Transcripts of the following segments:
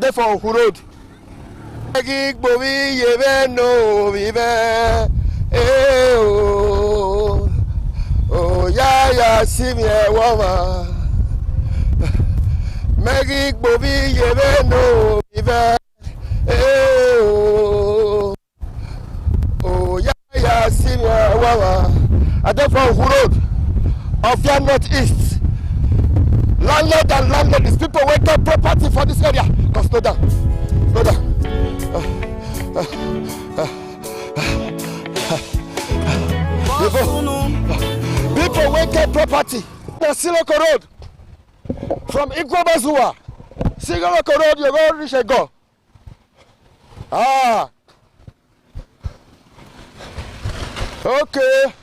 dey for Oku Road. Gbowi yebe no vive. Oh ya simi woma. Megi gbowi yebe no vive. Oh ya simi woma. I dey for Oku Road of your northeast. Landlord and landladies, people wait up property for this area. Come slow down, slow down. People wait up property. The Siloko Road from Igwabazua. Siloko Road, you go reach a go. Ah, okay.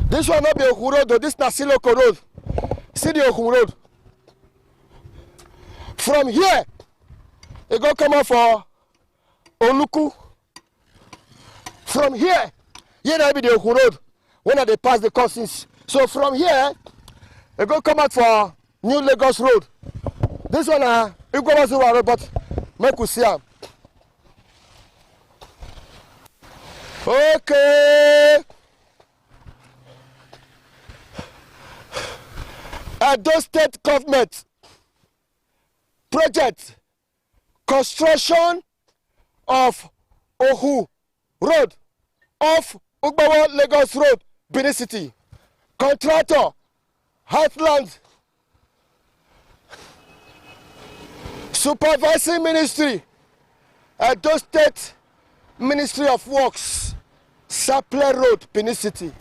This one not be Oku Road, though. This is Siloko Road. See the Oku Road. From here, you go come out for Oluku. From here that be the Oku Road. When they pass the crossings. So from here, you go come out for New Lagos Road. This one you go to Road, but make we see am. Okay. Edo State Government project construction of Oku Road off Ugbawo Lagos Road, Benin City. Contractor Heartland. Supervising Ministry Edo State Ministry of Works, Sapele Road, Benin City.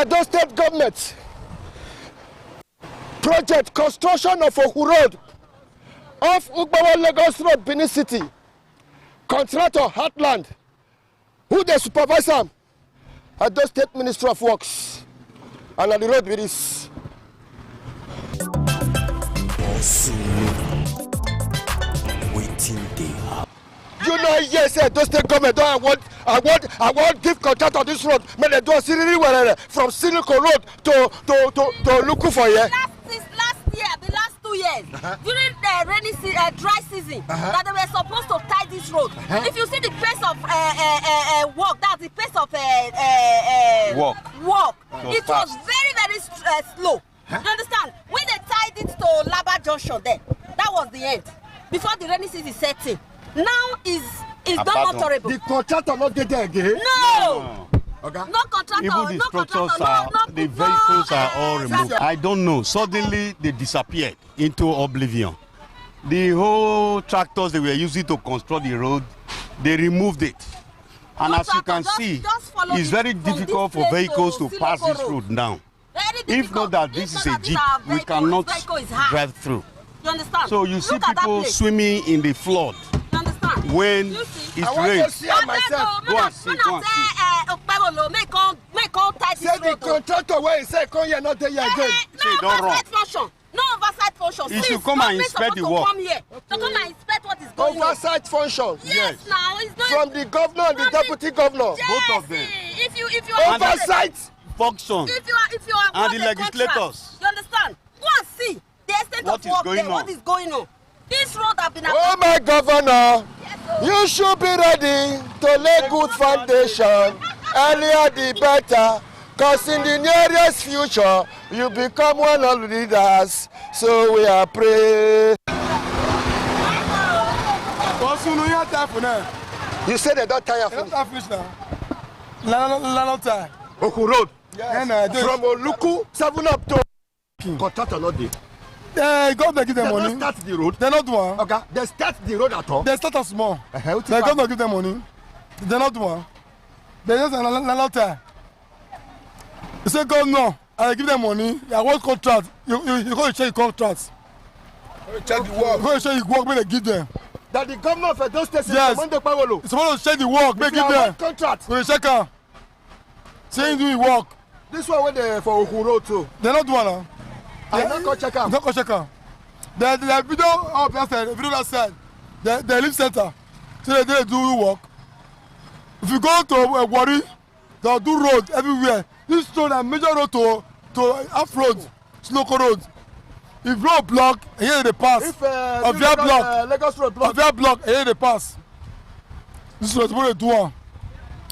Edo State Government project construction of Oku Road off Ugbawo Lagos Road, Benin City. Contractor Heartland. Who they supervise am? Edo State Ministry of Works. And on the road with this. You know, yes, Edo State Government. I want give contract on this road. May they do a series from Siloko Road to look for here. The last 2 years, during the rainy dry season, that they were supposed to tie this road. If you see the pace of walk, that's the pace of walk. It was very slow. You understand? When they tied it to Laba Junction, then that was the end. Before the rainy season set in. Now is not motorable. The contractor not get there again. No. Okay. No contractor. Even the structures the vehicles are all removed. I don't know. Suddenly they disappeared into oblivion. The whole tractors they were using to construct the road, they removed it. And as you can see, it's very difficult for vehicles to pass this road now. If not that this is a jeep, we cannot drive through. You understand? So you see people swimming in the flood. You understand? When it rains. I want to see myself. Go and see. Say the contractor where he said come here, not there again. No oversight function. No oversight function. He should come and inspect the work. Come here to come and inspect what is going on. Oversight function. Yes. Now it's not from the governor and the deputy governor. Yes, both of them. If you oversight function. If you are and the legislators. You understand? Go and see the extent what of work there. What is going on? This road have been. Oh my governor, you should be ready to lay good foundation. Earlier the better. Because in the nearest future, you become one of the leaders. So we are praying. You said they don't tire finish. Oku Road. Yes. From Oluku, 7 up to contractor not there. Government give them money. They don't start the road. They not do one. Okay. They start the road at all. They start us small. The government give them money. They not do one. They just not tire. You say governor, I give them money. I want contract. You go to check the contracts. Check the work. You go to check the work when they give them. That the governor of those states is yes. supposed to check the work, make give them. Contract. We check am. Say do the work. This one where they for Oku Road too. They not do one now. I don't go check out. Don't go check out. The video up that side, the video that side, the live center. So they do work. If you go to Wari, they'll do road everywhere. This road a major road to off road, slow road. If road block, here they pass. If of their block, Lagos road block. of their block, here they pass. This was what they do.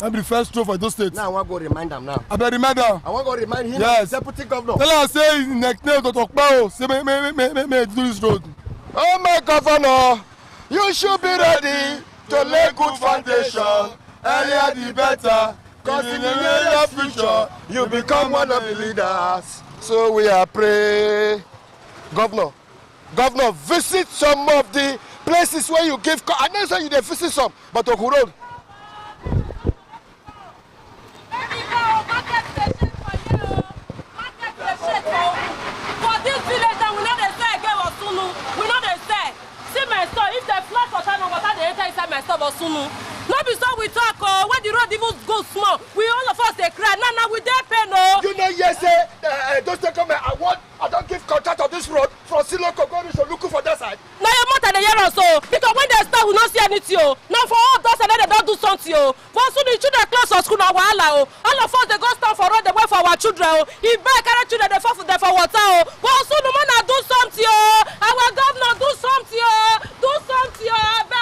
I'm the first road for those states. Now I want to go remind them now. I better remind them. I want to go remind him. Yes. Deputy governor. Tell her say next name to talk about. Say me do this road. Oh my governor, you should be ready to lay good foundation. Earlier the better, cause in the near future, you become one of the leaders. So we are praying. Governor, visit some of the places where you give. I know say you dey visit some, but Oku Road. For this village, that we know they say again was Sunu. We know they say. See my store, if they flat for time, water they enter inside my store was Sunu. No be so we talk. When the road even go small, we all of us they cry. Now we dey pay no. You know, yes, those take come. I don't give contact of this road from Siloko going to look for that side. Now your mother they hear us so because when they start we not see anything. Now for all those and then they don't do something. For soon the children close for school now wahala. All of us they go stand for road they wait for our children. If bad carry children they fall for them for water. But soon the man do something. Our governor do something. Do something.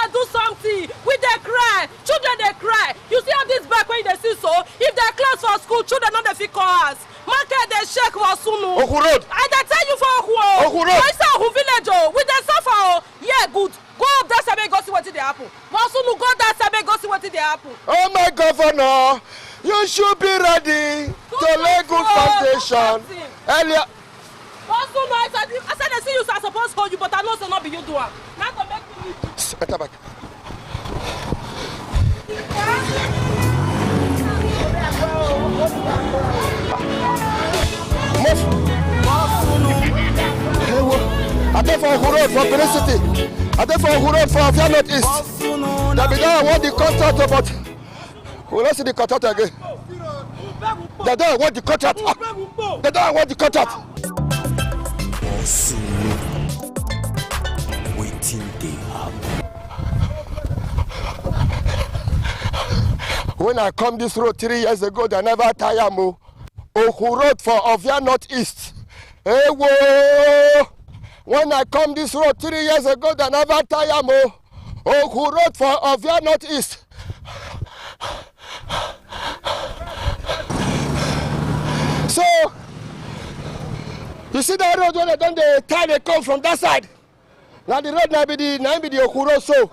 Do something. We they cry. Children they cry. You see how this back when they see so? If they close for school, children not they fit call us. Market they shake for Sunu. Oku Road. I dey tell you for Oku. Oku Road. For inside Oku village we dey suffer Yeah, good. Go up that side go see what dey happen. But Sunu go that side go see what dey happen. Oh my governor, you should be ready to lay good foundation. Earlier. But Sunu I said they see you so I suppose hold you but I know say not be you do am. Now to make me leave. Enter back. I dey for Oku Road for Benin City. I dey for Oku Road for Afia North East. That be that I want the contract, but we don't see the contract again. They don't want the contract. They don't want the contract. Waiting they happen. When I come this road 3 years ago, they never tire me. Oku Road for Afia North East. Hey, whoa! When I come this road 3 years ago, they never tire me. Oku Road for Afia North East. So, you see that road when they done the tie they come from that side. Now the road now be the Oku Road so.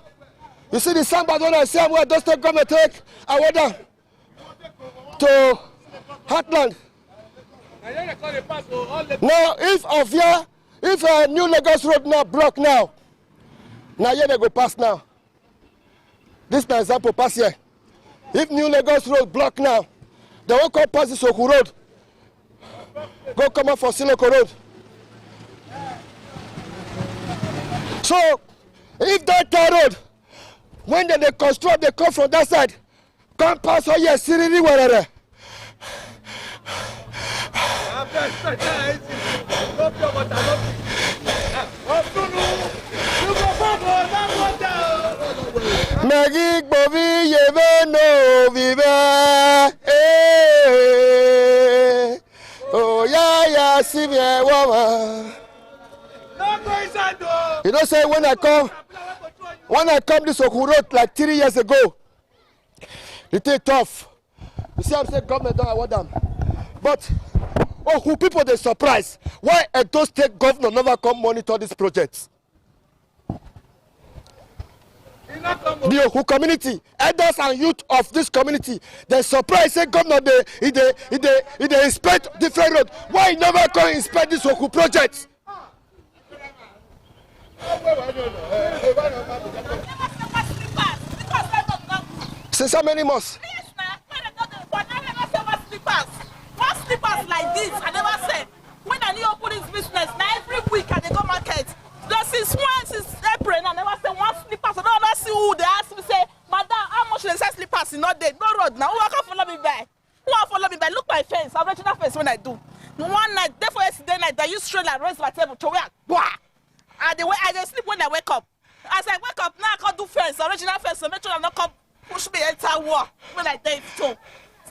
You see the sandbag when I say where those take come and take I went down to Heartland. Now if New Lagos Road now block now here they go pass now. This is an example pass here. If New Lagos Road block now, they won't come pass this Oku Road. Go come up for Siloko Road. So if that road, when they construct, they come from that side, come pass all here, Siriri wherever. Nagi bovi yeve no vive. Oh yeah, see me woman. You don't say when I come this Oku Road like 3 years ago, it take tough. You see I'm saying government don't award them. But Oku people they surprised. Why Edo State governor never come monitor this project? The Oku community, elders and youth of this community, they surprised say governor they inspect different road. Why he never come inspect this Oku project? Since how many months? What slippers like this? I never said. When I need to open this business, now every week I go market. Since April, I never say one slippers. I don't see who they ask me say, Madam, how much they say slippers is not there? No road now. Who can follow me by? Who can follow me by? Look my face. I'm reaching that face when I do. One night, therefore yesterday night, I used straight like raise my table to work. And the way I just sleep when I wake up. As I wake up, now I can't do fence, original fence, so make sure I'm not come push me enter war when I take so.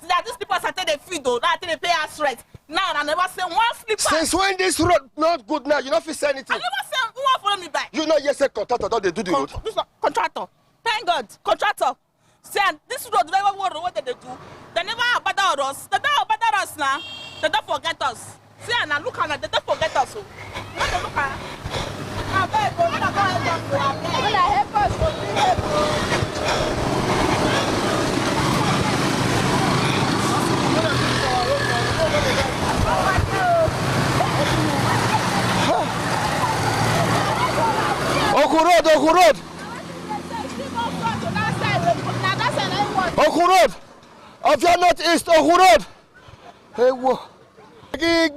That these people say they feed though, now they pay us rent. Now I never say one slipper. Since when this road not good now, you don't feel say anything? I never say who want follow me back. You know, yes, a contractor, don't they do the road? Contractor. Thank God, contractor. See, this road never what they do. They never abandon us. They don't abandon us now. They don't forget us. See, and I look at them, they don't forget us. Look at I beg, go, help us, Oku Road, Oku Road. Oku Road. Of your northeast, Oku Road. Hey, whoa. I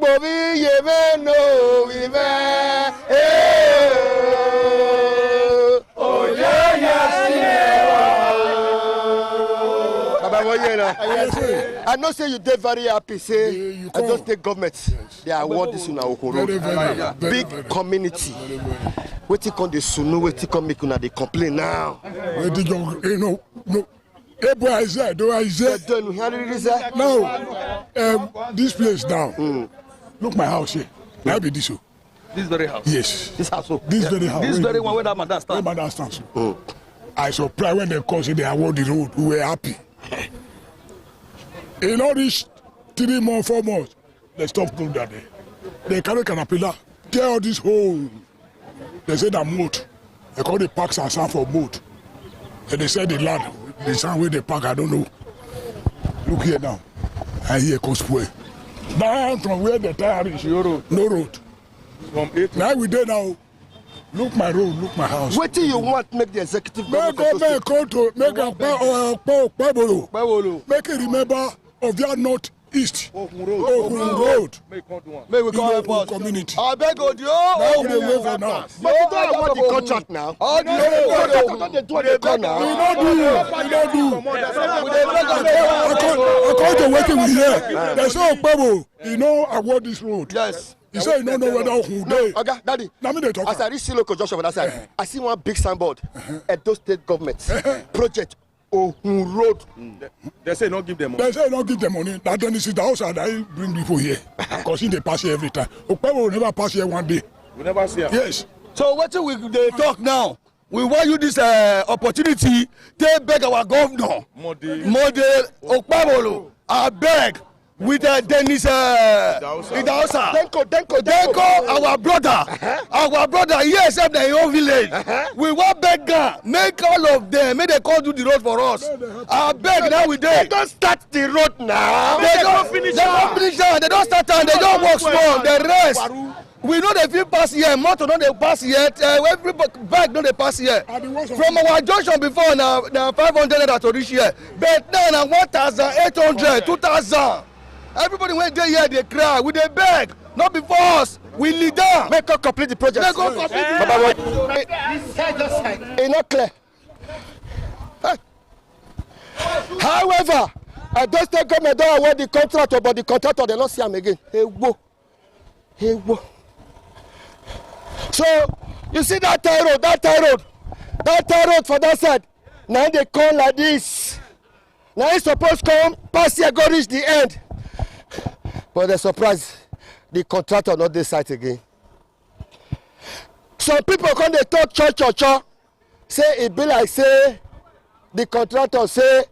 know say you did very happy. Say I just take government. They award this in our road. Big community. Waiting on the sunu, waiting on make una they complain now. You know, no. Hey boy, I said, No, this place down. Look my house here. Now be this one. This very house. Yes. This house. This very house. This very one where that man stands. Where man stands. I surprised when they called they award the road. We were happy. In all these 3 months, 4 months, they stopped doing that day. They carry canapilla, tear all this hole. They say that moat. They call the parks and sand for moat. And they said the land, the sand where they park, I don't know. Look here now. I hear Cosplay. Down from where the tire is, no road. From 8 now we there now. Look my road, look my house. What do you want make the executive make government make it remember of your northeast road. May we call it community. I beg you. Now we wait for now. But you don't want the contract now. We don't do. According to what we hear, there's no pebble. You know award this road. Yes. He said, "No, whether who they." Okay, Daddy. Now me they talk. As I reach local junction for that side, I see one big signboard. Edo State Government project Ohun Road. They say not give them money. They say not give them money. That then this is the house that I bring people here. Because they pass here every time. Okpebo will never pass here one day. We never see her. Yes. So what we they talk now? We want you this opportunity to beg our governor, Model Okpebolo, I beg. With Dennis Idausa. Denko, our brother, yes, in the own village. We want beggar, make all of them, make they come do the road for us. I beg now we there. They don't start the road now. They don't finish now. They don't start and they don't work small. The rest. We know they feel pass here, motor don't they pass yet. Every bag don't they pass here. From our junction before now 500 that to reach here. But now 1,800, 2,000. Everybody went there here, they cry, we they beg, not before us. We lead down. Make us complete the project. Make us complete the project. It's not clear. However, I just take government don't award the contractor, but the contractor they not see him again. Hey whoa. So you see that tie road for that side. Now they come like this. Now it's supposed to come pass here, go reach the end. But they're surprised the contractor not this site again. Some people come they talk cho. Say it be like say the contractor say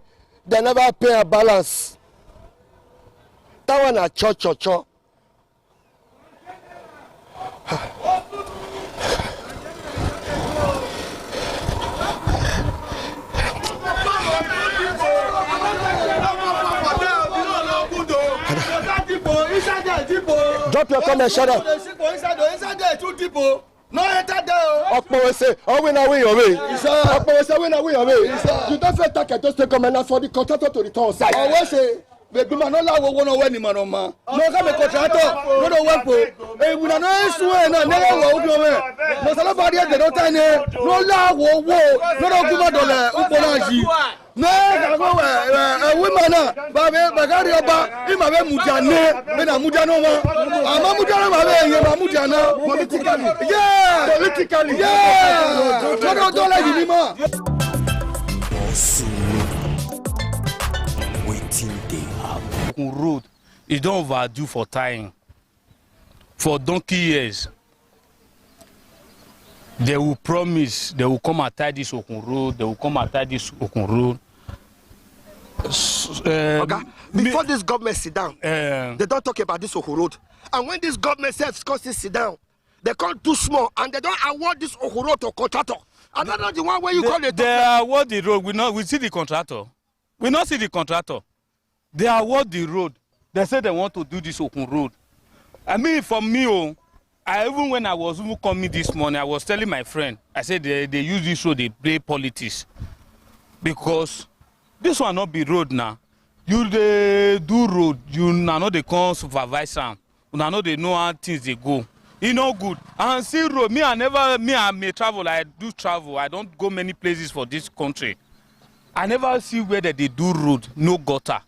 they never pay a balance. That one a cho. Drop your comment, shut up. Inside there, 2 people. No enter there. Okpo say, oh we na win your way. Okpo say, we na win your way. You don't feel like just take comment for the contractor to return side. Oh, what say? But do man no la wo no when ni man no ma. No come contractor. No work po. E we na no swear na never wo do me. No sala body dey don tell no la wo no kuma dole upo na ji. No ga go women na ba be bagari oba ima be mujane be na mujano mo Amamudana Mame, Mamudana. Politically. Yeah. Politically. Yeah. Waiting they happen. Road, it don't overdue for tying. For donkey years, they will promise they will come and tie this Okun Road. They will come and tie this Okun Road. Okay. Before this government sit down, they don't talk about this Okun Road. And when this government self-discusses sit down, they can't do small and they don't award this Okun Road to contractor. And that's not the one where you call it. They award the road. We see the contractor. We not see the contractor. They award the road. They say they want to do this Okun Road. I mean, for me, even when I was coming this morning, I was telling my friend, I said they use this road, they play politics. Because this one not be road now. You they do road, you know they come supervise them. You know they know how things they go. You know good. And see road, I may travel, I do travel. I don't go many places for this country. I never see where they do road, no gutter.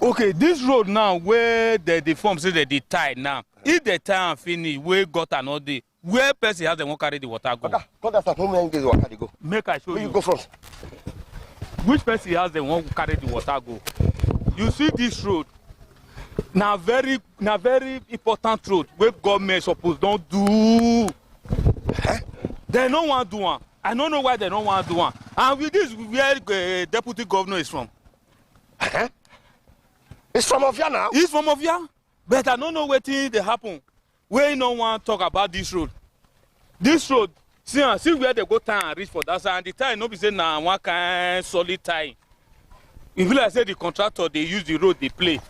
Okay, this road now where the form say that they tie now. If they tie and finish, where gutter not there, where person has they won't carry the water go? Go. Make I show where you. You go from. Which person has they won't carry the water go? You see this road. Now very important road where government suppose don't do. They don't want to do one. I don't know why they don't want to do one. And with this, where deputy governor is from. It's from Ovia now. He's from Ovia, but I don't know what thing they happen. Where no one talk about this road. This road, see where they go time and reach for that side. And the time no be say na one kind solid time. If like say the contractor they use the road they play.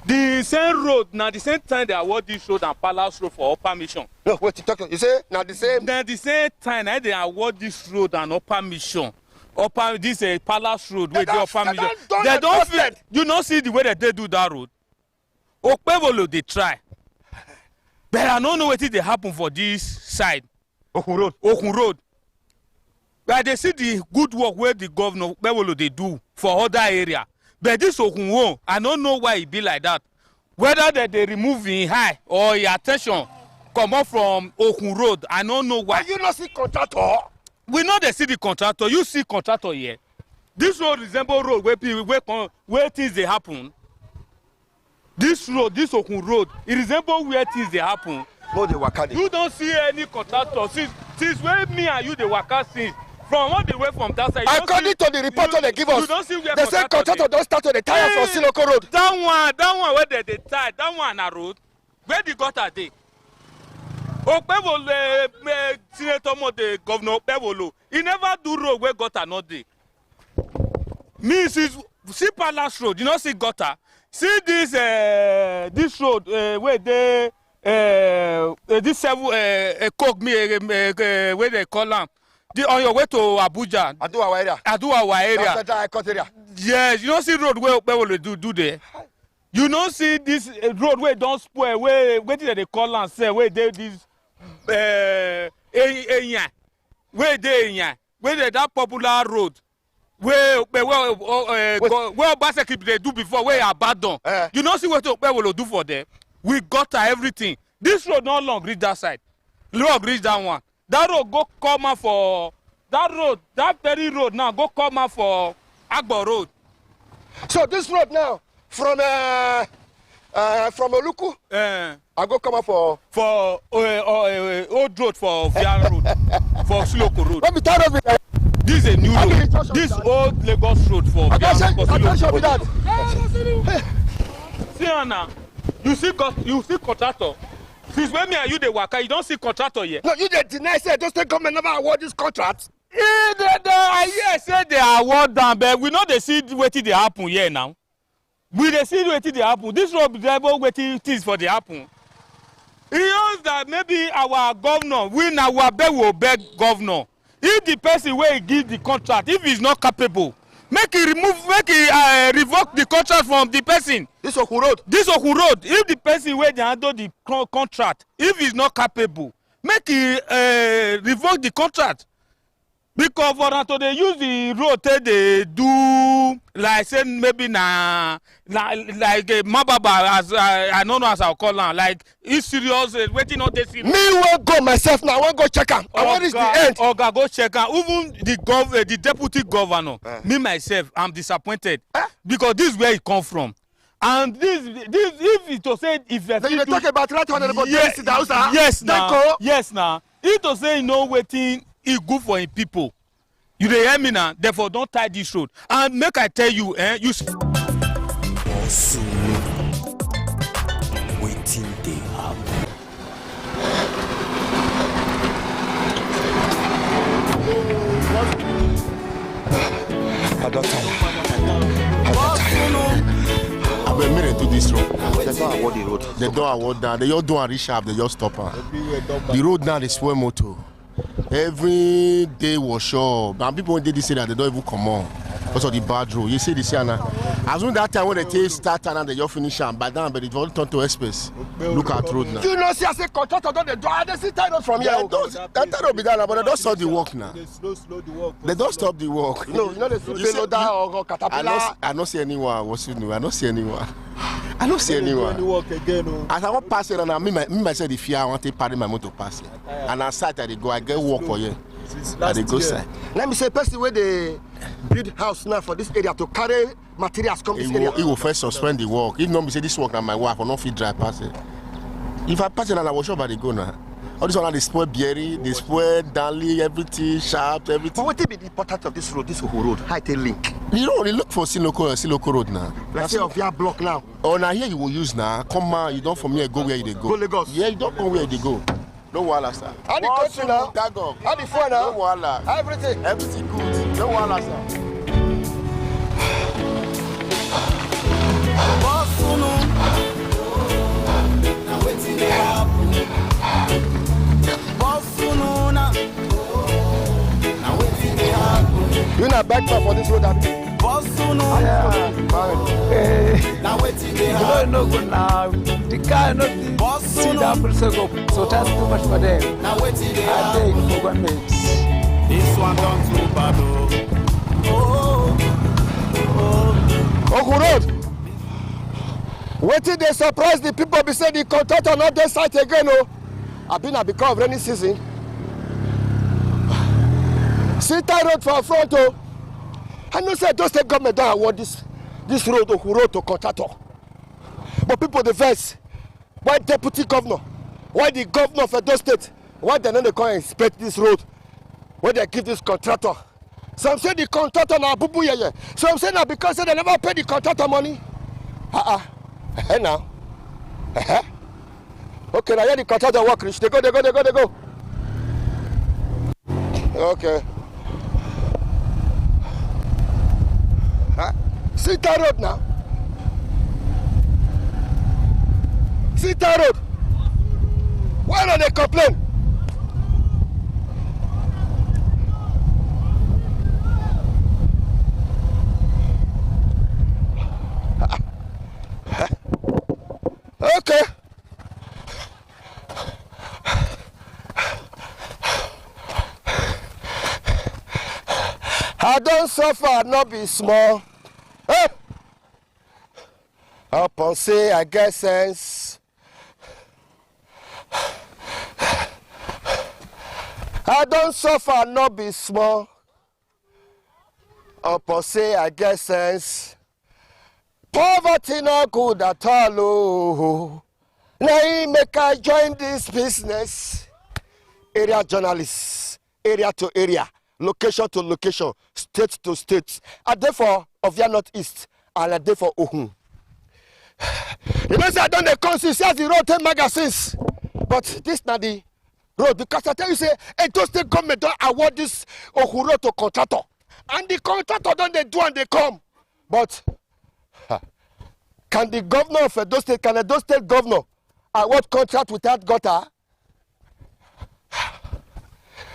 The same road now the same time they award this road and Palace Road for upper mission. No, what you talking? You say now the same. Now the same time now they award this road and upper mission. Upper this Palace Road where they upper mission. They don't feel, you not see the way that they do that road. Okpebolo they try. But I don't know what they happen for this side. Okun Road. But they see the good work where the governor Okpebolo they do for other area. But this Okun, I don't know why it be like that. Whether they remove in high or your attention come up from Okun Road, I don't know why. Are you not see contractor? We know they see the contractor. You see contractor here. This road resemble road where people where things they happen. This road, this Okun Road, it resemble where things they happen. No, they waka. You don't see any contractor. Since where me and you they waka since from all the way from that side. According to the report they give us, you don't see where they say contractor don't start on the tires for Siloko Road. That one where they tie, that one na road. Where the gutter dey? Okpebolo, Senator Mo, the Governor Okpebolo, he never do road where gutter not dey. Me see Palace Road, you know see gutter. See this road where they this coke where they call am. On your way to Abuja. Aduawa area. Yes, you don't see road where Okpebolo do there. You don't see this road where don't spoil where they call am say where they this where they that popular road where Obaseki they do before where abandon. You don't see what Okpebolo do for them. We got everything. This road no long reach that side. Long reach that one. That road go come out for that very road now go come out for Agbo Road. So this road now from Oluku, I go come out for old road for Vian Road for Siloko Road. Let me tell you. This is a new road. This old Lagos road for Vian for Siloko Road. See Anna, you see contractor. Since when me and you the waka, you don't see contractor yet. No, you dey deny say those state government never award this contract. I hear say they award them, but we know they see wetin dey happen here now. We dey see wetin dey happen. This road dey wetin things for dey happen. He knows that maybe our governor, we now will beg governor. If the person wey give the contract, if he's not capable, make he revoke the contract from the person. This Okun Road. If the person wey dey handle the contract, if he's not capable, make he revoke the contract. Because for them to they use the road they do like say maybe like Mababa as I don't know as I'll call them like it's serious waiting on this. Me will go myself now. I want to go check am. I want reach the end. Oga go check am. Even the deputy governor, me myself, I'm disappointed because this is where it come from. And this if it to say if then you talk about right on the yes now. If to say you know waiting. It's good for him people. You dey hear me now? Therefore, don't tie this road. And make I tell you, you. Also, waiting they happen. I don't tire. I've been married to this road. They don't award the road. They don't award that. They just do a resharp. They just stop her. The road now is full motor. Every day was sure. And people did this say that they don't even come on because of the bad road. You see this here now. As soon that time when they take start and they just finish and by then but it will turn to express. Look at road now. You know, see, I say contractor don't they do they see tie road from here. That time will be done, but they don't stop the work now. They slow the work. They don't stop the work. No, you know they see loader or caterpillar. I don't see anyone. What's new? I don't see anyone. I don't see anyone. Work again, as I want pass it and I me myself the fear I want to party my motor pass it. And I sat I go, I get work for you. And they go side. Let me say person where they build house now for this area to carry materials come this area. He will first suspend the work. If not me say this work now my wife will not fit drive pass it. If I pass it and I will show by the go now. All this one they spoil Berry, they spoil Danley, everything, sharp, everything. But what will be the importance of this road, this whole road? How it link? You know, they look for Siloko Road now. Let's say of your block now. Oh, now here you will use now. Come on, you don't from here go where you they go. Go Lagos. Yeah, you don't go where they go. No wahala, sir. How the country now? How the phone now? No wahala. Everything. Everything good. No wahala, sir. You not back for this road, Abby? No good now. The guy not see that person go. So that's too much for them. Now wait till they are for 1 minute. This one done too bad. Oku Road. Wait till they surprise the people be say the contractor not this site again. Oh, I've been at because of rainy season. See tie road for front. Oh, I know say those state government don't award this road Oku Road to contractor. But people the vex. Why deputy governor? Why the governor of Edo State? Why they don't come inspect this road? Why they give this contractor? Some say the contractor na bubu yeye. Some say na because they never pay the contractor money. Now. Okay, now here the contractor work rich. They go. Okay. See that road now. See that road. Why don't they complain? Okay. I don't suffer, not be small. Hey! Upon say I get sense. I don't suffer, not be small. Upon say I get sense. Poverty not good at all. Oh. Now make I join this business. Area journalists, area to area, location to location, state to state. And therefore of your northeast, and therefore Ohun. You know, say I don't consider the road 10 magazines, but this not the road because I tell you say, Edo State government don't award this Ohun road to contractor, and the contractor don't they do and they come, but. Can the governor of Edo State, can Edo State governor award contract without gutter?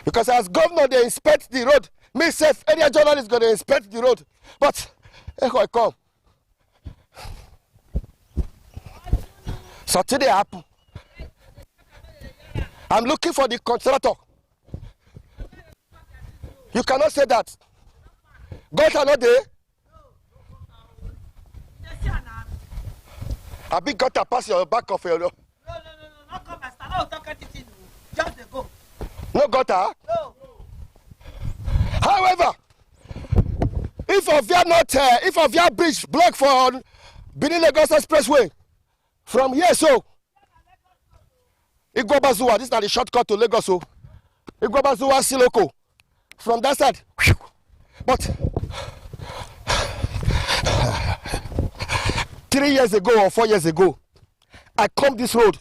Because as governor, they inspect the road. Me self, area journalist going to inspect the road. But, I come. So today happen. I'm looking for the contractor. You cannot say that. Gutter not there. A big gutter pass your back of your. No, come and start. No, talk anything. Just dey go. No gutter? No. However, if Ovia bridge block for Benin Lagos Expressway, from here so, Igbobazuwa, this is not the shortcut to Lagos, so Igbobazuwa Siloko, from that side. But 3 years ago or 4 years ago, I come this road,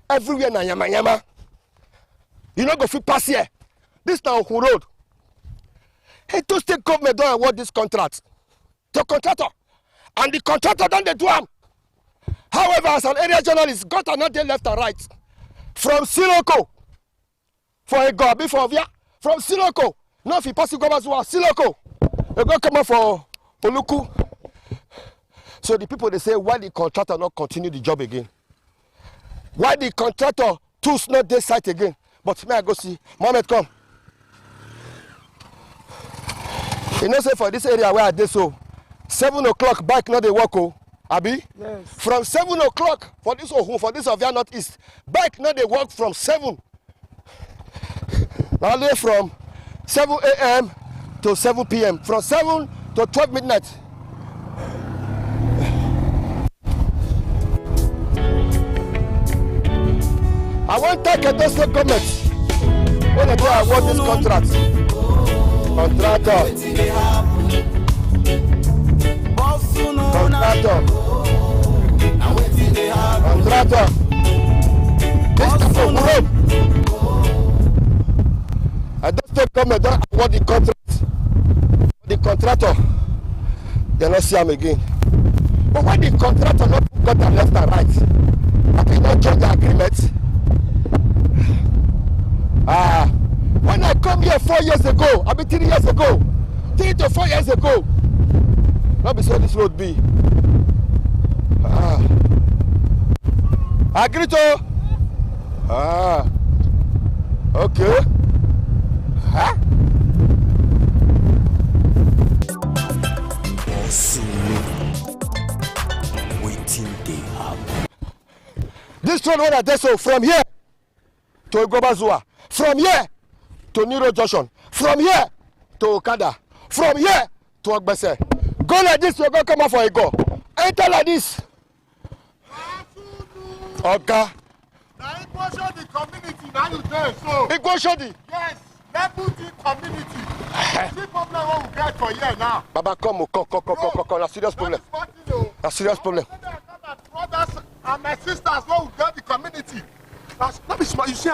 everywhere na yama. You know go fit pass here. This na Okun road. Hey, to state government don't award this contract to contractor, and the contractor don't they do am. However, as an area journalist, got another left and right from Siloko for a go before Ovia, from Siloko. Now if you pass Igbobazuwa Siloko, you go come up for Oluku. So the people they say, why the contractor not continue the job again? Why the contractor tools not this site again? But may I go see Mohammed, come. You know, say for this area where I did so, 7 o'clock bike not they walk, oh, Abi? Yes. From 7 o'clock for this Ovia Northeast, bike not they walk from 7. Only from 7 a.m. to 7 p.m. From 7 to 12 midnight. I want to take a state government when I award this contract. Contractor. This type of road. I don't take government don't award the contract. The contractor, they not see him again. But when the contractor not got the left and right, I think not join the agreement. When I come here 4 years ago, 3 years ago, 3 to 4 years ago, not be so this road be. Agree to? Okay. This road when I did so from here to Igbobazuwa, from here to Niro Junction, from here to Okada, from here to Ogbese. Go like this, you go come out for a go. Enter like this. Okay. Now Igboshodi community, now you there, so. Igboshodi? Yes, Nebuti community. See problem what we get for here now. Baba, come, that's serious problem. That's serious problem. Brothers and my sisters, what we get the community. That's not be smart, you see,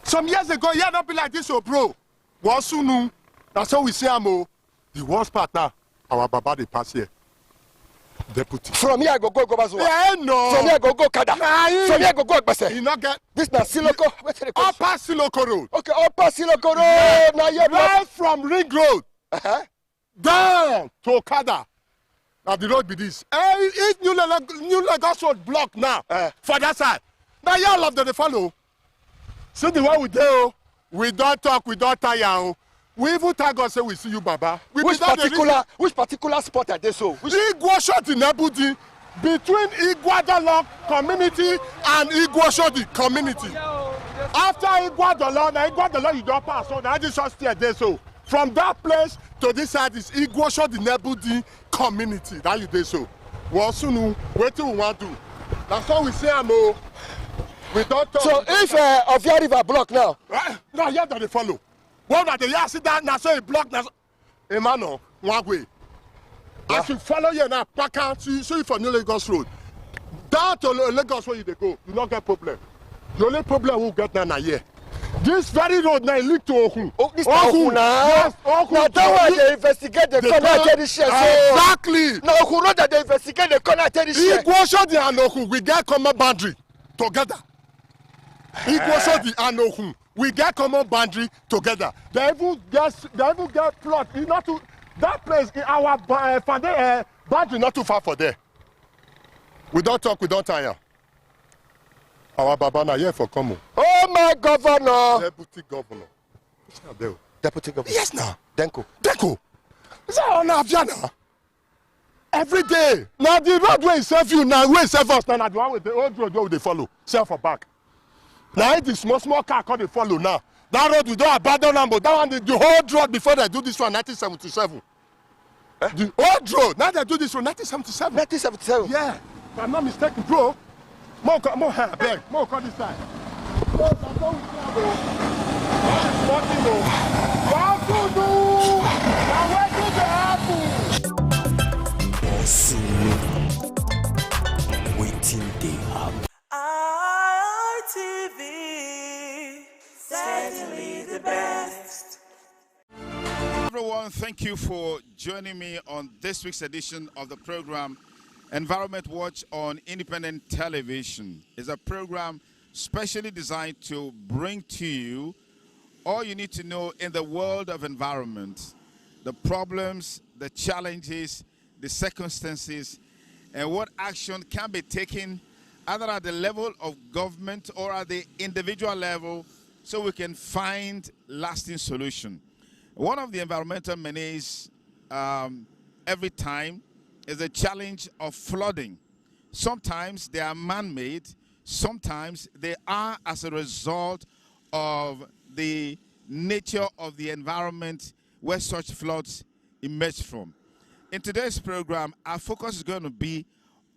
some years ago, yeah, not be like this, oh, bro. Wasunu, that's how we see him, oh. The worst part now, our Baba, they pass here. Deputy. From here I go Igbobazuwa. Yeah, no. From here I go Okada. From here I go Ogbese. You not get. This na Siloko. Upper Siloko Road. Okay, Upper Siloko Road. Now you right from Ring Road. Down to Okada. Now the road be this. If New Lagos Road block now for that side. Now y'all love to follow. See the way we do. We don't talk. We don't tire. We even thank God say we see you, Baba. Which particular spot are they so? Igboshodi Nebudi, between Igwadalo community and Igboshodi community. After Igwadalo you don't pass. So now just stay there. So from that place to this side is Igboshodi Nebudi community. That you there so. Well, soon wait till we want to. That's all we say, Amo. We don't talk. So if Ovia River block now, now here that they follow. Well, that they see that now so a block now. Emmanuel, one way. As you follow here now, back out, so you from New Lagos Road. Down to Lagos where you they go, you don't get problem. The only problem we'll get now here. This very road now lead to Okun. Oh, this Okun now. Yes, Okun. Now that way they investigate the corner territory. Exactly. Now Okun know that they investigate the corner territory. Igboshodi and Okun, we get common boundary together. Igboshodi and Okun. We get common boundary together. They even get plot. It's not too, that place in our boundary not too far for there. We don't talk, we don't tire. Our Baba na here for common. Oh my governor! Deputy governor. Deputy Governor. Yes, now. Denko. Is that on Aviana? Every day. Now the road where serve you now, where serve us now, the one with the old road where they follow. Sell for back. Now it is small car called they follow now. That road we don't abandon them, but that one the whole road before they do this one 1977. The old road. Now they do this one 1977. 1977. Yeah. If I'm not mistaken, bro. More beg. More call this side. Waiting they happen. ITV, certainly the best. Everyone, thank you for joining me on this week's edition of the program Environment Watch on Independent Television. It's a program specially designed to bring to you all you need to know in the world of environment, the problems, the challenges, the circumstances, and what action can be taken either at the level of government or at the individual level so we can find lasting solution. One of the environmental menaces every time is the challenge of flooding. Sometimes they are man-made, sometimes they are as a result of the nature of the environment where such floods emerge from. In today's program, our focus is going to be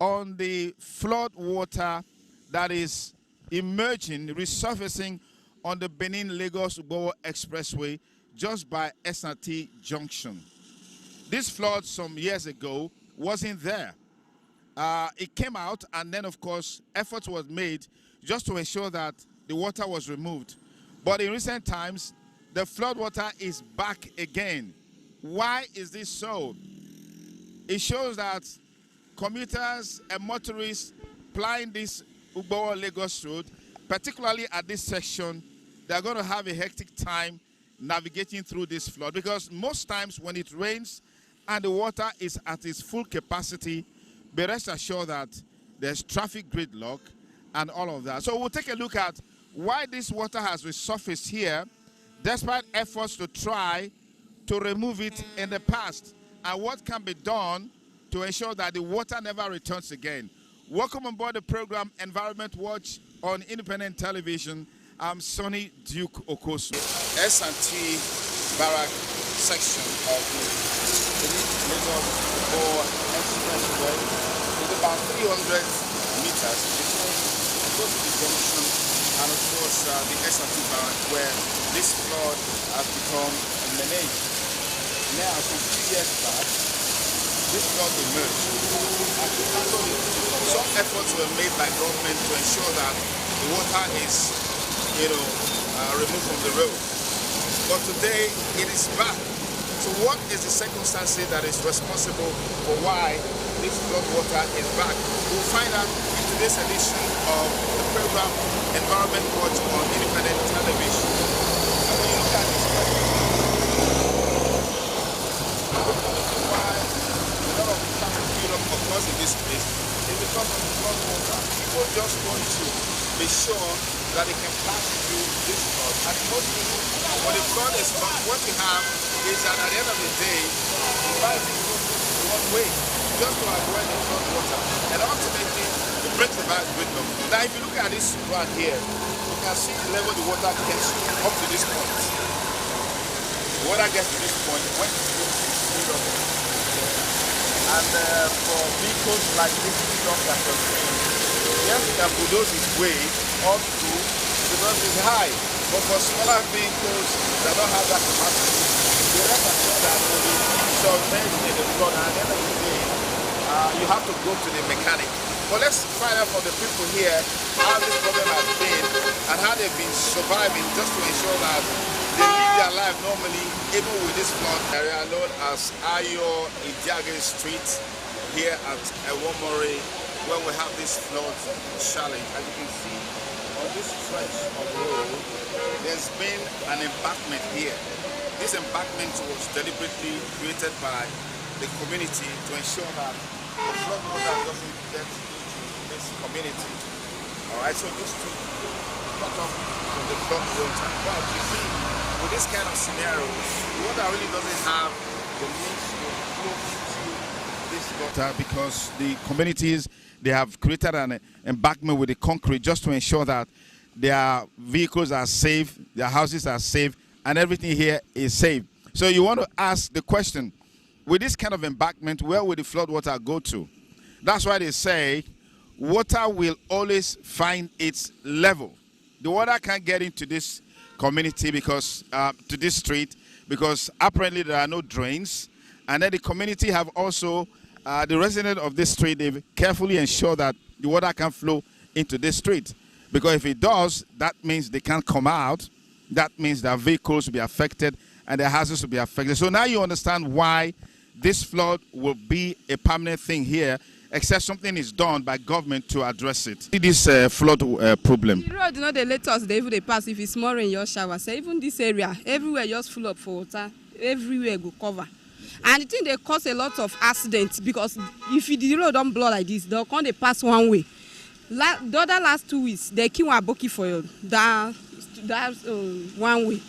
on the flood water that is emerging, resurfacing on the Benin-Lagos-Ugbowo Expressway just by SRT Junction. This flood some years ago wasn't there. It came out, and then, of course, efforts was made just to ensure that the water was removed. But in recent times, the flood water is back again. Why is this so? It shows that commuters and motorists plying this Ugbowo-Lagos road, particularly at this section, they're going to have a hectic time navigating through this flood, because most times when it rains and the water is at its full capacity, be rest assured that there's traffic gridlock and all of that. So we'll take a look at why this water has resurfaced here, despite efforts to try to remove it in the past, and what can be done to ensure that the water never returns again. Welcome on board the program Environment Watch on Independent Television. I'm Sonny Duke Okosu. S&T Barrack section of the Lagos-Ugbowo Expressway is about 300 meters between the junction and, of course, the S&T Barrack, where this flood has become a menace. Now, some few years back, this flood emerged. Some efforts were made by government to ensure that the water is, removed from the road. But today, it is back. So what is the circumstances that is responsible for why this flood water is back? We'll find out in today's edition of the program Environment Watch on Independent Television. And when you look at this why a lot of traffic buildup occurs in this place is because of the flood water. People just want to be sure that they can pass through this flood. And most people, when the flood is come, what you have is that at the end of the day, you buy people one way just to avoid the flood water. And ultimately, it breaks the back gridlock. Now, if you look at this right here, you can see the level the water gets up to this point. The water gets to this point when it goes to the speed of it. And for vehicles like this truck that you're seeing, yes, you can bulldoze its way up to because it's high. But for smaller vehicles that don't have that capacity, they rest assured that will be submerged in the flood, and at the end of the day, you have to go to the mechanic. But let's find out from the people here how this problem has been and how they've been surviving just to ensure that they live their life normally, even with this flood area known as Ayo Idiage Street here at Ewomori, where we have this flood challenge. As you can see, on this stretch of road, there's been an embankment here. This embankment was deliberately created by the community to ensure that the flood water doesn't get into this community. Alright, so just to cut off from the flood water. But you see, with this kind of scenario, the water really doesn't have the means to flow into this water because the communities, they have created an embankment with the concrete just to ensure that their vehicles are safe, their houses are safe, and everything here is safe. So you want to ask the question, with this kind of embankment, where will the flood water go to? That's why they say water will always find its level. The water can't get into this community because, to this street, because apparently there are no drains. And then the community have also, the residents of this street, they've carefully ensured that the water can flow into this street. Because if it does, that means they can't come out. That means their vehicles will be affected and their houses will be affected. So now you understand why this flood will be a permanent thing here, except something is done by government to address it. This flood problem. The road, they let us, they pass. If it's small rain, your shower. So even this area, everywhere just full up for water. Everywhere go cover. And the thing they cause a lot of accidents because if the road don't blow like this, they'll come they pass one way. The other last 2 weeks, they keep one bookie for you. That's 1 way.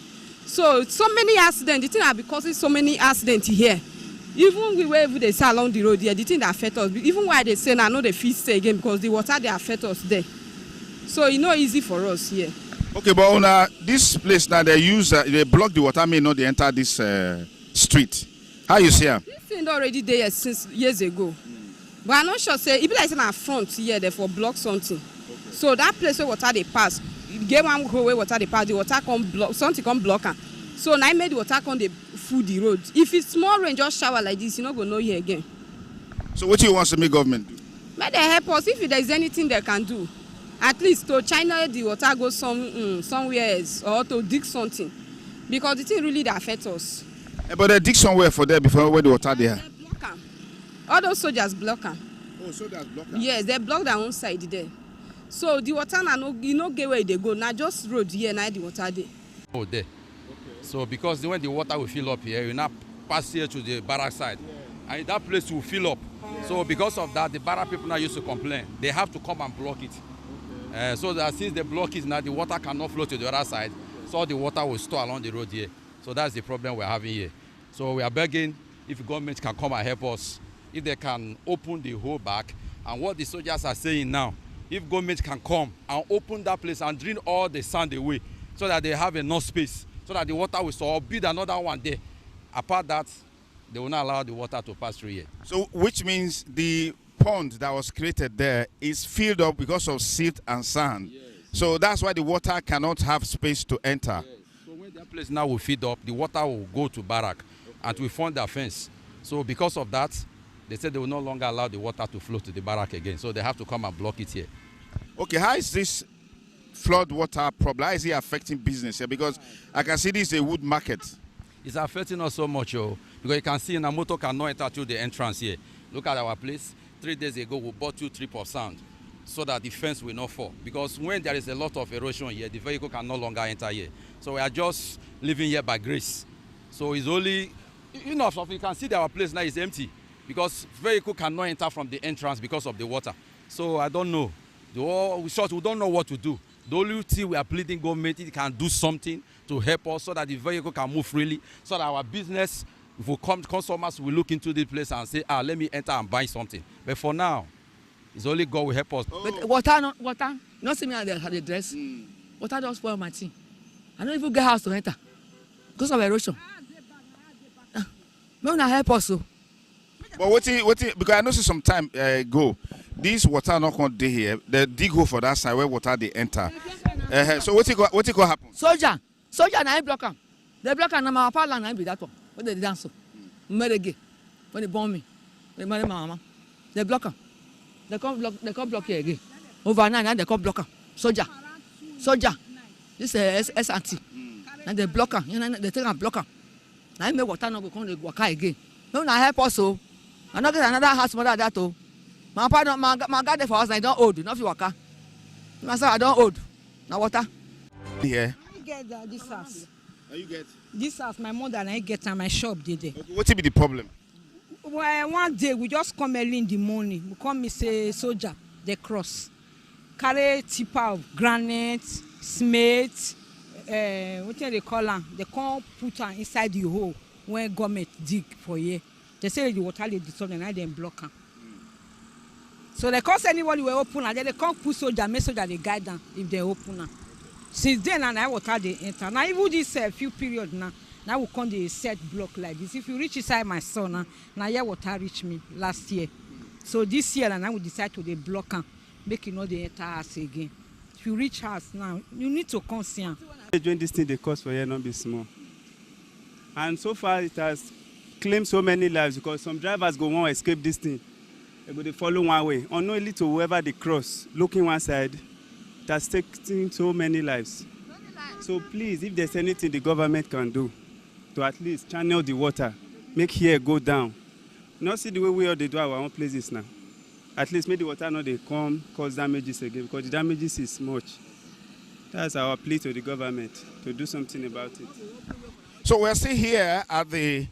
So many accidents. The thing that be causing so many accidents here. Even wherever they say along the road here, the thing that affect us. Even why they say now, I know they feel stay again because the water they affect us there. So it's not easy for us here. Okay, but on this place now they use they block the water. May not they enter this street. How you see? This thing already there since years ago. But I'm not sure. Say if like in our front here, they for block something. Okay. So that place where water they pass, get one go where water they pass, the water come block something come block am. So now I made the water come they full the road. If it's small rain, just shower like this, you're not gonna know here again. So what do you want the government do? May they help us if there is anything they can do. At least to channel the water go somewhere else or to dig something, because the thing really they affect us. But they dig somewhere for there before where the water there. All those soldiers block them. Oh, soldiers block them? Yes, they block their own side there. So the water now no get where they go. Now just road here, now the water there. Oh, there. Okay. So because when the water will fill up here, you now pass here to the barrack side. Yeah. And that place will fill up. Yeah. So because of that, the barrack people now used to complain. They have to come and block it. Okay. So that since they block it now, the water cannot flow to the other side. So the water will store along the road here. So that's the problem we're having here. So we are begging if the government can come and help us. If they can open the hole back, and what the soldiers are saying now, if government can come and open that place and drain all the sand away so that they have enough space, so that the water will store, or build another one there. Apart that, they will not allow the water to pass through here. So which means the pond that was created there is filled up because of silt and sand. Yes. So that's why the water cannot have space to enter. Yes. So when that place now will feed up, the water will go to barrack and we form their fence. So because of that, they said they will no longer allow the water to flow to the barrack again. So they have to come and block it here. Okay, how is this flood water problem? How is it affecting business here? Because I can see this is a wood market. It's affecting us so much, because you can see a motor cannot enter through the entrance here. Look at our place. 3 days ago, we bought 2 trips of sand so that the fence will not fall. Because when there is a lot of erosion here, the vehicle can no longer enter here. So we are just living here by grace. So it's only, you can see that our place now is empty. Because vehicle cannot enter from the entrance because of the water. So I don't know. We don't know what to do. The only thing we are pleading government, it can do something to help us so that the vehicle can move freely, so that our business, if we come, customers will look into this place and say, let me enter and buy something. But for now, it's only God will help us. But water, not see me at the dress. Water don't spoil my thing. I don't even get house to enter because of erosion. May not help us. But what because I noticed some time ago, this water not going to here. They dig hole for that side where water they enter. So what it go happen? Soldier na block am. They block am na my papa land na be that one. When they dance so, when they bomb me, they marry my mama. They block am. They come block here again. Overnight now they come block am. Soldier. This is SRT. And they block am. They take am block am. Now make water no go come dey waka again. No na help us so. I not get another house mother that too. My God for us, I don't old, not waka. Myself, I don't old. Now water. Yeah. I get this house. How you get? This house, my mother and I get at my shop today. Okay, what will be the problem? Well, one day we just come early in the morning. We come me say soldier, they cross. Carry tipper of granite, cement, wetin they call am, they come put am inside the hole when government dig for here. They say the water dey disturb them, and then block am. So they can't say anybody will open and then they can't put soldier, make soldier they guide them if they open am. Since then and now water they enter. Now even this few period now we come the set block like this. If you reach inside my son now here water reach me last year. So this year and now we decide to dey block am, make it not the enter house again. If you reach house now, you need to come see am. Doing this thing, the cost for here not be small. And so far it has claimed so many lives because some drivers go want to escape this thing. They go to follow one way. Unknowingly to whoever they cross, looking one side, it has taken so many lives. So please, if there's anything the government can do to at least channel the water, make here go down. Not see the way we all they do our own places now. At least make the water not they come cause damages again because the damages is much. That's our plea to the government to do something about it. So we're still here at the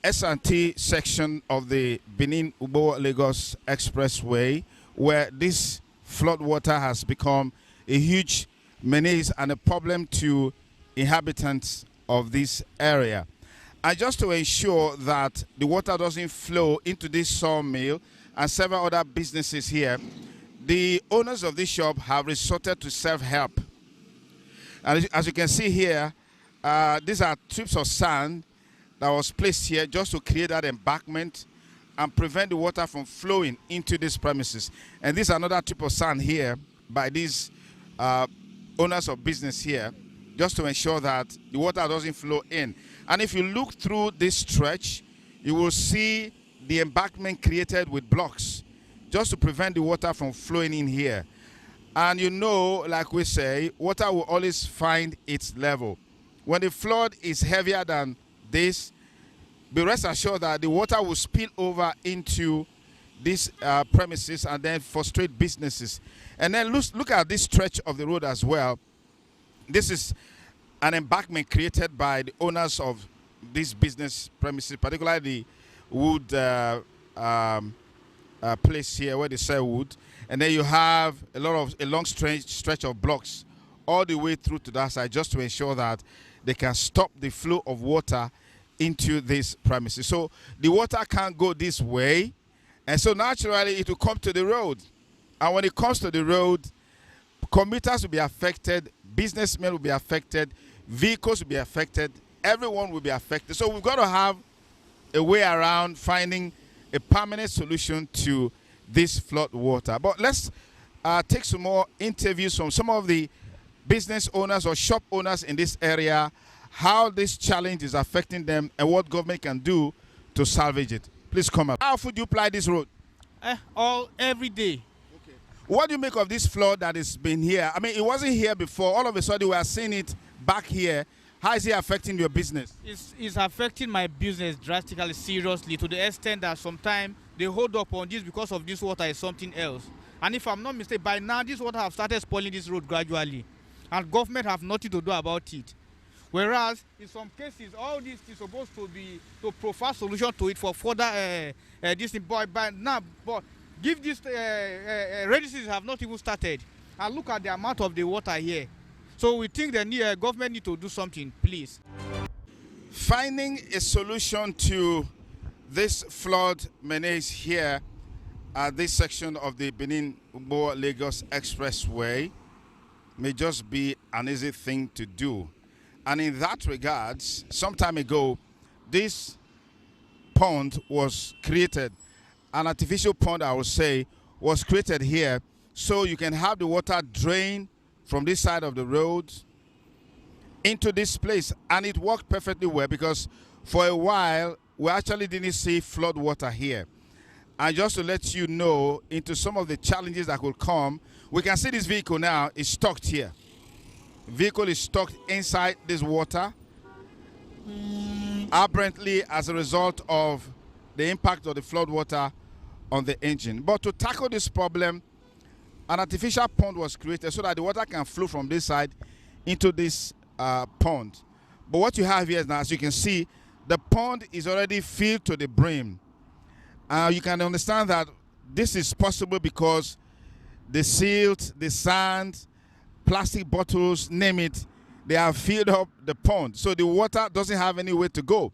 S&T section of the Benin-Ugbo-Lagos Expressway, where this flood water has become a huge menace and a problem to inhabitants of this area. And just to ensure that the water doesn't flow into this sawmill and several other businesses here, the owners of this shop have resorted to self-help. And as you can see here, these are strips of sand that was placed here just to create that embankment and prevent the water from flowing into these premises. And this is another strip of sand here by these owners of business here, just to ensure that the water doesn't flow in. And if you look through this stretch, you will see the embankment created with blocks just to prevent the water from flowing in here. And you know, like we say, water will always find its level. When the flood is heavier than this, be rest assured that the water will spill over into these premises and then frustrate businesses. And then look at this stretch of the road as well. This is an embankment created by the owners of this business premises, particularly the wood place here where they sell wood. And then you have a long stretch of blocks all the way through to that side just to ensure that they can stop the flow of water into these premises. So the water can't go this way, and so naturally it will come to the road. And when it comes to the road, commuters will be affected, businessmen will be affected, vehicles will be affected, everyone will be affected. So we've got to have a way around finding a permanent solution to this flood water. But let's take some more interviews from some of the business owners or shop owners in this area, how this challenge is affecting them and what government can do to salvage it. Please come up. How often do you ply this road? Every day. Okay. What do you make of this flood that has been here? I mean, it wasn't here before. All of a sudden, we are seeing it back here. How is it affecting your business? It's affecting my business drastically, seriously, to the extent that sometimes they hold up on this because of this water is something else. And if I'm not mistaken, by now this water have started spoiling this road gradually. And government have nothing to do about it. Whereas, in some cases, all this is supposed to be to provide solution to it for further this thing. But give this registries have not even started. And look at the amount of the water here. So we think the government need to do something, please. Finding a solution to this flood menace here at this section of the Benin-Ugbo-Lagos Expressway may just be an easy thing to do. And in that regards, some time ago, this pond was created. An artificial pond, I would say, was created here so you can have the water drain from this side of the road into this place. And it worked perfectly well because for a while, we actually didn't see flood water here. And just to let you know into some of the challenges that could come, we can see this vehicle now is stuck here. Vehicle is stuck inside this water, apparently as a result of the impact of the flood water on the engine. But to tackle this problem, an artificial pond was created so that the water can flow from this side into this pond. But what you have here is now, as you can see, the pond is already filled to the brim. You can understand that this is possible because the silt, the sand, plastic bottles, name it, they have filled up the pond, so the water doesn't have anywhere to go.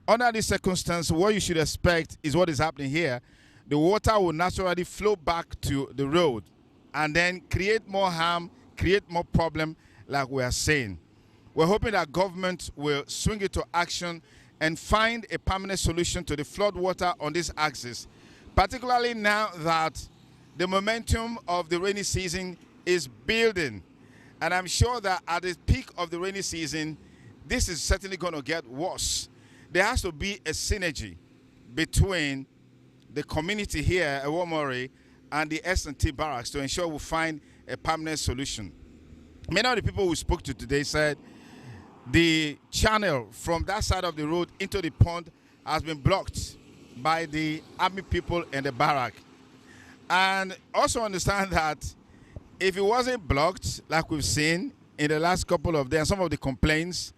Under this circumstance, what you should expect is what is happening here. The water will naturally flow back to the road and then create more harm, create more problem, like we are saying. We're hoping that government will swing into action and find a permanent solution to the flood water on this axis, particularly now that the momentum of the rainy season is building. And I'm sure that at the peak of the rainy season, this is certainly going to get worse. There has to be a synergy between the community here at Womori and the S&T barracks to ensure we find a permanent solution. Many of the people we spoke to today said the channel from that side of the road into the pond has been blocked by the army people in the barrack. And also understand that if it wasn't blocked, like we've seen in the last couple of days, some of the complaints,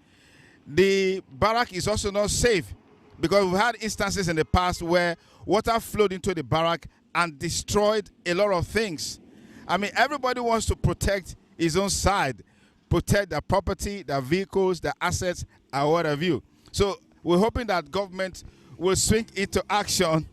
the barrack is also not safe, because we've had instances in the past where water flowed into the barrack and destroyed a lot of things. I mean, everybody wants to protect his own side, protect their property, their vehicles, their assets, and what have you. So we're hoping that government will swing into action.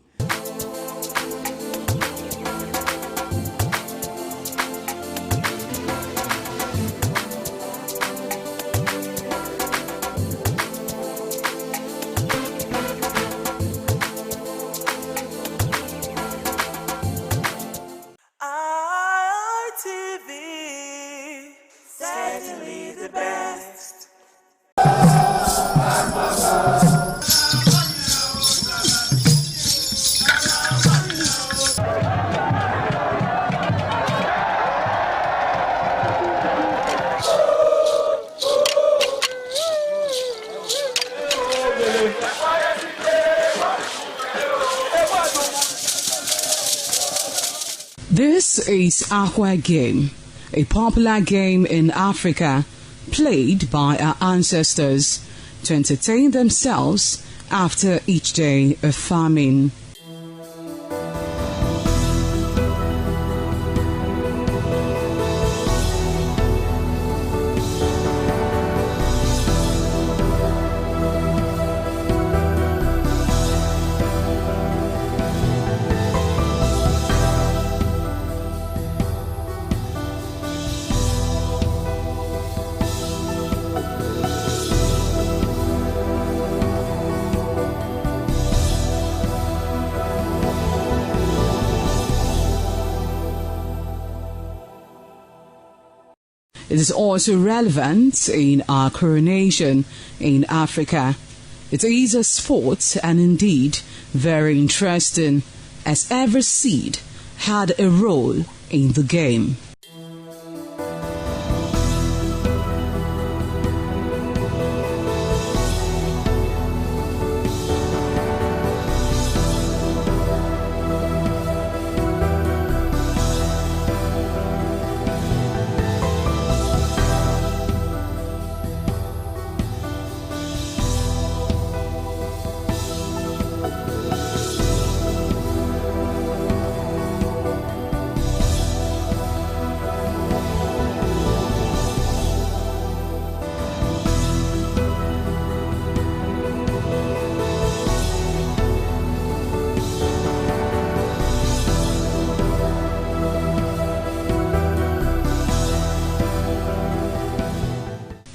This is Aqua Game, a popular game in Africa played by our ancestors to entertain themselves after each day of farming. It is also relevant in our coronation in Africa. It is a sport and indeed very interesting, as every seed had a role in the game.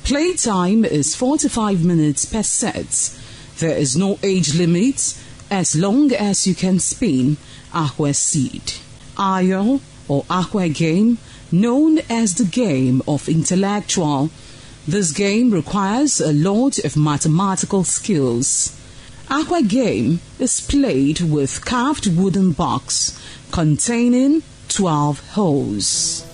Playtime is 45 minutes per set. There is no age limit as long as you can spin Aqua seed. Ayo or Aqua Game, known as the game of intellectual. This game requires a lot of mathematical skills. Aqua Game is played with carved wooden box containing 12 holes.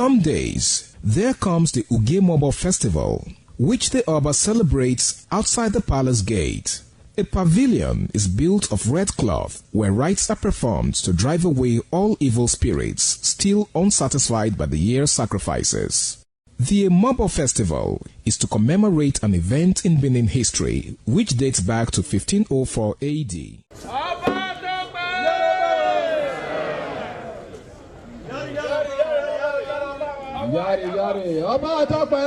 some days, there comes the Ugemobo Festival, which the Oba celebrates outside the palace gate. A pavilion is built of red cloth where rites are performed to drive away all evil spirits still unsatisfied by the year's sacrifices. The Emobo Festival is to commemorate an event in Benin history which dates back to 1504 AD. Yari yari, Ọba Tope.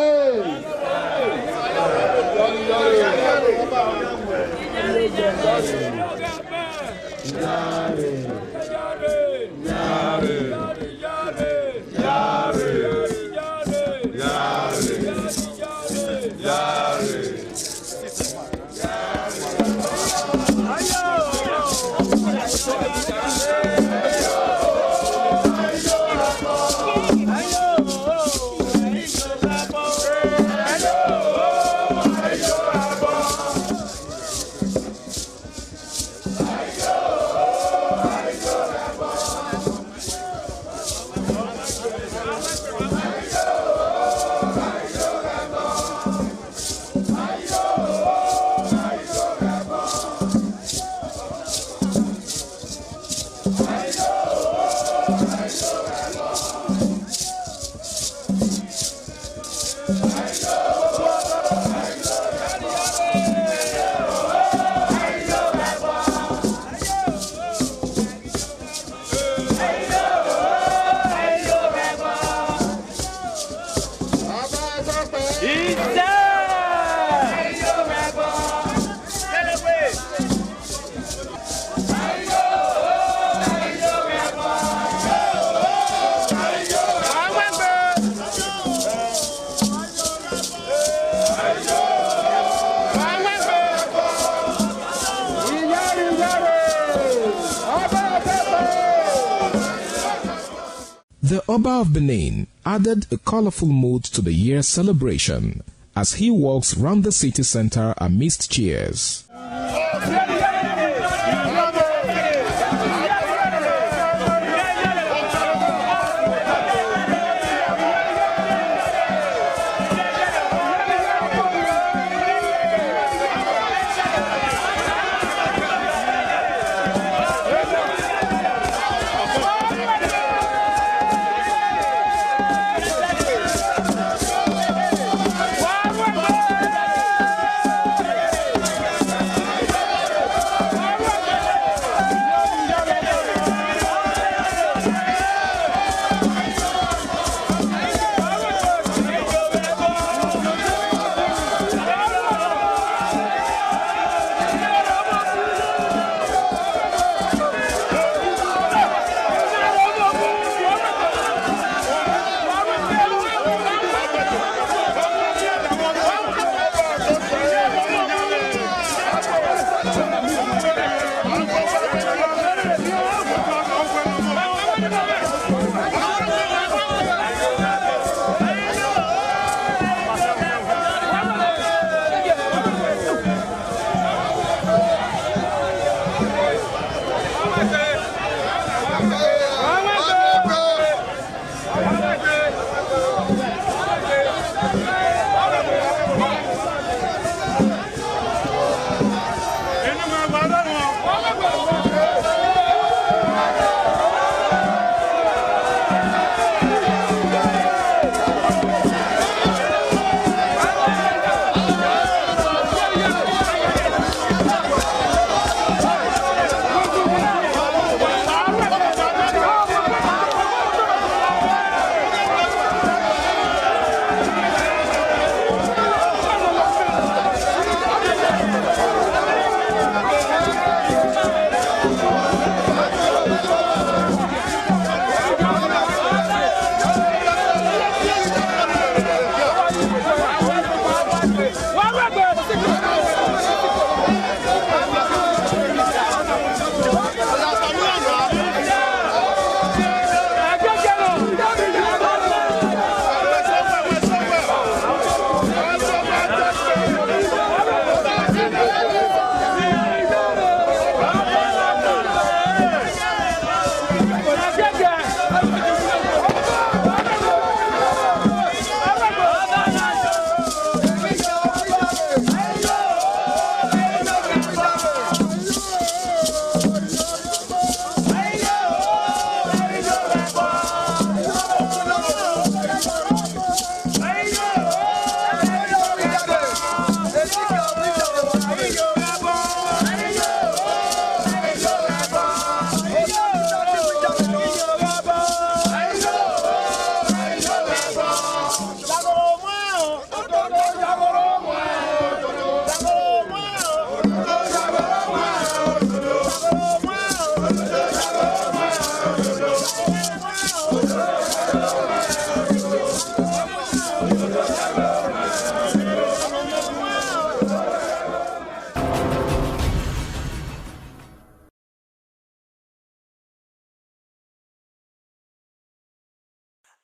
The Oba of Benin added a colorful mood to the year's celebration as he walks round the city center amidst cheers.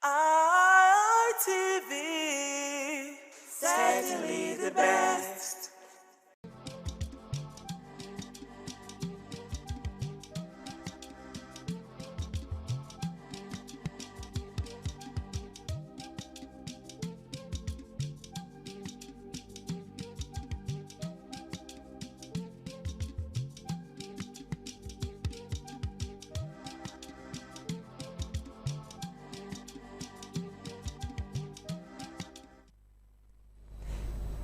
ITV, certainly the best.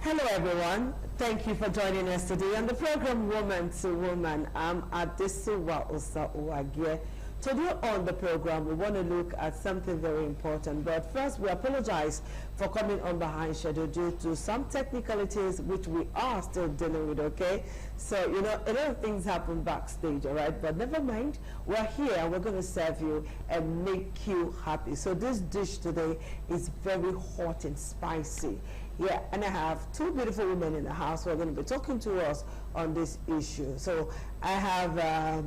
Hello everyone, thank you for joining us today on the program Woman to Woman. I'm Adesiwa Osa Uwagie. Today on the program we want to look at something very important, but first we apologize for coming on behind schedule due to some technicalities which we are still dealing with, okay? So, you know, a lot of things happen backstage, all right? But never mind, we're here and we're going to serve you and make you happy. So this dish today is very hot and spicy. Yeah, and I have two beautiful women in the house who are going to be talking to us on this issue. So I have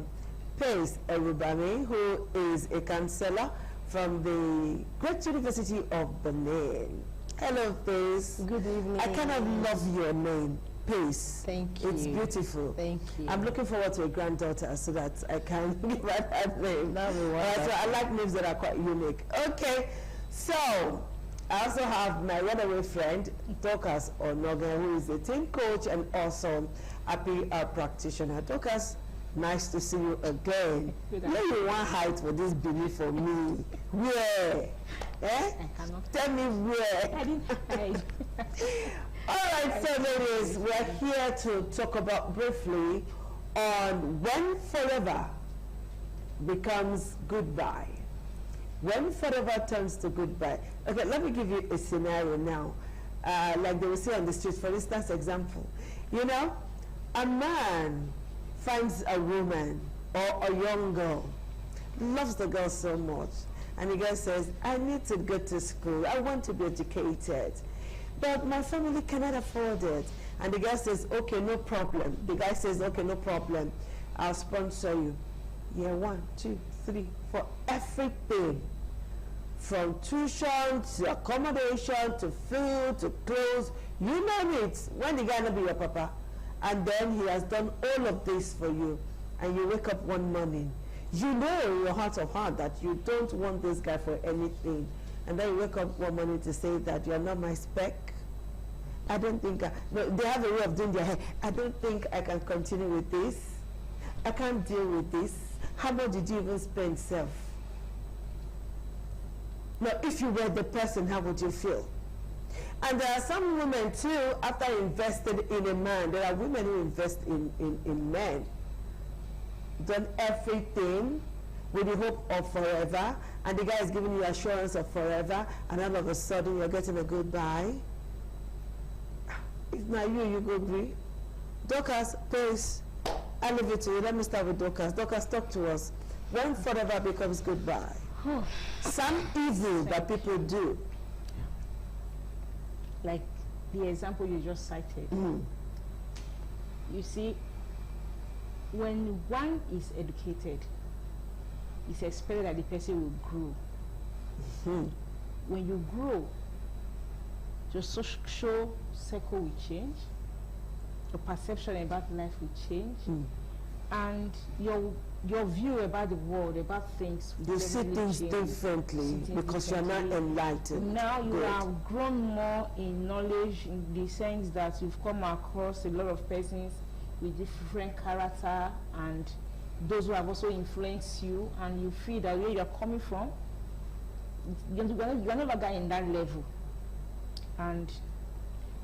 Pace Erubami, who is a counselor from the Great University of Benin. Hello, Pace. Good evening. I kind of love your name, Pace. Thank you. It's beautiful. Thank you. I'm looking forward to a granddaughter so that I can give her that name. So I like names that are quite unique. Okay, so I also have my runaway friend, Dorcas Onoga, who is a team coach and also a PR practitioner. Dorcas, nice to see you again. Where you want height for this belief for me? Where? Eh? Tell me where. I didn't hide. All right, so ladies, we're here to talk about briefly on when forever becomes goodbye. When forever turns to goodbye. Okay, let me give you a scenario now. Like they will say on the street, for instance, example. You know, a man finds a woman or a young girl, loves the girl so much, and the girl says, I need to go to school, I want to be educated, but my family cannot afford it. And the girl says, okay, no problem. The guy says, okay, no problem, I'll sponsor you. Year 1, 2, 3, for everything, from tuition to accommodation to food to clothes, you name it. When the guy not be your papa, and then he has done all of this for you, and you wake up one morning, you know in your heart of heart that you don't want this guy for anything, and then you wake up one morning to say that you're not my spec. I don't think no, they have a way of doing their hair. I don't think I can continue with this. I can't deal with this. How much did you even spend, self? Now, if you were the person, how would you feel? And there are some women too, after invested in a man, there are women who invest in men, done everything with the hope of forever, and the guy is giving you assurance of forever, and all of a sudden you're getting a goodbye. If not you, you go agree. Dorcas, please, I leave it to you. Let me start with Dorcas. Dorcas, talk to us. When forever becomes goodbye? Some evil that people do. Like the example you just cited. You see, when one is educated, it's expected that the person will grow. When you grow, your social circle will change, your perception about life will change, and your view about the world, about things will you see things differently because you're not enlightened. Now you have grown more in knowledge, in the sense that you've come across a lot of persons with different character and those who have also influenced you, and you feel that where you're coming from, you're never guy in that level. And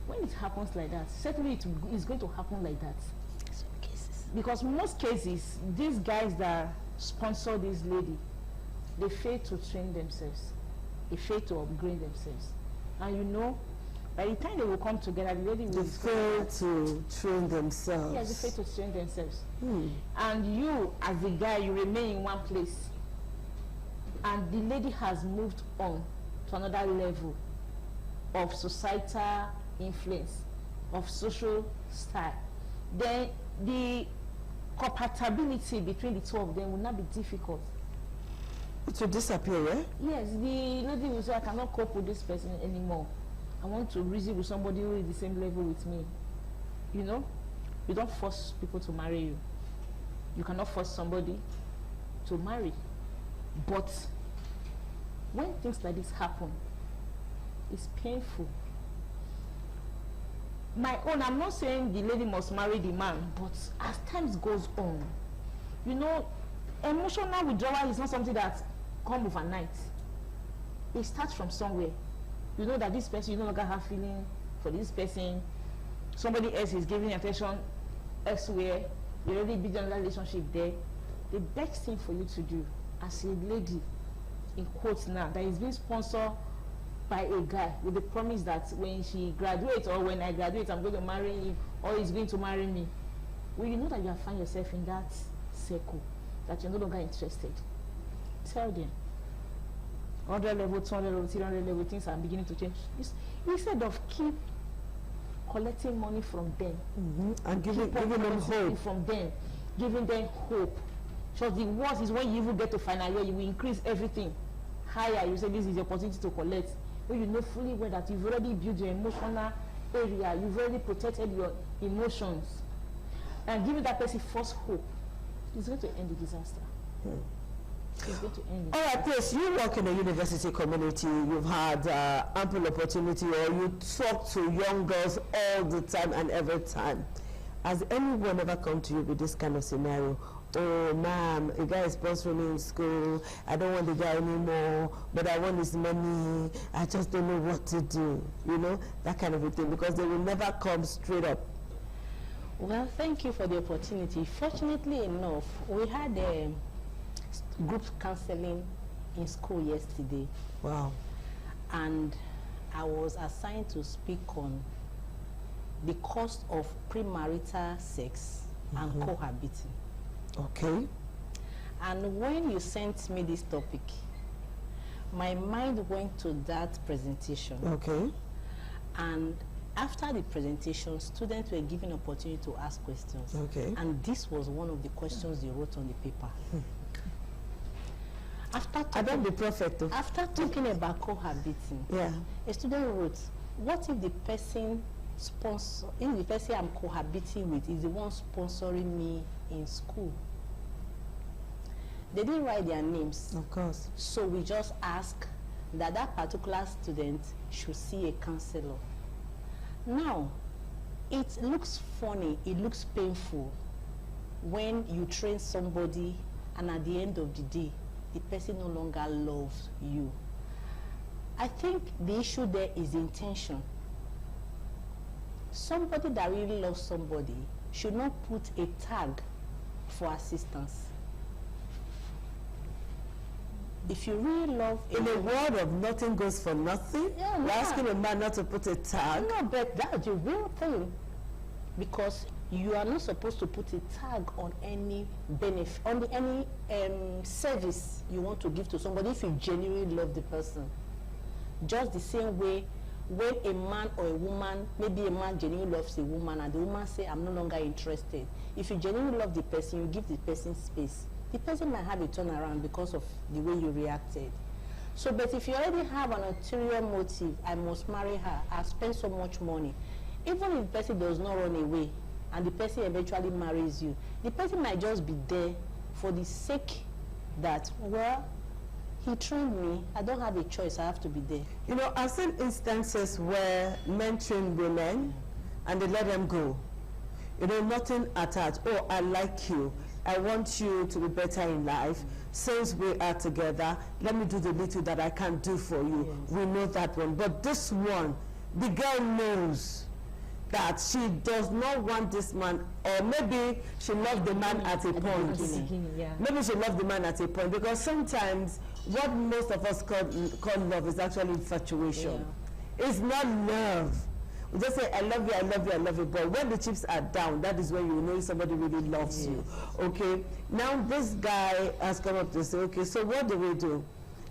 when it happens like that, certainly it's going to happen like that. Because most cases, these guys that sponsor this lady, they fail to train themselves. They fail to upgrade themselves. And you know, by the time they will come together, the lady will fail to train themselves. Yes, they fail to train themselves. And you, as the guy, you remain in one place. And the lady has moved on to another level of societal influence, of social style. Then the compatibility between the two of them will not be difficult. It will disappear, yeah? Yes, the lady will say, I cannot cope with this person anymore. I want to reason with somebody who is the same level with me. You know, you don't force people to marry you. You cannot force somebody to marry. But when things like this happen, it's painful. My own, I'm not saying the lady must marry the man, but as time goes on, you know, emotional withdrawal is not something that comes overnight. It starts from somewhere. You know that this person, you no longer have feeling for this person. Somebody else is giving attention elsewhere. You already built another relationship there. The best thing for you to do as a lady, in quotes now, that is being sponsored by a guy with the promise that when she graduates or when I graduate, I'm going to marry him or he's going to marry me. Well, you know that you have found yourself in that circle, that you're no longer interested. Tell them. 100 level, 200 level, 300 level, things are beginning to change. Instead of keep collecting money from them and giving them hope from them, giving them hope. So the worst is when you even get to final year, you will increase everything higher. You say this is the opportunity to collect. When you know fully well that you've already built your emotional area, you've already protected your emotions, and giving that person false hope, it's going to end the disaster. It's going to end it. All right, please, you work in a university community, you've had ample opportunity, or you talk to young girls all the time and every time. Has anyone ever come to you with this kind of scenario? Oh, ma'am, a guy is sponsoring me in school. I don't want the guy anymore, but I want his money. I just don't know what to do. You know, that kind of a thing, because they will never come straight up. Well, thank you for the opportunity. Fortunately enough, we had a group counseling in school yesterday. Wow. And I was assigned to speak on the cost of premarital sex and cohabiting. Okay. And when you sent me this topic, my mind went to that presentation. Okay. And after the presentation, students were given opportunity to ask questions. Okay. And this was one of the questions they wrote on the paper. I don't be perfect though. After talking about cohabiting, a student wrote, what if the person I'm cohabiting with is the one sponsoring me in school? They didn't write their names. Of course. So we just asked that that particular student should see a counselor. Now, it looks funny, it looks painful when you train somebody and at the end of the day, the person no longer loves you. I think the issue there is intention. Somebody that really loves somebody should not put a tag for assistance. If you really love in a world of nothing goes for nothing, you're asking a man not to put a tag. No, but that's the real thing, because you are not supposed to put a tag on any benefit, on any service you want to give to somebody if you genuinely love the person. Just the same way when a man or a woman, maybe a man genuinely loves a woman and the woman say, I'm no longer interested. If you genuinely love the person, you give the person space. The person might have a turnaround because of the way you reacted. So, but if you already have an ulterior motive, I must marry her, I spend so much money, even if the person does not run away and the person eventually marries you, the person might just be there for the sake that, well, he trained me, I don't have a choice, I have to be there. You know, I've seen instances where men train women and they let them go. You know, nothing attached. Oh, I like you. I want you to be better in life. Since we are together, let me do the little that I can do for you. Yes. We know that one. But this one, the girl knows that she does not want this man, or maybe she loved the man at a point. Maybe she loved the man at a point, because sometimes what most of us call love is actually infatuation. Yeah. It's not love. We just say, I love you, I love you, I love you. But when the chips are down, that is when you know somebody really loves you. Okay? Now this guy has come up to say, okay, so what do we do?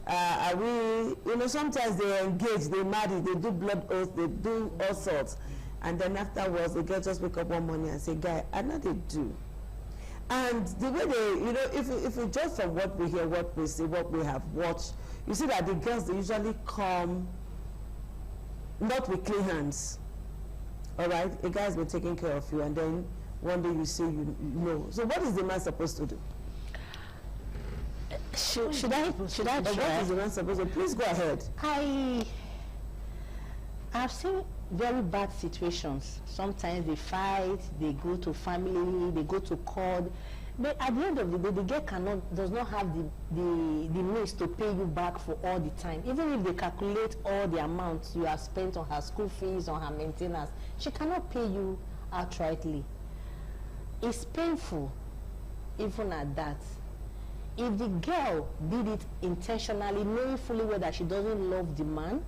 Are we, you know, sometimes they engage, they marry, they do blood oaths, they do all sorts. And then afterwards, the girl just wake up one morning and say, guy, I know they do. And the way they, if we judge from what we hear, what we see, what we have watched, you see that the girls, they usually come not with clean hands. All right, a guy's been taking care of you, and then one day you say you know. So what is the man supposed to do? Should I what is the man supposed to do? Please go ahead. I've seen very bad situations. Sometimes they fight, they go to family, they go to court. But at the end of the day, the girl does not have the means to pay you back for all the time. Even if they calculate all the amounts you have spent on her school fees, on her maintenance, she cannot pay you outrightly. It's painful, even at that. If the girl did it intentionally, knowing fully well that she doesn't love the man,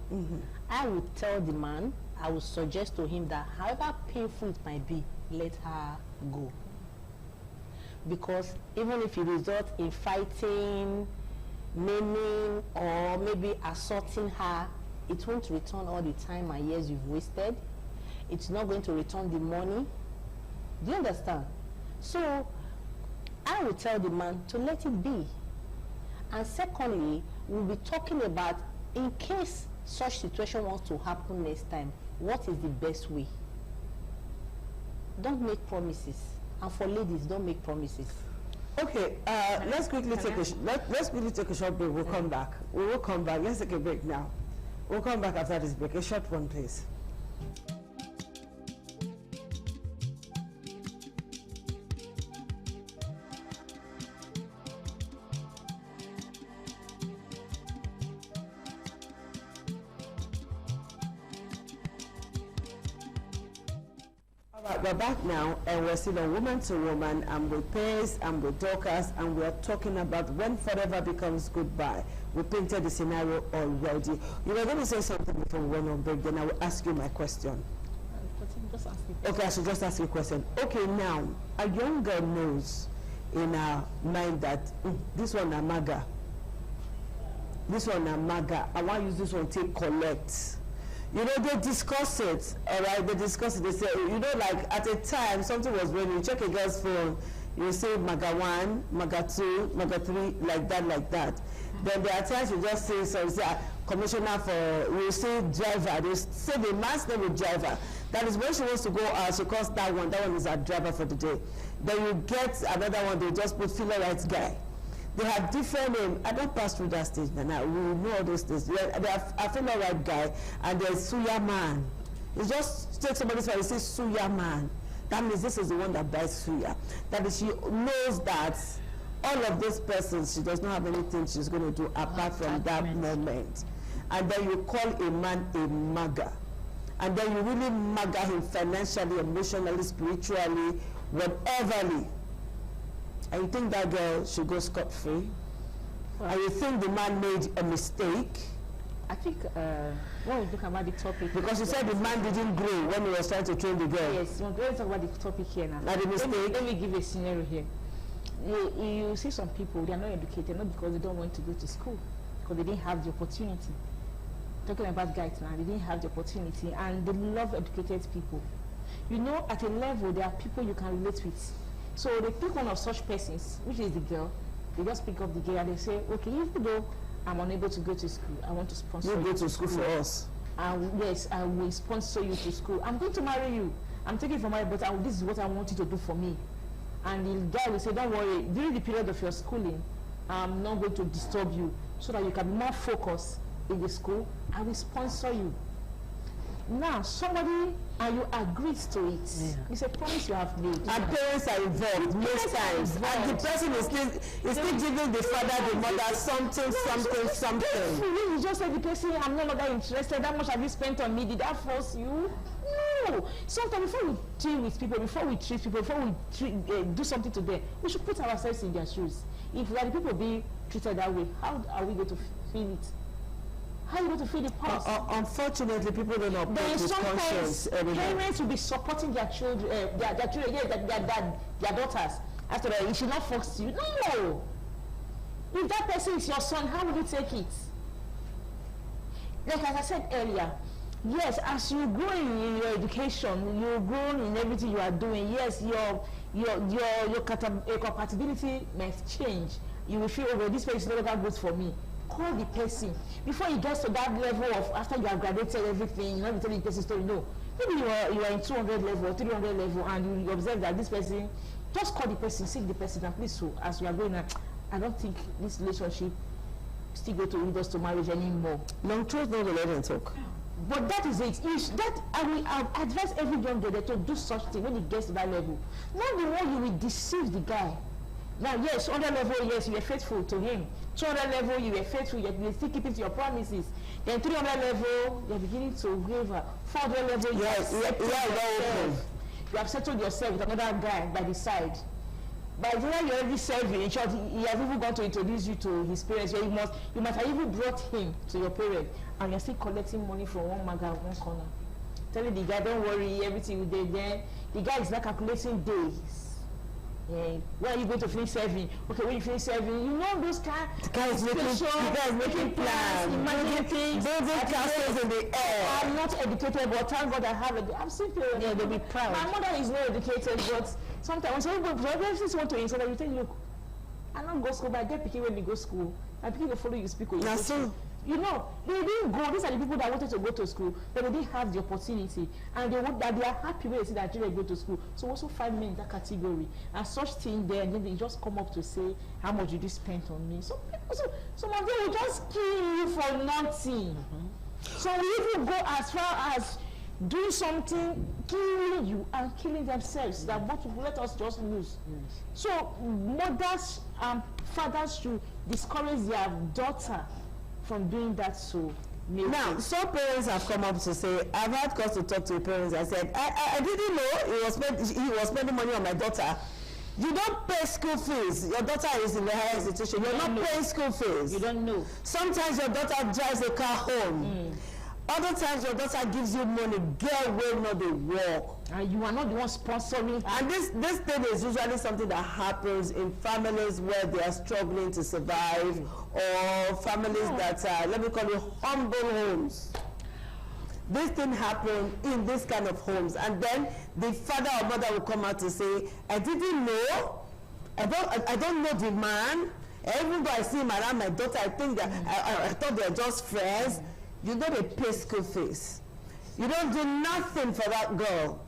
I would tell the man, I would suggest to him that however painful it might be, let her go. Because even if it results in fighting, maiming, or maybe assaulting her, it won't return all the time and years you've wasted. It's not going to return the money. Do you understand? So I would tell the man to let it be. And secondly, we'll be talking about, in case such situation wants to happen next time, what is the best way? Don't make promises. And for ladies, don't make promises. Okay, let's quickly take a short break. We'll come back. We will come back. Let's take a break now. We'll come back after this break. A short one, please. We're back now, and we're still on Woman to Woman. I'm with Pace, I'm with Dorcas, and we're talking about when forever becomes goodbye. We painted the scenario already. You were going to say something before we went on break, then I will ask you my question. Okay, I should just ask you a question. Okay, now, a young girl knows in her mind that this one is MAGA. This one is MAGA. I want to use this one to collect. You know, they discuss it, all right? They discuss it. They say, you know, like at a time, something was when you check a girl's phone, you say MAGA 1, MAGA 2, MAGA 3, like that. Then there are times you just say, so you say, commissioner for, you say driver, they say the man's name is driver. That is when she wants to go out, she calls that one is her driver for the day. Then you get another one, they just put female rights guy. They have different names. I don't pass through that stage now. We know all those things. They have a female right guy, and there's Suya man. You just take somebody's phone and say Suya man. That means this is the one that buys Suya. That is, she knows that all of those persons, she does not have anything she's going to do apart from that moment. And then you call a man a MAGA. And then you really MAGA him financially, emotionally, spiritually, whateverly. And you think that girl should go scot-free? And you think the man made a mistake? I think when we talk about the topic, because you said the man didn't grow when he was trying to train the girl. Yes, we're going to talk about the topic here now. Not a mistake. Let me give a scenario here. You see some people, they are not educated, not because they don't want to go to school, because they didn't have the opportunity. Talking about guys now, they didn't have the opportunity, and they love educated people. You know, at a level, there are people you can relate with. So they pick one of such persons, which is the girl. They just pick up the girl and they say, okay, even though I'm unable to go to school, I want to sponsor you. You go to school for us. Yes, I will sponsor you to school. I'm going to marry you. I'm taking for marriage, but this is what I want you to do for me. And the guy will say, don't worry, during the period of your schooling, I'm not going to disturb you, so that you can be more focused in the school. I will sponsor you. Now, somebody, and you agreed to it. Yeah. It's a promise you have made. And parents are involved most times. And the person is still giving the father, the mother, something. You just said the person, I'm no longer interested. How much have you spent on me? Did that force you? No. Sometimes before we deal with people, before we treat people, before we do something to them, we should put ourselves in their shoes. If the people being treated that way, how are we going to feel it? How are you going to feel the pulse? Unfortunately, people don't know. Then sometimes parents will be supporting their children, their daughters. After that, it should not force you. No. If that person is your son, how will you take it? Like as I said earlier, Yes, as you grow in your education, you grow in everything you are doing. Yes, your compatibility might change. You will feel, oh, this person is no longer good for me. Call the person before you get to that level of after you have graduated everything. You know, tell the person story. No, maybe you are in 200 level or 300 level, and you observe that this person. Just call the person, seek the person, and please. So as we are going, I don't think this relationship still go to lead us to marriage anymore. Long truth, no, let them talk. But that is it. I will advise every young girl to do such thing when it gets to that level. Not the one you will deceive the guy. Now, yes, 100 level, yes, you were faithful to him. 200 level, you were faithful, you were still keeping to your promises. Then 300 level, you're beginning to waver. 400 level, you have settled yourself with another guy by the side. By the time you're already serving, in short, he has even gone to introduce you to his parents. Where you must have even brought him to your parents, and you're still collecting money from one maga, one corner. Telling the guy, don't worry, everything will be there. The guy is not calculating days. Yeah. When are you going to finish serving? Okay, when you finish serving, you know those kind. The guy is making plans, imagining building castles in the air. I'm not educated, but thank God I have it. I'm seen parents. Yeah, they'll be proud. My mother is not educated, but sometimes when people want to insult her, you tell you, look, I don't go school, but I get picking when you go school. I pick to follow you speak. That's so. You know, they didn't go. These are the people that wanted to go to school, but they didn't have the opportunity, and they are happy when they see that children go to school. So also find men in that category, and such thing there, and then they just come up to say, "How much did you spend on me?" So some of them will just kill you for nothing. So we even go as far as doing something, killing you and killing themselves. That what will let us just lose. Yes. So mothers and fathers should discourage their daughter from doing that. So now some parents have come up to say, I've had cause to talk to parents. I said, I didn't know he was spending money on my daughter. You don't pay school fees. Your daughter is in the higher institution. You're not paying school fees. You don't know. Sometimes your daughter drives a car home. Other times your daughter gives you money. Girl will not be work. And you are not the one sponsoring. And this thing is usually something that happens in families where they are struggling to survive, or families that are, let me call it, humble homes. This thing happens in this kind of homes, and then the father or mother will come out to say, I didn't know, I don't know the man. Even though I see him around my daughter, I think that I thought they're just friends. You know they pay school fees. You don't do nothing for that girl.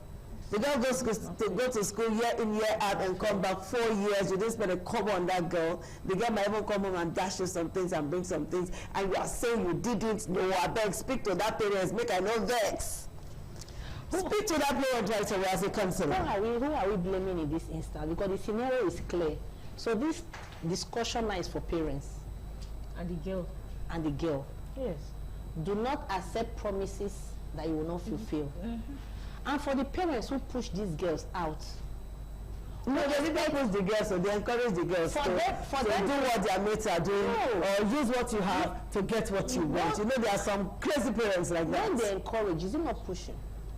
The girl goes to go to school year in, year out, and come back 4 years. You didn't spend a kobo on that girl. The girl might even come home and dash you some things and bring some things, and you are saying you didn't know. I beg, speak to that parents, make I know vex. Speak to that parent right away as a counselor. Who are we blaming in this instance? Because the scenario is clear. So this discussion now is for parents. And the girl. And the girl. Yes. Do not accept promises that you will not fulfill. And for the parents who push these girls out, no, they didn't push the girls, so they encourage the girls to do what their mates are doing, or use what you have to get what you want. You know, there are some crazy parents like that. When they encourage, is it not pushing?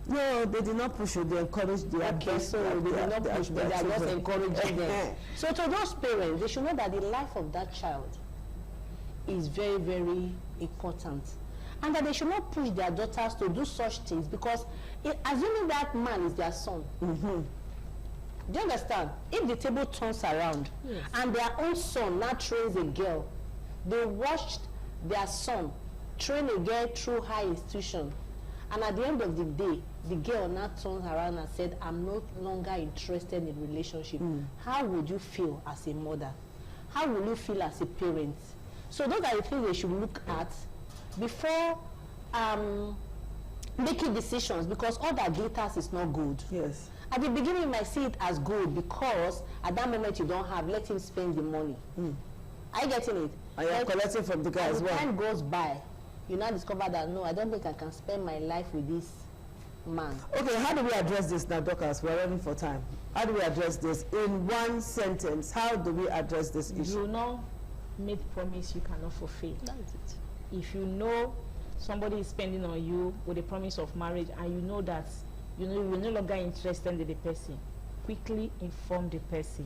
No, they did not push you. They encourage their okay, so they did not push, but they are just encouraging them. So to those parents, they should know that the life of that child is very, very important. And that they should not push their daughters to do such things, because assuming that man is their son, do you understand? If the table turns around, yes, and their own son now trains a girl, they watched their son train a girl through high institution, and at the end of the day, the girl now turns around and said, I'm no longer interested in relationship. How would you feel as a mother? How will you feel as a parent? So those are the things they should look at before making decisions, because all that glitters is not good. Yes. At the beginning, you might see it as good because at that moment you don't have, let him spend the money. Are you getting it? I am collecting from the guy as well. As time goes by, you now discover that, no, I don't think I can spend my life with this man. Okay, how do we address this now, Dorcas? We're running for time. How do we address this in one sentence? How do we address this issue? You know, make promise you cannot fulfill. That's it. If you know somebody is spending on you with a promise of marriage, and you know that you're no longer interested in the person, quickly inform the person.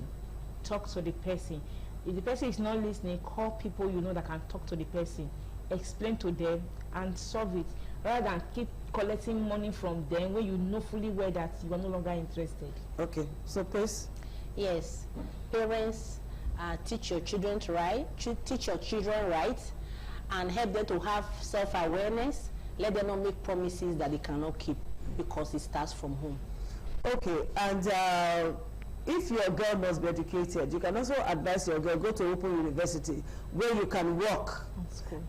Talk to the person. If the person is not listening, call people you know that can talk to the person. Explain to them and solve it, rather than keep collecting money from them when you know fully well that you are no longer interested. Okay, so please. Yes, parents teach your children right, and help them to have self-awareness. Let them not make promises that they cannot keep because it starts from home. Okay, and if your girl must be educated, you can also advise your girl go to Open University where you can work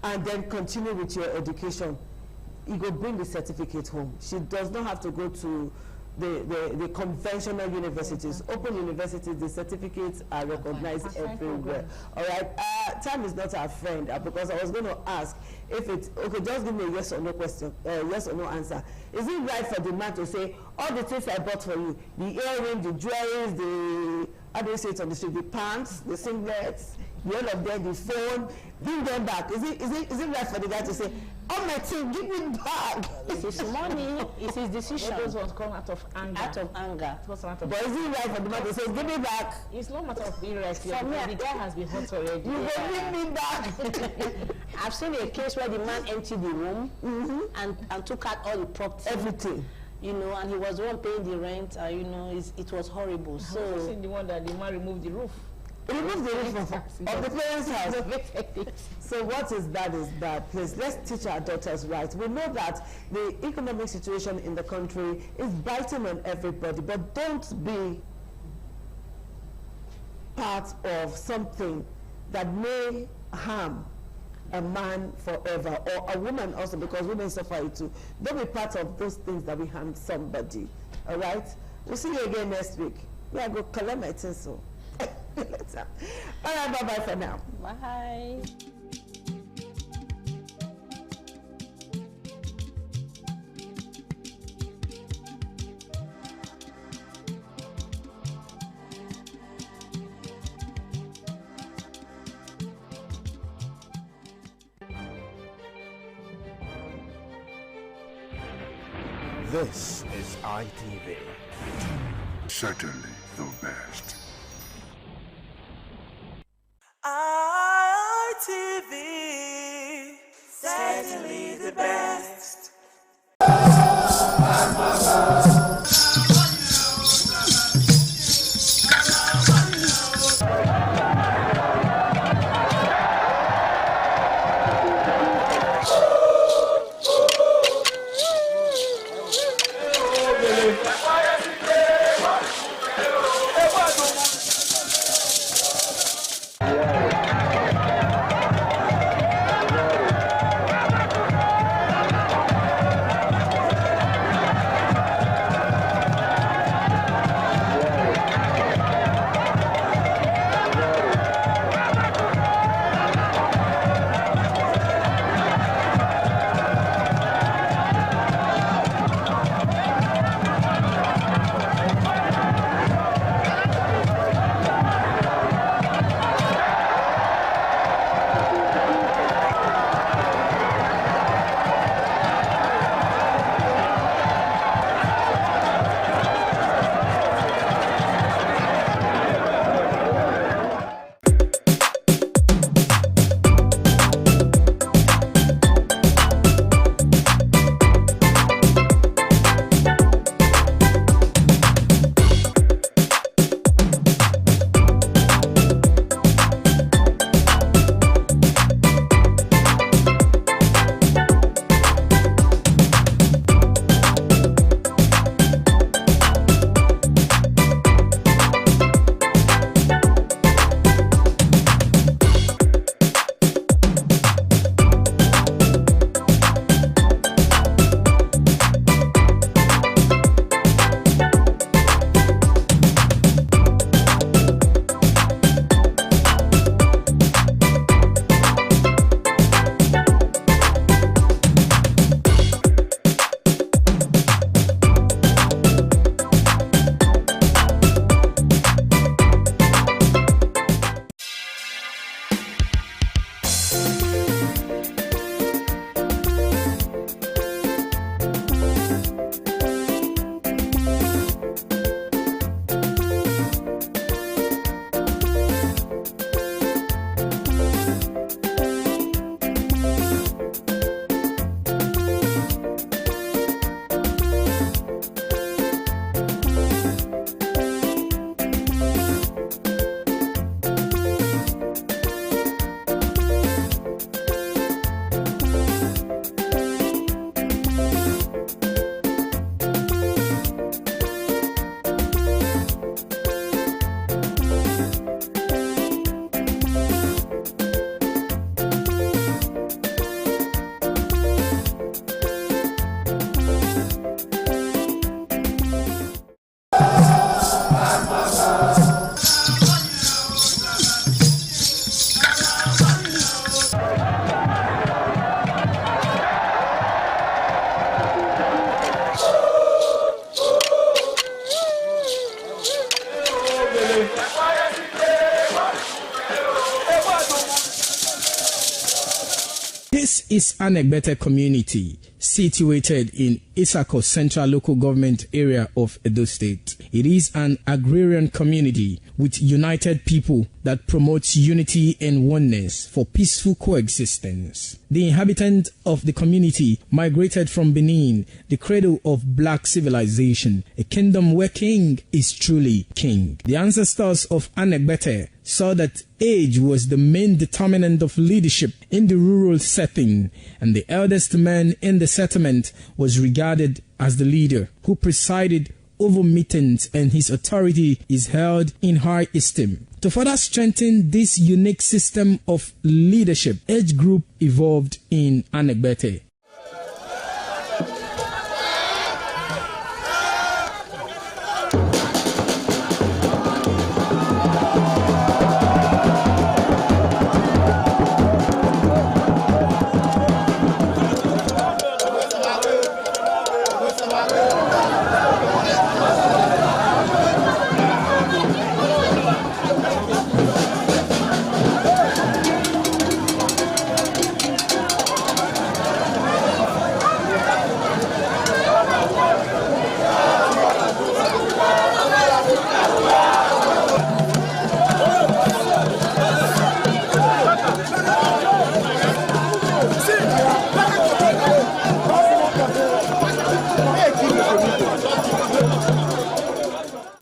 and then continue with your education. You go bring the certificate home. She does not have to go to the conventional universities. Open universities, the certificates are recognized everywhere. All right. Time is not our friend because I was going to ask if it's okay. Just give me a yes or no question, yes or no answer. Is it right for the man to say all the things I bought for you, the earrings, the jewelry, the how do you say it on the street, the pants, the singlets, the all of them, the phone, bring them back? Is it right for the guy to say, oh my thing, give me back? It's his money, it's his decision. Those ones come out of anger. Out of anger. But is it right for the man to say, give me back? It's not a matter of being right. For me, the guy has been hurt already. You will give me back. I've seen a case where the man emptied the room and took out all the property. Everything. You know, and he was the one paying the rent, you know, it was horrible. So I've seen the one that the man removed the roof. Remove the roof of the parents' house. So what is that? Please, let's teach our daughters right. We know that the economic situation in the country is biting on everybody, but don't be part of something that may harm a man forever, or a woman also, because women suffer it too. Don't be part of those things that will harm somebody. All right? We'll see you again next week. Yeah, go collect my tinsel. Later. All right, bye-bye for now. Bye. This is ITV. Certainly the best. ITV, certainly the best. This is Anegbete community, situated in Isako Central Local Government Area of Edo State. It is an agrarian community with united people that promotes unity and oneness for peaceful coexistence. The inhabitants of the community migrated from Benin, the cradle of black civilization, a kingdom where king is truly king. The ancestors of Anegbete saw that age was the main determinant of leadership in the rural setting, and the eldest man in the settlement was regarded as the leader who presided over meetings, and his authority is held in high esteem. To further strengthen this unique system of leadership, age group evolved in Anegbete.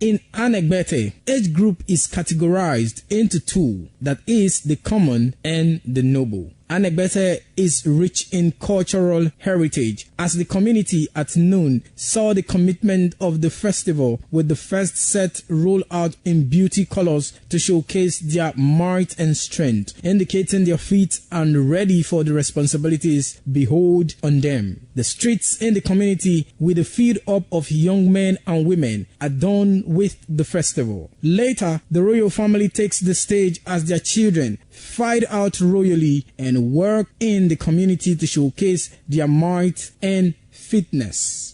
In Anegbete, age group is categorized into two, that is, the common and the noble. Anegbete is rich in cultural heritage, as the community at noon saw the commitment of the festival with the first set rolled out in beauty colors to showcase their might and strength, indicating their feet and ready for the responsibilities behold on them. The streets in the community with a feed up of young men and women adorned with the festival. Later, the royal family takes the stage as their children fight out royally and work in the community to showcase their might and fitness.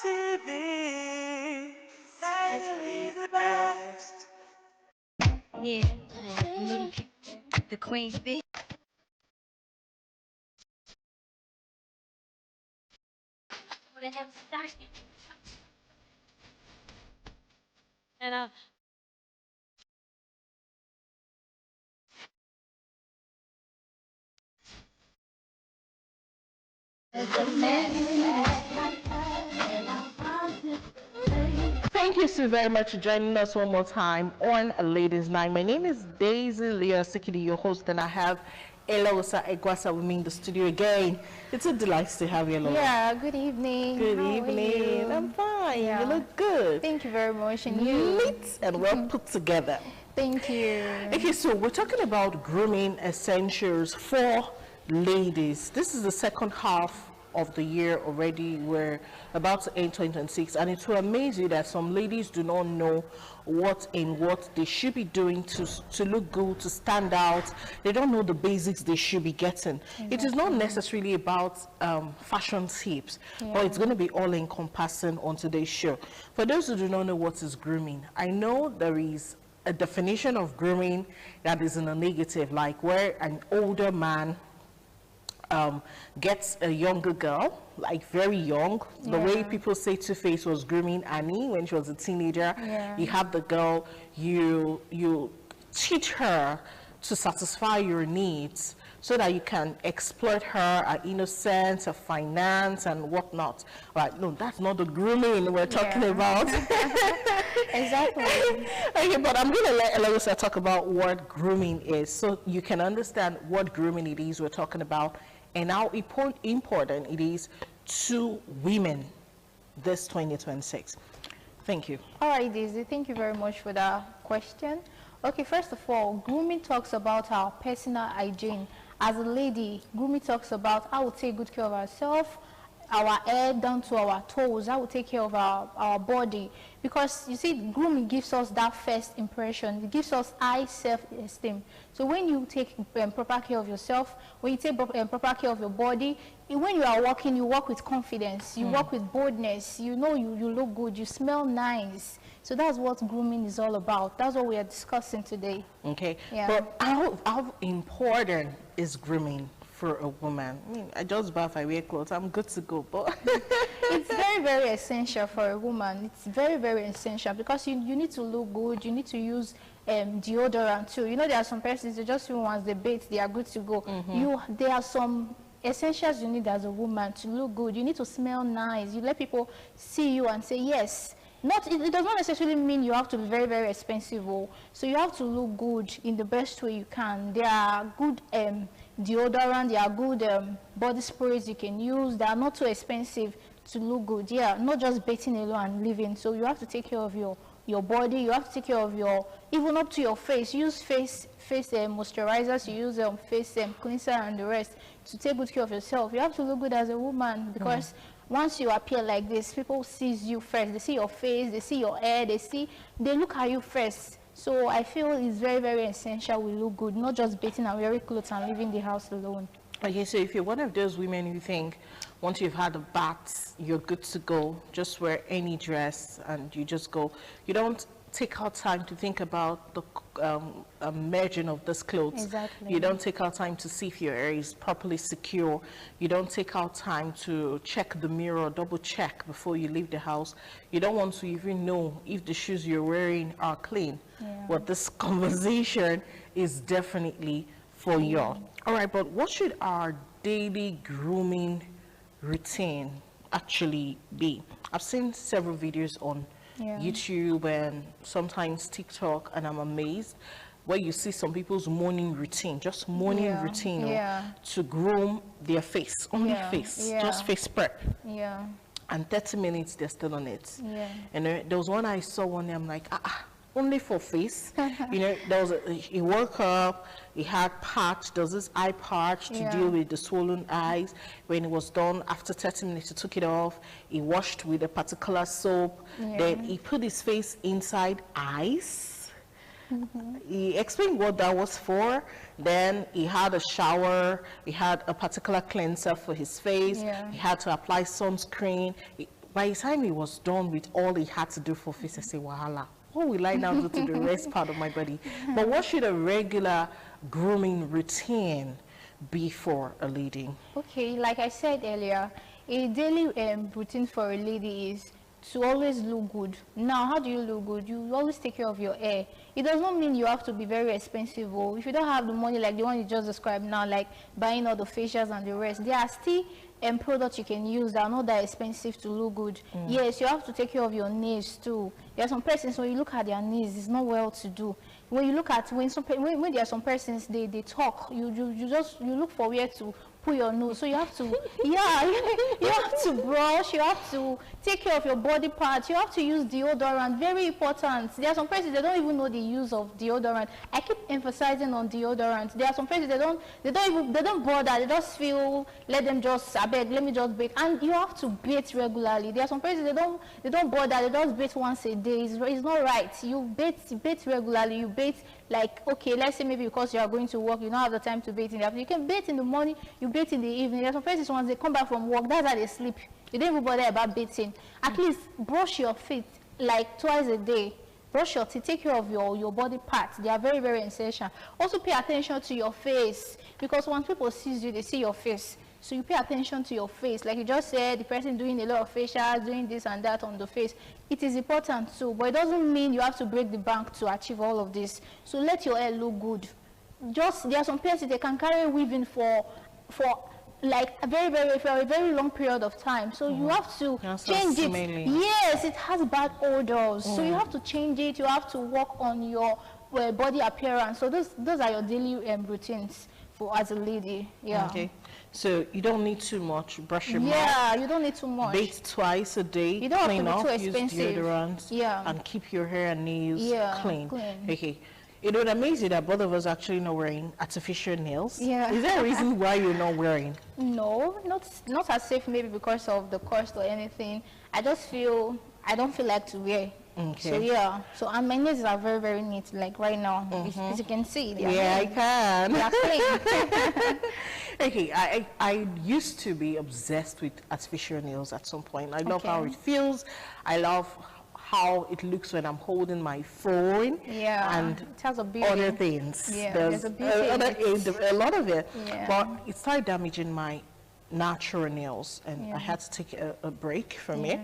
ITV, certainly the best. Yeah, the queen bee. What the hell is that? And Thank you so very much for joining us one more time on Ladies Night. My name is Daisy Leah Sikidi, your host, and I have Elosa Egwasa with me in the studio again. It's a delight to have you, Elosa. Yeah, good evening. Good How evening. Are you? I'm fine. Yeah. You look good. Thank you very much. And you? Neat and well put together. Thank you. Okay, so we're talking about grooming essentials for ladies. This is the second half of the year already. We're about to end 2026, and it will amaze you that some ladies do not know what they should be doing to look good, to stand out. They don't know the basics they should be getting. It is not necessarily about fashion tips, but it's going to be all encompassing on today's show. For those who do not know what is grooming, I know there is a definition of grooming that is in a negative, like where an older man gets a younger girl, like very young. The way people say Two-Face was grooming Annie when she was a teenager. You have the girl, you teach her to satisfy your needs so that you can exploit her innocence, her finance, and whatnot. Right? No, that's not the grooming we're talking about. Exactly. Okay, but I'm going to let Eloisa talk about what grooming is so you can understand what grooming it is we're talking about and how important it is to women this 2026. Thank you. All right, Daisy, thank you very much for that question. Okay, first of all, grooming talks about our personal hygiene. As a lady, grooming talks about how we take good care of ourselves, our hair down to our toes, how we take care of our body. Because you see, grooming gives us that first impression. It gives us high self-esteem. So when you take proper care of yourself, when you take proper care of your body, when you are walking, you walk with confidence, you walk with boldness, you know you look good, you smell nice. So that's what grooming is all about. That's what we are discussing today. Okay, yeah. But how important is grooming for a woman? I mean, I just bath, I wear clothes, I'm good to go, but it's very, very essential for a woman. It's very, very essential because you need to look good, you need to use deodorant too. You know, there are some persons, they just feel once they bathe, they are good to go. There are some essentials you need as a woman to look good. You need to smell nice. You let people see you and say, yes. It does not necessarily mean you have to be very, very expensive. So you have to look good in the best way you can. There are good deodorant, there are good body sprays you can use. They are not too expensive to look good. Yeah, not just bathing alone and living. So you have to take care of your body. You have to take care of even up to your face. Use face moisturizers, you use face cleanser and the rest to take good care of yourself. You have to look good as a woman because once you appear like this, people see you first. They see your face, they see your hair, they look at you first. So I feel it's very, very essential we look good, not just bathing and wearing clothes and leaving the house alone. Okay, so if you're one of those women who think once you've had a bath, you're good to go, just wear any dress and you just go. You don't take out time to think about the merging of this clothes. Exactly. You don't take out time to see if your hair is properly secure. You don't take out time to check the mirror, double check before you leave the house. You don't want to even know if the shoes you're wearing are clean. But this conversation is definitely for you. All right, but what should our daily grooming routine actually be? I've seen several videos on YouTube and sometimes TikTok, and I'm amazed where you see some people's morning routine, just morning routine to groom their face, only face, just face prep. And 30 minutes they're still on it. And there was one I saw one day, I'm like, only for face. You know, there was he woke up, he had patch, there was this eye patch to deal with the swollen eyes. When it was done, after 30 minutes, he took it off, he washed with a particular soap, then he put his face inside ice. He explained what that was for. Then he had a shower, he had a particular cleanser for his face, he had to apply sunscreen. By the time he was done with all he had to do for face, I say, wahala. What will I now do to the rest part of my body? But what should a regular grooming routine be for a lady? Okay, like I said earlier, a daily routine for a lady is to always look good. Now, how do you look good? You always take care of your hair. It does not mean you have to be very expensive. Or if you don't have the money like the one you just described now, like buying all the facials and the rest, there are still products you can use that are not that expensive to look good. Yes, you have to take care of your nails too. There are some persons, when you look at their nails, it's not well to do. When you look at, when there are some persons, they talk, you look for where to put your nose. So you have to, yeah, you have to brush, you have to take care of your body parts, you have to use deodorant, very important. There are some persons, they don't even know the use of deodorant. I keep emphasizing on deodorant. There are some persons, they don't bother, they just feel, let them just, I beg, let me just bathe. And you have to bathe regularly. There are some persons, they don't bother, they just bathe once a day. It's not right. You bathe regularly, you bathe like, okay, let's say maybe because you are going to work, you don't have the time to bathe in the afternoon. You can bathe in the morning, you bathe in the evening. There are some persons, once they come back from work, that's how they sleep. You don't even bother about bathing. At least brush your feet like twice a day. Brush your teeth, take care of your body parts. They are very, very essential. Also pay attention to your face, because when people see you, they see your face. So you pay attention to your face. Like you just said, the person doing a lot of facials, doing this and that on the face. It is important too, but it doesn't mean you have to break the bank to achieve all of this. So let your hair look good. Just, there are some persons, they can carry weaving for like a very long period of time. So you have to change it. Yes, it has bad odors. So you have to change it. You have to work on your body appearance. So those are your daily routines for as a lady. Yeah. Okay. So you don't need too much. Brush your mouth. Yeah, you don't need too much. Bathe twice a day. You don't have clean to be up, too expensive. use deodorant. Yeah. And keep your hair and nails clean. clean. Okay. It would amaze you that both of us actually not wearing artificial nails. Yeah. Is there a reason why you're not wearing? No, not as safe, maybe because of the cost or anything. I just feel, I don't feel like to wear. Okay. So yeah, and my nails are very, very neat, like right now. As you can see. Yeah, I can. They are clean. Okay, I used to be obsessed with artificial nails at some point. I love how it feels. I love how it looks when I'm holding my phone. Yeah, and it has a beauty. other things. Yeah, there's a beauty. a lot of it. Yeah. But it started damaging my natural nails, and I had to take a break from it.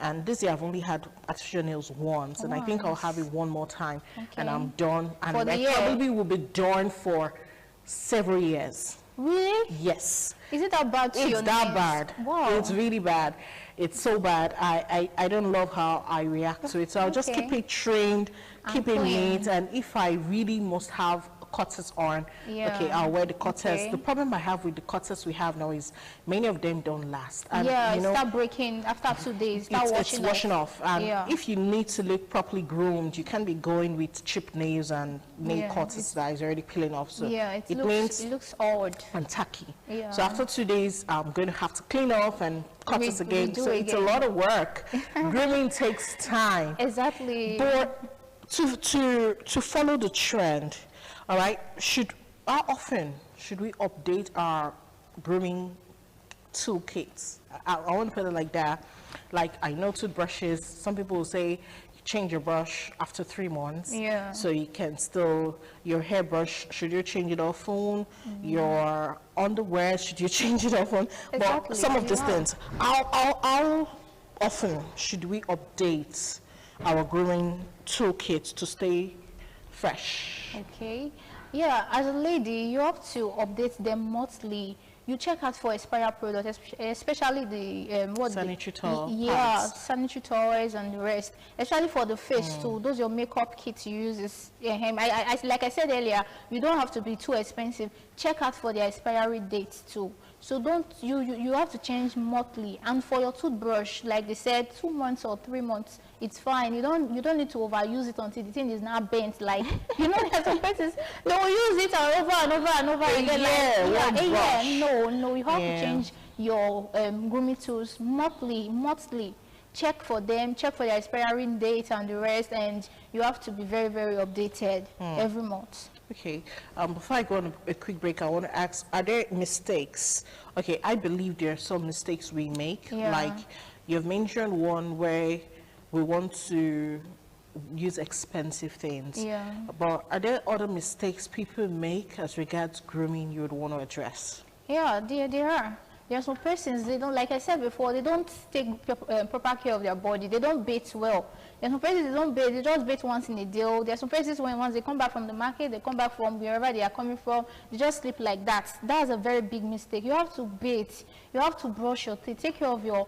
And this year I've only had artificial nails once, and I think I'll have it one more time, and I'm done. And For the I year? probably will be done for several years. Really? Yes. Is it that bad to your It's that nails? bad. Wow. It's really bad. It's so bad. I don't love how I react to it. So I'll just keep it trained, keep it neat, and if I really must have cutters on, okay, I'll wear the cutters. The problem I have with the cutters we have now is many of them don't last. And, it start breaking after 2 days. It's washing off. And if you need to look properly groomed, you can't be going with cheap nails and nail cutters that is already peeling off. So it looks odd and tacky. Yeah. So after 2 days, I'm going to have to clean off and cut it again. So it's a lot of work. Grooming takes time. Exactly. But to follow the trend, all right, how often should we update our grooming toolkits? I want to put it like that. Like, I know toothbrushes, some people will say you change your brush after 3 months. Yeah. So you can still, your hairbrush, should you change it often? Your underwear, should you change it often? But some of these things, how often should we update our grooming toolkits to stay fresh? Okay. Yeah, as a lady, you have to update them monthly. You check out for expired products, especially the sanitary towel. Yeah, sanitary towels and the rest. Especially for the face too. Those your makeup kits you use is like I said earlier, you don't have to be too expensive. Check out for the expiry dates too. So you have to change monthly. And for your toothbrush, like they said, 2 months or 3 months, it's fine. You don't need to overuse it until the thing is now bent. Like there's some places they will use it over and over and over again. No, you have to change your grooming tools monthly. Check for them, check for their expiring date and the rest, and you have to be very, very updated every month. Okay, before I go on a quick break, I want to ask, are there mistakes? Okay, I believe there are some mistakes we make. Like, you've mentioned one where we want to use expensive things. Yeah. But are there other mistakes people make as regards grooming you would want to address? Yeah, there are. There are some persons, they don't, like I said before, they don't take proper care of their body. They don't bathe well. There are some persons, they don't bathe, they just bathe once in a day. There are some persons, when once they come back from the market, they come back from wherever they are coming from, they just sleep like that. That's a very big mistake. You have to bathe. You have to brush your teeth. Take care of your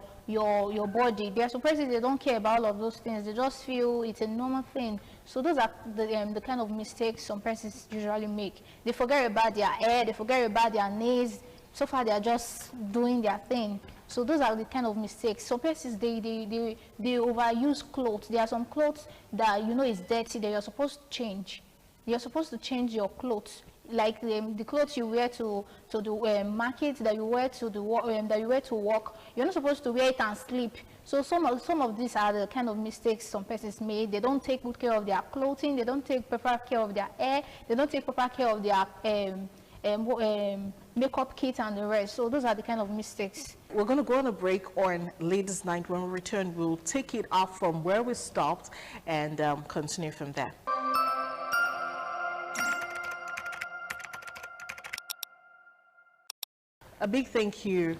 body. There are some persons, they don't care about all of those things. They just feel it's a normal thing. So those are the kind of mistakes some persons usually make. They forget about their hair, they forget about their nails. So far, they are just doing their thing. So those are the kind of mistakes. Some persons, they overuse clothes. There are some clothes that you know is dirty that you're supposed to change. You're supposed to change your clothes, like the clothes you wear to the market, that you wear to that you wear to work. You're not supposed to wear it and sleep. So some of these are the kind of mistakes some persons made. They don't take good care of their clothing. They don't take proper care of their hair. They don't take proper care of their makeup kit and the rest. So those are the kind of mistakes. We're going to go on a break on Ladies' Night. When we return, we'll take it up from where we stopped and continue from there. A big thank you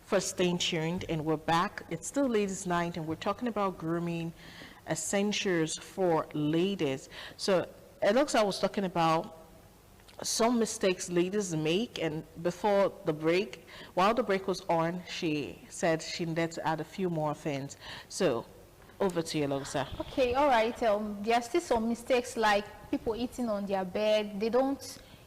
for staying tuned, and we're back. It's still Ladies' Night, and we're talking about grooming essentials for ladies. So Eloxa was talking about some mistakes ladies make, and before the break, while the break was on, she said she needed to add a few more things. So over to you, Eloxa. Okay, all right. There are still some mistakes like people eating on their bed.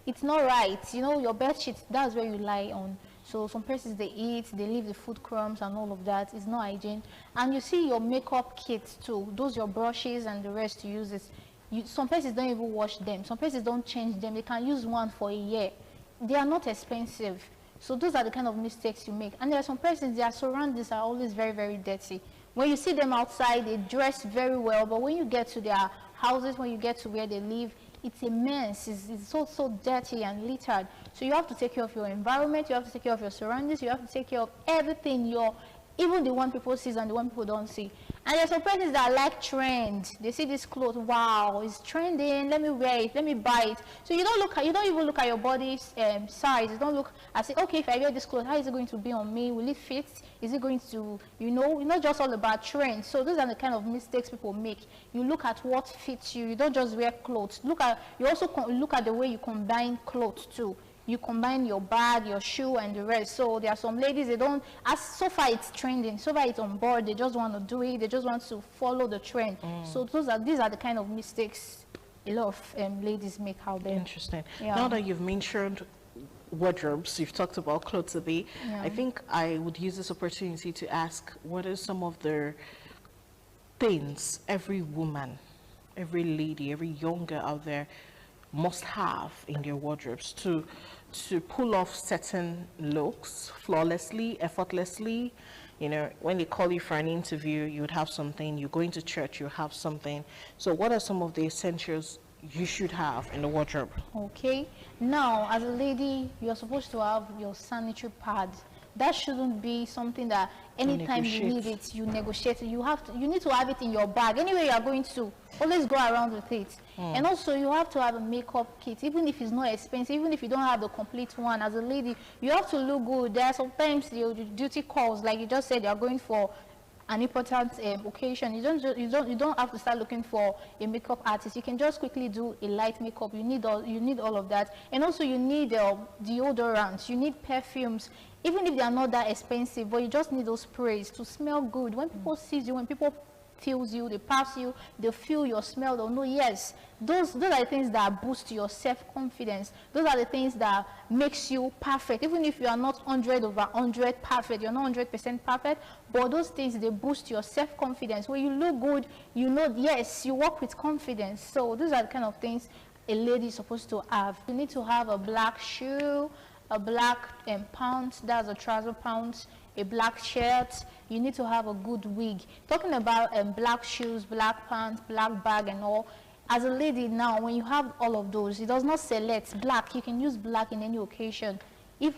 It's not right. You know, your bed sheet, that's where you lie on. So some persons, they eat, they leave the food crumbs and all of that. It's not hygiene. And you see your makeup kits too, those your brushes and the rest you use it. Some persons don't even wash them. Some persons don't change them. They can use one for a year. They are not expensive. So those are the kind of mistakes you make. And there are some persons, their surroundings are always very, very dirty. When you see them outside, they dress very well. But when you get to their houses, when you get to where they live, it's a mess. It's so dirty and littered. So you have to take care of your environment. You have to take care of your surroundings. You have to take care of everything. Even the one people see and the one people don't see. And there's some persons that like trend. They see this clothes, wow, it's trending, let me wear it, let me buy it. So you don't even look at your body's size. You don't look and say, okay, if I wear this clothes, how is it going to be on me? Will it fit? Is it going to, it's not just all about trend. So those are the kind of mistakes people make. You look at what fits you. You don't just wear clothes. You also look at the way you combine clothes too. You combine your bag, your shoe, and the rest. So there are some ladies, they don't, so far it's trending, so far it's on board, they just want to do it, they just want to follow the trend. So these are the kind of mistakes a lot of ladies make out there. Interesting. Yeah. Now that you've mentioned wardrobes, you've talked about clothes a bit, I think I would use this opportunity to ask, what are some of the things every woman, every lady, every young girl out there must have in their wardrobes to pull off certain looks flawlessly, effortlessly? You know, when they call you for an interview, you would have something. You're going to church, you have something. So what are some of the essentials you should have in the wardrobe? Okay. Now, as a lady, you're supposed to have your sanitary pad. That shouldn't be something that anytime you need it, you negotiate. You need to have it in your bag. Anywhere you are going to, always go around with it. And also, you have to have a makeup kit, even if it's not expensive, even if you don't have the complete one. As a lady, you have to look good. There are sometimes your duty calls, like you just said, you are going for an important occasion. You don't have to start looking for a makeup artist. You can just quickly do a light makeup. You need all of that. And also, you need deodorants. You need perfumes. Even if they are not that expensive, but you just need those sprays to smell good. When people see you, when people feels you, they pass you, they feel your smell, they'll know, yes, those are the things that boost your self-confidence. Those are the things that makes you perfect. Even if you are not 100/100 perfect, you're not 100% perfect, but those things, they boost your self-confidence. When you look good, you know, yes, you walk with confidence. So those are the kind of things a lady is supposed to have. You need to have a black shoe, a black pants, that's a trouser pants, a black shirt. You need to have a good wig. Talking about black shoes, black pants, black bag and all, as a lady now, when you have all of those, it does not select black. You can use black in any occasion.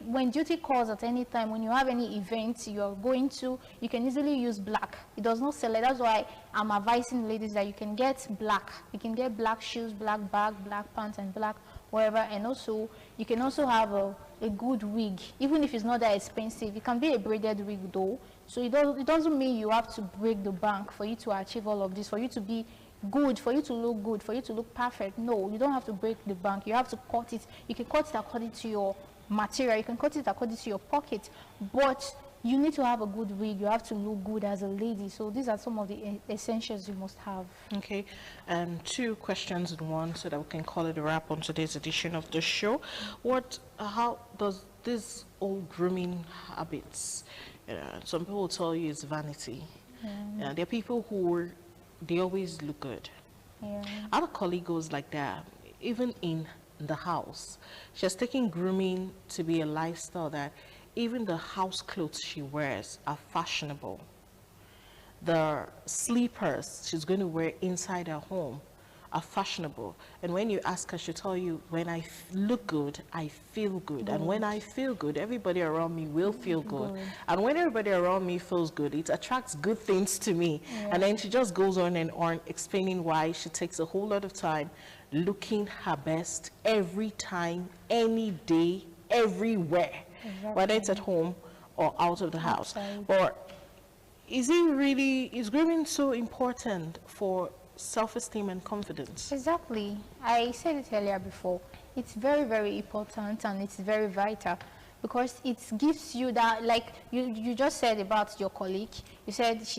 When duty calls at any time, when you have any events you're going to, you can easily use black. It does not select. That's why I'm advising ladies that you can get black. You can get black shoes, black bag, black pants, and black whatever. And also, you can also have a good wig, even if it's not that expensive. It can be a braided wig though. So it doesn't mean you have to break the bank for you to achieve all of this, for you to be good, for you to look good, for you to look perfect. No, you don't have to break the bank. You have to cut it. You can cut it according to your material. You can cut it according to your pocket. But you need to have a good wig. You have to look good as a lady. So these are some of the essentials you must have. Okay, 2 questions in one so that we can call it a wrap on today's edition of the show. How does this old grooming habits, some people will tell you it's vanity. There are people who they always look good. Yeah. I have a colleague goes like that, even in the house. She has taken grooming to be a lifestyle that even the house clothes she wears are fashionable. The sleepers she's going to wear inside her home are fashionable. And when you ask her, she'll tell you, when I look good, I feel good. And when I feel good, everybody around me will feel good. And when everybody around me feels good, it attracts good things to me. And then she just goes on and on explaining why she takes a whole lot of time looking her best every time, any day, everywhere, whether it's at home or out of the house. But is grooming so important for self-esteem and confidence? Exactly. I said it earlier before. It's very, very important, and it's very vital, because it gives you that, like you just said about your colleague. She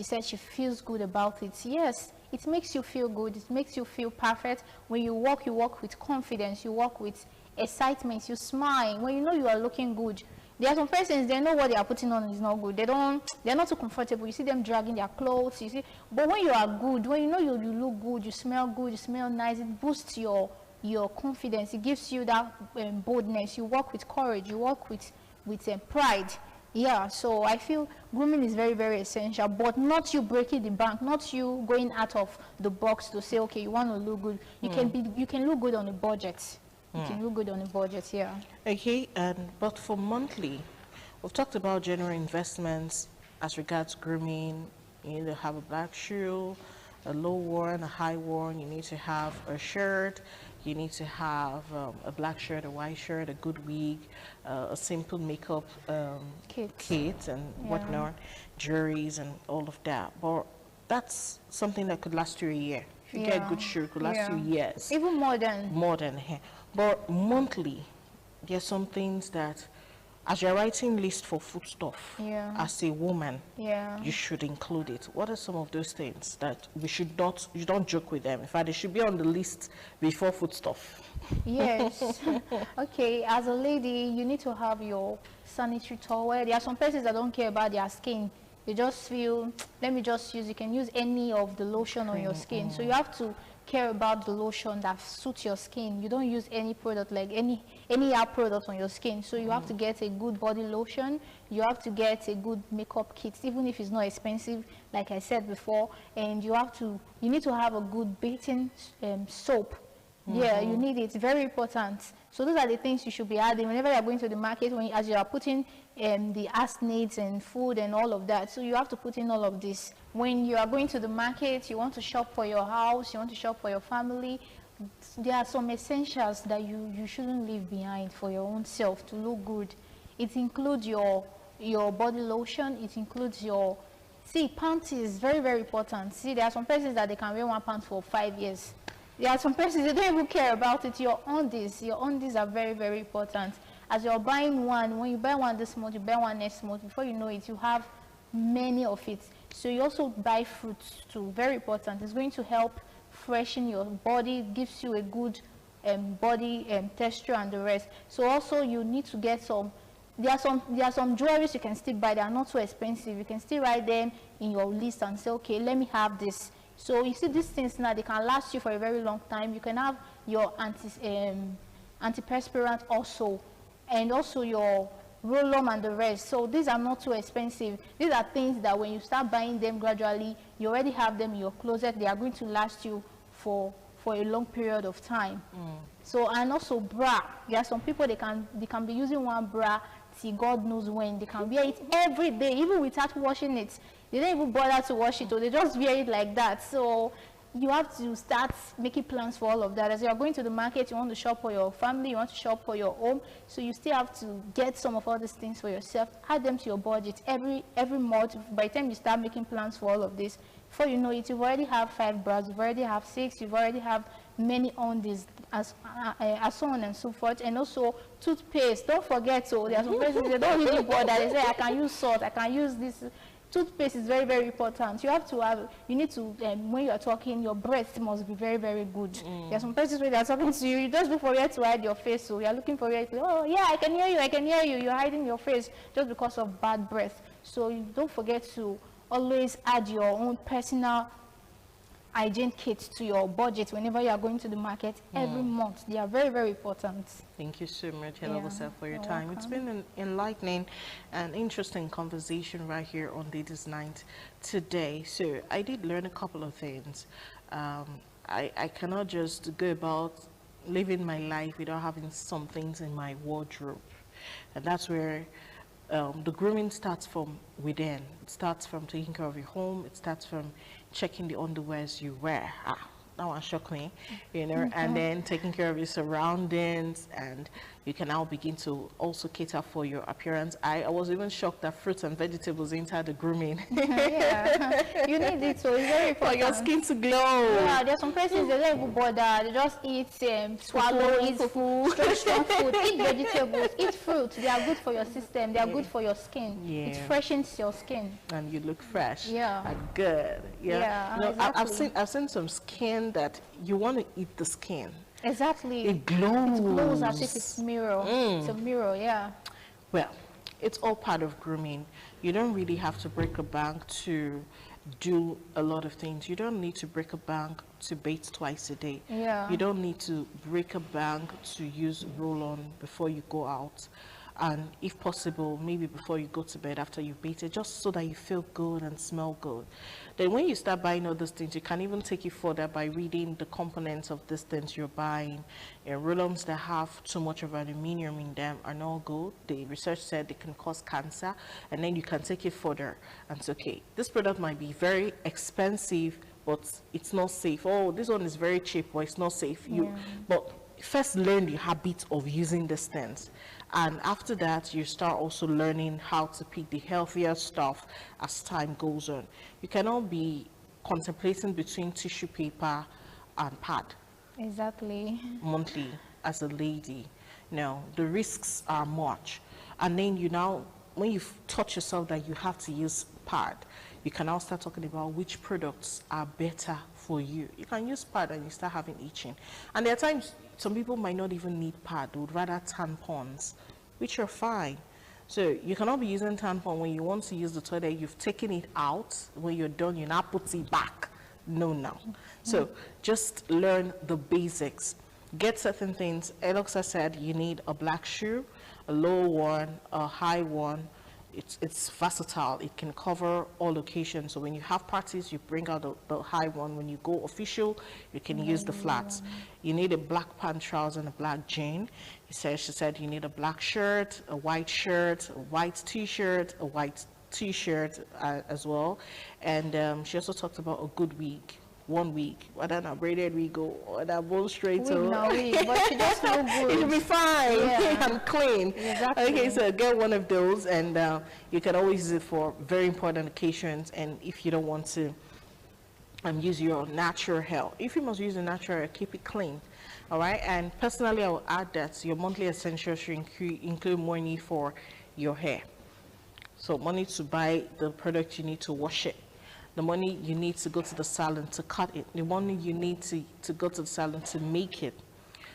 said she feels good about it. Yes, it makes you feel good. It makes you feel perfect. When you walk with confidence. You walk with excitement. You smile. When you know you are looking good. There are some persons, they know what they are putting on is not good. They're not too comfortable. You see them dragging their clothes, you see. But when you are good, when you know you look good, you smell good, you smell nice, it boosts your confidence. It gives you that boldness. You walk with courage. You walk with pride. Yeah, so I feel grooming is very, very essential, but not you breaking the bank, not you going out of the box to say, okay, you want to look good. You can look good on a budget. You can look good on a budget, yeah. Okay, but for monthly, we've talked about general investments as regards grooming. You need to have a black shoe, a low one, a high one. You need to have a shirt. You need to have a black shirt, a white shirt, a good wig, a simple makeup kit and whatnot, jewelries and all of that. But that's something that could last you a year. If you get a good shirt, it could last you years. Even more than here. But monthly, there are some things that, as you're writing list for foodstuff, as a woman, you should include it. What are some of those things that you don't joke with them? In fact, they should be on the list before foodstuff. Yes. Okay, as a lady, you need to have your sanitary towel. There are some persons that don't care about their skin. They just feel, let me just use, you can use any of the lotion on your skin. So you have to care about the lotion that suits your skin. You don't use any product, like any hair product on your skin. So you have to get a good body lotion. You have to get a good makeup kit, even if it's not expensive, like I said before. And you need to have a good bathing soap. Yeah, you need it. It's very important. So those are the things you should be adding whenever you're going to the market, as you are putting the house needs and food and all of that. So you have to put in all of this. When you are going to the market, you want to shop for your house, you want to shop for your family, there are some essentials that you shouldn't leave behind for your own self to look good. It includes your body lotion. It includes your... See, pants is very, very important. See, there are some persons that they can wear one pant for 5 years. There are some persons that don't even care about it. Your undies are very, very important. As you're buying one, when you buy one this month, you buy one next month, before you know it, you have many of it. So you also buy fruits too, very important. It's going to help freshen your body, it gives you a good body texture and the rest. So also you need to get some, there are some jewelries you can still buy that are not so expensive. You can still write them in your list and say, okay, let me have this. So you see these things now, they can last you for a very long time. You can have your antiperspirant also, and also your roll-on and the rest. So these are not too expensive. These are things that when you start buying them gradually, you already have them in your closet. They are going to last you for a long period of time. So, and also bra. There are some people, they can be using one bra till God knows when. They can wear it every day, even without washing it. They don't even bother to wash it, or they just wear it like that. So you have to start making plans for all of that. As you are going to the market, you want to shop for your family, you want to shop for your home, so you still have to get some of all these things for yourself, add them to your budget every month. By the time you start making plans for all of this, before you know it, you've already have 5 bras, you've already have 6, you've already have many on this, as so on and so forth. And also toothpaste, don't forget. So there are some persons, they don't really bother. They say, I can use salt, I can use this. Toothpaste is very, very important. You need to, when you are talking, your breath must be very, very good. There are some persons where they are talking to you, you just look for where to hide your face. So you are looking for where to, oh yeah, I can hear you. You're hiding your face just because of bad breath. So you don't forget to always add your own personal hygiene kits to your budget whenever you are going to the market every month. They are very, very important. Thank you so much, Elisa, for your time. Welcome. It's been an enlightening and interesting conversation right here on Ladies' Night today. So I did learn a couple of things. I cannot just go about living my life without having some things in my wardrobe. And that's where the grooming starts from within. It starts from taking care of your home. It starts from checking the underwears you wear. That one shocked me, you know, and then taking care of your surroundings, and you can now begin to also cater for your appearance. I was even shocked that fruits and vegetables inside the grooming. Yeah, you need it, so it's very important. For your skin to glow. Yeah, there's some persons, they don't even bother. They just eat, swallow, eat food, strong food, eat vegetables, eat fruit. They are good for your system. They are good for your skin. Yeah. It freshens your skin. And you look fresh. Yeah. And good. Yeah. No, exactly. I've seen some skin that you want to eat the skin. Exactly. It glows. It glows as if it's mirror. It's a mirror, yeah. Well, it's all part of grooming. You don't really have to break a bank to do a lot of things. You don't need to break a bank to bathe twice a day. Yeah. You don't need to break a bank to use roll-on before you go out. And if possible, maybe before you go to bed after you've bathed, just so that you feel good and smell good. Then when you start buying all those things, you can even take it further by reading the components of these things you're buying. Roll-ons that have too much of aluminium in them are not good. The research said they can cause cancer, and then you can take it further and say, okay, this product might be very expensive, but it's not safe. Oh, this one is very cheap, but it's not safe. But first learn the habit of using these things. And after that, you start also learning how to pick the healthier stuff as time goes on. You cannot be contemplating between tissue paper and pad. Exactly. Monthly as a lady. No, the risks are much. And then you now, when you've taught yourself that you have to use pad, you can now start talking about which products are better for you. You can use pad and you start having itching. And there are times some people might not even need pad, they would rather tampons, which are fine. So you cannot be using tampon when you want to use the toilet, you've taken it out, when you're done, you now put it back. No. So just learn the basics. Get certain things. Eloxa said you need a black shoe, a low one, a high one. It's versatile. It can cover all occasions. So when you have parties, you bring out the high one. When you go official, you can use the flats. You need a black pant trouser and a black jean. She said you need a black shirt, a white t-shirt, a white t-shirt as well. And she also talked about a good wig. 1 week, whether a braided wig or that bone straight, but she just look good. It'll be fine and clean. Exactly. Okay, so get one of those, and you can always use it for very important occasions. And if you don't want to use your natural hair, if you must use the natural hair, keep it clean. All right. And personally, I will add that your monthly essentials should include more need for your hair. So money to buy the product you need to wash it. The money you need to go to the salon to cut it, the money you need to go to the salon to make it.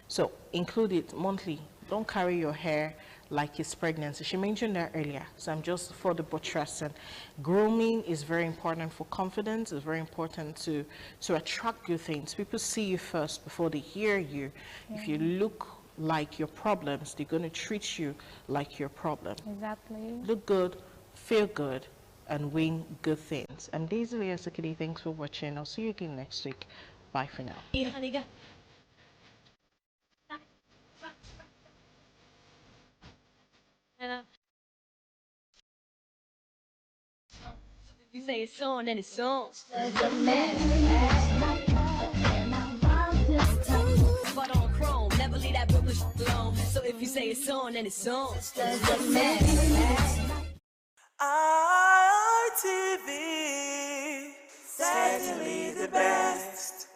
So include it monthly. Don't carry your hair like it's pregnancy. She mentioned that earlier, so I'm just further buttressing. Grooming is very important for confidence. It's very important to attract good things. People see you first before they hear you. If you look like your problems, they're going to treat you like your problem. Exactly. Look good, feel good, and win good things. I'm Daisy Leah Sekedi. Thanks for watching. I'll see you again next week. Bye for now. You say it's on and it's on. But on chrome, never leave that Brooklyn alone. So if you say it's on, then it's on. ITV, certainly the best.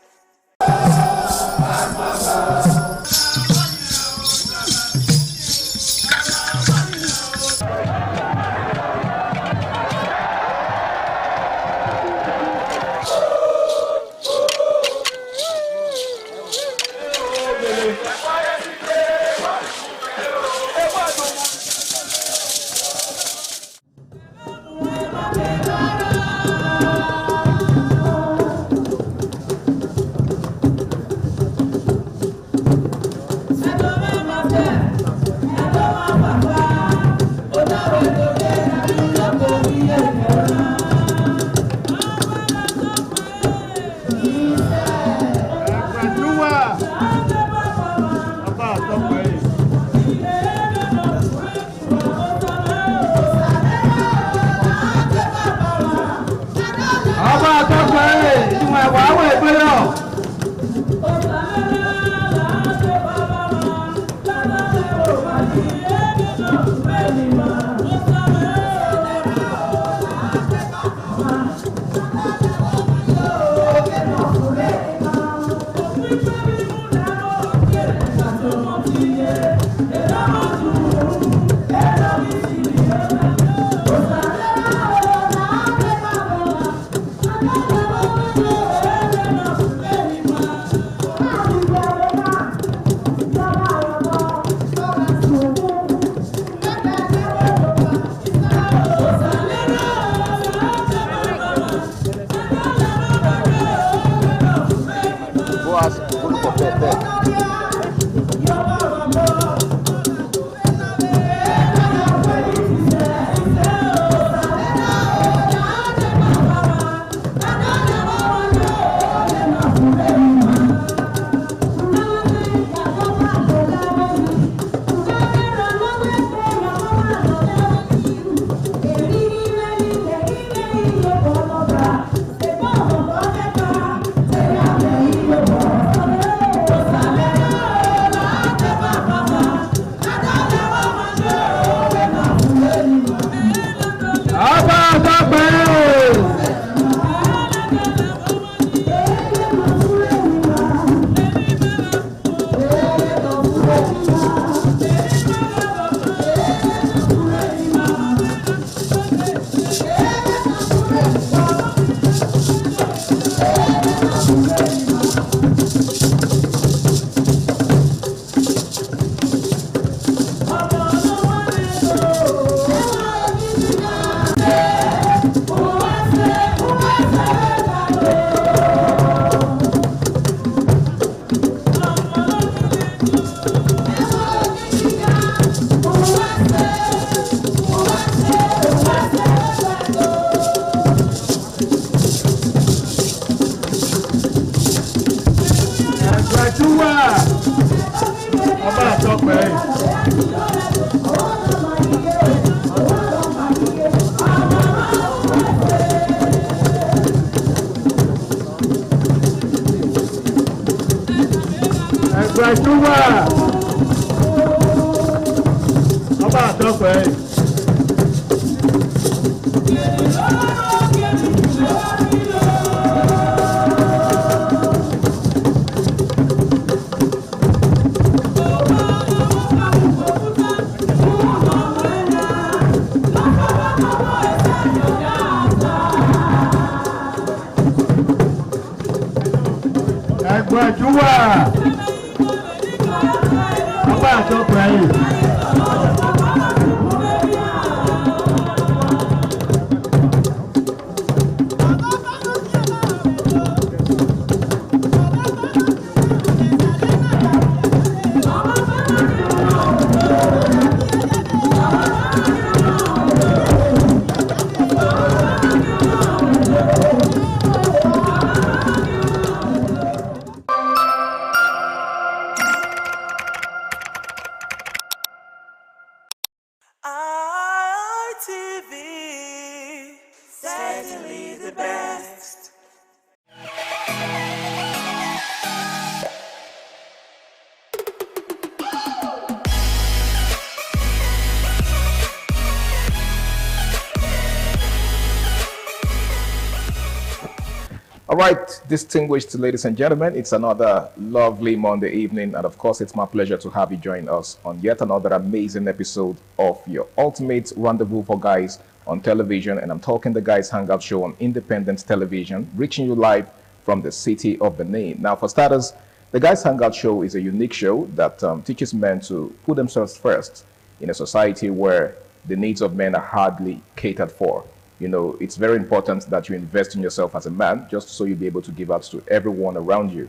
All right, distinguished ladies and gentlemen, it's another lovely Monday evening, and of course, it's my pleasure to have you join us on yet another amazing episode of your ultimate rendezvous for guys on television. And I'm talking the Guys Hangout Show on independent television, reaching you live from the city of Benin. Now, for starters, the Guys Hangout Show is a unique show that teaches men to put themselves first in a society where the needs of men are hardly catered for. You know, it's very important that you invest in yourself as a man, just so you'll be able to give out to everyone around you.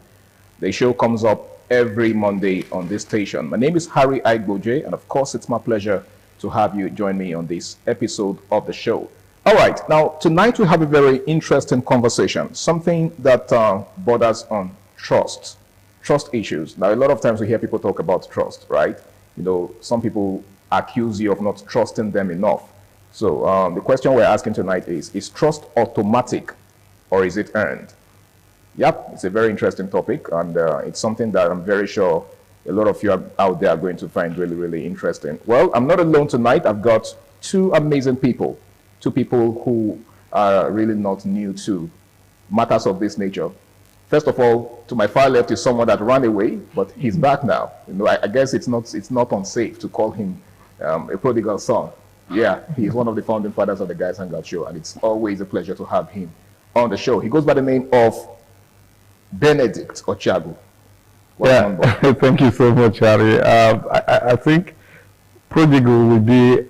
The show comes up every Monday on this station. My name is Harry Aigboje, and of course, it's my pleasure to have you join me on this episode of the show. All right, now, tonight we have a very interesting conversation, something that borders on trust issues. Now, a lot of times we hear people talk about trust, right? You know, some people accuse you of not trusting them enough. So the question we're asking tonight is trust automatic or is it earned? Yep, it's a very interesting topic, and it's something that I'm very sure a lot of you out there are going to find really, really interesting. Well, I'm not alone tonight. I've got two amazing people, two people who are really not new to matters of this nature. First of all, to my far left is someone that ran away, but he's back now. You know, I guess it's not unsafe to call him a prodigal son. Yeah, he's one of the founding fathers of the Guys Hangout Show, and it's always a pleasure to have him on the show. He goes by the name of Benedict Ochagu. Yeah, thank you so much, Harry. I think prodigal would be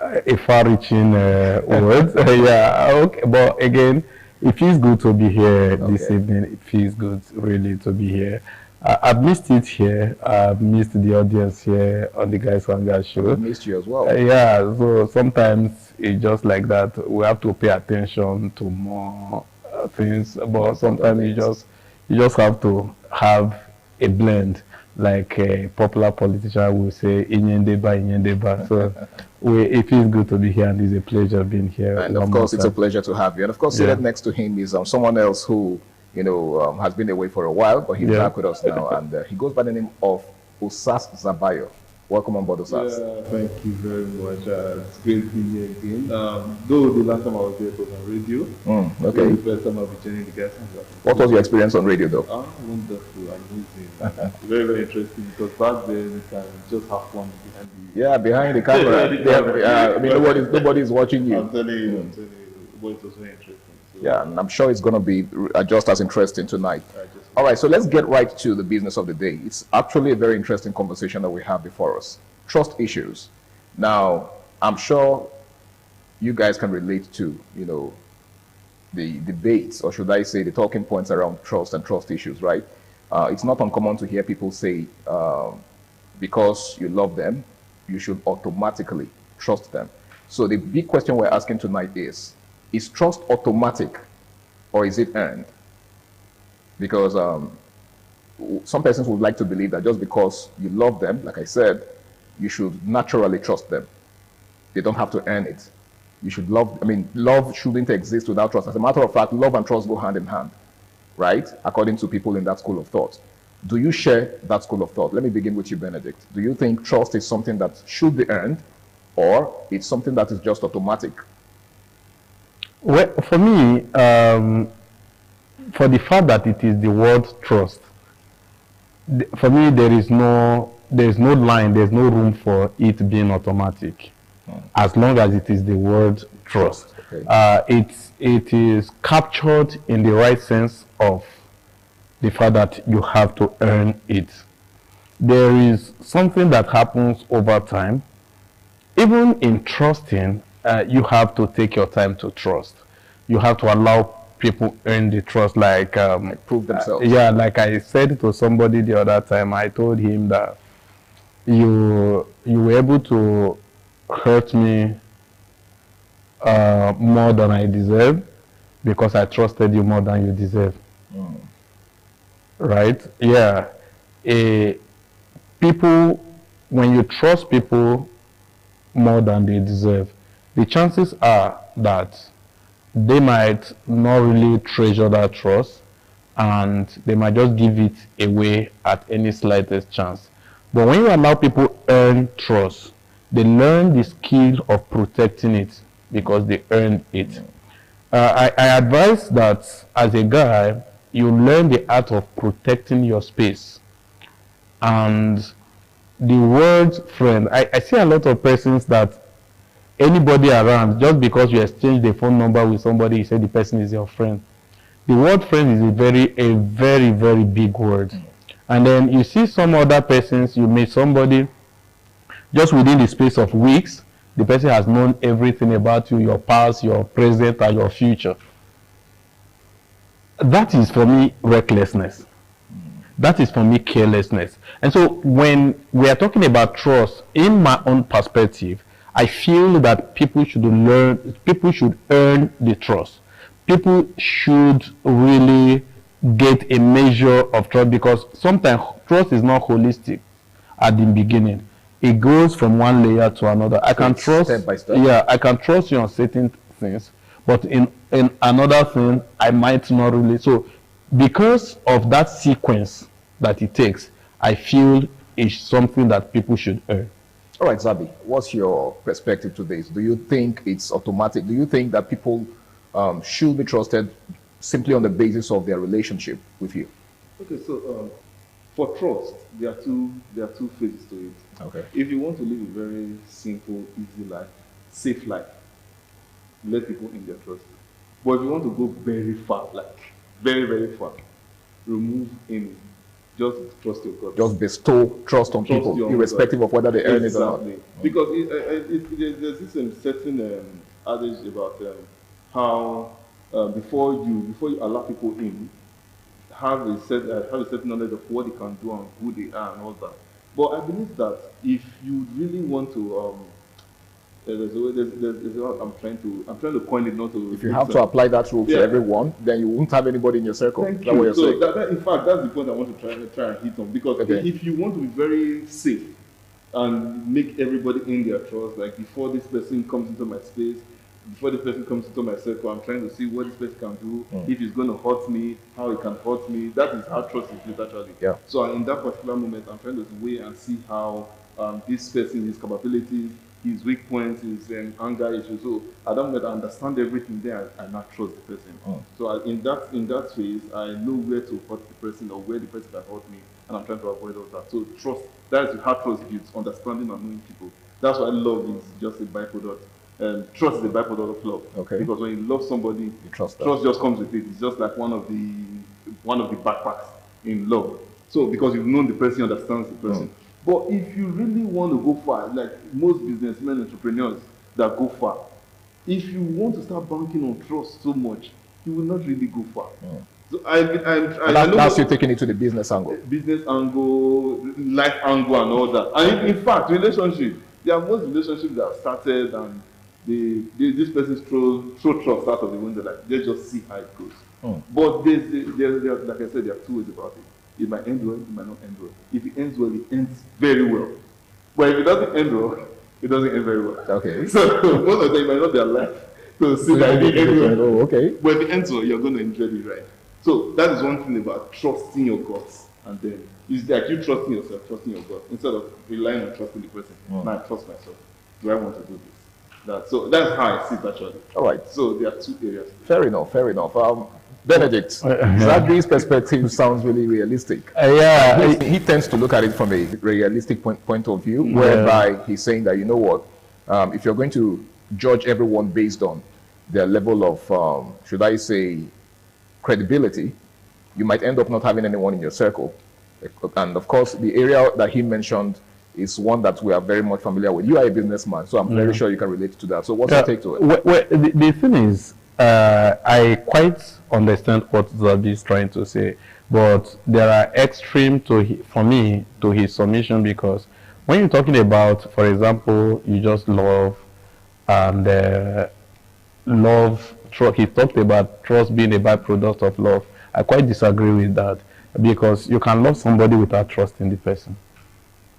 a far-reaching word. Yeah, okay, but again, it feels good to be here this evening. It feels good, really, to be here. I've missed it here. I've missed the audience here on the Guys Hangout Show. I've missed you as well. Yeah, so sometimes it's just like that. We have to pay attention to more things, but sometimes you just have to have a blend, like a popular politician will say, Inyendeba. So it feels good to be here, and it's a pleasure being here. And of course, it's a pleasure to have you. And of course, seated next to him is someone else who, you know, has been away for a while, but he's back with us now, and he goes by the name of Osas Zabayo. Welcome on board, Osas. Yeah, thank you very much. It's great being here again. Though the last time I was here was on radio. Okay. The first time I'll be joining the Guys Hangout. What was your experience on radio, though? Wonderful, amazing. Very, very interesting, because back then you can just have fun behind the... Yeah, behind the camera. I mean, nobody's watching you. I'm telling you, but it was very interesting. Yeah, and I'm sure it's going to be just as interesting tonight. All right, so let's get right to the business of the day. It's actually a very interesting conversation that we have before us. Trust issues. Now, I'm sure you guys can relate to, you know, the debates, or should I say the talking points around trust and trust issues, right? It's not uncommon to hear people say, because you love them, you should automatically trust them. So the big question we're asking tonight is trust automatic or is it earned? Because some persons would like to believe that just because you love them, like I said, you should naturally trust them. They don't have to earn it. You should love, I mean, love shouldn't exist without trust. As a matter of fact, love and trust go hand in hand, right? According to people in that school of thought. Do you share that school of thought? Let me begin with you, Benedict. Do you think trust is something that should be earned, or it's something that is just automatic? Well, for me, for the fact that it is the word trust, for me there is no line, there's no room for it being automatic, as long as it is the word trust. Okay. It is captured in the right sense of the fact that you have to earn it. There is something that happens over time. Even in trusting, you have to take your time to trust. You have to allow people earn the trust, like prove themselves. Yeah, like I said to somebody the other time, I told him that you were able to hurt me more than I deserve because I trusted you more than you deserve. Right? Yeah. People, when you trust people more than they deserve, the chances are that they might not really treasure that trust, and they might just give it away at any slightest chance. But when you allow people earn trust, they learn the skill of protecting it because they earned it. I advise that as a guy, you learn the art of protecting your space. And the word friend, I see a lot of persons that anybody around, just because you exchange the phone number with somebody, you say the person is your friend. The word friend is a very, very big word. And then you see some other persons, you meet somebody, just within the space of weeks, the person has known everything about you, your past, your present, and your future. That is for me recklessness. That is for me carelessness. And so when we are talking about trust, in my own perspective, I feel that people should earn the trust. People should really get a measure of trust, because sometimes trust is not holistic at the beginning. It goes from one layer to another. I can trust, step by step. Yeah, I can trust you on certain things, but in another thing, I might not really. So because of that sequence that it takes, I feel it's something that people should earn. All right, Zabi, what's your perspective to this? Do you think it's automatic? Do you think that people should be trusted simply on the basis of their relationship with you? Okay, so for trust, there are two phases to it. Okay. If you want to live a very simple, easy life, safe life, let people in their trust. But if you want to go very far, like very, very far, remove any. Just trust your God. Just bestow trust on people, irrespective of whether they earn it or not. Because there's this certain adage about how before you allow people in, have a certain knowledge of what they can do and who they are and all that. But I believe that if you really want to, there's a way I'm trying to coin it, not to. If you have to apply that rule to everyone, then you won't have anybody in your circle. Thank Is you. that what you're So saying? in fact, that's the point I want to try and hit on, because if you want to be very safe and make everybody in their trust, like before this person comes into my space, before this person comes into my circle, I'm trying to see what this person can do, if he's going to hurt me, how he can hurt me. That is how trust is built, actually. Yeah. So in that particular moment, I'm trying to weigh and see how this person, his capabilities, his weak points, his anger issues. So at that moment, I understand everything there, I not trust the person. So in that phase, I know where to hurt the person or where the person can hurt me, and I'm trying to avoid all that. So trust, that is how trust builds, understanding and knowing people. That's why love is just a byproduct. Trust is a byproduct of love. Okay. Because when you love somebody, you trust just comes with it. It's just like one of the backpacks in love. So because you've known the person, you understand the person. But if you really want to go far, like most businessmen, entrepreneurs that go far, if you want to start banking on trust so much, you will not really go far. So that's you taking it to the business angle. Business angle, life angle, and all that. And in fact, relationship, there are most relationships that have started and this person throw trust out of the window. Like, let's just see how it goes. But there's like I said, there are two ways about it. It might end well, it might not end well. If it ends well, it ends very well. But if it doesn't end well, it doesn't end very well. Okay. So most of the time, you might not be alive to see that it ends well. Oh, okay. But if it ends well, you're going to enjoy the ride. So that is one thing about trusting your guts. And then it's like you trusting yourself, trusting your gut, instead of relying on trusting the person. Now I trust myself. Do I want to do this? So that's how I see it, actually. All right. So there are two areas. Fair enough. Benedict, Zabi's perspective sounds really realistic. He tends to look at it from a realistic point of view, whereby he's saying that, you know what, if you're going to judge everyone based on their level of, should I say, credibility, you might end up not having anyone in your circle. And of course, the area that he mentioned is one that we are very much familiar with. You are a businessman, so I'm very sure you can relate to that. So what's your take to it? Well, the thing is, I quite understand what Zabi is trying to say, but there are extreme for me to his submission, because when you're talking about, for example, you just love and he talked about trust being a byproduct of love. I quite disagree with that, because you can love somebody without trusting the person.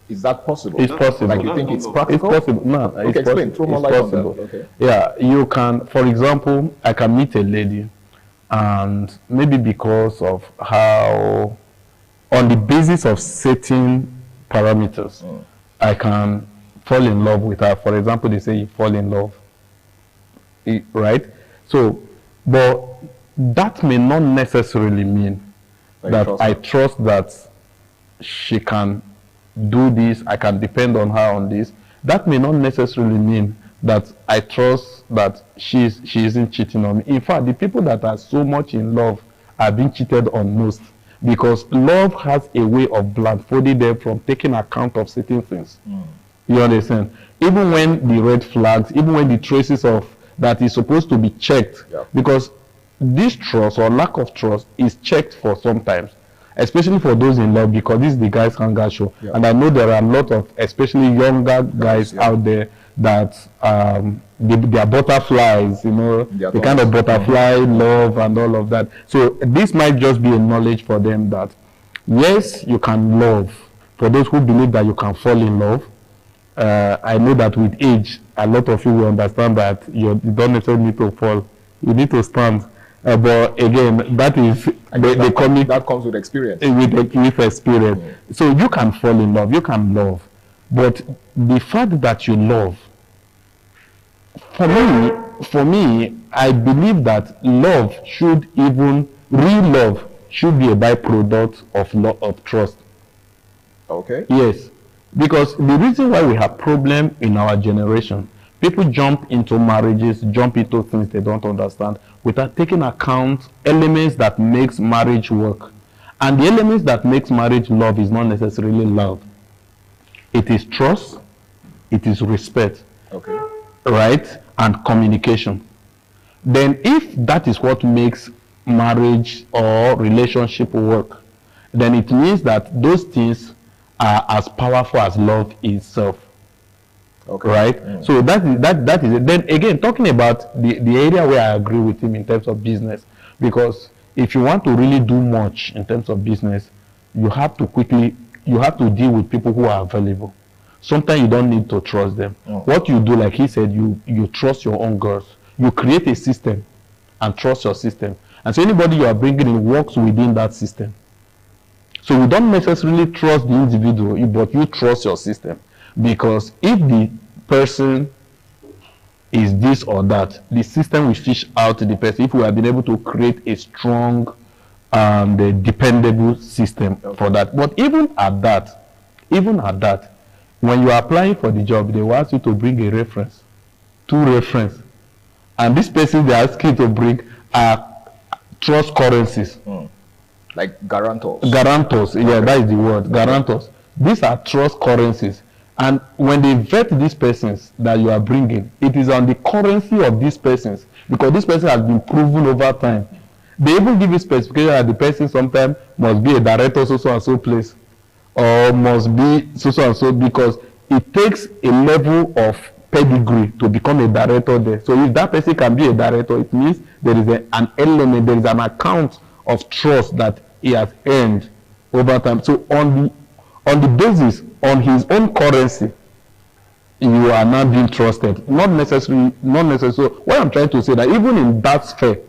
Is that possible? It's possible. Like, you think it's practical? It's possible. No, okay, it's explain. Throw more light on that. Okay. Yeah, you can, for example, I can meet a lady, and maybe because of how, on the basis of certain parameters, I can fall in love with her. For example, they say you fall in love, right? So But that may not necessarily mean that I trust that she can do this, I can depend on her on this. That may not necessarily mean that I trust that she isn't cheating on me. In fact, the people that are so much in love are being cheated on most, because love has a way of blindfolding them from taking account of certain things. You understand? Even when the red flags, even when the traces of that is supposed to be checked, because this trust or lack of trust is checked for sometimes, especially for those in love, because this is the guys' hangout show. And I know there are a lot of, especially younger guys out there that they are butterflies, you know, the kind of butterfly love and all of that. So this might just be a knowledge for them that, yes, you can love. For those who believe that you can fall in love, I know that with age, a lot of you will understand that you don't necessarily need to fall. You need to stand. But again, that is that comes with experience. With experience. So you can fall in love, you can love. But the fact that you love, for me, I believe that love should real love should be a byproduct of trust. Okay. Yes. Because the reason why we have problem in our generation, people jump into marriages, jump into things they don't understand without taking account elements that makes marriage work. And the elements that makes marriage love is not necessarily love. It is trust, it is respect, right, and communication. Then if that is what makes marriage or relationship work, then it means that those things are as powerful as love itself. Right? So that is it. Then again, talking about the area where I agree with him in terms of business, because if you want to really do much in terms of business, you have to deal with people who are available. Sometimes you don't need to trust them. What you do, like he said, you trust your own girls. You create a system and trust your system. And so anybody you are bringing in works within that system. So you don't necessarily trust the individual, but you trust your system. Because if the person is this or that, the system will fish out the person. If we have been able to create a strong and dependable system for that. But even at that, when you are applying for the job, they will ask you to bring a reference, 2 references. And this person they ask you to bring are trust currencies. Like guarantors. Guarantors, yeah, that is the word, guarantors. These are trust currencies. And when they vet these persons that you are bringing, it is on the currency of these persons, because this person has been proven over time. They even give you specification that the person sometimes must be a director so and so place, or must be so and so, because it takes a level of pedigree to become a director there. So if that person can be a director, it means there is an element, there is an account of trust that he has earned over time. So on the basis, on his own currency, you are not being trusted. Not necessarily. So what I'm trying to say, that even in that sphere,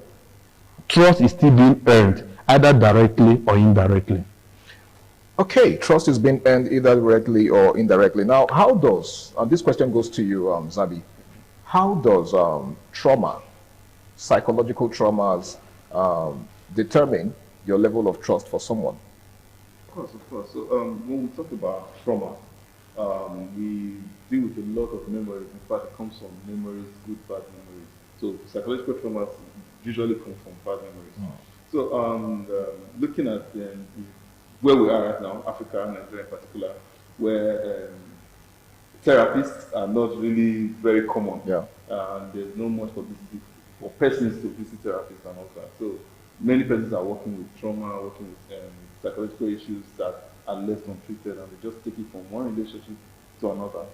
trust is still being earned, either directly or indirectly. Okay, trust is being earned either directly or indirectly. Now, how does, this question goes to you, Zabi, how does trauma, psychological traumas, determine your level of trust for someone? Of course. So when we talk about trauma, we deal with a lot of memories. In fact, it comes from memories, good, bad memories. So psychological traumas usually come from bad memories. So looking at where we are right now, Africa and Nigeria in particular, where therapists are not really very common. And there's no much publicity for persons to visit therapists and all that. So many persons are working with trauma, working with psychological issues that are left untreated, and they just take it from one relationship to another.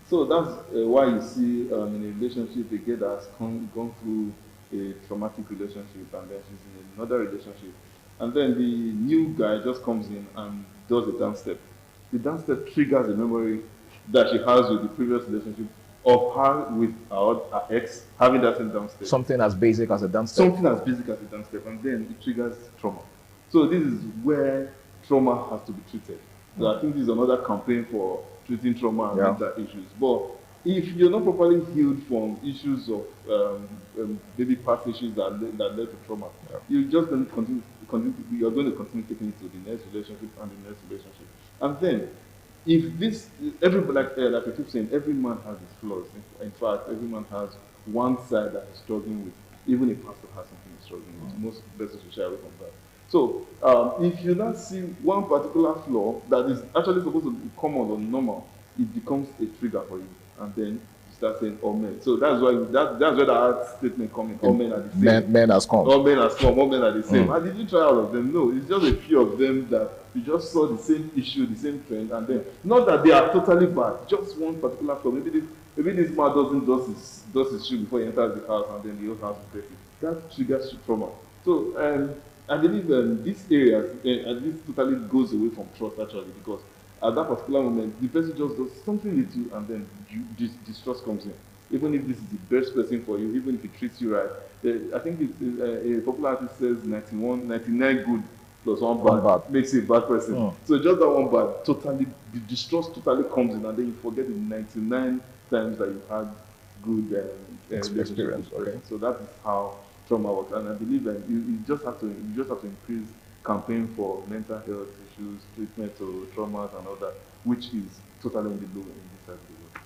So that's why you see in a relationship, a girl that's gone through a traumatic relationship, and then she's in another relationship. And then the new guy just comes in and does a dance step. The dance step triggers a memory that she has with the previous relationship of her with her ex having that same dance step. Something as basic as a dance step. Something as basic as a dance step, and then it triggers trauma. So this is where trauma has to be treated. So I think this is another campaign for treating trauma and mental issues. But if you're not properly healed from issues of maybe past issues that led to trauma, you're just going to continue. You're going to continue taking it to the next relationship and the next relationship. And then, if this, like I keep saying, every man has his flaws. In fact, every man has one side that he's struggling with. Even a pastor has something he's struggling with. Most pastors will shy away from that. So, if you not see one particular flaw that is actually supposed to be common or normal, it becomes a trigger for you, and then you start saying, "Oh men." So that's why that's where the art statement comes in. All men are the same. Men has come. All men has come. All men are the same. And did you try all of them? No, it's just a few of them that you just saw the same issue, the same trend, and then not that they are totally bad. Just one particular flaw. Maybe this man doesn't does his shoe before he enters the house, and then the whole house is dirty. That triggers trauma. So I believe this area, this totally goes away from trust actually, because at that particular moment, the person just does something with you, and then distrust comes in. Even if this is the best person for you, even if he treats you right, I think it's, a popular artist says 99 good plus one bad makes you a bad person. So just that one bad, totally, the distrust totally comes in, and then you forget the 99 times that you had good experience. Okay. So that is how trauma works, and I believe that you just have to increase campaign for mental health issues, treatment of traumas and all that, which is totally in the low in this side of the world.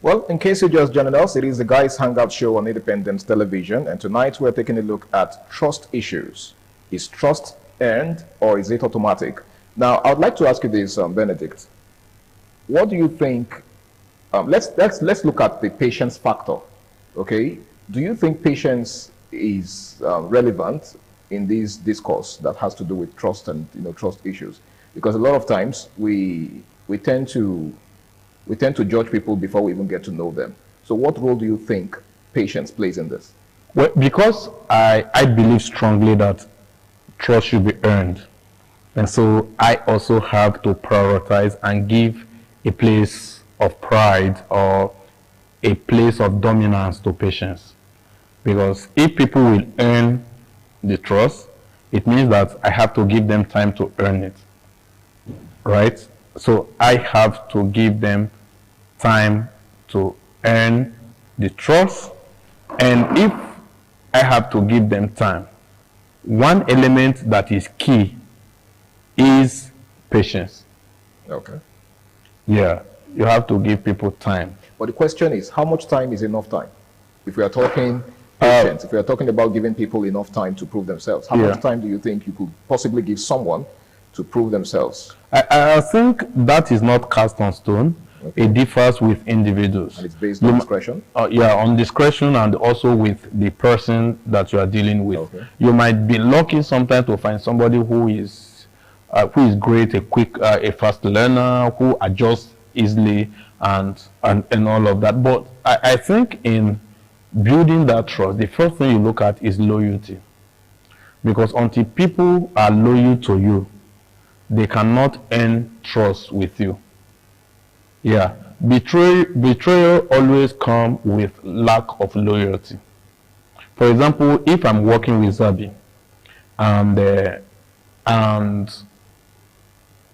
Well, in case you just joined us, it is the Guys Hangout Show on Independence Television, and tonight we're taking a look at trust issues. Is trust earned or is it automatic? Now, I would like to ask you this, Benedict. What do you think? Let's look at the patience factor. Okay, do you think patience is relevant in this discourse that has to do with trust and trust issues? Because a lot of times we tend to judge people before we even get to know them. So what role do you think patience plays in this? Well, because I believe strongly that trust should be earned, and so I also have to prioritize and give a place of pride or a place of dominance to patience. Because if people will earn the trust, it means that I have to give them time to earn it, right? So I have to give them time to earn the trust, and if I have to give them time, one element that is key is patience. Okay. Yeah, you have to give people time. But the question is, how much time is enough time? If we are talking patience, if we are talking about giving people enough time to prove themselves, how much time do you think you could possibly give someone to prove themselves? I think that is not cast on stone. Okay. It differs with individuals. And it's based on discretion? Yeah, on discretion, and also with the person that you are dealing with. Okay. You might be lucky sometimes to find somebody who is great, a fast learner, who adjusts easily and all of that. But I think in building that trust, the first thing you look at is loyalty. Because until people are loyal to you, they cannot earn trust with you. Yeah, betrayal always comes with lack of loyalty. For example, if I'm working with Zabi and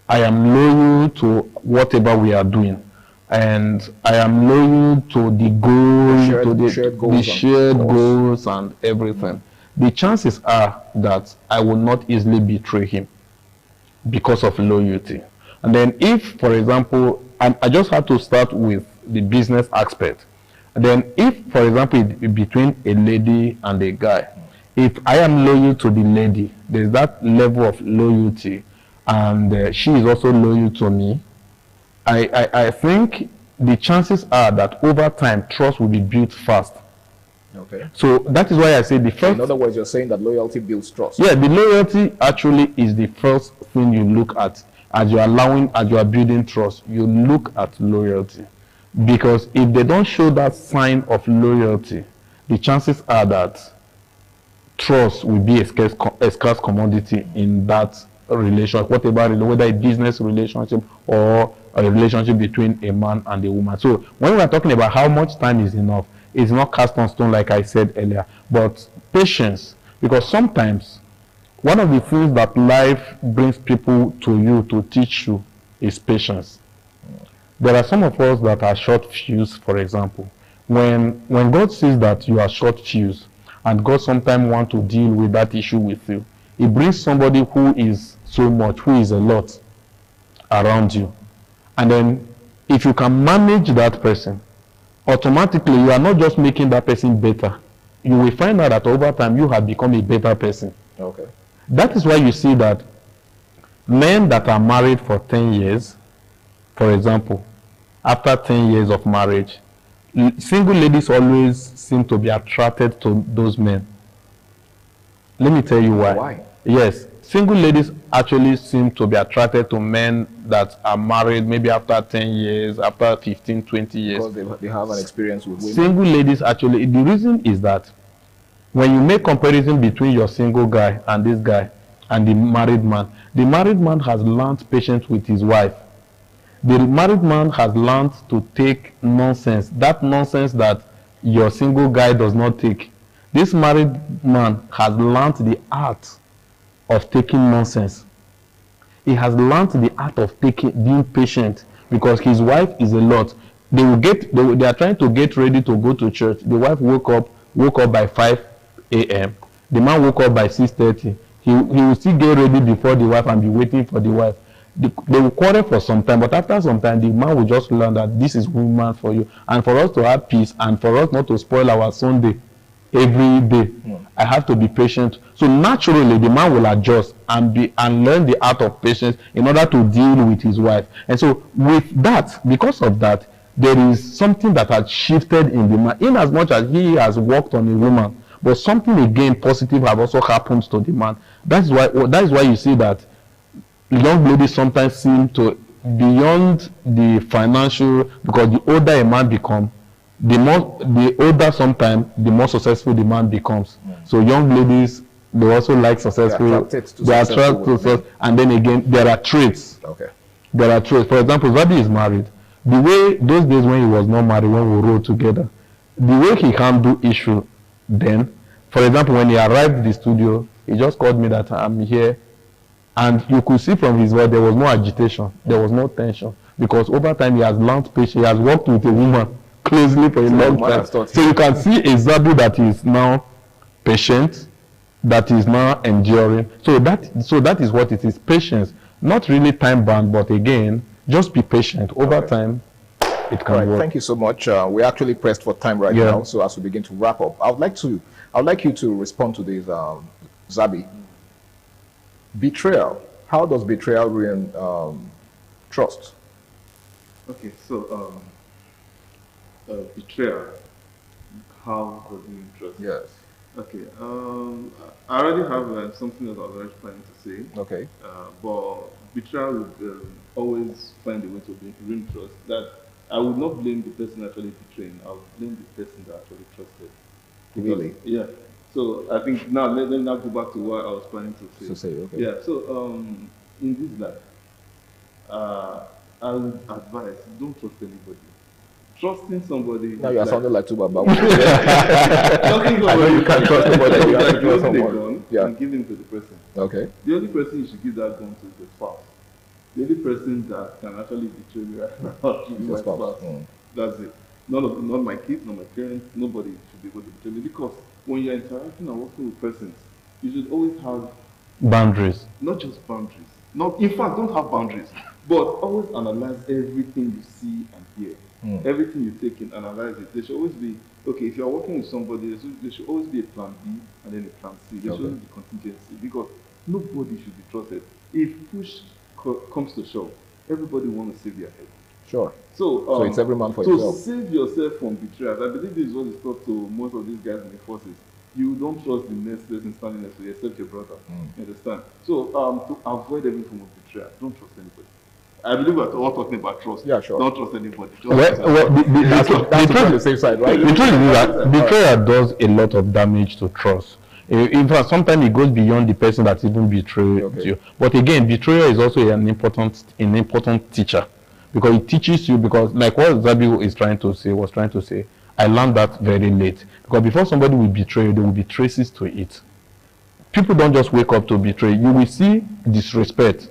I am loyal to whatever we are doing, and I am loyal to the goal, the shared goals and everything, the chances are that I will not easily betray him because of loyalty. And then if, for example, I just have to start with the business aspect. And then if, for example, between a lady and a guy, if I am loyal to the lady, there's that level of loyalty, and she is also loyal to me, I think the chances are that over time, trust will be built fast. Okay. So that is why I say the first... In other words, you're saying that loyalty builds trust. Yeah, the loyalty actually is the first thing you look at. As you are building trust, you look at loyalty. Because if they don't show that sign of loyalty, the chances are that trust will be a scarce commodity in that relationship, whether a business relationship or a relationship between a man and a woman. So when we are talking about how much time is enough, it's not cast on stone like I said earlier, but patience. Because sometimes one of the things that life brings people to you to teach you is patience. there are some of us that are short fuse, for example. When God sees that you are short fuse, and God sometimes wants to deal with that issue with you, He brings somebody who is so much, who is a lot around you. And then if you can manage that person, automatically you are not just making that person better. You will find out that over time you have become a better person. Okay. That is why you see that men that are married for 10 years, for example, after 10 years of marriage, single ladies always seem to be attracted to those men. Let me tell you why. Why? Yes, single ladies actually seem to be attracted to men that are married maybe after 10 years, after 15, 20 years. Because they have an experience with women. Single ladies actually, the reason is that when you make comparison between your single guy and this guy and the married man has learned patience with his wife. The married man has learned to take nonsense, that nonsense that your single guy does not take. This married man has learned the art of taking nonsense. He has learned the art of being patient, because his wife is a lot. They are trying to get ready to go to church. The wife woke up by 5 a.m. The man woke up by 6:30. He will still get ready before the wife and be waiting for the wife. They will quarrel for some time, but after some time, the man will just learn that this is woman for you. And for us to have peace and for us not to spoil our Sunday every day, I have to be patient. So naturally, the man will adjust and learn the art of patience in order to deal with his wife. And so with that, because of that, there is something that has shifted in the man, in as much as he has worked on a woman, but something again positive has also happened to the man. That is why you see that young ladies sometimes seem to, beyond the financial, because the older a man becomes, the older sometimes, the more successful the man becomes. So young ladies, they also like successful. They are attracted to success. And then again, there are traits. Okay. There are traits. For example, Zabi is married. The way, those days when he was not married, when we rode together, the way he handled issue then, for example, when he arrived at the studio, he just called me that I'm here. And you could see from his voice, there was no agitation. There was no tension. Because over time, he has learned patience. He has worked with a woman closely for a long time. So you can see a Zabi that is now patient, that is now enduring. So that is what it is, patience. Not really time bound, but again, just be patient. Over time, it can work. Thank you so much. We're actually pressed for time right now. So as we begin to wrap up, I would like you to respond to this, Zabi. Betrayal. How does betrayal ruin trust? Okay, so betrayal. How does it ruin trust? Yes. Okay. I already have something that I was already planning to say. Okay. But betrayal would always find a way to ruin trust. That I would not blame the person actually betraying. I would blame the person that actually trusted. Really? Yeah. So I think now let me now go back to what I was planning to say. Okay. Yeah. So in this life, I would advise don't trust anybody. Trusting somebody. Now you are sounding like Tubaba. I know you can't trust nobody. You have to trust someone. Yeah. And give him to the person. Okay. The only person you should give that gun to is the spouse. The only person that can actually betray me right now is my spouse. That's it. Not my kids, not my parents. Nobody should be able to betray me, because when you're interacting and working with persons, you should always have boundaries. Not just boundaries. In fact, don't have boundaries, but always analyze everything you see and hear. Everything you take in, analyze it. There should always be, okay, if you're working with somebody, there should always be a plan B and then a plan C. There should always be contingency, because nobody should be trusted. If push comes to shove, everybody wants to save their head. Sure. So it's every man for himself. So save yourself from betrayal. I believe this is what is taught to most of these guys in the forces. You don't trust the next person standing next to you except your brother. You understand? So to avoid every form of betrayal, don't trust anybody. I believe we're all talking about trust. Yeah, sure. Don't trust anybody. The safe side, right? The truth is that betrayal does a lot of damage to trust. In fact, sometimes it goes beyond the person that even betrayed you. But again, betrayal is also an important teacher, because it teaches you. Because like what Zabi was trying to say, I learned that very late. Because before somebody will betray you, there will be traces to it. People don't just wake up to betray. You will see disrespect.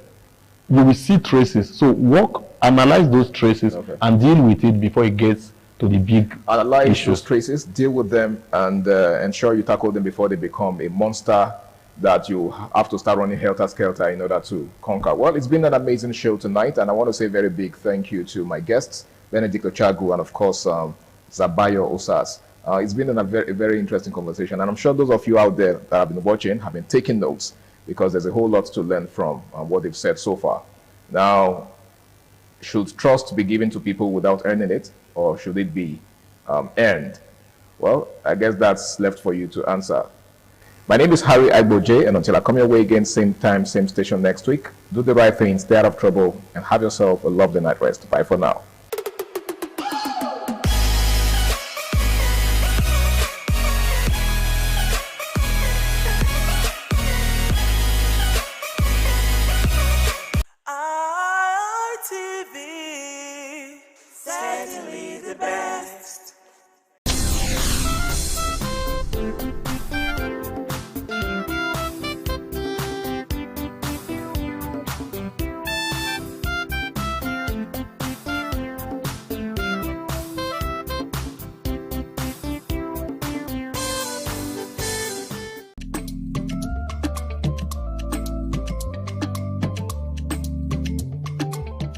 You will see traces. So work analyze those traces and deal with it before it gets to the big analyze issues. those traces, deal with them, and ensure you tackle them before they become a monster that you have to start running helter-skelter in order to conquer. Well, it's been an amazing show tonight, and I want to say a very big thank you to my guests, Benedict Ochagu, and of course, Zabayo Osas. It's been a very interesting conversation, and I'm sure those of you out there that have been watching have been taking notes, because there's a whole lot to learn from what they've said so far. Now, should trust be given to people without earning it, or should it be earned? Well, I guess that's left for you to answer. My name is Harry Agboje, and until I come your way again, same time, same station next week, do the right thing, stay out of trouble, and have yourself a lovely night rest. Bye for now. ITV, certainly the best.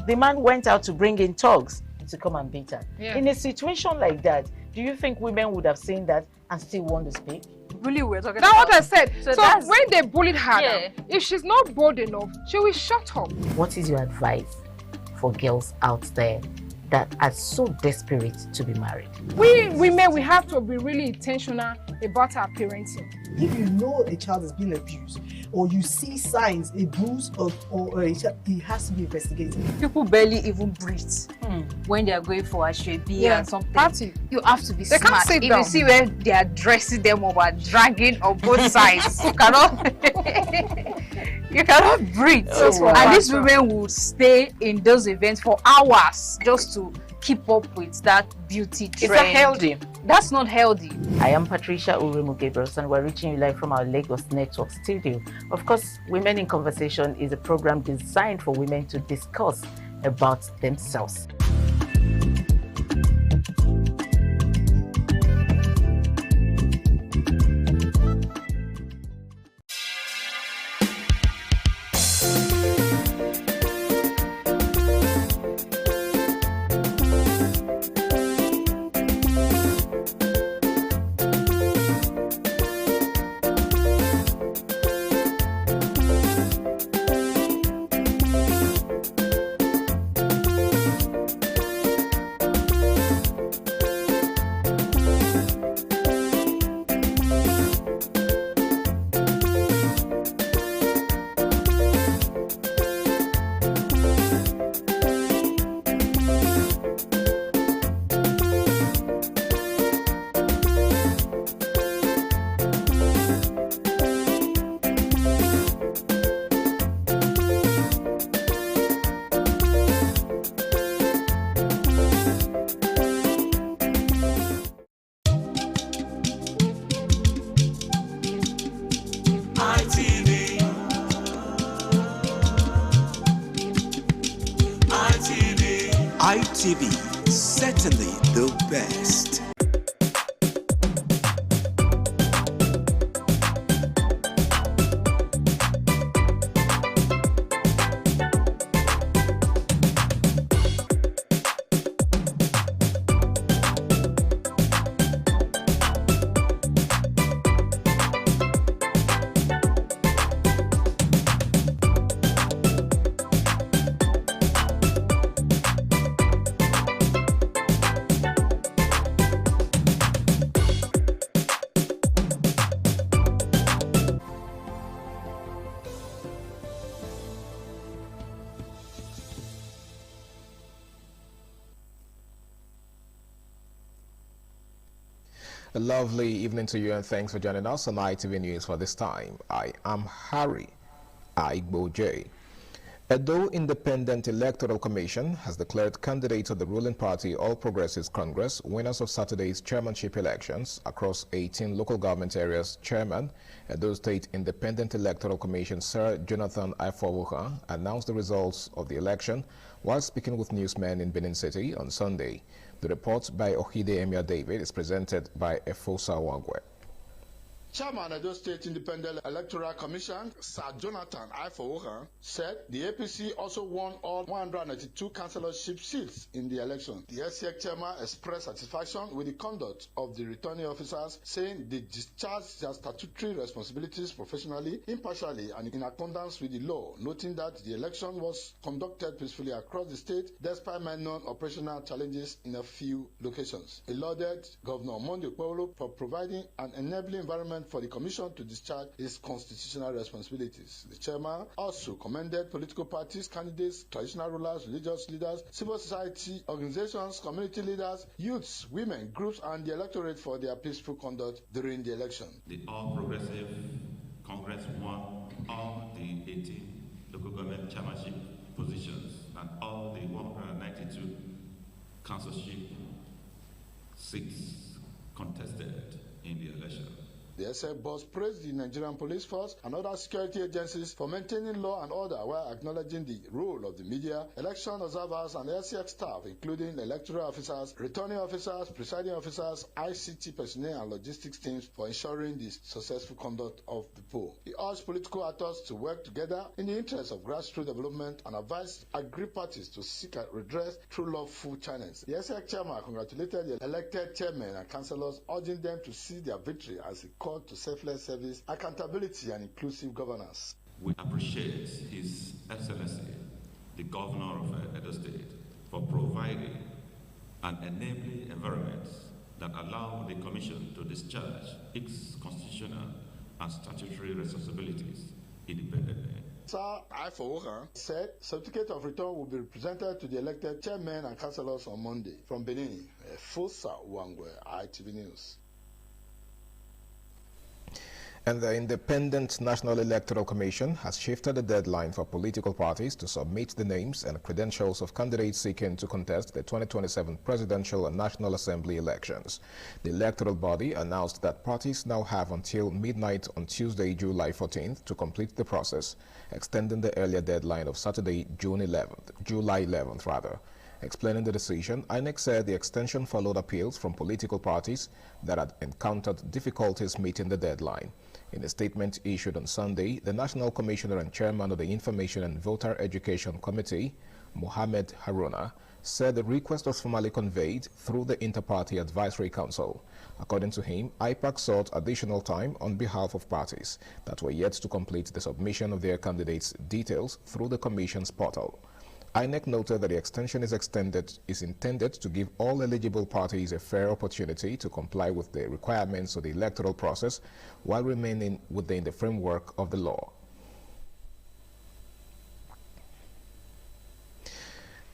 The man went out to bring in thugs to come and beat her. Yeah. In a situation like that, do you think women would have seen that and still want to speak? Really, we're talking That's about... what I said. So that's... when they bullied her, Yeah. now, if she's not bold enough, she will shut up. What is your advice for girls out there that are so desperate to be married? We women, we have to be really intentional about our parenting. If you know a child is being abused, or you see signs, a bruise or a child, it has to be investigated. People barely even breathe when they are going for a shady and something. Party. You have to be They can't smart. sit If down. you see where they are dressing them or are dragging on both sides, you cannot you cannot breathe. And these women will stay in those events for hours just to keep up with that beauty trend. Is that healthy? That's not healthy. I am Patricia Uremu Gabriels, and we're reaching you live from our Lagos Network studio. Of course, Women in Conversation is a program designed for women to discuss about themselves. ITV, certainly the best. A lovely evening to you, and thanks for joining us on ITV News for this time. I am Harry Agboje. Edo Independent Electoral Commission has declared candidates of the ruling party All Progressives Congress winners of Saturday's chairmanship elections across 18 local government areas. Chairman, Edo State Independent Electoral Commission Sir Jonathan Ifowuka announced the results of the election, While speaking with newsmen in Benin City on Sunday, the report by Ohide Emir David is presented by Efosa Wangwe. Chairman of the State Independent Electoral Commission, Sir Jonathan Ifowohan, said the APC also won all 192 councillorship seats in the election. The SCX chairman expressed satisfaction with the conduct of the returning officers, saying they discharged their statutory responsibilities professionally, impartially, and in accordance with the law, noting that the election was conducted peacefully across the state despite minor operational challenges in a few locations. He lauded Governor Monday Okpebholo for providing an enabling environment for the Commission to discharge its constitutional responsibilities. The chairman also commended political parties, candidates, traditional rulers, religious leaders, civil society organizations, community leaders, youths, women, groups, and the electorate for their peaceful conduct during the election. The All Progressive Congress won all the 18 local government chairmanship positions and all the 192 councilship seats contested in the election. The SF boss praised the Nigerian police force and other security agencies for maintaining law and order while acknowledging the role of the media, election observers, and LCX staff, including electoral officers, returning officers, presiding officers, ICT personnel, and logistics teams for ensuring the successful conduct of the poll. He urged political actors to work together in the interest of grassroots development and advised aggrieved parties to seek a redress through lawful channels. The SCX chairman congratulated the elected chairmen and councillors, urging them to see their victory as a call to selfless service, accountability, and inclusive governance. We appreciate His Excellency, the Governor of Edo State, for providing an enabling environment that allows the Commission to discharge its constitutional and statutory responsibilities independently. Sir Ifowohan said certificate of return will be presented to the elected chairmen and councillors on Monday. From Benin, Fosa Wangwe, ITV News. And the Independent National Electoral Commission has shifted the deadline for political parties to submit the names and credentials of candidates seeking to contest the 2027 presidential and National Assembly elections. The electoral body announced that parties now have until midnight on Tuesday, July 14th to complete the process, extending the earlier deadline of Saturday, July 11th rather. Explaining the decision, INEC said the extension followed appeals from political parties that had encountered difficulties meeting the deadline. In a statement issued on Sunday, the National Commissioner and Chairman of the Information and Voter Education Committee, Mohammed Haruna, said the request was formally conveyed through the Inter-Party Advisory Council. According to him, IPAC sought additional time on behalf of parties that were yet to complete the submission of their candidates' details through the Commission's portal. INEC noted that the extension is intended to give all eligible parties a fair opportunity to comply with the requirements of the electoral process while remaining within the framework of the law.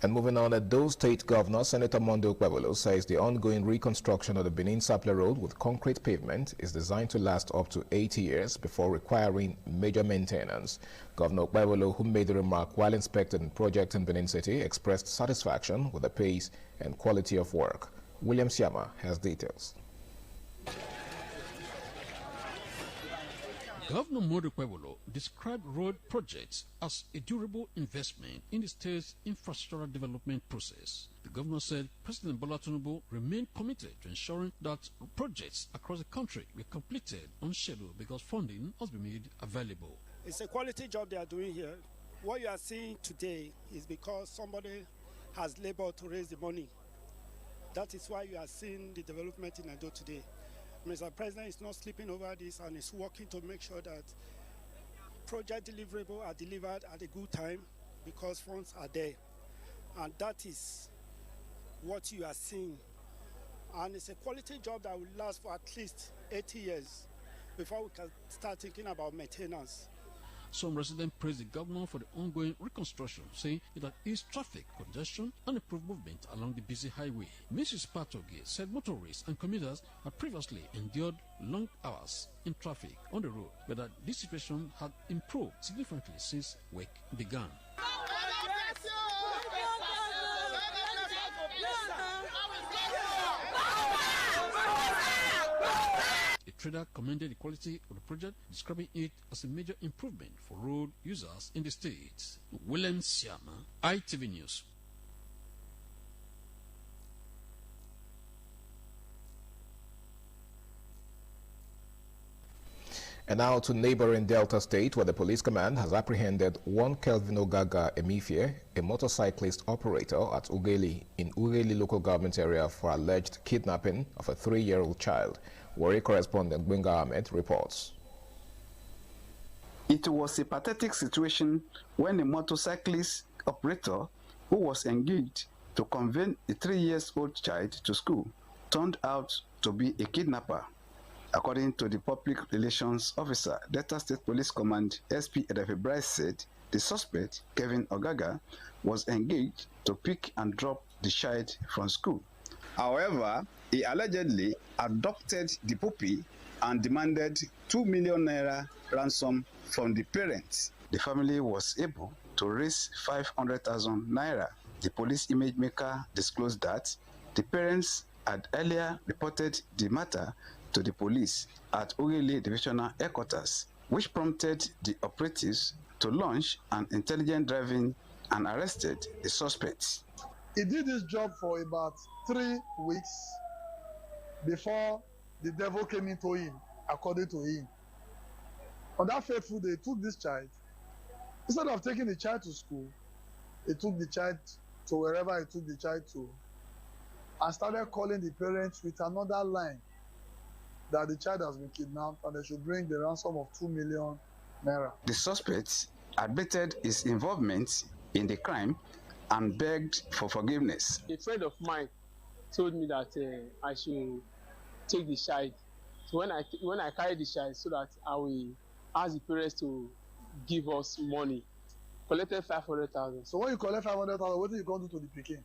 And moving on, Edo State Governor Senator Monday Okpebholo says the ongoing reconstruction of the Benin-Sapele Road with concrete pavement is designed to last up to 8 years before requiring major maintenance. Governor Okpebholo, who made the remark while inspecting the project in Benin City, expressed satisfaction with the pace and quality of work. William Siama has details. Governor Monday Okpebholo described road projects as a durable investment in the state's infrastructural development process. The governor said President Bola Tinubu remained committed to ensuring that projects across the country were completed on schedule because funding must be made available. It's a quality job they are doing here. What you are seeing today is because somebody has labored to raise the money. That is why you are seeing the development in Edo today. Mr. President is not sleeping over this and is working to make sure that project deliverables are delivered at a good time because funds are there. And that is what you are seeing. And it's a quality job that will last for at least 80 years before we can start thinking about maintenance. Some residents praised the governor for the ongoing reconstruction, saying it had eased traffic congestion and improved movement along the busy highway. Mrs. Patoge said motorists and commuters had previously endured long hours in traffic on the road, but that this situation had improved significantly since work began. Trader commended the quality of the project, describing it as a major improvement for road users in the state. William Siama, ITV News, And now to neighboring Delta State, where the police command has apprehended one Kelvin Ogaga Emifie, a motorcyclist operator at Ugeli in Ugeli local government area for alleged kidnapping of a 3-year-old child. Warri correspondent Gbenga Ahmed reports. It was a pathetic situation when a motorcyclist operator who was engaged to convey a 3-year-old child to school turned out to be a kidnapper. According to the public relations officer, Delta State Police Command SP Edafe Bryce said the suspect, Kevin Ogaga, was engaged to pick and drop the child from school. However, he allegedly adopted the puppy and demanded 2 million naira ransom from the parents. The family was able to raise 500,000 naira. The police image maker disclosed that the parents had earlier reported the matter to the police at Ugeli Divisional Headquarters, which prompted the operatives to launch an intelligent driving and arrested the suspects. He did this job for about 3 weeks before the devil came into him, according to him. On that fateful day, he took this child. Instead of taking the child to school, he took the child to wherever he took the child to and started calling the parents with another line that the child has been kidnapped and they should bring the ransom of 2 million naira. The suspect admitted his involvement in the crime and begged for forgiveness. A friend of mine told me that I should take the child. So when I carry the child, so that I will ask the parents to give us money. Collected 500,000. So when you collect 500,000, what do you go do to the pikin?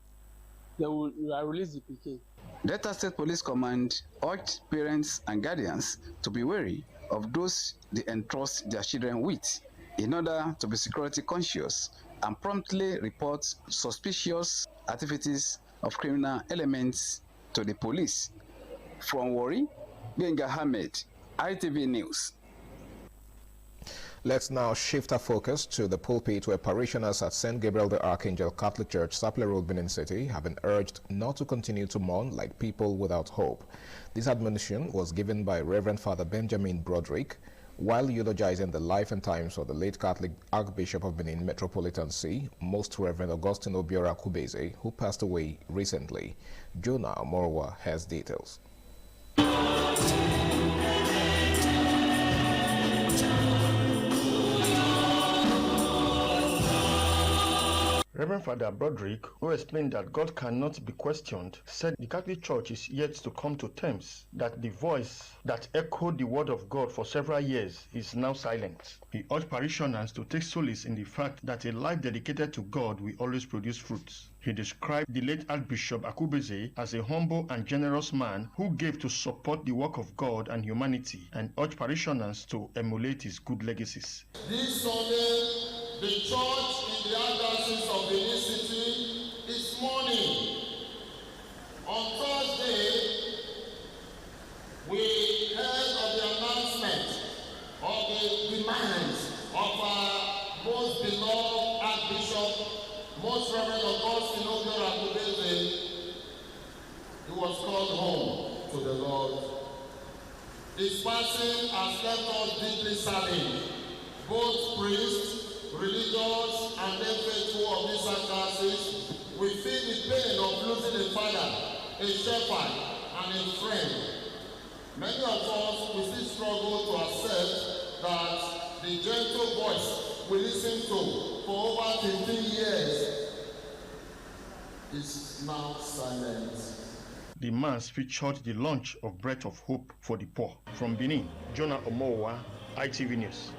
They will release the pikin. Delta State Police Command urged parents and guardians to be wary of those they entrust their children with in order to be security conscious and promptly report suspicious activities of criminal elements to the police. From Warri, Gbenga Ahmed, ITV News. Let's now shift our focus to the pulpit, where parishioners at St. Gabriel the Archangel Catholic Church, Sapele Road, Benin City, have been urged not to continue to mourn like people without hope. This admonition was given by Reverend Father Benjamin Broderick while eulogizing the life and times of the late Catholic Archbishop of Benin Metropolitan See, Most Reverend Augustine Obiora Kubeze, who passed away recently. Jonah Morwa has details. Reverend Father Broderick, who explained that God cannot be questioned, said the Catholic Church is yet to come to terms that the voice that echoed the word of God for several years is now silent. He urged parishioners to take solace in the fact that a life dedicated to God will always produce fruits. He described the late Archbishop Akubeze as a humble and generous man who gave to support the work of God and humanity, and urged parishioners to emulate his good legacies. This Sunday, the church in the Archdiocese of Benin City is mourning. On Thursday, we heard of the announcement of the demands of our most beloved Archbishop, Most Reverend Augustine Obiora Kubeze. He was called home to the Lord. His passing has left us deeply saddened, both priests, religious and faithful of this diocese. We feel the pain of losing a father, a shepherd, and a friend. Many of us will still struggle to accept that the gentle voice we listened to for over 15 years is now silent. The Mass featured the launch of Breath of Hope for the Poor. From Benin, Jonah Omowa, ITV News.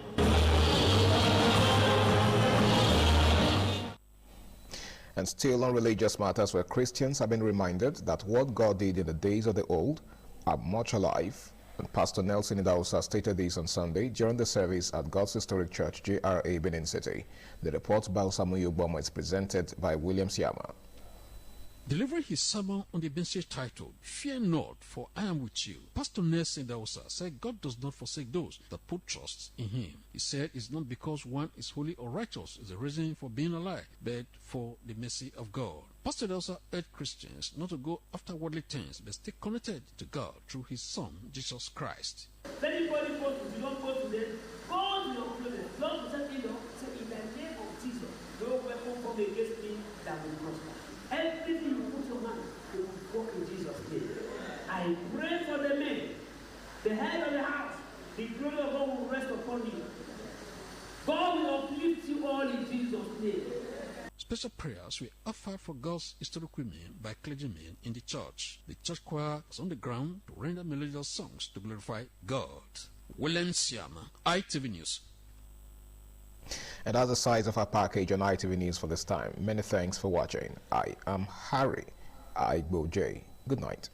And still on religious matters, where Christians have been reminded that what God did in the days of the old are much alive. And Pastor Nelson Idausa stated this on Sunday during the service at God's Historic Church, JRA, Benin City. The report by Samuel Bomo is presented by William Siama. Delivering his sermon on the message titled, "Fear Not, for I Am With You," Pastor Nelson Idausa said God does not forsake those that put trust in him. He said it's not because one is holy or righteous is the reason for being alive, but for the mercy of God. Pastor Idausa urged Christians not to go after worldly things, but stay connected to God through his Son, Jesus Christ. Anybody wants to belong to said, God will uphold them. Lord will say, so in the name of Jesus, no weapon formed against me that will prosper. Everything you put your hand, it will work in Jesus' name. I pray for the men, the head of the house, the glory of God will rest upon you. God will uplift you all in Jesus' name. Special prayers were offered for God's historic women by clergymen in the church. The church choir was on the ground to render melodious songs to glorify God. William Siama, ITV News. And that's the size of our package on ITV News for this time. Many thanks for watching. I am Harry Igbo. Good night.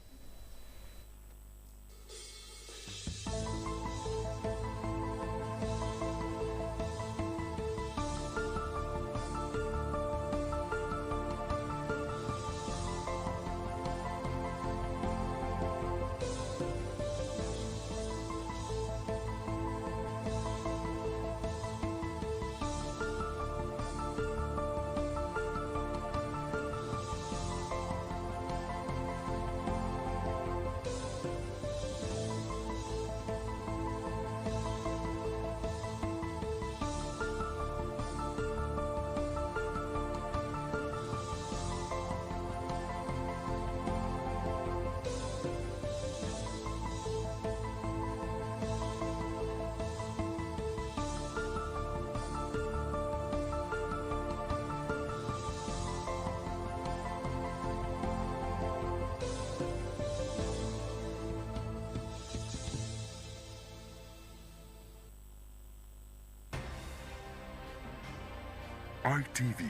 ITV,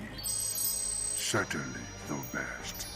certainly the best.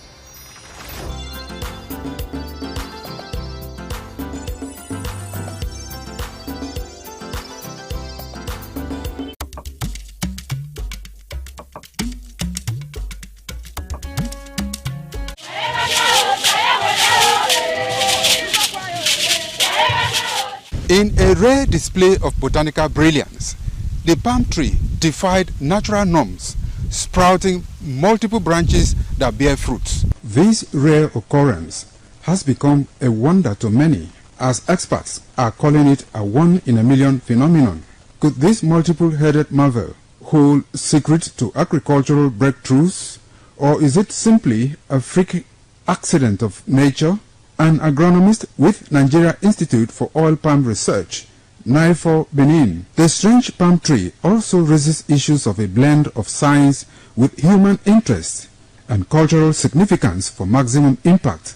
In a rare display of botanical brilliance, the palm tree defied natural norms, sprouting multiple branches that bear fruits. This rare occurrence has become a wonder to many, as experts are calling it a one-in-a-million phenomenon. Could this multiple-headed marvel hold secret to agricultural breakthroughs, or is it simply a freak accident of nature? An agronomist with Nigeria Institute for Oil Palm Research, NIFOR Benin. The strange palm tree also raises issues of a blend of science with human interest and cultural significance for maximum impact.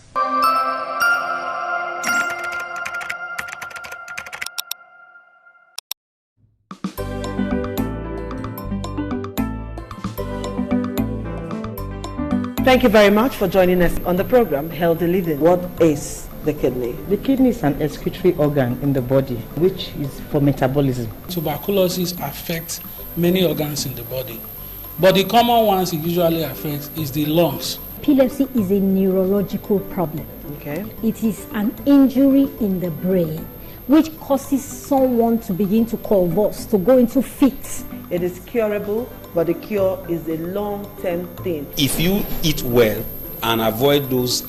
Thank you very much for joining us on the program Healthy Living. What is the kidney? The kidney is an excretory organ in the body, which is for metabolism. Tuberculosis affects many organs in the body, but the common ones it usually affects is the lungs. Epilepsy is a neurological problem. Okay. It is an injury in the brain which causes someone to begin to convulse, to go into fits. It is curable, but the cure is a long-term thing. If you eat well and avoid those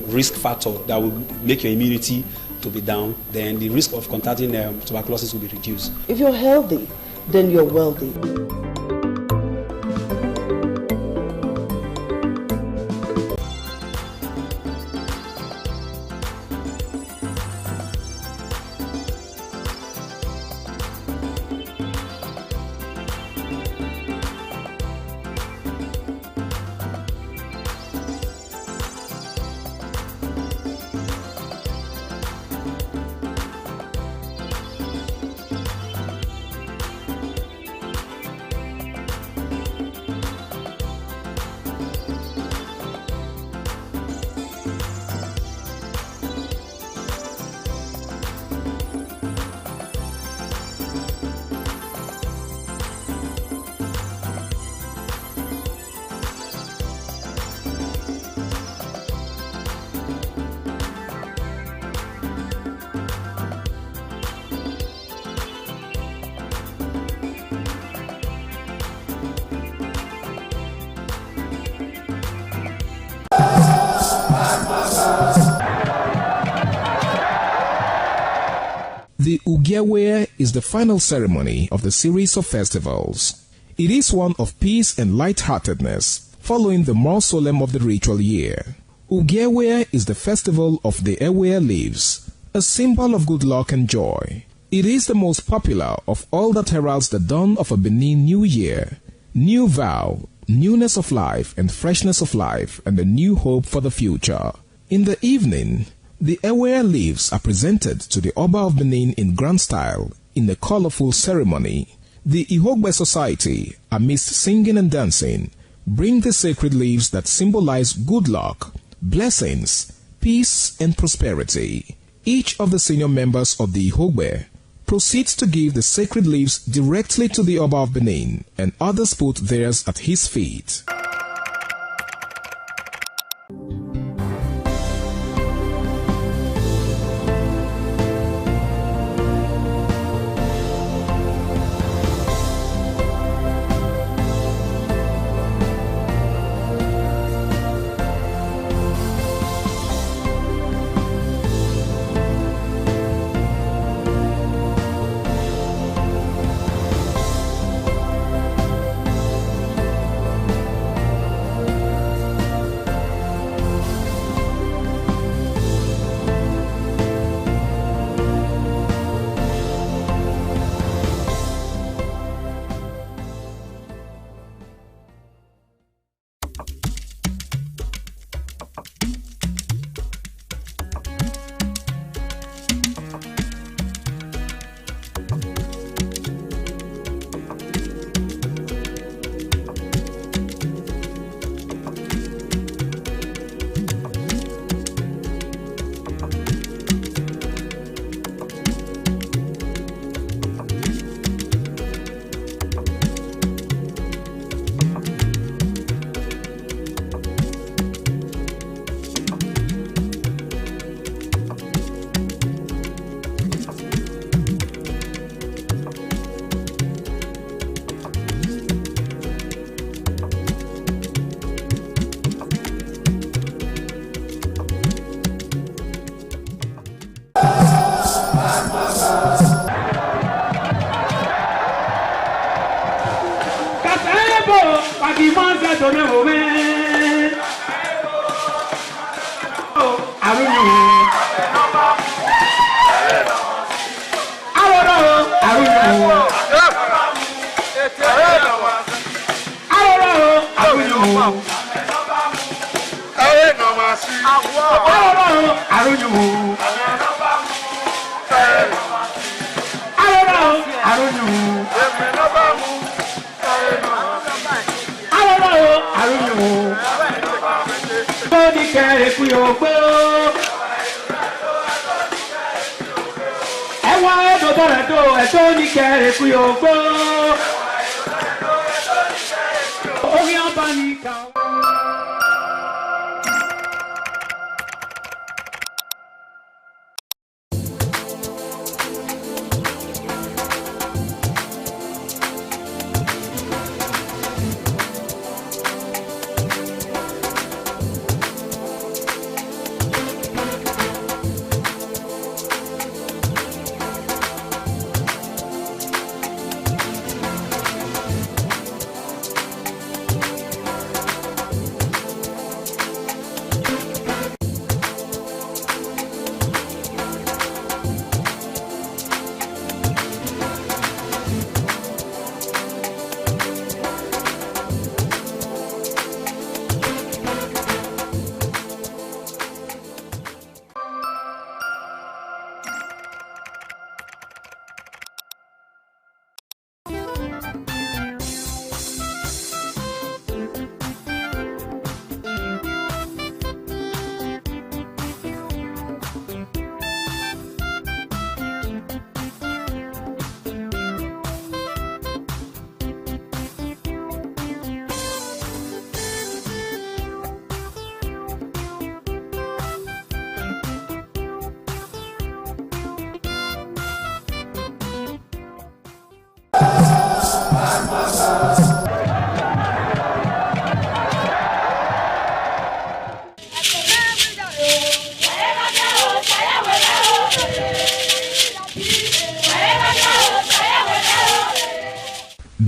risk factors that will make your immunity to be down, then the risk of contracting tuberculosis will be reduced. If you're healthy, then you're wealthy. The Ugewe is the final ceremony of the series of festivals. It is one of peace and lightheartedness, following the more solemn of the ritual year. Ugewe is the festival of the Ewe leaves, a symbol of good luck and joy. It is the most popular of all that heralds the dawn of a Benin New Year, new vow, newness of life and freshness of life, and a new hope for the future. In the evening, the Ewe leaves are presented to the Oba of Benin in grand style in a colorful ceremony. The Ihogbe Society, amidst singing and dancing, bring the sacred leaves that symbolize good luck, blessings, peace, and prosperity. Each of the senior members of the Ihogbe proceeds to give the sacred leaves directly to the Oba of Benin, and others put theirs at his feet.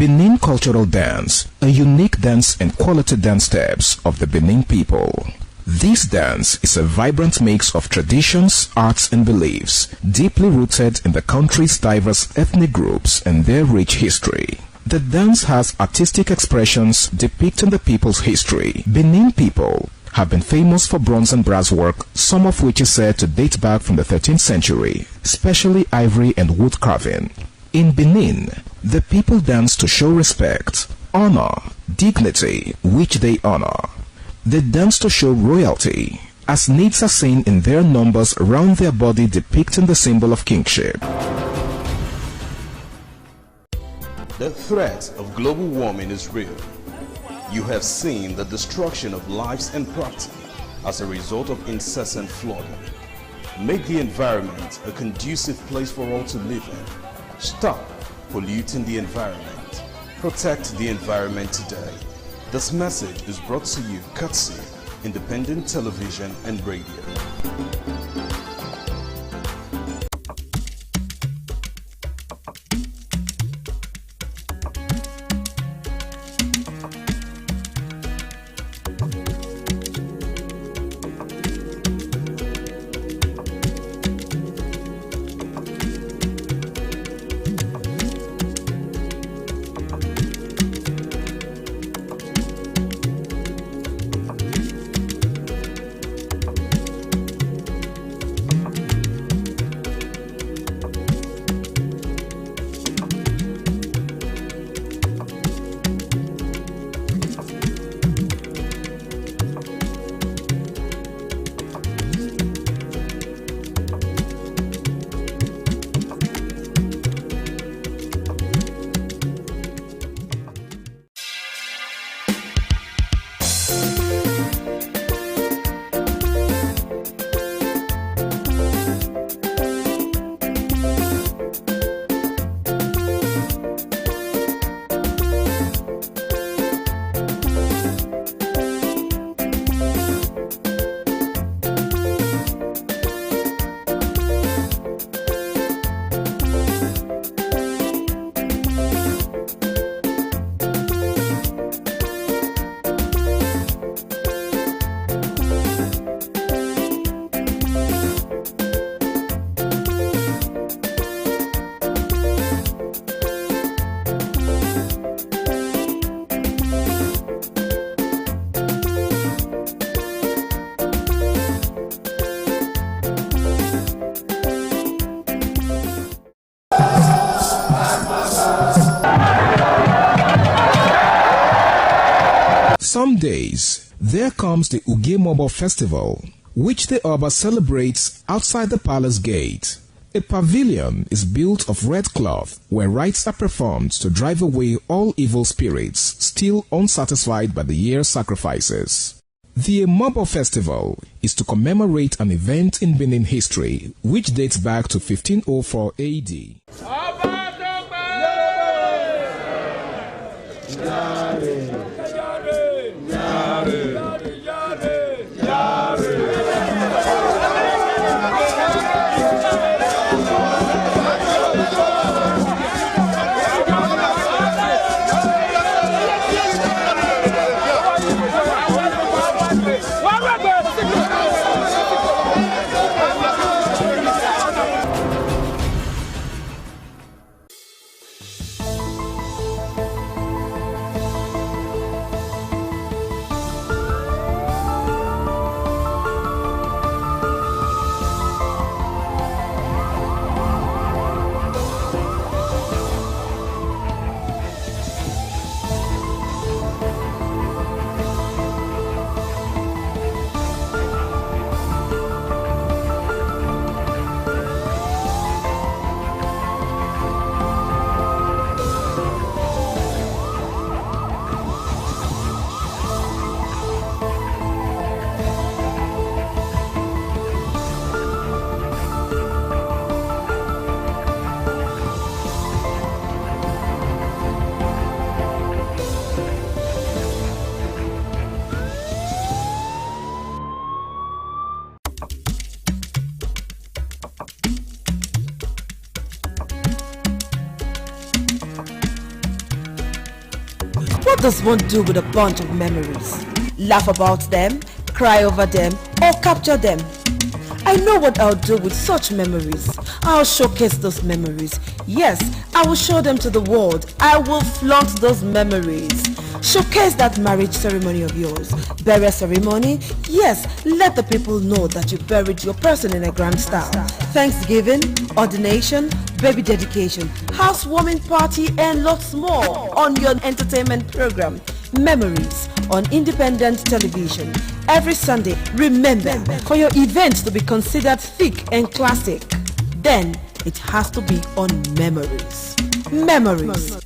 Benin Cultural Dance, a unique dance and quality dance steps of the Benin people. This dance is a vibrant mix of traditions, arts and beliefs, deeply rooted in the country's diverse ethnic groups and their rich history. The dance has artistic expressions depicting the people's history. Benin people have been famous for bronze and brass work, some of which is said to date back from the 13th century, especially ivory and wood carving. In Benin, the people dance to show respect, honor, dignity, which they honor. They dance to show royalty, as natives are seen in their numbers around their body depicting the symbol of kingship. The threat of global warming is real. You have seen the destruction of lives and property as a result of incessant flooding. Make the environment a conducive place for all to live in. Stop polluting the environment. Protect the environment today. This message is brought to you courtesy Independent Television and Radio. Some days, there comes the Ugemobo Festival, which the Oba celebrates outside the palace gate. A pavilion is built of red cloth where rites are performed to drive away all evil spirits still unsatisfied by the year's sacrifices. The Ugemobo Festival is to commemorate an event in Benin history which dates back to 1504 AD. What does one do with a bunch of memories? Laugh about them, cry over them, or capture them? I know what I'll do with such memories. I'll showcase those memories. Yes, I will show them to the world. I will flaunt those memories. Showcase that marriage ceremony of yours. Burial ceremony? Yes, let the people know that you buried your person in a grand style. Thanksgiving, ordination, baby dedication, housewarming party, and lots more on your entertainment program, Memories, on Independent Television. Every Sunday, remember, for your event to be considered thick and classic, then it has to be on Memories. Memories.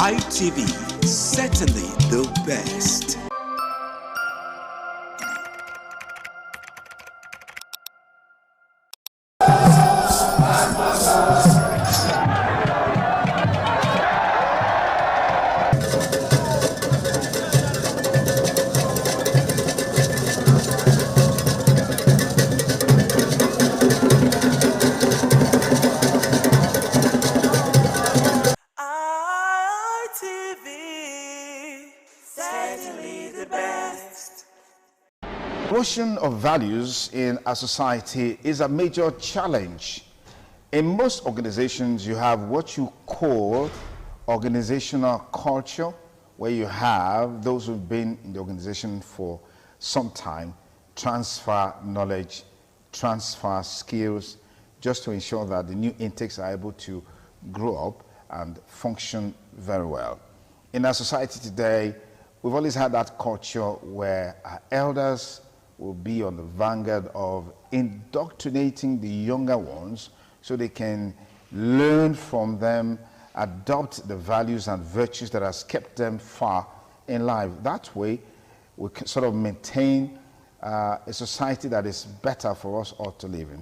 ITV, certainly the best. Erosion of values in a society is a major challenge. In most organizations, you have what you call organizational culture, where you have those who've been in the organization for some time transfer knowledge, transfer skills, just to ensure that the new intakes are able to grow up and function very well. In our society today, we've always had that culture where our elders will be on the vanguard of indoctrinating the younger ones so they can learn from them, adopt the values and virtues that has kept them far in life. That way, we can sort of maintain a society that is better for us all to live in.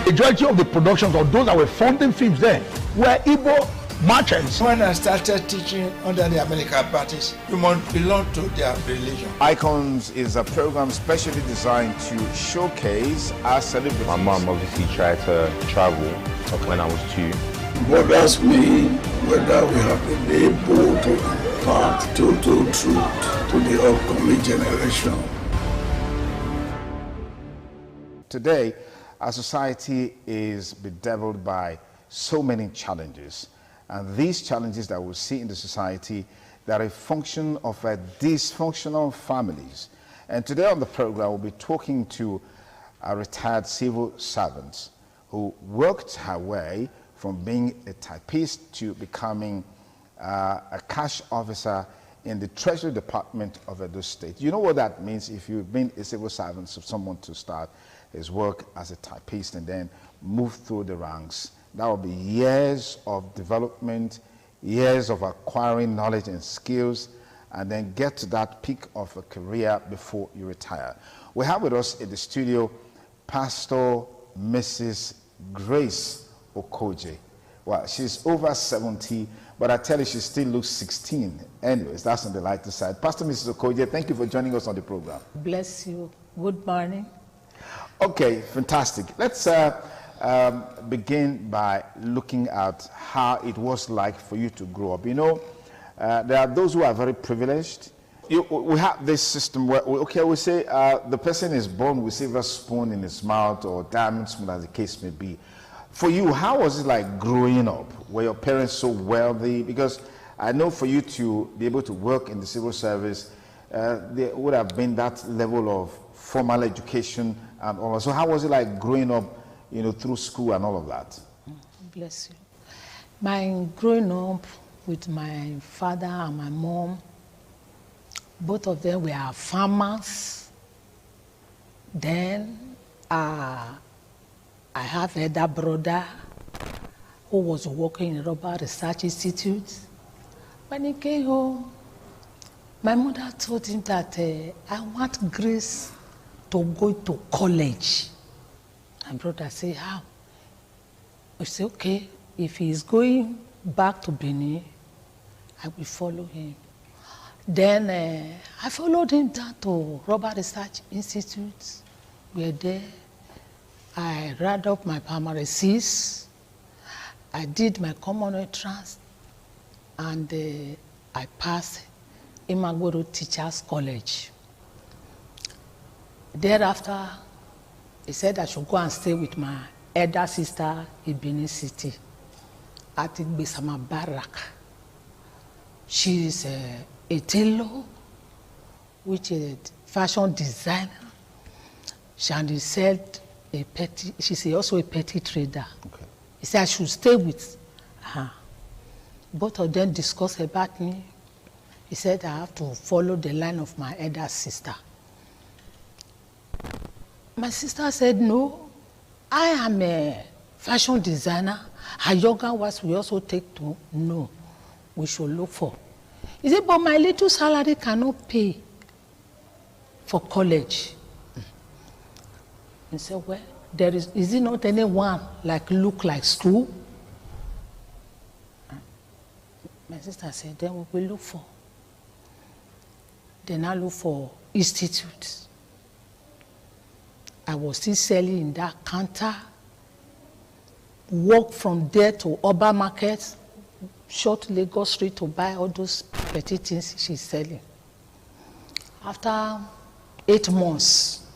Majority of the productions of those that were funding films then were Igbo merchants. When I started teaching under the American parties, you must belong to their religion. Icons is a program specially designed to showcase our celebrities. My mom obviously tried to travel when I was 2. Bothers me whether we have been able to impart total truth to the upcoming generation. Today, our society is bedeviled by so many challenges. And these challenges that we see in the society, they are a function of dysfunctional families. And today on the program, we'll be talking to a retired civil servant who worked her way from being a typist to becoming a cash officer in the Treasury Department of Edo State. You know what that means if you've been a civil servant, so someone to start his work as a typist and then move through the ranks. That will be years of development, years of acquiring knowledge and skills, and then get to that peak of a career before you retire. We have with us in the studio Pastor Mrs. Grace Okoje. Well, she's over 70, but I tell you, she still looks 16. Anyways, that's on the lighter side. Pastor Mrs. Okoje, thank you for joining us on the program. Bless you. Good morning. Okay, fantastic. Let's begin by looking at how it was like for you to grow up. You know, there are those who are very privileged. We have this system where, we say the person is born with silver spoon in his mouth or diamond spoon, as the case may be. For you, how was it like growing up? Were your parents so wealthy? Because I know for you to be able to work in the civil service, there would have been that level of formal education and all. So how was it like growing up, you know, through school and all of that? Bless you. My growing up with my father and my mom, both of them were farmers. Then I have an elder brother who was working in Rubber Research Institute. When he came home, my mother told him that I want Grace to go to college. My brother said, how? I said, okay, if he is going back to Benin, I will follow him. Then I followed him down to Rubber Research Institute. We were there. I read up my primary 6. I did my common entrance, and I passed Imagwero Teachers College. Thereafter, he said I should go and stay with my elder sister in Benin City at Igbesama Barak. She is a tailor, which is a fashion designer. She said she's also a petty trader. Okay. He said I should stay with her. Both of them discussed about me. He said I have to follow the line of my elder sister. My sister said, no, I am a fashion designer. Her younger ones will also take to no, we should look for. He said, but my little salary cannot pay for college. He said, well, is it not anyone look like school? My sister said, then we will look for. Then I look for institutes. I was still selling in that counter, walk from there to urban markets, short Lagos Street to buy all those petty things she's selling. After 8 months,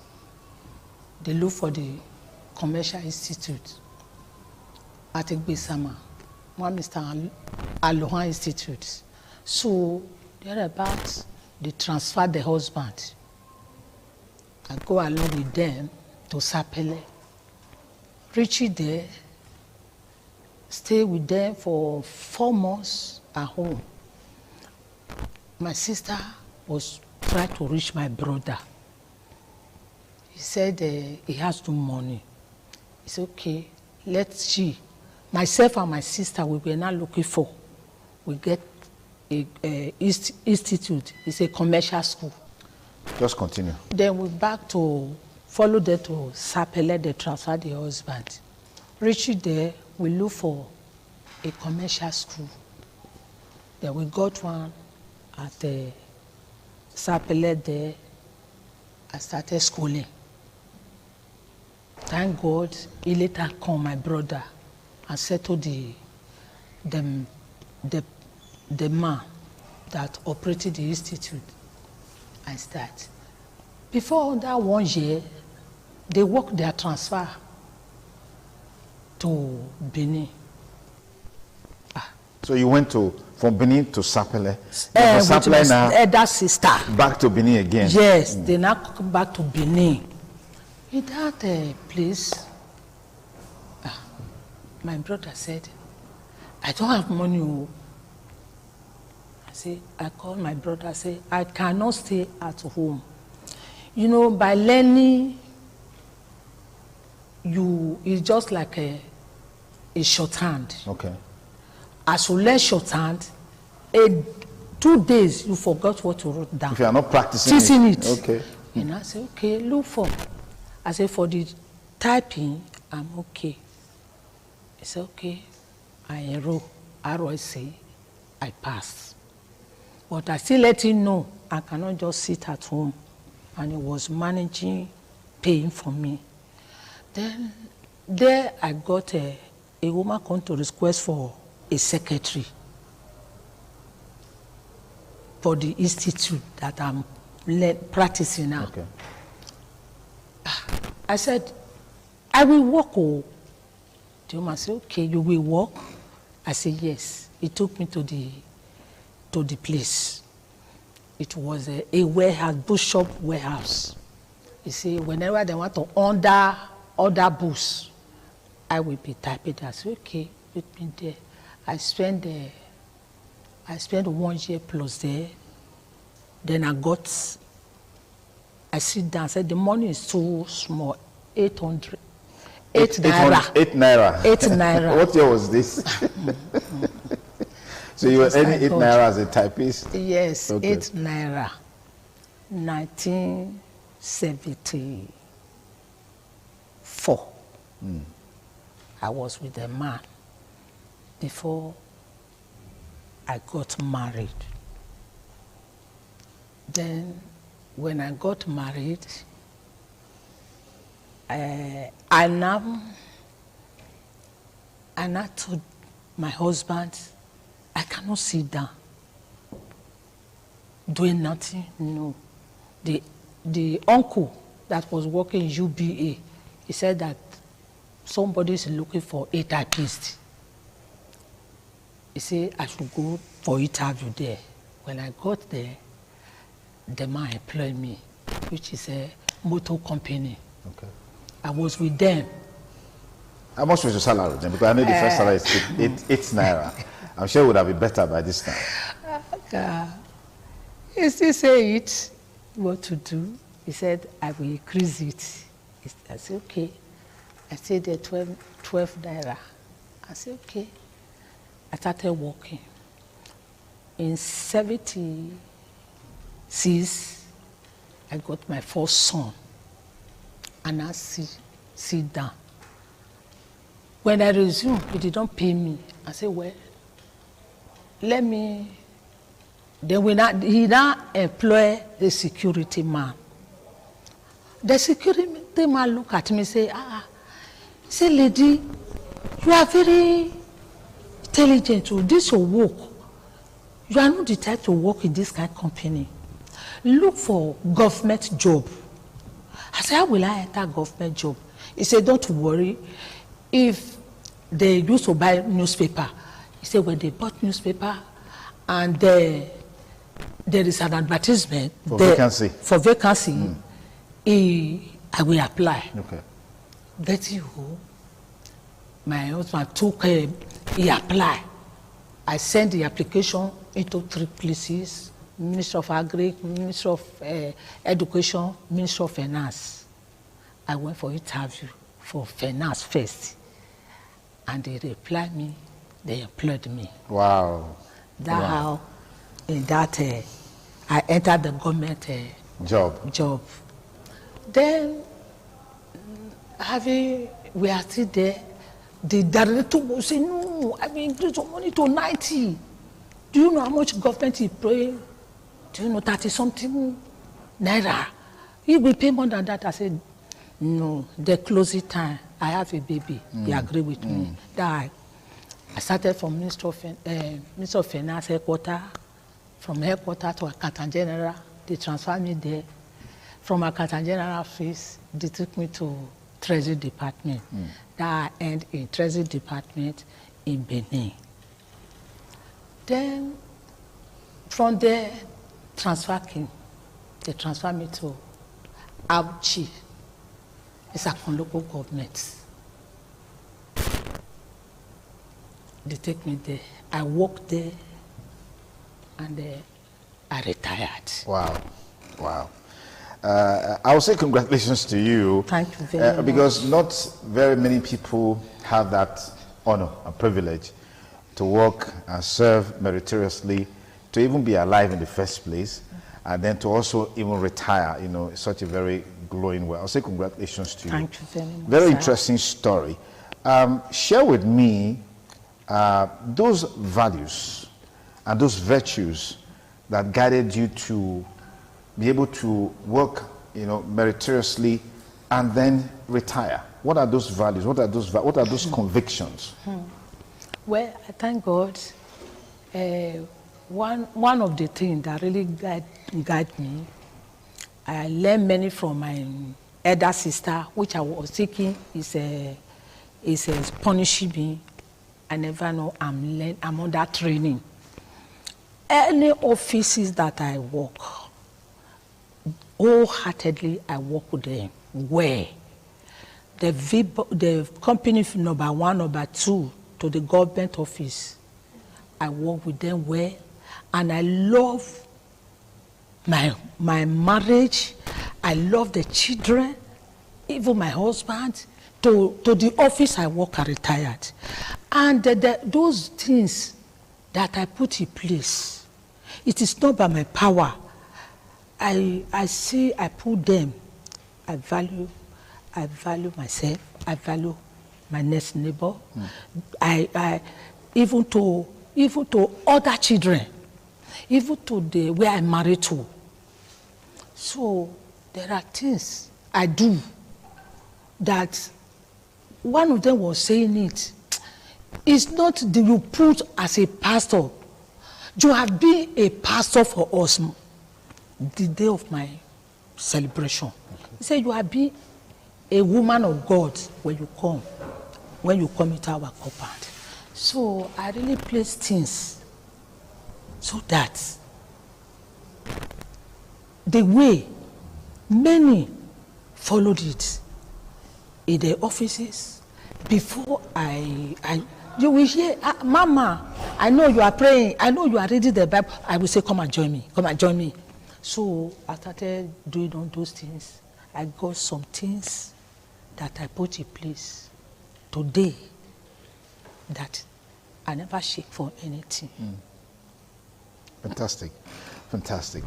they look for the Commercial Institute at Igbesama, one Mr. Aloha Institute. So thereabouts, they transfer the husband. I go along with them to Sapele. Reach there, stay with them for 4 months at home. My sister was trying to reach my brother. He said he has no money. He said, okay, myself and my sister, we were now looking for, we get a institute. It's a commercial school. Just continue. Then we back to follow them to Sapele, they transfer the husband. Reaching there, we look for a commercial school. Then we got one at the Sapele there. I started schooling. Thank God, he later called my brother and settled the man that operated the institute. I start. Before that 1 year, they worked their transfer to Benin. So you went from Benin to Sapele. With my elder sister. Back to Benin again. Yes, they now come back to Benin. In that place, my brother said, I don't have money. I called my brother, I said, I cannot stay at home. You know, by learning, it's just like a shorthand. Okay. As you learn shorthand, 2 days you forgot what you wrote down. If you are not practicing it. Okay. And I said, okay, look for. I said, for the typing, I'm okay. He said, okay. I enroll ROC, I passed. But I still let him know I cannot just sit at home. And he was managing, paying for me. Then there I got a woman come to request for a secretary for the institute that I'm practicing now. Okay. I said, I will work. Oh. The woman said, okay, you will work? I said, yes. He took me to the place. It was a warehouse, bushshop warehouse. You see, whenever they want to order books, I will be typing. I said, okay, with me there. I spent 1 year plus there. Then I sit down, I said, the money is too small, 800. 8 naira. 8 naira. 8 naira. What year was this? So you were earning 8 naira as a typist? Yes, okay. 8 naira. 1974. I was with a man before I got married. Then when I got married, I now told my husband, I cannot sit down doing nothing. No. The uncle that was working in UBA, he said that somebody is looking for a typist. He said I should go for interview there. When I got there, the man employed me, which is a motor company. Okay. I was with them. How much was your salary then? Because I know the first salary is 8 naira. I'm sure it would have been better by this time. He still say it, what to do. He said, I will increase it. I said, okay. I said, 12 naira. I said, okay. I started working. In 76, I got my first son. And I sit down. When I resumed, he did not pay me. I said, well, let me. Then he now employ the security man. The security man look at me and say, say, lady, you are very intelligent. This your work. You are not the type to work in this kind of company. Look for government job. I said, how will I enter government job? He said, don't worry. If they used to buy newspaper, he said, when they bought newspaper and there is an advertisement for vacancy. I will apply. Okay. Let you go. My husband took he applied. I sent the application into 3 places: Ministry of Agri, Ministry of Education, Ministry of Finance. I went for interview for finance first, and they replied me. They employed me. Wow. That's how in that I entered the government job. Then we are still there. The director will say, no, I will increase your money to 90. Do you know how much government is paying? Do you know 30-something naira? He will pay more than that. I said, no, the closing time, I have a baby. He agreed with me. That I started from Minister of Finance headquarters. From headquarters to Accountant General, they transferred me there. From Accountant General office, they took me to Treasury Department. That I earned in Treasury Department in Benin. Then from there, they transferred me to Auchi. It's a local government. They take me there. I worked there, and I retired. Wow, wow. I will say congratulations to you. Thank you very much. Because not very many people have that honor and privilege to work and serve meritoriously, to even be alive in the first place, and then to also even retire, you know, such a very glowing way. I'll say congratulations to you. Thank you very much. Very interesting story. Share with me those values and those virtues that guided you to be able to work, you know, meritoriously and then retire. What are those values? What are those convictions? Well, I thank God. One of the things that really guide me, I learned many from my elder sister, which I was thinking is punishing me. I never know I'm under training. Any offices that I work, wholeheartedly I work with them. Where the company number 1, number 2 to the government office, I work with them well, and I love my marriage. I love the children, even my husband. To the office I work, I retired, and those things that I put in place, it is not by my power. I see I put them. I value myself. I value my next neighbor. I even to other children, even to the where I'm married to. So there are things I do that one of them was saying it. It's not that you put as a pastor. You have been a pastor for us the day of my celebration. Okay. He said you have been a woman of God when you come into our compound. So I really place things so that the way many followed it in the offices before you will hear, Mama, I know you are praying, I know you are reading the Bible. I will say, come and join me, come and join me. So I started doing all those things. I got some things that I put in place today that I never shake for anything. Fantastic, fantastic.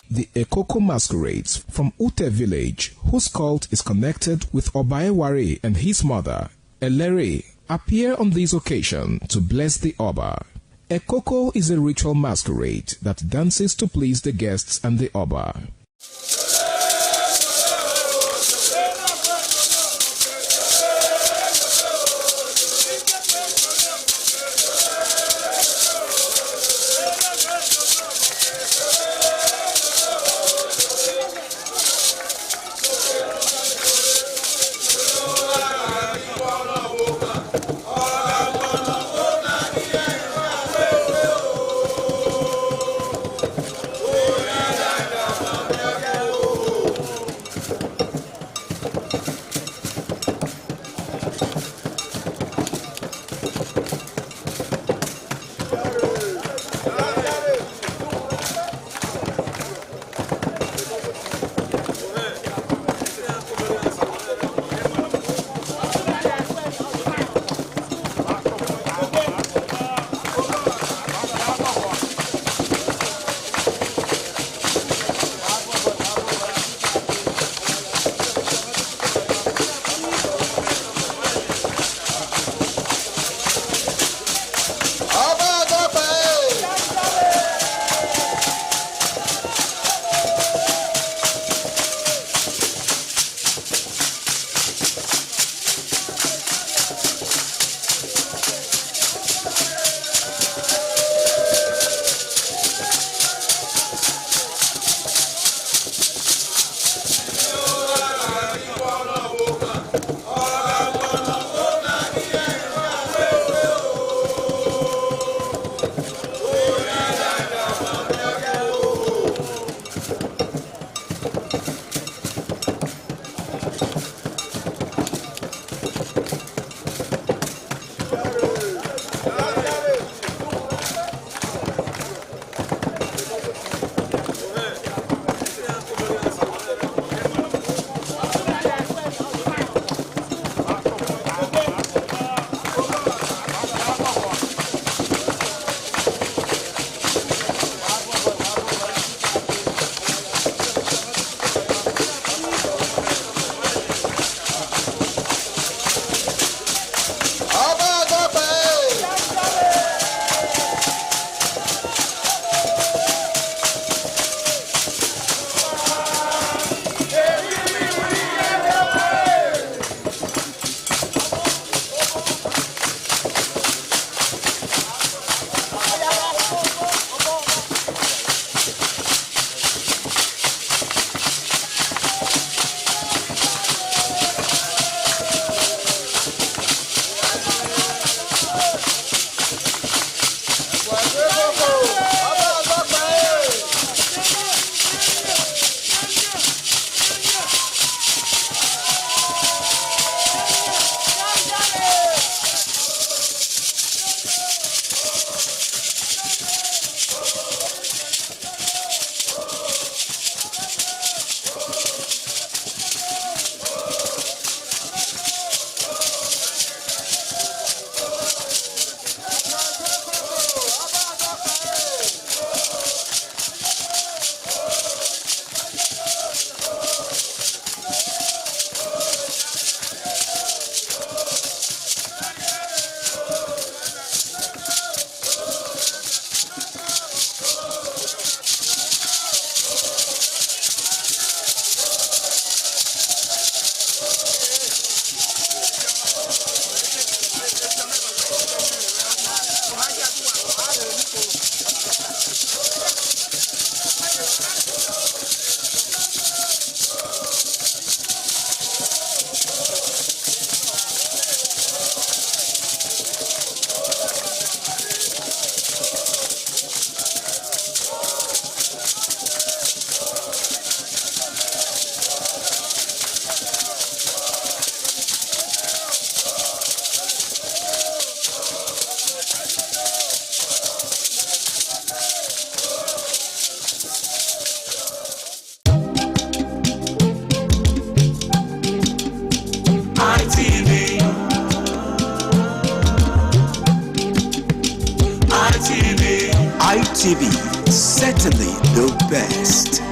The Ekoko masquerades from Ute village, whose cult is connected with Obaeware and his mother, Elere, appear on this occasion to bless the Oba. Ekoko is a ritual masquerade that dances to please the guests and the Oba. ITV, certainly the best.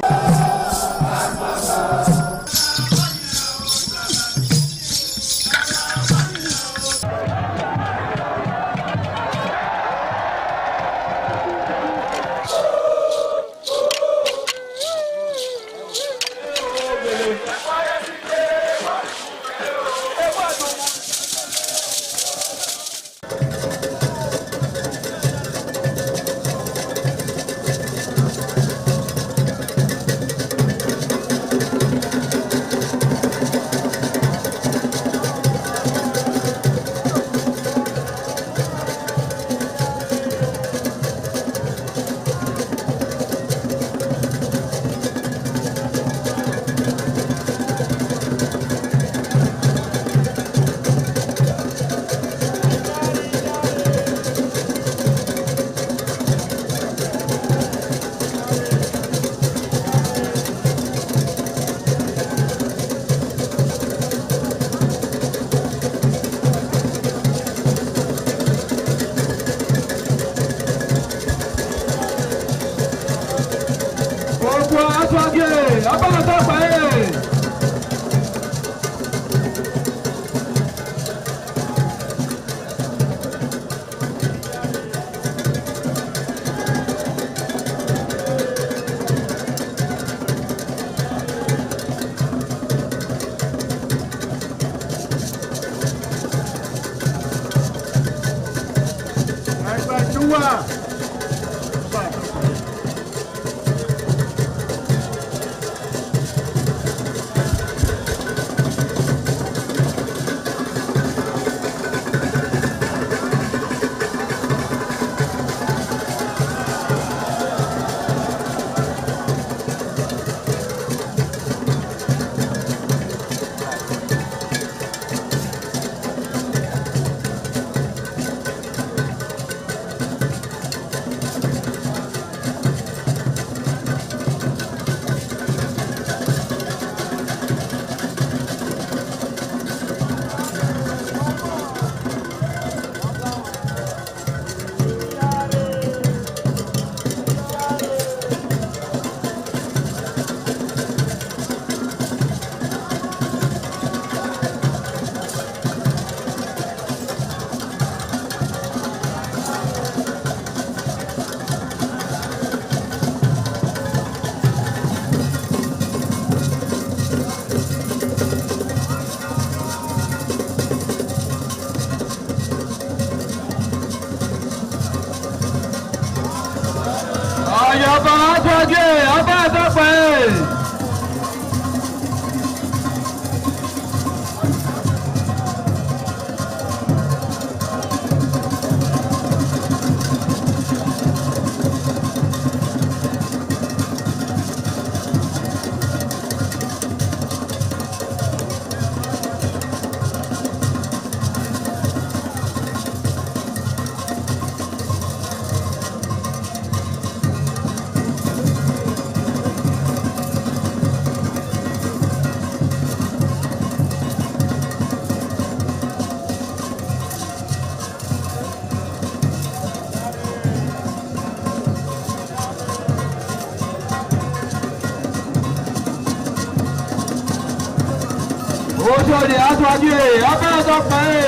Ojúde aṣáájú ẹ̀ abẹ́rẹ́ pẹ́.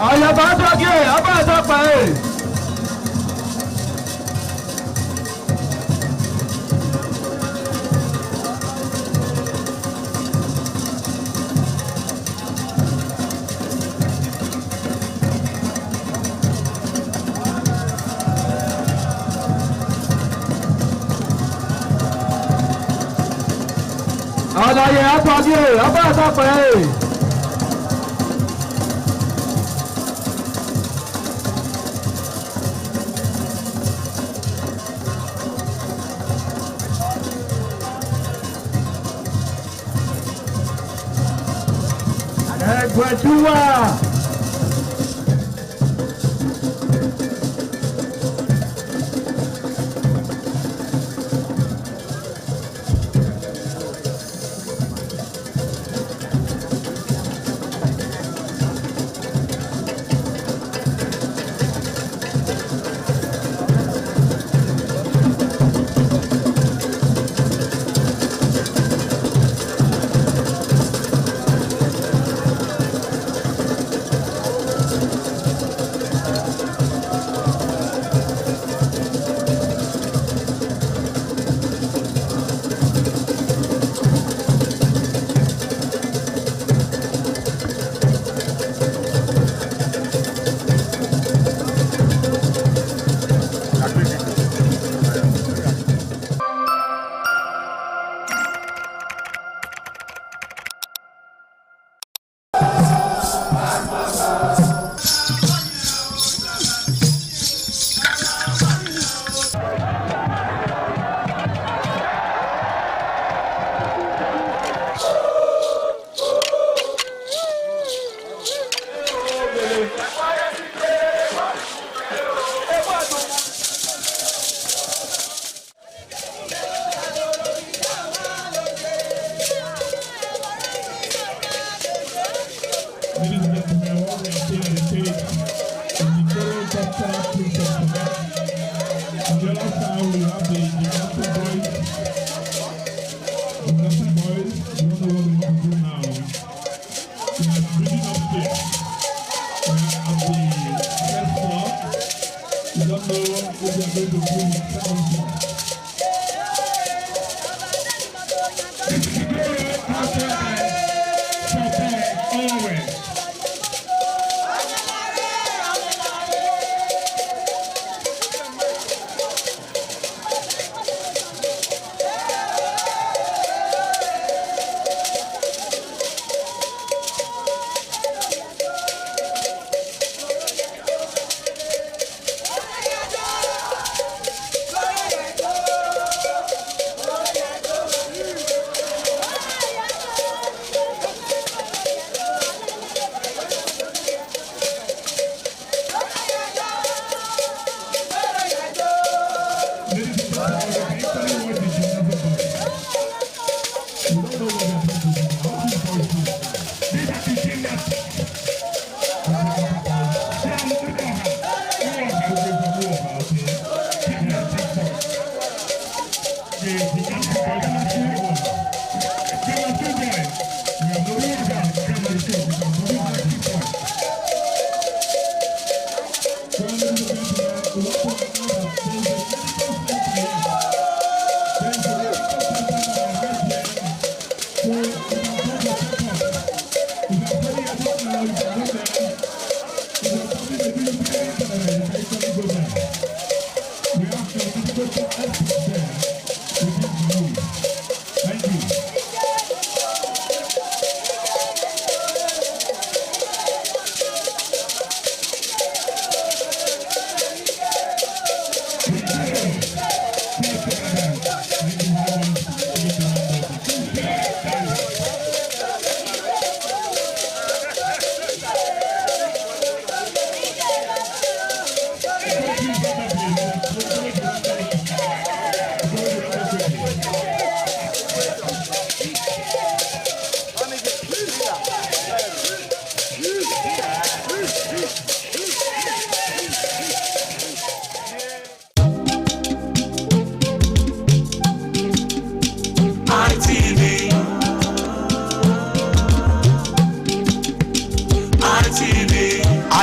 Àyàbá aṣáájú ẹ̀ abẹ́rẹ́ pẹ́. Àlàyé aṣáájú ẹ̀ abẹ́rẹ́ pẹ́. Gbẹ̀gbẹ̀dúwà.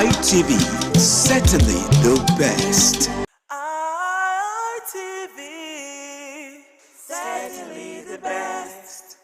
ITV, certainly the best. ITV, certainly the best.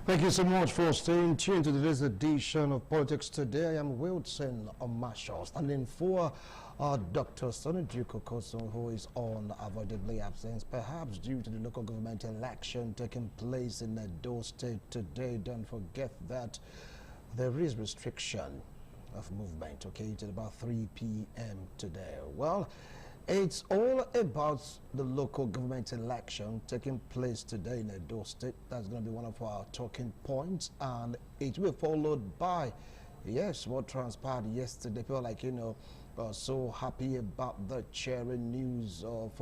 Thank you so much for staying tuned to this edition of Politics Today. I am Wilson Marshall, standing for Dr. Sonny Kokoso, who is unavoidably absent, perhaps due to the local government election taking place in Edo State today. Don't forget that there is restriction of movement, okay, till about 3 p.m. today. Well, it's all about the local government election taking place today in Edo State. That's going to be one of our talking points, and it will be followed by, yes, what transpired yesterday. People like, so happy about the cheering news of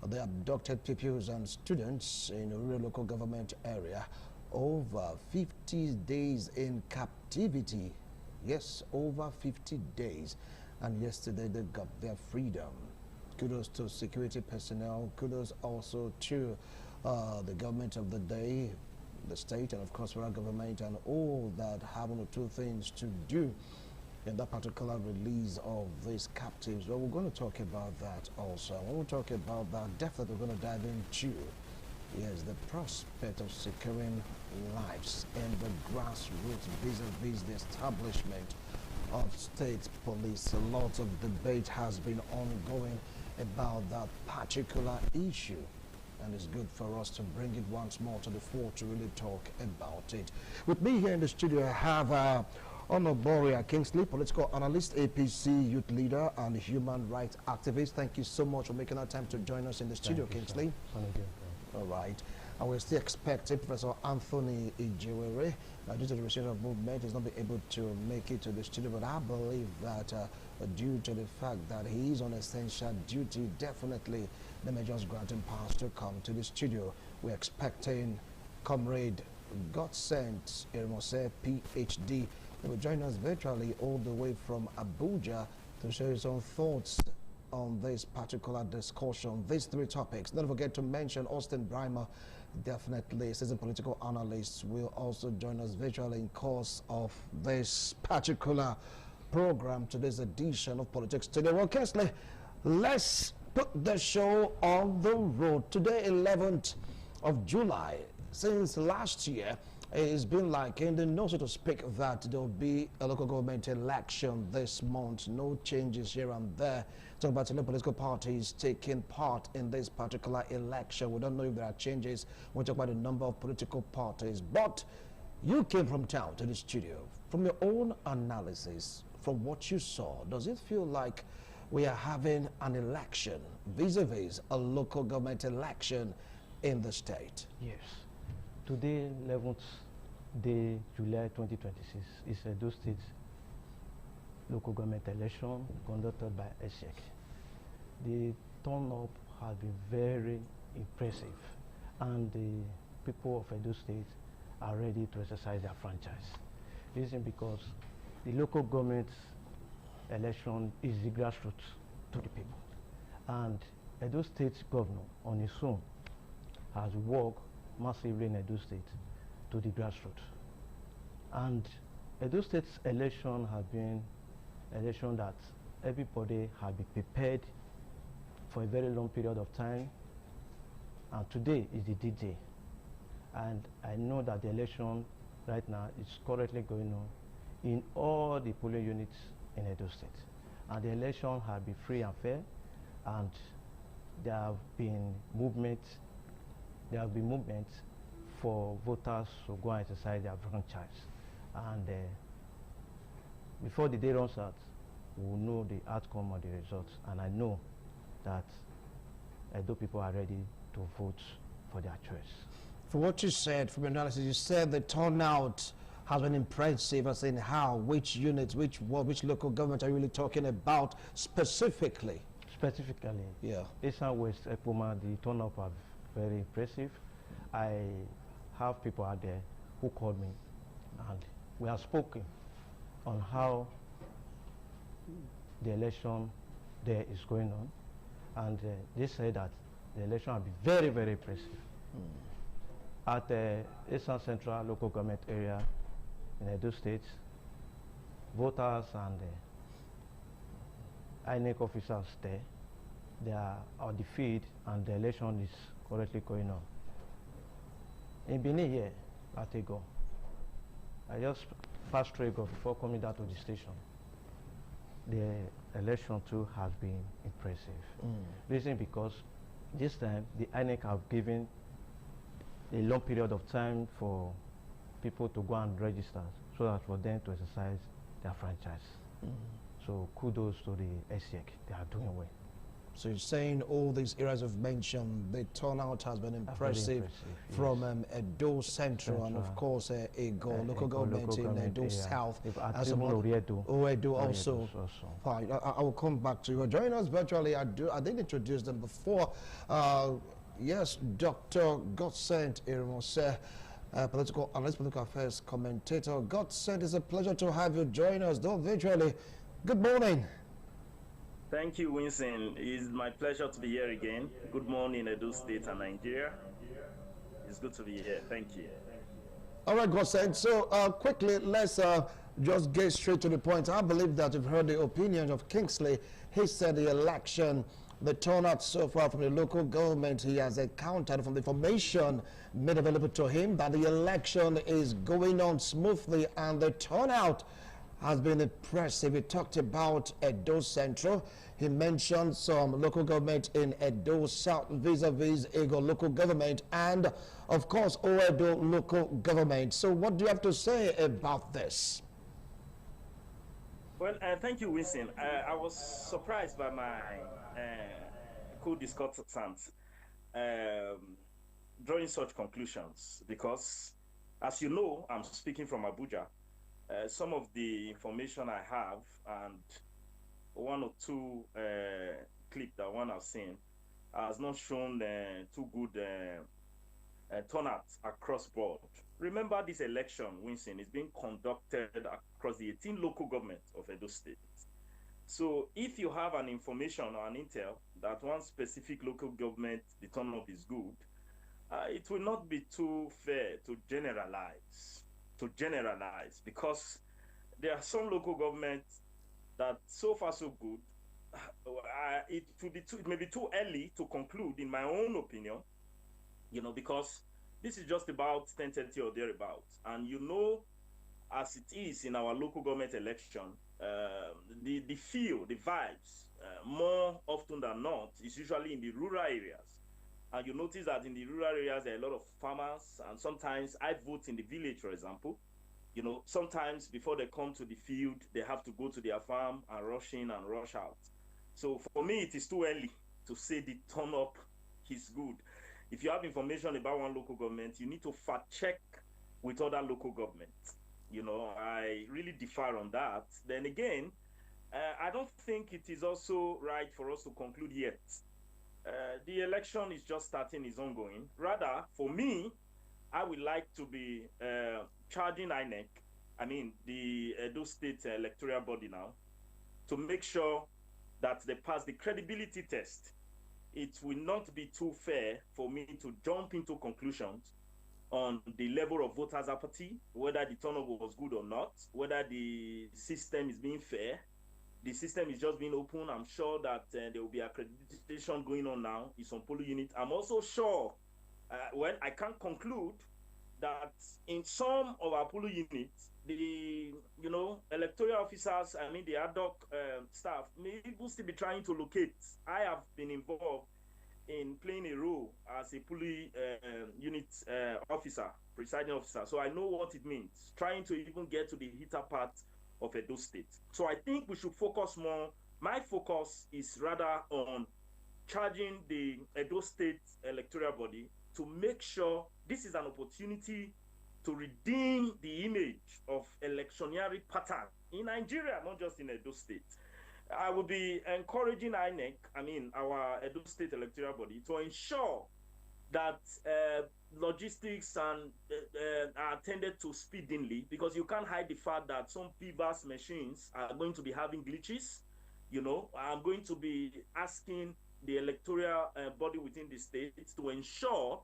the abducted pupils and students in a rural local government area. Over 50 days in captivity. Yes, over 50 days. And yesterday they got their freedom. Kudos to security personnel. Kudos also to the government of the day, the state, and of course federal government, and all that have one or two things to do in that particular release of these captives. Well, we're going to talk about that also. When we talk about that, definitely we're going to dive into, yes, the prospect of securing lives in the grassroots vis-a-vis the establishment of state police. A lot of debate has been ongoing about that particular issue, and it's good for us to bring it once more to the fore to really talk about it. With me here in the studio, I have Honoboria Kingsley, political analyst, APC youth leader, and human rights activist. Thank you so much for making our time to join us in the studio, Kingsley. All right. And we're still expecting Professor Anthony Ijewere, due to the restriction of movement, he's not been able to make it to the studio, but I believe that due to the fact that he is on essential duty, definitely they may just grant him powers to come to the studio. We're expecting Comrade Godsent Irmose, PhD, who will join us virtually all the way from Abuja to share his own thoughts on this particular discussion, these three topics. Don't forget to mention Austin Brimer, definitely seasoned political analyst, will also join us virtually in course of this particular program, today's edition of Politics Today. Well, Kingsley, let's put the show on the road. Today, 11th of July, since last year, it's been like in the know, so to speak, that there will be a local government election this month. No changes here and there. Talk about the political parties taking part in this particular election. We don't know if there are changes. We talk about the number of political parties. But you came from town to the studio. From your own analysis, from what you saw, does it feel like we are having an election vis-a-vis a local government election in the state? Yes. Today, 11th day, July 2026, is Edo State local government election conducted by ESSEC. The turn-up has been very impressive, and the people of Edo State are ready to exercise their franchise. This is because the local government election is the grassroots to the people, and Edo State governor on his own has worked massively in Edo State to the grassroots. And Edo State's election has been an election that everybody has been prepared for a very long period of time, and today is the D-Day. And I know that the election right now is currently going on in all the polling units in Edo State. And the election has been free and fair, and there have been movements for voters to go and exercise their franchise. And before the day runs out, we will know the outcome of the results. And I know that Edo people are ready to vote for their choice. For what you said, from your analysis, you said the turnout has been impressive, as in how, which units, which local government are you really talking about specifically? Specifically, yeah. East and West Epoma, the turnout are very impressive. I have people out there who called me, and we have spoken on how the election there is going on, and they say that the election will be very, very impressive. At the Eastern Central local government area in Edo State, voters and INEC officers there, they are on the field, and the election is currently going on. In Benin here, at Ego, I just passed through Ego before coming down to the station. the election too has been impressive. Reason because this time the INEC have given a long period of time for people to go and register so that for them to exercise their franchise. So kudos to the SEC, they are doing well. So you're saying all these areas of mention, the turnout has been impressive from Edo Central and of course Ego, local government in Edo South. As Oedo also. Fine. I will come back to you. Join us virtually. I didn't introduce them before. Yes, Dr. Godsent Irimose, political analyst, political affairs commentator. Godsent, it's a pleasure to have you join us, though virtually. Good morning. Thank you, Winston. It's my pleasure to be here again. Good morning, Edo State and Nigeria. It's good to be here. Thank you. All right, Godsent. So quickly, let's just get straight to the point. I believe that you've heard the opinion of Kingsley. He said the election, the turnout so far from the local government, he has accounted from the information made available to him that the election is going on smoothly and the turnout has been impressive. He talked about Edo Central. He mentioned some local government in Edo South vis-a-vis Ego local government and, of course, Oedo local government. So what do you have to say about this? Well, thank you, Winston. I was surprised by my co-discussants drawing such conclusions because, as you know, I'm speaking from Abuja. Some of the information I have and one or two clips that one has seen has not shown too good turnout across board. Remember, this election, Winston, is being conducted across the 18 local governments of Edo State. So if you have an information or an intel that one specific local government, the turnout is good, it will not be too fair to generalize. Because there are some local governments that so far so good. It may be too early to conclude, in my own opinion, because this is just about 10:30 or thereabouts, and as it is in our local government election, the feel, the vibes, more often than not, is usually in the rural areas. And you notice that in the rural areas, there are a lot of farmers, and sometimes I vote in the village, for example. Sometimes before they come to the field, they have to go to their farm and rush in and rush out. So for me, it is too early to say the turn up is good. If you have information about one local government, you need to fact check with other local governments. I really differ on that. Then again, I don't think it is also right for us to conclude yet. The election is just starting, is ongoing. Rather, for me, I would like to be charging INEC, the Edo State electoral body now, to make sure that they pass the credibility test. It will not be too fair for me to jump into conclusions on the level of voters' apathy, whether the turnout was good or not, whether the system is being fair. The system is just being open. I'm sure that there will be accreditation going on now in some polling unit. I'm also sure, I can't conclude that in some of our polling units, the electoral officers, the ad hoc staff may even still be trying to locate. I have been involved in playing a role as a polling unit officer, presiding officer, so I know what it means, trying to even get to the heater part of Edo State. So I think we should focus more. My focus is rather on charging the Edo State electoral body to make sure this is an opportunity to redeem the image of electioneering pattern in Nigeria, not just in Edo State. I will be encouraging INEC, our Edo State electoral body, to ensure that logistics and are attended to speedily, because you can't hide the fact that some PVAS machines are going to be having glitches. I'm going to be asking the electoral body within the state to ensure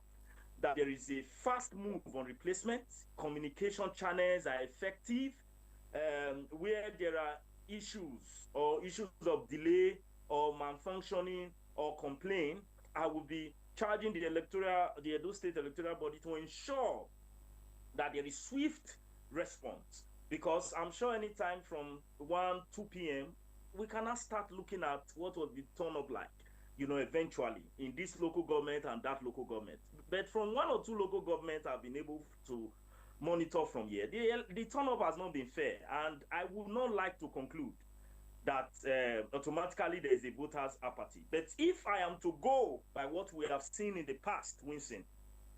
that there is a fast move on replacement, communication channels are effective, where there are issues of delay or malfunctioning or complaint. I will be charging the Edo State electoral body to ensure that there is swift response, because I'm sure anytime from 2 p.m. we cannot start looking at what was the turn up like, eventually in this local government and that local government. But from 1 or 2 local governments I've been able to monitor from here, the turn up has not been fair, and I would not like to conclude that automatically there is a voters' apathy. But if I am to go by what we have seen in the past, Winston,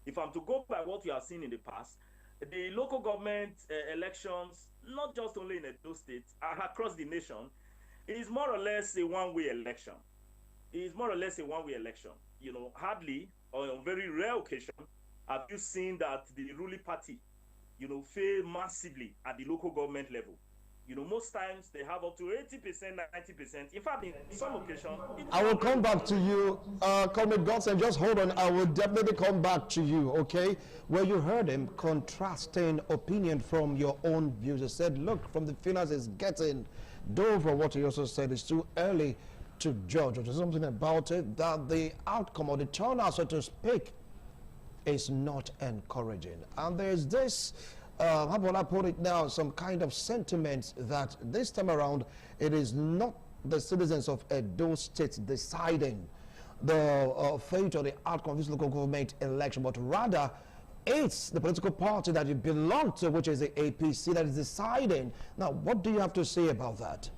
if I'm to go by what we have seen in the past, the local government elections, not just only in Edo State, across the nation, it is more or less a one-way election. It is more or less a one-way election. Hardly, or on very rare occasion, have you seen that the ruling party, fail massively at the local government level. Most times they have up to 80%, 90%. In fact, in some occasions... I will come back to you, Comrade Godson. Just hold on. I will definitely come back to you, okay? Well, you heard him contrasting opinion from your own views. He said, look, from the feelers is getting, though from what he also said, it's too early to judge, or something about it, that the outcome or the turnout, so to speak, is not encouraging. And there's this... how about I put it now, some kind of sentiment that this time around, it is not the citizens of Edo State deciding the fate or the outcome of this local government election, but rather it's the political party that you belong to, which is the APC, that is deciding. Now, what do you have to say about that?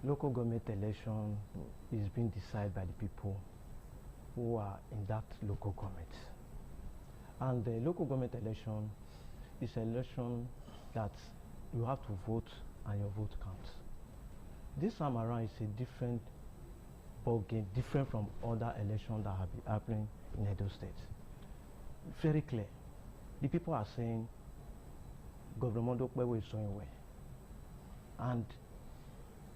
Local government election is being decided by the people who are in that local government. And the local government election is an election that you have to vote and your vote counts. This time around is a different ballgame, different from other elections that have been happening in Edo State. Very clear. The people are saying Governor Mondokwewo is doing well. And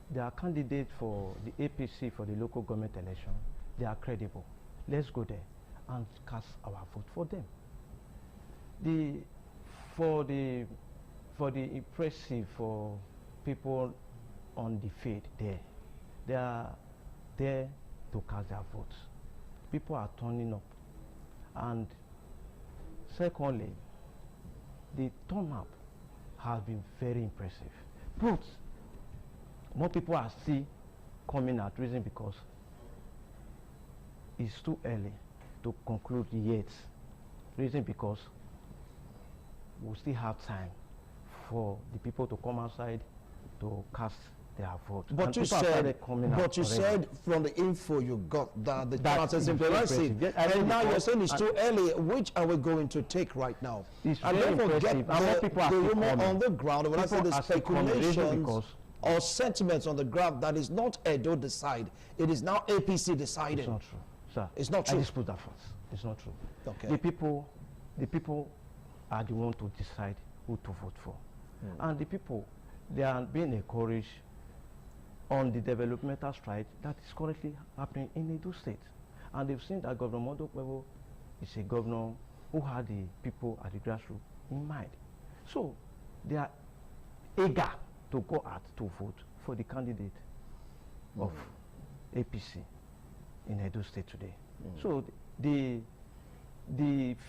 their candidate for the APC for the local government election, they are credible. Let's go there and cast our vote for them. For the impressive, for people on the field there, they are there to cast their votes. People are turning up. And secondly, the turnout has been very impressive. But more people are still coming out, reason because it's too early to conclude yet. Reason because we still have time for the people to come outside to cast their vote. But you said from the info you got that the chance is impressive. And now you're saying it's too early. Which are we going to take right now? It's and very don't forget impressive. the rumor on the ground. When I say the speculations or sentiments on the ground, that is not Edo decide. It is now APC deciding. It's not true, sir. It's not true. I just put that first. It's not true. Okay. The people are the ones to decide who to vote for. And the people, they are being encouraged on the developmental stride that is currently happening in Edo State. And they've seen that Governor Mondokwewo is a governor who had the people at the grassroots in mind. So they are eager to go out to vote for the candidate of APC in Edo State today. So the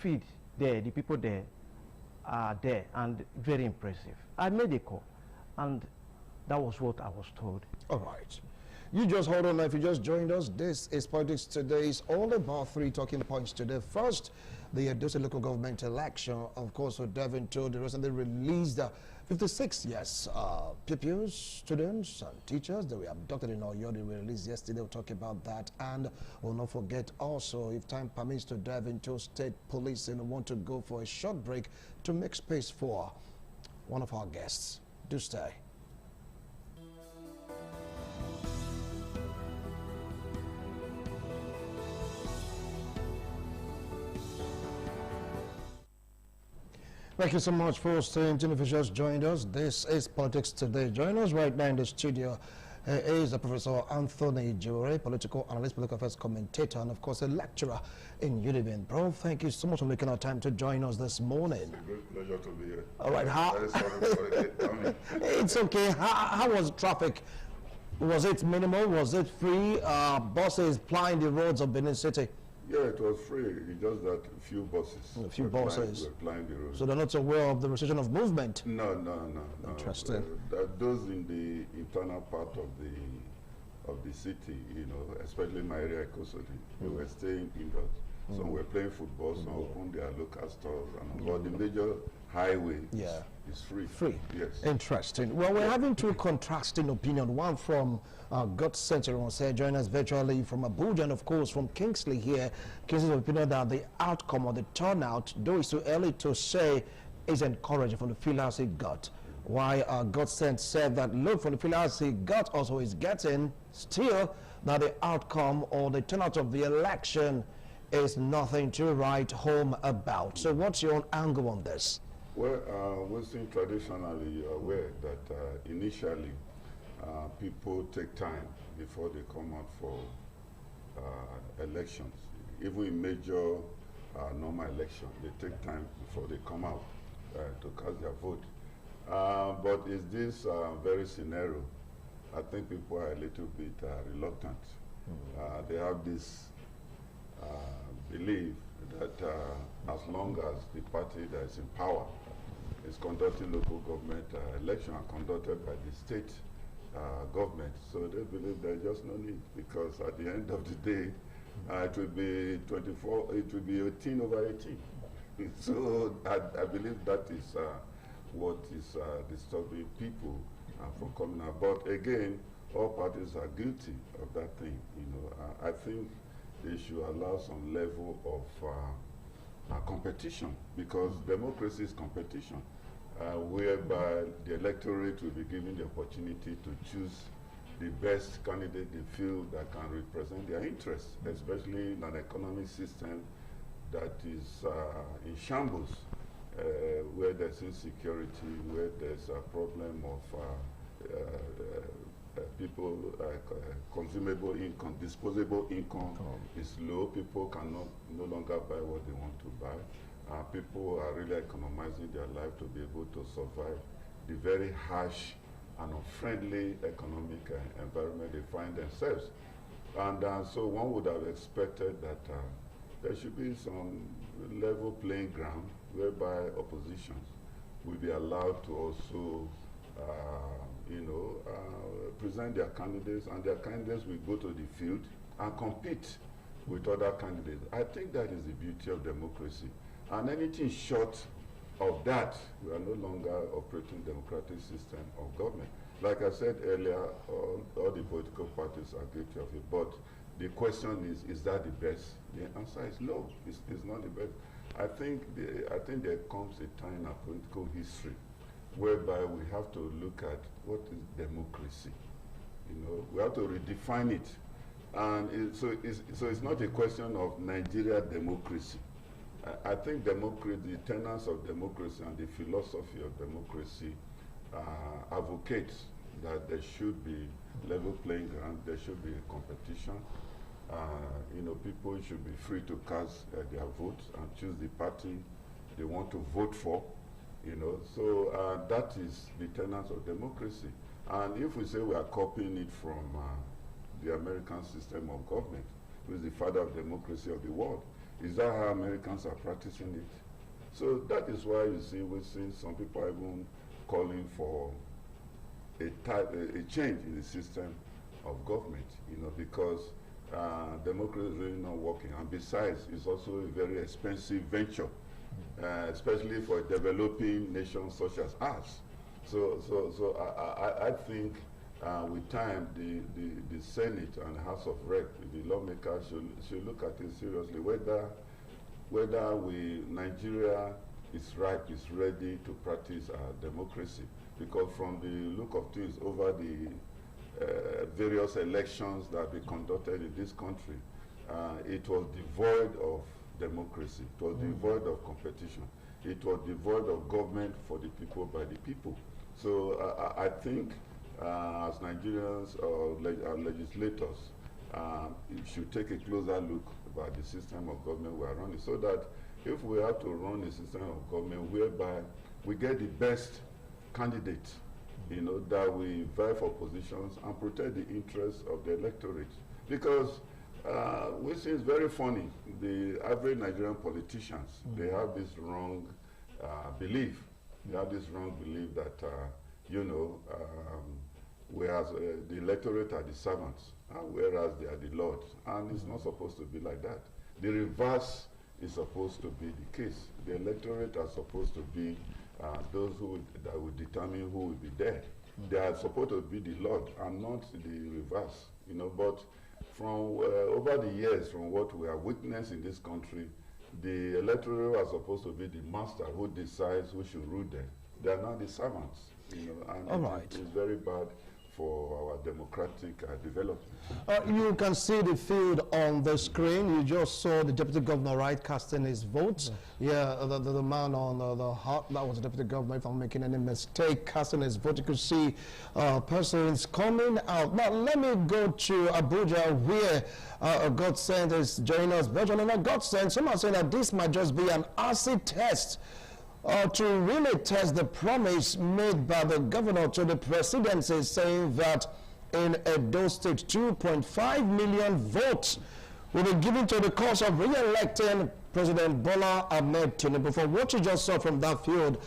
feed there, the people there are there and very impressive. I made a call and that was what I was told. All right. You just hold on. If you just joined us, this is Politics Today. It's all about 3 talking points today. First, the Edo State local government election. Of course, we dive into the recently released 56 pupils, students, and teachers that were abducted in Oyo. They were released yesterday. We'll talk about that. And we'll not forget also, if time permits, to dive into state police, and we want to go for a short break to make space for one of our guests. Do stay. Thank you so much for staying tuned. If you just joined us, this is Politics Today. Join us right now in the studio is Professor Anthony Jure, political analyst, political affairs commentator, and of course a lecturer in UNIBEN. Bro, thank you so much for making our time to join us this morning. It's a great pleasure to be here. All right, it's okay. How was traffic? Was it minimal? Was it free? Buses plying the roads of Benin City? Yeah, it was free. It's just that a few buses. A few buses. Were plying the road. So they're not aware of the restriction of movement? No. Interesting. Those in the internal part of the city, you know, especially my area, Ekosodi, they were staying indoors. Some were playing football, some opened their local stores, and but the major highway is free. Free. Yes. Interesting. Well, we're having two contrasting opinions. One from God Center on say join us virtually from Abuja, and of course from Kingsley here. Kingsley's opinion that the outcome or the turnout, though it's too early to say, is encouraging from the feelers he got. Why God Sent said that look, from the feelers he got also is getting still that the outcome or the turnout of the election is nothing to write home about. So what's your own angle on this? Well, we've seen traditionally aware that initially people take time before they come out for elections. Even in major normal elections, they take time before they come out to cast their vote. But is this very scenario? I think people are a little bit reluctant. They have this belief that as long as the party that is in power is conducting local government election conducted by the state government, so they believe there's just no need, because at the end of the day, it will be 24, it will be 18 over 18. So I believe that is what is disturbing people from coming out. But again, all parties are guilty of that thing. You know, I think they should allow some level of competition, because democracy is competition, whereby the electorate will be given the opportunity to choose the best candidate they feel that can represent their interests, especially in an economic system that is in shambles, where there's insecurity, where there's a problem of people, consumable income, disposable income is low. People cannot no longer buy what they want to buy. People are really economizing their life to be able to survive the very harsh and unfriendly economic environment they find themselves. And so one would have expected that there should be some level playing ground whereby oppositions will be allowed to also present their candidates, and their candidates will go to the field and compete with other candidates. I think that is the beauty of democracy. And anything short of that, we are no longer operating democratic system of government. Like I said earlier, all the political parties are guilty of it. But the question is that the best? The answer is no. It's not the best. I think there comes a time in our political history whereby we have to look at what is democracy. You know, we have to redefine it. And so it's not a question of Nigeria democracy. I think democracy, the tenets of democracy and the philosophy of democracy advocates that there should be level playing ground, there should be competition. People should be free to cast their votes and choose the party they want to vote for. So that is the tenets of democracy. And if we say we are copying it from the American system of government, who is the father of democracy of the world, is that how Americans are practicing it? So that is why you see, we're seeing some people even calling for a change in the system of government, because democracy is really not working. And besides, it's also a very expensive venture, especially for a developing nation such as ours. So I think with time, the Senate and House of Rep, the lawmakers should look at it seriously, whether Nigeria is ripe, is ready to practice democracy. Because from the look of things over the various elections that have been conducted in this country, it was devoid of democracy, it was devoid of competition, it was devoid of government for the people, by the people. So I think as Nigerians or legislators, should take a closer look about the system of government we are running, so that if we have to run a system of government whereby we get the best candidate, that we vie for positions and protect the interests of the electorate. Because which is very funny. The average Nigerian politicians, they have this wrong belief. They have this wrong belief that, whereas the electorate are the servants, whereas they are the lords. And it's not supposed to be like that. The reverse is supposed to be the case. The electorate are supposed to be those that will determine who will be there. They are supposed to be the Lord and not the reverse, but from over the years, from what we have witnessed in this country, the electorate are supposed to be the master who decides who should rule them. They are not the servants, and All right. it's very bad for our democratic development. You can see the field on the screen. You just saw the deputy governor, right, casting his votes. Yeah, the man on the hot, that was the deputy governor, if I'm making any mistake, casting his vote. You could see persons coming out. Now, let me go to Abuja, where Godsend is joining us. Virtually not Godsend. Some are saying that this might just be an acid test to really test the promise made by the governor to the presidency, saying that in Edo State, 2.5 million votes will be given to the cause of re-electing President Bola Ahmed Tinubu. From what you just saw from that field,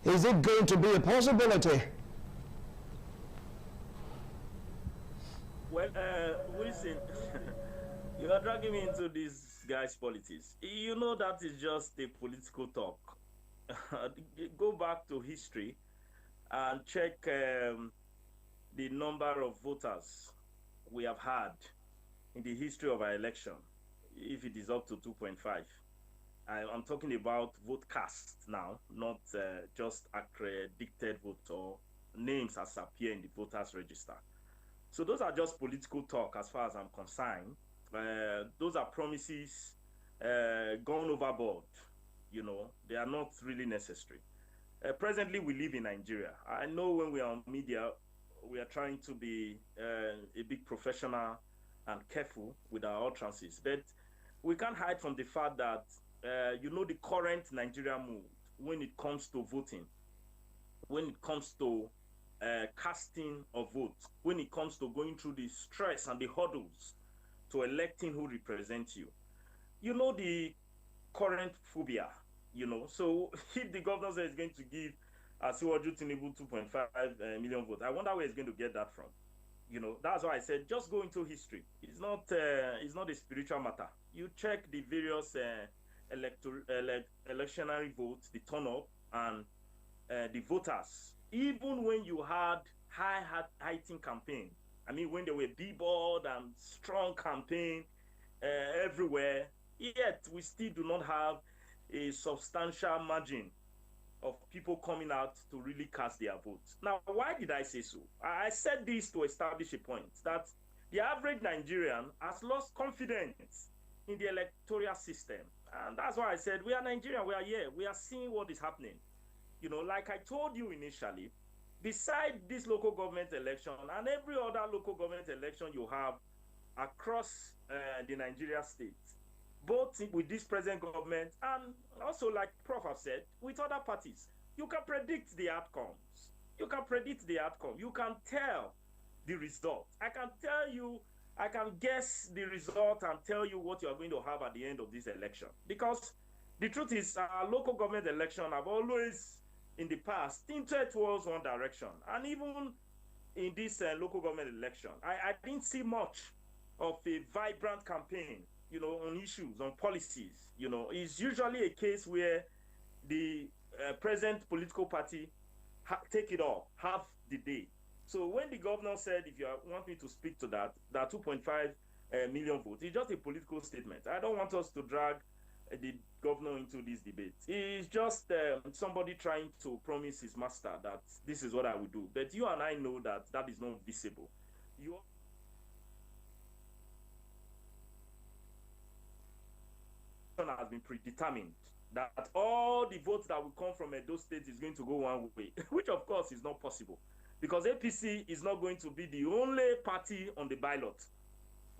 is it going to be a possibility? Well, Wilson, you are dragging me into this guy's politics. You know that is just a political talk. Go back to history and check the number of voters we have had in the history of our election, if it is up to 2.5. I'm talking about vote cast now, not just accredited vote or names as appear in the voters register. So those are just political talk as far as I'm concerned. Those are promises gone overboard. They are not really necessary. Presently, we live in Nigeria. I know when we are on media, we are trying to be a big professional and careful with our utterances, but we can't hide from the fact that, the current Nigerian mood when it comes to voting, when it comes to casting of votes, when it comes to going through the stress and the hurdles to electing who represents you. The current phobia, so if the governor says he's going to give Asiwaju Tinubu 2.5 million votes, I wonder where he's going to get that from. That's why I said just go into history. It's not a spiritual matter. You check the various electionary votes, the turn-up, and the voters. Even when you had high-heighting campaign, when there were billboard and strong campaign everywhere, yet we still do not have a substantial margin of people coming out to really cast their votes. Now, why did I say so? I said this to establish a point that the average Nigerian has lost confidence in the electoral system. And that's why I said, we are Nigerian, we are here, we are seeing what is happening. Like I told you initially, beside this local government election and every other local government election you have across the Nigeria states, both with this present government and also, like Prof have said, with other parties, you can predict the outcomes. You can predict the outcome. You can tell the result. I can guess the result and tell you what you are going to have at the end of this election. Because the truth is, our local government election have always, in the past, tinted towards one direction. And even in this local government election, I didn't see much of a vibrant campaign, on issues, on policies. It's usually a case where the present political party take it all, half the day. So when the governor said, if you want me to speak to that 2.5 million votes, it's just a political statement. I don't want us to drag the governor into this debate. It's just somebody trying to promise his master that this is what I will do. But you and I know that that is not visible. Has been predetermined that all the votes that will come from Edo State is going to go one way, which of course is not possible because APC is not going to be the only party on the ballot.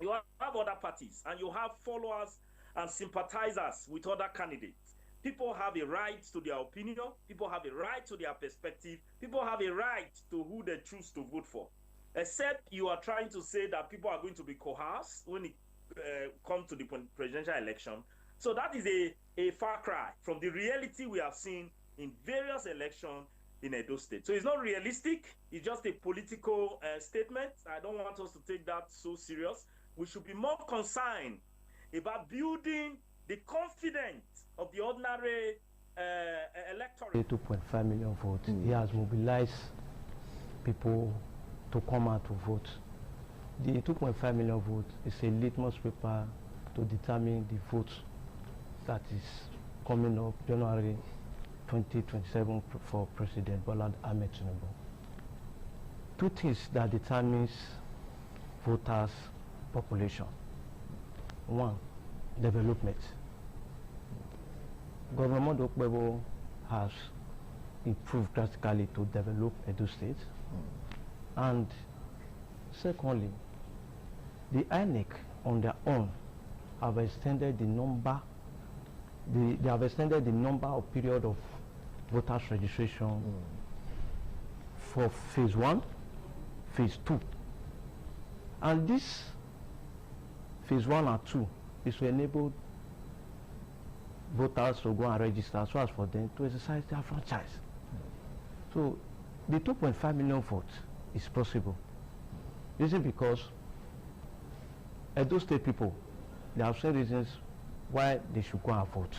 You have other parties and you have followers and sympathizers with other candidates. People have a right to their opinion. People have a right to their perspective. People have a right to who they choose to vote for. Except you are trying to say that people are going to be coerced when it come to the presidential election. So that is a far cry from the reality we have seen in various elections in Edo State. So it's not realistic. It's just a political statement. I don't want us to take that so serious. We should be more concerned about building the confidence of the ordinary electorate. 2.5 million votes. He has mobilized people to come out to vote. The 2.5 million votes is a litmus paper to determine the vote that is coming up January 2027 for President Bola Ahmed Tinubu. Two things that determines voters' population. One, development. Governor Dokpebo has improved drastically to develop Edo State. And secondly, the INEC on their own have extended the number they have extended the number of period of voters registration for phase 1, phase 2. And this phase 1 and 2 is to enable voters to go and register so as for them to exercise their franchise. So the 2.5 million votes is possible. This is because Edo State people, they have said reasons why they should go and vote.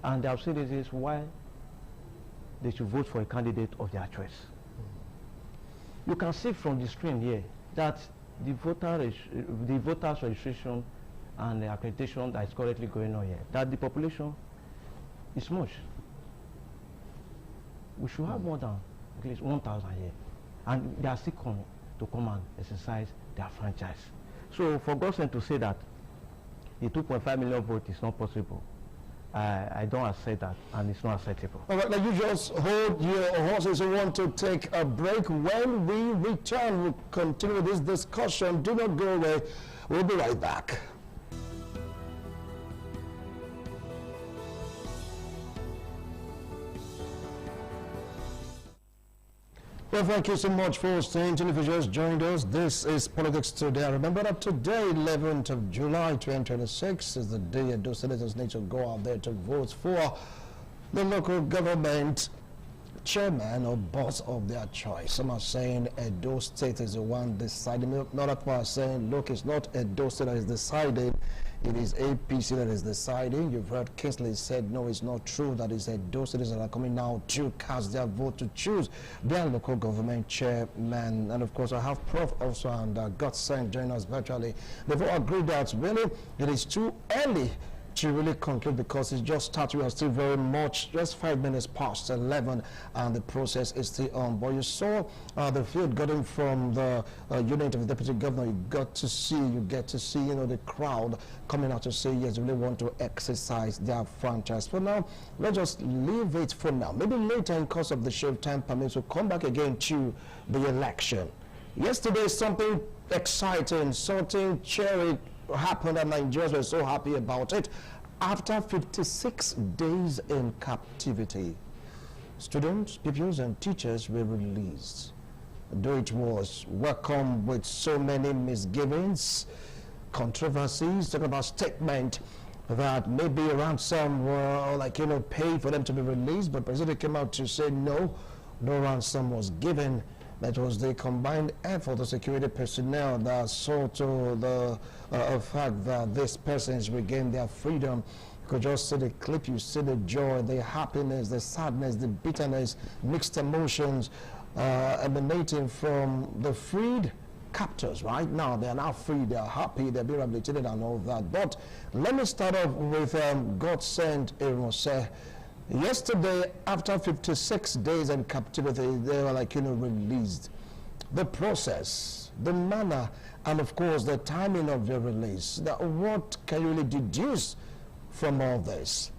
And they have said reasons why they should vote for a candidate of their choice. You can see from the screen here that the voters registration and the accreditation that is currently going on here, that the population is much. We should have more than at least 1,000 here. And they are still coming to come and exercise their franchise. So for Godson to say that the 2.5 million vote is not possible, I don't accept that, and it's not acceptable. All right, now you just hold your horses. We want to take a break. When we return, we'll continue this discussion. Do not go away. We'll be right back. Well, thank you so much for staying tuned. If you just joined us, this is Politics Today. Remember that today, 11th of July 2026, is the day Edo citizens need to go out there to vote for the local government chairman or boss of their choice. Some are saying Edo State is the one deciding. Not that people are saying, look, it's not Edo State that is deciding. It is APC that is deciding. You've heard Kingsley said, no, it's not true. That is Edo citizens that are coming now to cast their vote to choose their local government chairman. And of course, I have Prof also and Godson join us virtually. They've all agreed that really it is too early to really conclude because it's just started. We are still very much just 5 minutes past 11 and the process is still on. But you saw the field getting from the unit of the deputy governor. You get to see, you know, the crowd coming out to say yes, they really want to exercise their franchise. For now, let's just leave it for now. Maybe later in course of the show, time permits, we'll come back again to the election. Yesterday, something exciting, something cheery happened and Nigerians were so happy about it. After 56 days in captivity, students, pupils and teachers were released. Though it was welcomed with so many misgivings, controversies, talking about statement that maybe ransom were paid for them to be released, but President came out to say no ransom was given. That was the combined effort of security personnel that saw to the fact that these persons regained their freedom. You could just see the clip, you see the joy, the happiness, the sadness, the bitterness, mixed emotions emanating from the freed captors. Right now, they are now free, they are happy, they're being rehabilitated and all that. But let me start off with Godson Irunse. Yesterday, after 56 days in captivity, they were released. The process, the manner, and of course the timing of their release. What can you really deduce from all this?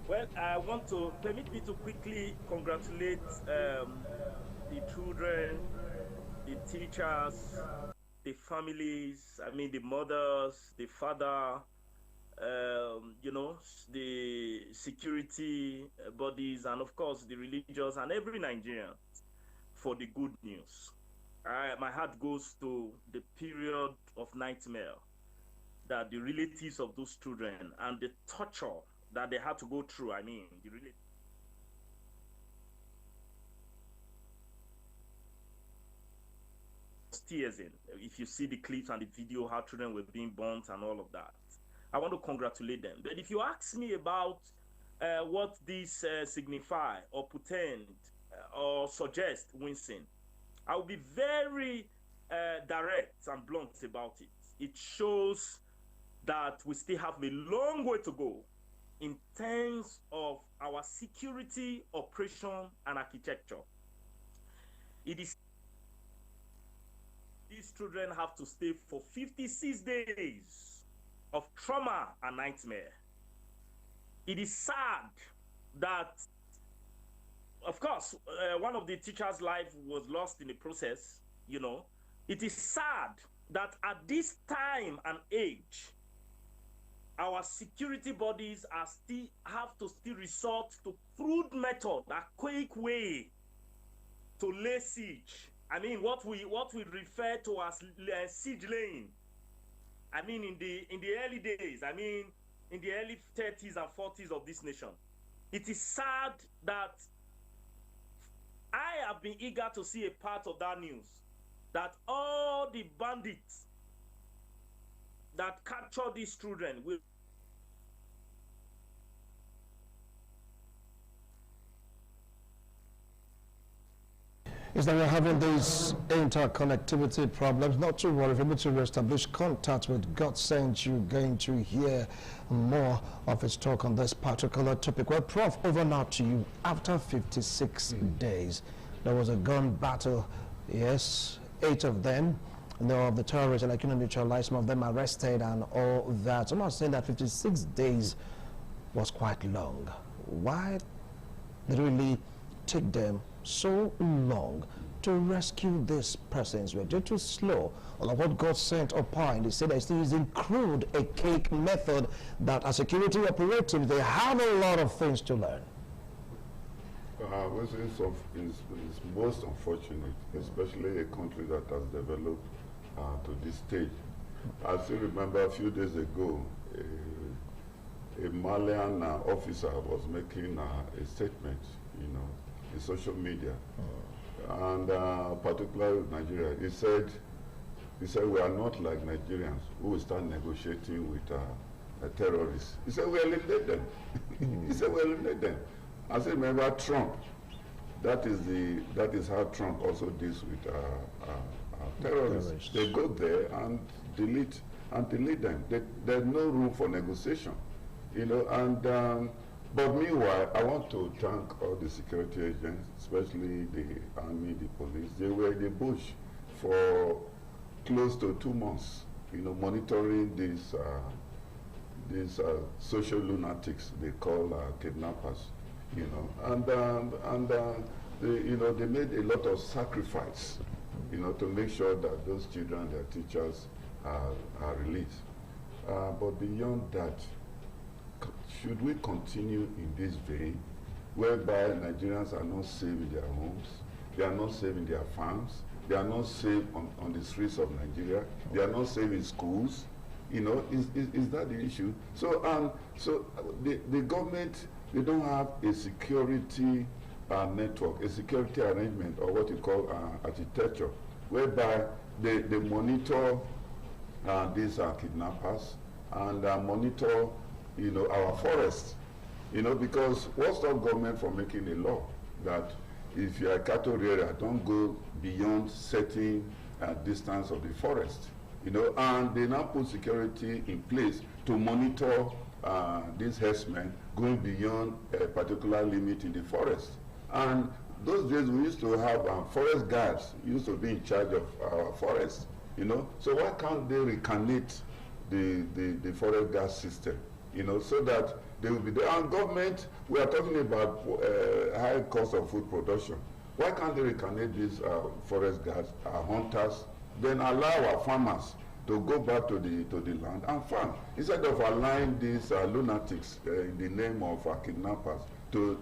Well, I want to permit me to quickly congratulate the children, the teachers, the families, the mothers, the father, the security bodies, and of course the religious and every Nigerian for the good news. my heart goes to the period of nightmare that the relatives of those children and the torture that they had to go through. I mean, the relatives. Tears in. If you see the clips and the video, how children were being burnt and all of that, I want to congratulate them. But if you ask me about what this signify or portend or suggest, Winston, I will be very direct and blunt about it. It shows that we still have a long way to go in terms of our security, operation, and architecture. It is these children have to stay for 56 days of trauma and nightmare. It is sad that, of course, one of the teachers' life was lost in the process, you know. It is sad that at this time and age, our security bodies have to still resort to crude method, archaic way to lay siege. I mean, what we refer to as siege laying. I mean, in the early days, I mean, in the early 30s and 40s of this nation. It is sad that I have been eager to see a part of that news, that all the bandits that capture these children will is that we're having these interconnectivity problems. Not to worry, if you're able to reestablish contact with God Sent, you're going to hear more of his talk on this particular topic. Well, Prof, over now to you. After 56 days, there was a gun battle. Yes, 8 of them. No, of the terrorists, like, neutralized, some of them arrested and all that. I'm not saying that 56 days was quite long. Why did it really take them so long to rescue these persons? Were they too slow? Or what God Sent opined, he said they're still using crude, archaic method that as security operatives, they have a lot of things to learn. Which is most unfortunate, especially a country that has developed to this stage. I still remember a few days ago, a Malian officer was making a statement, in social media, and particularly Nigeria. He said we are not like Nigerians who will start negotiating with terrorists. He said we eliminate them. He said we eliminate them. I said, remember Trump. That is how Trump also deals with terrorists. They go there and delete them. There's no room for negotiation, and. But meanwhile, I want to thank all the security agents, especially the army, the police. They were in the bush for close to 2 months, monitoring these social lunatics they call kidnappers, and they made a lot of sacrifice, to make sure that those children, their teachers, are released. But beyond that, should we continue in this vein, whereby Nigerians are not safe in their homes, they are not safe in their farms, they are not safe on the streets of Nigeria, they are not safe in schools? Is that the issue? So the government, they don't have a security network, a security arrangement, or what you call architecture, whereby they monitor these kidnappers and monitor our forests, because what stops government from making a law that if you're a cattle rearer, don't go beyond certain distance of the forest, and they now put security in place to monitor these herdsmen going beyond a particular limit in the forest. And those days we used to have forest guards used to be in charge of our forests, so why can't they recarnate the forest guard system? So that they will be there. And government, we are talking about high cost of food production. Why can't they recarnate these forest guards, hunters, then allow our farmers to go back to the land and farm, instead of allowing these lunatics in the name of kidnappers to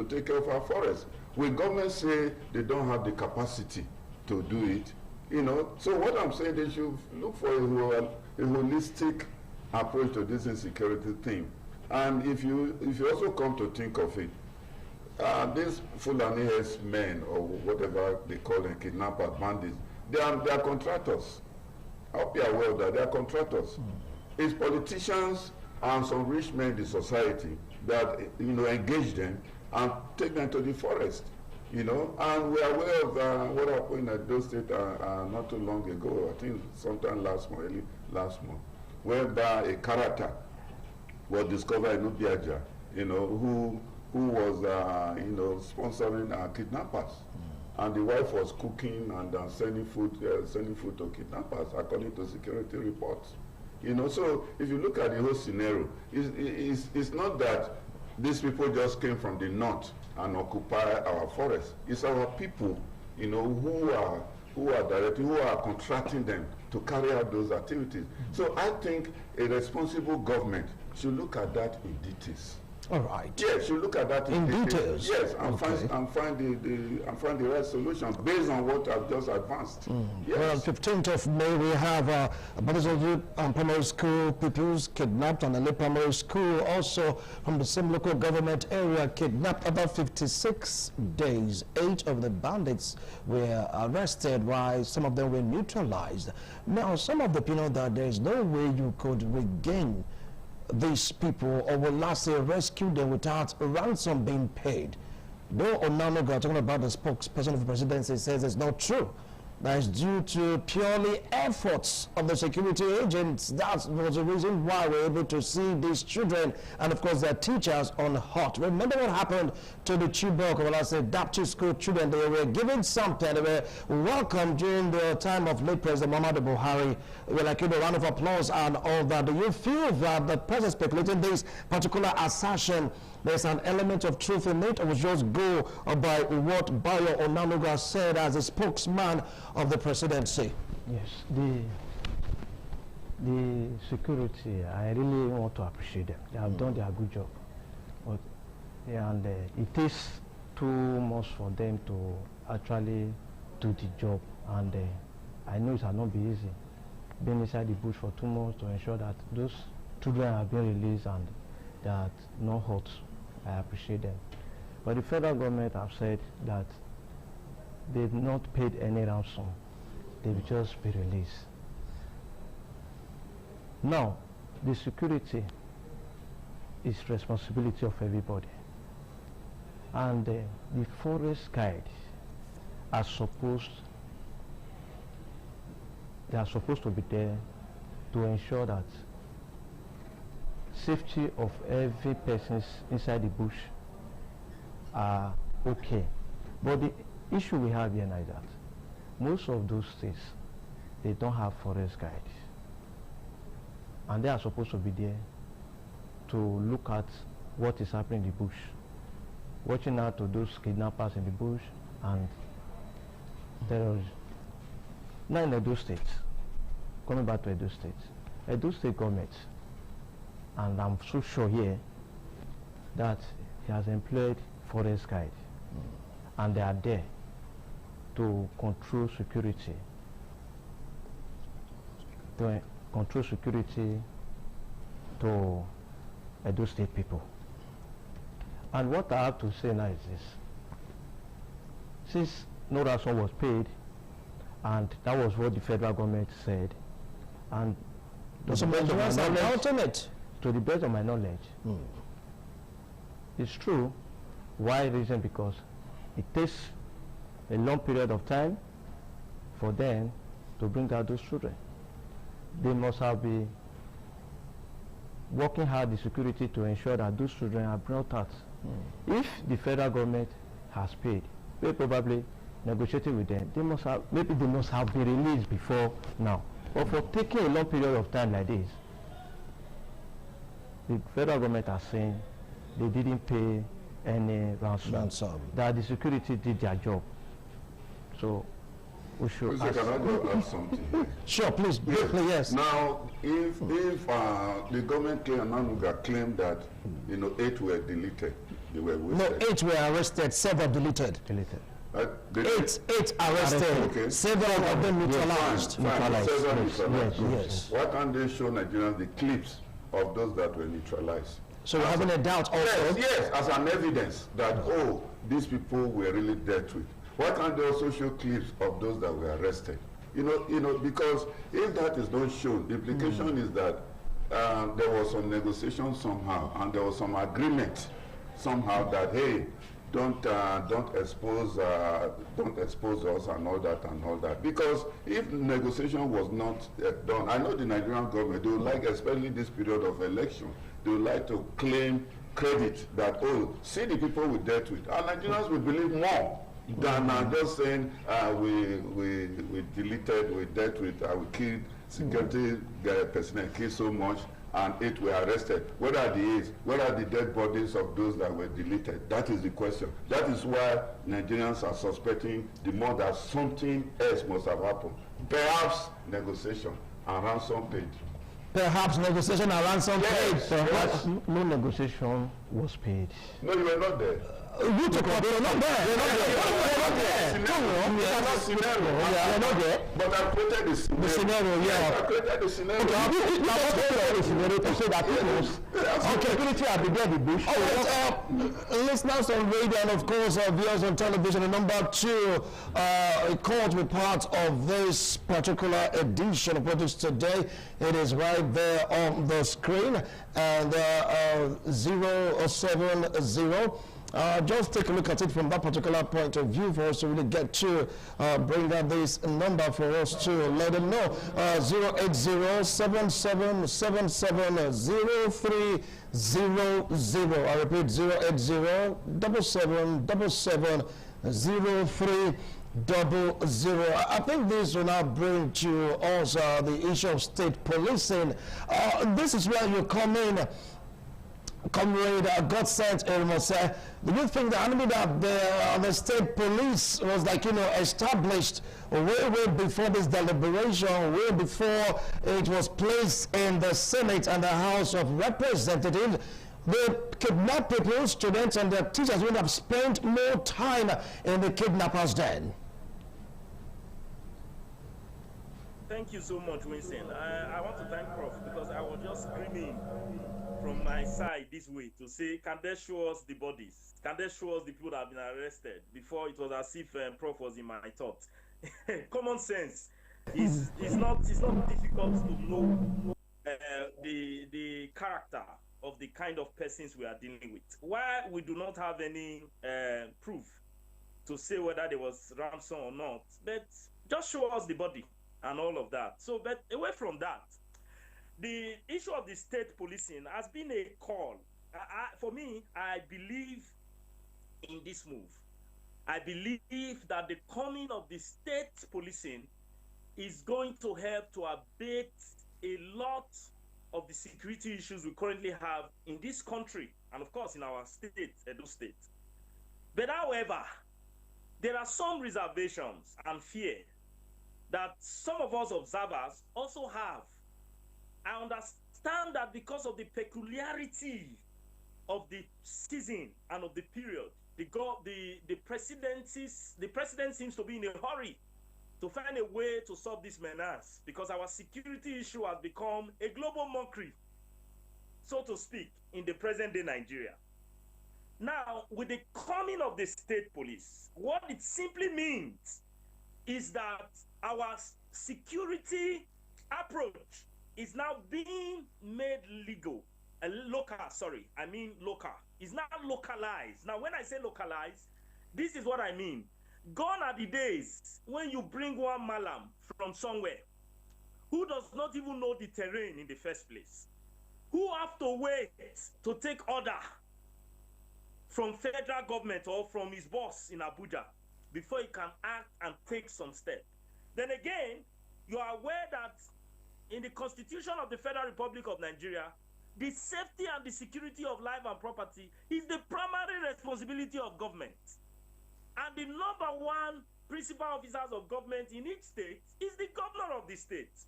take care of our forests? Will government say they don't have the capacity to do it. You know, so what I'm saying, they should look for a holistic approach to this insecurity thing. And if you also come to think of it, these Fulani men or whatever they call them, kidnappers, bandits, they are contractors. I hope you are aware of that. They are contractors. It's politicians and some rich men in the society that engage them and take them to the forest. And we are aware of what happened at those states not too long ago. I think sometime early last month, whereby a character was discovered in Ubiaja, who was sponsoring kidnappers, and the wife was cooking and sending food to kidnappers, according to security reports. So if you look at the whole scenario, it's not that these people just came from the north and occupy our forests. It's our people, who are contracting them to carry out those activities. So I think a responsible government should look at that in details. All right. Yes, you look at that in details. Yes, and find the right solution based on what I've just advanced. Yes. Well, on 15th of May, we have Badazolu Primary School pupils kidnapped, and Ele Primary School also from the same local government area kidnapped. About 56 days, 8 of the bandits were arrested, while some of them were neutralized. Now, some of the people that there is no way you could regain these people, or will last say rescue them without ransom being paid. Though Onanuga, talking about the spokesperson of the presidency, says it's not true. That is due to purely efforts of the security agents. That was the reason why we're able to see these children and, of course, their teachers on hot. Remember what happened to the Chibok, well, I said, Baptist school children. They were given something. They were welcomed during the time of late President Muhammadu Buhari. We're like, a round of applause and all that. Do you feel that the person speculating this particular assertion, there's an element of truth in it, or was just go by what Bayo Onanuga said as a spokesman of the presidency? Yes, the security, I really want to appreciate them. They have done their good job. But, and it takes 2 months for them to actually do the job. And I know it will not be easy being inside the bush for 2 months to ensure that those children have been released and they are not hurt. I appreciate them. But the federal government have said that they've not paid any ransom. They've just been released. Now, the security is responsibility of everybody. And the forest guides are supposed to be there to ensure that safety of every person inside the bush are okay. But the issue we have here now is that most of those states, they don't have forest guides. And they are supposed to be there to look at what is happening in the bush, watching out to those kidnappers in the bush and terrorists. Now in Edo State, coming back to Edo State government, and I'm so sure here that he has employed forest guides, and they are there to control security, to Edo State people. And what I have to say now is this: since no ransom was paid, and that was what the federal government said, and to the best of my knowledge, it's true. Why reason? Because it takes a long period of time for them to bring out those children. They must have been working hard the security to ensure that those children are brought out. If the federal government has paid, they probably negotiating with them. They must have, maybe they must have been released before now. But for taking a long period of time like this, the federal government are saying they didn't pay any ransom. That the security did their job. So we should ask. Can I go add something here? Sure, please. Yes. Yes. Now, if the government claimed that 8 were deleted, they were wasted. No, 8 were arrested, 7 deleted. Eight arrested. Okay. Several of them neutralized. Yes. Why can't they show Nigerians the clips of those that were neutralized? So you're having a doubt also? Yes, as an evidence that, oh, these people were really dealt with. Why can't they also show clips of those that were arrested? You know, because if that is not shown, the implication is that there was some negotiation somehow, and there was some agreement somehow that, hey, don't expose us and all that. Because if negotiation was not done, I know the Nigerian government, they would like, especially this period of election, they would like to claim credit that, oh, see the people we dealt with. And Nigerians would believe more than just saying we deleted, we dealt with, we killed security personnel, killed so much, and 8 were arrested. Where are the 8? Where are the dead bodies of those that were deleted? That is the question. That is why Nigerians are suspecting the more that something else must have happened. Perhaps negotiation and ransom paid. Perhaps negotiation and ransom paid. Perhaps no negotiation was paid. No, you were not there. You took up, you're not there. You're not there. But I created the scenario. The scenario, yeah. I created the scenario. Okay, now what's the scenario to say that it was security at the dead bush? All right, listeners on radio and of course viewers on television, and number 2, a court will be part of this particular edition of Politics Today. It is right there on the screen, and 070. Just take a look at it from that particular point of view for us to really get to bring out this number for us to let them know. 080-7777-0300. I repeat, 080-7777-0300. I think this will now bring to us the issue of state policing. This is where you come in. Comrade God-sent Erimose, do you think that the state police was established way before this deliberation, way before it was placed in the Senate and the House of Representatives? The kidnapped people, students and their teachers would have spent more time in the kidnappers' den. Thank you so much, Winston. I want to thank Prof because I was just screaming from my side this way to say, can they show us the bodies? Can they show us the people that have been arrested? Before it was as if Prof was in my thoughts. Common sense is not difficult to know the character of the kind of persons we are dealing with. Why we do not have any proof to say whether there was ransom or not, but just show us the body and all of that. So, but away from that, the issue of the state policing has been a call. For me, I believe in this move. I believe that the coming of the state policing is going to help to abate a lot of the security issues we currently have in this country and, of course, in our state, Edo State. But, however, there are some reservations and fear that some of us observers also have. I understand that because of the peculiarity of the season and of the period, the president seems to be in a hurry to find a way to solve this menace, because our security issue has become a global mockery, so to speak, in the present day Nigeria. Now, with the coming of the state police, what it simply means is that our security approach is now being made local. It's now localized. Now, when I say localized, this is what I mean. Gone are the days when you bring one malam from somewhere who does not even know the terrain in the first place, who have to wait to take order from federal government or from his boss in Abuja before he can act and take some step. Then again, you are aware that in the Constitution of the Federal Republic of Nigeria, the safety and the security of life and property is the primary responsibility of government. And the number one principal officers of government in each state is the governor of the state.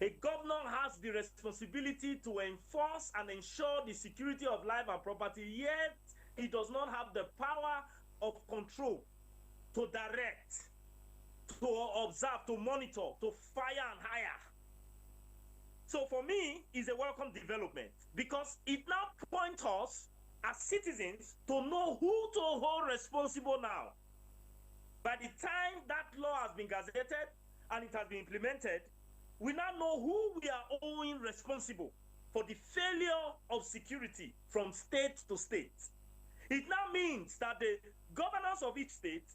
A governor has the responsibility to enforce and ensure the security of life and property, yet he does not have the power of control to direct, to observe, to monitor, to fire and hire. So for me, it's a welcome development because it now points us as citizens to know who to hold responsible now. By the time that law has been gazetted and it has been implemented, we now know who we are owing responsible for the failure of security from state to state. It now means that the governors of each state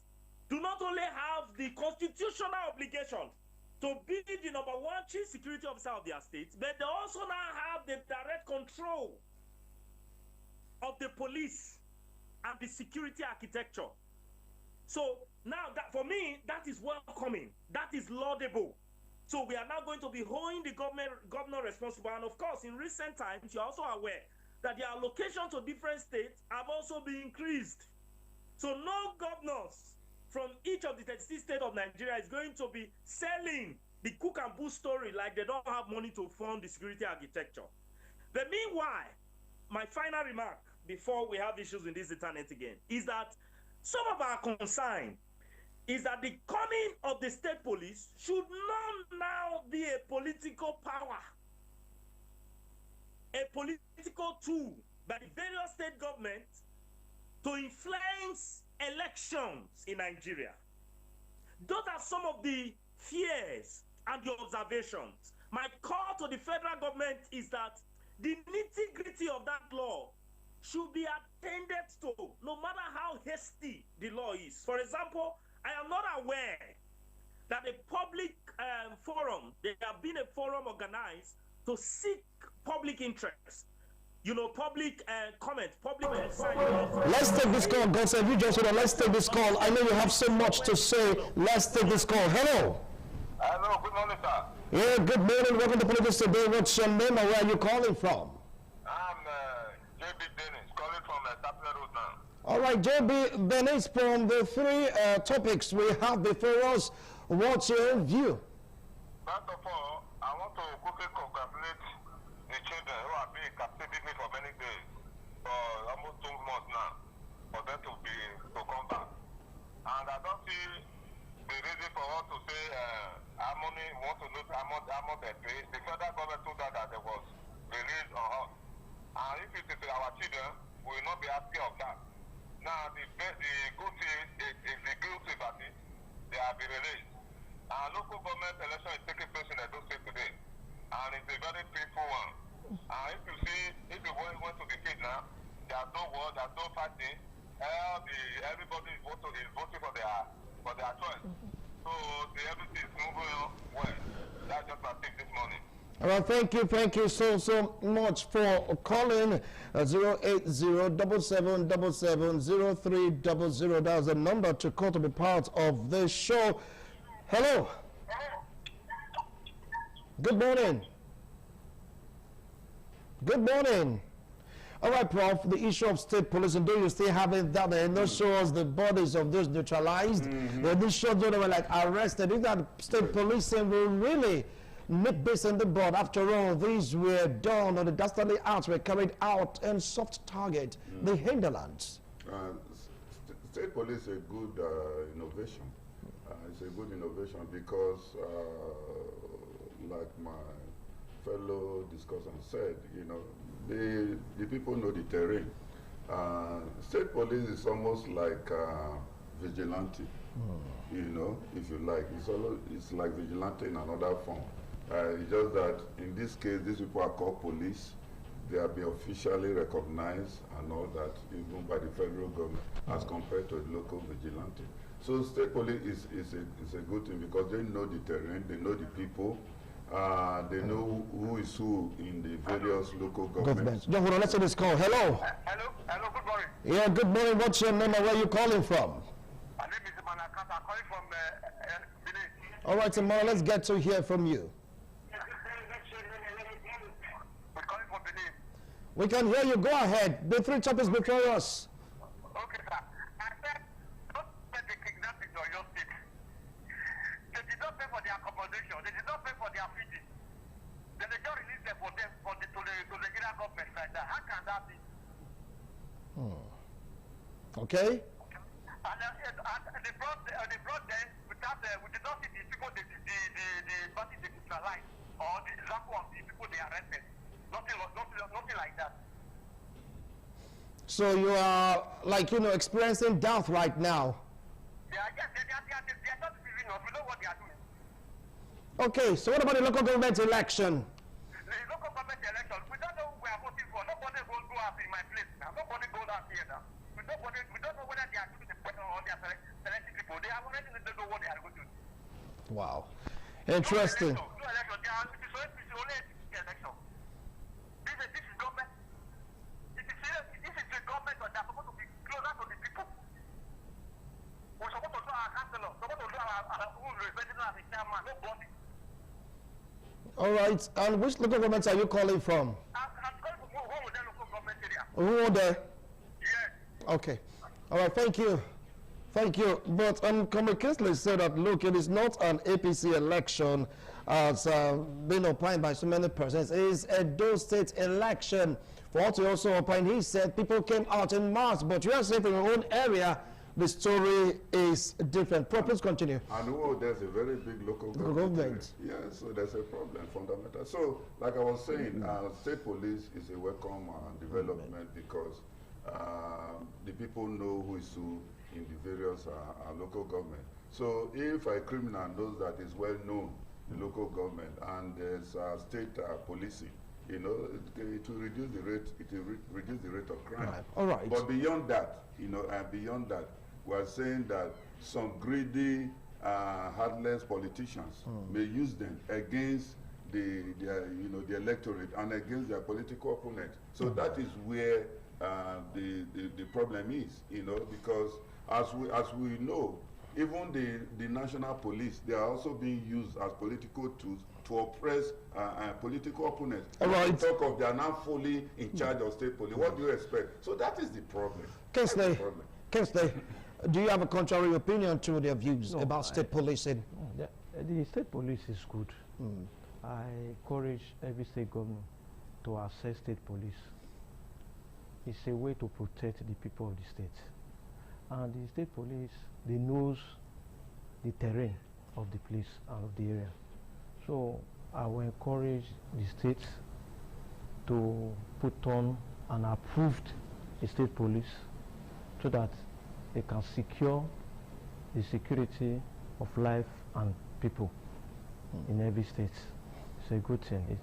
do not only have the constitutional obligation to be the number one chief security officer of their state, but they also now have the direct control of the police and the security architecture. So now, that for me, that is welcoming. That is laudable. So we are now going to be holding the governor responsible. And of course, in recent times, you're also aware that the allocation to different states have also been increased. So no governors from each of the 36 states of Nigeria is going to be selling the cook and boo story like they don't have money to fund the security architecture. But meanwhile, my final remark before we have issues in this internet again is that some of our concern is that the coming of the state police should not now be a political power, a political tool by the various state governments to influence elections in Nigeria. Those are some of the fears and the observations. My call to the federal government is that the nitty-gritty of that law should be attended to, no matter how hasty the law is. For example, I am not aware that a public forum, there have been a forum organized to seek public interest. You know, public comment, public Let's take this call, Godson. You just hold on. Let's take this call. I know you have so much to say. Let's take this call. Hello. Hello, good morning, sir. Yeah, good morning. Welcome to Politics Today. What's your name and where are you calling from? I'm JB Dennis, calling from Tapler Road now. All right, JB Dennis, from the three topics we have before us, what's your view? First of all, I want to quickly congratulate the children who have been in captivity for many days, for almost 2 months now, for them to come back. And I don't see the reason for us to say harmony, want to lose among the pay. The federal government told us that there was release on us. And if it is our children, we will not be happy of that. Now, the good thing is the guilty party, they have been released. And local government election is taking place in Edo State today. And it's a very painful one. And if you see, if you went to the state now, there's no war, there's no fighting. Everybody is voting for their choice. So everything is moving on well. That's just what I think this morning. All right, thank you so much for calling 08077770300. That's the number to call to be part of this show. Hello. Good morning. Good morning. All right, Prof, the issue of state police, and do you still having that? They not show us the bodies of those neutralized. They didn't show those that were like arrested. If that state police will really nip this in the bud. After all, these were done, or the dastardly acts were carried out in soft target, the hinterlands. State police is a good innovation. It's a good innovation because, like my fellow discussant said, you know, the people know the terrain. State police is almost like vigilante, you know, if you like. It's like vigilante in another form. It's just that in this case, these people are called police. They have been officially recognized and all that, even by the federal government, as compared to the local vigilante. So state police is a good thing because they know the terrain, they know the people, they know who is who in the various local governments. John, hold on, let's take this call. Hello. Hello, good morning. Yeah, good morning. What's your name and where are you calling from? My name is Manakata. I'm calling from Benin. All right, tomorrow, let's get to hear from you. We're calling from Benin. We can hear you. Go ahead. The three topics before us. Okay, sir. I said, don't let the kidnapping to your state. They did not pay for their accommodation. They did not pay for their feeding. Then they just released them to the Nigerian government like that. How can that be? Okay. And they brought them without, we did not see the people, the party they neutralized, or the example of the people they arrested. Nothing like that. So you are, like, experiencing doubt right now. They are not deceiving us. We know what they are doing. Okay, so what about the local government election? The local government election, we don't know who we are voting for. Nobody will go out in my place now. Nobody goes out here now. We don't know whether they are doing the person or they are selecting people. They have already don't know what they are going to do. Wow. Interesting. No election. It is only election. This is government. This is the government that are supposed to be closer to the people. We're supposed to do our councillor, supposed to do our who representing as a chairman, nobody. All right. And which local governments are you calling from? I'm calling from one of the local government area. Who are they? Yes. Okay. All right. Thank you. Thank you. But Comrade Kingsley said that, look, it is not an APC election as been opined by so many persons. It is a Edo State election. For what he also opined, he said people came out in mass. But you are saying in your own area, the story is different. Please continue. I know there's a very big local government. Yeah, so there's a problem, fundamental. So, like I was saying, state police is a welcome development because the people know who is who in the various local government. So, if a criminal knows that is well known in local government and there's state policing, it will reduce the rate. It will reduce the rate of crime. Right. All right. But beyond that, beyond that, we are saying that some greedy, heartless politicians may use them against the electorate and against their political opponent. So that is where the problem is, because as we know, even the national police, they are also being used as political tools to oppress political opponents. Right. Talk of they are now fully in charge of state police. What do you expect? So that is the problem. Kingsley, do you have a contrary opinion to their views about state policing? The state police is good. I encourage every state government to assess state police. It's a way to protect the people of the state. And the state police, they knows the terrain of the place and of the area. So I will encourage the states to put on an approved state police so that they can secure the security of life and people in every state. It's a good thing.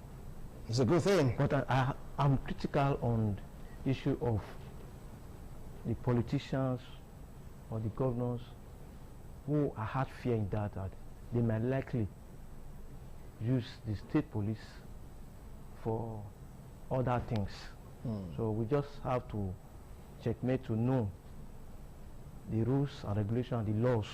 It's a good thing. But I'm critical on the issue of the politicians or the governors who had fear in that they might likely use the state police for other things. So we just have to checkmate to know the rules and regulations and the laws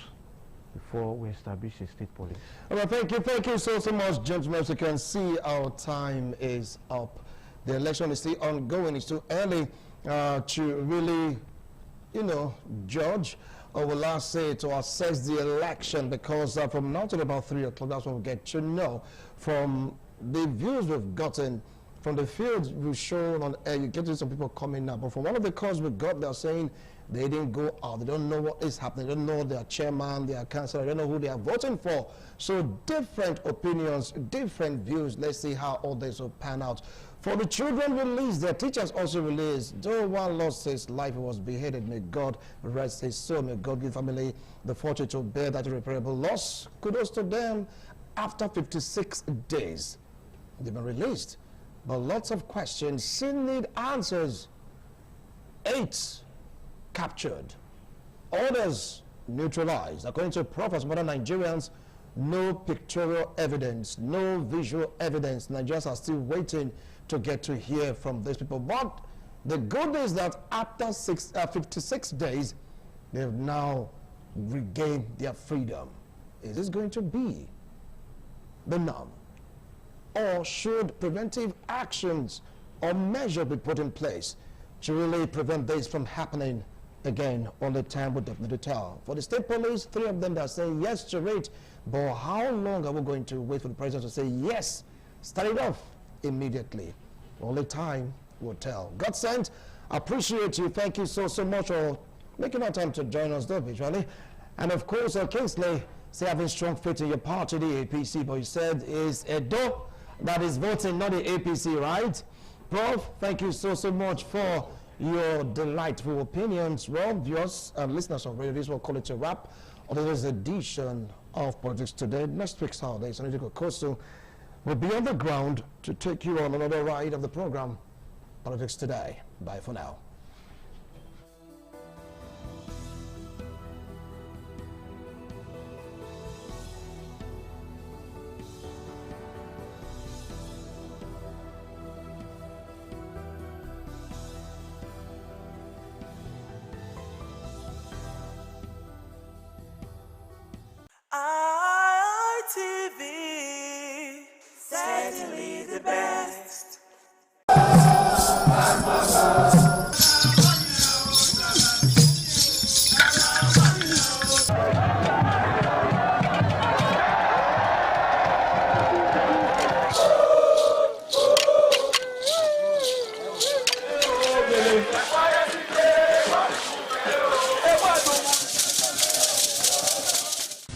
before we establish a state police. All right, thank you so much, gentlemen. As you can see, our time is up. The election is still ongoing. It's too early to really, judge, or will I say to assess the election, because from now to about 3 o'clock, that's when we get to know from the views we've gotten from the fields we've shown on air. You get to some people coming up, but from one of the calls we got, they're saying they didn't go out. They don't know what is happening. They don't know their chairman, their councillor. They don't know who they are voting for. So different opinions, different views. Let's see how all this will pan out. For the children released, their teachers also released. Though one lost his life, he was beheaded. May God rest his soul. May God give family the fortune to bear that irreparable loss. Kudos to them. After 56 days, they've been released. But lots of questions still need answers. 8 captured. Others neutralized. According to prophets, modern Nigerians, no pictorial evidence, no visual evidence. Nigerians are still waiting to get to hear from these people. But the good news is that after 56 days, they've now regained their freedom. Is this going to be the norm? Or should preventive actions or measures be put in place to really prevent this from happening again? Only time will definitely tell. For the state police, 3 of them that are saying yes to it, but how long are we going to wait for the president to say yes? Start it off immediately. Only time will tell. God sent, appreciate you. Thank you so much for making our time to join us though, virtually. And of course, Kingsley, say having strong faith in your party, the APC, but you said is Edo that is voting, not the APC, right? Prof, thank you so much for your delightful opinions. Well, viewers and listeners of Radio, this will call it a wrap on this edition of Politics Today. Next week's holiday, Sonny Kosu will be on the ground to take you on another ride of the program, Politics Today. Bye for now. ITV, certainly the best.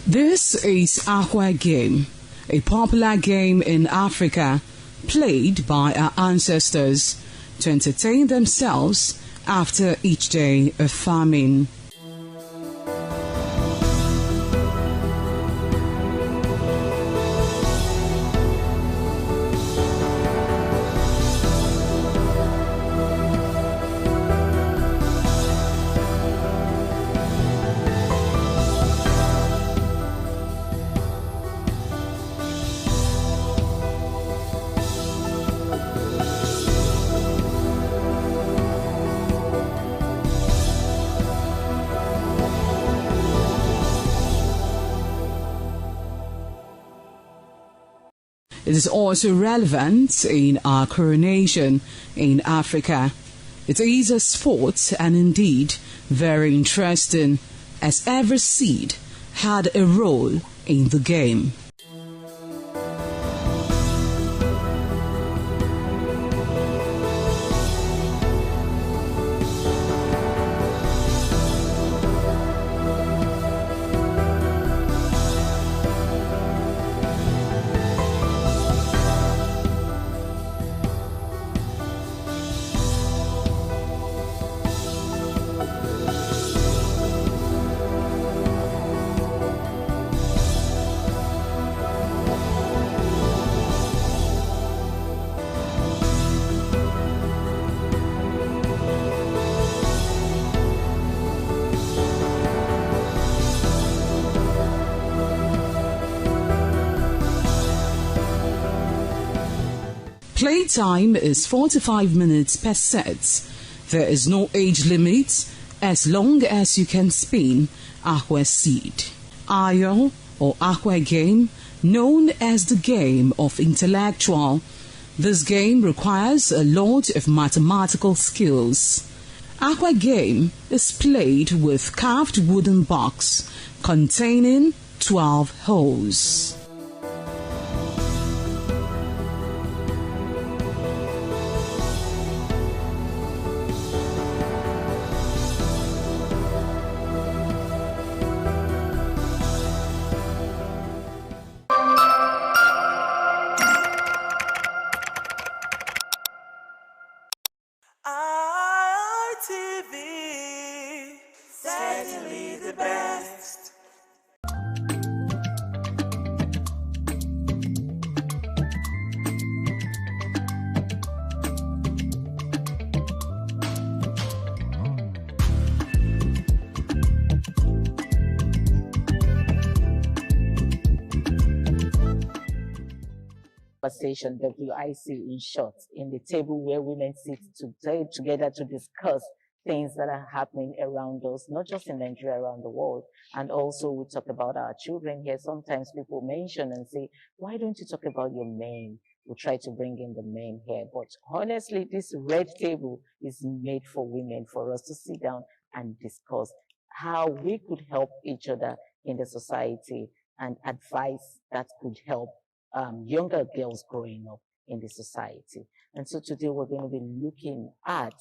This is Aqua Game, a popular game in Africa played by our ancestors to entertain themselves after each day of farming. It is also relevant in our coronation in Africa. It is a sport and indeed very interesting, as every seed had a role in the game. Playtime is 45 minutes per set. There is no age limit as long as you can spin Aqua Seed. Ayo or Aqua Game, known as the game of intellectual. This game requires a lot of mathematical skills. Aqua Game is played with carved wooden box containing 12 holes. ITV, certainly the best. Conversation, WIC in short, in the table where women sit together to discuss things that are happening around us, not just in Nigeria, around the world. And also we talk about our children here. Sometimes people mention and say, why don't you talk about your men? We try to bring in the men here. But honestly, this red table is made for women, for us to sit down and discuss how we could help each other in the society and advice that could help younger girls growing up in the society. And so today we're going to be looking at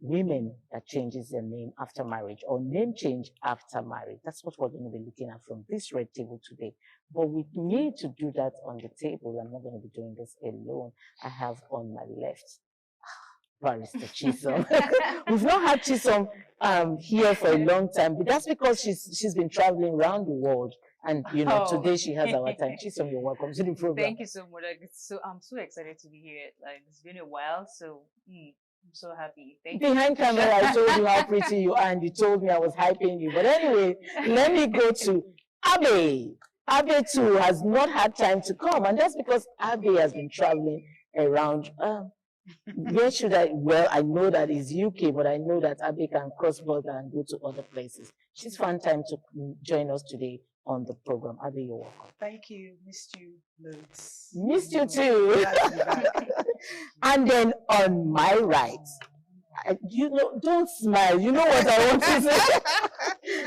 women that changes their name after marriage or name change after marriage. That's what we're going to be looking at from this red table today. But we need to do that on the table. I'm not going to be doing this alone. I have on my left Barrister Chisom. We've not had Chisom here for a long time, but that's because she's been traveling around the world. And you know, today she has our time. Chisom, you're welcome to the program. Thank you so much. I'm so excited to be here. Like, it's been a while, so I'm so happy. Thank you. Behind camera, I told you how pretty you are, and you told me I was hyping you. But anyway, let me go to Abe. Abe too has not had time to come, and that's because Abe has been traveling around. Where should I? Well, I know that it's UK, but I know that Abe can cross border and go to other places. She's found time to join us today on the program. Abe, you're welcome. Thank you. Missed you loads. Missed you too. And then on my right, you know, don't smile. You know what I want to say.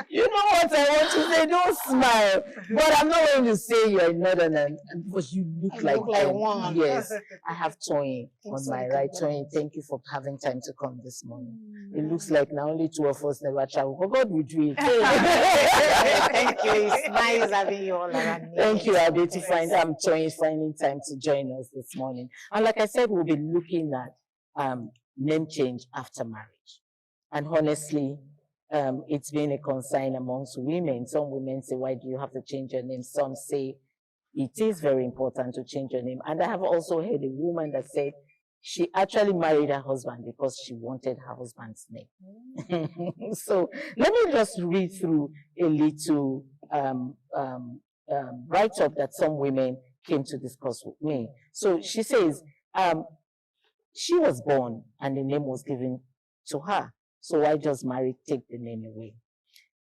You know what I want to say. Don't smile. But I'm not going to say you're northern, because you look like one. Yes, I have Toyin on my right. Toyin, thank you for having time to come this morning. It looks like now only two of us never travel. But God will do it. Thank you. It's nice having you all around me. Thank you, Abe, to Toyin finding time to join us this morning. And like I said, we'll be looking at name change after marriage. And honestly, it's been a concern amongst women. Some women say, why do you have to change your name? Some say it is very important to change your name. And I have also heard a woman that said she actually married her husband because she wanted her husband's name. So let me just read through a little write-up that some women came to discuss with me. So she says, she was born and the name was given to her. So why does marriage take the name away?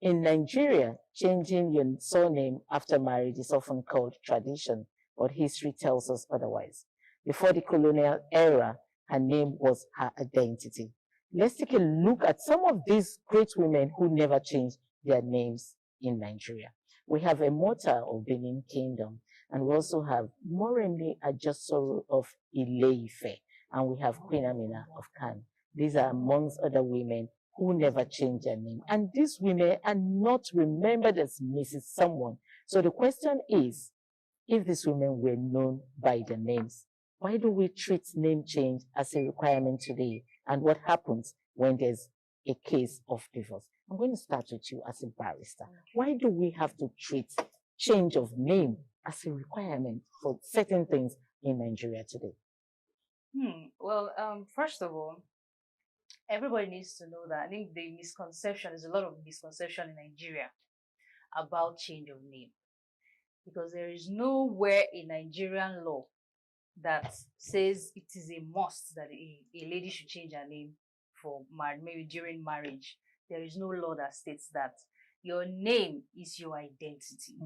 In Nigeria, changing your surname after marriage is often called tradition, but history tells us otherwise. Before the colonial era, her name was her identity. Let's take a look at some of these great women who never changed their names in Nigeria. We have Emota of Benin Kingdom, and we also have Moremi Ajasoro of Ile-Ife, and we have Queen Amina of Khan. These are amongst other women who never changed their name. And these women are not remembered as Mrs. Someone. So the question is, if these women were known by their names, why do we treat name change as a requirement today? And what happens when there's a case of divorce? I'm going to start with you as a barrister. Why do we have to treat change of name as a requirement for certain things in Nigeria today? Well, first of all, everybody needs to know that I think the misconception, there's a lot of misconception in Nigeria about change of name. Because there is nowhere in Nigerian law that says it is a must that a lady should change her name for marriage, maybe during marriage. There is no law that states that. Your name is your identity.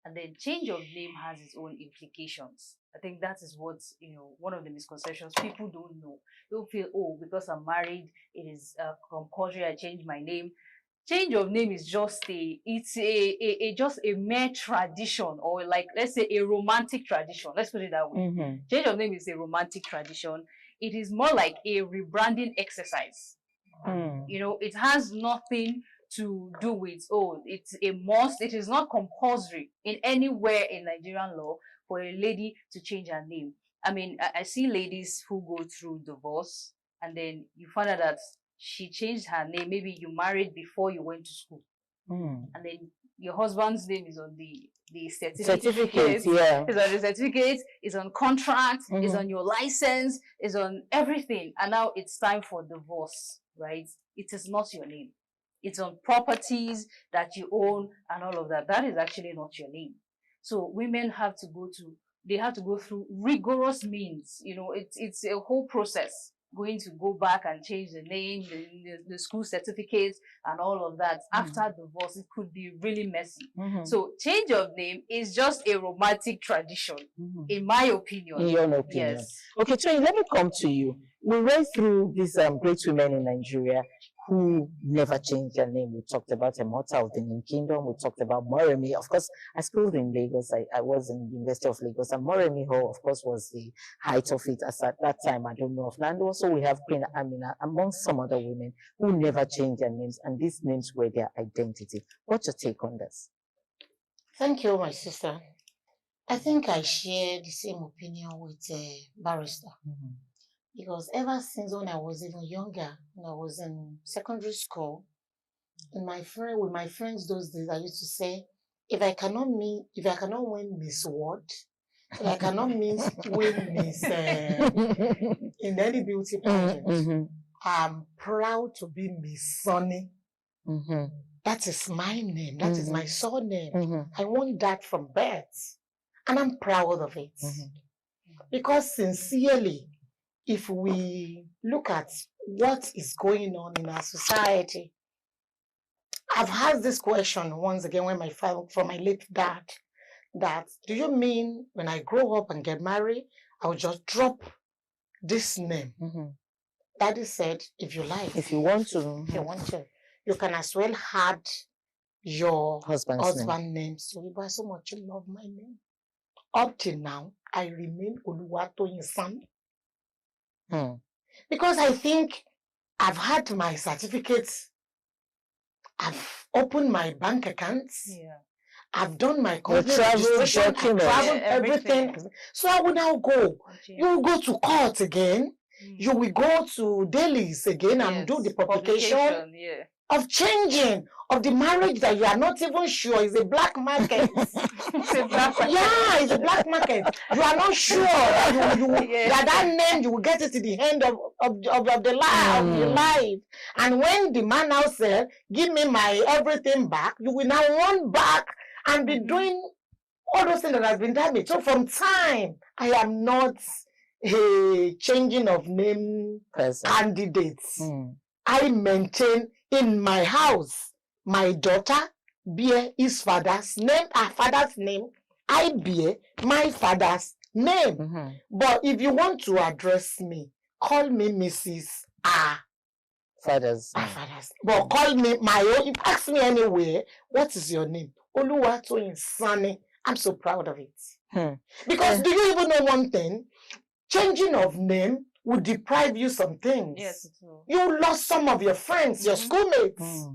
And then change of name has its own implications. I think that is what, one of the misconceptions people don't know. Don't feel, oh, because I'm married, it is compulsory I change my name. Change of name is just just a mere tradition, or like, let's say a romantic tradition. Let's put it that way. Change of name is a romantic tradition. It is more like a rebranding exercise. It has nothing to do with, it's a must. It is not compulsory in anywhere in Nigerian law for a lady to change her name. I mean, I see ladies who go through divorce and then you find out that she changed her name. Maybe you married before you went to school. And then your husband's name is on the certificate. Yeah. It's on the certificate, it's on contract, it's on your license, it's on everything. And now it's time for divorce, right? It is not your name. It's on properties that you own and all of that. That is actually not your name. So women have to go through rigorous means. It's a whole process. Going to go back and change the name, the school certificates and all of that. After divorce, it could be really messy. So change of name is just a romantic tradition, in my opinion. In your opinion. Yes. Okay, Toyin, let me come to you. We went through these great women in Nigeria who never changed their name. We talked about Emota of the Nim Kingdom. We talked about Moremi. Of course, I schooled in Lagos. I was in the University of Lagos. And Moremi Hall, of course, was the height of it. As at that time, I don't know of. And also we have Queen Amina, among some other women who never changed their names. And these names were their identity. What's your take on this? Thank you, my sister. I think I share the same opinion with Barrister. Because ever since when I was even younger, when I was in secondary school, with my friends those days, I used to say, if I cannot win Miss World, if I cannot win Miss in any beauty pageant, I'm proud to be Miss Sunny. That is my name. That is my surname. I want that from birth. And I'm proud of it. Because sincerely, if we look at what is going on in our society, I've had this question once again from my late dad, that do you mean when I grow up and get married, I'll just drop this name? Daddy said, if you like. If you want to. If you want to. You can as well add your husband's name. So you so much you love my name. Up till now, I remain Oluwatoyin Sam. Because I think I've had my certificates, I've opened my bank accounts, I've done my company registration, I've traveled everything. So I will now go. You will go to court again. You will go to dailies again and do the publication of changing of the marriage that you are not even sure is a black market. It's a black market. Yeah, it's a black market. You are not sure that that name you will get it to the end of the life of your life. And when the man now said, "Give me my everything back," you will now run back and be doing all those things that has been damaged. So from time, I am not a changing of name candidates. I maintain in my house, my daughter bear his father's name, her father's name. I bear my father's name. But if you want to address me, call me Mrs. Father's. But call me my own. If ask me anywhere, what is your name? Oluwatoyin Sani. I'm so proud of it. Because do you even know one thing? Changing of name will deprive you some things. Yes, it will. You lost some of your friends, your schoolmates.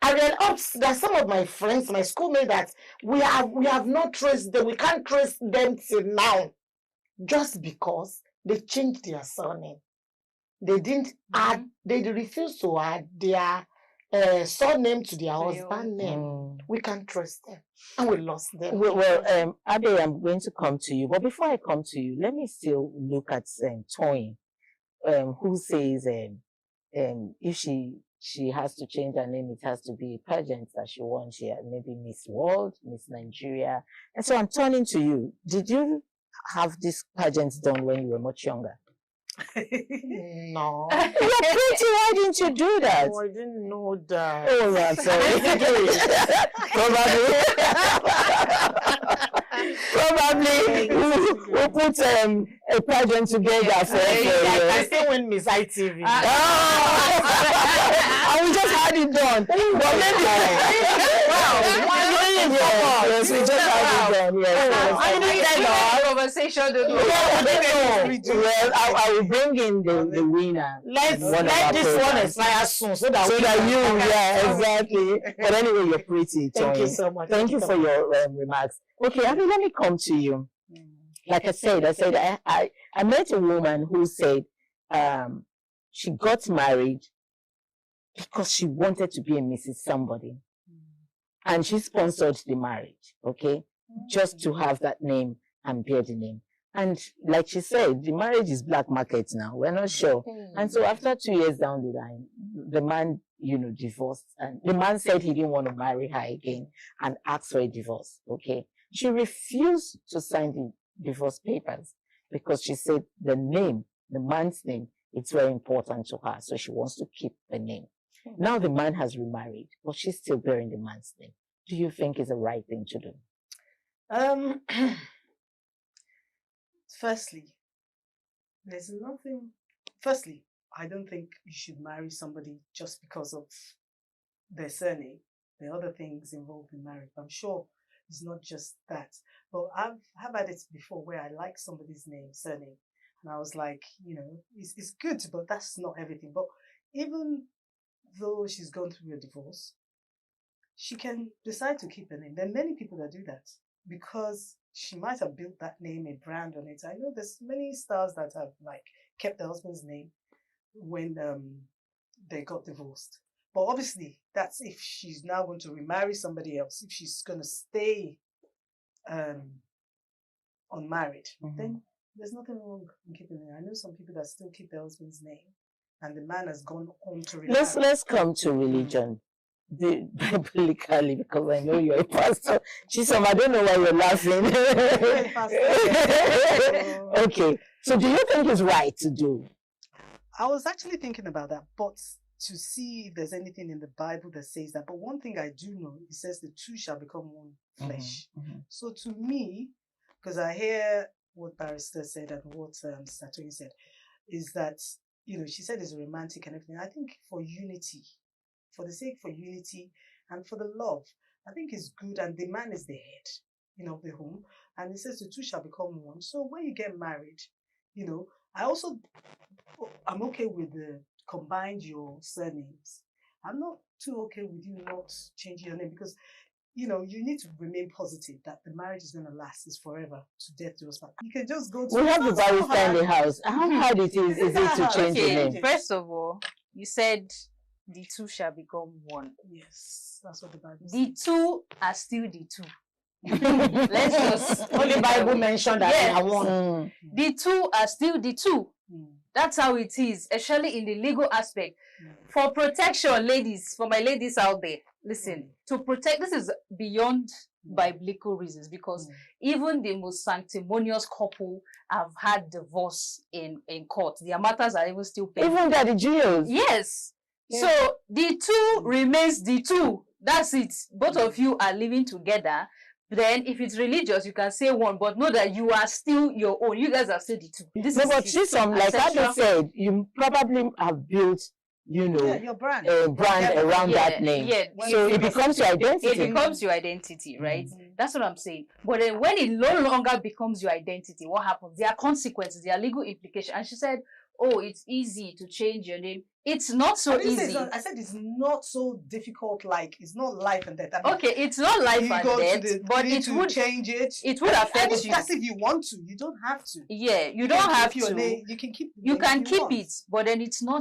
I realized that some of my friends, my schoolmates, that we have not traced them. We can't trace them till now, just because they changed their surname. They didn't add. They refused to add their surname to their husband name. We can't trust them, and we lost them. Well, Abe, I'm going to come to you, but before I come to you, let me still look at Toyin, who says if she has to change her name, it has to be a pageant that she wants. She maybe Miss World, Miss Nigeria, and so I'm turning to you. Did you have these pageants done when you were much younger? No. You're pretty. Why didn't you do that? Oh, I didn't know that. Oh, I'm sorry. Probably we'll put a pageant together for I still win Miss ITV. I will just had it done. But maybe yes, we just had it done. Yes. Conversation. Well, I will bring in the winner. Let this one expire soon so that exactly. But anyway, you're pretty. Thank you so much. Thank you for your remarks. Okay, I mean, let me come to you. Like I said, I met a woman who said she got married because she wanted to be a Mrs. Somebody. And she sponsored the marriage, okay? Just to have that name and bear the name. And like she said, the marriage is black market now. We're not sure. And so after 2 years down the line, the man, divorced. And the man said he didn't want to marry her again and asked for a divorce, okay? She refused to sign the divorce papers because she said the name, the man's name, it's very important to her. So she wants to keep the name. Now the man has remarried, but she's still bearing the man's name. Do you think it's the right thing to do? Firstly, there's nothing. Firstly, I don't think you should marry somebody just because of their surname. There are other things involved in marriage. I'm sure it's not just that. But I've had it before where I like somebody's surname. And I was like, it's good, but that's not everything. But even though she's gone through a divorce, she can decide to keep her name. There are many people that do that because she might have built that name, a brand on it. I know there's many stars that have kept their husband's name when they got divorced. But obviously, that's if she's now going to remarry somebody else. If she's going to stay unmarried, then there's nothing wrong in keeping it. I know some people that still keep their husband's name, and the man has gone on to remarry. Let's come to religion. Biblically, because I know you're a pastor. Chisom, I don't know why you're laughing. Okay, so do you think it's right to do? I was actually thinking about that, but to see if there's anything in the Bible that says that. But one thing I do know, it says the two shall become one flesh. So to me, because I hear what Barrister said and what Satoyin said, is that, she said it's romantic and everything. I think for unity, for the sake for unity and for the love, I think it's good. And the man is the head, of the home. And it says the two shall become one. So when you get married, I'm okay with the combined your surnames. I'm not too okay with you not changing your name because, you need to remain positive that the marriage is going to last, is forever, to death do us part. You can just go to... We have the barrister in the house. How hard is it to change your name? First of all, you said the two shall become one. Yes, that's what the Bible says. The two are still the two. Let's just... Only Bible mentioned that they are one. The two are still the two. That's how it is, especially in the legal aspect. For protection, ladies, for my ladies out there, listen, to protect, this is beyond biblical reasons, because even the most sanctimonious couple have had divorce in court. Their matters are even still pending. Even the Jews? Yes. Yeah. So the two remains the two. That's it. Both of you are living together. Then, if it's religious, you can say one, but know that you are still your own. You guys are still the two. But Chisom, like I said, you probably have built, your brand. A brand around that name. Yeah. So it becomes your identity. It becomes your identity, right? That's what I'm saying. But then when it no longer becomes your identity, what happens? There are consequences, there are legal implications. And she said, oh, it's easy to change your name. It's not so easy. I said it's not so difficult, it's not life and death. Okay, it's not life and death, but it would change it. It would affect you. That's if you want to. You don't have to. Yeah, you don't have to. Name, you can keep. You can keep it, but then it's no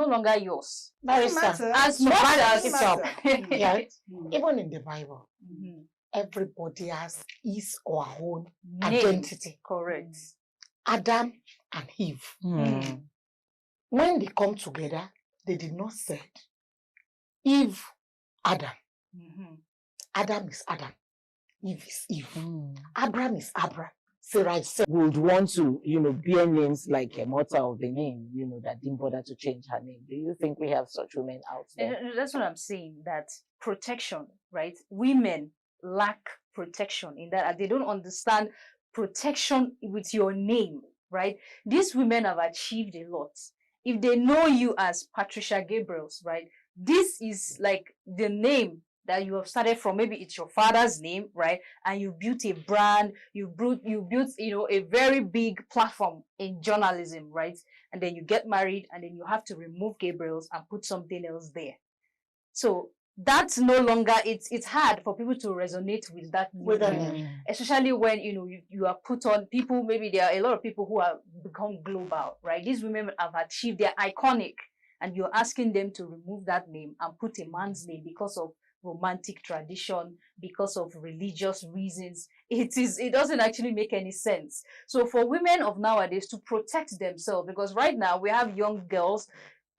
longer yours. Barrister, as much as even in the Bible, everybody has his or her own identity. Correct. Adam and Eve. When they come together, they did not say Eve, Adam. Adam is Adam. Eve is Eve. Abraham is Abraham. Sarah is Sarah. Would want to, bear names like a mother of the name, that didn't bother to change her name. Do you think we have such women out there? That's what I'm saying, that protection, right? Women lack protection in that they don't understand protection with your name, right? These women have achieved a lot. If they know you as Patricia Gabriels, right? This is like the name that you have started from. Maybe it's your father's name, right? And you built a brand, you built, a very big platform in journalism, right? And then you get married and then you have to remove Gabriels and put something else there. So that's no longer, it's hard for people to resonate with that name. Especially when you are put on people. Maybe there are a lot of people who have become global, right? These women have achieved, they're iconic, and you're asking them to remove that name and put a man's name because of romantic tradition, because of religious reasons. It doesn't actually make any sense. So for women of nowadays to protect themselves, because right now we have young girls,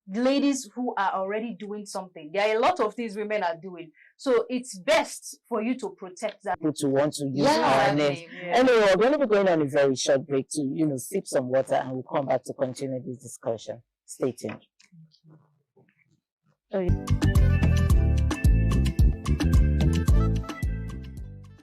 ladies who are already doing something. There are a lot of things women are doing. So it's best for you to protect that. To want to use our names. Anyway, we're going to be going on a very short break to, sip some water, and we'll come back to continue this discussion. Stay tuned.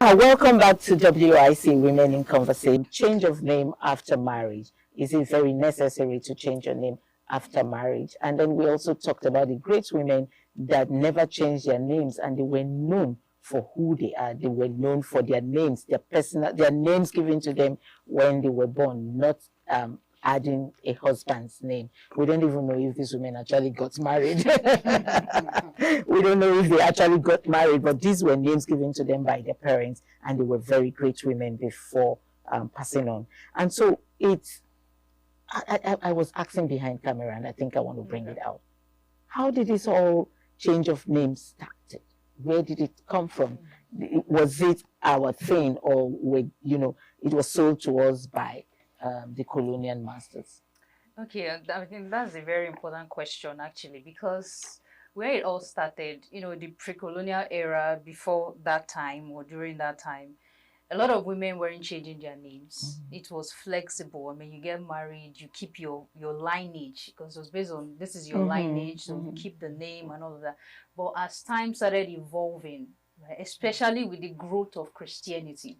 Welcome back to WIC Women in Conversation. Change of name after marriage. Is it very necessary to change your name after marriage. And then we also talked about the great women that never changed their names, and they were known for who they are. They were known for their names, their names given to them when they were born, not adding a husband's name. We don't even know if these women actually got married. We don't know if they actually got married, but these were names given to them by their parents, and they were very great women before passing on. And so I was asking behind camera, and I think I want to bring it out. How did this whole change of names started? Where did it come from? Was it our thing, or it was sold to us by the colonial masters? Okay, I think that's a very important question, actually, because where it all started, the pre-colonial era, before that time or during that time, a lot of women weren't changing their names. It was flexible. I mean, you get married, you keep your lineage, because it was based on this is your lineage, so you keep the name and all of that. But as time started evolving, right, especially with the growth of Christianity,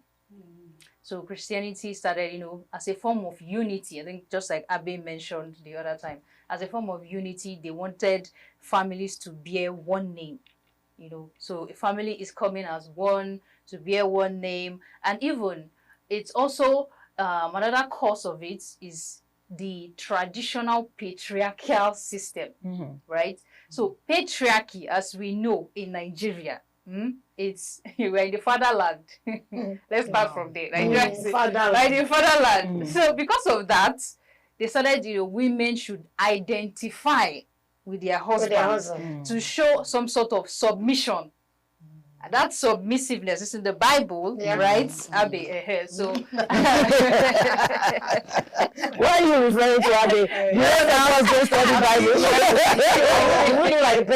so Christianity started, as a form of unity. I think just like Abe mentioned the other time, as a form of unity, they wanted families to bear one name. So a family is coming as one, to bear one name. And even it's also another cause of it is the traditional patriarchal system, right? So patriarchy, as we know in Nigeria, it's we're in the fatherland. Let's start from there. Right in fatherland. So because of that, they started, women should identify with their husbands to show some sort of submission. And that submissiveness is in the Bible, right? Abby, so why are you referring to Abby? You know that was just study Bible. You like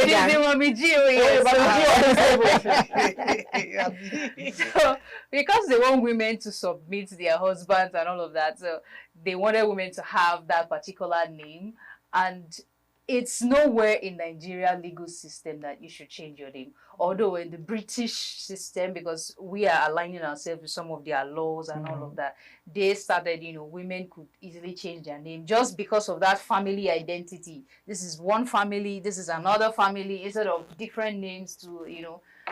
so because they want women to submit to their husbands and all of that, so they wanted women to have that particular name, and it's nowhere in Nigeria legal system that you should change your name. Although in the British system, because we are aligning ourselves with some of their laws and all of that, they started, women could easily change their name just because of that family identity. This is one family, this is another family, instead of different names to,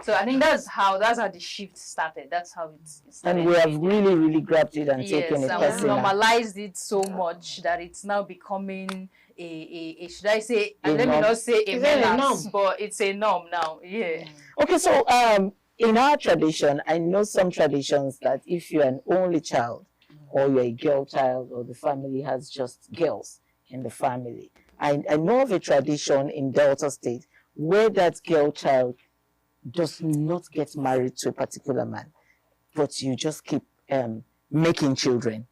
So I think that's how the shift started. That's how it started. And we have really, really grabbed it and taken it personal. Yes, and we normalized it so much that it's now becoming should I say, and let me not say a menace, but it's a norm now. Yeah. Okay, so in our tradition, I know some traditions that if you're an only child, or you're a girl child, or the family has just girls in the family, I know of a tradition in Delta State where that girl child does not get married to a particular man, but you just keep making children,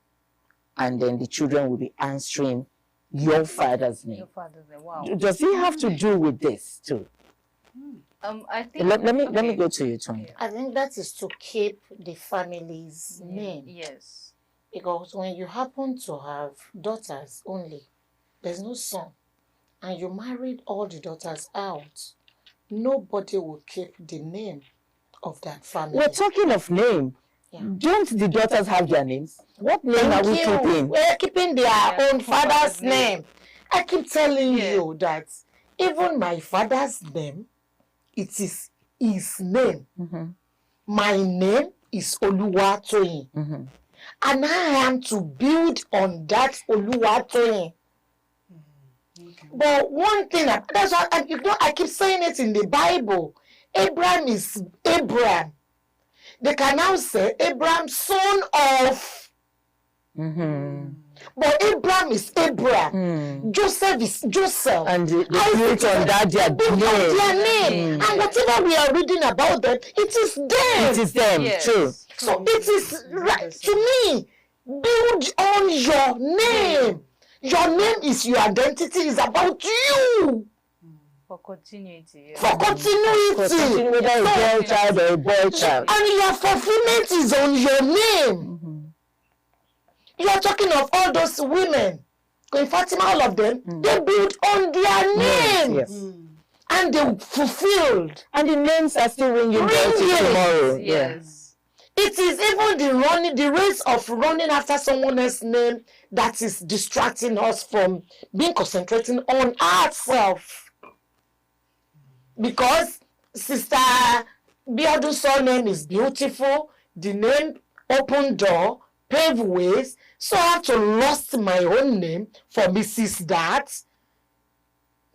and then the children will be answering your father's name. Your father's name. Wow. Does it have to do with this too? I think. Let me go to you, Tony. I think that is to keep the family's name. Yes. Because when you happen to have daughters only, there's no son, and you married all the daughters out, nobody will keep the name of that family. We're talking of name. Don't the daughters have their names? What name are we keeping? We're keeping their own father's name. I keep telling you that even my father's name, it is his name. My name is Oluwatoyin. And I am to build on that Oluwatoyin. But one thing, that's why I keep saying it in the Bible. Abraham is Abraham. They can now say Abraham, son of. But Abraham is Abraham. Joseph is Joseph. And they built on that their name. And whatever we are reading about them, it is them. It is them, true. So it is right to me. Build on your name. Your name is your identity. It's about you. For continuity. For continuity. Whether a girl child or a boy child. And your fulfillment is on your name. You are talking of all those women. Queen Fatima, all of them, they built on their names. Yes. And they fulfilled. And the names are still ringing tomorrow. Yes. It is even the race of running after someone else's name that is distracting us from being concentrating on ourselves. Because Sister Biodu's surname is beautiful, the name open door, pave ways, so I have to lost my own name for Mrs. That.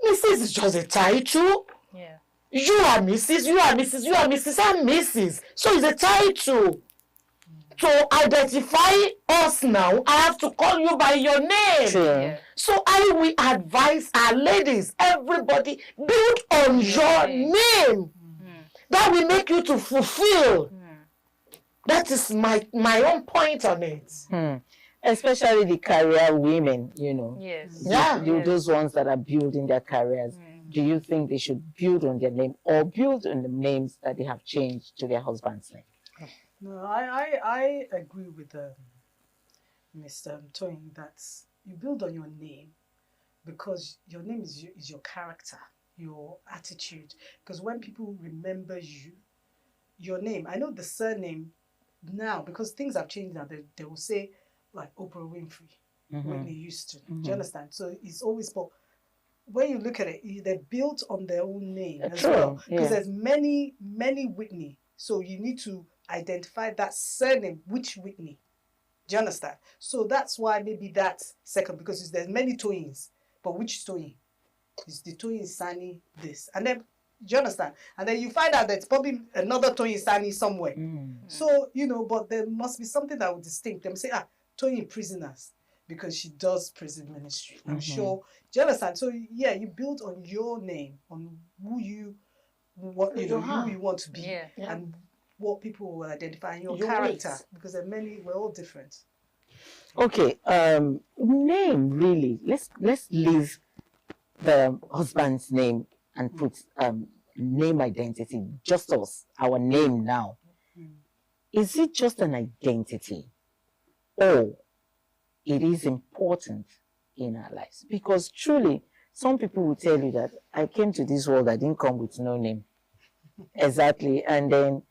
Mrs. is just a title. Yeah. You are Mrs., you are Mrs., you are Mrs., I'm Mrs. So it's a title. To identify us now, I have to call you by your name. True. So I will advise our ladies, everybody, build on your name. That will make you to fulfill. That is my own point on it. Especially the career women, you know. Yes. Those ones that are building their careers. Do you think they should build on their name or build on the names that they have changed to their husband's name? No, I agree with Mr. Toyin that you build on your name because your name is your character, your attitude. Because when people remember you, your name, I know the surname now, because things have changed now, they will say like Oprah Winfrey, Whitney Houston. Do you understand? So it's always, but when you look at it, they're built on their own name as well. Because there's many Whitney. So you need to identify that surname, which Whitney. Do you understand? So that's why maybe that's second, because there's many Toyins, but which Toyin? Is the Toyin Sani this? And then, do you understand? And then you find out that it's probably another Toyin Sani somewhere. So, you know, but there must be something that would distinct them. Say, Toyin Prisoners, because she does prison ministry. I'm sure. Do you understand? So, yeah, you build on your name, on who you want to be, and what people will identify in your character, because there are many. We're all different. Okay, name really. Let's leave the husband's name and put name identity. Just us, our name now. Is it just an identity, or it is important in our lives? Because truly, some people will tell you that I came to this world, I didn't come with no name. Exactly, and then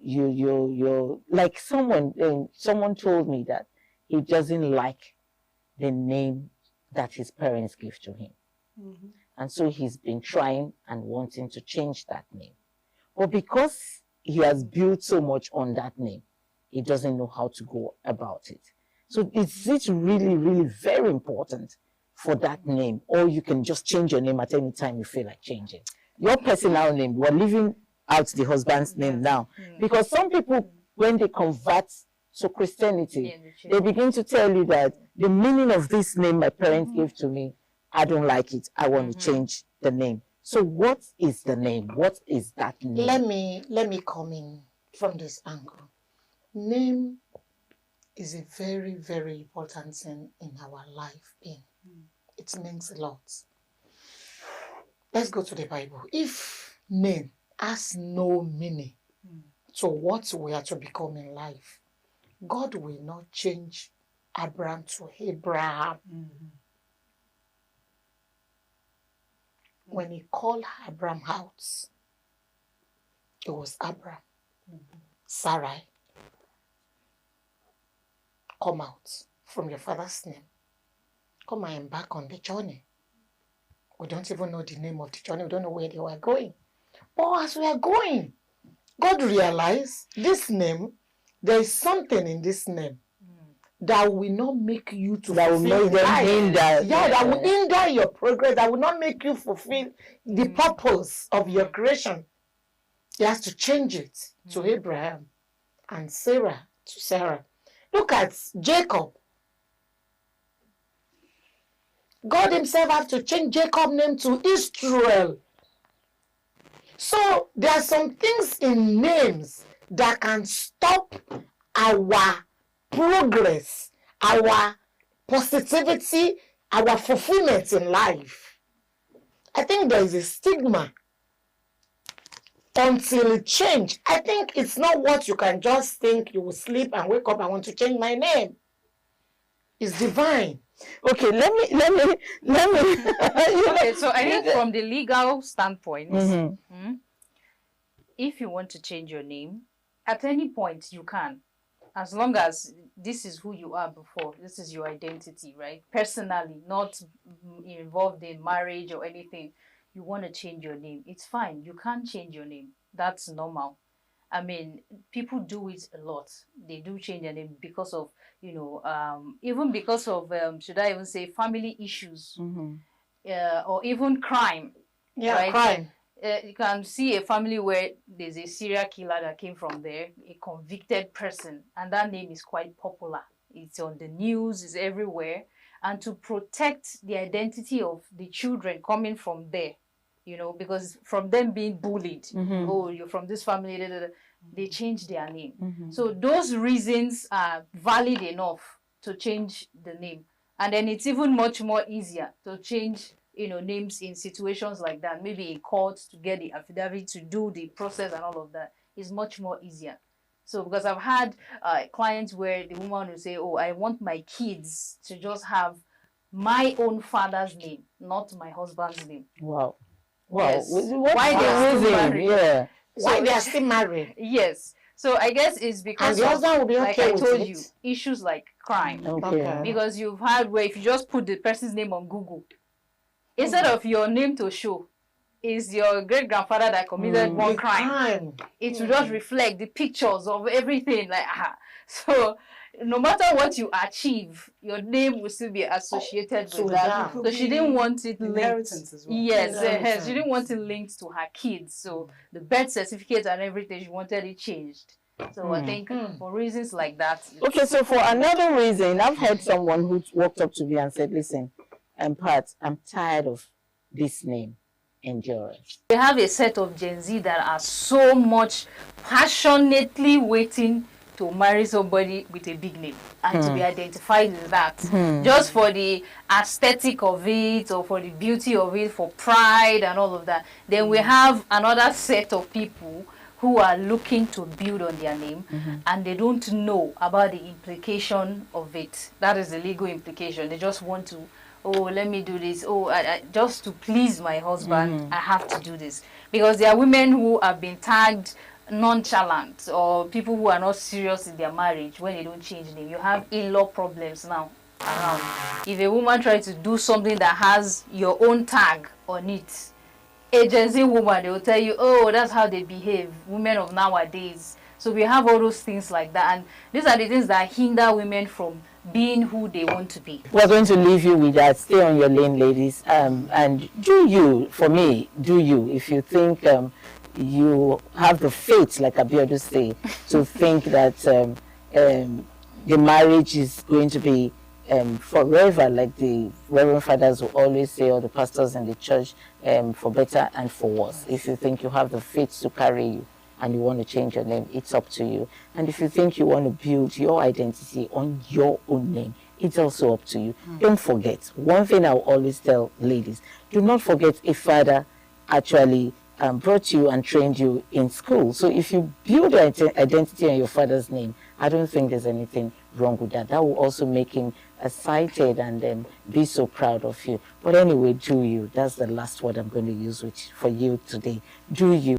you're like someone told me that he doesn't like the name that his parents give to him. And so he's been trying and wanting to change that name. But because he has built so much on that name, he doesn't know how to go about it. So is it really, really very important for that name? Or you can just change your name at any time you feel like changing? Your personal name, we're leaving out the husband's name now. Because some people, when they convert to Christianity, they begin to tell you that the meaning of this name my parents gave to me, I don't like it. I want to change the name. So what is the name? What is that name? Let me come in from this angle. Name is a very, very important thing in our life being. It means a lot. Let's go to the Bible. If name has no meaning to what we are to become in life, God will not change Abraham to Abraham. When he called Abraham out, it was Abraham. Sarai, come out from your father's name. Come and embark on the journey. We don't even know the name of the journey. We don't know where they were going. But as we are going, God realized this name, there is something in this name that will not make you to that will make them hinder. That will hinder your progress. That will not make you fulfill the purpose of your creation. He has to change it to Abraham and Sarah to Sarah. Look at Jacob. God himself has to change Jacob's name to Israel. So there are some things in names that can stop our progress, our positivity, our fulfillment in life. I think there is a stigma until it changes. I think it's not what you can just think you will sleep and wake up, I want to change my name. It's divine. Okay, let me. Okay, so I think from the legal standpoint, if you want to change your name, at any point you can, as long as this is who you are before, this is your identity, right? Personally, not involved in marriage or anything. You want to change your name, it's fine. You can't change your name. That's normal. I mean, people do it a lot. They do change their name because of, even because of, should I even say, family issues, or even crime. Yeah, right? crime. You can see a family where there's a serial killer that came from there, a convicted person, and that name is quite popular. It's on the news, it's everywhere. And to protect the identity of the children coming from there, because from them being bullied, oh, you're from this family, they change their name. So those reasons are valid enough to change the name. And then it's even much more easier to change, names in situations like that. Maybe in court to get the affidavit, to do the process and all of that is much more easier. So because I've had clients where the woman will say, oh, I want my kids to just have my own father's name, not my husband's name. Wow. Yes. Why they are still married? Yeah. Why they are still married? Yes. So I guess it's because the husband will be like okay I with told it? you, issues like crime. Okay. Because you've had where if you just put the person's name on Google, instead of your name to show, is your great-grandfather that committed one crime. It will just reflect the pictures of everything. Like, So no matter what you achieve, your name will still be associated with that. So she didn't want it linked. Inheritance as well. Yes, she didn't want it linked to her kids. So the birth certificate and everything, she wanted it changed. So I think for reasons like that. Okay, so for another reason, I've had someone who walked up to me and said, listen, Pat, I'm tired of this name, Endurance. We have a set of Gen Z that are so much passionately waiting to marry somebody with a big name and to be identified with that. Just for the aesthetic of it or for the beauty of it, for pride and all of that. Then we have another set of people who are looking to build on their name and they don't know about the implication of it. That is the legal implication. They just want to, oh, let me do this. Oh, just to please my husband, I have to do this. Because there are women who have been tagged nonchalant or people who are not serious in their marriage when they don't change name. You have in-law problems now around. If a woman tries to do something that has your own tag on it, a Gen Z woman, they will tell you, oh, that's how they behave, women of nowadays. So we have all those things like that. And these are the things that hinder women from being who they want to be. We're going to leave you with that. Stay on your lane, ladies. And do you, for me, do you, if you think you have the faith, like Abiodun say, to think that the marriage is going to be forever, like the Reverend Fathers will always say, or the pastors in the church, for better and for worse. If you think you have the faith to carry you and you want to change your name, it's up to you. And if you think you want to build your identity on your own name, it's also up to you. Don't forget, one thing I'll always tell ladies, do not forget a father actually brought you and trained you in school. So if you build your identity on your father's name, I don't think there's anything wrong with that. That will also make him excited and be so proud of you. But anyway, do you. That's the last word I'm going to use for you today. Do you.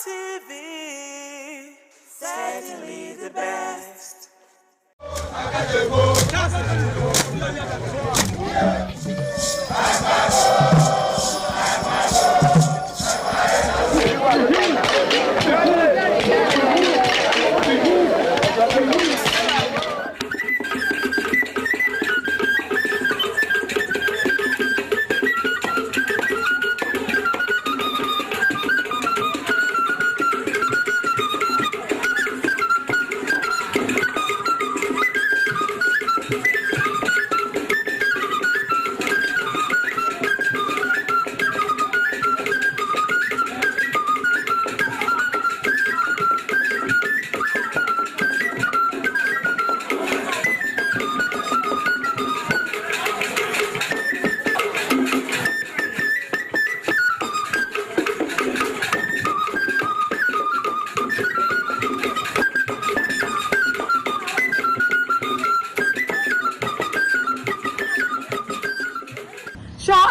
ITV, certainly the best.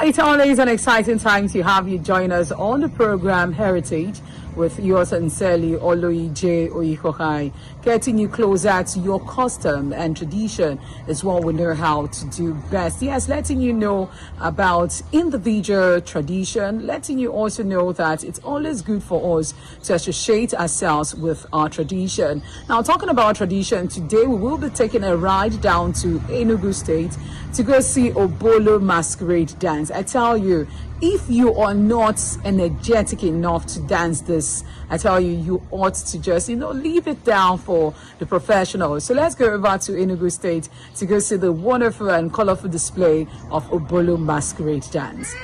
It's always an exciting time to have you join us on the program Heritage with yours sincerely, Oloije Oikokai. Getting you closer to your custom and tradition is what we know how to do best. Yes, letting you know about individual tradition, letting you also know that it's always good for us to associate ourselves with our tradition. Now, talking about tradition, today we will be taking a ride down to Enugu State to go see Obolo Masquerade Dance. I tell you, if you are not energetic enough to dance this, I tell you, you ought to just, leave it down for the professionals. So let's go over to Enugu State to go see the wonderful and colorful display of Obolo Masquerade Dance.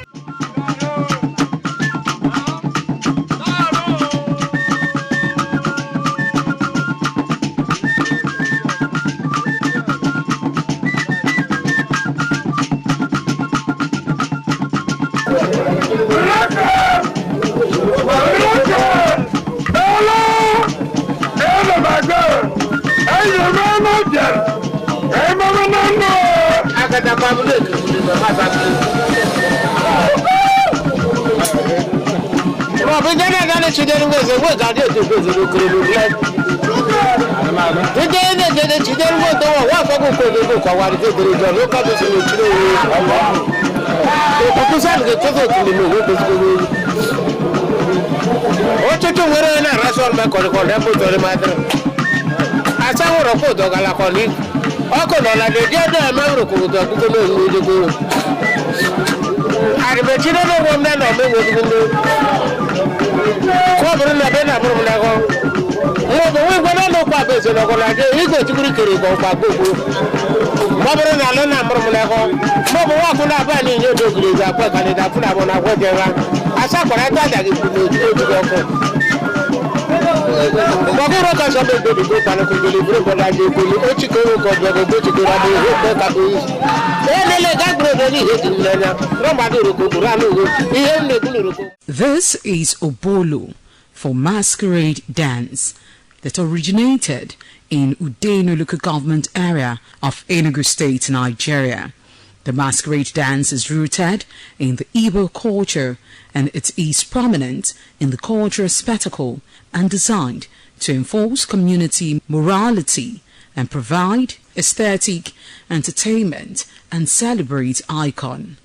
This is Obolo for Masquerade Dance that originated in Udenu local government area of Enugu State, Nigeria. The masquerade dance is rooted in the Igbo culture and it is prominent in the cultural spectacle and designed to enforce community morality and provide aesthetic entertainment and celebrate icon.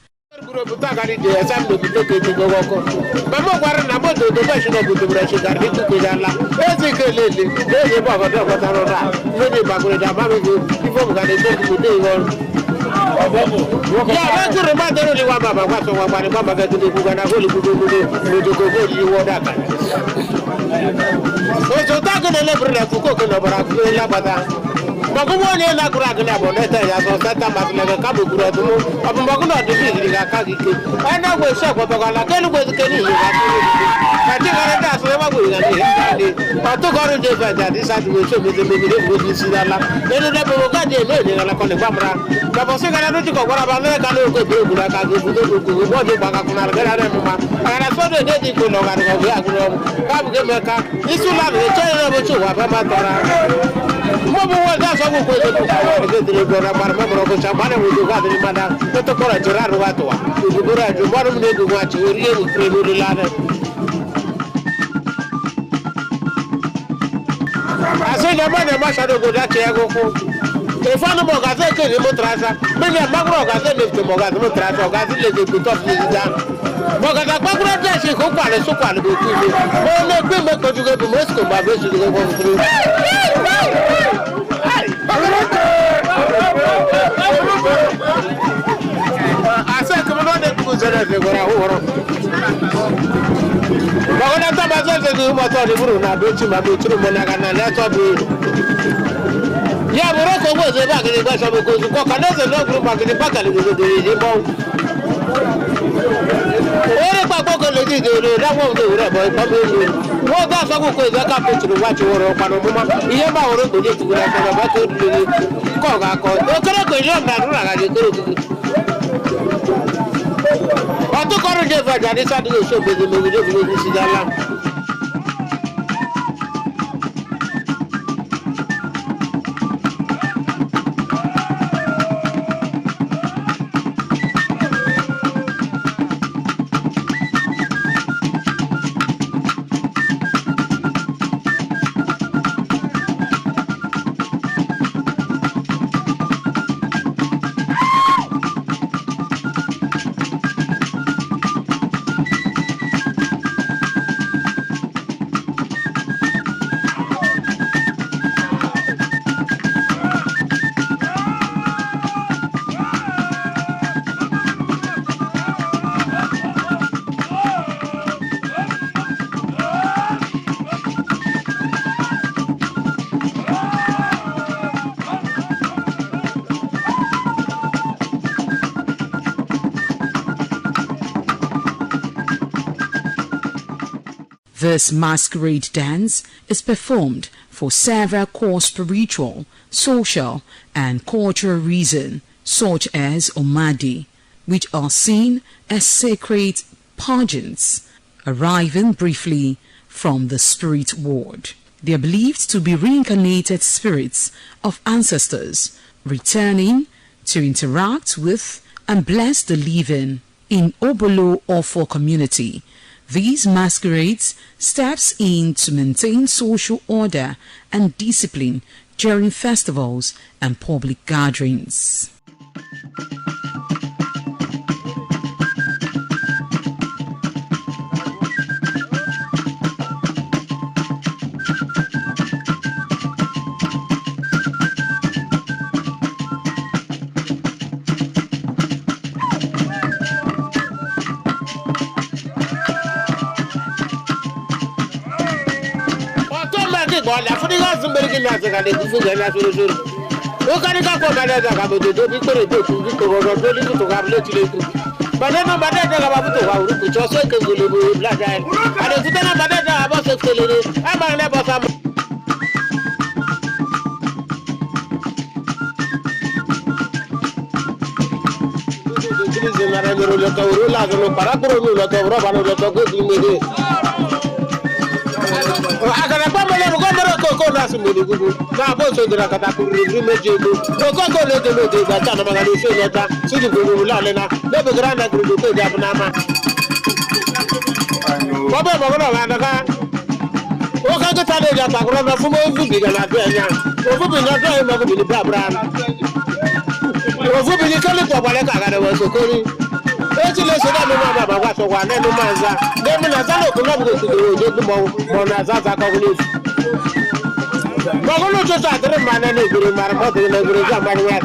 This masquerade dance is performed for several core spiritual, social, and cultural reasons, such as Omadi, which are seen as sacred pageants, arriving briefly from the spirit world. They are believed to be reincarnated spirits of ancestors returning to interact with and bless the living. In Obolo Ofo community, these masquerades steps in to maintain social order and discipline during festivals and public gatherings. La funiga zumberi na zaka de kufuga na suru o kanika ko bada zaka bodo do bitore do ku ko ro do li to ga ble tile ku bada no bada zaka babu to ga uru ku cho so ke ngulu bu bla dai ade kutana bada zaka ba so kelere aba le ba sam utilize na remero le ka uru la no para pro no ka ro ba no to ko dimede agara pa mo le ko ko na su mo ni gugu na bo so dira kata ku ri meje go ko le de lo de ga ta na ma ga so yo ta su di gugu la le na le be granda gugu to ja na ma ko be mo na na ka o ka ta le ja ta ko na fu mo fu bi ga na do nya o fu bi na do e mo ko bi ni bra bra o fu bi ni ka le to ba le ka ga de wo so ko ri eti le se da mo ma ba wa so wa na no ma za de mi na za lo ko na bu ko do do mo na za za ka ko le ba ko lo to sa dre ma na ne gure mar mo de le gure za ma ni wa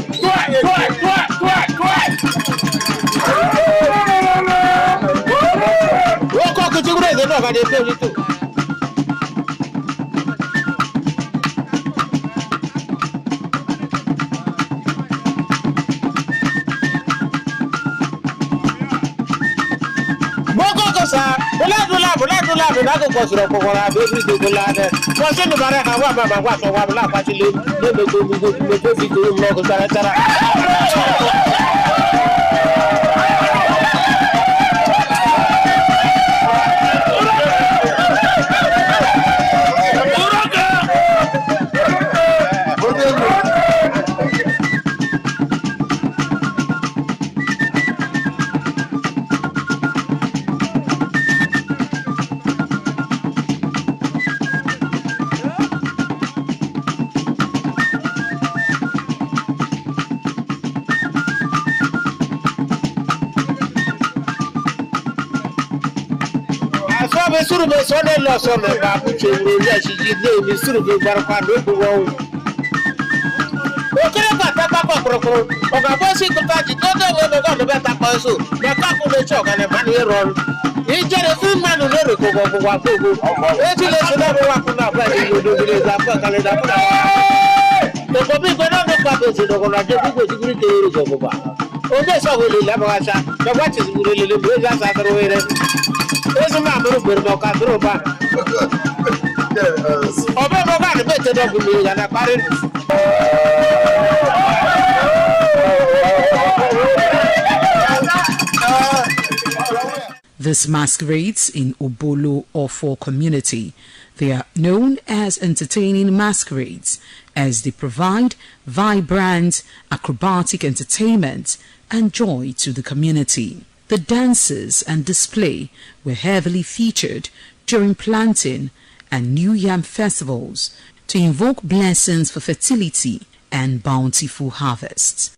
wo ko ko ti gure de no ga de pe ni to Bula na ko ko suro ko ra be bi ko la de ko se ni bare ha wa ba wa so wa la pa ti le me ko mi go me ko fi ko mo ko tara tara suru be so ne lo so me ba bu chewro ya chi ji le mi suru be bar kwa do bu wo o kere ka ta pa ko o ga bo si ko ta ji do do we go be ta pa so be ka ku le cho ga ne ma ni ron i jere fu ma no le ko go bu wa ko go e ti le so da bo wa ku na ba ni do bi le za pa ka le da pa to ko bi ko na no pa be so do ko na je bu ko ji guri ke ro go ba o de so we le la ba sa da wa ti guri le be za sa ro we re ese ma buru buru mo ka duro ba obe mo ga ni be te do bu mi ya na pare This masquerades in Obolo Ofo community. They are known as entertaining masquerades as they provide vibrant, acrobatic entertainment and joy to the community. The dances and display were heavily featured during planting and New Yam festivals to invoke blessings for fertility and bountiful harvests.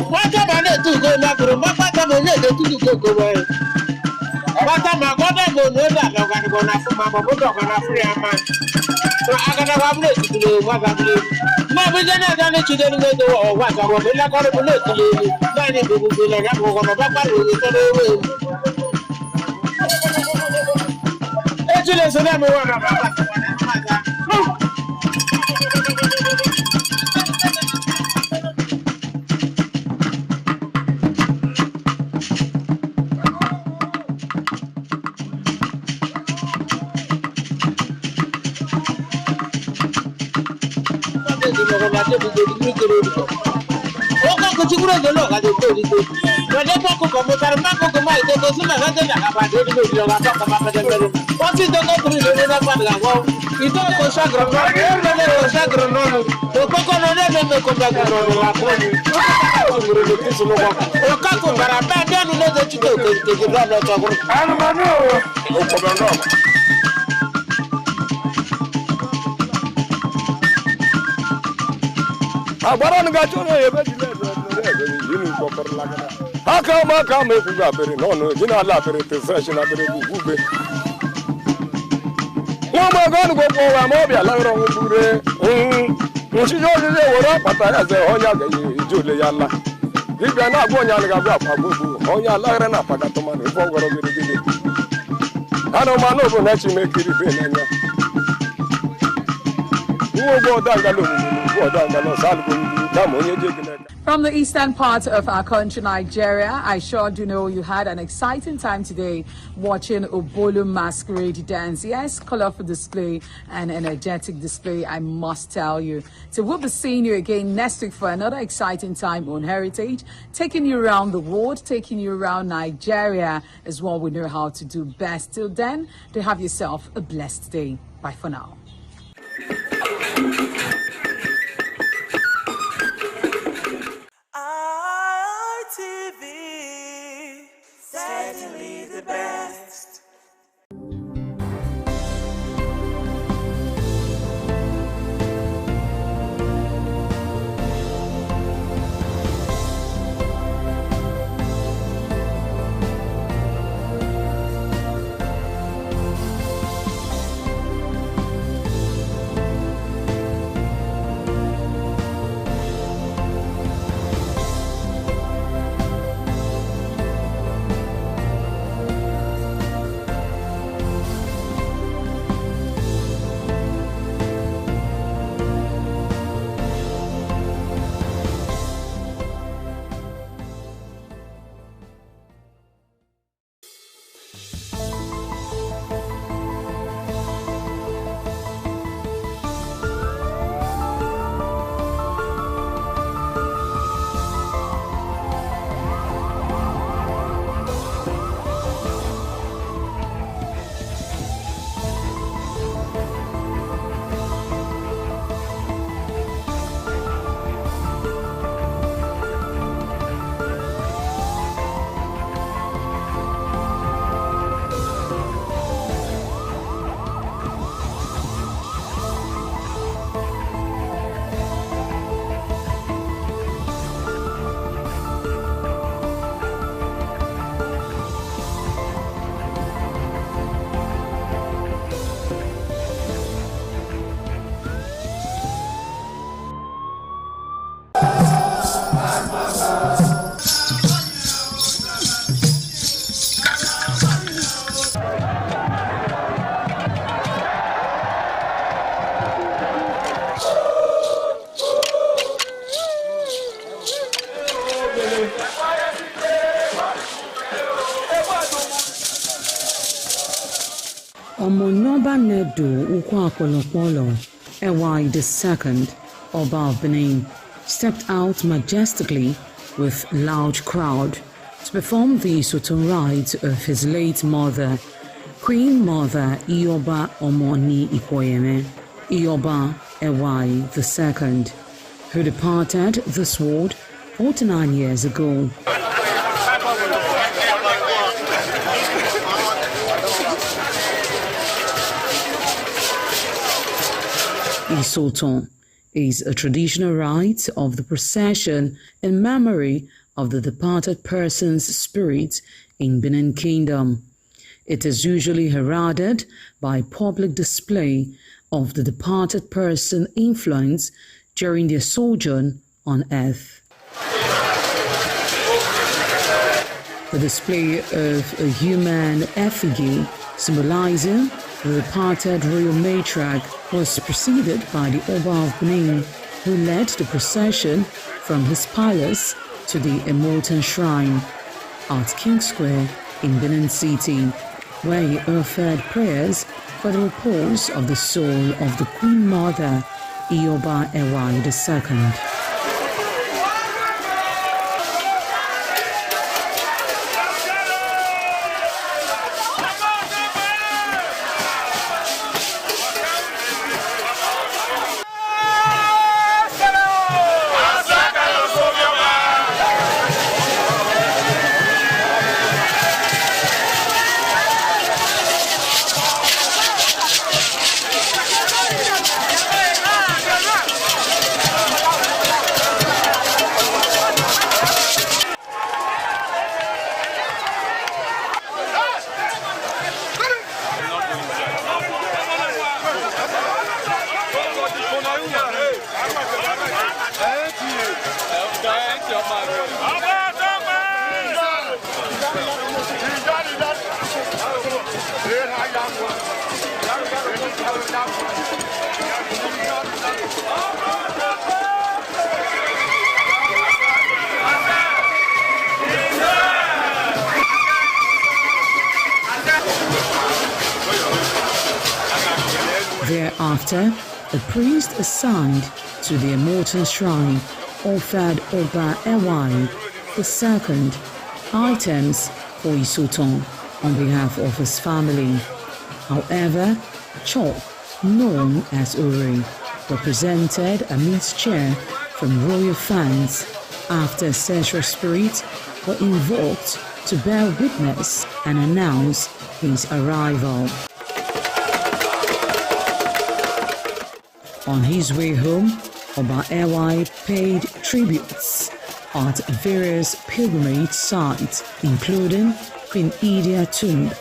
Wata bana tu go na bro, wata mo ne de tu go wa. Wata ma go da go no da lo ga go na fu ma bo do ga na fu ya ma. So aga da wa ble tu le wa ga ble. Ma bi je na da ne tu de ni do o wa ga wo la ko ble tu le. Da ni bu bu le ga go no ba pa lo to le we. E tu le so na mo wa na ba ba. Oka kuchukura dolo kade tori to. Wade poko komo tarma poko mai to suna kade na kabade do yo ga poko ma kade mero. Wasi to ko kuri do na pa ga go. Ito ko sagro no, ne ko sagro no. To poko no ne me ko ba gro la ko ni. Nguru do kisu no ko. Oka ko bara ba de no ne to ko ke do na to ko. Anu manu. O ko ba no. Agbara nga chono ebe jile yini kokor lagana aka ma ka me ku ga bere no no jina la bere te fresh na bere ku gube mo ma ga ngo ko wa mo bia la ro ngure nchi jo le woro pata ya ze honya ga ijo le yalla ibia na agbo nya ga bia pa gbogu honya la re na paga to ma ne fo ngoro gede gede ano ma no bo na chi me kiri be na nya wo go da ga lo From the eastern part of our country, Nigeria, I sure do know you had an exciting time today watching Obolo Masquerade dance. Yes, colorful display and energetic display, I must tell you. So we'll be seeing you again next week for another exciting time on Heritage. Taking you around the world, taking you around Nigeria is what we know how to do best. Till then, do have yourself a blessed day. Bye for now. TV, certainly the best. Omonoba Nedu Ukwakolopolo, Ewai II, Oba of Benin, stepped out majestically with loud crowd to perform the Sotun rites of his late mother, Queen Mother Ioba Omoni Ikoyeme, Ioba Ewai II, who departed this world 49 years ago. Sultan, is a traditional rite of the procession in memory of the departed person's spirit in Benin Kingdom. It is usually heralded by public display of the departed person's influence during their sojourn on earth. The display of a human effigy symbolizing the departed royal matriarch was preceded by the Oba of Benin, who led the procession from his palace to the Immortal Shrine at King Square in Benin City, where he offered prayers for the repose of the soul of the Queen Mother, Ioba Ewai II. Thereafter, a priest assigned to the Immortal Shrine offered Oba Ewai II items for Isoton on behalf of his family. However, chalk, known as Uri, represented a mixed chair from royal fans after ancestral spirits were invoked to bear witness and announce his arrival. On his way home, Oba Ewai paid tributes at various pilgrimage sites, including Queen Idia Tomb,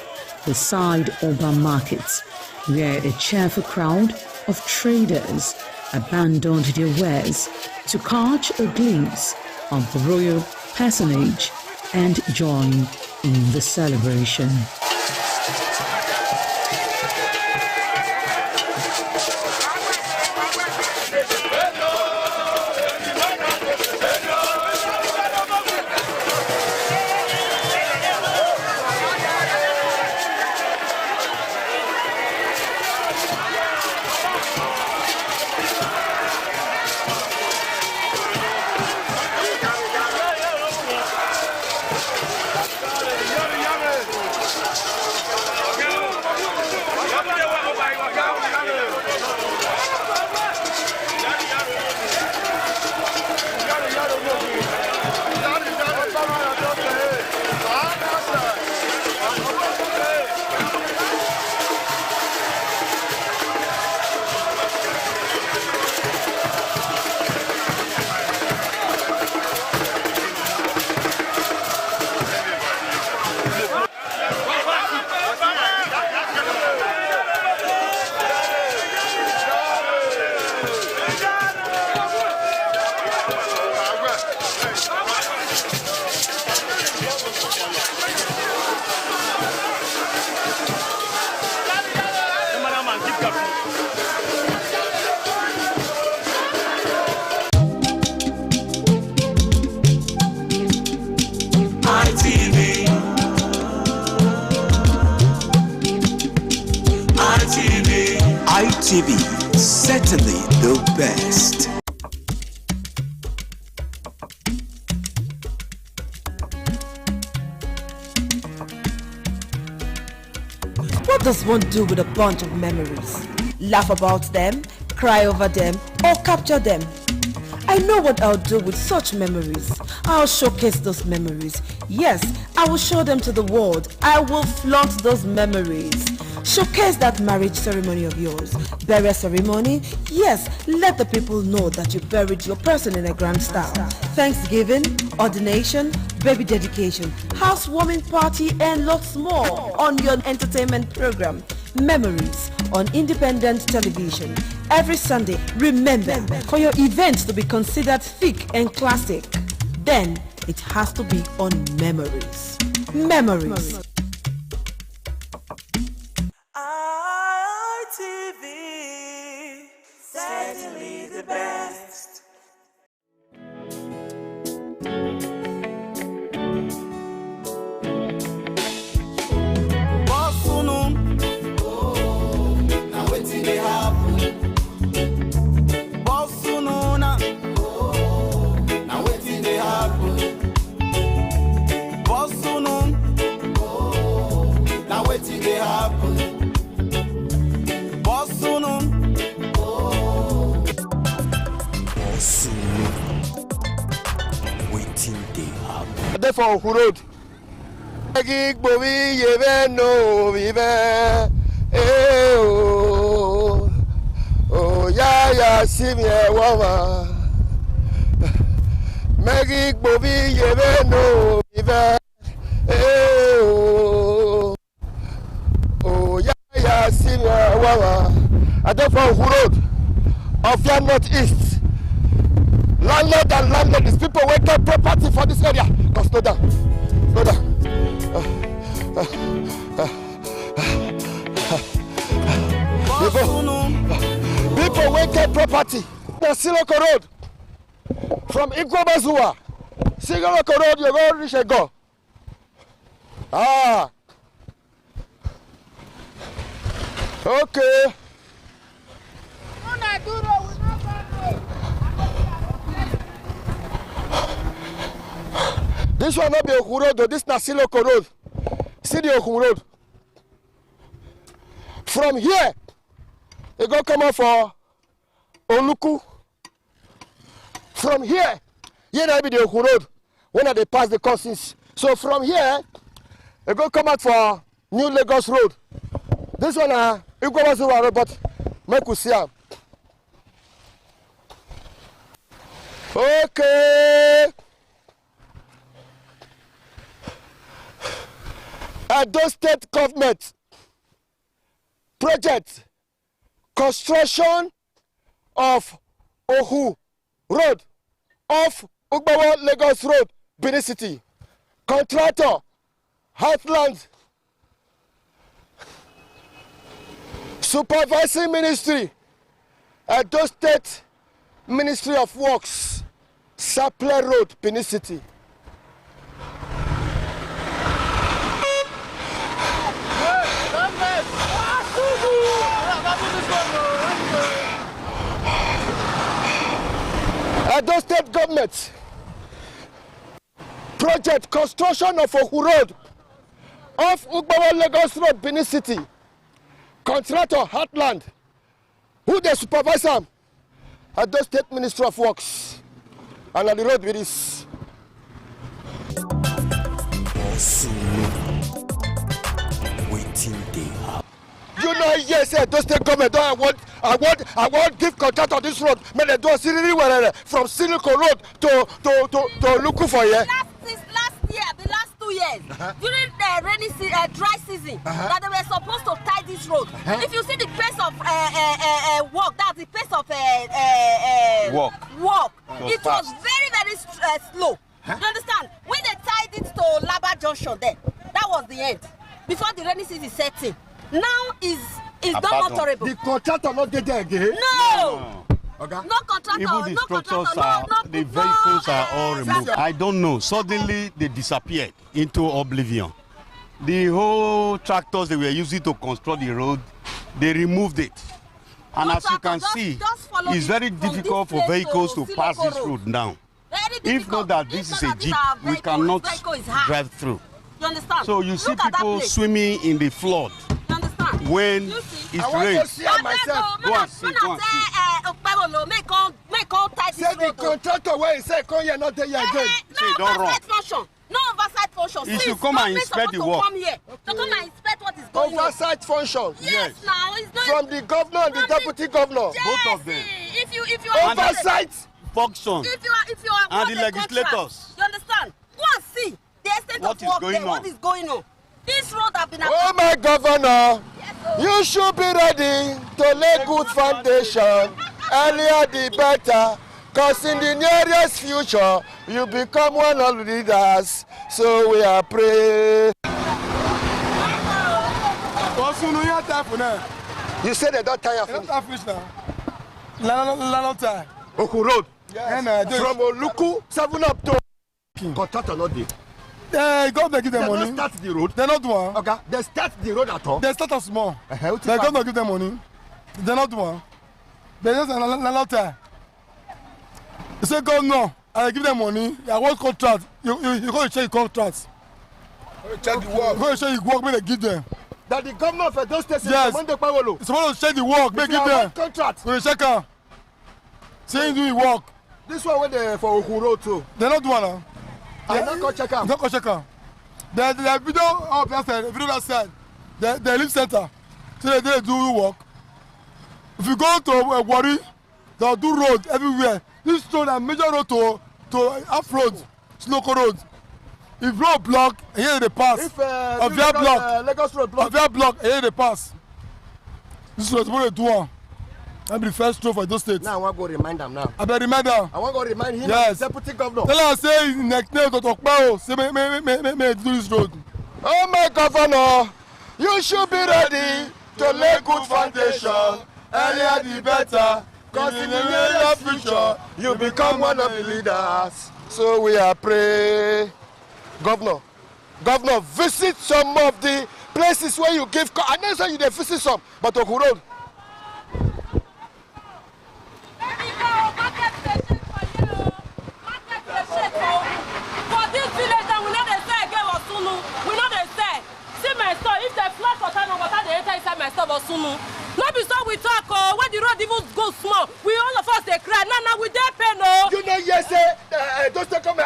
the Side Oba Market, where a cheerful crowd of traders abandoned their wares to catch a glimpse of the royal personage and join in the celebration. ITV, certainly the best. What does one do with a bunch of memories? Laugh about them, cry over them, or capture them? I know what I'll do with such memories. I'll showcase those memories. Yes, I will show them to the world. I will flaunt those memories. Showcase that marriage ceremony of yours. Burial ceremony? Yes, let the people know that you buried your person in a grand style. Thanksgiving, ordination, baby dedication, housewarming party, and lots more on your entertainment program, Memories, on Independent Television. Every Sunday, remember, for your event to be considered thick and classic, then it has to be on Memories. Memories. ITV, certainly the best. Now wetin dey happen? Boss Sununa. Now wetin dey happen? Boss Sunun. Now wetin dey happen? Boss Sunun. Boss Sunun. Wetin dey happen? Dey for Oku Road. Egi gbomi yebe no vive. Oh ya sim ye wama. Megi gbomi yebe no vive. Oh ya sim ye wama. I dey for Oku Road of your northeast. Landlord and landladies, people wey get property for this area. Come slow down. Slow down. People wey get property na Siloko Road from Igbobazuwa. Siloko Road you go reach Ego. Okay. This one not be Oku Road, though. This na Siloko Road. See the Oku Road. From here, you go come out for Oluku. From here that be the Oku Road. When they pass the crossings. So from here, you go come out for New Lagos Road. This one you go to Road, but make we see am. Okay. Edo State Government project construction of Ohu Road off Ugbawa Lagos Road, Benin City. Contractor Heartland. Supervising Ministry Edo State Ministry of Works, Sapler Road, Benin City. Edo State Government project construction of Ohu Road off Ugbawa Lagos Road, Benin City. Contractor Heartland. Who they supervise them? Edo State Ministry of Works. And on the road with this. You know, yes, Edo State Government. I want give contract on this road. May they do a series from Siloko Road to look for here. The last 2 years, during the rainy dry season, that they were supposed to tie this road. If you see the pace of walk, that's the pace of walk. It was very slow. You understand? When they tied it to Laba Junction there, that was the end. Before the rainy season set in. Now is not motorable. The contractor not get there again? No. Okay. No contractor. Even the no structures contractor, the vehicles are all removed. I don't know. Suddenly they disappeared into oblivion. The whole tractors they were using to construct the road, they removed it. And as you can see, it's very difficult for vehicles to pass this road now. If not that this is a jeep, we cannot drive through. You understand? So you see people swimming in the flood when it rains. Go and see. Say the contractor where he said come here, not there again. No oversight function. No oversight function. You should come and inspect the work. To come and inspect what is going on. Oversight function. Yes, now it's not from the governor and the deputy governor. Yes, both of them. If you are oversight function. If you are and the legislators. You understand? Go and see the extent What of is work going there. on? What is going on? This road have been. Oh my governor, you should be ready to lay good foundation. Earlier the better, cause in the nearest future you become one of the leaders. So we are praying. You said they don't tire finish. Oku Road. Yes. From Oluku 7 up to contractor not there. Government give them they money. They don't start the road. They not do one. Okay. They start the road at all. They start us small. The government give them money. They not do one. They just not tire. You say governor, I give them money. I want contract. You go to check the contracts. Check the work. You go to check the work. May they give them. That the governor of those states yes. It's supposed to check the work. May give them contract. We check am. Say do the work. This one went there for Oku Road too. They not do one now. I don't go check am. Don't go check am. The video up that side, the video that side, the live center. So they do work. If you go to Wari, they'll do road everywhere. This road a major road to off road, Sloko road. If road block, here they pass. If Avia block, Lagos road block. Avia block, here they pass. This road supposed to do one. That be the first road for those states. Now I want to go remind them now. I better remind them. I want to go remind him. Yes. Deputy governor. Tell her say next day to talk about. Say me do this road. Oh my governor, you should be ready to lay good foundation. Earlier the better. Cause in the near future, you become one of the leaders. So we are praying. Governor, visit some of the places where you give. I know say you dey visit some, but Oku Road. For this village, we know they say again Osunu. We know they say. See my store. If they flat water, no water, they enter inside my store Osunu. No be so we talk. Oh, when the road even go small, we all of us they cry. Now we dey pay no. You know yes say those they come.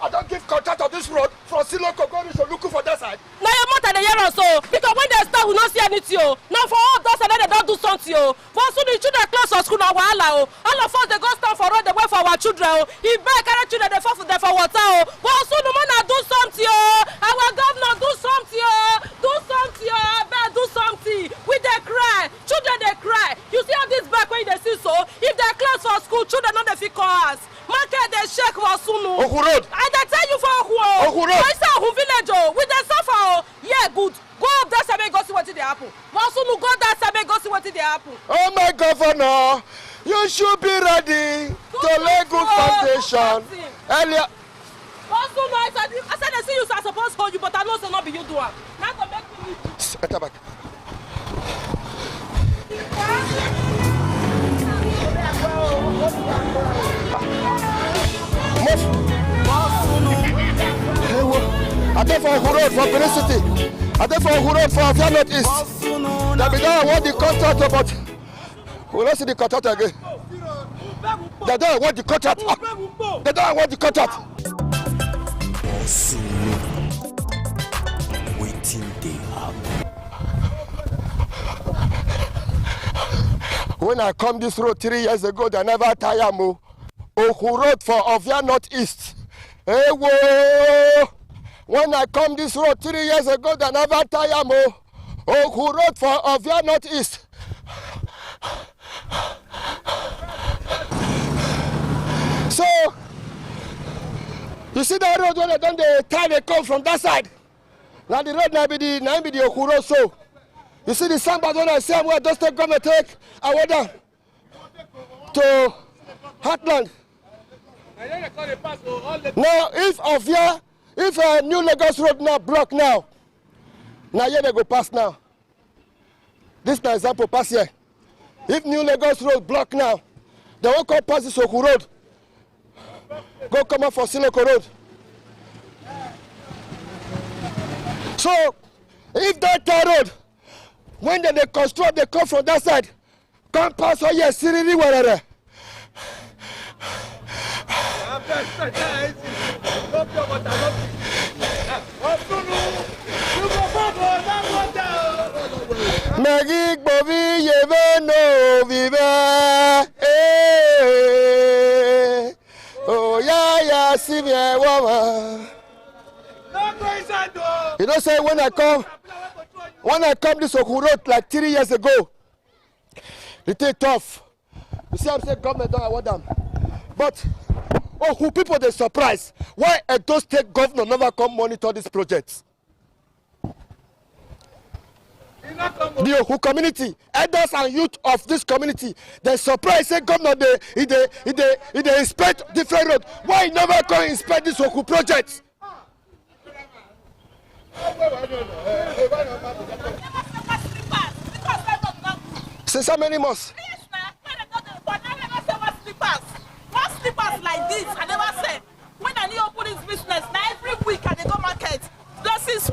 I don't give contract on this road from Siloko going to looking for that side. Now your mother they hear us so because when they start we not see anything. Oh. Now for all those and then they don't do something. Oh. For soon the children close for school now wahala. Oh. All of us they go stand for road they wait for our children. Oh. If bad carry children they fall for them for water. Oh. For soon the man do something. Oh. Our governor do something. Oh. Do something. Oh. Better do something. We they cry. Children they cry. You see how this back when they see so. If they close for school, children not they fit call us. Market they shake for Sunu. Oku Road. I dey tell you for Oku Road. I say Oku village oh. We dey suffer oh. Yeah good. Go up that side and go see what they happen. Sunu go that side and go see what they happen. Oh my governor, you should be ready to lay good foundation. Earlier. Sunu I said they see you so I suppose hold you but I know say not be you do am. Now to make me leave. Enter back. I dey for Oku Road for Benin City. I dey for Oku Road for Avia North East. They be don't want the contract, but we don't see the contract again. They don't want the contract. They don't want the contract. Waiting they happen. When I come this road 3 years ago, they never tire me. Oku Road for Avia North East. Hey, whoa! When I come this road 3 years ago, they never tire me. Oku Road for Avia North East. So, you see that road when they done the time they come from that side. Now the road now be the Oku Road so. You see the sandbag when I say where those government take I went down to Heartland. Now if a new Lagos road now block now here they go pass now. This is an example pass here. If new Lagos road block now, they won't come pass this Oku Road. Go come up for Siloko Road. So if that road, when they construct, they come from that side, come pass all here, Siriri wherever. Oh yeah, see me woman. You know, say when I come this Okun Road like 3 years ago, it take tough. You see, I'm saying government don't want them, but who people they surprised why Edo State governor never come monitor this project. The Oku community, elders and youth of this community, they surprised say governor they inspect different roads. Why he never come inspect this Oku project? Since how many months? What slippers like this? I never said. When I need open this business, now every week I go market. Since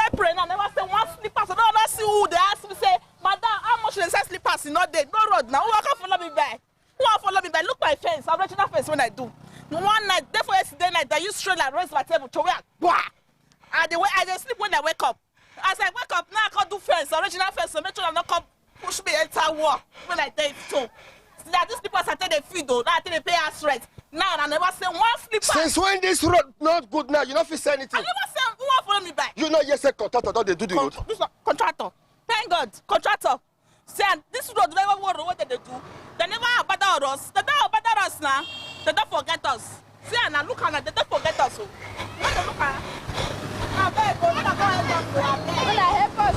April, I never say one slippers. I don't see who they ask me say, Madam, how much they say slippers is not there? No road now. Who can follow me back? Who can follow me back? Look my fence. I'm original fence when I do. One night, therefore yesterday night, I use stroller, raise my table to work. I just sleep when I wake up. As I wake up, now I can't do fence, original fence, so make sure I not come push me enter work when I take too. That these people I tell they feed though, now I tell they pay us rent. Now I never say one slipper. Since when this road not good now, you not feel say anything? I never say who want follow me back. You know yes, a contractor don't they do the road? This contractor. Thank God, contractor. Say this road never worry what they do. They never abandon us. They don't abandon us now. They don't forget us. See and look at they don't forget us. When they look at I beg, go help us.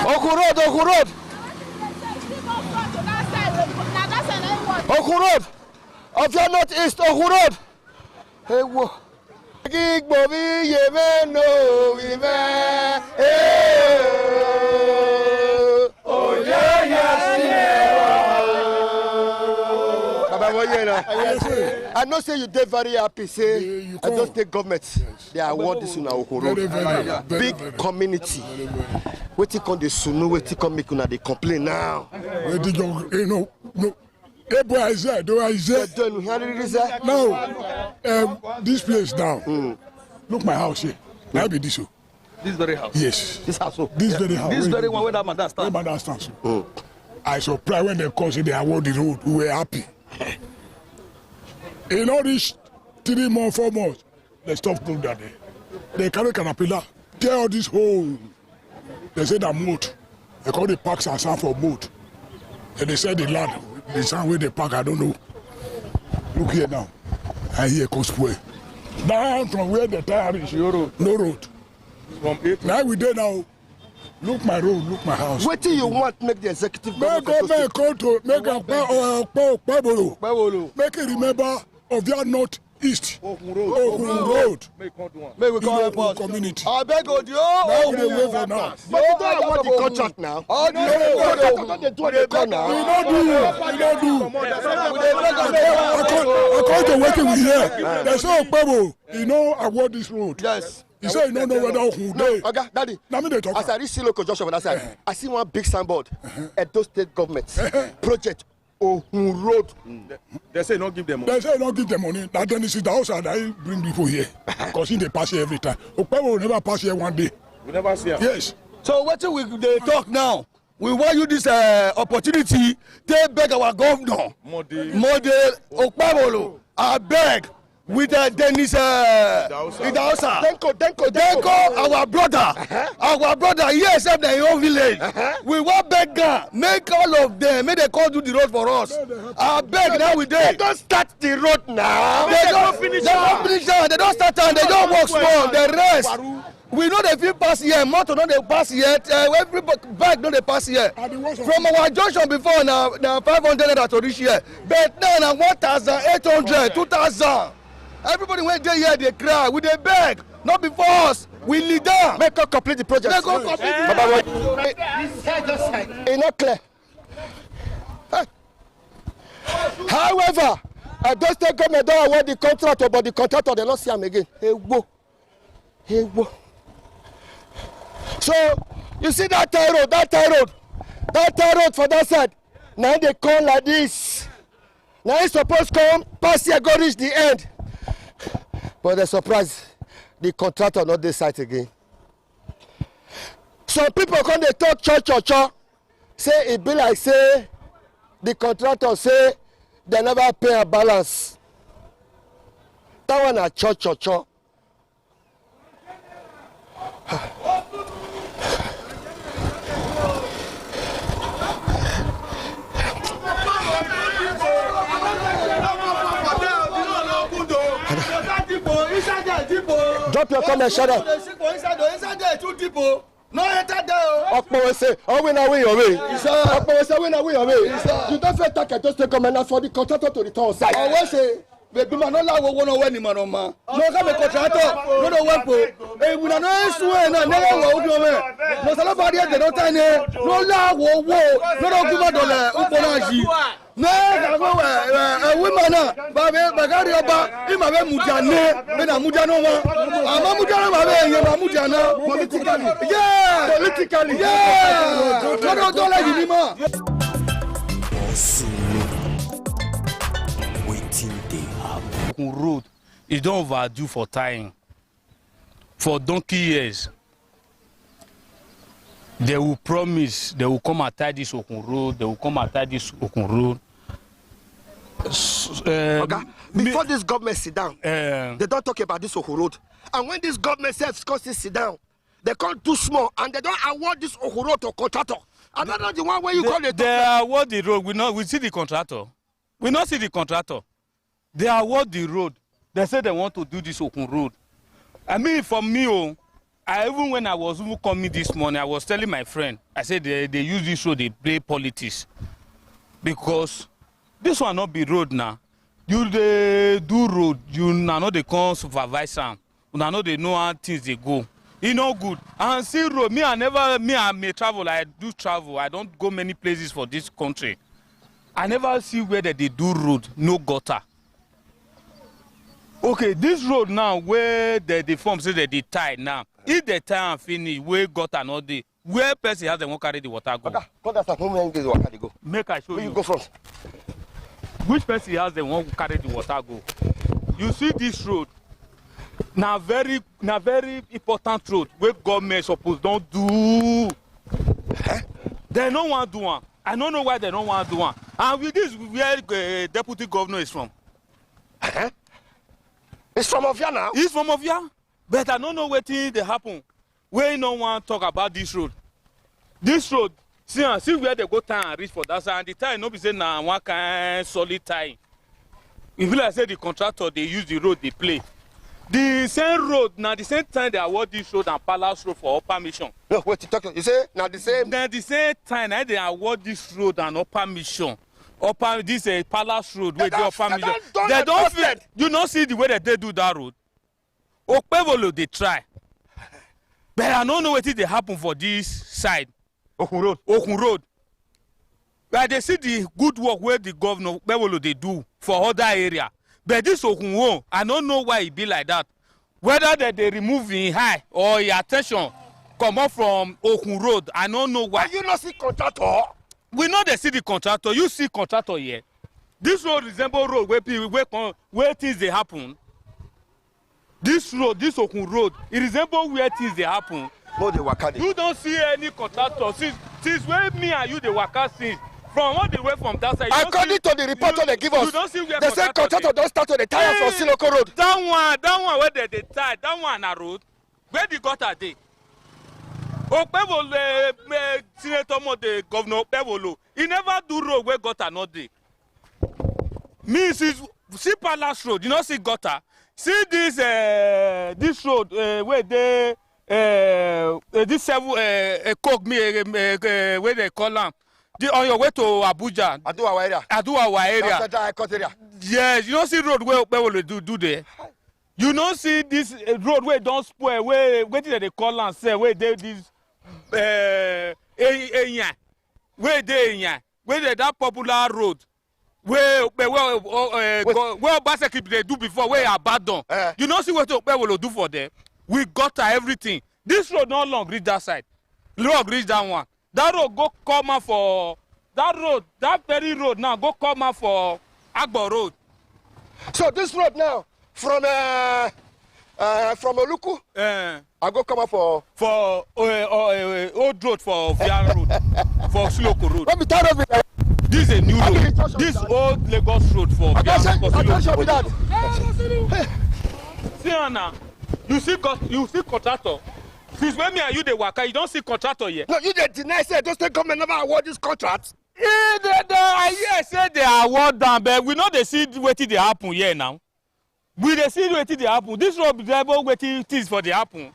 Okun Road. Okun Road. Of your northeast, Okun Road. Hey, whoa. Oh yeah. I know say you did very happy. Say I just take government. They award this in Okun Road. Big community. Wetin come dey sunu, wetin come make una dey complain now. No. Hey boy, I said. No, this place now. Look my house here. I be this. This very house? Yes. This house? This very house. This very one where that madam stands? Where madam stands. I surprised when they come say they award the road. We were happy. In all these 3 months, 4 months, they stop doing that. They carry caterpillar, tear all this hole. They say that moat. They call the parks and sand for moat. And they say the land, the sand where they park, I don't know. Look here now. I hear Cosplay. Down from where the tire is, no road. From 8 now we there now. Look my road, look my house. What do you want make the executive government come to make make it remember of their northeast Okun Road. May we call it community. I beg of you. Now we wait for now. But you don't want the contract now. We don't do. According to what we hear, there's no people. You know award this road. Yes. He said you don't know whether Okun no, okay, Daddy. Now me they talk. As I reach local junction on that side, I see one big signboard. Edo State government project Okun Road. They say not give them money. They say not give them money. Now then this is the outside I bring people here. Because they pass here every time. Okun will never pass here one day. We never see her. Yes. So what we they talk now? We want you this opportunity to beg our governor. Model Okpabolo. I beg. With Dennis Idausa. Denko, our brother, yes, in their own village. We want beggar, make all of them, make they come do the road for us. I beg now we there. They don't start the road now. They don't finish now. They don't start and they don't work small. The rest. We know they feel pass here, motor no they pass yet, every bike no they pass here. From our junction before now 500 naira to reach here. But now 1,800, 2,000. Everybody went there here, they cry, we they beg, not before us, we lead down. Make us complete the project. Make us complete it's not clear. However, I don't think government don't award the contractor, but the contractor they not see him again. Hey whoa. So you see that tie road for that side. Now they come like this. Now it's supposed to come pass here, go reach the end. But the surprise, the contractor not this site again. Some people come they talk cho. Say it be like say the contractor say they never pay a balance. That one a cho. Drop your comment, shut up. Inside there, 2 people. No enter there. Okpowese, win your way. Okpowese, win your way. You don't feel like I just take comment for the contractor to return on site. Always say, baby, man, no la wo no when man on ma. No ka be contractor, no when po. Eh, we na no issue na never wo do me. No sala body dey don time no la wo no kuma dole upo na ji. No ka go women na ba gari oba ima be mujane be na mujano wa. Ama mujano ba be yen ba mujana politically. Yeah, politically. Yeah. No dole yi ma. Road is don't overdue for tying. For donkey years, they will promise they will come and tie this Okun Road. They will come and tie this Okun Road. Okay. Before this government sit down, they don't talk about this Okun Road. And when this government sit down, they can't do small and they don't award this Okun Road to contractor. And that's not the one where you call it. They award the road. We see the contractor. We not see the contractor. They award the road. They say they want to do this Okun Road. I mean, for me, even when I was coming this morning, I was telling my friend, I said they use this road, they play politics. Because this one not be road now. You they do road, you know they come supervise them. You know they know how things they go. It's not good. And see road, I may travel, I do travel. I don't go many places for this country. I never see where they do road, no gutter. Okay, this road now where the form say that they tie now. If they tie and finish, where gutter not there, where person has the one carry the water go? Go. Make I show where you. Go from. Which person has the one carry the water go? You see this road. Now very important road where government suppose don't do. They don't want to do one. I don't know why they don't want to do one. And with this, where the deputy governor is from. It's from Ovia now? It's from Ovia. But I don't know what thing they happen. Where no one talk about this road. This road, see where they go time and reach for that side. And the time no be say na one kind solid time. If you like say the contractor they use the road they play. The same road now the same time they award this road and Palace Road for upper mission. No, wait, you say now the same. Then the same time now they award this road and upper mission. Upper this Palace Road where they upper mission. They don't feel. You not see the way that they do that road. Okpevolo they try. But I don't know what they happen for this side. Okun Road. But they see the good work where the governor Okpevolo they do for other area. But this Okun, I don't know why it be like that. Whether they remove in high or your attention come up from Okun Road, I don't know why. Are you not see contractor? We know they see the contractor. You see contractor here. This road resemble road where people where things they happen. This road, this Okun Road, it resembles where things they happen. You don't see any contractor. Since where me and you the workers since from all the way from that side. According to the report they give us, they say contractor don't start on the tire for Siloko Road. That one where they tie, that one na road. Where the gutter dey? Okpevolo, Senator Mo, the Governor Okpevolo, he never do road where gutter not dey. Me see Palace Road, you know see gutter. See this road where they this seven coke me where they call them. On your way to Abuja. Aduawa area. Yes, you don't see road where will do there. You don't see this road where don't spoil where did they call and say where they this where they that popular road where Obaseki they do before where abandon. You don't see what will do for them. We got everything. This road no long reach that side. Long reach that one. That road go come out for that very road now go come out for Agbo Road. So this road now from From Oluku. I go come up for Old Road for Vian Road for Siloko Road. Let me tell you. This is a new road. This old Lagos road for Siloko Road. See Anna, you see contractor. Since when me and you dey waka, you don't see contractor yet. No, you dey deny say those state government never award this contract. I hear say they award them, but we know they see wetin dey happen here now. We dey see wetin dey happen. This road driver wetin things for dey happen.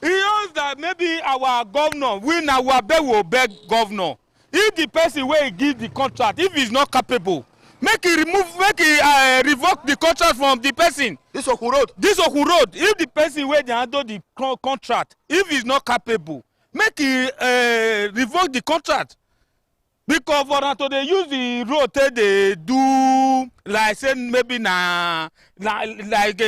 He knows that maybe our governor, we now will beg governor. If the person wey give the contract, if he's not capable, make he revoke the contract from the person. This Okun Road. If the person wey dey handle the contract, if he's not capable, make he revoke the contract. Because for that they use the road they do like say maybe like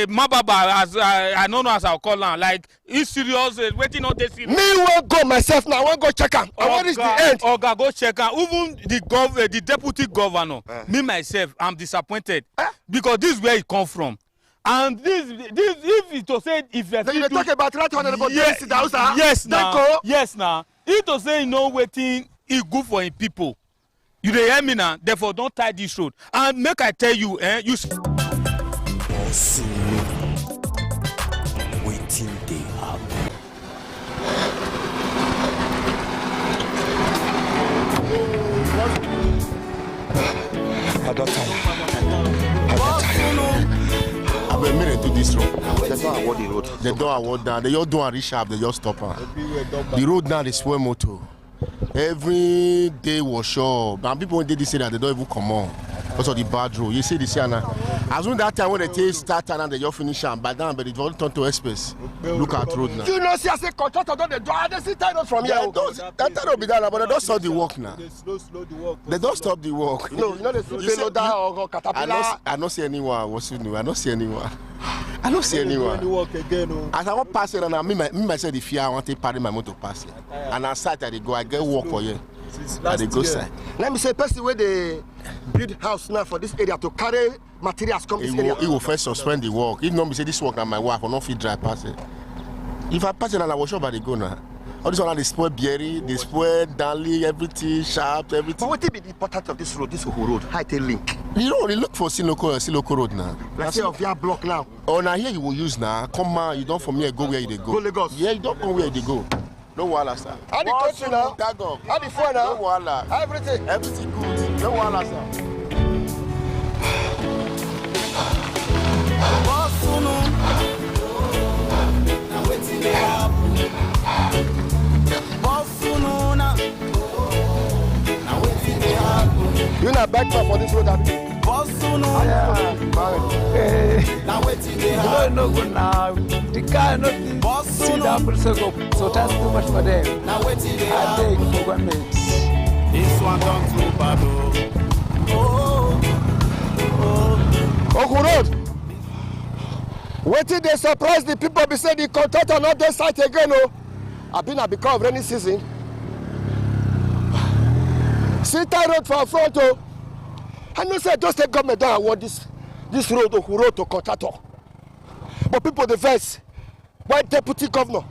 Mababa as I don't know as I'll call am, like it's serious waiting on this. Me will go myself now. I want go check am. And what is the end? Oga go check am. Even the deputy governor, me myself, I'm disappointed because this is where it come from. And this if to say if you talk about 300 yes now if to say waiting. It's good for him people. You dey hear me now? Therefore, don't tie this road. And make I tell you, you. Waiting dey happen. I don't tire. I've been meaning to this road. They don't award the road. They don't award that. They just do a resharp. They just stop her. The road now is swell motor. Every day was sure. And people did say that they don't even come on because of the bad road. You see this here now. As soon that time when they start and they just finish and by then, but it won't turn to express. Look at road now. You know, see, I say contractor don't they see title from here. That will be done, but they don't stop the work now. They slow the work. They don't stop the work. No, you know they slow down or caterpillar. I don't see anyone. I don't see anyone. I don't see anyone. As I want to pass it, and I myself the fear I want to party my motor pass it. And I sat at the go, I get work for you. At the go side. Let me say, person where they build house now for this area to carry materials come this area. He will first suspend the work. If not, me say this work and my wife will not fit dry pass it. If I pass it and I was sure about the go now. All this one they spoil Berry, they spoil Danley, everything, sharp, everything. But what be the importance of this road, this Oku Road? How it link? You know, they look for Siloko Road now. Let's say of your block now. Oh, now here you will use now. Come on, you don't from here go where you go. Go Lagos. Yeah, you don't go where they go. No wahala, sir. How the country now? How the phone now? No wahala. Everything. Everything good. No wahala, sir. You not back for this road, Abby? You don't good now. The car not see that so that's too much for them. I beg for government. This one done too bad. Oku Road. Wait till they surprise the people be say the contractor not this site again. Oh, I've been because of rainy season. Sita Road for front. Oh, I know say just the government don't award this road Oku Road to contractor. But people the first, why deputy governor,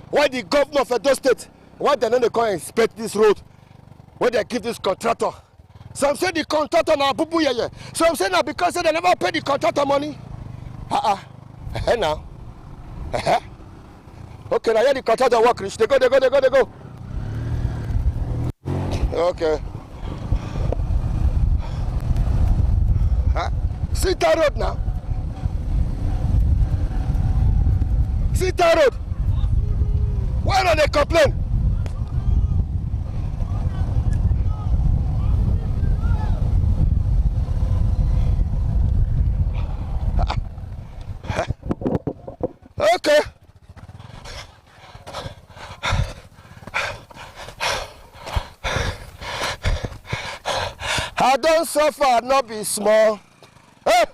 why the governor of Edo State, why they don't come inspect this road, why they give this contractor. Some say the contractor now bubu yeye. Some say now because they never pay the contractor money. Now. Okay, now here the contractor work rich. They go. Okay. Sita Road now. Sita Road. Why don't they complain? Okay. I don't suffer, not be small. Hey!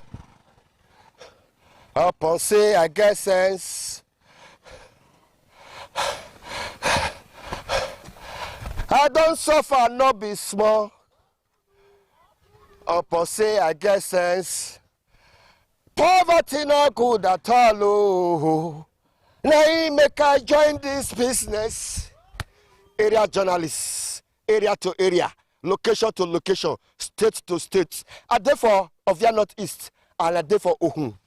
Upon say I get sense. I don't suffer, not be small. Upon say I get sense. Poverty not good at all. Oh. Now make I join this business. Area journalists, area to area, location to location, state to state. I dey for Ovia Northeast and I dey for Ohun.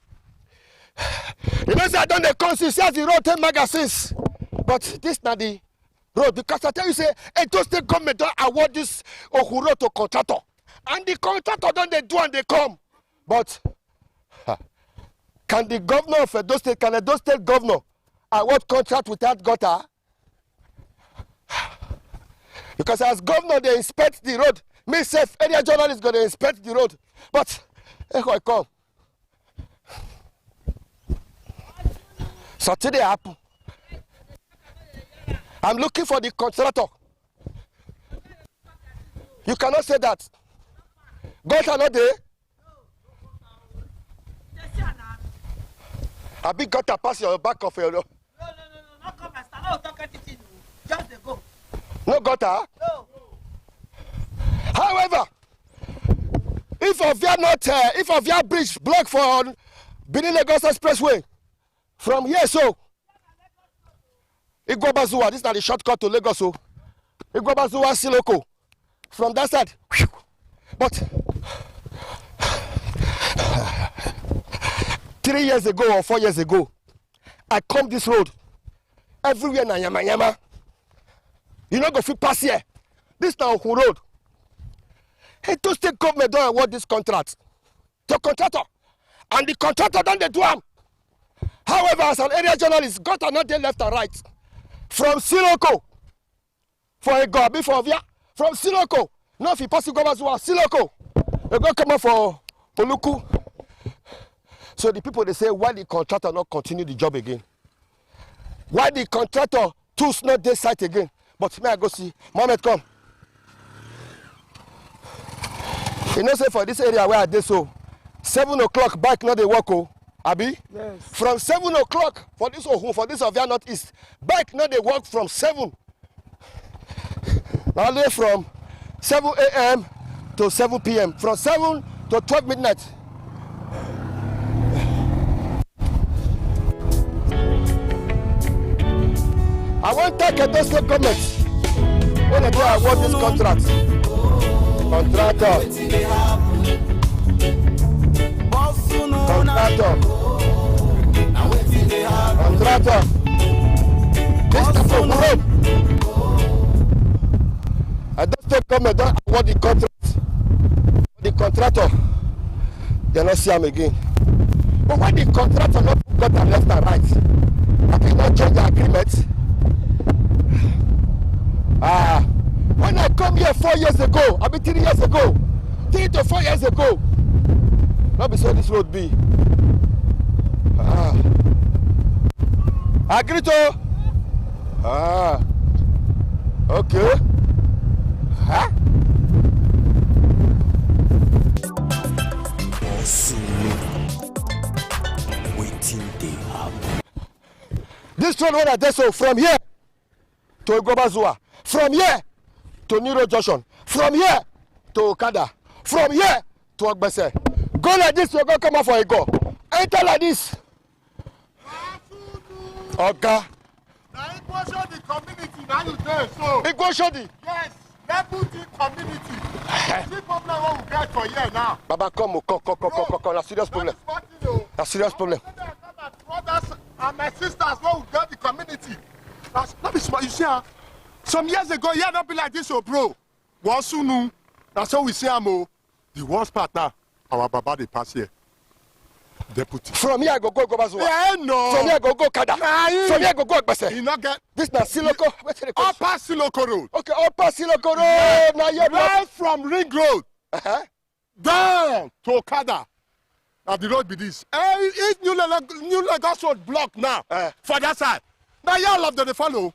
You know, say I done the council, see as the road 10 magazines. But this not the road, because I tell you, say, Edo State government don't award this Ohun road to contractor. And the contractor don't they do and they come. But can the governor of Edo State, can Edo State governor award contract without gutter? Because as governor, they inspect the road. Me, safe area journalists going to inspect the road. But, I come. So today happen. I'm looking for the contractor. You cannot say that. God are not there. A big gutter pass your back of your. No, come and start. No, talk anything. Just the go. No gutter? No. However, if Ovia Bridge block for Benin Lagos Expressway from here, so Igwabazuwa, this is not the shortcut to Lagos, so Igwabazuwa Siloko from that side. But 3 years ago or 4 years ago, I come this road everywhere na yama. You not go fit pass here. This now Ohun road. Edo State government don't award this contract to contractor, and the contractor don't they do am. However, as an area journalist, got another left and right. From Siloko for a go before Ovia. From Siloko, now if you pass go as well, Siloko, they go come up for Oluku. So the people they say, why the contractor not continue the job again? Why the contractor tools not this site again? But may I go see Mohammed, come. You know, say for this area where I did so 7 o'clock bike not they walk, oh, Abi? Yes. From 7 o'clock for this Ovia Northeast, bike not they walk from 7. Only from 7 a.m. to 7 p.m. From 7 to 12 midnight. I want to take Edo State government when they award this contract. Contractor. This type of road. Edo State government don't award the contract. The contractor, they not see him again. But when the contractor not got them left and right, I cannot change the agreement. When I come here 4 years ago, I mean 3 years ago, 3 to 4 years ago, not be so this road be. Agree to? Okay. Huh? This road when I did so from here to Igwabazuwa, from here to Nero Junction, from here to Okada, from here to Ogbese. Go like this, you go come out for a go. Enter like this. Okay. Now Igwashodi the community, now you there, so. Igwashodi? Yes, Deputy community. See problem what we get for here now. Baba, come, a serious problem. A serious problem. My brothers and my sisters, what we got the community. That's not be smart, you see, some years ago, yeah, not be like this, oh, bro. Wasunu, that's how we say, the worst part now, our Baba, they pass here. Deputy. From here, I go Igwabazuwa. Yeah, no. From here, I go Kada. From here, I go Ogbese. You not get. This na Siloko. Upper Siloko Road. Okay, Upper Siloko Road. Now you're right from Ring Road. Down to Okada. Now the road be this. It's New Lagos Road block now. For that side. Now y'all love to follow.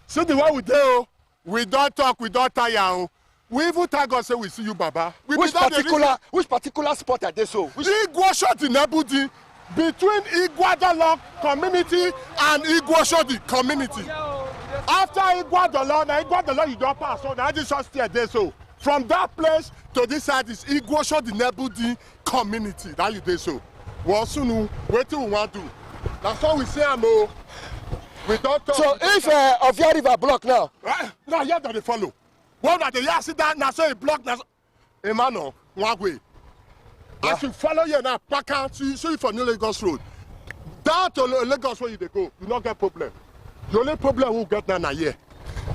See the way we do. We don't talk, we don't tire. We even tag us say we see you, Baba. Which particular spot are they so? Igwashodi Nebudi, between Igwadalo community and Igwashodi community. After Igwadalo, you don't pass. So now just stay there. So from that place to this side is Igwashodi Nebudi community. That you do so. Wasunu, wetin we want do. That's all we say, Amo. We don't talk. So if Ovia River block now? Now here that they follow. One that they see that now so it block now. Emmanuel, one way. As you follow here now, back out to you for New Lagos Road. Down to Lagos where you they go, you not get problem. The only problem we get now here.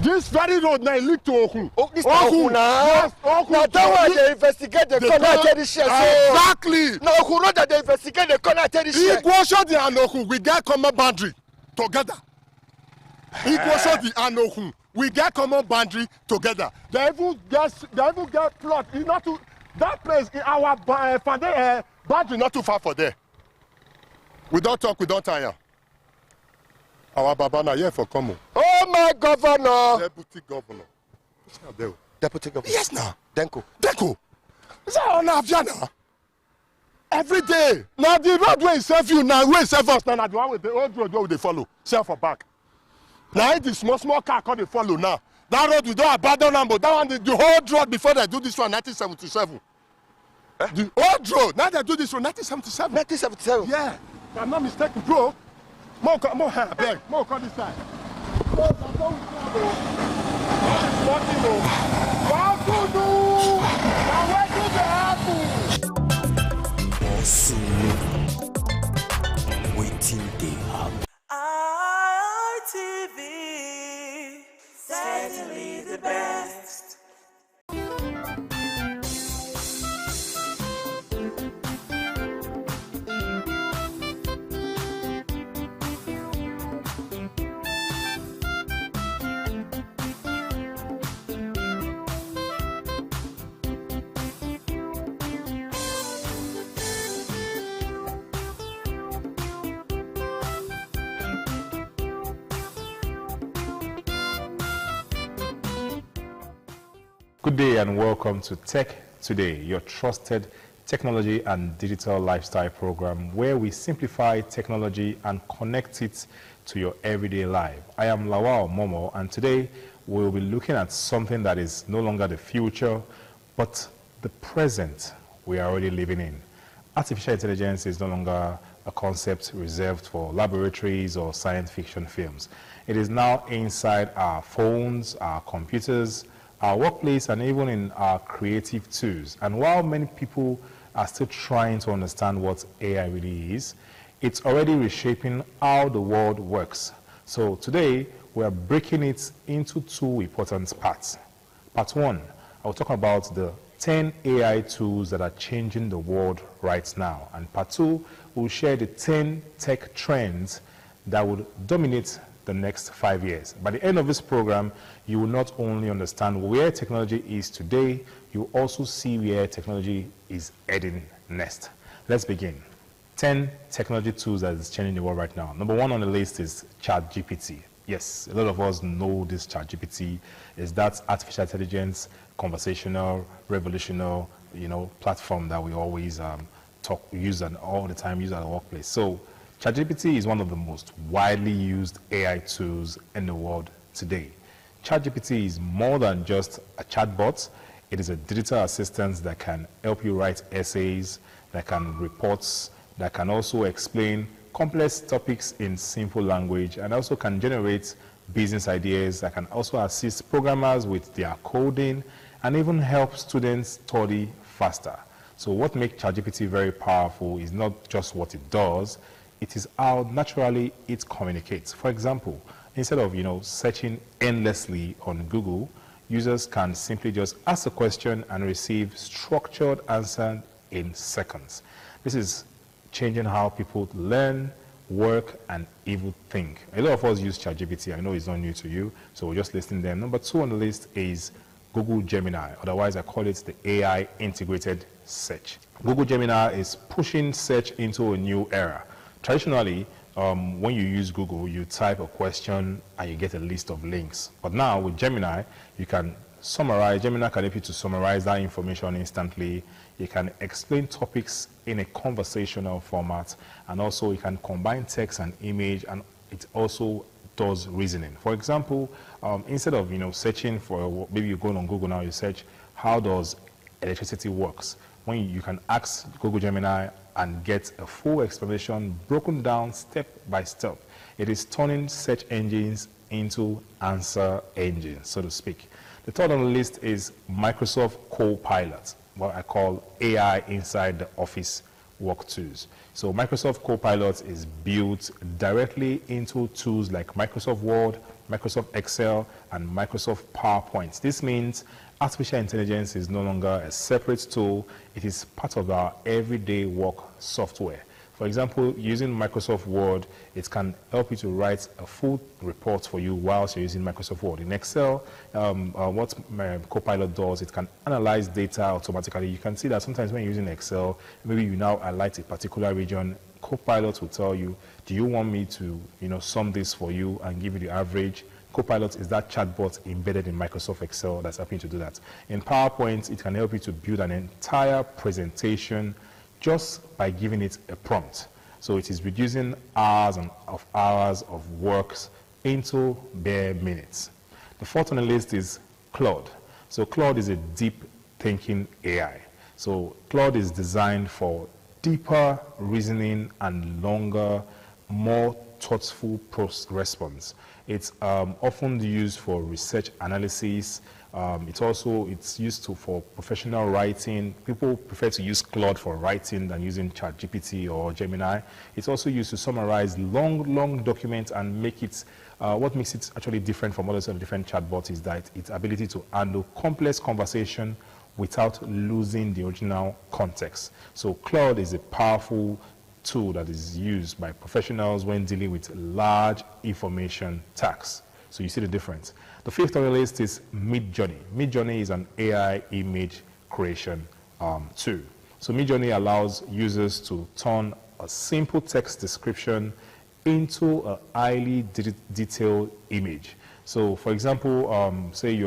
This very road now lead to Okun. Oh, this Okun now. Yes, Okun. Now that way they investigate the corner territory share. Exactly. Now Okun know that they investigate the corner territory share. Igboshodi and Okun, we get common boundary together. Igboshodi and Okun, we get common boundary together. They even get plot. You not to that place. Our boundary not too far for there. We don't talk. We don't tire. Our Baba na here for common. Oh my governor. Deputy governor. Deputy governor. Yes, now. Denko. Is that on Aviana? Every day. Now the road where serve you now, where serve us now, the one with the old road where they follow. Serve for back. Now it is small car called they follow now. That road we don't abandon them, but that one the whole road before they do this one 1977. The old road. Now they do this one 1977. 1977. Yeah. If I'm not mistaken, bro. More beg. More come this side. Waiting they have. ITV, certainly the best. Good day and welcome to Tech Today, your trusted technology and digital lifestyle program where we simplify technology and connect it to your everyday life. I am Lawal Momo, and today we'll be looking at something that is no longer the future, but the present we are already living in. Artificial intelligence is no longer a concept reserved for laboratories or science fiction films. It is now inside our phones, our computers, our workplace, and even in our creative tools. And while many people are still trying to understand what AI really is, it's already reshaping how the world works. So today, we are breaking it into two important parts. Part one, I'll talk about the 10 AI tools that are changing the world right now. And part two, we'll share the 10 tech trends that would dominate the next 5 years. By the end of this program, you will not only understand where technology is today, you will also see where technology is heading next. Let's begin. 10 technology tools that is changing the world right now. Number one on the list is ChatGPT. Yes, a lot of us know this ChatGPT is that artificial intelligence, conversational, revolutionary, platform that we always use and all the time use at the workplace. So ChatGPT is one of the most widely used AI tools in the world today. ChatGPT is more than just a chatbot. It is a digital assistant that can help you write essays, that can reports, that can also explain complex topics in simple language, and also can generate business ideas, that can also assist programmers with their coding, and even help students study faster. So what makes ChatGPT very powerful is not just what it does, it is how naturally it communicates. For example, instead of searching endlessly on Google, users can simply just ask a question and receive structured answers in seconds. This is changing how people learn, work, and even think. A lot of us use ChatGPT. I know it's not new to you, so we're just listing them. Number two on the list is Google Gemini. Otherwise, I call it the AI integrated search. Google Gemini is pushing search into a new era. Traditionally, when you use Google, you type a question and you get a list of links. But now with Gemini, you can summarize. Gemini can help you to summarize that information instantly. You can explain topics in a conversational format, and also you can combine text and image, and it also does reasoning. For example, instead of searching for, maybe you're going on Google now, you search how does electricity works. When you can ask Google Gemini, and get a full explanation broken down step by step. It is turning search engines into answer engines, so to speak. The third on the list is Microsoft Copilot, what I call AI inside the office work tools. So Microsoft Copilot is built directly into tools like Microsoft Word, Microsoft Excel, and Microsoft PowerPoint. This means artificial intelligence is no longer a separate tool. It is part of our everyday work software. For example, using Microsoft Word, it can help you to write a full report for you whilst you're using Microsoft Word. In Excel, what Copilot does, it can analyze data automatically. You can see that sometimes when you're using Excel, maybe you now highlight a particular region, Copilot will tell you, do you want me to sum this for you and give you the average? Copilot is that chatbot embedded in Microsoft Excel that's helping to do that. In PowerPoint, it can help you to build an entire presentation just by giving it a prompt. So it is reducing hours of works into bare minutes. The fourth on the list is Claude. So Claude is a deep thinking AI. So Claude is designed for deeper reasoning and longer, more thoughtful response. It's often used for research analysis. It's used for professional writing. People prefer to use Claude for writing than using ChatGPT or Gemini. It's also used to summarize long documents and make it, what makes it actually different from other different chatbots is that its ability to handle complex conversation without losing the original context. So Claude is a powerful tool that is used by professionals when dealing with large information tasks. So you see the difference. The fifth on the list is Midjourney. Midjourney is an AI image creation tool. So Midjourney allows users to turn a simple text description into a highly detailed image. So for example, say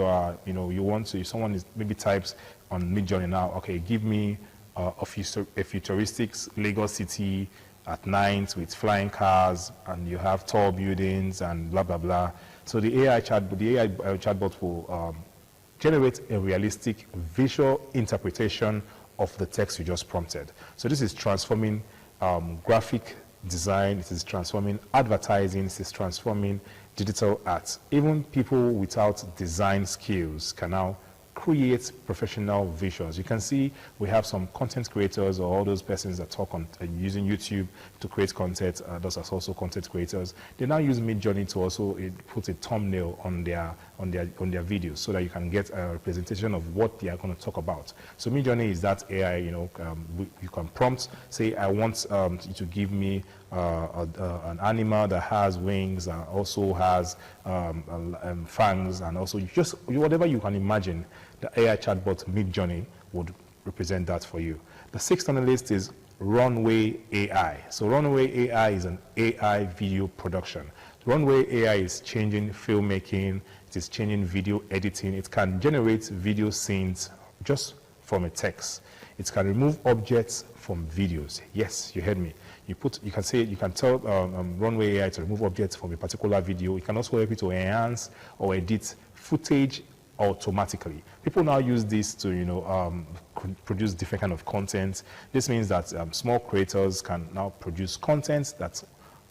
someone maybe types on Midjourney now, okay, give me a futuristic Lagos city at night with flying cars, and you have tall buildings and blah, blah, blah. So the AI chatbot will generate a realistic visual interpretation of the text you just prompted. So this is transforming graphic design, it is transforming advertising, it is transforming digital art. Even people without design skills can now create professional visuals. You can see we have some content creators or all those persons that talk on using YouTube to create content. Those are also content creators. They now use Midjourney to also put a thumbnail on their videos so that you can get a representation of what they are going to talk about. So Midjourney is that AI. You can prompt, say, I want you to give me an animal that has wings and also has fangs, and also just whatever you can imagine. The AI chatbot Midjourney would represent that for you. The sixth on the list is Runway AI. So Runway AI is an AI video production. Runway AI is changing filmmaking, it is changing video editing. It can generate video scenes just from a text. It can remove objects from videos. Yes, you heard me. You can tell Runway AI to remove objects from a particular video. It can also help you to enhance or edit footage automatically. People now use this to produce different kind of content. This means that small creators can now produce content that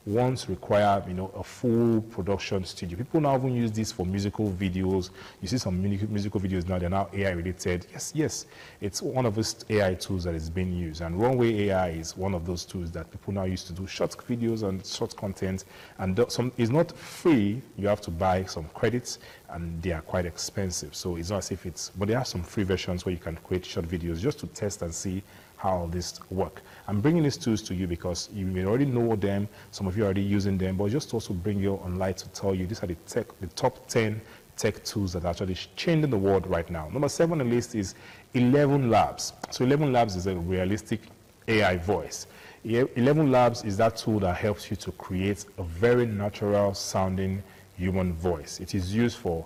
once require a full production studio. People now even use this for musical videos. You see some musical videos now, they're now AI related. Yes, it's one of those AI tools that is being used, and Runway AI is one of those tools that people now use to do short videos and short content. And it's not free. You have to buy some credits, and they are quite expensive. So it's not as if but there are some free versions where you can create short videos just to test and see how this work. I'm bringing these tools to you because you may already know them, some of you are already using them, but just also bring you on light to tell you these are the top 10 tech tools that are actually changing the world right now. Number 7 on the list is 11 Labs. So 11 Labs is a realistic AI voice. 11 Labs is that tool that helps you to create a very natural sounding human voice. It is used for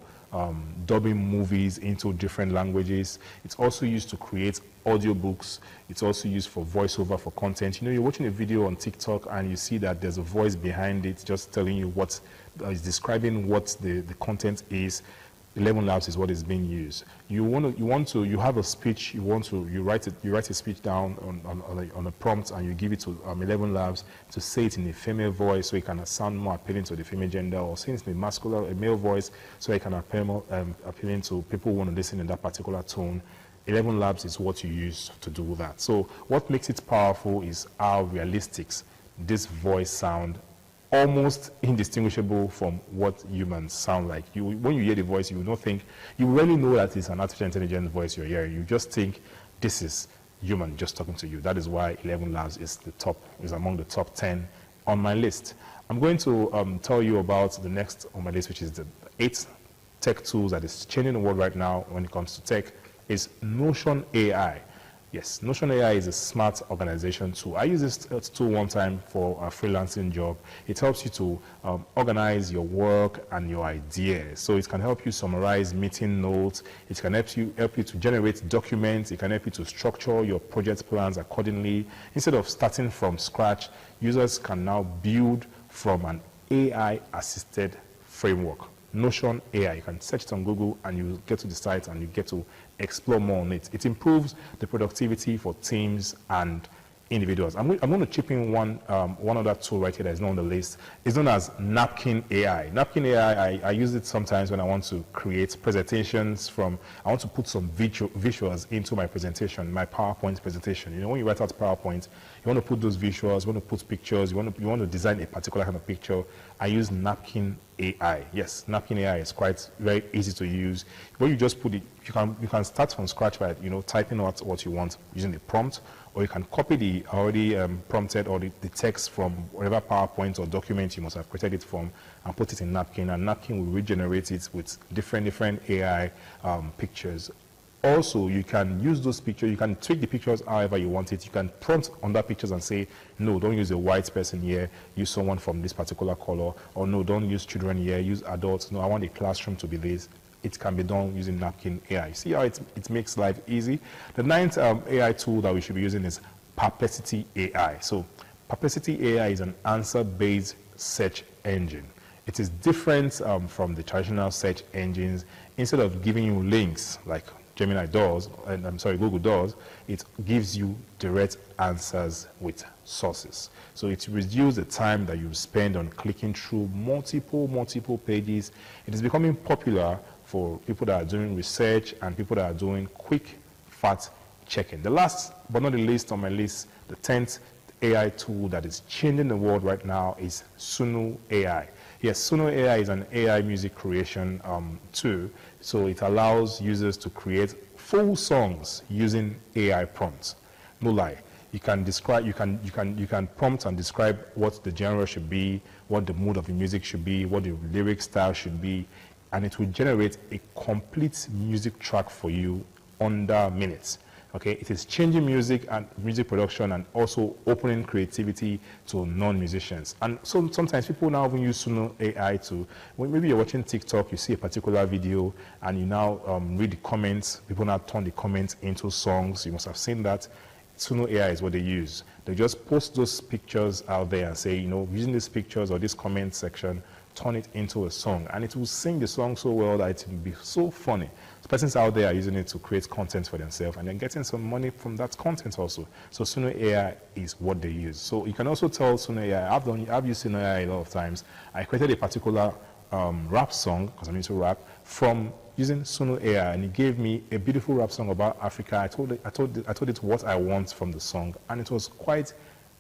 dubbing movies into different languages. It's also used to create audiobooks. It's also used for voiceover for content. You're watching a video on TikTok and you see that there's a voice behind it just telling you what is describing what the content is. 11 Labs is what is being used. You have a speech, you write a speech down on a prompt, and you give it to 11 Labs to say it in a female voice, so it can sound more appealing to the female gender, or say it in a male voice, so it can appealing to people who want to listen in that particular tone. 11 Labs is what you use to do that. So what makes it powerful is how realistic this voice sound, almost indistinguishable from what humans sound like. When you hear the voice, you rarely know that it's an artificial intelligence voice you're hearing. You just think this is human just talking to you. That is why 11 Labs is among the top 10 on my list. I'm going to tell you about the next on my list, which is the 8 tech tools that is changing the world right now when it comes to tech, is Notion AI. Yes, Notion AI is a smart organization tool. I used this tool one time for a freelancing job. It helps you to organize your work and your ideas. So it can help you summarize meeting notes. It can help you to generate documents. It can help you to structure your project plans accordingly. Instead of starting from scratch, users can now build from an AI-assisted framework. Notion AI. You can search it on Google and you get to the site and you get to explore more on it. It improves the productivity for teams and individuals. I'm going to chip in one other tool right here that is not on the list. It's known as Napkin AI. Napkin AI, I use it sometimes when I want to create presentations I want to put some visuals into my presentation, my PowerPoint presentation. You know, when you write out PowerPoint, you want to put those visuals, you want to put pictures, you want to design a particular kind of picture. I use Napkin AI. Yes, Napkin AI is very easy to use. When you just put it, you can start from scratch by typing out what you want using the prompt, or you can copy the already prompted or the text from whatever PowerPoint or document you must have created it from and put it in Napkin, and Napkin will regenerate it with different AI pictures. Also, you can use those pictures, you can tweak the pictures however you want it. You can prompt on that pictures and say, no, don't use a white person here, use someone from this particular color, or no, don't use children here, use adults. No, I want a classroom to be this. It can be done using Napkin AI. See how it makes life easy? The 9th AI tool that we should be using is Perplexity AI. So Perplexity AI is an answer-based search engine. It is different from the traditional search engines. Instead of giving you links like Gemini does, Google does, it gives you direct answers with sources. So it reduces the time that you spend on clicking through multiple pages. It is becoming popular for people that are doing research and people that are doing quick fact checking. The last but not the least on my list, the 10th AI tool that is changing the world right now is Suno AI. Yes, Suno AI is an AI music creation tool. So it allows users to create full songs using AI prompts. No lie. You can prompt and describe what the genre should be, what the mood of the music should be, what the lyric style should be, and it will generate a complete music track for you under minutes. Okay, it is changing music and music production and also opening creativity to non-musicians. And so sometimes people now even use Suno AI to, when maybe you're watching TikTok, you see a particular video and you now read the comments, people now turn the comments into songs. You must have seen that. Suno AI is what they use. They just post those pictures out there and say, using these pictures or this comment section, turn it into a song, and it will sing the song so well that it will be so funny. So persons out there are using it to create content for themselves and then getting some money from that content also. So Suno AI is what they use. So you can also tell Suno AI, I've used Suno AI a lot of times. I created a particular rap song, because I'm into rap, from using Suno AI, and it gave me a beautiful rap song about Africa. I told it what I want from the song, and it was quite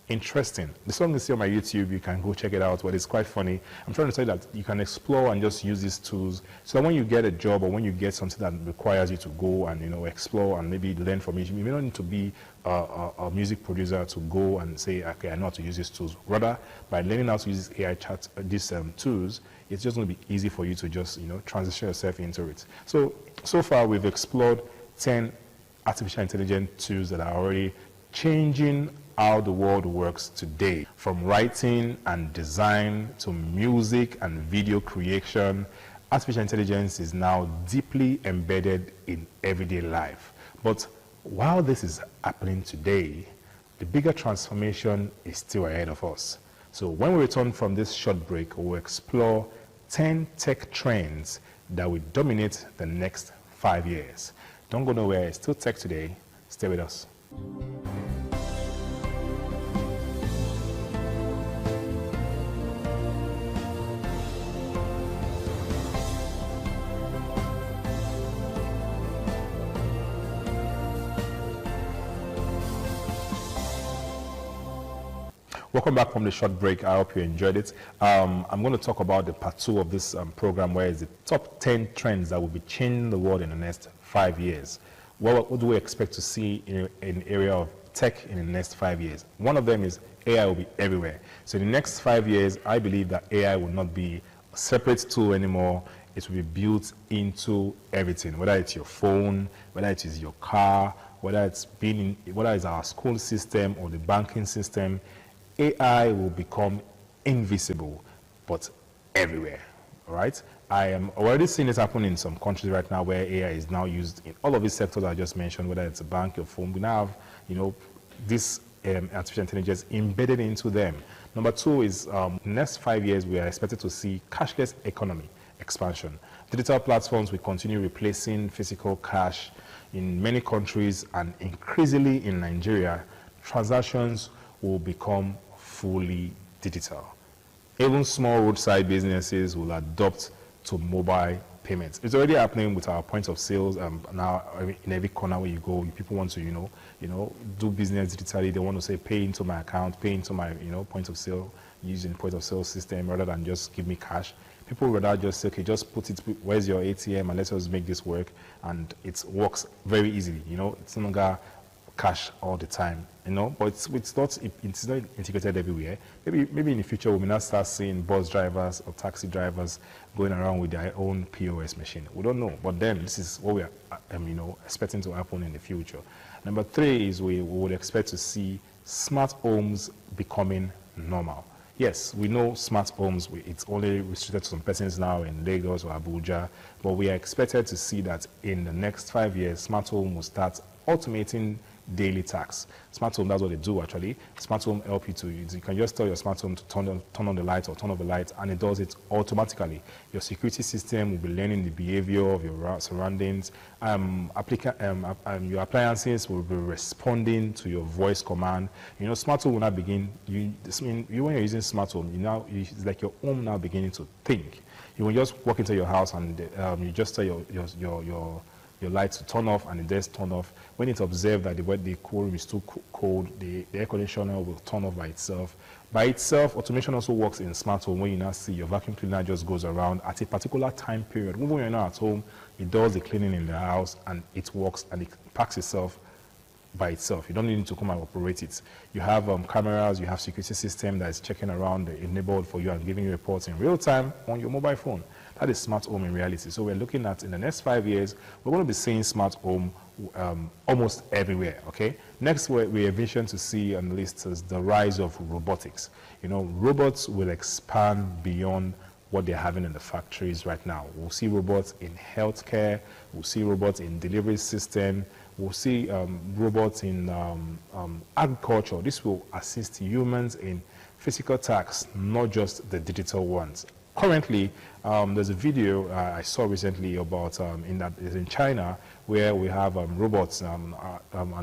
interesting. The song is still on my YouTube. You can go check it out, but it's quite funny. I'm trying to say that you can explore and just use these tools so that when you get a job or when you get something that requires you to go and explore and maybe learn from it, you may not need to be a music producer to go and say, okay, I know how to use these tools. Rather, by learning how to use these AI these tools, it's just going to be easy for you to just transition yourself into it. So far we've explored 10 artificial intelligence tools that are already changing how the world works today. From writing and design to music and video creation, artificial intelligence is now deeply embedded in everyday life. But while this is happening today, the bigger transformation is still ahead of us. So when we return from this short break, we'll explore 10 tech trends that will dominate the next 5 years. Don't go nowhere. It's still Tech Today. Stay with us. Welcome back from the short break. I hope you enjoyed it. I'm going to talk about the part 2 of this program, where it's the top 10 trends that will be changing the world in the next 5 years. What do we expect to see in the area of tech in the next 5 years? One of them is AI will be everywhere. So in the next 5 years, I believe that AI will not be a separate tool anymore. It will be built into everything, whether it's your phone, whether it is your car, whether it's our school system or the banking system. AI will become invisible, but everywhere, all right? I am already seeing this happen in some countries right now, where AI is now used in all of these sectors I just mentioned, whether it's a bank, your phone. We now have, this artificial intelligence embedded into them. Number 2 is, next 5 years, we are expected to see cashless economy expansion. Digital platforms will continue replacing physical cash in many countries, and increasingly in Nigeria, transactions will become fully digital. Even small roadside businesses will adopt to mobile payments. It's already happening with our points of sales. Now, in every corner where you go, people want to, do business digitally. They want to say, pay into my account, pay into my, point of sale, using point of sale system rather than just give me cash. People would rather just say, okay, just put it, where's your ATM, and let's just make this work. And it works very easily. It's no longer cash all the time, but it's not integrated everywhere. Maybe in the future we may not start seeing bus drivers or taxi drivers going around with their own POS machine. We don't know, but then this is what we are expecting to happen in the future. Number 3 is we would expect to see smart homes becoming normal. Yes, we know smart homes, it's only restricted to some persons now in Lagos or Abuja, but we are expected to see that in the next 5 years, smart home will start automating daily tasks. Smart home, that's what they do actually. Smart home help you can just tell your smart home to turn on the light or turn off the light, and it does it automatically. Your security system will be learning the behavior of your surroundings. Your appliances will be responding to your voice command. Smart home will now begin. When you're using smart home, it's like your home now beginning to think. You will just walk into your house and you just tell your lights to turn off, and it does turn off. When it's observed that the cool room is too cold, the air conditioner will turn off by itself. By itself, automation also works in smart home, when you now see your vacuum cleaner just goes around at a particular time period. Even when you're not at home, it does the cleaning in the house, and it works, and it packs itself by itself. You don't need to come and operate it. You have cameras, you have security system that is checking around the neighborhood for you and giving you reports in real time on your mobile phone. That is smart home in reality. So we're looking at, in the next 5 years, we're going to be seeing smart home almost everywhere, okay? Next, we envision to see on the list is the rise of robotics. Robots will expand beyond what they're having in the factories right now. We'll see robots in healthcare, we'll see robots in delivery system, we'll see robots in agriculture. This will assist humans in physical tasks, not just the digital ones. Currently, there's a video I saw recently about in China, where we have robots and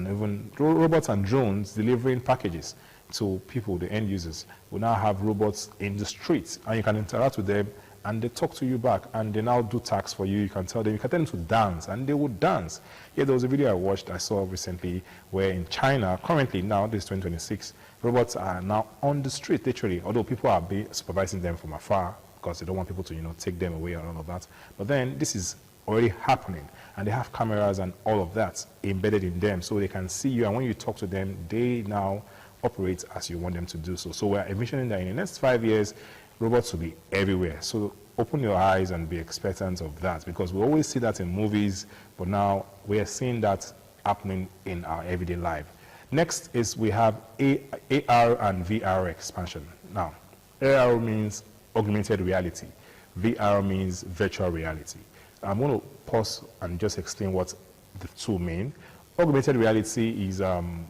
even robots and drones delivering packages to people, the end users. We now have robots in the streets, and you can interact with them, and they talk to you back, and they now do tasks for you. You can tell them to dance, and they would dance. Yeah, there was a video I saw recently, where in China, currently now, this is 2026, robots are now on the street, literally, although people are supervising them from afar, because they don't want people to, take them away and all of that. But then this is already happening, and they have cameras and all of that embedded in them, so they can see you, and when you talk to them, they now operate as you want them to do so. So we're envisioning that in the next 5 years, robots will be everywhere. So open your eyes and be expectant of that, because we always see that in movies, but now we are seeing that happening in our everyday life. Next is we have AR and VR expansion. Now, AR means augmented reality. VR means virtual reality. I'm going to pause and just explain what the two mean. Augmented reality is the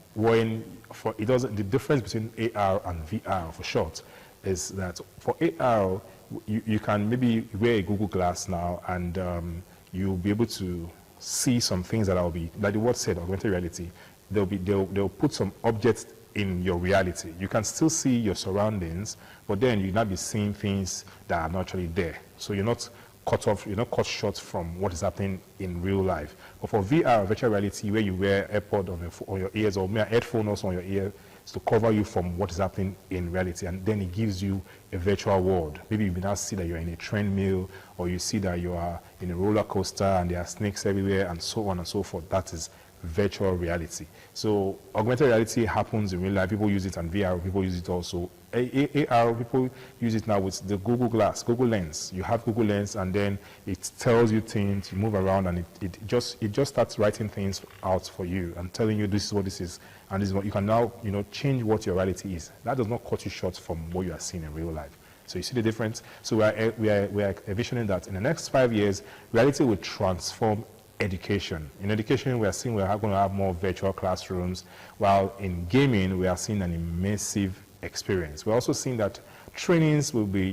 difference between AR and VR for short is that for AR, you can maybe wear a Google Glass now, and you'll be able to see some things that will be, like the word said, augmented reality. They'll put some objects in your reality. You can still see your surroundings, but then you'll not be seeing things that are not actually there. So you're not cut short from what is happening in real life. But for VR, virtual reality, where you wear AirPod on your ears, or headphone also on your ear, to cover you from what is happening in reality, and then it gives you a virtual world. Maybe you now see that you're in a train mill, or you see that you are in a roller coaster and there are snakes everywhere, and so on and so forth. That is virtual reality. So augmented reality happens in real life. People use it, and VR, people use it also. AR, people use it now with the Google Glass, Google Lens. You have Google Lens, and then it tells you things, you move around, and it just starts writing things out for you and telling you this is what this is, and this is what you can now, change what your reality is. That does not cut you short from what you are seeing in real life. So you see the difference? So we are envisioning that in the next 5 years, reality will transform education. In education, we are seeing we are going to have more virtual classrooms, while in gaming, we are seeing an immersive experience. We're also seeing that trainings will be,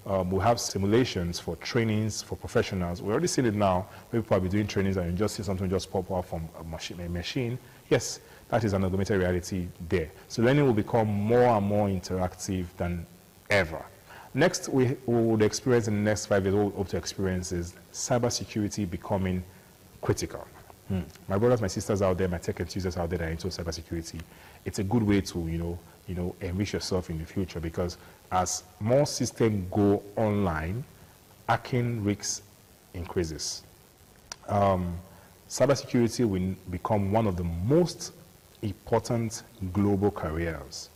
we'll have simulations for trainings for professionals. We're already seeing it now. People will be doing trainings and you just see something just pop out from a machine. Yes, that is an augmented reality there. So learning will become more and more interactive than ever. Next, we would experience in the next 5 years, what we hope to experience is cybersecurity becoming critical. My brothers, my sisters out there, my tech enthusiasts out there that are into cybersecurity, it's a good way to, enrich yourself in the future, because as more systems go online, hacking risks increases. Cybersecurity will become one of the most important global careers.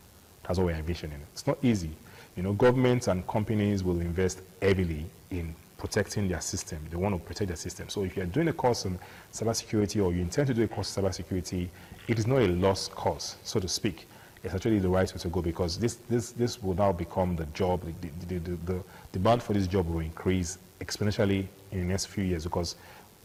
That's what we're envisioning. It's not easy. Governments and companies will invest heavily in protecting their system. They want to protect their system. So if you're doing a course on cybersecurity, or you intend to do a course on cybersecurity, it is not a lost cause, so to speak. It's actually the right way to go, because this will now become the job. The demand for this job will increase exponentially in the next few years, because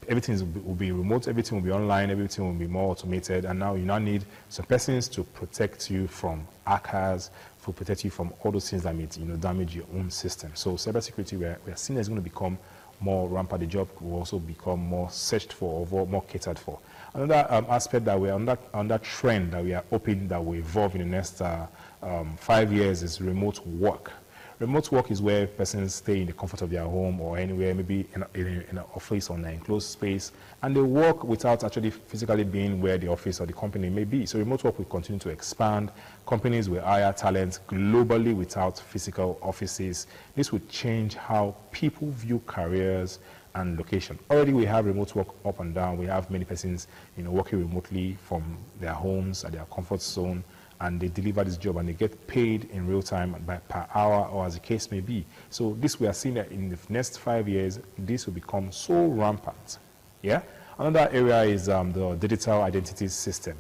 everything will be remote, everything will be online, everything will be more automated, and now you now need some persons to protect you from hackers, to protect you from all those things that may damage your own system. So cybersecurity, we are seeing is going to become more rampant. The job will also become more searched for, or more catered for. Another aspect that we are on that trend that we are hoping that will evolve in the next 5 years is remote work. Remote work is where persons stay in the comfort of their home or anywhere, maybe in an office or an enclosed space, and they work without actually physically being where the office or the company may be. So remote work will continue to expand. Companies will hire talent globally without physical offices. This will change how people view careers and location. Already we have remote work up and down. We have many persons working remotely from their homes at their comfort zone, and they deliver this job and they get paid in real time per hour, or as the case may be. So this, we are seeing that in the next 5 years, this will become so rampant. Yeah. Another area is the digital identity system.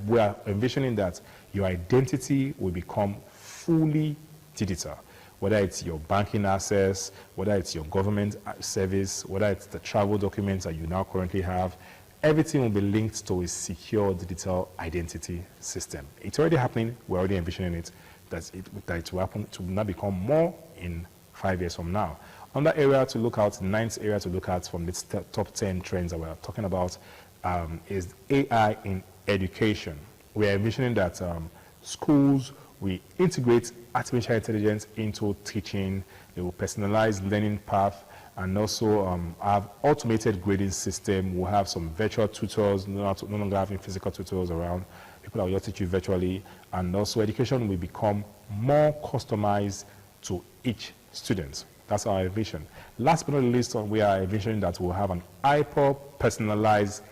We are envisioning that your identity will become fully digital, whether it's your banking access, whether it's your government service, whether it's the travel documents that you now currently have. Everything will be linked to a secure digital identity system. It's already happening. We're already envisioning it, that it will happen, to now become more in 5 years from now. Another area to look at, ninth area to look at from the top 10 trends that we're talking about is AI in education. We're envisioning that schools will integrate artificial intelligence into teaching. They will personalize learning path, and also have automated grading system. We'll have some virtual tutors, no longer having physical tutors around. People that will just teach you virtually. And also education will become more customized to each student. That's our vision. Last but not least, we are envisioning that we'll have an hyper-personalized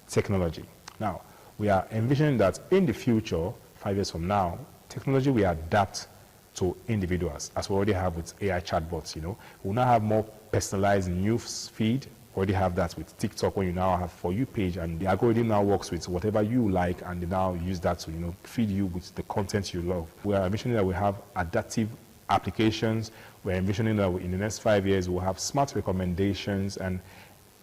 technology. Now, we are envisioning that in the future, 5 years from now, technology will adapt to individuals, as we already have with AI chatbots. We'll now have more personalized news feed. Already have that with TikTok, when you now have For You page, and the algorithm now works with whatever you like, and they now use that to feed you with the content you love. We are envisioning that we have adaptive applications. We're envisioning that in the next 5 years we'll have smart recommendations, and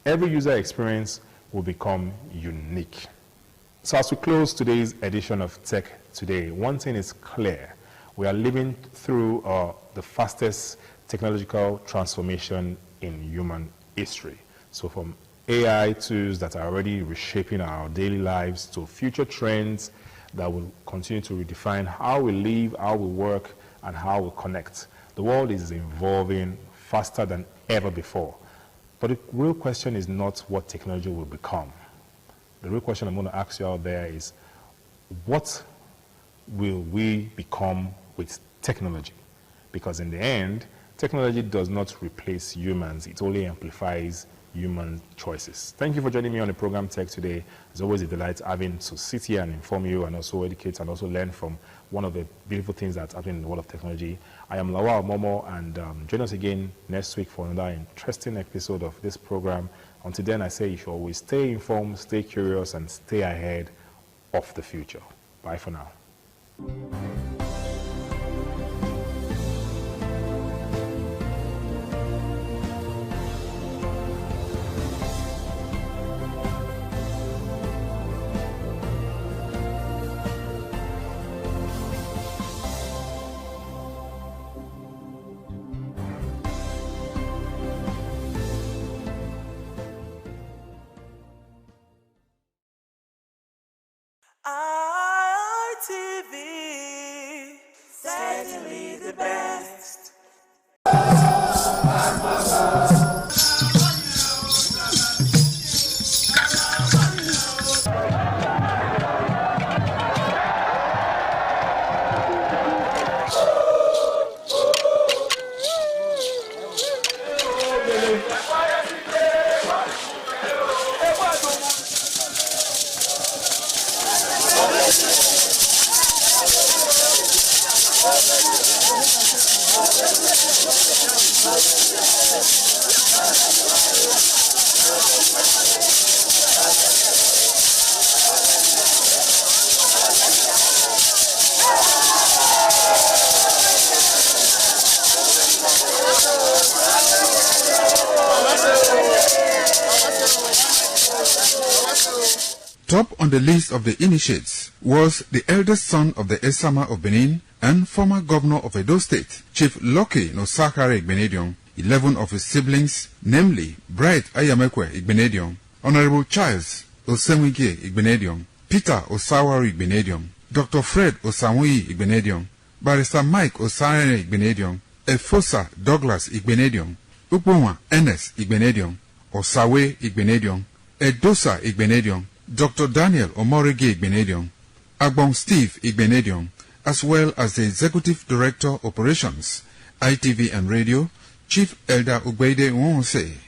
every user experience will become unique. So as we close today's edition of Tech Today, one thing is clear. We are living through the fastest technological transformation in human history. So from AI tools that are already reshaping our daily lives to future trends that will continue to redefine how we live, how we work, and how we connect. The world is evolving faster than ever before. But the real question is not what technology will become. The real question I'm going to ask you out there is, what will we become with technology? Because in the end, technology does not replace humans. It only amplifies human choices. Thank you for joining me on the program Tech today. It's always a delight having to sit here and inform you and also educate and also learn from one of the beautiful things that's happening in the world of technology. I am Lawal Momo, and join us again next week for another interesting episode of this program. Until then, I say you should always stay informed, stay curious, and stay ahead of the future. Bye for now. ITV, certainly the best. Top on the list of the initiates was the eldest son of the Esama of Benin and former governor of Edo State, Chief Lucky Nosakare Igbenedion. 11 of his siblings, namely Bright Ayamekwe Igbenedion, Honorable Charles Osemwige Igbenedion, Peter Osawari Igbenedion, Dr. Fred Osamui Igbenedion, Barrister Mike Osarene Igbenedion, Efosa Douglas Igbenedion, Upoma Ernest Igbenedion, Osawe Igbenedion, Edosa Igbenedion, Dr. Daniel Omorige Igbenedion, Agbon Steve Igbenedion, as well as the Executive Director Operations, ITV and Radio, Chief Elder Ugbeide Nwonse.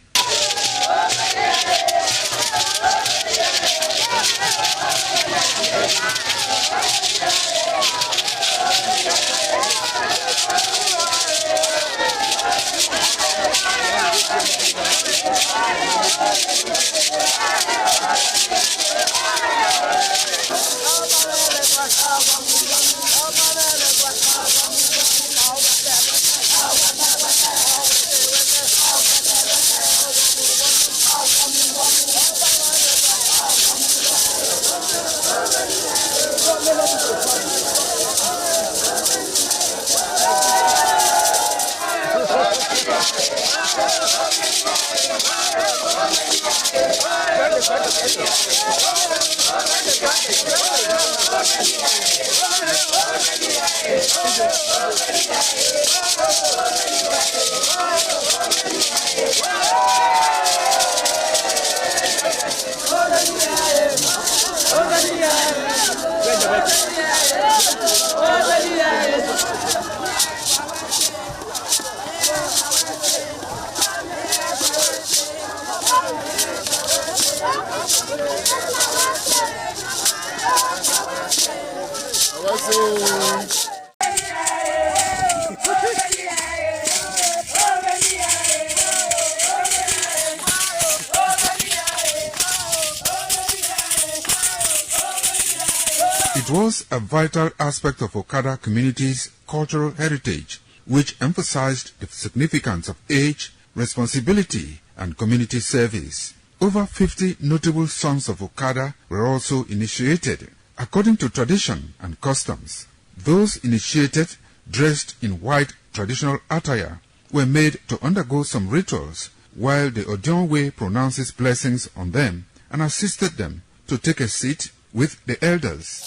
It was a vital aspect of Okada community's cultural heritage, which emphasized the significance of age, responsibility, and community service. Over 50 notable sons of Okada were also initiated. According to tradition and customs, those initiated dressed in white traditional attire were made to undergo some rituals, while the Odionwe pronounces blessings on them and assisted them to take a seat with the elders.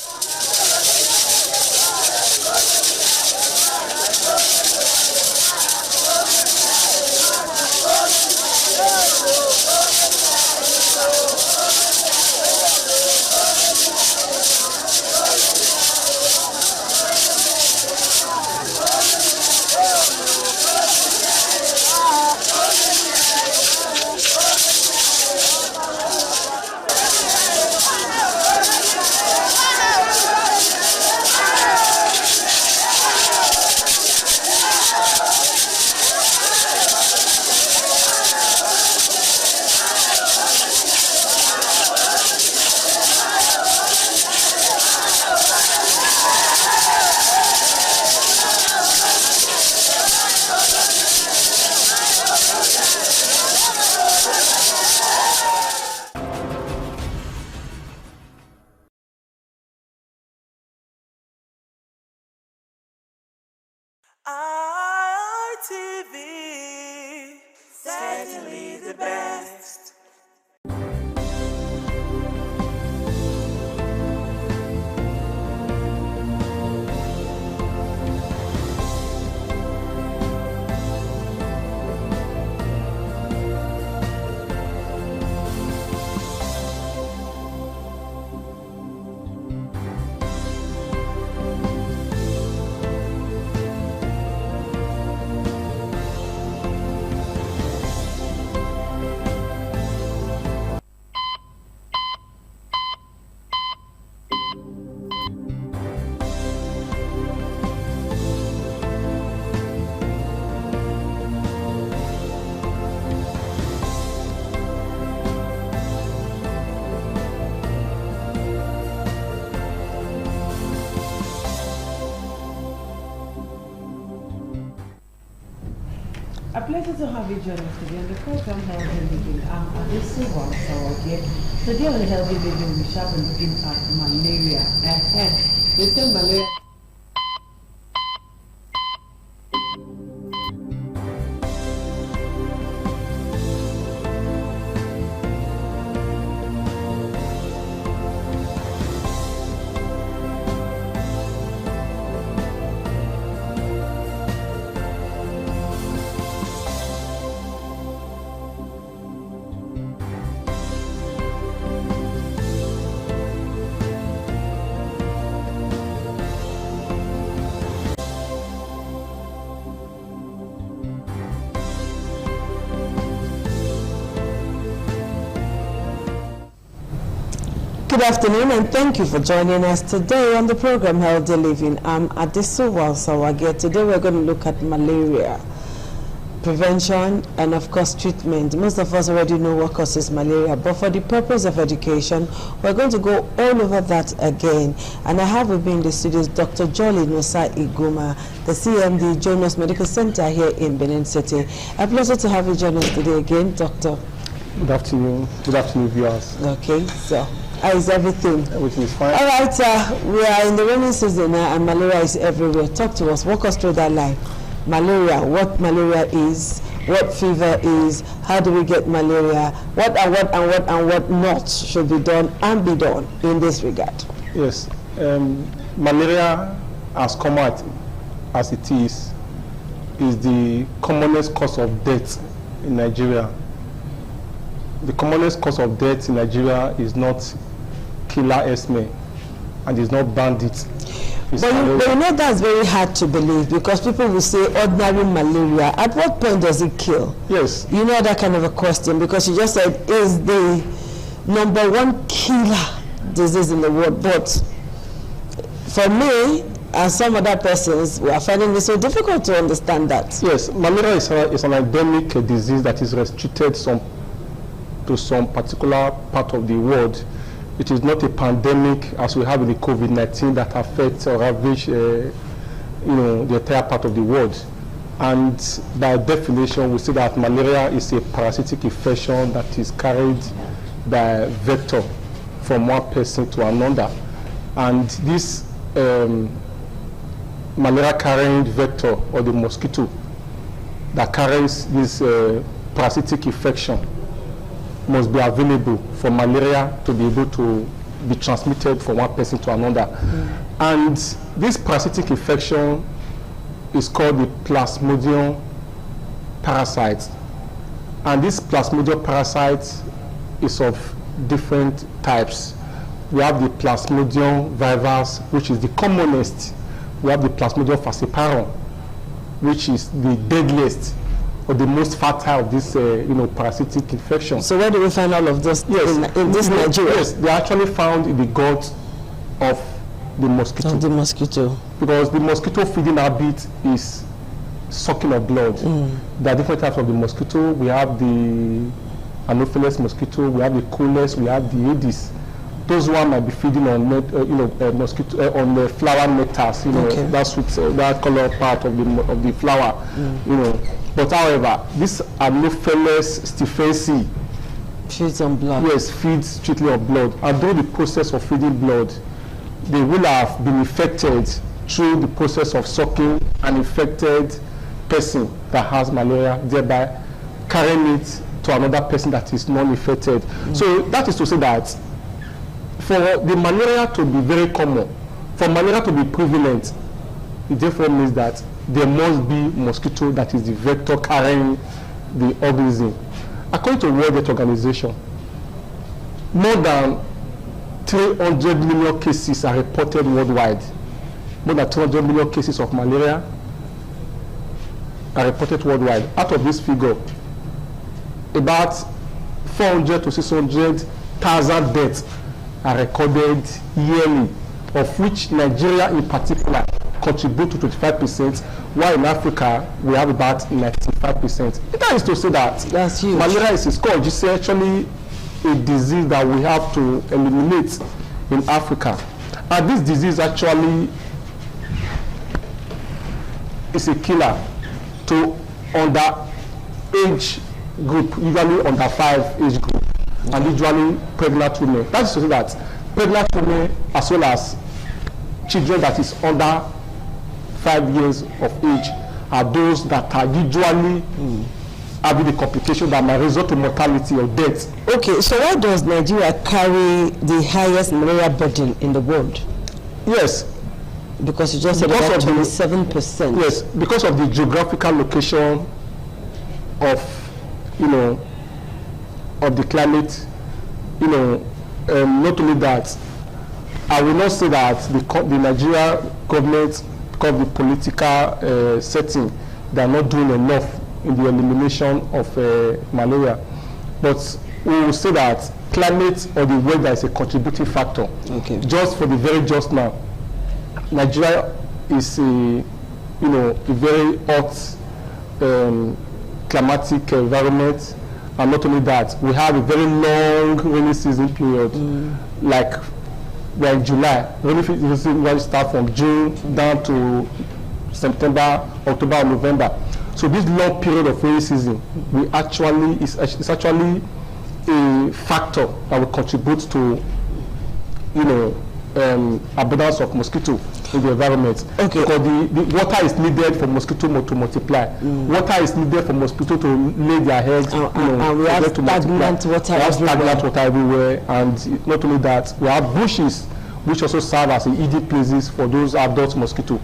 RTV, certainly the best. A pleasure to have you join us today on the program Healthy Living. I'm Adesu Wasawagie. Today on Healthy Living, we shall be looking at malaria. They say malaria. Good afternoon and thank you for joining us today on the program Healthy Living. I'm Adesu Wasawagie. Today we're going to look at malaria, prevention and of course treatment. Most of us already know what causes malaria, but for the purpose of education, we're going to go all over that again. And I have with me in the studios Dr. Jolly Nosa Iguma, the CMD Jonas Medical Center here in Benin City. A pleasure to have you join us today again, Doctor. Good afternoon. Good afternoon, viewers. Okay, so how is everything? Everything is fine. All right, we are in the rainy season and malaria is everywhere. Talk to us. Walk us through that line. Malaria, what malaria is, what fever is, how do we get malaria, what not should be done and be done in this regard. Yes, malaria, as common as it is the commonest cause of death in Nigeria. The commonest cause of death in Nigeria is not killer asthma and is not bandits. But you know that's very hard to believe because people will say ordinary malaria. At what point does it kill? Yes. You know that kind of a question because you just said is the #1 killer disease in the world. But for me and some other persons, we are finding it so difficult to understand that. Yes, malaria is an endemic disease that is restricted to some particular part of the world. It is not a pandemic as we have in the COVID-19 that affects or ravage the entire part of the world. And by definition, we say that malaria is a parasitic infection that is carried by vector from one person to another. And this malaria carrying vector or the mosquito that carries this parasitic infection must be available for malaria to be able to be transmitted from one person to another. And this parasitic infection is called the Plasmodium parasite. And this Plasmodium parasite is of different types. We have the Plasmodium vivax, which is the commonest. We have the Plasmodium falciparum, which is the deadliest or the most fatal of this, parasitic infection. So where do we find all of this in this Nigeria? Yes, they are actually found in the gut of the mosquito. Of the mosquito. Because the mosquito feeding habit is sucking of blood. There are different types of the mosquito. We have the Anopheles mosquito, we have the Culex, we have the Aedes. Those one might be feeding on mosquito on the flower nectars. That's that color part of the flower. But however, this Anopheles stephensi feeds on blood. Yes, feeds strictly on blood. And during the process of feeding blood, they will have been infected through the process of sucking an infected person that has malaria, thereby carrying it to another person that is non-infected. So that is to say that for the malaria to be very common, for malaria to be prevalent, it therefore means that there must be mosquito that is the vector carrying the organism. According to World Health Organization, more than 300 million cases are reported worldwide. More than 200 million cases of malaria are reported worldwide. Out of this figure, about 400 to 600,000 deaths are recorded yearly, of which Nigeria in particular contribute to 25%, while in Africa we have about 95%. That is to say that malaria is a scourge. It's actually a disease that we have to eliminate in Africa. And this disease actually is a killer to under-age group, usually under 5 age group, and usually pregnant women. That is to say that pregnant women as well as children that is under 5 years of age are those that are usually having the complication that might result in mortality or death. Okay, so why does Nigeria carry the highest malaria burden in the world? Yes. Because you just said about 27%. Yes, because of the geographical location of, of the climate, not only that, I will not say that the Nigeria government, because of the political setting, they are not doing enough in the elimination of malaria. But we will say that climate or the weather is a contributing factor. Okay. Just for the very just now, Nigeria is a very hot climatic environment, and not only that, we have a very long rainy season period. Like we're in July, rainy season will start from June down to September, October, November. So this long period of rainy season, is actually a factor that will contribute to abundance of mosquito in the environment. Okay. Because the water is needed for mosquito to multiply. Water is needed for mosquito to lay their eggs. And we have stagnant water everywhere. And not only that, we have bushes which also serve as eating places for those adult mosquito.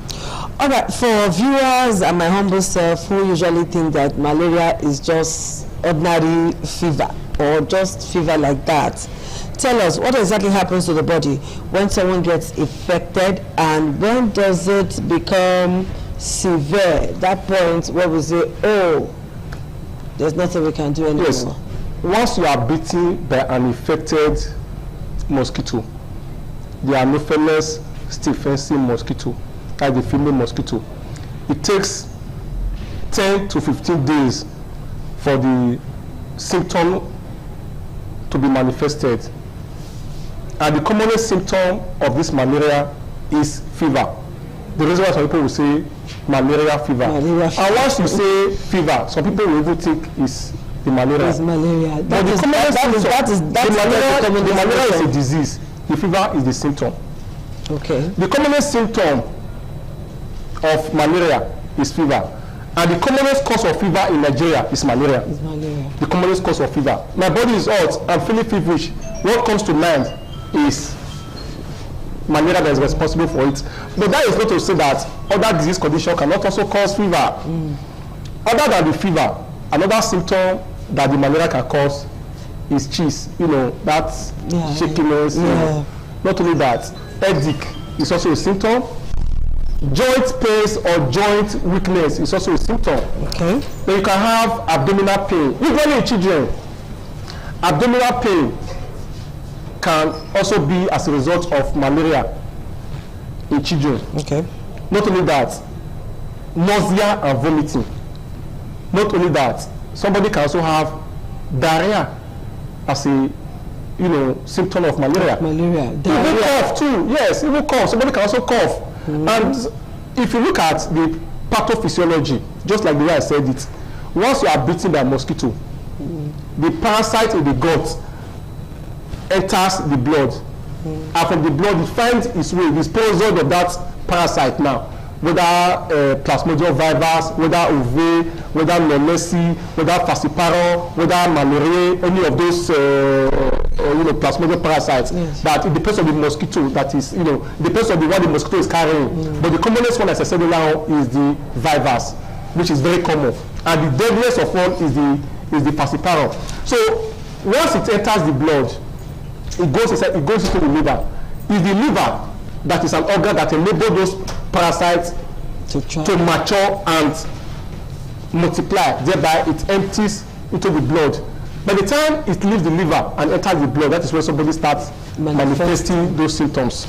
All right, for viewers and my humble self who usually think that malaria is just ordinary fever or just fever like that, tell us what exactly happens to the body when someone gets infected, and when does it become severe? That point where we say, oh, there's nothing we can do anymore. Yes. Once you are bitten by an infected mosquito, the Anopheles stephensi mosquito, that's the female mosquito, it takes 10 to 15 days for the symptom to be manifested. And the commonest symptom of this malaria is fever. The reason why some people will say malaria fever. And once you say fever, some people will even think it's the malaria. It's malaria. But the commonest symptom, the malaria is a disease. The fever is the symptom. Okay. The commonest symptom of malaria is fever. And the commonest cause of fever in Nigeria is malaria. The commonest cause of fever. My body is hot, I'm feeling feverish. What comes to mind is malaria that is responsible for it. But that is not to say that other disease conditions cannot also cause fever. Other than the fever, another symptom that the malaria can cause is chills. You know, that's shakiness. You know. Not only that, headache is also a symptom. Joint pains or joint weakness is also a symptom. Okay. Then you can have abdominal pain. Usually in children, abdominal pain can also be as a result of malaria in children. Okay. Not only that, nausea and vomiting. Not only that, somebody can also have diarrhea as a symptom of malaria. Even cough too. Yes, even cough. Somebody can also cough. And if you look at the pathophysiology, just like the way I said it, once you are bitten by a mosquito, the parasite in the gut enters the blood, and from the blood it finds its way, the sporozoid of that parasite now, whether Plasmodium vivax, whether Ove, whether Lomesi, whether Falciparum, whether Malariae, any of those Plasmodium parasites. That it depends on the mosquito. That is, depends on what the mosquito is carrying. But the commonest one, as I said now, is the vivax, which is very common, and the deadliest of all is the Falciparum. So once it enters the blood, it goes into the liver. It's the liver that is an organ that enables those parasites to mature and multiply. Thereby, it empties into the blood. By the time it leaves the liver and enters the blood, that is when somebody starts manifesting those symptoms.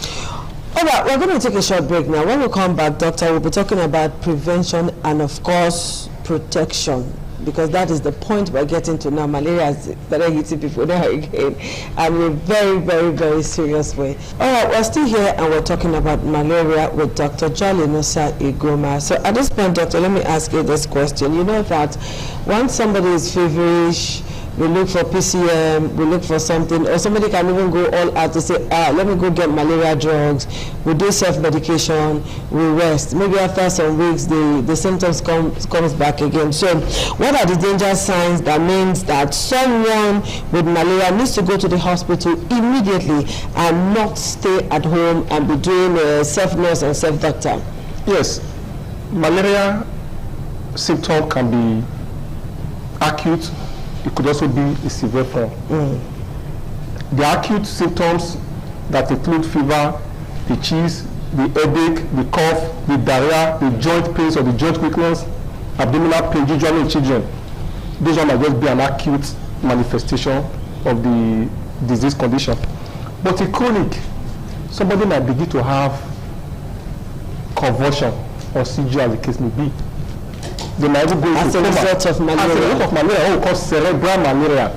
All right, we're going to take a short break now. When we come back, Doctor, we'll be talking about prevention and, of course, protection, because that is the point we're getting to now. Malaria is started hitting people now again, and in a very, very, very serious way. All right, we're still here, and we're talking about malaria with Dr. Jolly Nusa Igoma. So at this point, Doctor, let me ask you this question. You know that once somebody is feverish, we look for PCM, we look for something, or somebody can even go all out to say, let me go get malaria drugs, we do self-medication, we rest. Maybe after some weeks, the symptoms comes back again. So what are the danger signs that means that someone with malaria needs to go to the hospital immediately and not stay at home and be doing self-nurse and self-doctor? Yes, malaria symptom can be acute. It could also be a severe form. The acute symptoms that include fever, the chills, the headache, the cough, the diarrhea, the joint pains or the joint weakness, abdominal pain, usually in children. Those might just be an acute manifestation of the disease condition. But in chronic, somebody might begin to have convulsion or seizure, as the case may be. They might even go into coma. As a result of malaria. As a result of malaria, what we call cerebral malaria.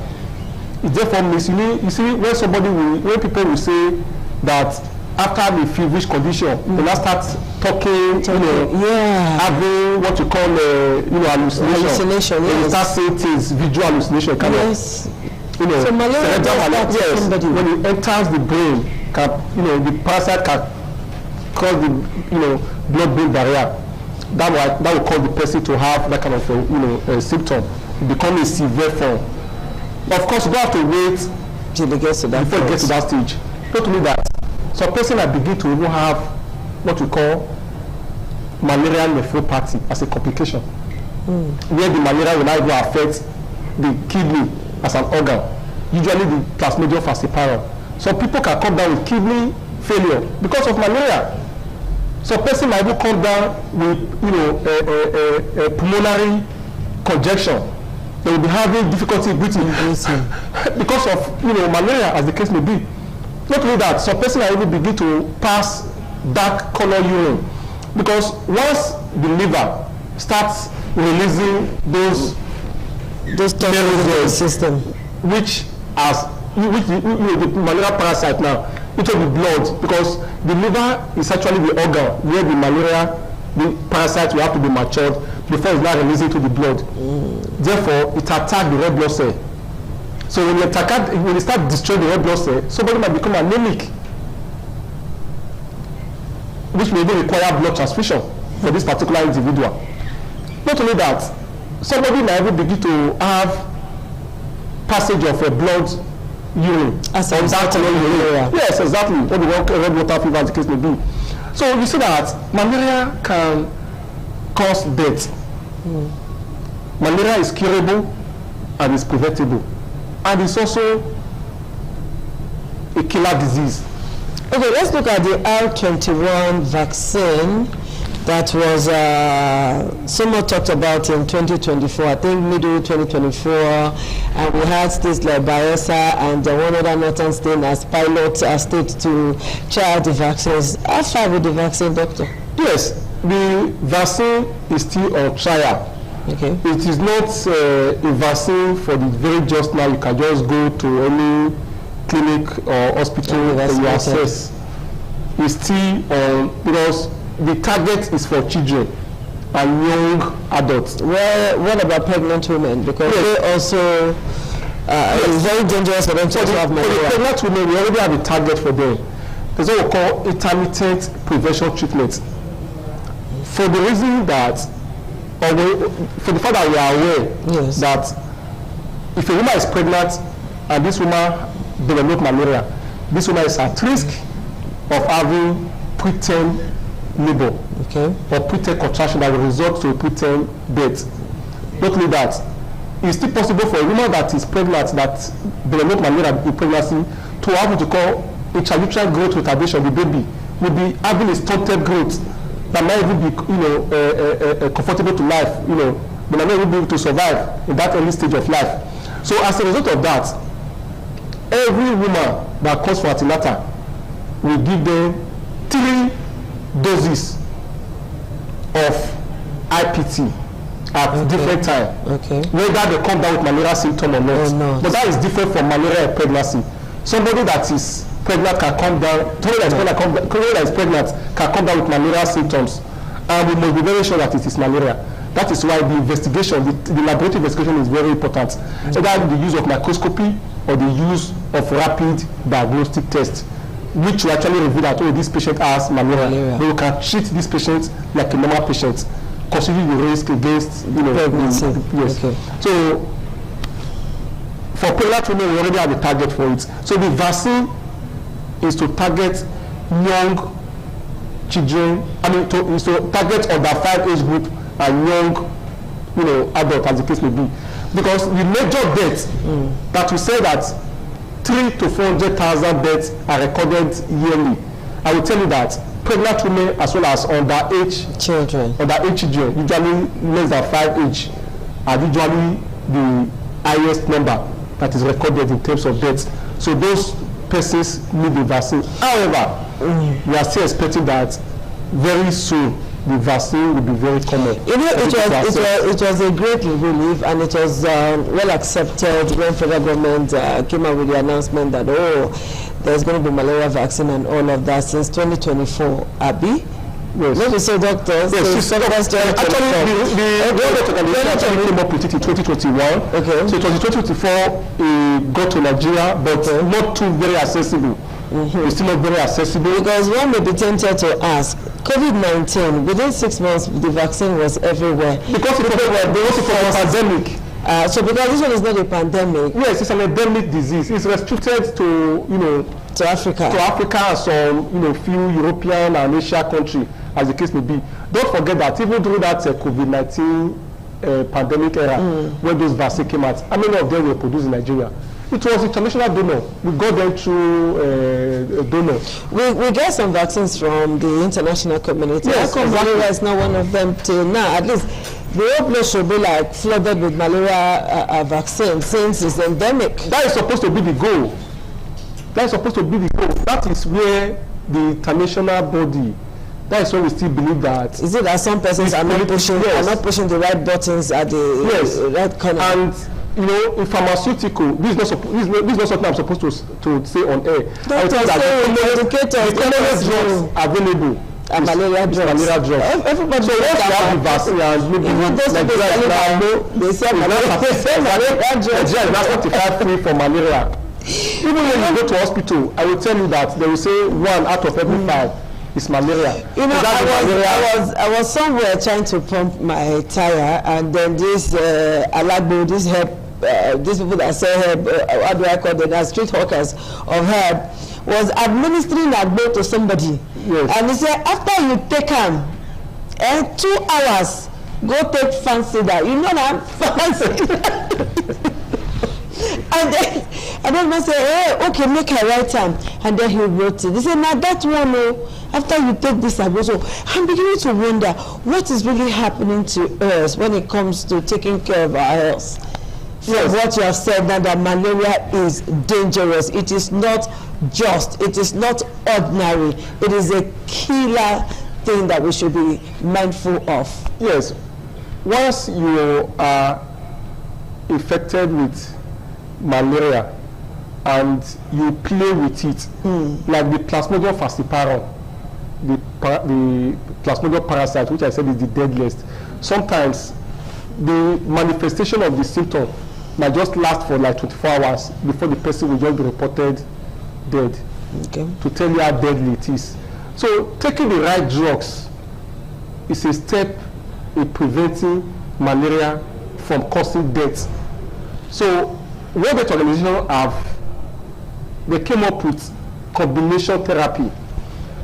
It therefore means, you see, when people will say that after the feverish condition, they now start talking, having what you call, hallucination. They start saying things, visual hallucination. Yes. So malaria does that when it enters the brain, the parasite can cause the blood-brain barrier. That will cause the person to have that kind of a symptom, become a severe form. Of course, you don't have to wait till it gets to that before it gets to that stage. Not only that, some person that begin to even have what we call malarial nephropathy as a complication, where the malaria will now even affect the kidney as an organ, usually the Plasmodium falciparum. Some people can come down with kidney failure because of malaria. So a person might even come down with, a pulmonary congestion. They will be having difficulty breathing because of, malaria, as the case may be. Not only that, some person might even begin to pass dark color urine, because once the liver starts releasing those toxins in the system, which the malaria parasite now into the blood, because the liver is actually the organ where the parasite will have to be matured before it's not releasing to the blood. Therefore, it attacks the red blood cell. So when you start destroying the red blood cell, somebody might become anemic, which may even require blood transfusion for this particular individual. Not only that, somebody might even begin to have passage of a blood urine as on that area. Yes, exactly. What the red water fever, as the case may be. So you see that malaria can cause death. Malaria is curable and is preventable, and it's also a killer disease. Okay, let's look at the R21 vaccine that was somewhat talked about in 2024, I think middle 2024, and we had states like Bayelsa and one other northern state as pilot state to try out the vaccines. How far with the vaccine, doctor? Yes, the vaccine is still on trial. Okay. It is not a vaccine for the very just now. You can just go to any clinic or hospital and you access. It's still on because the target is for children and young adults. Well, what about pregnant women? Because they also it's very dangerous for them to have malaria. For the pregnant women, we already have a target for them. There's what we call intermittent prevention treatment. For the reason that, for the fact that we are aware that if a woman is pregnant and this woman develops malaria, this woman is at risk of having preterm labor or preterm contraction that will result to a preterm death. Not only that, it's still possible for a woman that is pregnant that develops malaria in pregnancy to have what we call intrauterine growth retardation. The baby will be having a stunted growth that might even be, comfortable to life, but might not even be able to survive in that early stage of life. So as a result of that, every woman that comes for antenatal, we give them 3 doses of IPT at different time. Whether they come down with malaria symptom or not. But that is different from malaria in pregnancy. Somebody that is pregnant can come down, somebody that is pregnant can come down with malaria symptoms. And we must be very sure that it is malaria. That is why the investigation, the laboratory investigation is very important. Either the use of microscopy or the use of rapid diagnostic test, which will actually reveal that, this patient has malaria. But we can treat this patient like a normal patient, considering the risk against, pregnancy. Yes. So, for pregnant women, we already have a target for it. So the vaccine is to target young children, is to target under 5 age group and young, adult, as the case may be. Because the major deaths that we say that 300,000 to 400,000 deaths are recorded yearly. I will tell you that pregnant women as well as underage children, usually less than 5 age, are usually the highest number that is recorded in terms of deaths. So those persons need the vaccine. However, we are still expecting that very soon the vaccine will be very common. It was a great relief, and it was well accepted when federal government came out with the announcement that there's going to be malaria vaccine and all of that since 2024. Abi? Yes. Maybe so, doctors. Yes, actually, the came up with it in 2021. Okay. So it was in 2024, it got to Nigeria, but not too very accessible. It's still not very accessible. Because one may be tempted to ask, COVID-19, within 6 months, the vaccine was everywhere. Because it was a pandemic. So because this one is not a pandemic. Yes, it's an endemic disease. It's restricted to, to Africa. To Africa and some, few European and Asia countries, as the case may be. Don't forget that even during that COVID-19 pandemic era, when those vaccines came out, how many of them were produced in Nigeria? It was international donor. We got them through a donor. We get some vaccines from the international community. Yes, malaria is not one of them till now. At least the whole place should be like flooded with malaria vaccine since it's endemic. That is supposed to be the goal. That is where the international body. That is why we still believe that. Is it that some persons are not pushing the right buttons at the right corner? And in pharmaceutical, this is not something I'm supposed to say on air. I would say that the drugs available are malaria drugs. Everybody so once you have the vaccine and maybe they say malaria drugs. Nigeria is not certified free for malaria. Even when you go to hospital, I will tell you that they will say 1 out of every 5 It's malaria. You know, I was somewhere trying to pump my tire, and then this Alagbo, this herb, these people that sell herb, what do I call them? They street hawkers of herb, was administering Agbo to somebody. Yes. And he said, after you take him, 2 hours, go take fancy that. You know that fancy. And then I say, hey, okay, make a right time. And then he wrote it. He said, now that one, after you take this, I go. So I'm beginning to wonder what is really happening to us when it comes to taking care of our health. Yes. What you have said now, that malaria is dangerous. It is not just, it is not ordinary. It is a killer thing that we should be mindful of. Yes. Once you are infected with malaria and you play with it, like the Plasmodium falciparum, the Plasmodium parasite, which I said is the deadliest, sometimes the manifestation of the symptom might just last for like 24 hours before the person will just be reported dead. Okay. To tell you how deadly it is. So taking the right drugs is a step in preventing malaria from causing death. So World Health Organization they came up with combination therapy.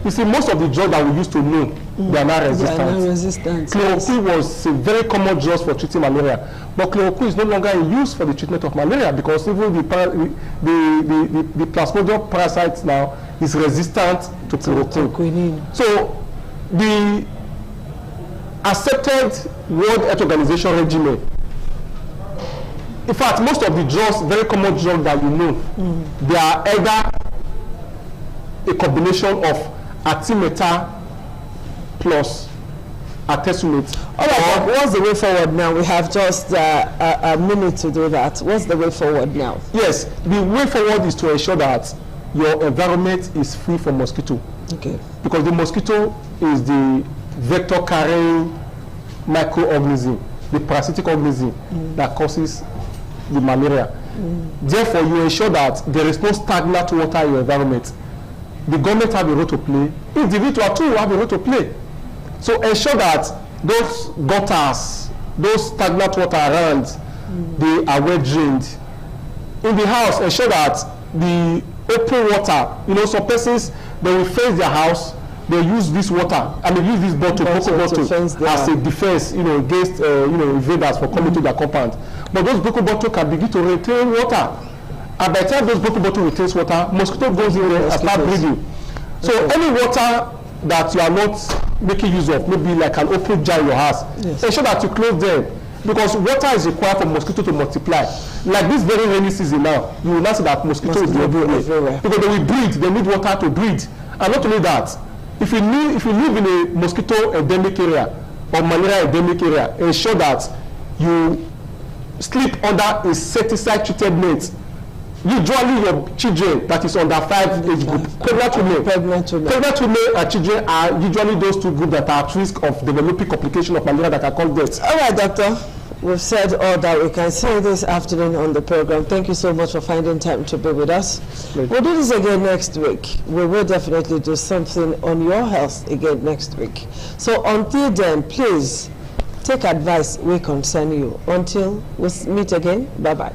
You see, most of the drugs that we used to know, they are not resistant. Chloroquine was a very common drug for treating malaria, but chloroquine is no longer in use for the treatment of malaria because even the Plasmodium parasite now is resistant to chloroquine. So the accepted World Health Organization regimen, in fact, most of the drugs, very common drugs that we know, they are either a combination of artemether plus artesunate. All right, what's the way forward now? We have just a minute to do that. What's the way forward now? Yes, the way forward is to ensure that your environment is free from mosquito. Okay. Because the mosquito is the vector carrying microorganism, the parasitic organism that causes the malaria. Therefore, you ensure that there is no stagnant water in your environment. The government have a role to play. Individual too have a role to play. So ensure that those gutters, those stagnant water around, they are well drained. In the house, ensure that the open water, some persons, they will fence their house, they use this water, and they use this bottle, as a defense, against, invaders for coming to their compound. But those broken bottles can begin to retain water. And by the time those broken bottles retains water, mosquito goes in there and start breeding. So any water that you are not making use of, maybe like an open jar in your house, ensure that you close them. Because water is required for mosquito to multiply. Like this very rainy season now, you will not see that mosquito is everywhere. Because they will breed, they need water to breed. And not only that, if you live in a mosquito endemic area or malaria endemic area, ensure that you sleep under insecticide treated nets. Usually your children that is under 5 age group, pregnant women and children are usually those two groups that are at risk of developing complications of malaria that can cause death. All right, doctor. We've said all that we can say this afternoon on the program. Thank you so much for finding time to be with us. We'll do this again next week. We will definitely do something on your health again next week. So until then, please take advice we concern you. Until we meet again, bye-bye.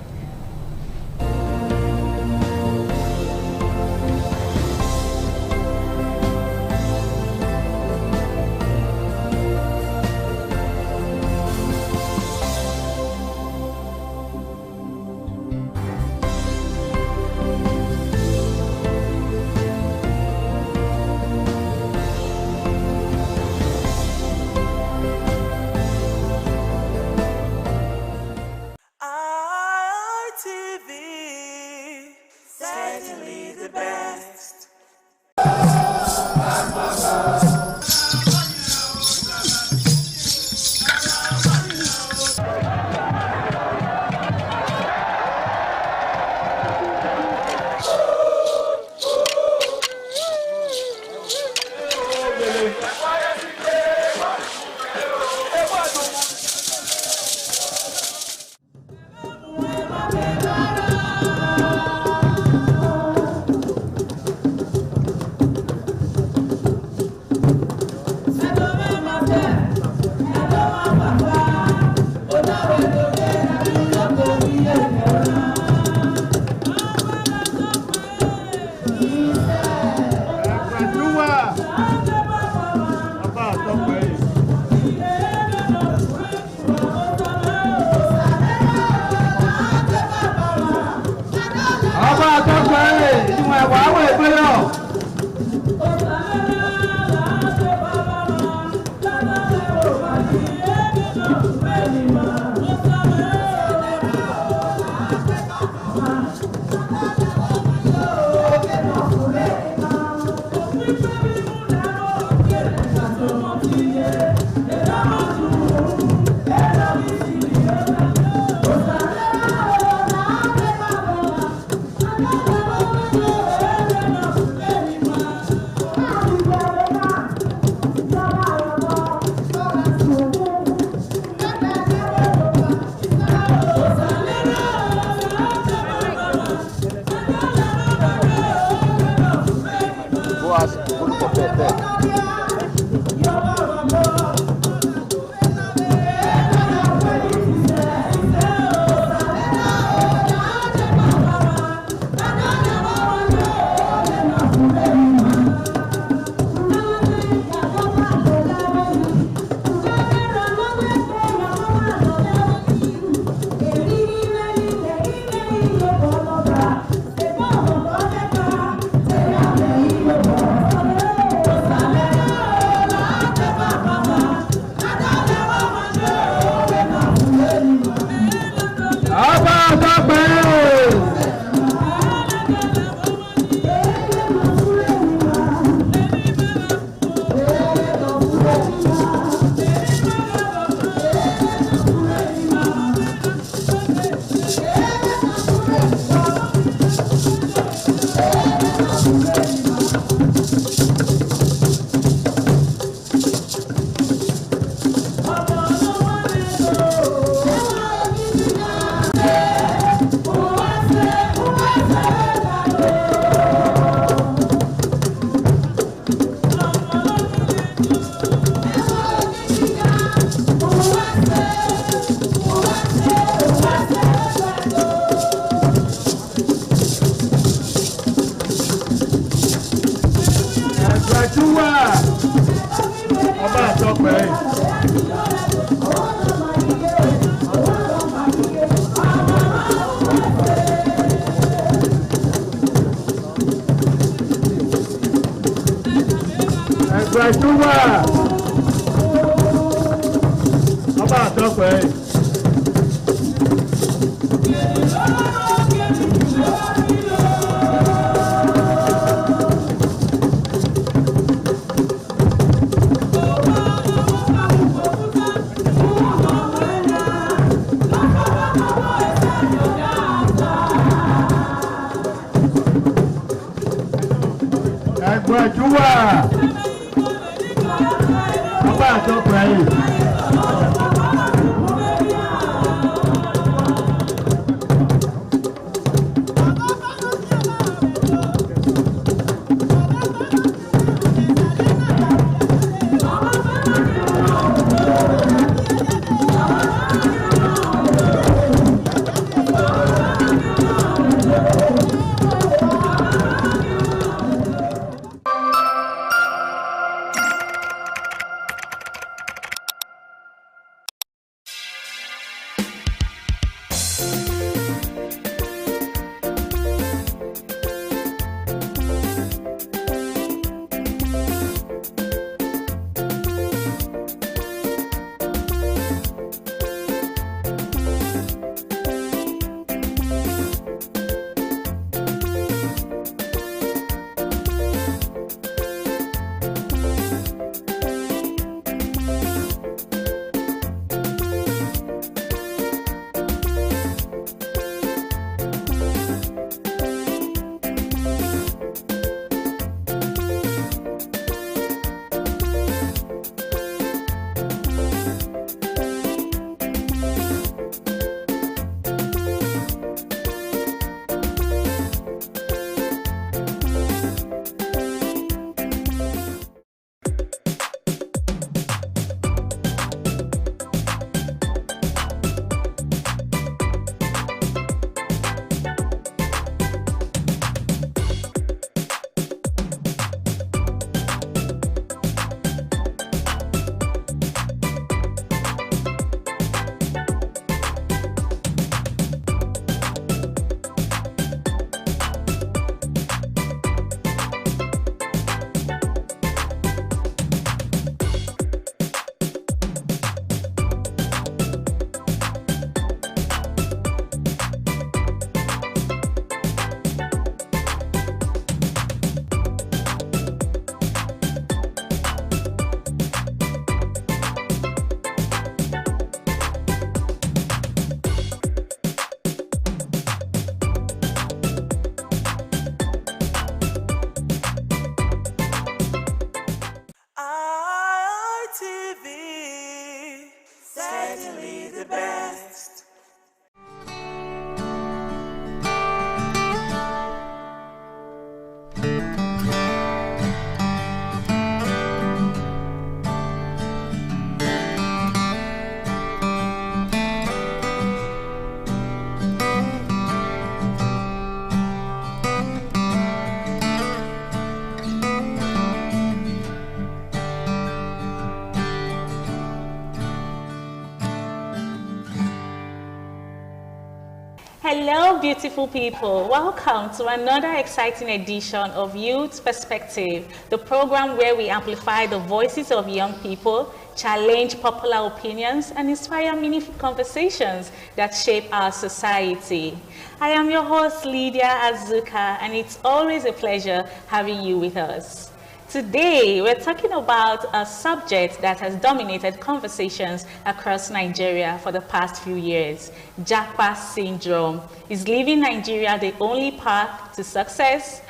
Hello, beautiful people. Welcome to another exciting edition of Youth Perspective, the program where we amplify the voices of young people, challenge popular opinions, and inspire meaningful conversations that shape our society. I am your host, Lydia Azuka, and it's always a pleasure having you with us. Today, we're talking about a subject that has dominated conversations across Nigeria for the past few years, Japa syndrome. Is leaving Nigeria the only path to success?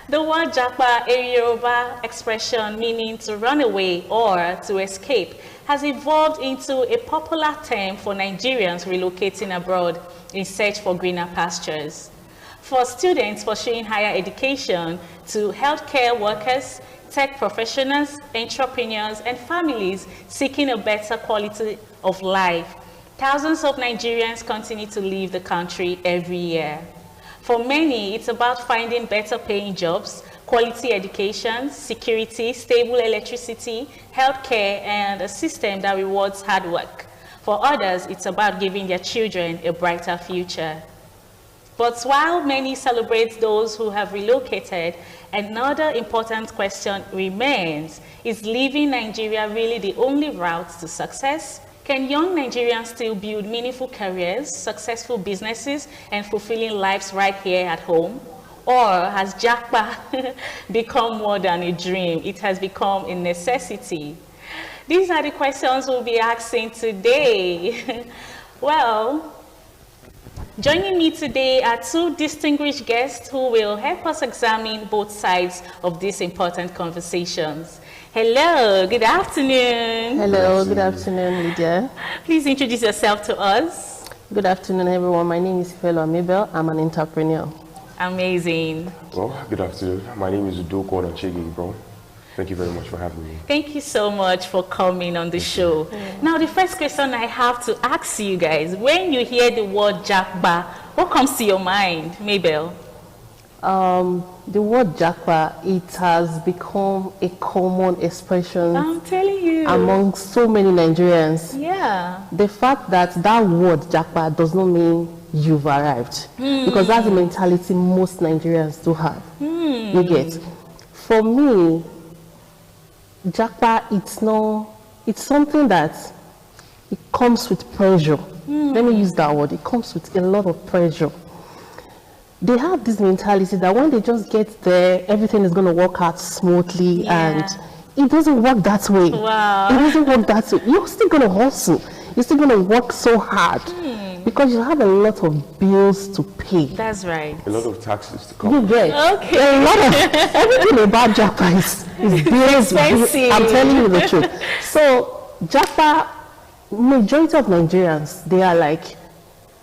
The word Japa, a Yoruba expression meaning to run away or to escape, has evolved into a popular term for Nigerians relocating abroad in search for greener pastures. For students pursuing higher education, to healthcare workers, tech professionals, entrepreneurs, and families seeking a better quality of life, thousands of Nigerians continue to leave the country every year. For many, it's about finding better paying jobs, quality education, security, stable electricity, healthcare, and a system that rewards hard work. For others, it's about giving their children a brighter future. But while many celebrate those who have relocated, another important question remains: is leaving Nigeria really the only route to success? Can young Nigerians still build meaningful careers, successful businesses, and fulfilling lives right here at home? Or has Japa become more than a dream? It has become a necessity. These are the questions we'll be asking today. Well, joining me today are two distinguished guests who will help us examine both sides of these important conversations. Hello, good afternoon. Hello, good afternoon, Lydia. Please introduce yourself to us. Good afternoon, everyone. My name is Felo Amibel. I'm an entrepreneur. Amazing. Well, good afternoon. My name is Udoko Onachege, bro. Thank you very much for having me. Thank you so much for coming on the show. Now, the first question I have to ask you guys, when you hear the word Japa, what comes to your mind, Mabel? The word Japa, it has become a common expression I'm telling you. among so many Nigerians. Yeah. The fact that that word Japa does not mean you've arrived, because that's the mentality most Nigerians do have. You get? For me, Japa, it's something that it comes with pressure. Let me use that word. It comes with a lot of pressure. They have this mentality that when they just get there, everything is going to work out smoothly, and it doesn't work that way. Wow. It doesn't work that way. You're still going to hustle. You're still going to work so hard because you have a lot of bills to pay. That's right. A lot of taxes to come. You get okay. A lot of everything about Japa is bills. I'm telling you the truth. So Japa, majority of Nigerians, they are like,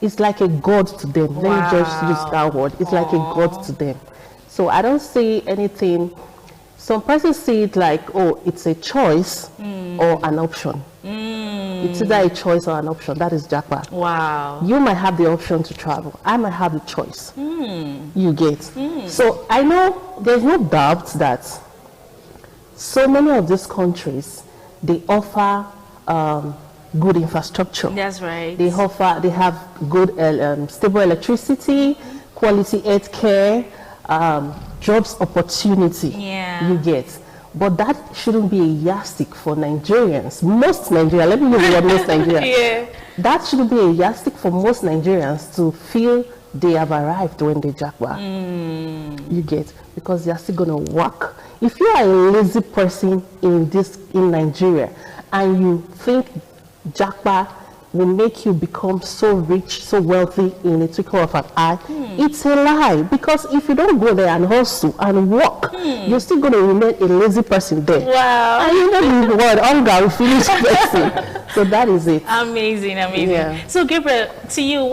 it's like a god to them. Let me just use that word. It's like a god to them. So I don't see anything. Some persons see it like, oh, it's a choice or an option. It's either a choice or an option. That is Japa. Wow. You might have the option to travel. I might have the choice. You get. So I know there's no doubt that so many of these countries, they offer good infrastructure. That's right. They have good stable electricity, quality health care, jobs opportunity. You get. But that shouldn't be a yardstick for Nigerians. Most Nigerians, let me use the word most Nigerians. That shouldn't be a yardstick for most Nigerians to feel they have arrived when they Japa. You get, because they are still going to work. If you are a lazy person in Nigeria and you think Japa will make you become so rich, so wealthy in a twinkle of an eye, it's a lie. Because if you don't go there and hustle and work, you're still going to remain a lazy person there. Wow. And you know the word hunger will finish person. So that is it. Amazing. Yeah. So Gabriel, to you,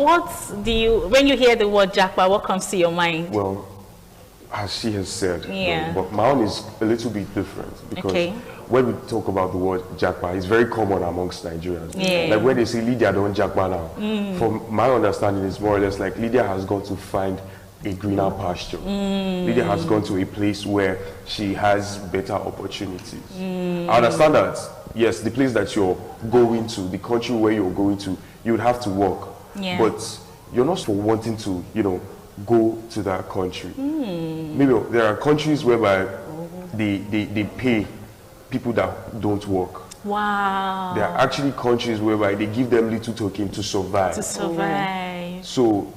when you hear the word Japa, what comes to your mind? Well, as she has said, Yeah. but my own is a little bit different because when we talk about the word Japa, it's very common amongst Nigerians. Yeah. Like when they say Lydia don't Japa now, from my understanding, it's more or less like Lydia has gone to find a greener pasture. Lydia has gone to a place where she has better opportunities. I understand that, yes, the place that you're going to, the country where you're going to, you would have to work. Yeah. But you're not for wanting to, go to that country. Maybe there are countries whereby they pay people that don't work. Wow. There are actually countries whereby they give them little token to survive. To survive. So,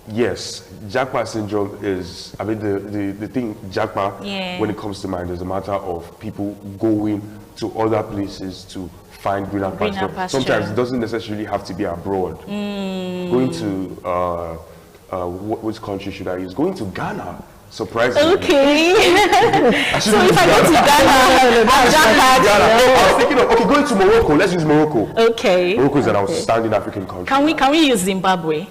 yes, Japa syndrome is, the thing, Japa, when it comes to mind, is a matter of people going to other places to find greener pasture. Sometimes it doesn't necessarily have to be abroad. Going to, which country should I use? Going to Ghana. Surprisingly. Okay. So if I go to Ghana, I was thinking of going to Morocco. Let's use Morocco. Okay. Morocco is an outstanding African country. Can we use Zimbabwe?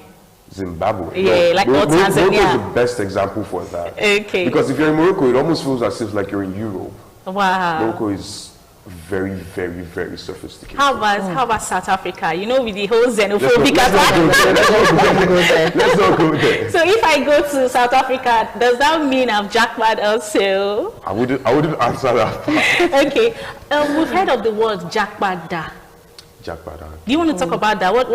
Zimbabwe. Yeah, like Morocco Tanzania. is the best example for that. Okay. Because if you're in Morocco, it almost feels as if like you're in Europe. Wow. Morocco is very, very, very sophisticated. How about South Africa? With the whole xenophobic attack. Let's not go there. So if I go to South Africa, does that mean I'm jackpot also? I wouldn't answer that. Okay. We've heard of the word jackpot. Jackpot. Do you want to talk about that? What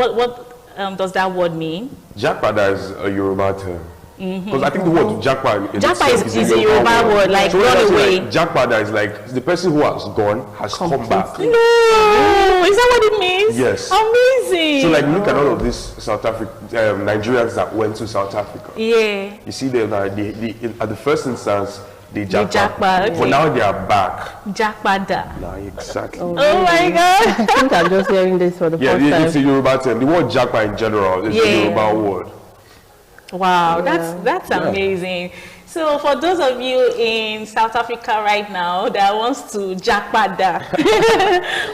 does that word mean? Jackpot is a Yoruba term. Because I think the word jackpot is a Yoruba word, like run away. Like, jackpot is like the person who has gone has come back. No, is that what it means? Yes. Amazing. So like look at all of these South African Nigerians that went to South Africa. Yeah. You see them at the first instance they jackpot, okay. But now they are back. Jackpot. Nah, exactly. Oh my God. I think I'm just hearing this for the first time. Yeah, it's a Yoruba term. The word jackpot in general is a Yoruba word. Wow, that's amazing. So for those of you in South Africa right now that wants to jackpot that,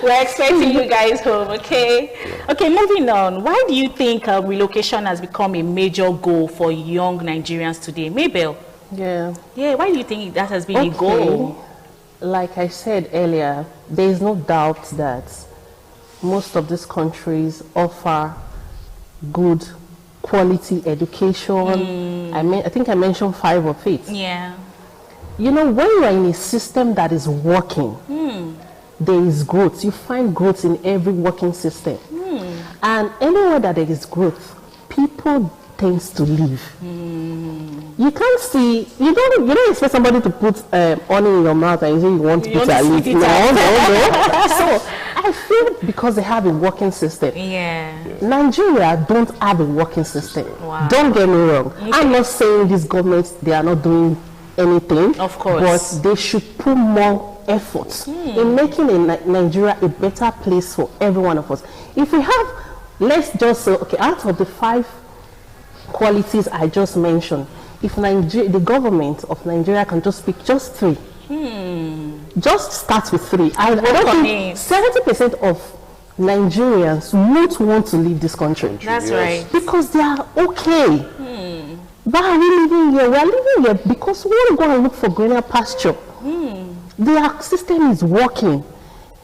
we're expecting you guys home, okay? Okay, moving on. Why do you think relocation has become a major goal for young Nigerians today? Mabel? Yeah, why do you think that has been a goal? Like I said earlier, there is no doubt that most of these countries offer good quality education. I think I mentioned 5 of it. Yeah. When you are in a system that is working, there is growth. You find growth in every working system. And anywhere that there is growth, people tends to live. You can't see, you don't expect somebody to put honey in your mouth and you say you want to put it and live. No. So I feel because they have a working system. Nigeria don't have a working system. Wow. Don't get me wrong. I'm not saying these governments, they are not doing anything. Of course. But they should put more effort in making Nigeria a better place for every one of us. If we have, let's just say, okay, out of the 5 qualities I just mentioned, if the government of Nigeria can just pick just 3, just start with 3. I don't think 70% of Nigerians won't want to leave this country. That's right. Because they are okay. Why are we living here? We are living here because we want to go and look for greener pasture. Their system is working.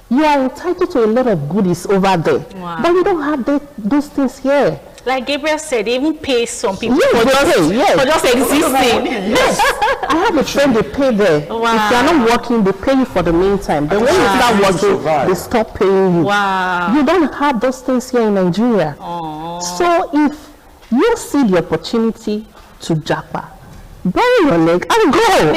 You are entitled to a lot of goodies over there. Wow. But we don't have those things here. Like Gabriel said, they even pay some people for just existing. Yes. I have a friend, they pay there. Wow. If you are not working, they pay you for the meantime. Then when you start working, they stop paying you. Wow. You don't have those things here in Nigeria. Aww. So if you see the opportunity to jackpot, bury your leg and go.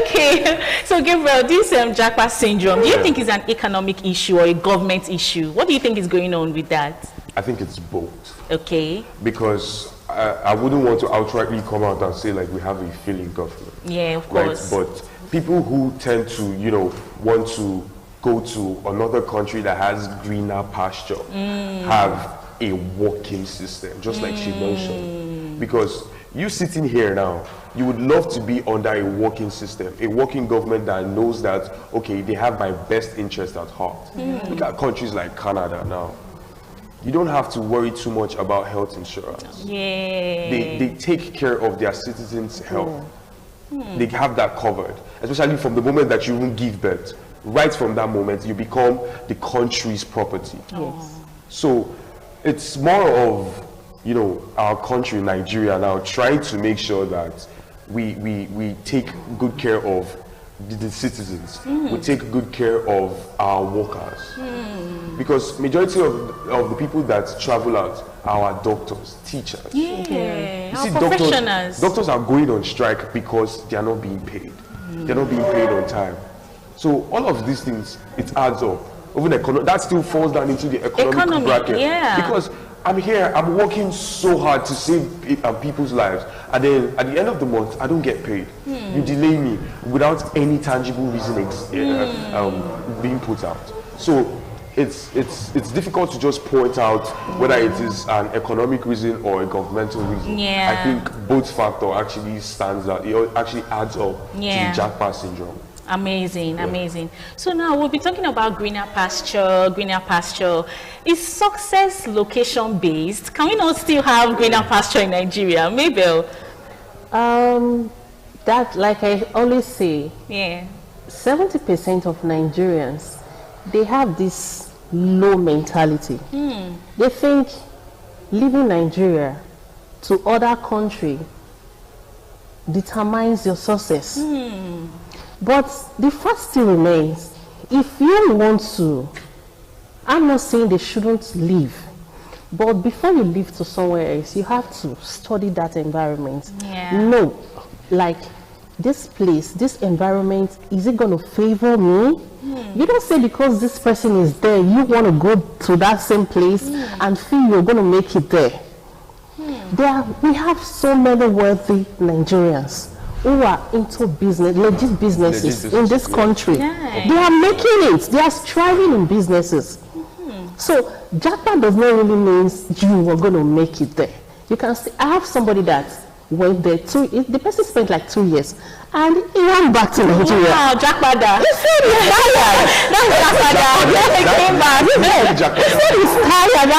Okay, so Gabriel, this jackpot syndrome, do you think is an economic issue or a government issue? What do you think is going on with that? I think it's both. Okay. Because I wouldn't want to outrightly come out and say like we have a failing government. Yeah, of course. Right? But people who tend to, want to go to another country that has greener pasture have a working system, just like she mentioned. Because you sitting here now, you would love to be under a working system, a working government that knows that, okay, they have my best interest at heart. Look at countries like Canada now. You don't have to worry too much about health insurance. Yeah. They take care of their citizens' health. They have that covered, especially from the moment that you even give birth. Right from that moment, you become the country's property. Yes. So it's more of, our country, Nigeria now, trying to make sure that we take good care of the citizens. We take good care of our workers. Because majority of the people that travel out are our doctors, teachers. Yeah, You our see, professionals. doctors are going on strike because they are not being paid. They're not being paid on time. So all of these things, it adds up. Even that still falls down into the economic bracket. Yeah. Because I'm here, I'm working so hard to save people's lives, and then at the end of the month, I don't get paid. You delay me without any tangible reason being put out. So it's difficult to just point out whether it is an economic reason or a governmental reason. Yeah. I think both factor actually stands out. It actually adds up to the Japa syndrome. Amazing, amazing. So now we'll be talking about greener pasture, greener pasture. Is success location based? Can we not still have greener pasture in Nigeria? Mabel? That, like I always say, 70% of Nigerians, they have this low mentality. They think leaving Nigeria to other country determines your success. But the fact still remains, if you want to, I'm not saying they shouldn't leave, but before you leave to somewhere else, you have to study that environment. No, like this place, this environment, is it going to favor me? You don't say because this person is there, you want to go to that same place and feel you're going to make it there. We have so many wealthy Nigerians who are into business, legit businesses in this country. They are making it. They are striving in businesses. So Japa does not really mean you are going to make it there. You can see, I have somebody that went there, the person spent like 2 years, and he went back to Nigeria. Wow, Jakpada. He said he's tired. That's Jakpada. Then he came back. He said he's tired.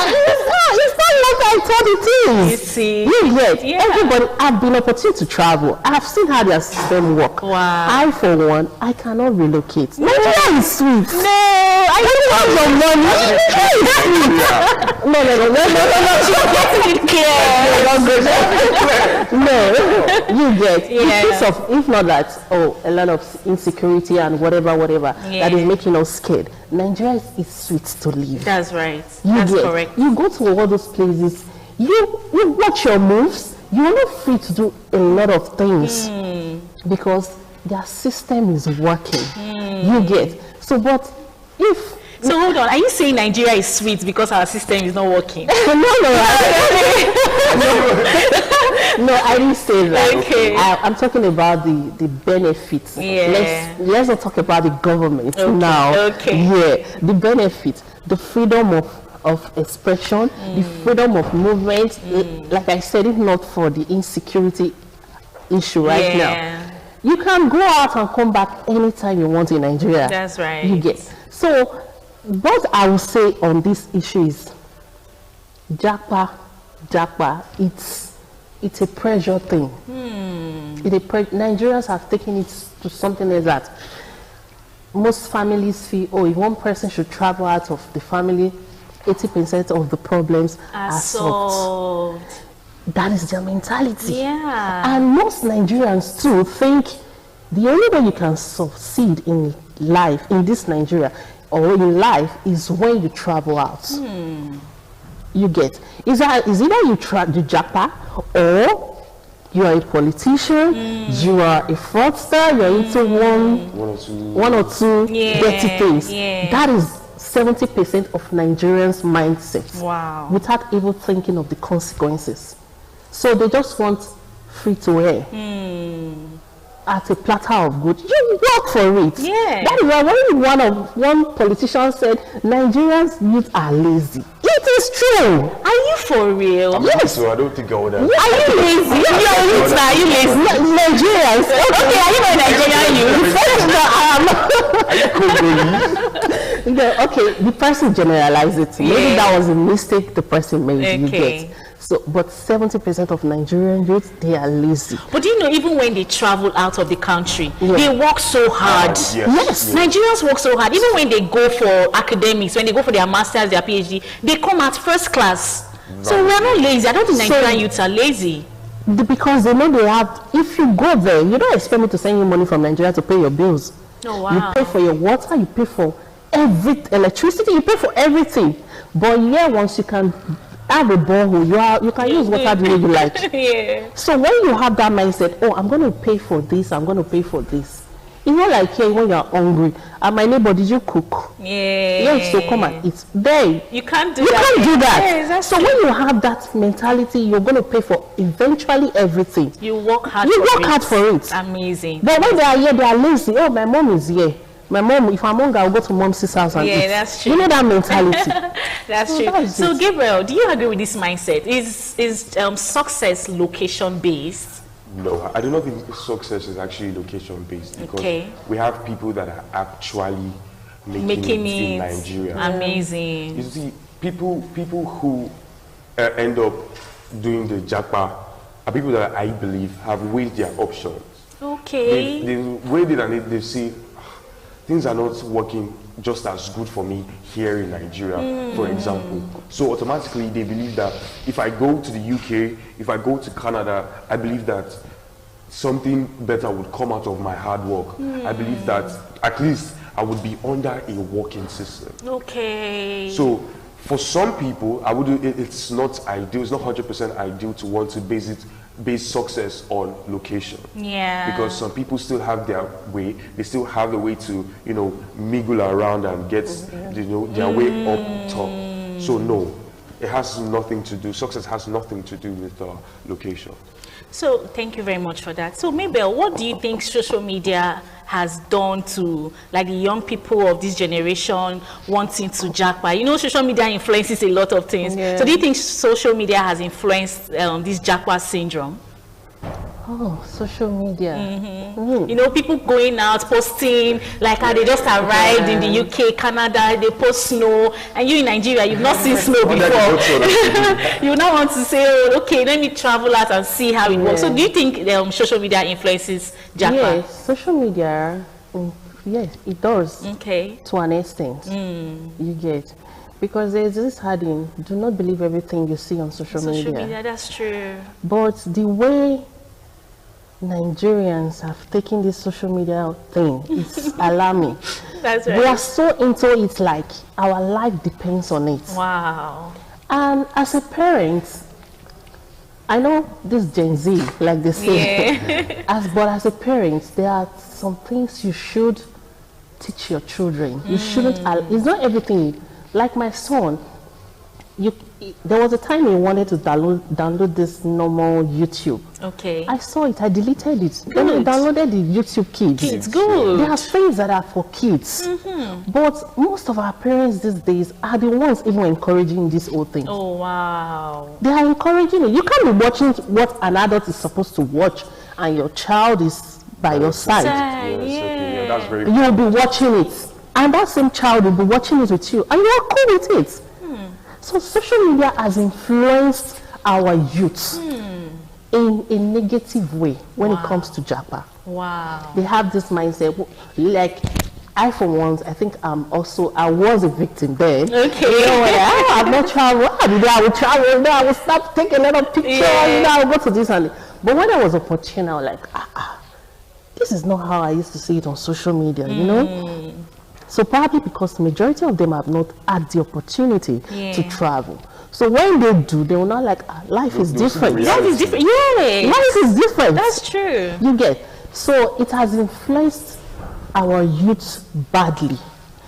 It's not like I thought it is. You see. You get. Everybody, I've been opportunity to travel. I've seen how their system work. Wow. I, for one, I cannot relocate. Nigeria is sweet. No, I don't have your money. No. You get. Because of, if not that, a lot of insecurity and whatever, that is making us scared. Nigeria is sweet to live. That's right. That's correct. You go to all those places, you watch your moves, you are not free to do a lot of things because their system is working. You get. So, but if... So hold on, are you saying Nigeria is sweet because our system is not working? No, I didn't say that. Okay. I'm talking about the benefits. Let's not talk about the government now. Okay. The benefit, the freedom of expression, the freedom of movement. Like I said, if not for the insecurity issue right now, you can go out and come back anytime you want in Nigeria. That's right. You get. So what I will say on this issue is Japa, it's a pressure thing. Nigerians have taken it to something like that. Most families feel, if one person should travel out of the family, 80% of the problems are solved. That is their mentality. And most Nigerians too think the only way you can succeed in life, in this Nigeria, or in life, is when you travel out. You get. Is either you Japa, or you are a politician, you are a fraudster, you are into one or two dirty things. That is 70% of Nigerians' mindset. Wow. Without even thinking of the consequences. So they just want free to air. At a platter of good, you work for it. That is why when one politician said Nigerians youth are lazy. It is true. Are you for real? Yes. So I don't think I would have. Are you lazy? You're youth now. Are you lazy? Nigerians. Okay, are you a Nigerian youth? Are you Congolese? Okay, the person generalized it. Maybe that was a mistake the person made. You get. So, but 70% of Nigerian youth, they are lazy. But you know, even when they travel out of the country, they work so hard. Nigerians work so hard. Even when they go for academics, when they go for their masters, their PhD, they come at first class. So we are not lazy. I don't think Nigerian youths are lazy. Because they know they have, if you go there, you don't expect me to send you money from Nigeria to pay your bills. Oh, wow. You pay for your water, you pay for electricity, you pay for everything. But yeah, once you can have a borehole, you can use water the way you like. Yeah. So when you have that mindset, oh, I'm going to pay for this, I'm going to pay for this. It's not like here when you're hungry. And my neighbor, did you cook? Yeah. Yes, so come and eat. There. You can't do you that. You can't do that. Yes, so when you have that mentality, you're going to pay for eventually everything. You work hard you for work it. hard for it. Amazing. But when they are here, they are lazy. Oh, my mom is here. My mom, if I'm hungry, I'll go to mom's house and eat. Yeah, that's true. You know that mentality. That's true. So Gabriel, do you agree with this mindset? Is success location based? No, I do not think success is actually location based, because we have people that are actually making it in Nigeria. Amazing. You see, people who end up doing the japa are people that I believe have weighed their options. Okay. They've weighed it and they see things are not working just as good for me here in Nigeria, for example. So automatically they believe that if I go to the UK, if I go to Canada, I believe that something better would come out of my hard work. I believe that at least I would be under a working system. Okay. So for some people, it's not ideal, it's not 100% ideal to want to base success on location. Yeah. Because some people still have their way, they still have the way to, mingle around and get, their way up top. So no, it has nothing to do, success has nothing to do with location. So thank you very much for that. So Mabel, what do you think social media has done to like the young people of this generation wanting to japa? You know, social media influences a lot of things. Yeah. So do you think social media has influenced this japa syndrome? Oh, social media. You know, people going out, posting, like how they just arrived in the UK, Canada, they post snow, and you in Nigeria, you've not seen snow before. You now want to say, oh, okay, let me travel out and see how it works. So do you think social media influences japa? Yes, social media, yes, it does. Okay. To an extent, you get. Because there's this heading, do not believe everything you see on social media. That's true. But the way Nigerians have taken this social media thing, it's alarming. That's right. We are so into it, like our life depends on it. Wow. And as a parent, I know this Gen Z, like they say, but as a parent, there are some things you should teach your children. You shouldn't, it's not everything. Like my son, there was a time he wanted to download this normal YouTube. Okay. I saw it, I deleted it. Then I downloaded the YouTube Kids. Kids, good. There are things that are for kids. But most of our parents these days are the ones even encouraging this whole thing. Oh, wow. They are encouraging it. You can't be watching what an adult is supposed to watch and your child is by your side. Yeah, that's very You'll be watching it. And that same child will be watching it with you. And you are cool with it. So social media has influenced our youth in a negative way when it comes to japa. Wow. They have this mindset, like I for once, I think I was a victim then. Okay. You know, I've not traveled, I will travel, I will start taking a lot of pictures, I will go to this and that. But when I was opportune, I was like, this is not how I used to see it on social media, you know? So probably because the majority of them have not had the opportunity to travel. So when they do, they will not like, life is different. Life is different. Yeah. Life is different. That's true. You get. So it has influenced our youth badly.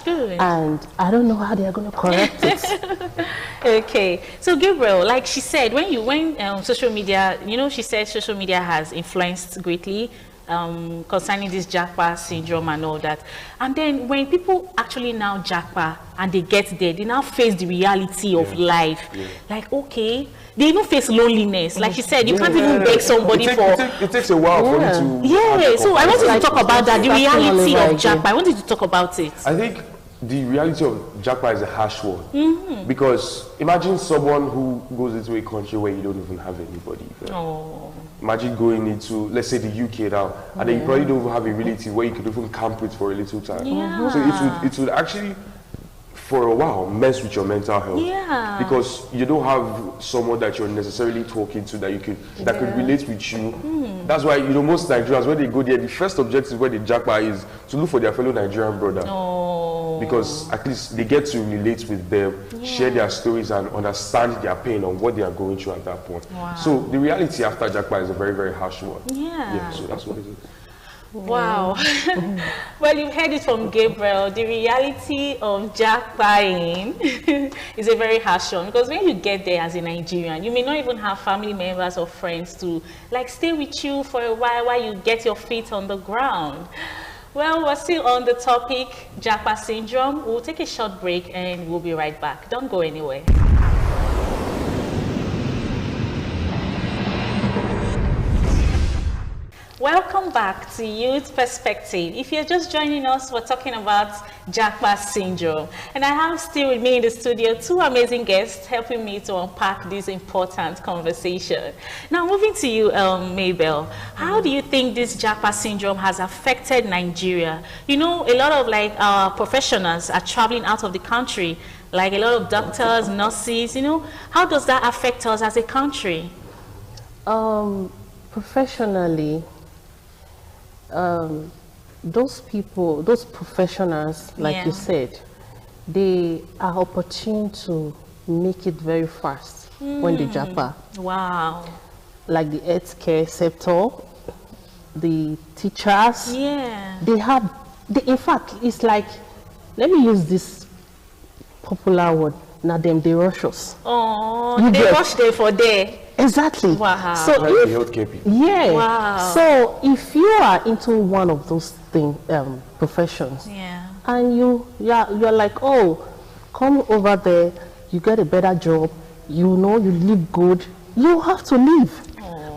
Good. And I don't know how they are going to correct it. Okay. So Gabriel, like she said, when social media, she said social media has influenced greatly concerning this japa syndrome and all that. And then when people actually now japa and they get there, they now face the reality of life. Like, okay, they even face loneliness. Like she said, you can't even beg somebody it takes a while for you to... Yeah, so I wanted to talk about that, the reality of japa. I wanted to talk about it. I think the reality of japa is a harsh word. Because imagine someone who goes into a country where you don't even have anybody. Imagine going into, let's say, the UK now, and then you probably don't even have a relative where you could even camp with for a little time. So it would actually for a while mess with your mental health. Yeah. Because you don't have someone that you're necessarily talking to that could relate with you. That's why, you know, most Nigerians, when they go there, the first objective when they japa is to look for their fellow Nigerian brother. Because at least they get to relate with them, share their stories and understand their pain on what they are going through at that point. Wow. So the reality after japa is a very, very harsh one. Yeah. So that's what it is. Wow. Well, you've heard it from Gabriel. The reality of jackpotting is a very harsh one, because when you get there as a Nigerian, you may not even have family members or friends to like stay with you for a while you get your feet on the ground. Well, we're still on the topic, jackpot syndrome. We'll take a short break and we'll be right back. Don't go anywhere. Welcome back to Youth Perspective. If you're just joining us, we're talking about jackpot syndrome. And I have still with me in the studio 2 amazing guests helping me to unpack this important conversation. Now, moving to you, Mabel, how do you think this jackpot syndrome has affected Nigeria? You know, a lot of like professionals are traveling out of the country, like a lot of doctors, nurses, you know. How does that affect us as a country? Professionally, those people, those professionals, like you said, they are opportune to make it very fast when they japa. Wow. Like the healthcare sector, the teachers. Yeah. In fact, it's like, let me use this popular word, now them, they rush us. Oh, they rush there for day. Exactly. Wow. So Wow. So if you are into one of those professions, and you're like, oh, come over there, you get a better job, you know, you live good, you have to leave.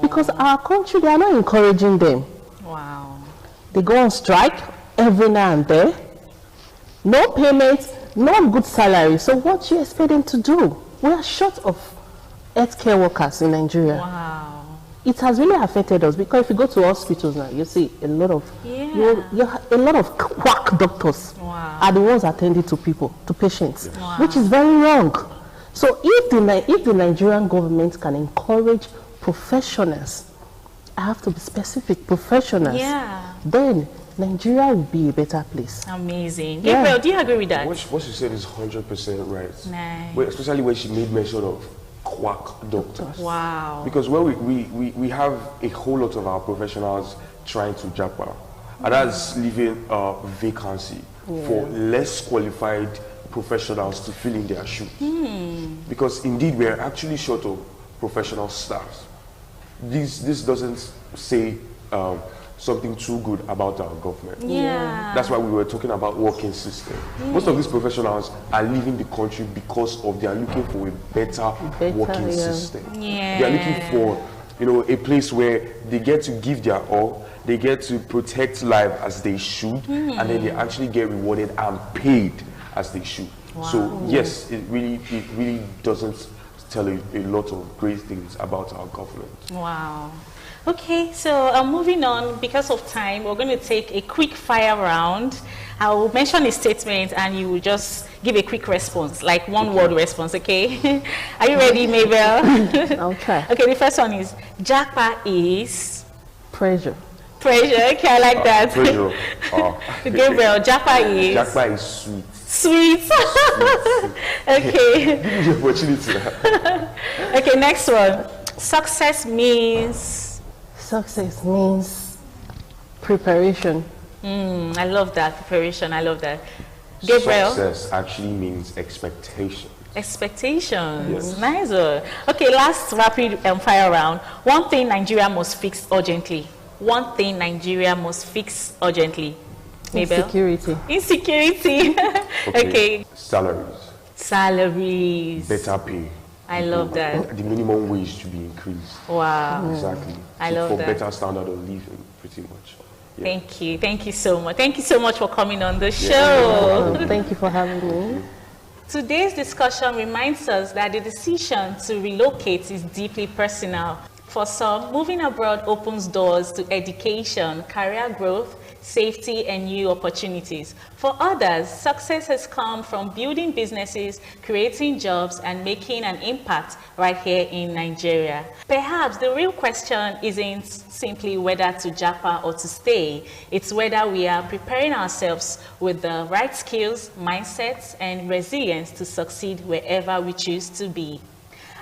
Because our country, they are not encouraging them. Wow. They go on strike every now and then, no payment, no good salary. So what do you expect them to do? We are short of healthcare workers in Nigeria. Wow. It has really affected us, because if you go to hospitals now, you see a lot of a lot of quack doctors are the ones attending to people, to patients, which is very wrong. So if the Nigerian government can encourage professionals, I have to be specific, professionals, then Nigeria will be a better place. Amazing. Gabriel, do you agree with that? What she said is 100% right. Nice. Especially when she made mention of quack doctors. Wow. Because when we have a whole lot of our professionals trying to japa, and that's leaving a vacancy for less qualified professionals to fill in their shoes. Because indeed we are actually short of professional staff. This doesn't say something too good about our government. That's why we were talking about working system. Most of these professionals are leaving the country because of they are looking for a better working system. They are looking for, you know, a place where they get to give their all, they get to protect life as they should, and then they actually get rewarded and paid as they should. So yes, it really doesn't tell a lot of great things about our government. Wow. Okay, so moving on, because of time, we're going to take a quick fire round. I will mention a statement and you will just give a quick response, like one word response, okay? Are you ready, Mabel? I'll try. Okay, the first one is, Jackpot is? Pressure. Pressure, okay, I like that. Pressure. Gabriel, Jackpot is? Jackpot is sweet. Sweet. Okay. Give me the opportunity. Okay, next one. Success means? Success means preparation. I love that, preparation, I love that. Gabriel? Success actually means expectation. Expectations. Yes. Nice. Okay, last rapid fire round. One thing Nigeria must fix urgently. One thing Nigeria must fix urgently. Mabel? Insecurity. Insecurity. Okay. Salaries. Salaries. Better pay. I love that. The minimum wage to be increased. Wow. Exactly. I love for that. For better standard of living, pretty much. Yeah. Thank you. Thank you so much. Thank you so much for coming on the show. Thank you for having me. Today's discussion reminds us that the decision to relocate is deeply personal. For some, moving abroad opens doors to education, career growth, safety, and new opportunities. For others, success has come from building businesses, creating jobs, and making an impact right here in Nigeria. Perhaps the real question isn't simply whether to japa or to stay. It's whether we are preparing ourselves with the right skills, mindsets, and resilience to succeed wherever we choose to be.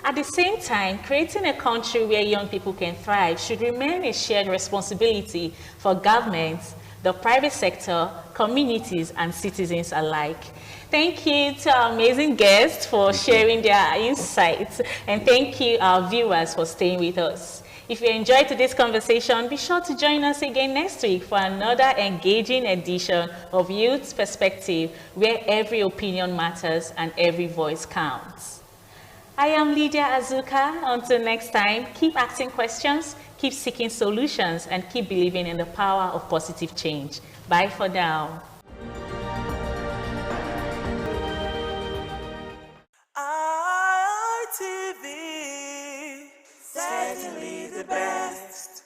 At the same time, creating a country where young people can thrive should remain a shared responsibility for governments, the private sector, communities, and citizens alike. Thank you to our amazing guests for sharing their insights, and thank you our viewers for staying with us. If you enjoyed today's conversation, be sure to join us again next week for another engaging edition of Youth's Perspective, where every opinion matters and every voice counts. I am Lydia Azuka. Until next time, keep asking questions, keep seeking solutions, and keep believing in the power of positive change. Bye for now. ITV, certainly the best.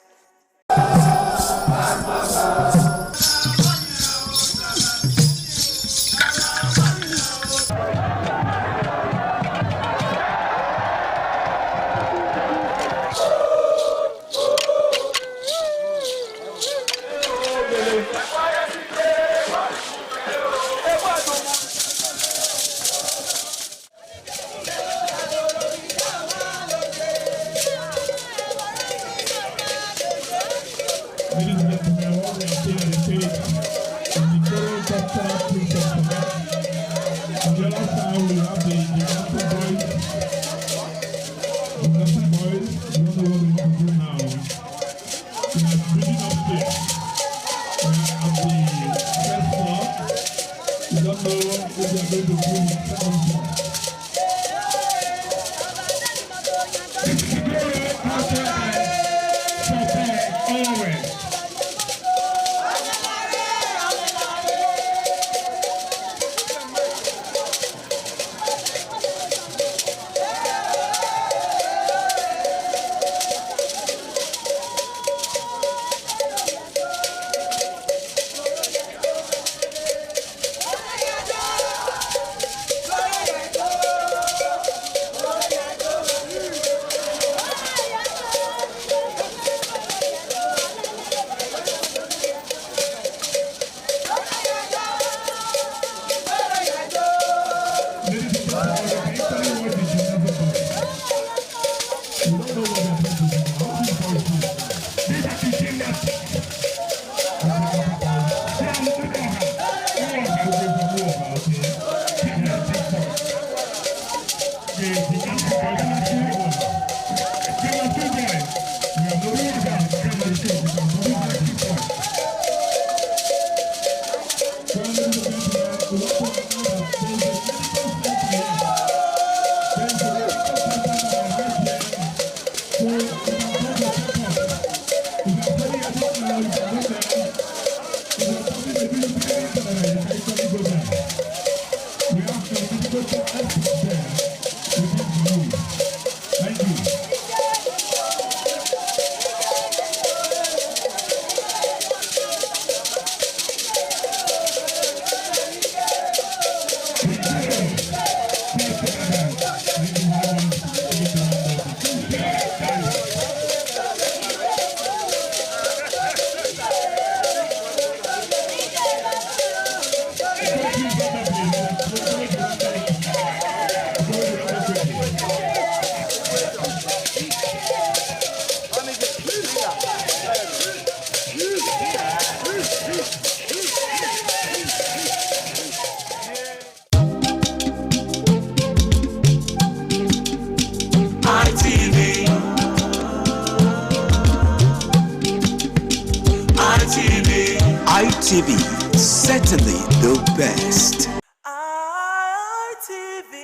ITV, certainly the best. ITV,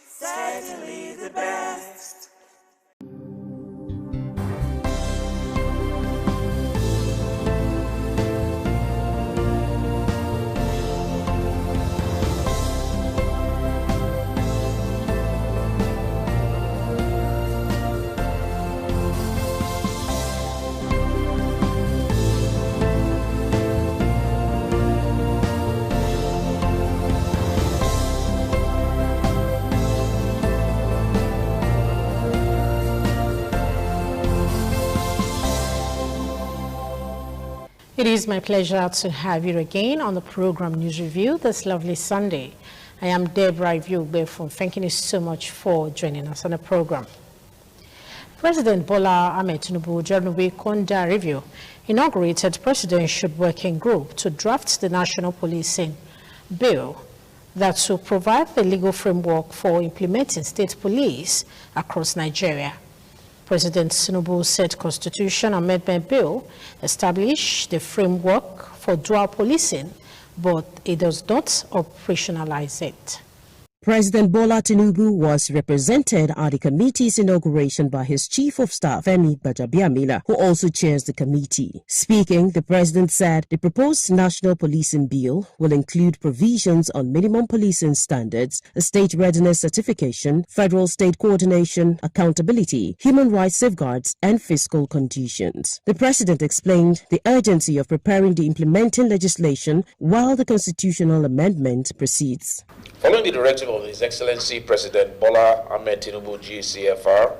certainly the best. It is my pleasure to have you again on the program News Review this lovely Sunday. I am Deborah Iviogbe thanking you so much for joining us on the program. President Bola Ahmed Tinubu during the Konda review inaugurated Presidential Working Group to draft the National Policing Bill that will provide the legal framework for implementing state police across Nigeria. President Tinubu said Constitution Amendment Bill established the framework for dual policing, but it does not operationalize it. President Bola Tinubu was represented at the committee's inauguration by his Chief of Staff, Femi Gbajabiamila, who also chairs the committee. Speaking, the president said the proposed National Policing Bill will include provisions on minimum policing standards, a state readiness certification, federal-state coordination, accountability, human rights safeguards, and fiscal conditions. The president explained the urgency of preparing the implementing legislation while the constitutional amendment proceeds. Following the directive of His Excellency President Bola Ahmed Tinubu GCFR,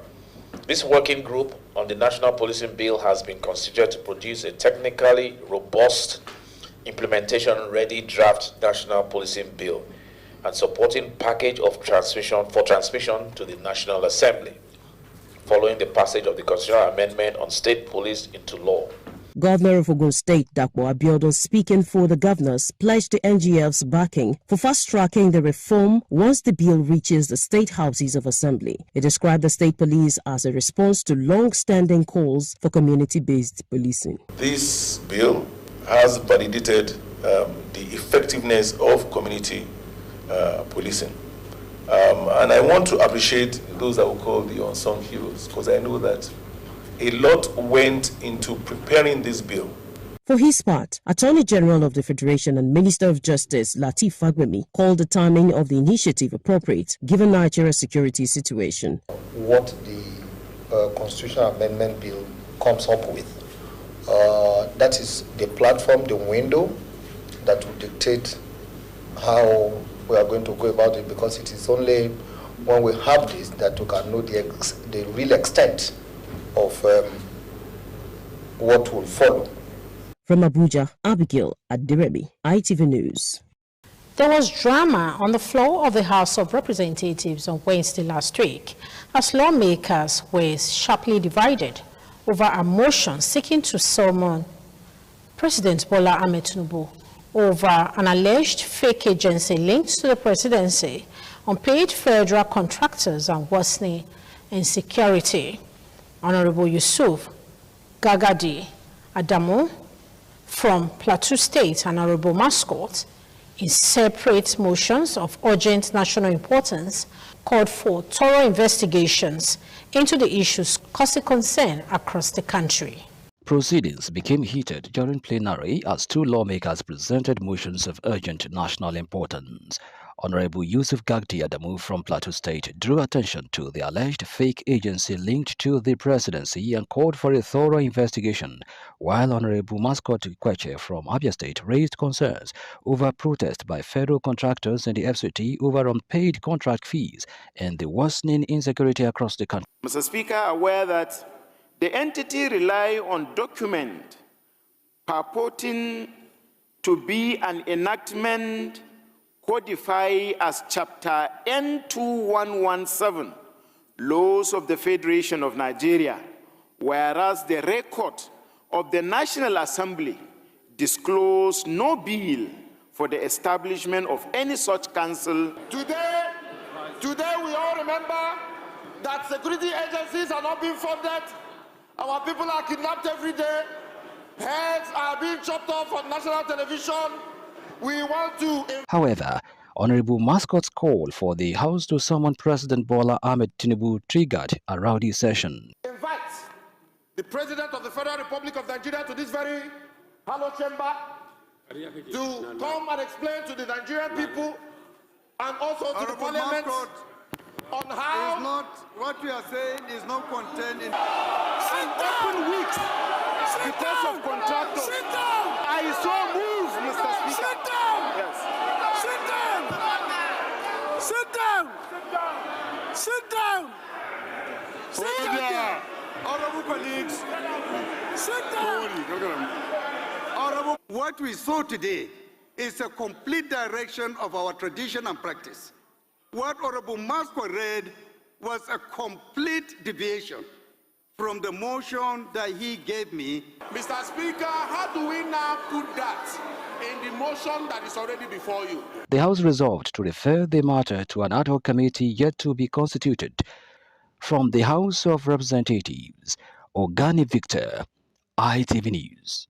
this working group on the National Policing Bill has been constituted to produce a technically robust, implementation-ready draft National Policing Bill and supporting package of transmission to the National Assembly, following the passage of the constitutional amendment on state police into law. Governor of Ogun State, Dapo Abiodun, speaking for the governors, pledged the NGF's backing for fast-tracking the reform once the bill reaches the state houses of assembly. He described the state police as a response to long-standing calls for community-based policing. This bill has validated the effectiveness of community policing. And I want to appreciate those I will call the unsung heroes, because I know that a lot went into preparing this bill. For his part, Attorney General of the Federation and Minister of Justice Lateef Fagbemi called the timing of the initiative appropriate given Nigeria's security situation. What the Constitutional Amendment Bill comes up with, that is the platform, the window that will dictate how we are going to go about it, because it is only when we have this that we can know the real extent of what will follow. From Abuja, Abigail Adiremi, ITV News. There was drama on the floor of the House of Representatives on Wednesday last week as lawmakers were sharply divided over a motion seeking to summon President Bola Ahmed Tinubu over an alleged fake agency linked to the presidency, unpaid federal contractors and worsening insecurity. Honorable Yusuf Gagadi Adamu from Plateau State and Honorable Mascot, in separate motions of urgent national importance, called for thorough investigations into the issues causing concern across the country. Proceedings became heated during plenary as two lawmakers presented motions of urgent national importance. Honorable Yusuf Gagdi Adamu from Plateau State drew attention to the alleged fake agency linked to the presidency and called for a thorough investigation, while Honorable Mascot Kweche from Abia State raised concerns over protest by federal contractors and the FCT over unpaid contract fees and the worsening insecurity across the country. Mr. Speaker, aware that the entity rely on document purporting to be an enactment codify as Chapter N2117, Laws of the Federation of Nigeria, whereas the record of the National Assembly disclosed no bill for the establishment of any such council. Today we all remember that security agencies are not being funded. Our people are kidnapped every day. Heads are being chopped off on national television. We want to... However, Honorable Mascot's call for the House to summon President Bola Ahmed Tinubu triggered a rowdy session. Invite the President of the Federal Republic of Nigeria to this very hallowed chamber to come and explain to the Nigerian people and also to the Parliament on how... Is not, what we are saying is not contained in... open weeks because of contractors. I saw moves, Mr. Speaker. Sit down! Yes. Sit down! Sit down! Sit down! Sit down! Honorable colleagues. Sit down! What we saw today is a complete direction of our tradition and practice. What Honorable Masco read was a complete deviation from the motion that he gave me. Mr. Speaker, how do we now put that in the motion that is already before you? The House resolved to refer the matter to an ad hoc committee yet to be constituted. From the House of Representatives, Ogani Victor, ITV News.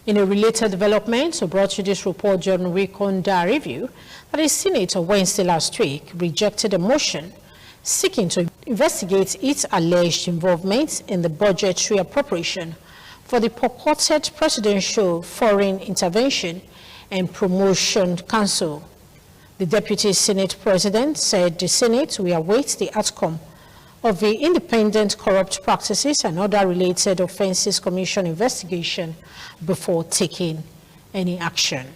In a related development, we brought you this report during Reconda review that the Senate on Wednesday last week rejected a motion seeking to investigate its alleged involvement in the budgetary appropriation for the purported Presidential Foreign Intervention and Promotion Council. The Deputy Senate President said the Senate will await the outcome of the Independent Corrupt Practices and Other Related Offences Commission investigation before taking any action.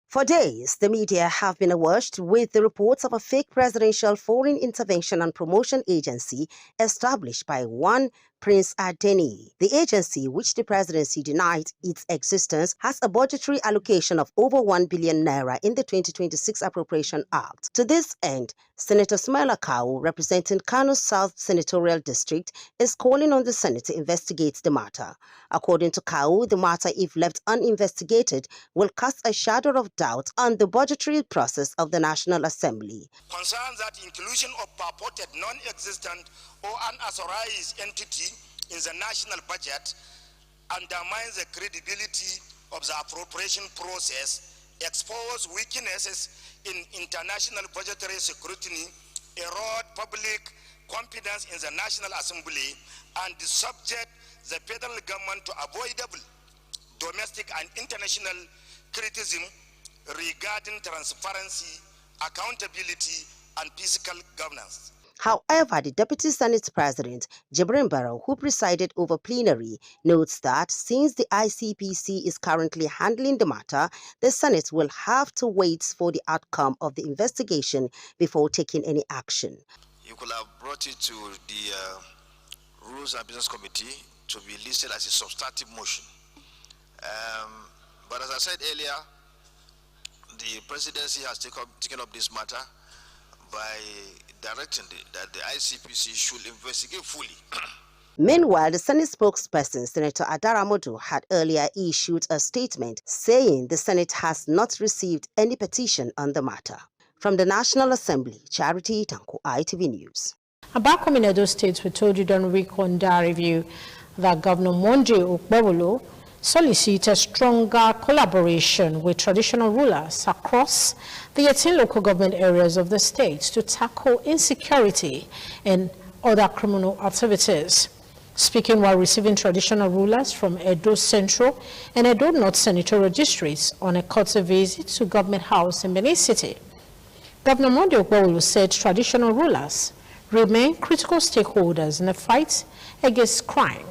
For days, the media have been awash with the reports of a fake Presidential Foreign Intervention and Promotion Agency established by one Prince Adeni. The agency, which the presidency denied its existence, has a budgetary allocation of over 1 billion naira in the 2026 Appropriation Act. To this end, Senator Smaila Kawu, representing Kano South Senatorial District, is calling on the Senate to investigate the matter. According to Kawu, the matter, if left uninvestigated, will cast a shadow of doubt on the budgetary process of the National Assembly. Concerns that inclusion of purported non-existent or unauthorized entity in the national budget undermines the credibility of the appropriation process, expose weaknesses in international budgetary scrutiny, erode public confidence in the National Assembly, and subject the federal government to avoidable domestic and international criticism regarding transparency, accountability, and fiscal governance. However, the Deputy Senate President, Jibrin Barrow, who presided over plenary, notes that since the ICPC is currently handling the matter, the Senate will have to wait for the outcome of the investigation before taking any action. You could have brought it to the Rules and Business Committee to be listed as a substantive motion. But as I said earlier, the presidency has taken up this matter by directing that the ICPC should investigate fully. Meanwhile, the Senate spokesperson, Senator Adara Modu, had earlier issued a statement saying the Senate has not received any petition on the matter. From the National Assembly, Charity Tanko, ITV News. Back home in Edo State, we told you during Reconda review that Governor Monday Okpebholo solicited stronger collaboration with traditional rulers across the 18 local government areas of the state to tackle insecurity and other criminal activities. Speaking while receiving traditional rulers from Edo Central and Edo North Senatorial Districts on a courtesy visit to Government House in Benin City, Governor Monday Okpebholo said traditional rulers remain critical stakeholders in the fight against crime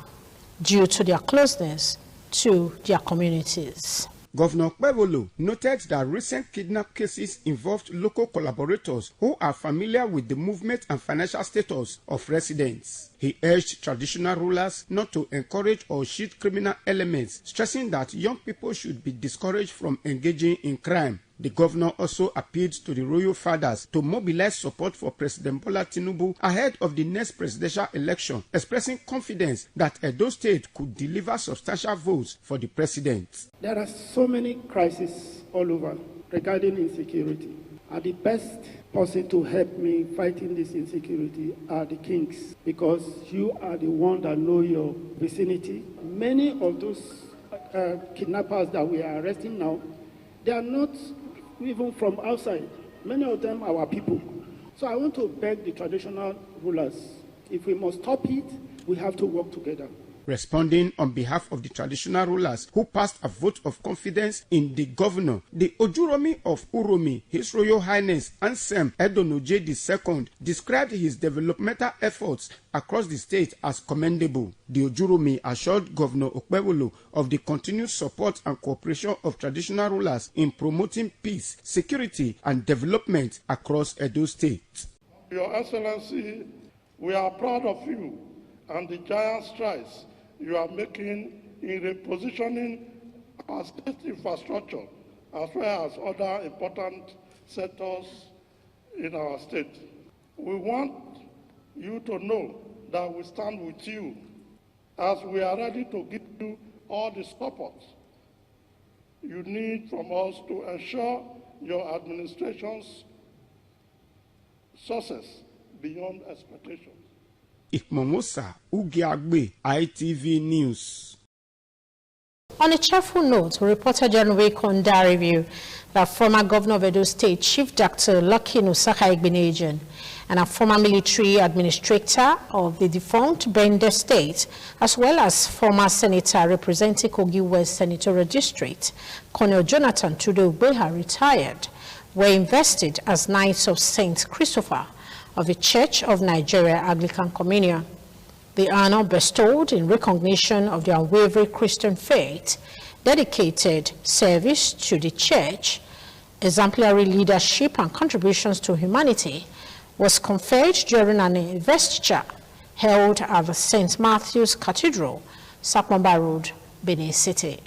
due to their closeness to their communities. Governor Okpebholo noted that recent kidnap cases involved local collaborators who are familiar with the movement and financial status of residents. He urged traditional rulers not to encourage or shield criminal elements, stressing that young people should be discouraged from engaging in crime. The governor also appealed to the royal fathers to mobilize support for President Bola Tinubu ahead of the next presidential election, expressing confidence that Edo State could deliver substantial votes for the president. There are so many crises all over regarding insecurity. And the best person to help me fighting this insecurity are the kings, because you are the one that know your vicinity. Many of those kidnappers that we are arresting now, they are not even from outside. Many of them are our people. So I want to beg the traditional rulers, if we must stop it, we have to work together. Responding on behalf of the traditional rulers who passed a vote of confidence in the governor, the Ojuromi of Uromi, His Royal Highness Ansem Edonoje II, described his developmental efforts across the state as commendable. The Ojuromi assured Governor Okpebholo of the continued support and cooperation of traditional rulers in promoting peace, security, and development across Edo State. Your Excellency, we are proud of you and the giant strides you are making in repositioning our state infrastructure, as well as other important sectors in our state. We want you to know that we stand with you as we are ready to give you all the support you need from us to ensure your administration's success beyond expectations. Ikmomosa Ugiagbe, ITV News. On a cheerful note, we reported during Week on Dar Review that former Governor of Edo State, Chief Dr. Lucky Nusaka Igbeneghu, and a former military administrator of the defunct Bende State, as well as former senator representing Kogi West Senatorial District, Colonel Jonathan Tunde Ogbeha, retired, were invested as Knights of St. Christopher of the Church of Nigeria Anglican Communion. The honor bestowed in recognition of their unwavering Christian faith, dedicated service to the church, exemplary leadership and contributions to humanity, was conferred during an investiture held at the St. Matthew's Cathedral, Sapomba Road, Benin City.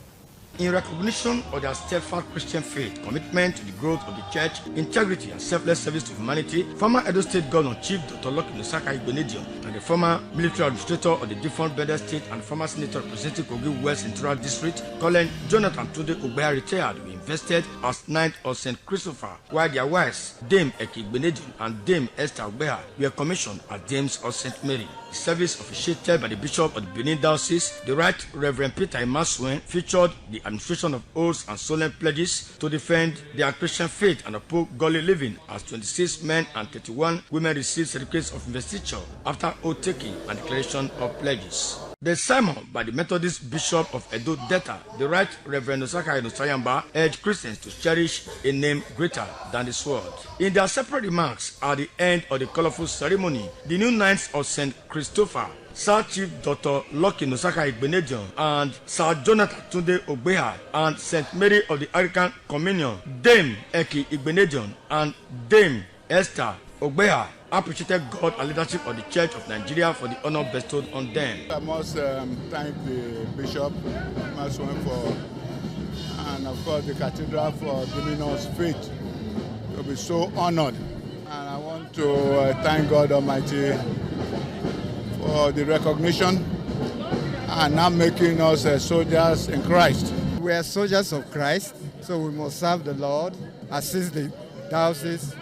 In recognition of their steadfast Christian faith, commitment to the growth of the church, integrity and selfless service to humanity, former Edo State Governor Chief Dr. Lucky Nusaka Igbeneghu and the former military administrator of the defunct Bende State and former senator representing Kogi West Senatorial District, Colonel Jonathan Tunde Ogbeha, retired, were invested as Knights of St. Christopher, while their wives, Dame Eki Igbeneghu and Dame Esther Ogbeha, were commissioned as Dames of St. Mary. The service officiated by the Bishop of the Benin Diocese, the Right Reverend Peter Imasuen, featured the administration of oaths and solemn pledges to defend their Christian faith and uphold godly living, as 26 men and 31 women received certificates of investiture after oath taking and declaration of pledges. The sermon by the Methodist Bishop of Edo Delta, the Right Reverend Osaka Inosayamba, urged Christians to cherish a name greater than the sword. In their separate remarks at the end of the colorful ceremony, the new Knights of St. Christopher, Sir Chief Dr. Lucky Nusaka Igbeneghu and Sir Jonathan Tunde Ogbeha and St. Mary of the Anglican Communion, Dame Eki Igbeneghu and Dame Esther Ogbeha, appreciated God and leadership of the Church of Nigeria for the honor bestowed on them. I must thank the Bishop and of course the Cathedral for giving us faith to be so honored. And I want to thank God Almighty for the recognition and now making us soldiers in Christ. We are soldiers of Christ, so we must serve the Lord, assist the diocese,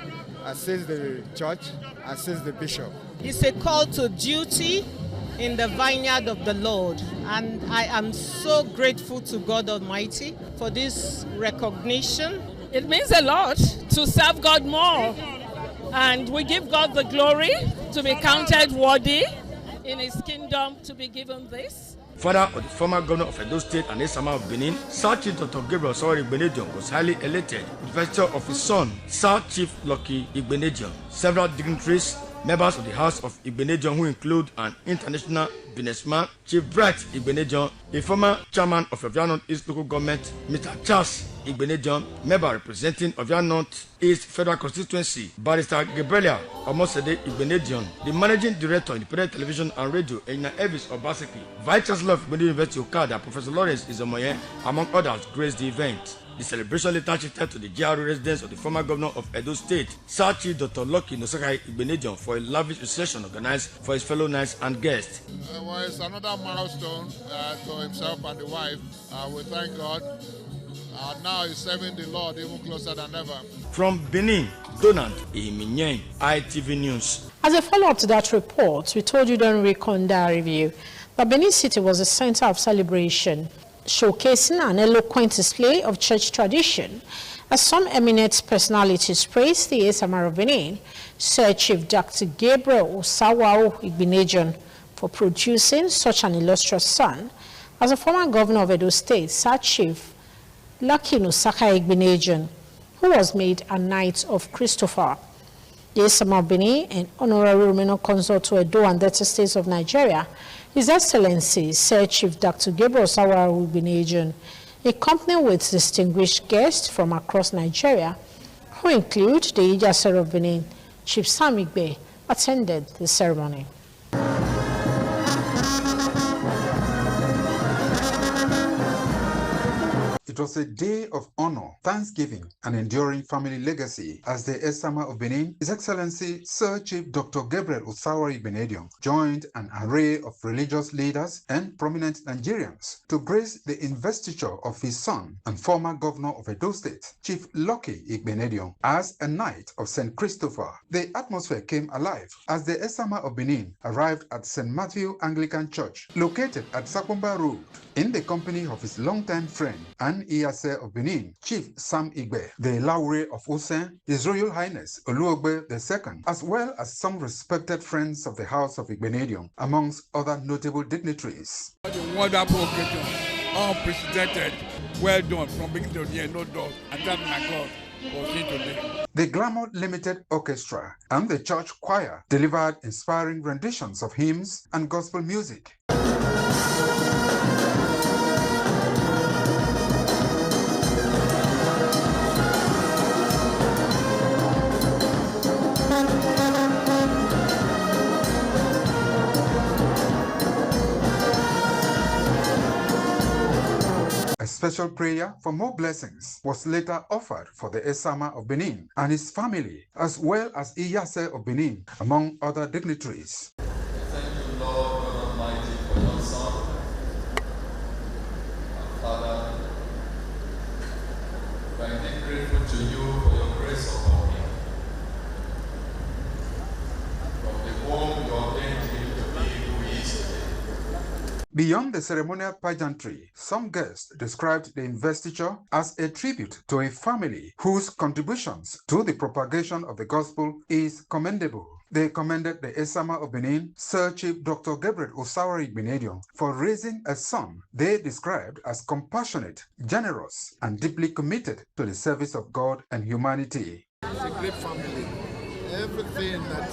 assist the church, assist the bishop. It's a call to duty in the vineyard of the Lord, and I am so grateful to God Almighty for this recognition. It means a lot to serve God more, and we give God the glory to be counted worthy in His kingdom to be given this. Father of the former governor of Edo State and Esama of Benin, Sir Chief Dr. Gabriel Sawari Igbeneghu was highly elated with the vesture of his son, Sir Chief Lucky Igbeneghu. Several dignitaries, members of the House of Igbeneghu, who include an international businessman, Chief Bright Igbeneghu, a former chairman of Ovia North East Local Government, Mr. Charles Igbeneghu, member representing Ovia North East Federal Constituency, Barrister Gabriela Omosede Igbeneghu, the managing director of Independent Television and Radio, Ena Elvis Obaseki, Vice Chancellor of Igbeneghu University Okada, Professor Lawrence Izomoye, among others, graced the event. The celebration later shifted to the GRA residence of the former governor of Edo State, Sir Chief Dr. Lucky Nusaka Igbeneghu, for a lavish reception organized for his fellow knights and guests. Well, it's another milestone to himself and the wife. We thank God. Now he's serving the Lord even closer than ever. From Benin, Donald Eminyen, ITV News. As a follow-up to that report, we told you during Week on Dar Review that Benin City was the center of celebration, showcasing an eloquent display of church tradition, as some eminent personalities praised the Esama of Benin, Sir Chief Dr. Gabriel Osawao Igbeneghu, for producing such an illustrious son. As a former governor of Edo State, Sir Chief Lucky Nusaka Igbeneghu, who was made a Knight of Christopher. The Esama of Benin and Honorary Romano Consort to Edo and Delta States of Nigeria, His Excellency Sir Chief Dr. Gabriel Osawao Igbeneghu, accompanied with distinguished guests from across Nigeria, who include the Ijasa of Benin, Chief Sam Igbe, attended the ceremony. It was a day of honor, thanksgiving, and enduring family legacy as the Esama of Benin, His Excellency Sir Chief Dr. Gabriel Osawa Igbinedion, joined an array of religious leaders and prominent Nigerians to grace the investiture of his son and former governor of Edo State, Chief Lucky Igbinedion, as a Knight of St. Christopher. The atmosphere came alive as the Esama of Benin arrived at St. Matthew Anglican Church, located at Sakumba Road, in the company of his longtime friend and Iyase of Benin, Chief Sam Igbe, the Laure of Usen, His Royal Highness Oluogbe II, as well as some respected friends of the House of Igbinedion, amongst other notable dignitaries. What a wonderful occasion, unprecedented, well done from beginning to the end, no doubt, and thank my God for seeing today. The Glamour Limited Orchestra and the church choir delivered inspiring renditions of hymns and gospel music. A special prayer for more blessings was later offered for the Esama of Benin and his family, as well as Iyase of Benin, among other dignitaries. Thank you, Lord God Almighty, for your Son, our Father. We are indeed grateful to you for your grace upon him. From the womb you ordained him to be who he is today. Beyond the ceremonial pageantry, some guests described the investiture as a tribute to a family whose contributions to the propagation of the gospel is commendable. They commended the Esama of Benin, Sir Chief Dr. Gabriel Osawa Igbinedion, for raising a son they described as compassionate, generous, and deeply committed to the service of God and humanity. It's a great family. Everything that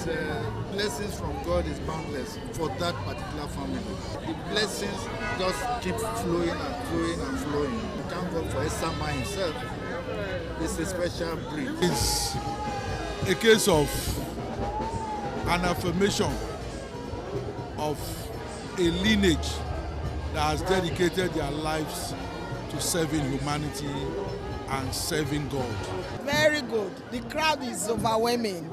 blessings from God is boundless for that particular family. The blessings just keep flowing and flowing and flowing. Thank God for Esama himself. It's a special breed. It's a case of an affirmation of a lineage that has dedicated their lives to serving humanity and serving God. Very good. The crowd is overwhelming.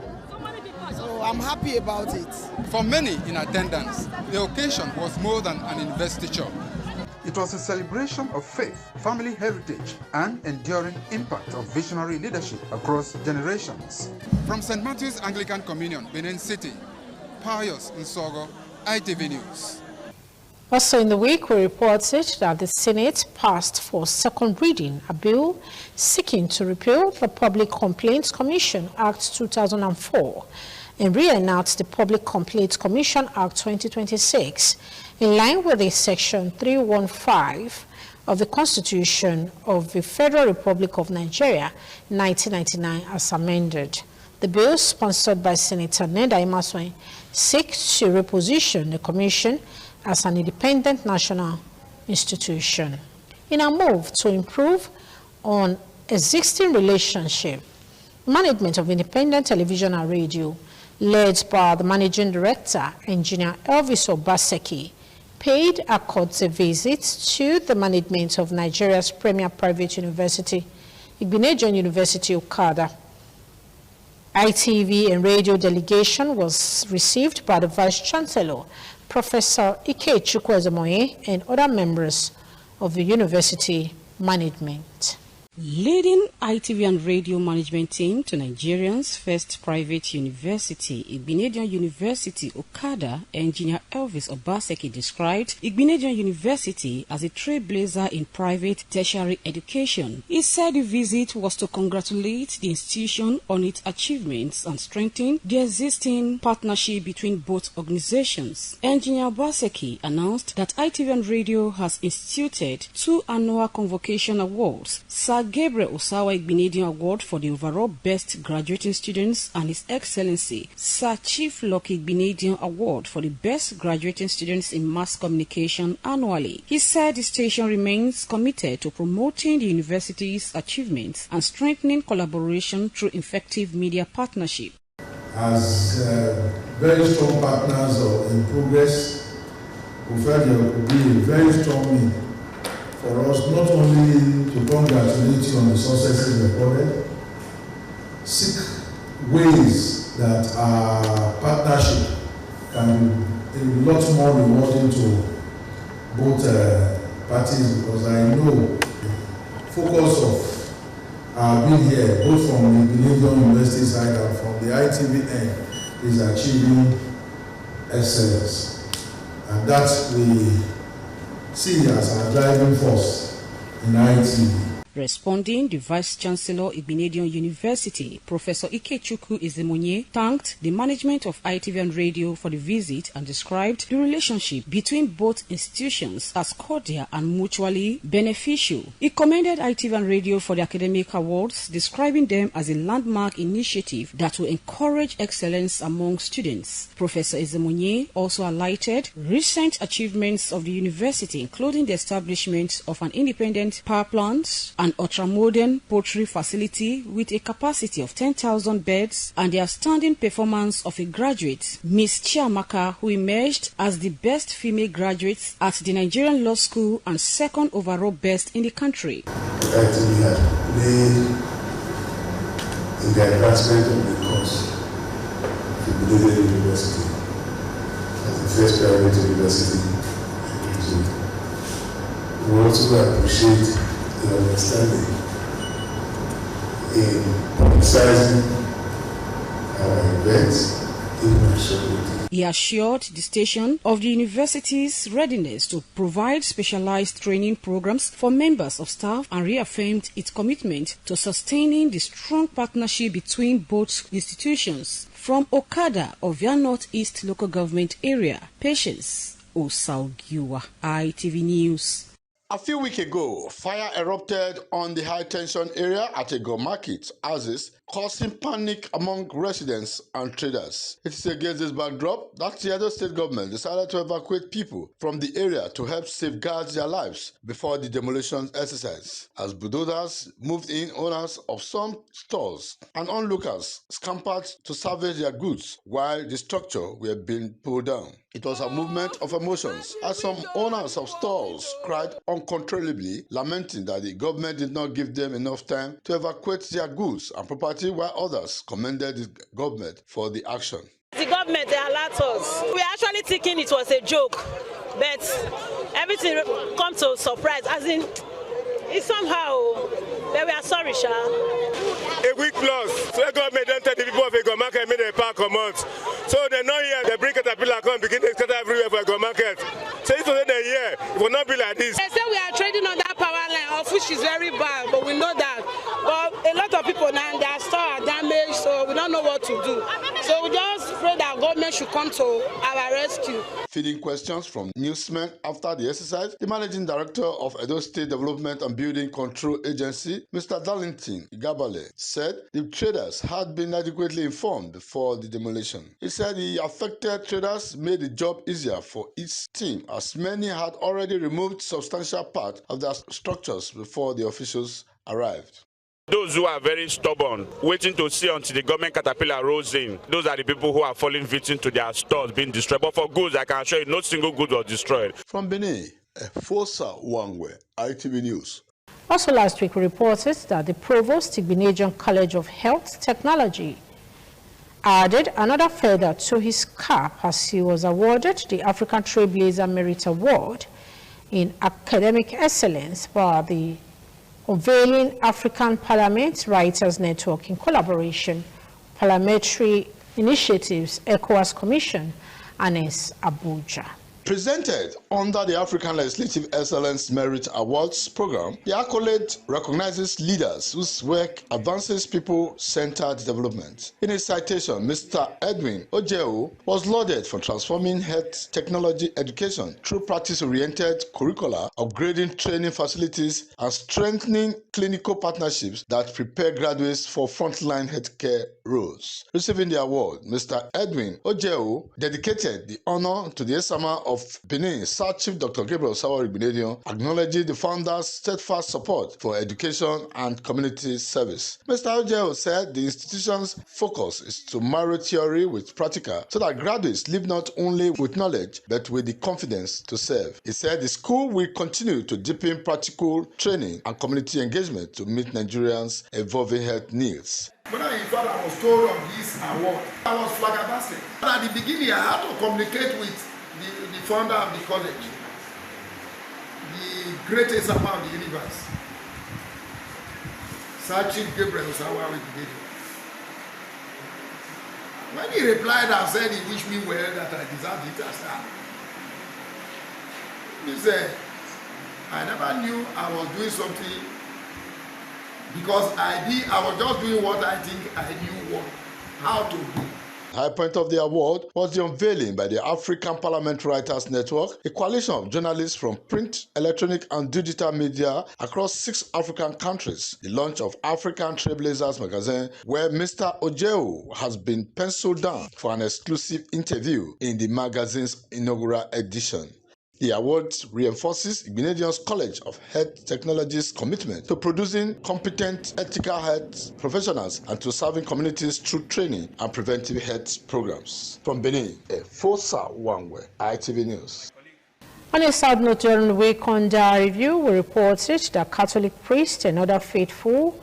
So I'm happy about it. For many in attendance, the occasion was more than an investiture. It was a celebration of faith, family heritage, and enduring impact of visionary leadership across generations. From St. Matthew's Anglican Communion, Benin City, Pius Nsogo, ITV News. Also in the week, we reported that the Senate passed for second reading a bill seeking to repeal the Public Complaints Commission Act 2004 and re-enact the Public Complaints Commission Act 2026 in line with the Section 315 of the Constitution of the Federal Republic of Nigeria 1999 as amended. The bill, sponsored by Senator Neda Imaswen, seeks to reposition the Commission as an independent national institution. In a move to improve on existing relationship, management of independent television and radio, led by the managing director, Engineer Elvis Obaseki, paid a courtesy visit to the management of Nigeria's premier private university, Igbinedion University, Okada. ITV and radio delegation was received by the Vice Chancellor, Professor Ike Chukwuezemoye, and other members of the university management. Leading ITV and radio management team to Nigeria's first private university, Igbinedion University, Okada, Engineer Elvis Obaseki described Igbinedion University as a trailblazer in private tertiary education. He said the visit was to congratulate the institution on its achievements and strengthen the existing partnership between both organizations. Engineer Obaseki announced that ITV and radio has instituted 2 annual convocation awards, Sir Gabriel Osawa Igbinedion Award for the overall best graduating students and His Excellency Sir Chief Lucky Igbinedion Award for the best graduating students in mass communication annually. He said the station remains committed to promoting the university's achievements and strengthening collaboration through effective media partnership. As very strong partners in progress, we felt there would be a very strong need for us not only to congratulate you on the successes recorded, seek ways that our partnership can be a lot more rewarding to both parties, because I know the focus of being here, both from the Igbinedion University side and from the ITV end, is achieving excellence. And that we see as our driving force in ITV. Responding, the Vice-Chancellor Igbinedion University, Professor Ikechukwu Ezemonye, thanked the management of ITV and Radio for the visit and described the relationship between both institutions as cordial and mutually beneficial. He commended ITV and Radio for the academic awards, describing them as a landmark initiative that will encourage excellence among students. Professor Ezemonye also highlighted recent achievements of the university, including the establishment of an independent power plant, an ultra-modern poultry facility with a capacity of 10,000 beds, and the outstanding performance of a graduate, Miss Chiamaka, who emerged as the best female graduate at the Nigerian Law School and second overall best in the country. The ITV had played in the advancement of the course of Igbinedion University as the first private university in Nigeria. We also appreciate the understanding in publicizing our events internationally. He assured the station of the university's readiness to provide specialized training programs for members of staff and reaffirmed its commitment to sustaining the strong partnership between both institutions. From Okada of Via Northeast Local Government Area, Patience Osaugiwa, ITV News. A few weeks ago, fire erupted on the high-tension area at Ego Market, Aziz, causing panic among residents and traders. It is against this backdrop that the Edo State government decided to evacuate people from the area to help safeguard their lives before the demolition exercise. As bulldozers moved in, owners of some stores and onlookers scampered to salvage their goods while the structure were being pulled down. It was a movement of emotions as some owners of stores cried uncontrollably, lamenting that the government did not give them enough time to evacuate their goods and property, while others commended the government for the action. The government, they alert us. We are actually thinking it was a joke, but everything comes to surprise, as in, it's somehow, but we are sorry, Sha. A week plus, so the government don't tell the people of Ego Market make the park come out. So they know here, they bring caterpillar come, begin to scatter everywhere for Ego Market. So if they here, it will not be like this. They say we are trading on that power line, of which is very bad, but we know that. But a lot of people now, their store are damaged, so we don't know what to do. So we just pray that government should come to our rescue. Feeding questions from newsmen after the exercise, the managing director of Edo State Development and Building Control Agency, Mr. Darlington Igabale, said the traders had been adequately informed before the demolition. He said the affected traders made the job easier for each team, as many had already removed substantial part of their structures before the officials arrived. Those who are very stubborn, waiting to see until the government caterpillar rolls in, those are the people who are falling victim to their stores being destroyed. But for goods, I can assure you, no single good was destroyed. From Benin, Fosa Wangwe, ITV News. Also last week, we reported that the Provost Igbinedion College of Health Technology added another feather to his cap as he was awarded the African Trailblazer Merit Award in Academic Excellence by the Unveiling African Parliament Writers Network in collaboration, Parliamentary Initiatives, ECOWAS Commission, and Abuja. Presented under the African Legislative Excellence Merit Awards program, the accolade recognizes leaders whose work advances people-centered development. In his citation, Mr. Edwin Ojeo was lauded for transforming health technology education through practice-oriented curricula, upgrading training facilities, and strengthening clinical partnerships that prepare graduates for frontline healthcare roles. Receiving the award, Mr. Edwin Ojeo dedicated the honor to the Esama of of Benin, Sir Chief Dr. Gabriel Osawari Igbinedion, acknowledged the founder's steadfast support for education and community service. Mr. Ojeo said the institution's focus is to marry theory with practical so that graduates live not only with knowledge but with the confidence to serve. He said the school will continue to deepen practical training and community engagement to meet Nigerians' evolving health needs. When I thought I was told of this award, I was flabbergasted. At the beginning, I had to communicate with the founder of the college, the greatest amount of the universe, Sir Chief Gabriel Osawari Igbinedion. When he replied and said he wished me well, that I deserved it, I said, he said, I never knew I was doing something because I was just doing what I think I knew how to do. High point of the award was the unveiling by the African Parliament Writers Network, a coalition of journalists from print, electronic and digital media across 6 African countries. The launch of African Trailblazers magazine, where Mr. Ojeo has been penciled down for an exclusive interview in the magazine's inaugural edition. The award reinforces Igbinedion's College of Health Technologies' commitment to producing competent ethical health professionals and to serving communities through training and preventive health programs. From Benin, Fosa Wangwe, ITV News. On a sad note, during the Wekonda review, we reported that Catholic priests and other faithful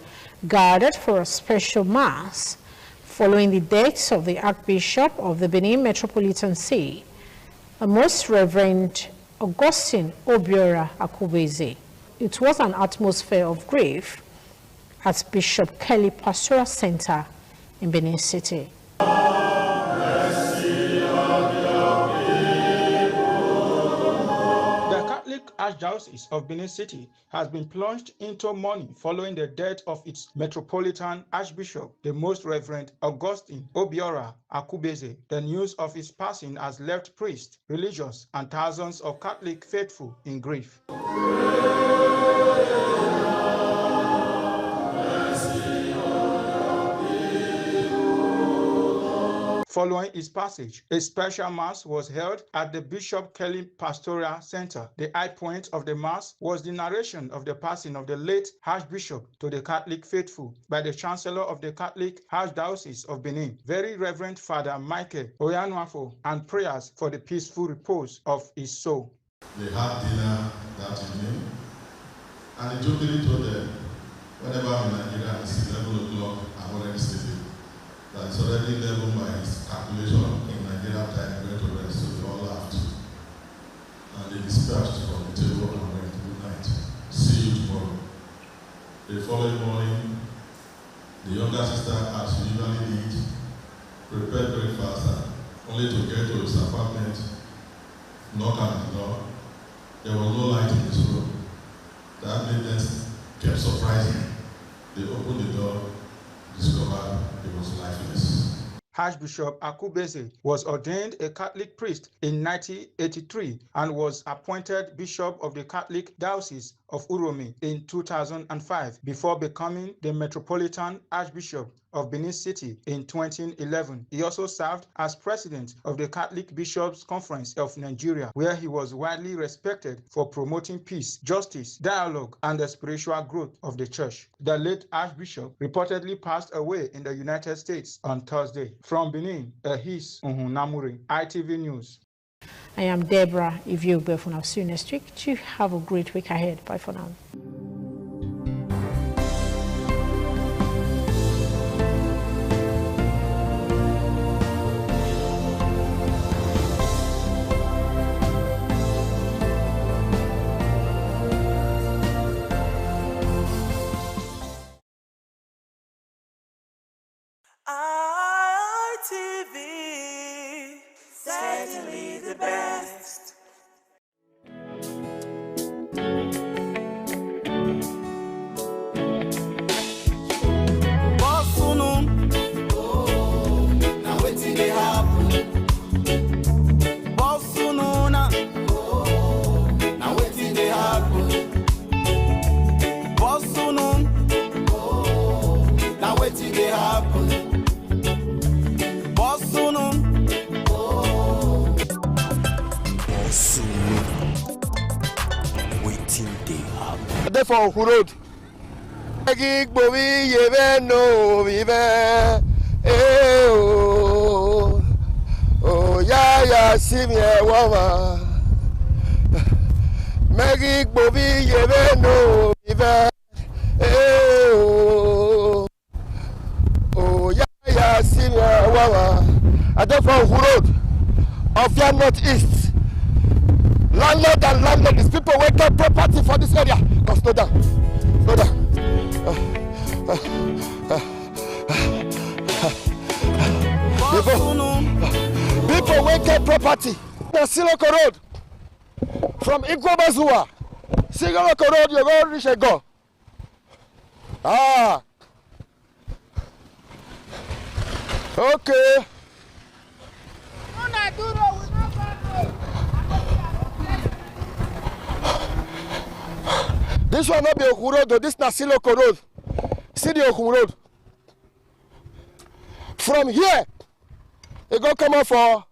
gathered for a special mass following the death of the Archbishop of the Benin Metropolitan See, a Most Reverend Augustine Obiora Akubeze. It was an atmosphere of grief at Bishop Kelly Pastoral Center in Benin City. Archdiocese of Benin City has been plunged into mourning following the death of its Metropolitan Archbishop, the Most Reverend Augustine Obiora Akubeze. The news of his passing has left priests, religious, and thousands of Catholic faithful in grief. Following his passage, a special mass was held at the Bishop Kelly Pastoral Center. The high point of the mass was the narration of the passing of the late Archbishop to the Catholic faithful by the Chancellor of the Catholic Archdiocese of Benin, Very Reverend Father Michael Oyanuafo, and prayers for the peaceful repose of his soul. They had dinner that evening, and he jokingly told them, whenever I'm in Nigeria, it's 11 o'clock, I'm already sleeping. That it's already 11 by his calculation in Nigeria time, went to rest, so they all laughed. And they dispersed from the table and went, good night, see you tomorrow. The following morning, the younger sister, as she usually did, prepared breakfast, and only to get to his apartment, knock on the door. There was no light in his room. That made them kept surprising. They opened the door, discovered he was lifeless. Archbishop Akubeze was ordained a Catholic priest in 1983 and was appointed Bishop of the Catholic Diocese of Uromi in 2005 before becoming the Metropolitan Archbishop of Benin City in 2011. He also served as president of the Catholic Bishops' Conference of Nigeria, where he was widely respected for promoting peace, justice, dialogue, and the spiritual growth of the church. The late Archbishop reportedly passed away in the United States on Thursday. From Benin, Ahis Nhunamuri, ITV News. I am Deborah Iviogbe from See you next week. You have a great week ahead. Bye for now. ITV, certainly the best. dey for Oku Road. Igbo we yebe no vive. Oh ya simi ewa. Megi Igbo we yebe no vive. Oh ya simi ewa. I dey for Oku Road of your northeast. Landlord and landladies, people wey get property for this area. Come slow down. Slow down. People wey get property. Na Siloko Road. From Igbobazuwa. Siloko Road, you go reach Ego. Ah. Okay. This one not be Oku Road, though. This na Siloko Road. See the Oku Road. From here, you go come out for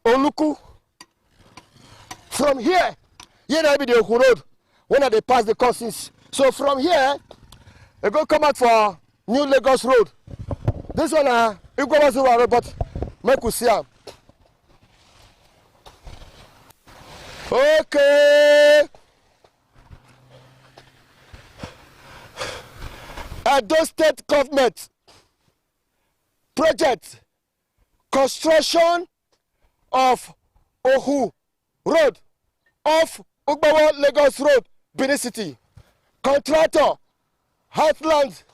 Oluku. From here that be the Oku Road. When they pass the crossings. So from here, you go come out for New Lagos Road. This one you go to Road, but make we see am. Okay. Edo State Government project construction of Oku Road off Ugbawa Lagos Road, Benin City. Contractor Heartland.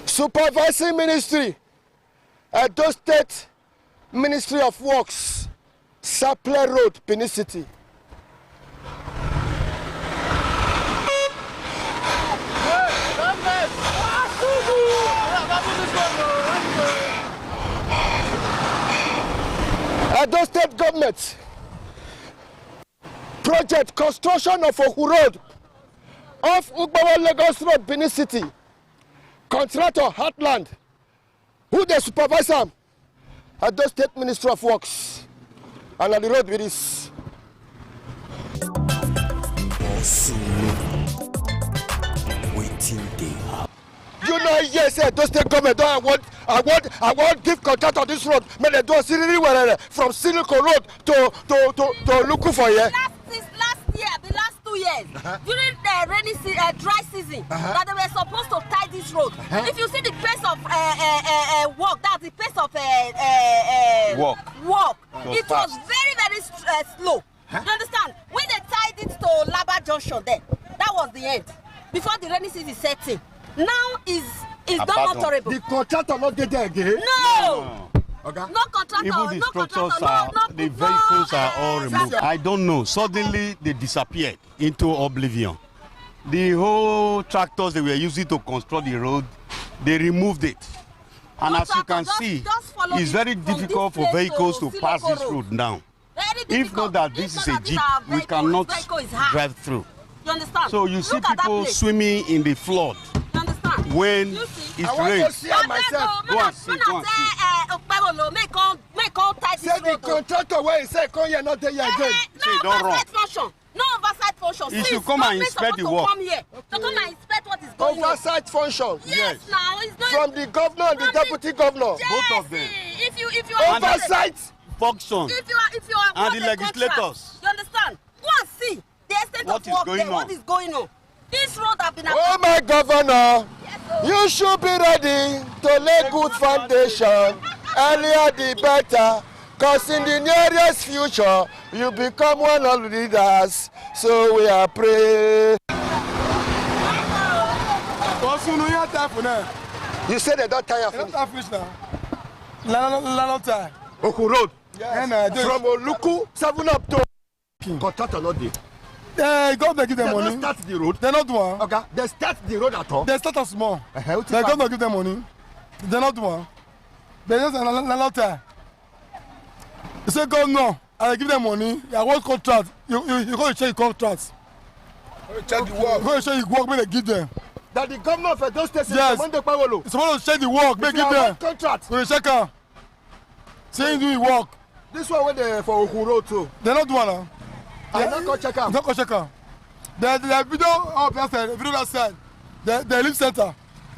Supervising Ministry Edo State Ministry of Works, Sapele Road, Benin City. Edo State Government project construction of Oku Road off Ugbawa Lagos Road, Benin City. Contractor Heartland. Who they supervise am? Edo State Ministry of Works. And on the road with this. You know, yes, Edo State Government. I want give contract on this road. May they do a series from Siloko Road to look for here. The last 2 years, during the rainy dry season, that they were supposed to tie this road. If you see the pace of walk, that's the pace of walk. It was very slow. You understand? When they tied it to Laba Junction, there, that was the end. Before the rainy season set in. Now is not tolerable. The contractor not get there again. No. Okay. No contractor. Even the no structures contractor, the vehicles are all removed. I don't know. Suddenly they disappeared into oblivion. The whole tractors they were using to construct the road, they removed it. And as you can see, it's very difficult for vehicles to pass this road now. If not that this is a jeep, we cannot drive through. You understand? So you see people swimming in the flood. When it rains. Say the contractor where he say come here not there again. No oversight function. No oversight function. You should come and inspect the work. Come here to come and inspect what is going on. Oversight function. Yes. Now it's not from the governor and the deputy governor. Yes. Both of them. If you are oversight function. If you are and the legislators. You understand? Go and see the extent of work there. What is going on? This road have been. Oh my governor, you should be ready to lay good foundation. Earlier the better, cause in the nearest future you become one of the leaders. So we are praying. You said they don't tire finish. Oku Road. Yes. From Oluku 7 up to contractor not there. Government give them money. They don't start the road. They not do one. Okay. They start the road at all. They start us small. The government give them money. They not do one. They just not tire. You say governor, I give them money. I want contract. You go to check the contracts. Check the work. You go to check the work when they give them. That the governor of Edo State says yes. It's supposed to check the work. They give them contract. We check am. Say you do the work. This one went there for Oku Road too. They not do one now. I don't go check out. Don't go check out. The video up that side, video that side, the live center.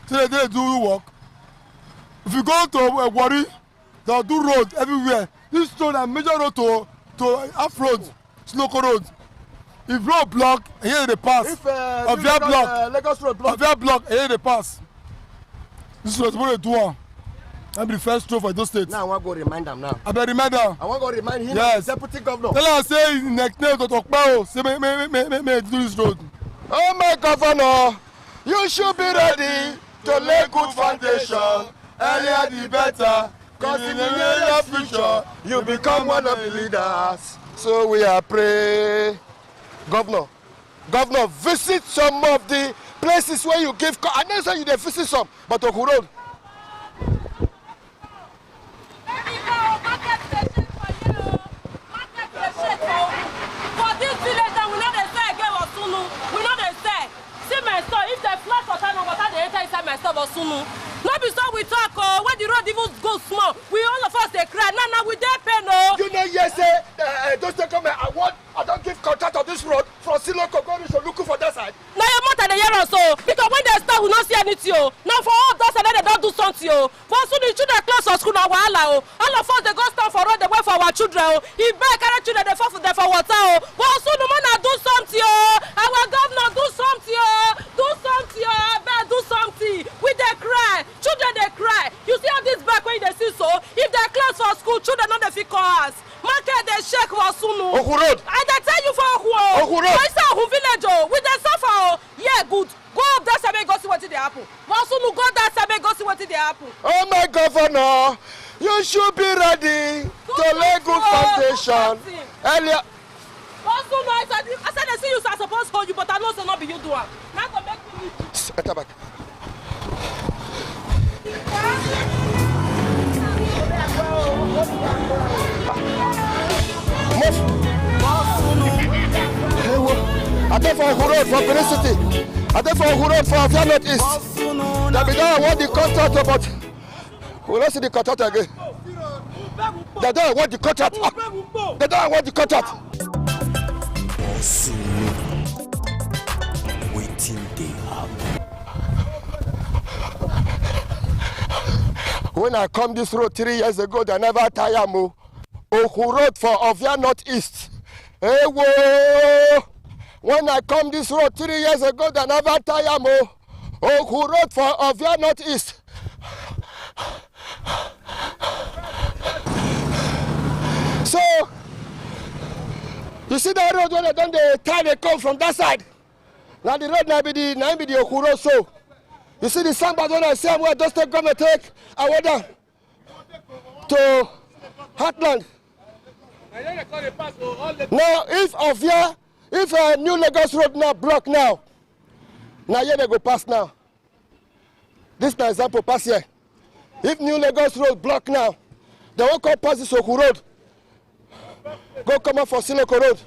So they do work. If you go to Wari, they'll do road everywhere. This road is major road to off road, local road. If road block, here they pass. If Lagos road block, here they pass. This was what they do. That be the first road for those states. Now I want to go remind them now. I better remind them. I want to go remind him, yes. Deputy Governor. Tell her say next name to talk about. Say me do this road. Oh my Governor, you should be ready to lay good foundation. Earlier the better, cause in the near future, you become one of the leaders. So we are praying. Governor, visit some of the places where you give. I know say you dey visit some, but Oku Road. For this village, we know they say again Osunu. We know they say. See my store, if they flat water, no water, they enter inside my store Osunu. No be so we talk, when the road even go small, we all of us they cry. Now we dey pay no. You know, yes, don't take come. I don't give contract on this road from Siloko going to look for that side. Now your mother they hear us so because when they start we not see anything. Now for all those and then they don't do something. For soon the children close for school now wahala. All of us they go stand for road they wait for our children. If bad carry children they fall for them for water. But soon the man do something. Our governor do something. Do something. Better do something. We they cry. Children they cry. You see all this back when they see so. If they close for school, children not they fit call us. Market they shake for Sunu. Oku Road. I dey tell you for Oku Road. I say Oku village we dey suffer Yeah, good. Go up that side go see what they happen. Sunu go that side go see what they happen. Oh my Governor, you should be ready to lay good foundation. Earlier. Sunu, I said they see you so I suppose hold you, but I know so not be you do it. Now to make me leave. Enter back. I dey for Oku Road for Benin City. I dey for Oku Road for Afia North East. They be don't want the contract, but we don't see the contract again. They don't want the contract. They don't want the contract. Waiting they happen. When I come this road 3 years ago, they never tire me. Oku Road for Afia North East. Hey, whoa! When I come this road 3 years ago, they never tire me. Oku Road for Afia North East. So, you see that road when they done the tie they come from that side. Now the road now be the Oku Road so. You see the sandbag when I say where those government take I went down to Heartland. Now if a new Lagos road now block now here they go pass now. This is an example pass here. If new Lagos road block now, they won't come pass this Oku Road. Go come up for Siloko Road.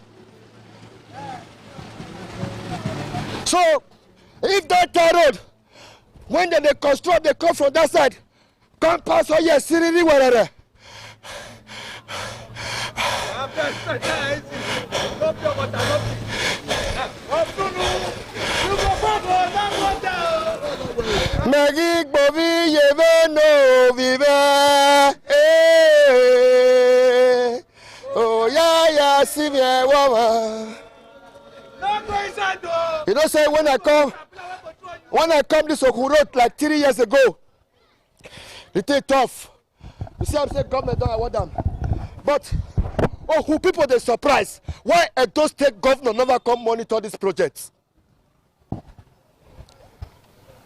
So if that road, when they construct, they come from that side, come pass all here, Siriri wherever. Magik bovi yeve no vive. Oh yeah, see me woman. You don't say when I come this Oku Road like 3 years ago, it is tough. You see I'm saying government don't want them. But who people they surprised. Why Edo State governor never come monitor this project?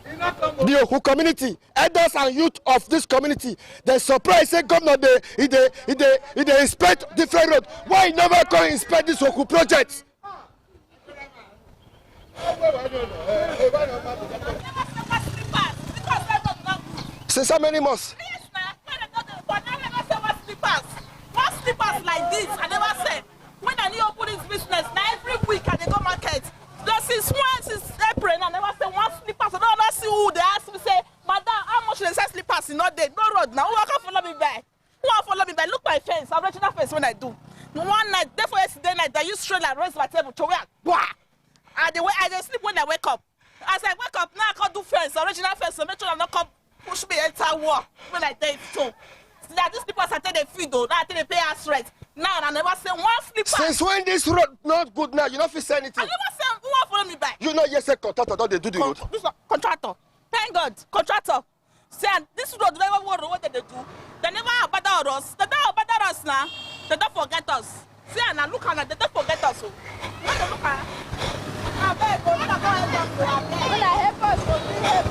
The Oku community, elders and youth of this community, they surprised say governor they inspect different roads. Why he never come inspect this Oku project? Since how many months? What slippers like this? I never said. When I need open this business, now every week I go market. Since April, I never say one slippers. I don't see who they ask me say, Madam, how much they say slippers is not there? No road now. Who can follow me back? Who can follow me back? Look my face. I'm reaching that face when I do. One night, therefore yesterday night, I used stroller, raise I dey sleep when I wake up. As I wake up, now I can't do fence, original fence, so make sure I not come push me enter work when I dey so. Now these people are they feed though, now I think they pay us rent. Now I never say one slipper. Since when this road not good now, you not feel say anything? I never say who want follow me back. You know yes, a contractor don't they do the road? This contractor. Thank God, contractor. Say this road never worry what they do. They never abandon us. They don't abandon us now. They don't forget us. See and look at they don't forget us. When they look at I beg go, when I help us, go help.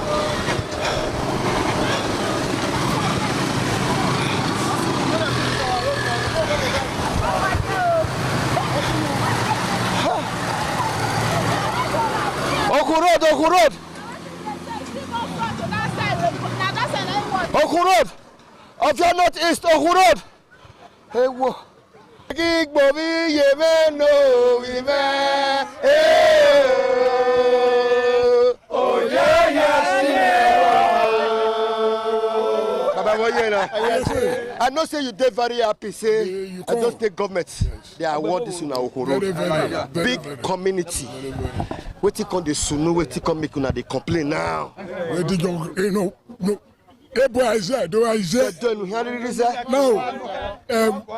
Oku road. Oku road. Of your northeast, Oku road. Hey, whoa. Gig Bobby, Yemen, no, oh, yeah. I know say you did very happy, say, I just take government. They award this in Oku road. Big community. What you can do sooner, what you can make una they complain now. No. Hey boy, I said. No,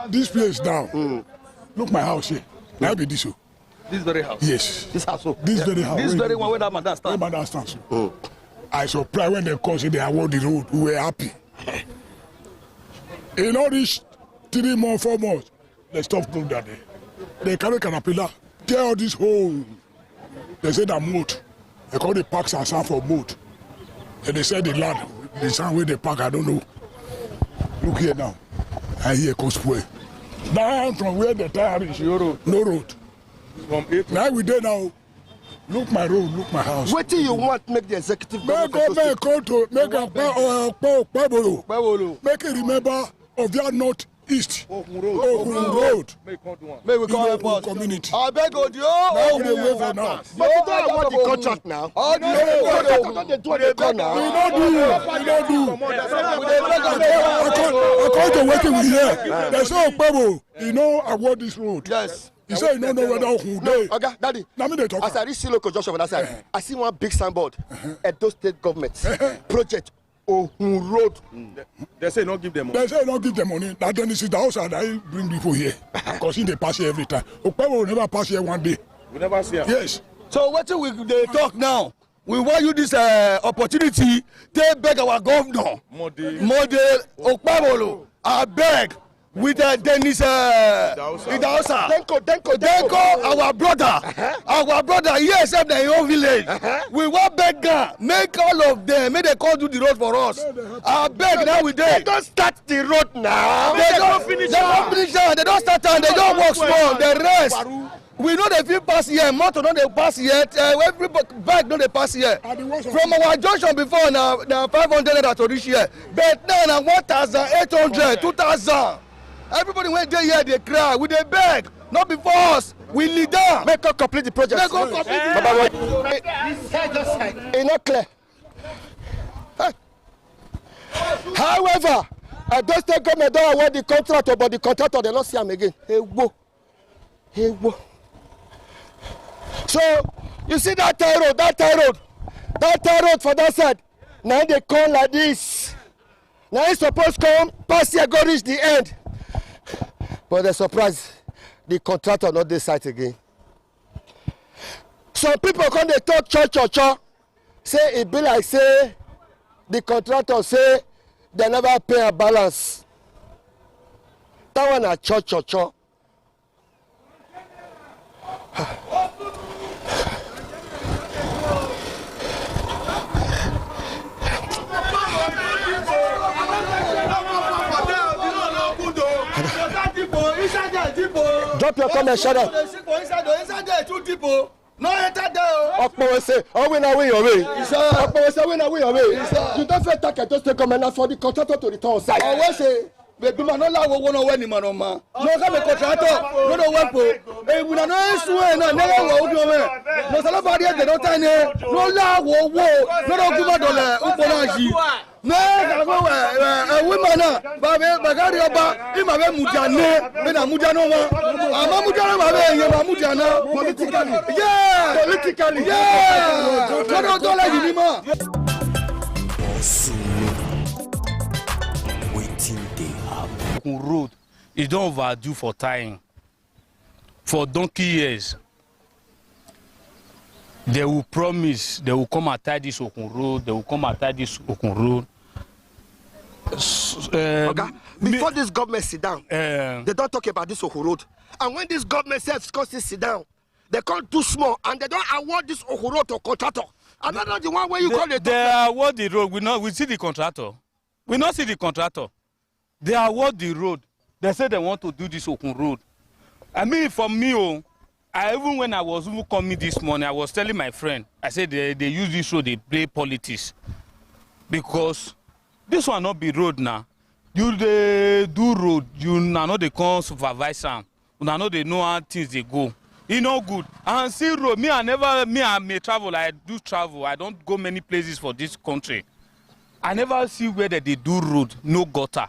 this place down. Look my house here. Now be this. This very house? Yes. This house? This very house. This very one where that madam stands? Where madam stands. I surprised when they come say they award the road. We were happy. In all these 3 months, 4 months, they stopped doing that. They carry caterpillar, tear all this hole. They say that moat. They call the parks and sand for moat. And they said the land, the sand where they park, I don't know. Look here now. I hear Cosplay. Down from where the tire is, no road. From 8 now we there now. Look my road, look my house. What do you want make the executive government make it remember of their northeast road. May we call it community. I beg of you. Now we wait for now. But you don't want the contract now. We don't do. According to what we hear, there's no people. You know award this road. Yes. He said, "No, whether who no, okay, Daddy. Now me they talk. As I reach local junction on that side, I see one big signboard. Edo State Government project Ohun Road. They say not give them money. They say not give them money. Now then this is the house that I bring people here because they pass here every time. Okpebo will never pass here one day. We never see her. Yes. So what we they talk now? We want you this opportunity. They beg our governor, Model Okpebolo. I beg. With Dennis Idausa. Denko, our brother. Our brother, yes, in the own village. We want beggar, make all of them, make they come do the road for us. I beg now we there. They don't start the road now. They don't finish it. They don't start and they don't work small. The rest. We know the few pass here, motor don't they pass yet, every bike don't they pass here. From our junction before now 500 to reach here. But now 1,800, 2,000. Everybody went there here, they cry, we they beg, not before us, we lead down. Make us complete the project. Make us complete the project. It's not clear. However, I don't think government don't award the contractor, but the contractor they not see him again. Hey, whoa. So, you see that tie road for that side. Now they come like this. Now it's supposed to come, pass here, go reach the end. But the surprise, the contractor not this site again. Some people come they talk cho. Say it be like say the contractor say they never pay a balance. That one a cho. Drop your comment, shut up. Inside there, 2 people. No enter there. Okpowese, win away your way. Okpowose, win away your way. You don't feel like I just take comment for the contractor to return on site. Always say, baby, man, no lie, we won't win him, no man. No come a contractor, no work. Hey, we don't know swear, no never go do it. No somebody they don't tell you. No lie, no give $1. na go women na ba gari oba ima be mujane be na mujano wa ama mujano ma be yen ma mujana politically yeah don't like me ma Waiting they happen. Road is don't overdue for tying. For donkey years, they will promise they will come and tie this Okun Road. They will come and tie this Okun Road. Okay. Before this government sit down, they don't talk about this Okun Road. And when this government says sit down, they can't do small and they don't award this Okun Road to contractor. And that's not the one where you call it. They award the road. We see the contractor. We not see the contractor. They award the road. They say they want to do this Okun Road. I mean, for me, even when I was coming this morning, I was telling my friend, I said they use this road, they play politics. Because this one not be road now. You they do road, you know they come supervise them. You know they know how things they go. It's not good. And see road, I may travel, I do travel. I don't go many places for this country. I never see where they do road, no gutter.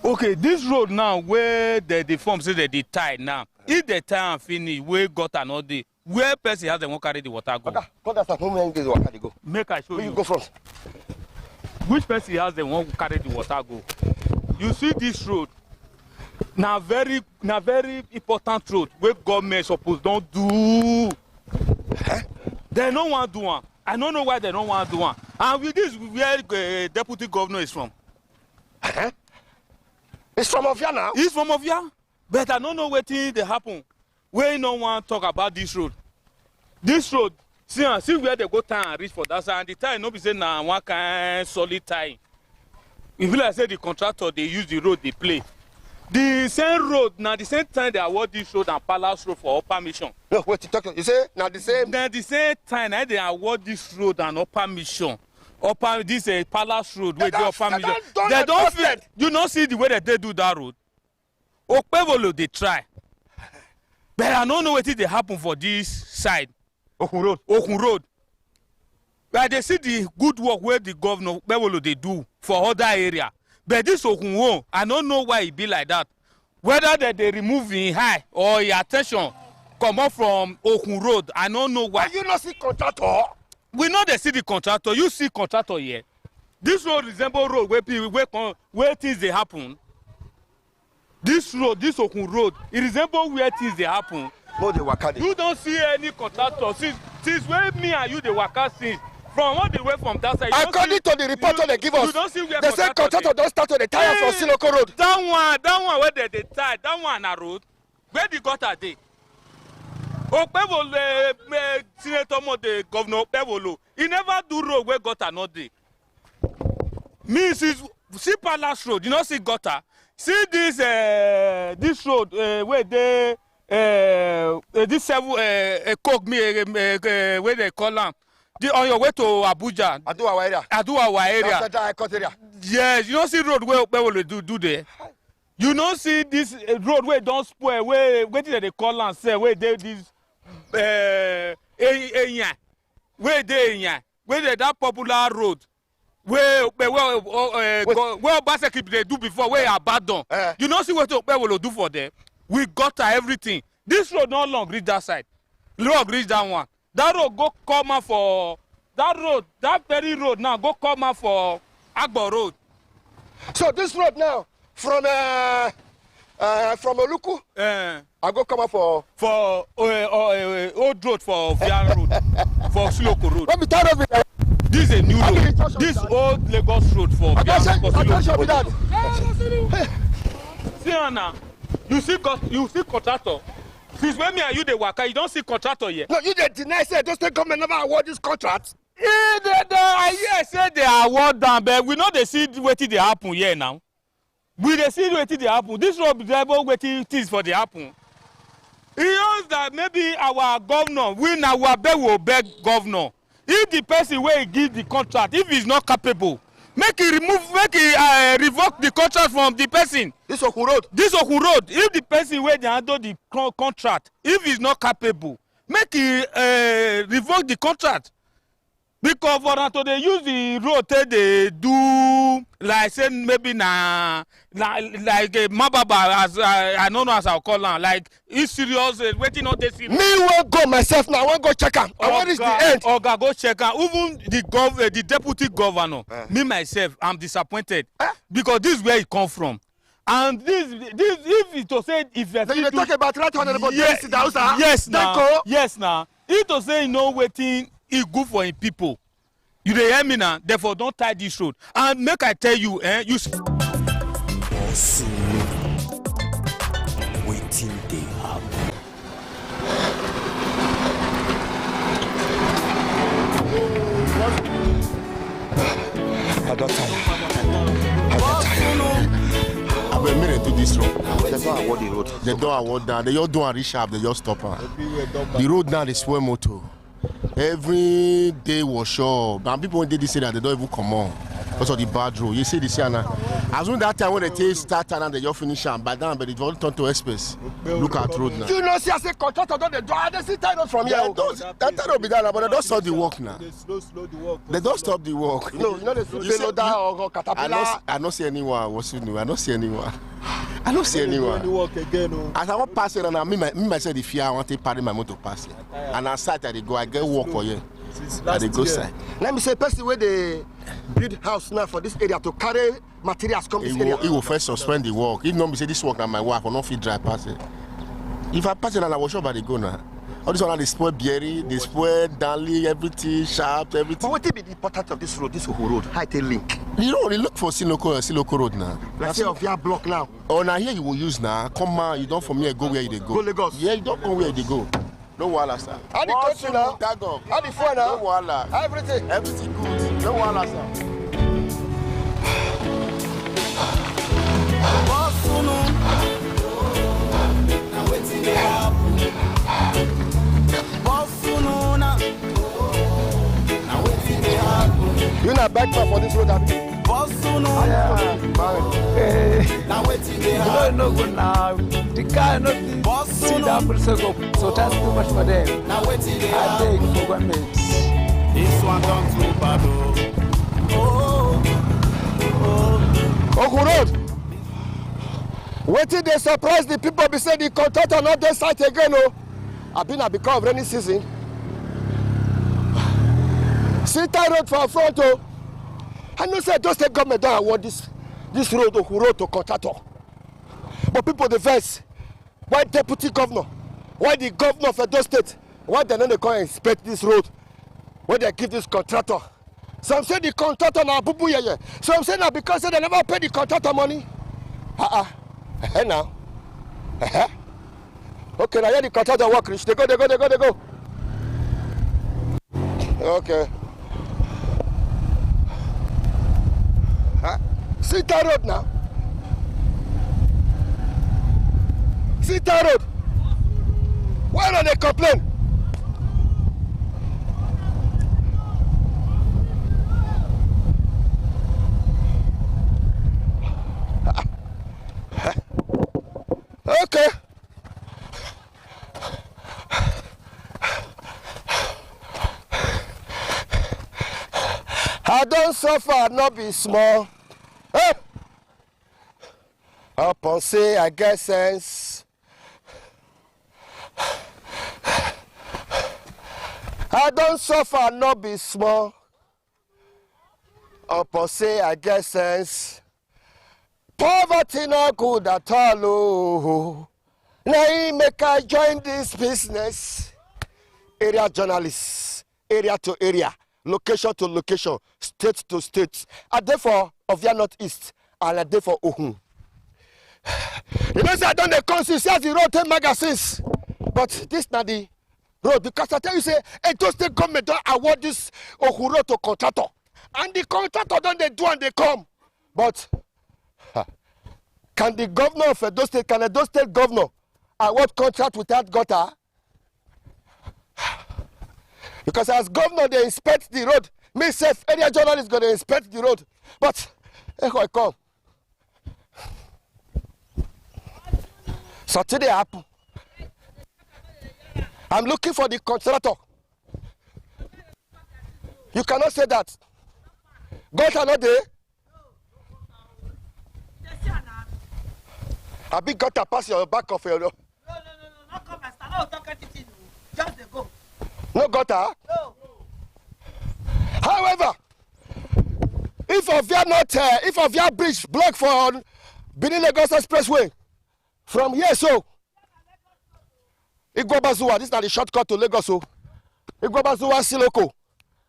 Okay, this road now where the form say that they tie now. If they tie and finish, where gutter not there, where person has the one carry the water go? Go. Make I show where you. You go first. Which person has the one carry the water go? You see this road. Now very important road where government suppose don't do. They don't want to do one. I don't know why they don't want to do one. And with this, where the deputy governor is from. It's from Ovia now? It's from Ovia. But I don't know what thing they happen. Where no one talk about this road. This road, see where they go time and reach for that side. And the time no be say na one kind solid time. If you like say the contractor they use the road they play. The same road now the same time they award this road and Palace Road for upper mission. No, wait, you talk. You say now the same. Then the same time now they award this road and upper mission. Upper this Palace Road where they upper mission. They don't feel. You not see the way that they do that road. Okpevolo they try. But I don't know what they happen for this side. Okun Road. But they see the good work where the governor Okpevolo they do for other area. But this Okun, I don't know why it be like that. Whether they remove in high or your attention come up from Okun Road, I don't know why. Are you not see contractor? We know they see the contractor. You see contractor here. This road resemble road where people where things they happen. This road, this Okun Road, it resembles where things they happen. You don't see any contractor. Since where me and you the workers since from all the way from that side. According to the report they give us, they say contractor don't start on the tire for Siloko Road. That one where they tie, that one na road. Where the gutter dey? Okpevolo, Senator Mo, the Governor Okpevolo, he never do road where gutter not dey. Me see Palace Road, you know see gutter. See this road where they this seven coke me where they call them. On your way to Abuja. Aduawa area. Yes, you don't see road where will do there. You don't see this road where don't spoil where did they call and say where they this where they that popular road where Obaseki they do before where abandon. You don't see what will do for them. We got everything. This road no long reach that side. Long reach that one. That road go come out for that very road now go come out for Agbo Road. So this road now from Oluku, I go come out for Old Road for Vian Road for Siloko Road. Let me tell you. This is a new road. This old Lagos Road for Vian for Siloko Road. See now, you see contractor. Since when me and you the worker, you don't see contractor yet. No, you dey deny say those state government never award this contract. I hear say they award them, but we know they see wetin dey happen here now. We dey see wetin dey happen. This road driver wetin things for dey happen. He knows that maybe our governor, we now will beg governor. If the person wey give the contract, if he's not capable, make he revoke the contract from the person. This Okun Road. If the person wey dey handle the contract, if he's not capable, make he revoke the contract. Because for them to they use the road, they do like say maybe like a mababa as I don't know as I'll call them. Like it's serious, waiting on this. Me will go myself now. I want to go check am. And what is the end? Oga, go check am. Even the deputy governor, me myself, I'm disappointed because this is where it come from. And this if to say if you talk about right honorable yes now if to say waiting is good for him people, you dey hear me now. Therefore don't tie this road. And make I tell you, you waiting dey happen. I don't tire. I've been to this road. They don't award the road. They don't award that. They just do a resharp. They just stop her. The road now is swell motor. Every day was sure. And people when they say that they don't even come on because of the bad road. You see this here now. As soon that time when they start and they just finish and by then, but it won't turn to express. Look at road now. You know, see, I say contractor don't they do. They see tie road from here. That time will be done, but they don't stop the work now. They slow the work. They don't stop the work. No, you know they slow down or caterpillar. I don't see anyone. What's new? I don't see anyone. I don't see anyone. Work again, as I want pass it, and I myself the fear I want to party my motor pass it. And I side I go, I get work for you. I they go side. Let me say, person where they build house now for this area to carry materials come this area. He will first suspend the work. If not, me say this work now my wife will not fit dry pass it. If I pass it, and I will show by the go now. All this one they spoil Berry, they spoil Danley, everything, sharp, everything. But what be the importance of this road, this whole road? How it link? You know, they look for Siloko Road now. Let's say of your block now. Oh, now here you will use now. Come on, you don't from here go where you go. Go Lagos. Yeah, you don't go where they go. No wahala, sir. How the country now? How the phone now? No wahala. Everything. Everything good. No wahala, sir. You not back for this road, Abby? You don't know good now. The guy not sit down for so that's too much for them. I beg for government. This one done too bad. Oku Road. Waiting they surprise the people be say the contractor not this site again. Oh, I've been because of rainy season. Sita road for front. Oh, I know say just the government don't award this road Oku Road to contractor. But people the vex. Why deputy governor? Why the governor of Edo State? Why they don't come inspect this road? Why they give this contractor? Some say the contractor now bubu yeye. Some say now because they never pay the contractor money. Now. Okay, now here the contractor work rich. They go. Okay. See that road now. See that road. Why don't they complain? Okay. I don't suffer, not be small. Hey! Upon say I get sense. I don't suffer, not be small. Upon say I get sense. Poverty not good at all. Oh. Now make I join this business. Area journalists, area to area, location to location, state to state. I therefore of your northeast and I therefore Ohun. You know, say I done the consistency as the road 10 magazines, but this not the road because I tell you say Edo State government don't award this Ohun road to contractor, and the contractor don't they do and they come, but. Can the governor of Edo State, can Edo State governor award contract without gutter? Because as governor, they inspect the road. Me, self, area journalist going to inspect the road. But, I come. So today happen. I'm looking for the contractor. You cannot say that. God are not there. A big gutter pass your back of your. No, come and start. No, talk anything. Just the go. No gutter? No. However, if of your bridge block for Benin Lagos Expressway from here, so Igwabazuwa, this is not the shortcut to Lagos, so Igwabazuwa Siloko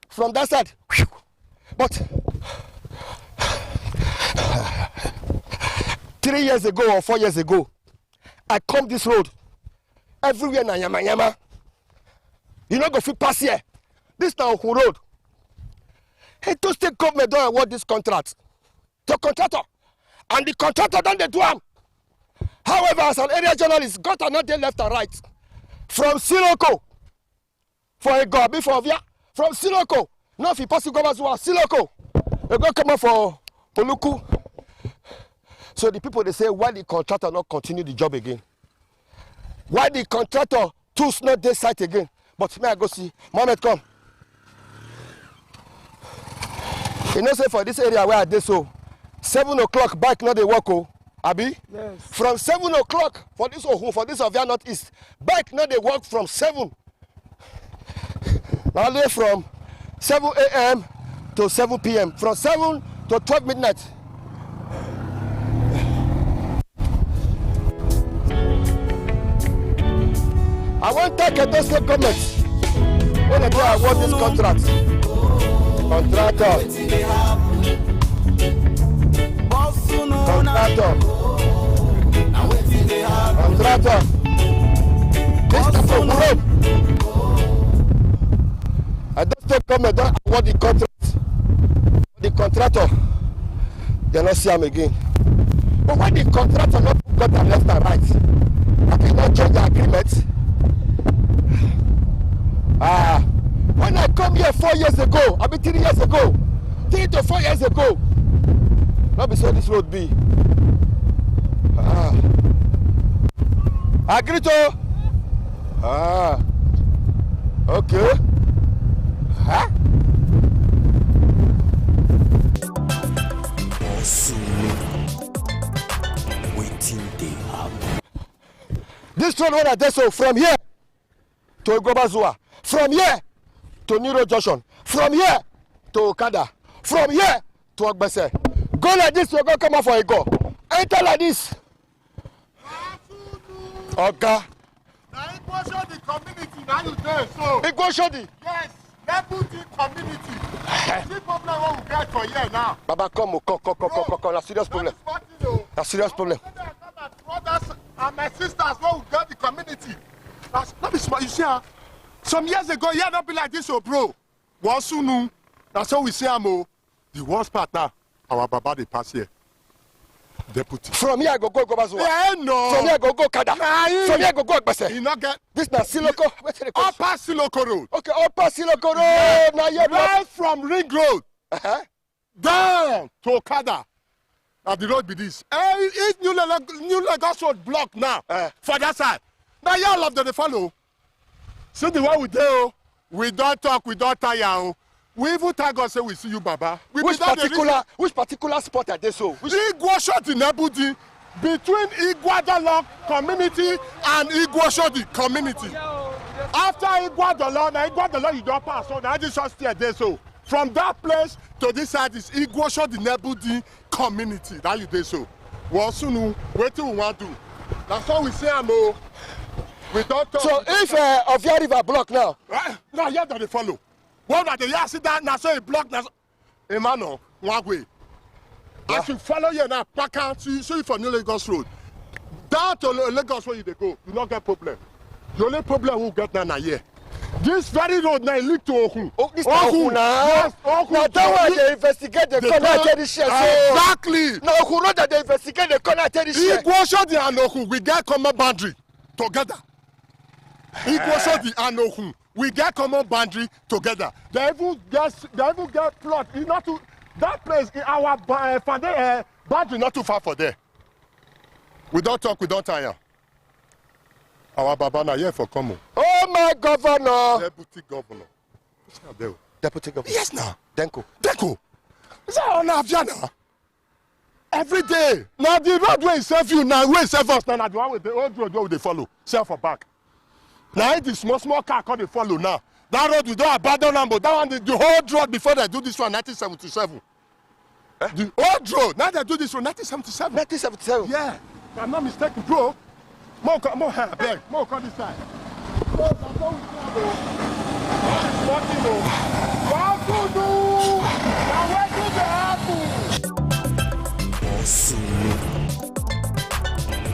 from that side. But 3 years ago or 4 years ago, I come this road everywhere na yama. You not go fit pass here. This now Okun road. Hey, to state government don't award this contract to contractor, and the contractor don't they do am. However, as an area journalist, got another left and right from Siloko for a go before via from Siloko. Now if you pass go as well, Siloko, you go come up for Oluku. So the people they say, why the contractor not continue the job again? Why the contractor tools not this site again? But may I go see Mohammed, come. You know, say for this area where I did so 7 o'clock bike not they walk, oh, Abi? Yes. From 7 o'clock for this Ovia Northeast, bike not they walk from 7. Now they from 7 a.m. to 7 p.m. From 7 to 12 midnight. I want to take a those government when I do award this contract. Contractor. This type of road. I don't take government don't award the contract. The contractor, they not see him again. But when the contractor not got them left and right, I cannot change the agreement. When I come here 4 years ago, I mean 3 years ago, 3 to 4 years ago, not be so this road be. Agree to? Okay. This road when I did so from here to Igwabazuwa, from here to Nero Junction, from here to Okada, from here to Ogbese. Go like this, you go come out for a go. Enter like this. Okay. Now Igwashodi the community, now you there, so. Igwashodi? Yes, Nebuti community. See problem what we get for here now. Baba, come, a serious problem. A serious problem. My brothers and my sisters what we get the community. That's not be smart, you see, some years ago, yeah, not be like this, oh, bro. Wasunu, that's how we say, the worst part now, our Baba, they pass here. Deputy. From here, I go Igwabazuwa. Yeah, no. From here, I go Kada. From here, I go Ogbese. You not get. This na Siloko. Upper Siloko Road. Okay, Upper Siloko Road. Now you're right from Ring Road. Down to Okada. Now the road be this. It's New Lagos Road block now. For that side. Now y'all love to follow. See the way we do. We don't talk, we don't tire. We even tag us say we see you, Baba. Which particular spot are they so? Igwashodi Nebudi, between Igwadalo community and Igwashodi community. After Igwadalo you don't pass. So now just stay there. So from that place to this side is Igwashodi Nebudi community. That you do so. Wasunu, what do we want to do? That's all we say, Amo. We don't talk. So if Ovia River block now, now here they follow. What are the years that now so a block now? Emmanuel, one way. As you follow here now, back out see for New Lagos Road. Down to Lagos where you go, you not get problem. The only problem we get now here. This very road now lead to Okun. Oh, this Okun now. Yes, Okun. Now that way they investigate the corner territory share. Exactly. Now Okun know that they investigate the corner territory share. Igwashodi and Okun, we get common boundary together. Igwashodi and Okun, we get common boundary together. They even get plot. It's not to that place. Our boundary not too far for there. We don't talk. We don't tire. Our Baba na here for common. Oh my governor. Deputy governor. Deputy Governor? Yes, now. Denko. Denko. Is that on Aviana? Every day. Now the road where serve you now, where serve us now, the one with the old road where they follow. Serve for back. Now it is small car called they follow now. That road we don't abandon them, but that one the whole road before they do this one 1977. The old road. Now they do this one 1977. 1977. Yeah. If I'm not mistaken, bro. More beg. More come this side.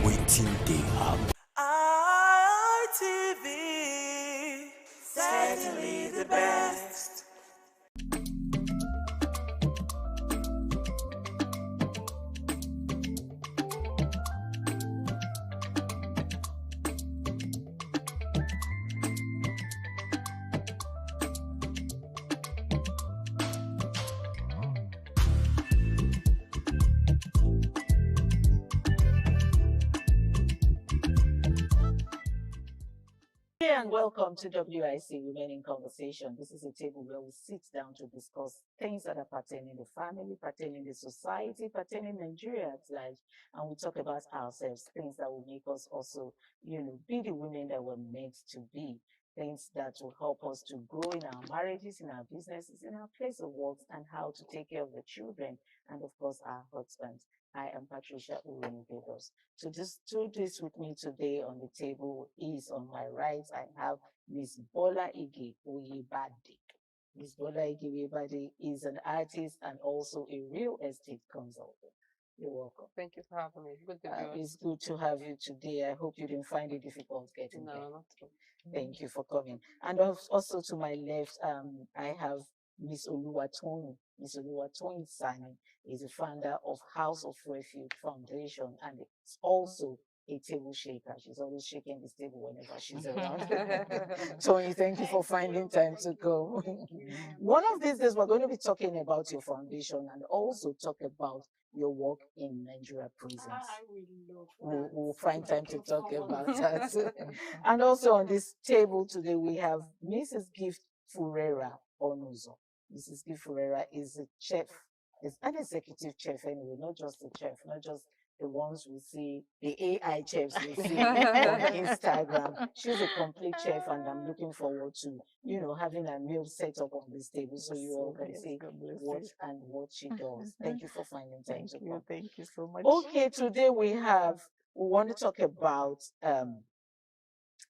Waiting they happen. ITV, certainly the best. And welcome to WIC Women in Conversation. This is a table where we sit down to discuss things that are pertaining the family, pertaining the society, pertaining Nigeria at large, and we talk about ourselves, things that will make us also, be the women that we're meant to be, things that will help us to grow in our marriages, in our businesses, in our place of work, and how to take care of the children, and of course our husbands. I am Patricia Uwenu-Vedos. To just do this with me today on the table is on my right, I have Ms. Bola Ige Oyebade. Ms. Bola Ige Oyebade is an artist and also a real estate consultant. You're welcome. Thank you for having me. Good to be on. It's good to have you today. I hope you didn't find it difficult getting here. No, not true. Thank you for coming. And also to my left, I have Ms. Oluwatoyin. Ms. Oluwatoyin Sani is the founder of House of Refuge Foundation, and it's also a table shaker. She's always shaking this table whenever she's around. Tony, thank you for finding time to go. One of these days, we're going to be talking about your foundation and also talk about your work in Nigeria prisons. We'll find time to talk about that. And also on this table today, we have Mrs. Gift Furera Onuzo. Mrs. Gift Furera is a chef, is an executive chef anyway, not just a chef, not just the ones we see, the AI chefs we see on Instagram. She's a complete chef, and I'm looking forward to, having a meal set up on this table so you all can see what she does. Thank you for finding time to come. Thank you so much. Okay, today we want to talk about,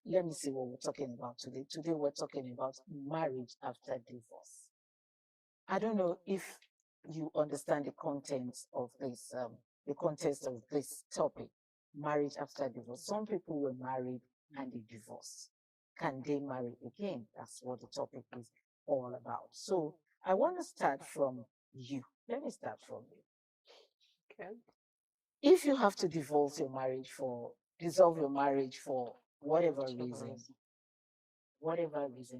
let me see what we're talking about today. Today we're talking about marriage after divorce. I don't know if you understand the contents of this, the context of this topic, marriage after divorce. Some people were married and they divorced. Can they marry again? That's what the topic is all about. So I want to start from you. Let me start from you. Okay. If you have to dissolve your marriage for whatever reason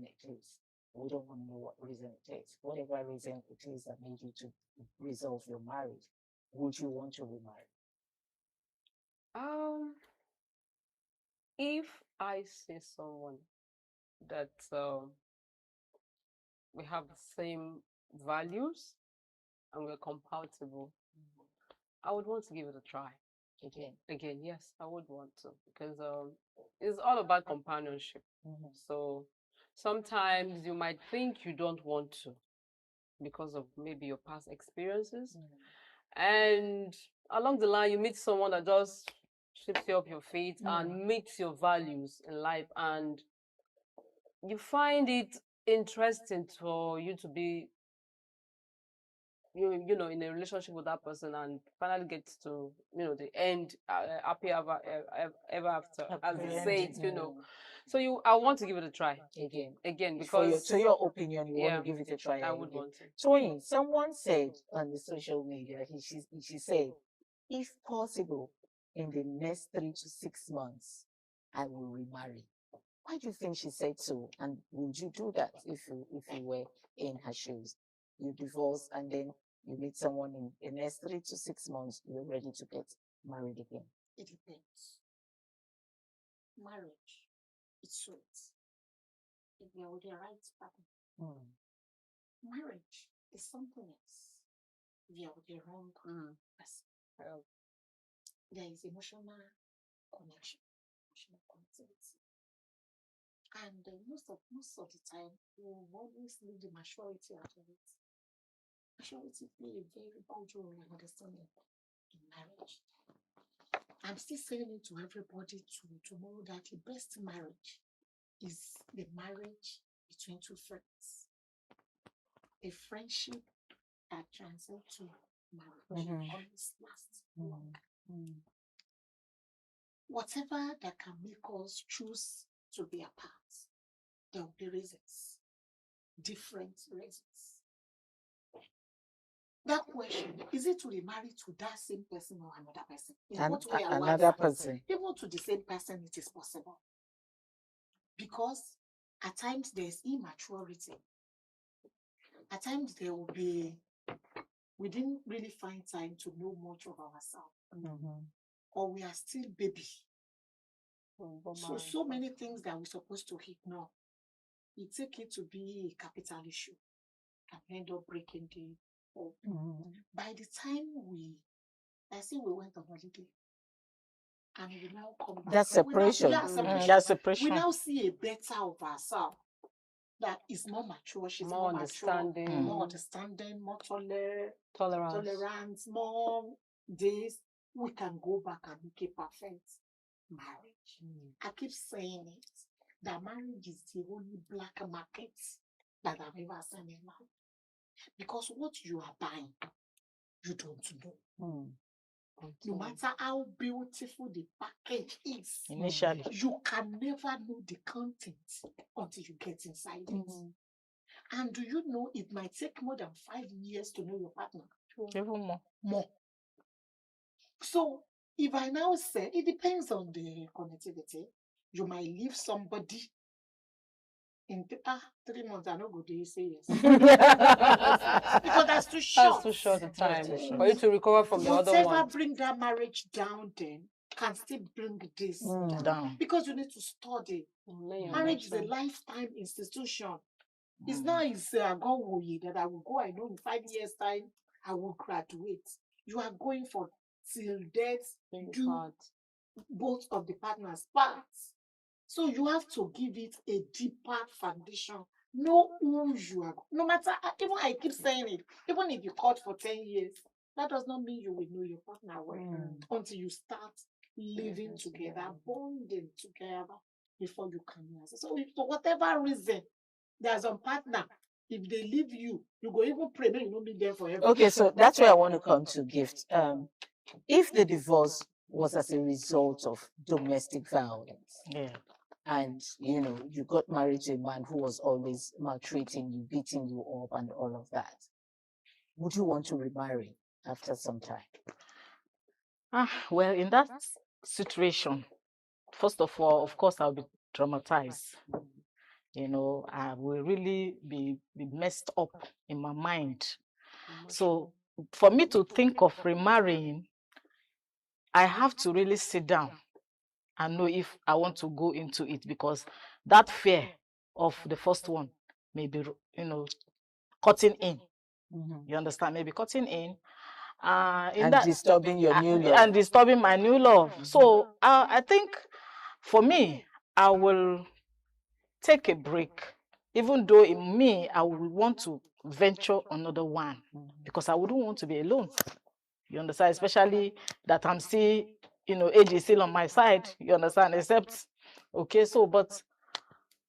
it is, we don't want to know what reason it is. Whatever reason it is that made you to resolve your marriage, would you want to remarry? If I see someone that we have the same values and we're compatible, I would want to give it a try. Again, yes, I would want to, because it's all about companionship. So sometimes you might think you don't want to because of maybe your past experiences. And along the line, you meet someone that just sweeps you up your feet and meets your values in life. And you find it interesting for you to be, in a relationship with that person and finally get to, the end, happy ever after, as they say it, So I want to give it a try. Again, because to your opinion, you want to give it a try. I would want to. Toyin, someone said on the social media, she said, if possible, in the next 3 to 6 months, I will remarry. Why do you think she said so? And would you do that if you were in her shoes? You divorce and then you meet someone in the next 3 to 6 months, you're ready to get married again. It depends. Marriage, it's sweet. If you're with the right partner, marriage is something else. We are with the wrong person. There is emotional connection, emotional connectivity. And most of the time, we will always leave the maturity out of it. Maturity play a very good role in understanding in marriage. I'm still saying it to everybody to know that the best marriage is the marriage between two friends. A friendship that transcends to marriage always lasts long. Whatever that can make us choose to be apart, there will be reasons, different reasons. That question, is it to remarry to that same person or another person? Another person. Even to the same person, it is possible. Because at times there is immaturity. At times there will be, we didn't really find time to know much of ourselves. Or we are still baby. So many things that we're supposed to ignore. We take it to be a capital issue and end up breaking the hope. By the time we went on holiday and we now come back. That's separation. That's separation. We now see a better of ourselves that is more mature, she's more understanding, mature, more understanding, more tolerance, more this. We can go back and make a perfect marriage. I keep saying it, that marriage is the only black market that I've ever seen in life. Because what you are buying, you don't know. No matter how beautiful the package is, initially, you can never know the content until you get inside it. And do you know it might take more than 5 years to know your partner? Even more. So if I now say, it depends on the connectivity. You might leave somebody in 3 months, I know good day say yes. Because that's too short. That's too short a time for you to recover from the other one. Whatever bring that marriage down then can still bring this down. Because you need to study. Marriage is a lifetime institution. It's not that I will go, I know in 5 years' time, I will graduate. You are going for till death, do both of the partners' parts. So you have to give it a deeper foundation. Know who you are. No matter, even I keep saying it, even if you court for 10 years, that does not mean you will know your partner well until you start living together, bonding together before you can answer. So if for whatever reason there's a partner, if they leave you, you go even pray, maybe you don't be there forever. Okay, so that's where I want to come to Gift. If the divorce was as a result of domestic violence, and you got married to a man who was always maltreating you, beating you up, and all of that, would you want to remarry after some time? Well, in that situation, first of all, of course, I'll be traumatized. I will really be messed up in my mind. So for me to think of remarrying, I have to really sit down and know if I want to go into it, because that fear of the first one may be, cutting in. You understand? Maybe cutting in. And disturbing your new love. And disturbing my new love. So I think for me, I will take a break. Even though in me, I would want to venture another one, because I wouldn't want to be alone. You understand? Especially that I'm still, age is still on my side. You understand? Except, okay, so, but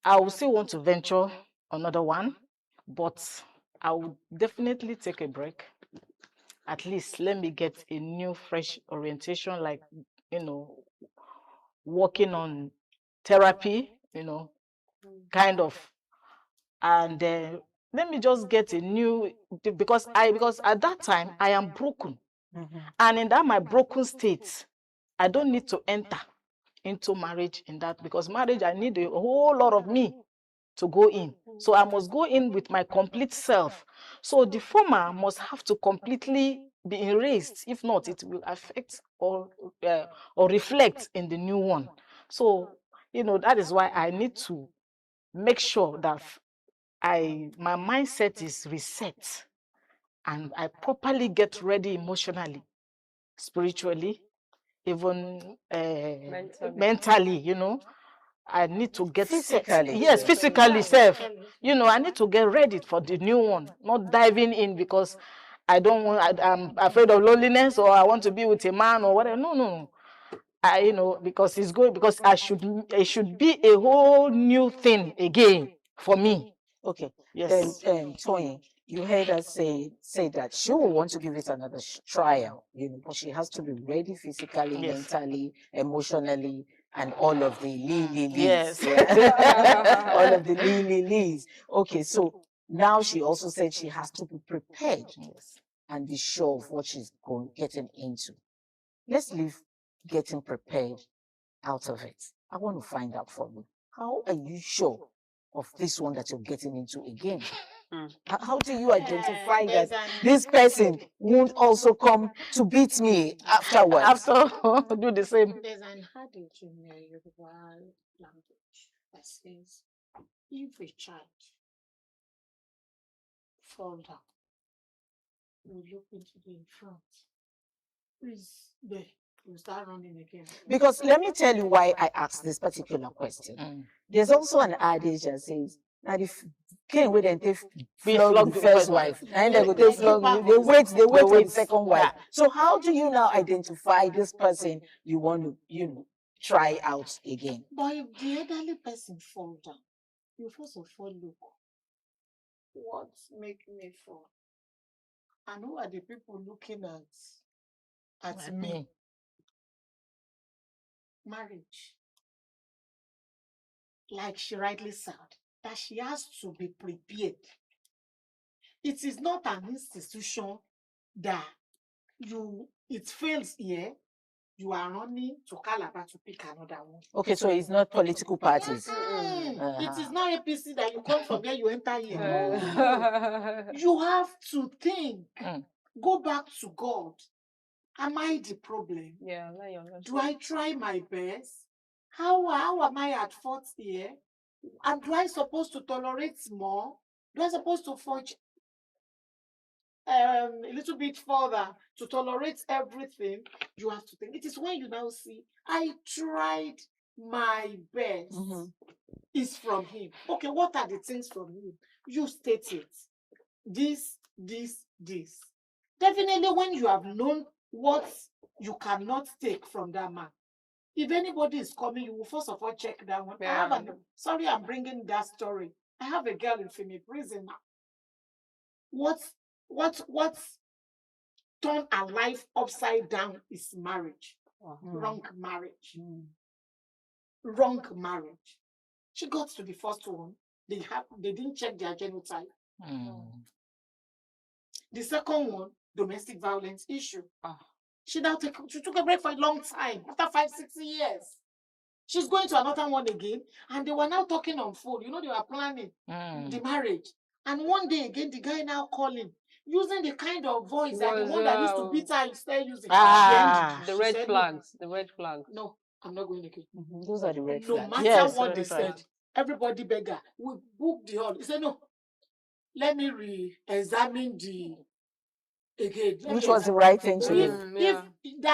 I will still want to venture another one, but I would definitely take a break. At least let me get a new, fresh orientation, like, working on therapy, kind of. And let me just get a new, because at that time, I am broken. And in that my broken state, I don't need to enter into marriage in that, because marriage, I need a whole lot of me to go in. So I must go in with my complete self. So the former must have to completely be erased. If not, it will affect or reflect in the new one. So, that is why I need to make sure that my mindset is reset, and I properly get ready emotionally, spiritually, even mentally, you know. I need to get physically. Yes, physically self. You know, I need to get ready for the new one, not diving in because I don't want, I'm afraid of loneliness, or I want to be with a man or whatever. No. You know, because it's going, because it should be a whole new thing again for me. Okay. Yes. Toyin, you heard her say that she will want to give it another trial, you know, but she has to be ready physically, Yes. mentally, emotionally, and all of the lees. Yes. Yeah. All of the lees. Okay, so now she also said she has to be prepared and be sure of what she's getting into. Let's leave getting prepared out of it. I want to find out from you. How are you sure of this one that you're getting into again? How do you identify that this person won't also come to beat me afterwards? After do the same. There's an adage in the Yoruba language that says, if a child fall down, you look into the front. Please, there. You start running again. Because let me tell you why I asked this particular question. There's also an adage that says, now the king will then take flog the first wife, and they will take flog, they wait for the second wife. So how do you now identify this person you want to, you know, try out again? But if the elderly person fall down, you first of all look, what's making me fall? And who are the people looking at me? Marriage, like she rightly said, that she has to be prepared. It is not an institution that it fails here, you are running to Calabar to pick another one. Okay, so it's not political parties. It is not APC that you come from there, you enter here. No. You have to think, go back to God. Am I the problem? Yeah, do I try my best? How am I at fault here? And do I supposed to tolerate more? Do I supposed to forge a little bit further to tolerate everything? You have to think. It is when you now see, I tried my best. It's from him. Okay, what are the things from him? You state it. This. Definitely when you have known what you cannot take from that man, if anybody is coming, you will first of all check that one. Yeah. Sorry, I'm bringing that story. I have a girl in Femi prison. What's turned her life upside down is marriage. Wrong marriage. Wrong marriage. She got to the first one. They didn't check their genotype. The second one, domestic violence issue. She took a break for a long time, after 5-6 years. She's going to another one again, and they were now talking on phone. You know, they were planning the marriage. And one day again, the guy now calling, using the kind of voice that the one that used to beat her is still using. The red flags. The red flags. No, I'm not going again. Those are the red flags. No matter what they said, everybody beg her. We booked the hall. He said, no, let me re-examine the again. Which was the right thing to do. If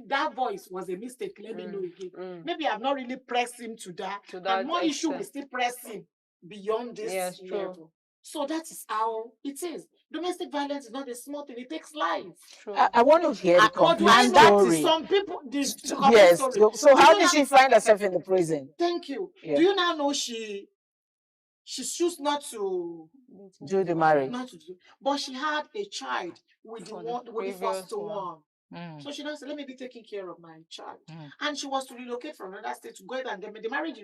that voice was a mistake, let me know again. Maybe I've not really pressed him to that. And more issue will still press him beyond this level. So that is how it is. Domestic violence is not a small thing. It takes life. I want to hear the complete story. Some people, yes. So how did she find herself in the prison? Thank you. Yeah. Do you now know she chose not to do the marriage? Not to do, but she had a child with the first one. So she now said, let me be taking care of my child. And she was to relocate from another state to go ahead and the marriage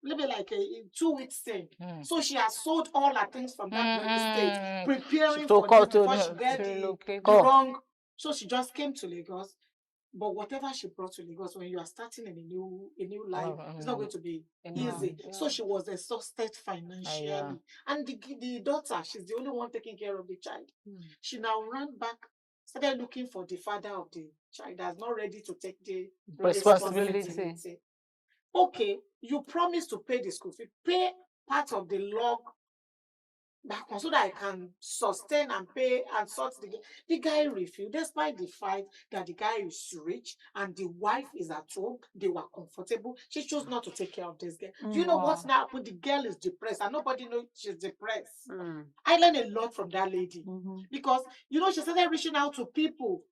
will be like a 2 weeks thing. So she has sold all her things from that state, preparing for before she get the wrong. So she just came to Lagos. But whatever she brought to Lagos, when you are starting in a new life, it's not going to be easy. Yeah. So she was exhausted financially. And the daughter, she's the only one taking care of the child. She now ran back, started looking for the father of the child that's not ready to take the responsibility. Okay, you promised to pay the school fee, pay part of the log back on so that I can sustain and pay and sort the guy. The guy refused, despite the fact that the guy is rich and the wife is at home. They were comfortable. She chose not to take care of this girl. Do you know what's now happened? The girl is depressed and nobody knows she's depressed. I learned a lot from that lady because, you know, she started reaching out to people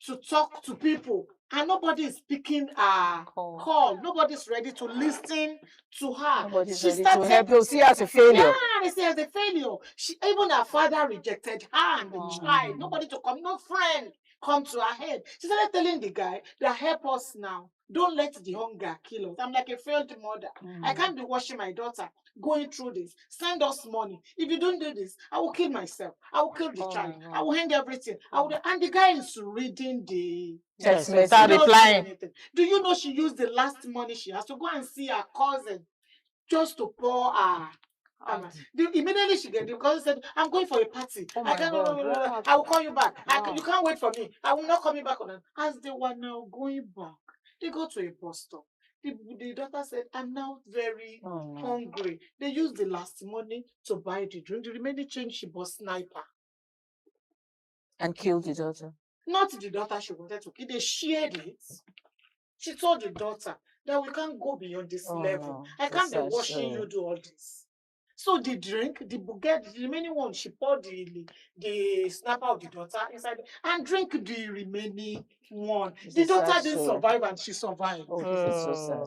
to talk to people and nobody is picking a call. Nobody's ready to listen to her. Nobody's ready to help you. See her as a failure. Yeah, they see her as a failure. Even her father rejected her and the child. Nobody to come, no friend come to her head. She started telling the guy that help us now. Don't let the hunger kill us. I'm like a failed mother. I can't be watching my daughter going through this. Send us money. If you don't do this, I will kill myself. I will kill the child. I will end everything. And the guy is reading the text message, replying. Do you know she used the last money she has to go and see her cousin just to pour her? Immediately she get the cousin said, "I'm going for a party. I will call you back. You can't wait for me. I will not call you back on." As they were now going back, they go to a bus stop. The daughter said, "I'm now very hungry." They used the last money to buy the drink. The remaining change she bought sniper. And killed the daughter. Not the daughter she wanted to kill. They shared it. She told the daughter that we can't go beyond this level. I can't be watching you do all this. So the drink, the bouquet, the remaining one, she poured the snapper of the daughter inside and drink the remaining one. The daughter didn't survive and she survived.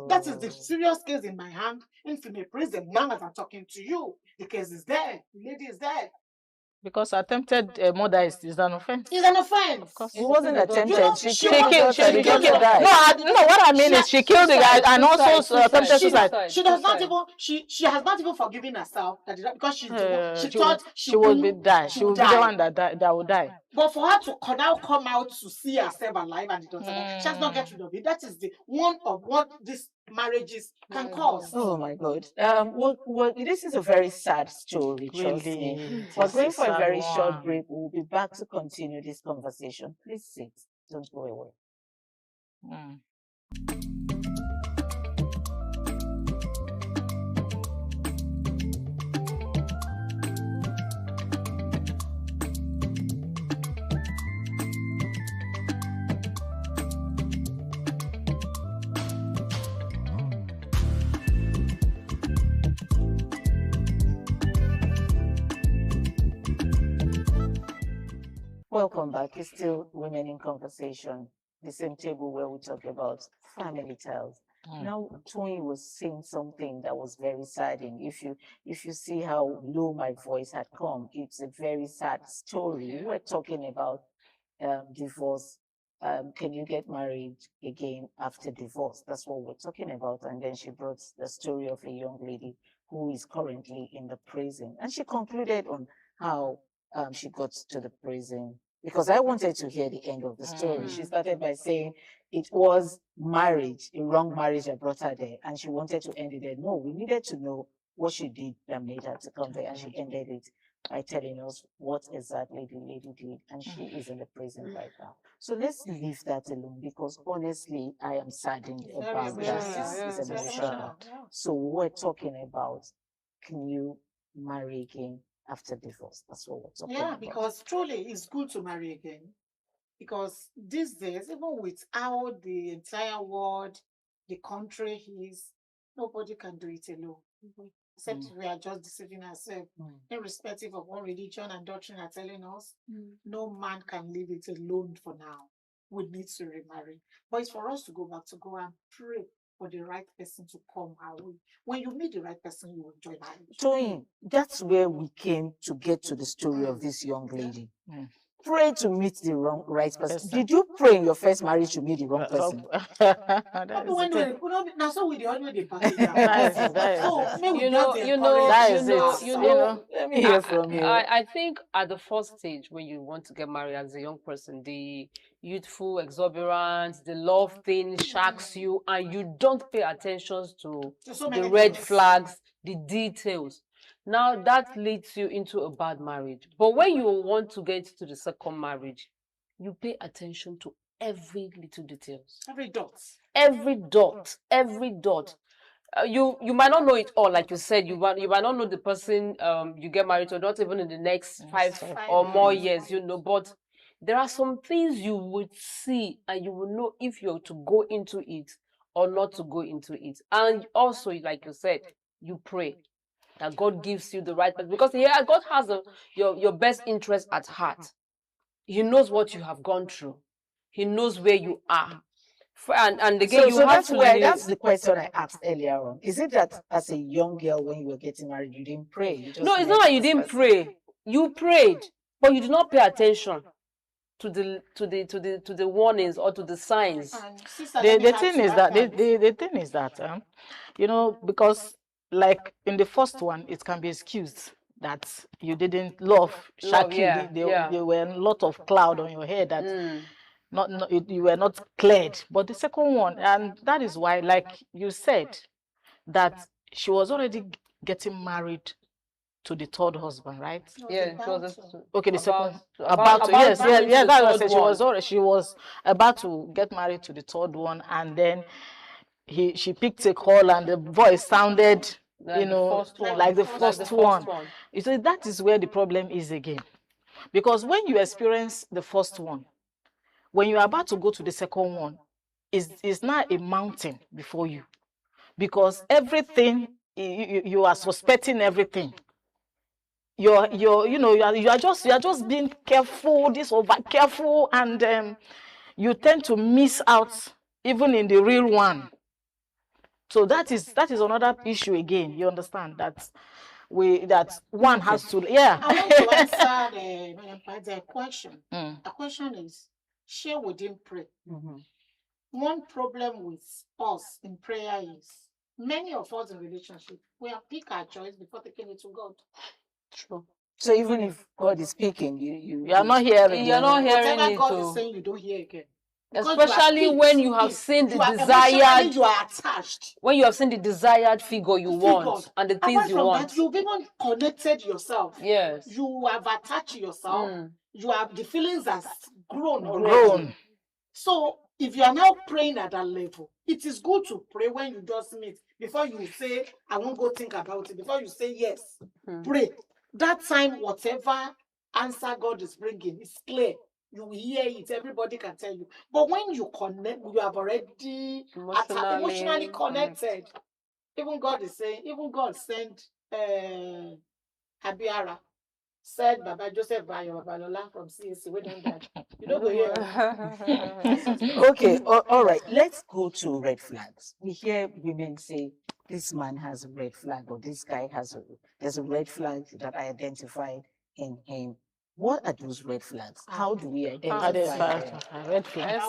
That is the serious case in my hand. In female prison, now as I'm talking to you, the case is there. The lady is there. Because attempted murder is an offense. It's an offense. Of course. It wasn't attempted. You know, she killed the guy. No, what I mean is she killed the guy and also attempted suicide. She does not even. She has not even forgiven herself because she thought she would die. She would be the one that would die. But for her to now come out to see herself alive and the daughter, she has not get rid of it. That is the one of what these marriages can cause. Oh my God. Well, this is a very sad story, trust me. We're going for a very short break. We'll be back to continue this conversation. Please sit. Don't go away. Welcome back. It's still Women in Conversation, the same table where we talk about family ties. Now, Tony was saying something that was very saddening. If you see how low my voice had come, it's a very sad story. We're talking about divorce. Can you get married again after divorce? That's what we're talking about. And then she brought the story of a young lady who is currently in the prison. And she concluded on how she got to the prison, because I wanted to hear the end of the story. She started by saying it was marriage, a wrong marriage that brought her there, and she wanted to end it there. No, we needed to know what she did that made her to come there, and she ended it by telling us what exactly the lady did, and she is in the prison right now. So let's leave that alone, because honestly, I am saddened about that. It's emotional. So we're talking about, can you marry again after divorce? That's what we're talking about. Yeah, because truly it's good to marry again. Because these days, even with how the entire world, the country is, nobody can do it alone. Except we are just deceiving ourselves. Irrespective of what religion and doctrine are telling us, no man can leave it alone for now. We need to remarry. But it's for us to go back to go and pray for the right person to come our way. When you meet the right person, you will enjoy marriage. Toyin, that's where we came to get to the story of this young lady. Pray to meet the right person. Did you pray in your first marriage to meet the wrong person? Let me hear from you. I think at the first stage, when you want to get married as a young person, the youthful exuberance, the love thing shocks you, and you don't pay attention to the red flags, the details. Now that leads you into a bad marriage. But when you want to get to the second marriage, you pay attention to every little details. Every dot. Every dot. Every dot. you might not know it all, like you said. You might not know the person you get married to, not even in the next five or more years, you know. But there are some things you would see, and you will know if you're to go into it or not to go into it. And also, like you said, you pray that God gives you the right person, because God has your best interest at heart. He knows what you have gone through. He knows where you are. And again, so that's where that's the question I asked earlier on. Is it that as a young girl, when you were getting married, you didn't pray? You just no, it's not like you didn't pray. You prayed, but you did not pay attention to the warnings or to the signs. The thing is that the thing is that you know, because like in the first one, it can be excused that you didn't love Shaki. There were a lot of cloud on your head that you were not cleared. But the second one, and that is why, like you said, that she was already getting married to the third husband, right? Yeah, she was okay. The second about to yes, that was it. She was about to get married to the third one, and then she picked a call, and the voice sounded, like, you know, like the first one. You see, that is where the problem is again, because when you experience the first one, when you are about to go to the second one, it's not a mountain before you, because everything you are suspecting everything. You are just being careful, over careful, and you tend to miss out even in the real one. So that is another issue again. You understand that one has to I want to answer the question. The question is, share we didn't pray. One problem with us in prayer is many of us in relationship, we have picked our choice before taking it to God. True. So even if God is speaking, you are not hearing. You're not hearing whatever it. God is saying, you don't hear again. Especially when you have seen the desired, you are attached. When you have seen the desired figure you want and the things you want. That, you've even connected yourself. Yes. You have attached yourself. You have the feelings has grown already. So if you are now praying at that level, it is good to pray when you just meet. Before you say, I won't go think about it. Before you say yes, pray. That time, whatever answer God is bringing is clear. You will hear it. Everybody can tell you. But when you connect, you have already emotionally connected. Even God is saying, even God sent Abiara, said Baba Joseph Bayo Babalola from CAC. We don't die. You don't go here. Okay, all right. Let's go to red flags. We hear women say, this man has a red flag, or this guy there's a red flag that I identified in him. What are those red flags? How do we identify them? Red flags?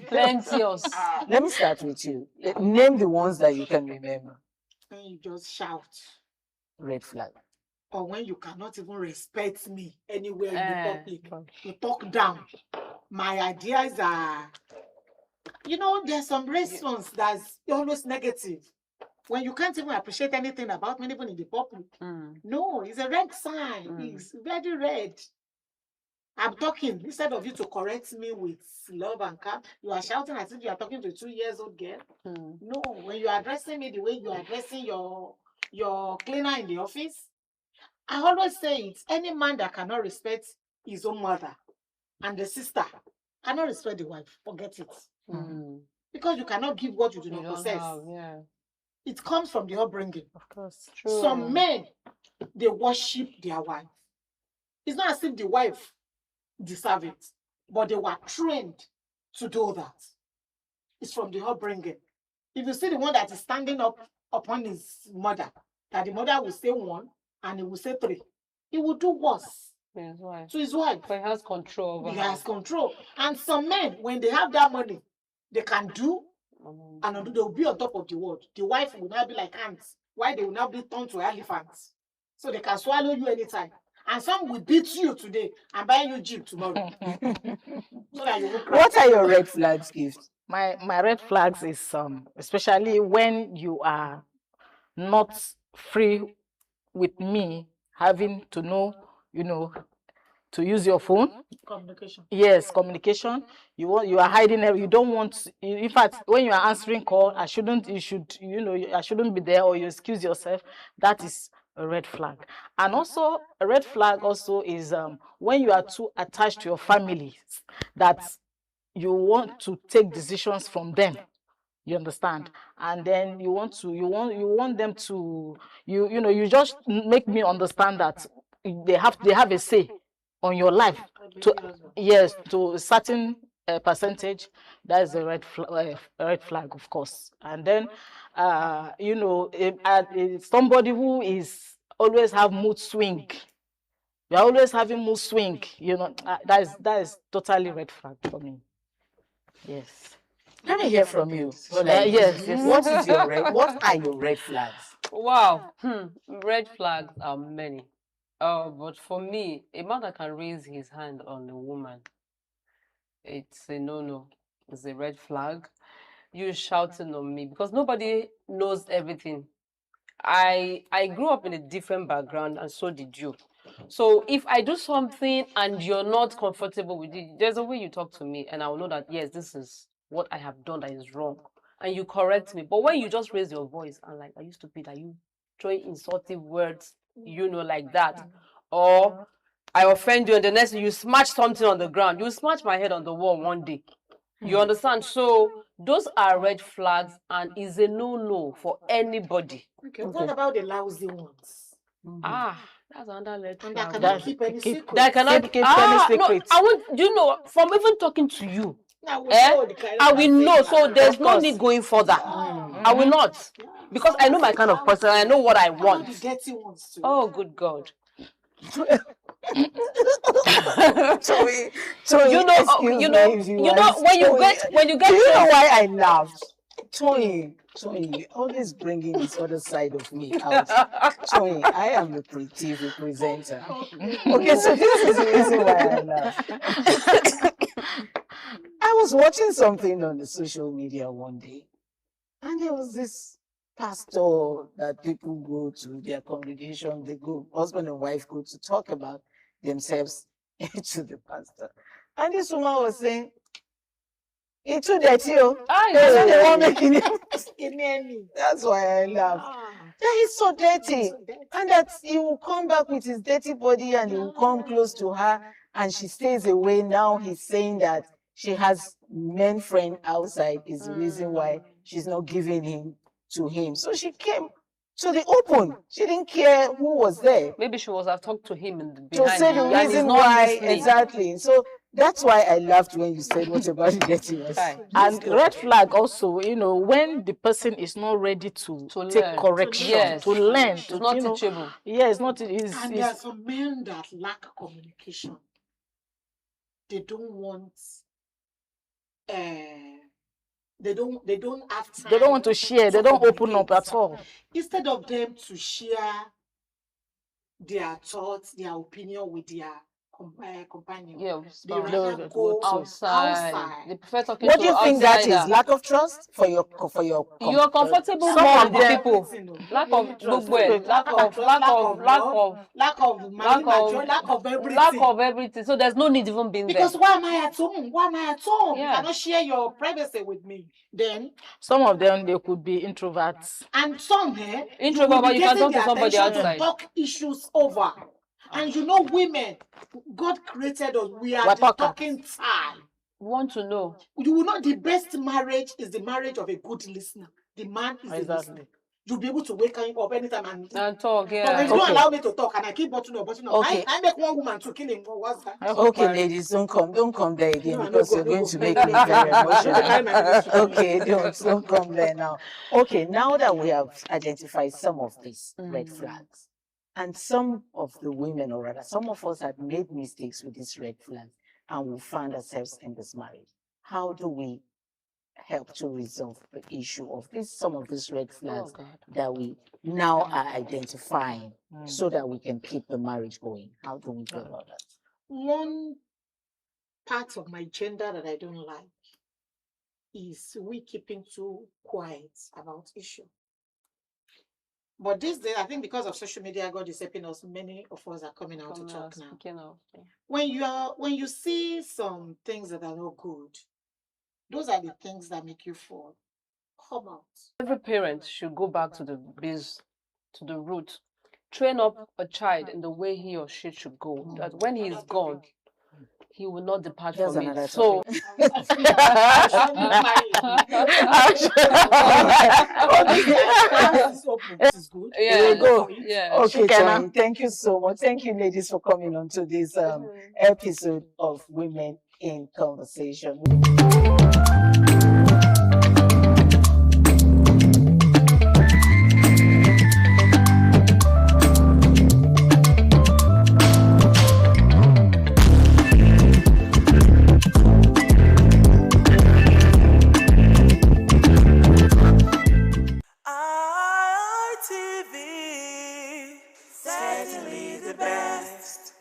Plenty. Let me start with you. Name the ones that you can remember. When you just shout. Red flag. Or when you cannot even respect me anywhere in the public. You talk down. My ideas are, there's some response that's always negative. When you can't even appreciate anything about me, even in the public. No, it's a red sign. It's very red. I'm talking, instead of you to correct me with love and calm, you are shouting as if you are talking to a 2-year-old girl. No, when you are addressing me the way you are addressing your cleaner in the office, I always say it, any man that cannot respect his own mother and the sister cannot respect the wife. Forget it. Because you cannot give what you do not possess. It comes from the upbringing. Of course. True. Some men, they worship their wife. It's not as if the wife deserves it, but they were trained to do that. It's from the upbringing. If you see the one that is standing up upon his mother, that the mother will say 1 and he will say 3, he will do worse to his wife. But he has control over her. He has control. And some men, when they have that money, they can do and they will be on top of the world. The wife will now be like ants. Why they will now be turned to elephants? So they can swallow you anytime. And some will beat you today and buy you Jeep tomorrow. So that you will cry. What are your red flags, Gift? My red flags is especially when you are not free with me, having to know, to use your phone. Communication. Yes, communication. You are hiding it. You don't want. In fact, when you are answering call, I shouldn't be there, or you excuse yourself. That is a red flag. And also a red flag also is when you are too attached to your family, that you want to take decisions from them. You understand? And then you want them to you just make me understand that they have a say on your life, to a certain percentage. That is a red flag, of course. And then somebody who is always have mood swing. You're always having mood swing, that is totally red flag for me. Yes. Let me hear from you. Yes. What are your red flags? Wow. Red flags are many. But for me, a man that can raise his hand on a woman, it's a no-no. It's a red flag. You shouting on me because nobody knows everything. I grew up in a different background, and so did you. So if I do something and you're not comfortable with it, there's a way you talk to me, and I will know that yes, this is what I have done that is wrong, and you correct me. But when you just raise your voice and like, are you stupid? Are you throwing insultive words? Like that, or I offend you, and the next thing you smash something on the ground. You smash my head on the wall one day. You understand? So those are red flags, and is a no-no for anybody. Okay. What about the lousy ones? That's another red flag. That cannot keep any secret. That cannot keep any secret. No, I want, from even talking to you, I will know. So there's no need going further. I will not, because I know my kind of person. I know what I want. The dirty ones too. Oh, good God. Sorry, when you get. Do you know why I laughed? Tony, always bringing this other side of me out. Tony, I am a pretty representer. Okay, so this is the reason why I laughed. I was watching something on the social media one day, and there was this pastor that people go to their congregation, husband and wife go to talk about themselves to the pastor. And this woman was saying, it's too dirty, That's why I laugh. That is so dirty. And that he will come back with his dirty body and he will come close to her and she stays away. Now he's saying that she has men friend outside is the reason why she's not giving him to him. So she came to the open. She didn't care who was there. Maybe she was have talked to him behind to say the reason why, exactly. So that's why I laughed when you said what about the dirtiness. And red flag also, when the person is not ready to take correction, to learn, it's not teachable. Yeah, it's not. And there are some men that lack communication. They don't want. They don't have time. They don't want to share. They don't open up at all. Instead of them to share their thoughts, their opinion with their companion, they rather go outside. They prefer talking what do you think that outsider. is? Lack of trust for your you are comfortable more with the people. Lack of goodwill, lack of everything. So there's no need even being because there. why am I at home? You cannot share your privacy with me. Then some of them, they could be introverts. And some introvert, but you can talk to somebody outside. Talk issues over. And women, God created us. We are the talking time. Want to know? You will know the best marriage is the marriage of a good listener. The man is a listener. You'll be able to wake up anytime and talk. Yeah. But if you don't allow me to talk and I keep button up. Okay. I make one woman to kill him. What's that? Okay, ladies, don't come there again because you're going to make me very emotional. Okay, don't come there now. Okay, now that we have identified some of these red flags, and some of the women, or rather, some of us have made mistakes with these red flags and we find ourselves in this marriage. How do we help to resolve the issue of some of these red flags that we now are identifying so that we can keep the marriage going? How do we go about that? One part of my gender that I don't like is we keeping too quiet about issue. But these days, I think because of social media, God is helping us. Many of us are coming out to talk now. When you see some things that are not good, those are the things that make you fall. Come out. Every parent should go back to the base, to the root. Train up a child in the way he or she should go. That when he is gone, he will not depart from it. So, this is good. Yeah. Go. Yeah. Okay, Johnny, thank you so much. Thank you, ladies, for coming on to this episode of Women in Conversation. ITV, certainly the best.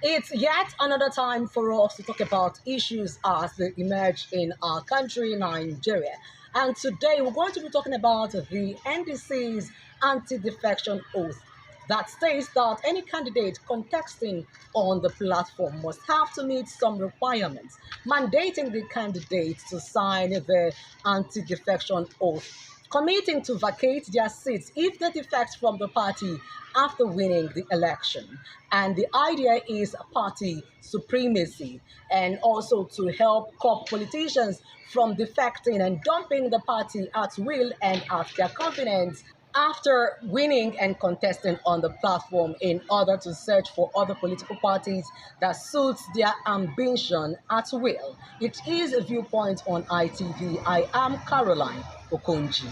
It's yet another time for us to talk about issues as they emerge in our country, Nigeria. And today we're going to be talking about the NDC's anti-defection oath that states that any candidate contesting on the platform must have to meet some requirements, mandating the candidate to sign the anti-defection oath, committing to vacate their seats if they defect from the party after winning the election. And the idea is party supremacy, and also to help curb politicians from defecting and dumping the party at will and at their convenience after winning and contesting on the platform, in order to search for other political parties that suits their ambition at will. It is a Viewpoint on ITV. I am Caroline Okonji.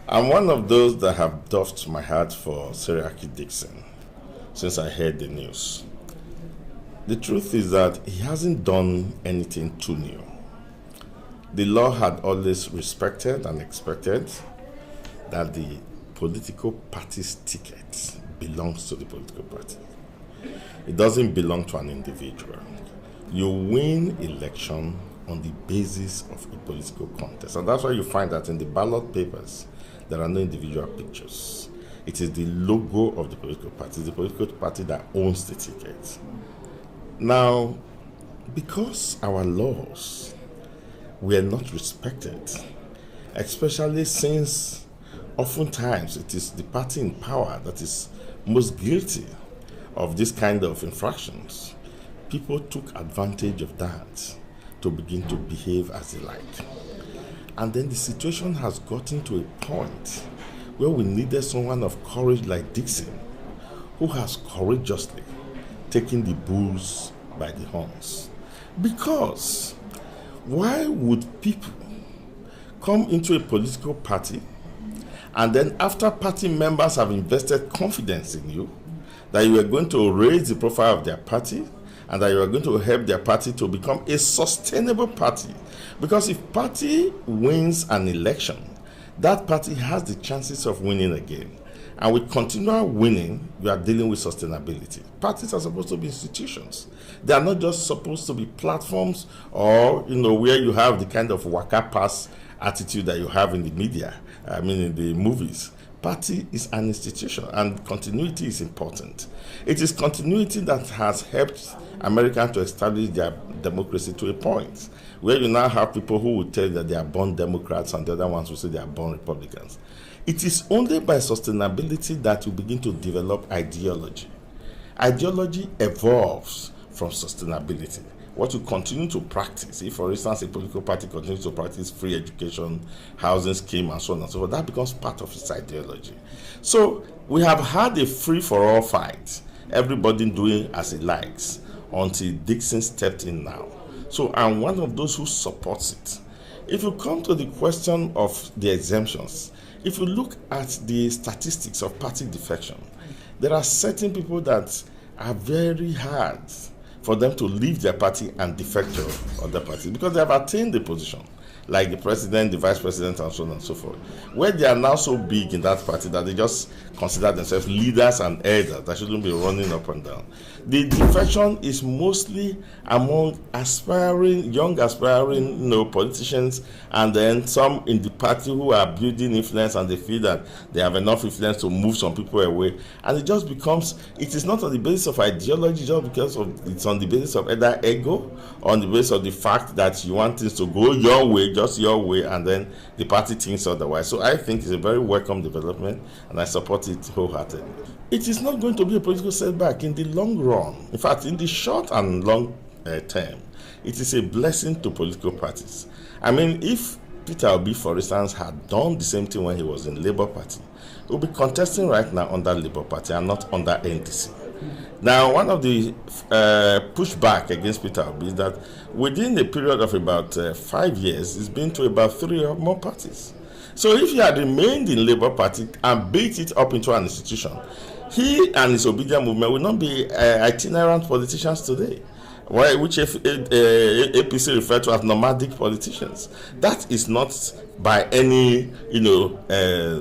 I'm one of those that have doffed my heart for Seriake Dickson since I heard the news. The truth is that he hasn't done anything too new. The law had always respected and expected that the political party's ticket belongs to the political party. It doesn't belong to an individual. You win election on the basis of a political contest. And that's why you find that in the ballot papers, there are no individual pictures. It is the logo of the political party. It's the political party that owns the ticket. Now, because our laws were not respected, especially since oftentimes it is the party in power that is most guilty of this kind of infractions, people took advantage of that to begin to behave as they like. And then the situation has gotten to a point where we needed someone of courage like Dickson, who has courageously taken the bulls by the horns. Because why would people come into a political party and then after party members have invested confidence in you, that you are going to raise the profile of their party and that you are going to help their party to become a sustainable party? Because if party wins an election, that party has the chances of winning again. And with continual winning, you are dealing with sustainability. Parties are supposed to be institutions. They are not just supposed to be platforms or, where you have the kind of waka pass attitude that you have in the media, in the movies. Party is an institution, and continuity is important. It is continuity that has helped Americans to establish their democracy to a point where you now have people who will tell you that they are born Democrats and the other ones will say they are born Republicans. It is only by sustainability that you begin to develop ideology. Ideology evolves from sustainability. What you continue to practice, if for instance a political party continues to practice free education, housing scheme and so on and so forth, that becomes part of its ideology. So we have had a free-for-all fight, everybody doing as he likes, until Dickson stepped in now. So I'm one of those who supports it. If you come to the question of the exemptions, if you look at the statistics of party defection, there are certain people that are very hard for them to leave their party and defect to other parties because they have attained the position. like the president, the vice president, and so on and so forth. Where they are now so big in that party that they just consider themselves leaders and elders that shouldn't be running up and down. The defection is mostly among young aspiring, politicians, and then some in the party who are building influence, and they feel that they have enough influence to move some people away. And it just becomes, it is not on the basis of ideology, just because it's on the basis of either ego, or on the basis of the fact that you want things to go your way, just your way, and then the party thinks otherwise. So I think it's a very welcome development, and I support it wholeheartedly. It is not going to be a political setback in the long run. In fact, in the short and long term, it is a blessing to political parties. I mean, if Peter Obi, for instance, had done the same thing when he was in Labour Party, he would be contesting right now under Labour Party and not under NDC. Now, one of the pushback against Peter Obi is that within a period of about 5 years, he's been to about 3 or more parties. So if he had remained in Labour Party and built it up into an institution, he and his Obedient movement would not be itinerant politicians today, which APC refer to as nomadic politicians. That is not by any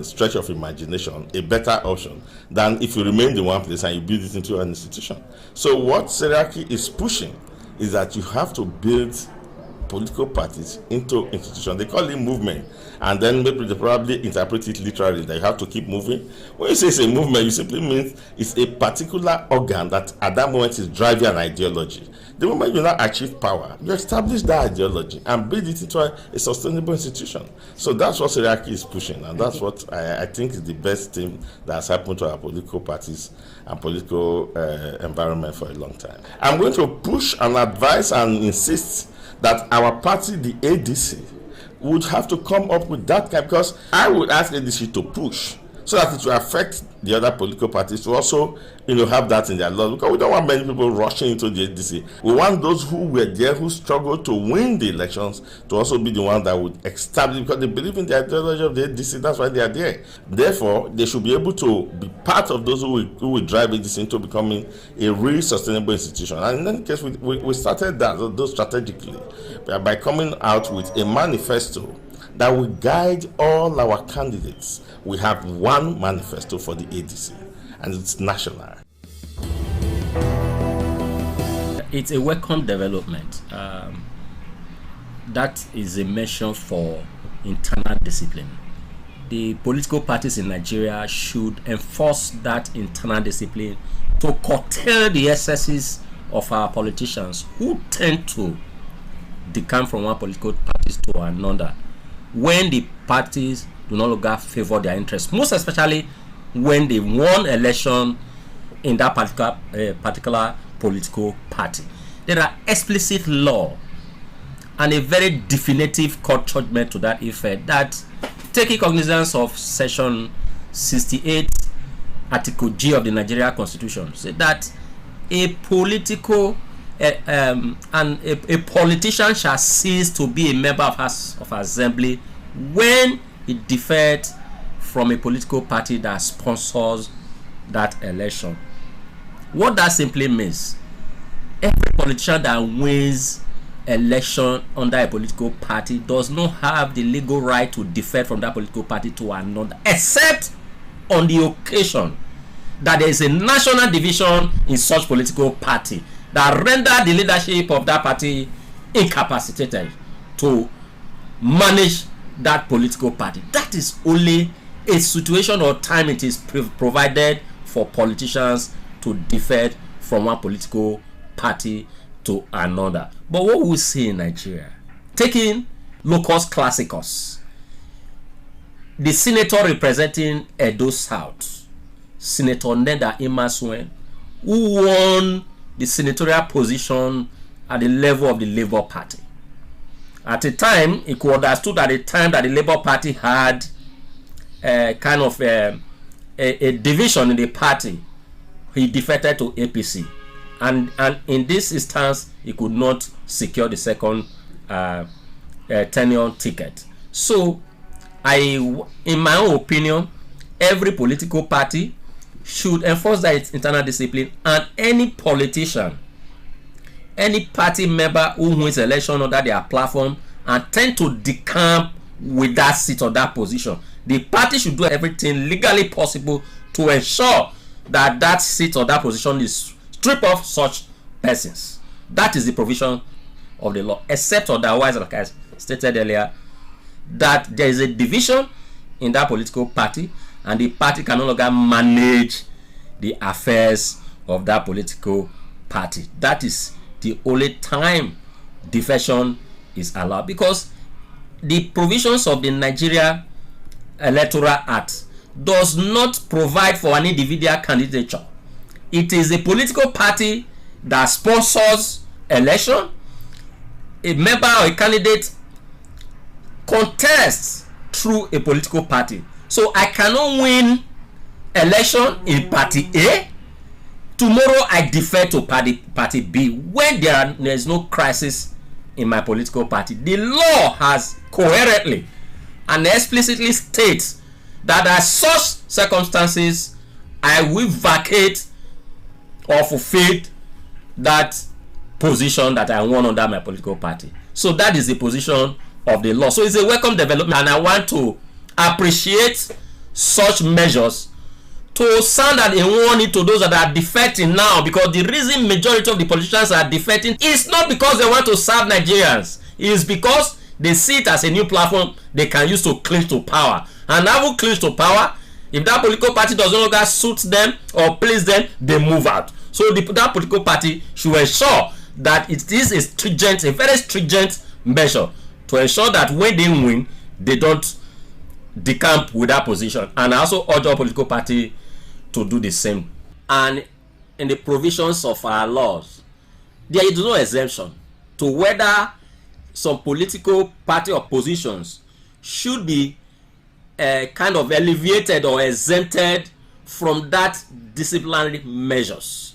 stretch of imagination a better option than if you remain in one place and you build it into an institution. So what Seriake is pushing is that you have to build political parties into institutions. They call it movement, and then maybe they probably interpret it literally that you have to keep moving. When you say it's a movement, you simply mean it's a particular organ that at that moment is driving an ideology. The moment you now achieve power, you establish that ideology and build it into a sustainable institution. So that's what Seriake is pushing, and that's what I think is the best thing that has happened to our political parties and political environment for a long time. I'm going to push and advise and insist that our party, the ADC, would have to come up with that kind, because I would ask ADC to push so that it will affect the other political parties to also, have that in their law, because we don't want many people rushing into the ADC. We want those who were there, who struggled to win the elections, to also be the ones that would establish, because they believe in the ideology of the ADC, that's why they are there. Therefore, they should be able to be part of those who will drive ADC into becoming a really sustainable institution. And in any case, we started those strategically by coming out with a manifesto that will guide all our candidates. We have one manifesto for the ADC, and it's national. It's a welcome development. That is a measure for internal discipline. The political parties in Nigeria should enforce that internal discipline to curtail the excesses of our politicians who tend to decamp from one political party to another when the parties do no longer favor their interests, most especially when they won election in that particular political party. There are explicit law and a very definitive court judgment to that effect that, taking cognizance of section 68 article G of the Nigeria Constitution, say that a political and a politician shall cease to be a member of House of Assembly when he defected from a political party that sponsors that election. What that simply means, every politician that wins election under a political party does not have the legal right to defect from that political party to another, except on the occasion that there is a national division in such political party that render the leadership of that party incapacitated to manage that political party. That is only a situation or time it is provided for politicians to defect from one political party to another. But what we see in Nigeria, taking locus classicus, the senator representing Edo South, Senator Neda Imasuen, who won the senatorial position at the level of the Labour Party. At the time, it could understood at the time that the Labour Party had a kind of a division in the party. He defected to APC, and in this instance, he could not secure the second tenure ticket. So, in my own opinion, every political party should enforce that internal discipline, and any politician, any party member who wins election under their platform and tend to decamp with that seat or that position. The party should do everything legally possible to ensure that that seat or that position is stripped of such persons. That is the provision of the law, except otherwise, like I stated earlier, that there is a division in that political party and the party can no longer manage the affairs of that political party. That is the only time defection is allowed, because the provisions of the Nigeria Electoral Act does not provide for an individual candidature. It is a political party that sponsors election. A member or a candidate contests through a political party. So I cannot win election in party A. Tomorrow I defer to party B when there is no crisis in my political party. The law has coherently and explicitly states that at such circumstances I will vacate or fulfill that position that I won under my political party. So that is the position of the law. So it's a welcome development, and I want to appreciate such measures to sound a warning to those that are defecting now, because the reason majority of the politicians are defecting is not because they want to serve Nigerians. It is because they see it as a new platform they can use to cling to power. And having cling to power, if that political party does no longer suit them or please them, they move out. So that political party should ensure that it is a very stringent measure to ensure that when they win, they don't decamp with that position. And I also urge our political party to do the same. And in the provisions of our laws, there is no exemption to whether some political party or positions should be kind of alleviated or exempted from that disciplinary measures.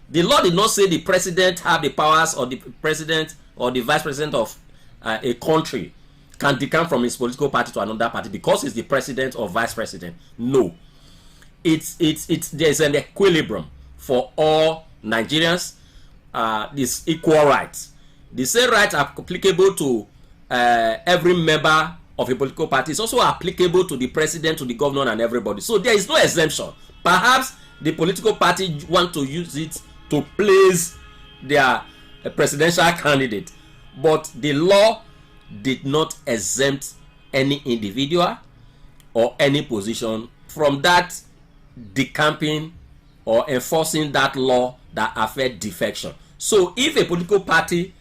The law did not say the president have the powers, or the president or the vice president of a country can decamp from his political party to another party because he's the president or vice president. No. There's an equilibrium for all Nigerians. This equal rights. The same rights are applicable to every member of a political party. It's also applicable to the president, to the governor, and everybody. So there is no exemption. Perhaps the political party want to use it to place their presidential candidate, but the law did not exempt any individual or any position from that decamping or enforcing that law that affect defection. So if a political party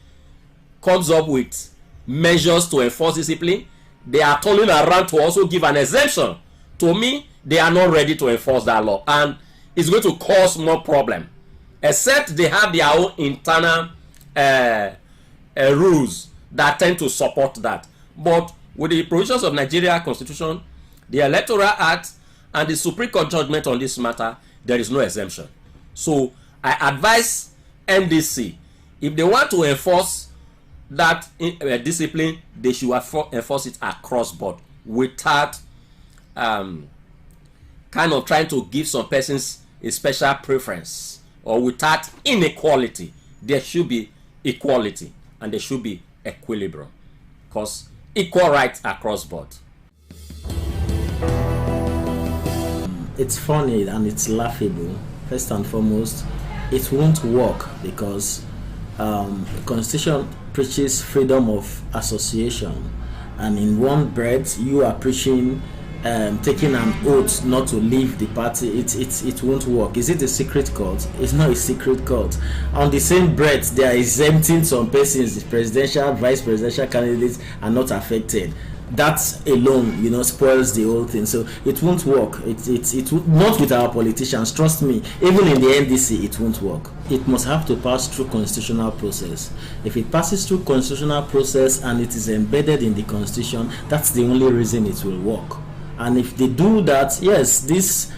comes up with measures to enforce discipline, they are turning around to also give an exemption. To me, they are not ready to enforce that law, and it's going to cause more problem, except they have their own internal rules that tend to support that. But with the provisions of Nigeria Constitution, the Electoral Act, and the Supreme Court judgment on this matter, there is no exemption. So I advise NDC, if they want to enforce that discipline, they should enforce it across board without kind of trying to give some persons a special preference, or without inequality. There should be equality and there should be equilibrium, because equal rights across board. It's funny and it's laughable. First and foremost, it won't work because the Constitution preaches freedom of association, and in one breath you are preaching taking an oath not to leave the party. It won't work. Is it a secret cult? It's not a secret cult. On the same breath, they are exempting some persons. The presidential, vice presidential candidates are not affected. That alone, spoils the whole thing. So it won't work. It not with our politicians. Trust me. Even in the NDC, it won't work. It must have to pass through constitutional process. If it passes through constitutional process and it is embedded in the constitution, that's the only reason it will work. And if they do that, yes, this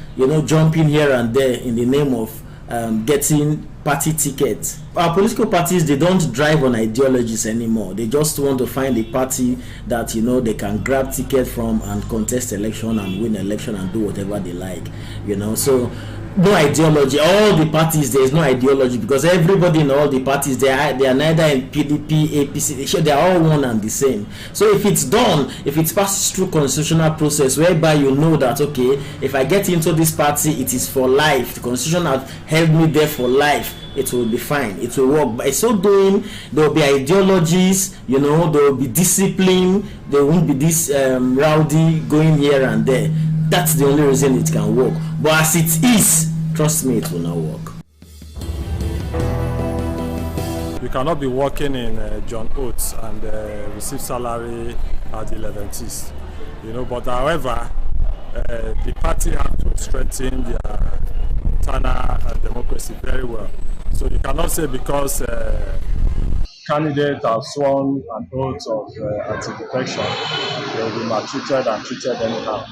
jumping here and there in the name of getting party ticket. Our political parties, they don't drive on ideologies anymore. They just want to find a party that, you know, they can grab ticket from and contest election and win election and do whatever they like, you know. So no ideology. All the parties, there is no ideology, because everybody in all the parties, they are neither in PDP, APC, they are all one and the same. So if it's done, if it passes through constitutional process whereby you know that, okay, if I get into this party, it is for life, the constitution has held me there for life, it will be fine, it will work. By so doing, there will be ideologies, you know, there will be discipline, there won't be this rowdy going here and there. That's the only reason it can work. But as it is, trust me, it will not work. You cannot be working in John Oates and receive salary at the 11th, you know. But however, the party have to strengthen their internal democracy very well. So you cannot say because candidates have sworn an oath of anti-defection, they will be maltreated and treated anyhow.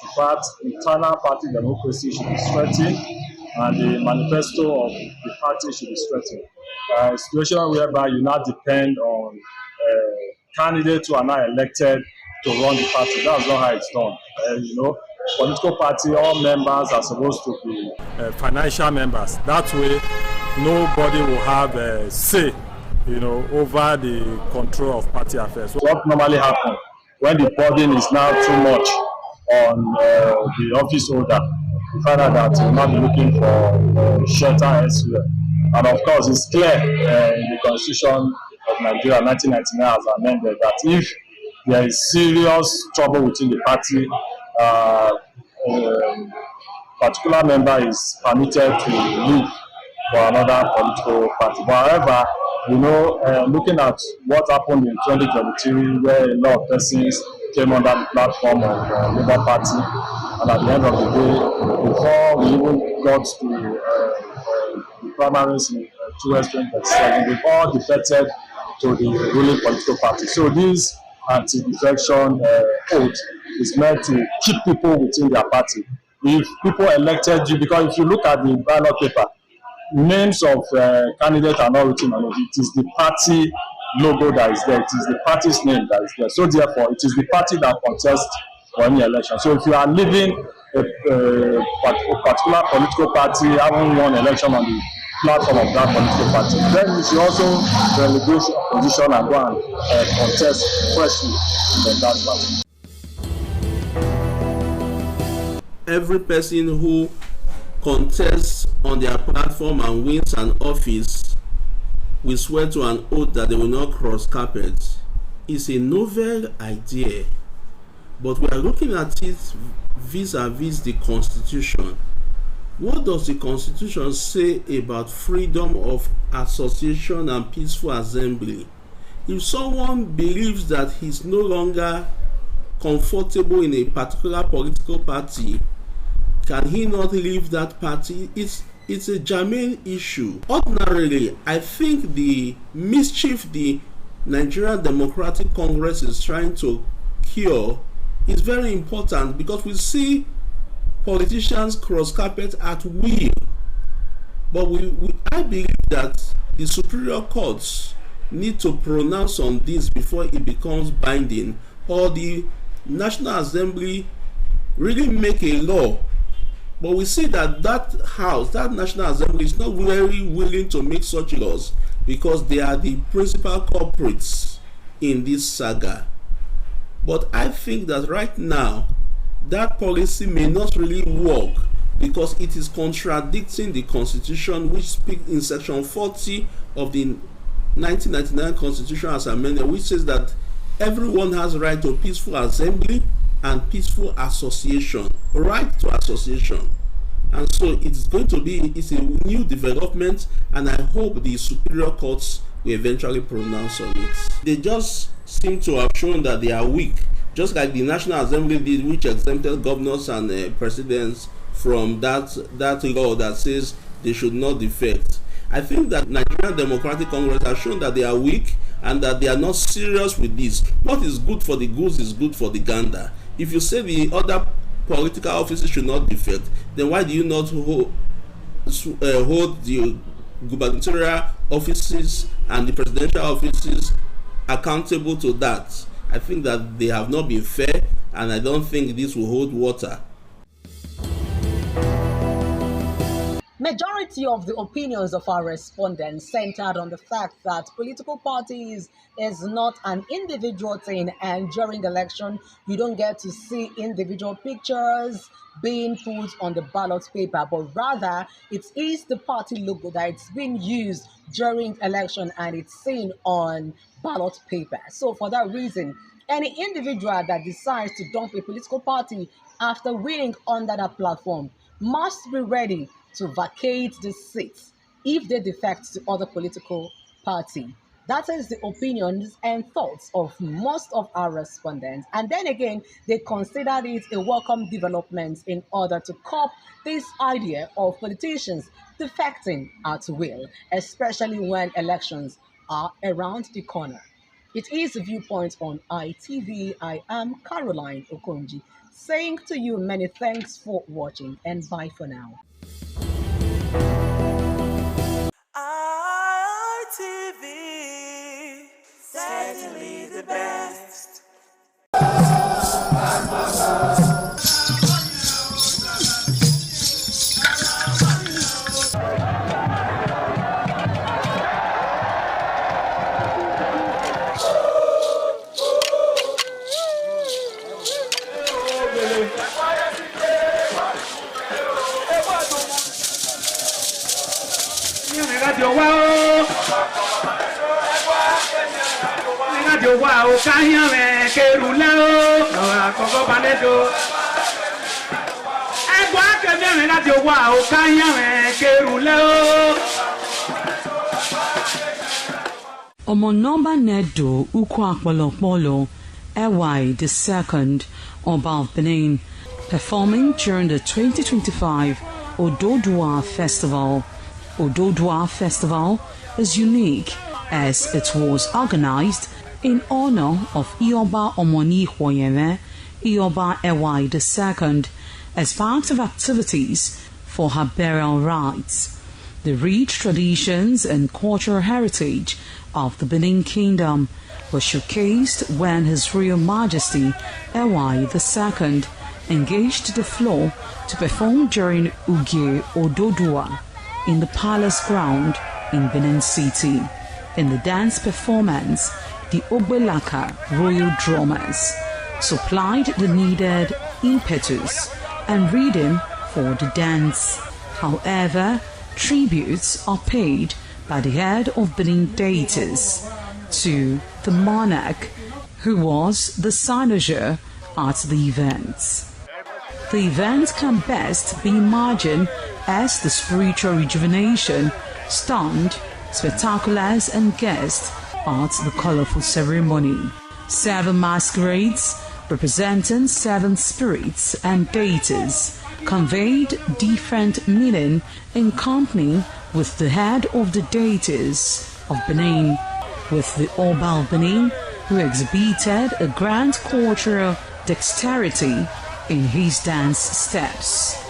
In fact, internal party democracy should be strengthened, and the manifesto of the party should be strengthened. A situation whereby you now depend on candidates who are now elected to run the party. That's not how it's done. You know, political party, all members are supposed to be financial members. That way, nobody will have a say, you know, over the control of party affairs. What normally happens when the burden is now too much on the office holder, you find out that you'll not be looking for shelter elsewhere. And of course, it's clear in the Constitution of Nigeria 1999 as amended that if there is serious trouble within the party, particular member is permitted to leave for another political party. But however, you know, looking at what happened in 2023, where a lot of persons came under the platform of Labour Party, and at the end of the day, before we even got to the primaries in 2027, they've all defected to the ruling political party. So this anti-defection oath is meant to keep people within their party. If people elected you, because if you look at the ballot paper, names of candidates are not written on it. It is the party logo that is there. It is the party's name that is there. So therefore, it is the party that contests for any election. So if you are leaving a particular political party, having won election on the platform of that political party, then you should also relegate your position and go and contest freshly in that party. Every person who contests on their platform and wins an office will swear to an oath that they will not cross carpets. It's a novel idea, but we are looking at it vis-a-vis the Constitution. What does the Constitution say about freedom of association and peaceful assembly? If someone believes that he's no longer comfortable in a particular political party, can he not leave that party? It's a germane issue. Ordinarily, I think the mischief the Nigerian Democratic Congress is trying to cure is very important, because we see politicians cross carpet at will. But I believe that the superior courts need to pronounce on this before it becomes binding, or the National Assembly really make a law. But we see that that National Assembly is not very willing to make such laws, because they are the principal culprits in this saga. But I think that right now, that policy may not really work, because it is contradicting the Constitution, which speaks in section 40 of the 1999 Constitution as amended, which says that everyone has right to peaceful assembly and peaceful association, right to association. And so it's a new development, and I hope the superior courts will eventually pronounce on it. They just seem to have shown that they are weak, just like the National Assembly did, which exempted governors and presidents from that law that says they should not defect. I think that Nigerian Democratic Congress has shown that they are weak and that they are not serious with this. What is good for the goose is good for the gander. If you say the other political offices should not defect, then why do you not hold the gubernatorial offices and the presidential offices accountable to that. I think that they have not been fair, and I don't think this will hold water. Majority of the opinions of our respondents centered on the fact that political parties is not an individual thing, and during election you don't get to see individual pictures being put on the ballot paper, but rather it is the party logo that it's being used during election and it's seen on ballot paper. So for that reason, any individual that decides to dump a political party after winning under that platform must be ready to vacate the seats if they defect to other political party. That is the opinions and thoughts of most of our respondents. And then again, they considered it a welcome development in order to curb this idea of politicians defecting at will, especially when elections are around the corner. It is a Viewpoint on ITV. I am Caroline Okonji, saying to you many thanks for watching and bye for now. ITV, certainly the best. Omonomba Nedo Ukwakwalopolo Ewai II, Oba of Benin, performing during the 2025 Ododua Festival. Ododua Festival is unique as it was organized in honor of Ioba Omoni Hwoyeme, Ioba Ewai II, as part of activities for her burial rites. The rich traditions and cultural heritage of the Benin Kingdom was showcased when His Royal Majesty Ewai II engaged the floor to perform during Uge Ododua in the palace ground in Benin City. In the dance performance, the Ogbelaka royal drummers supplied the needed impetus and rhythm for the dance. However, tributes are paid by the head of Benin deities to the monarch, who was the cynosure at the event. The event can best be imagined as the spiritual rejuvenation, stunned, spectaculars and guests at the colorful ceremony. 7 masquerades representing 7 spirits and deities conveyed different meaning in company with the head of the deities of Benin, with the Oba of Benin, who exhibited a grand cultural dexterity in his dance steps.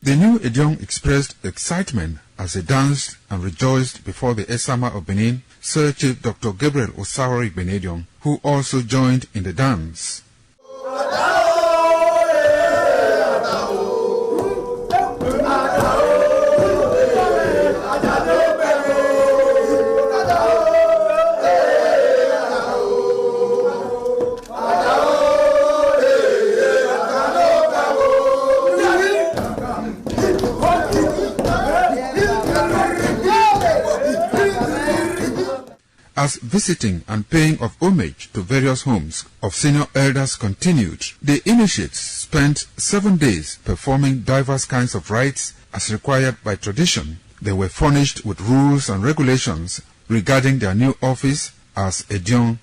The new Edion expressed excitement as they danced and rejoiced before the Esama of Benin, Sir Chief Dr. Gabriel Osawori Benedion, who also joined in the dance. As visiting and paying of homage to various homes of senior elders continued, the initiates spent 7 days performing diverse kinds of rites as required by tradition. They were furnished with rules and regulations regarding their new office as Edion.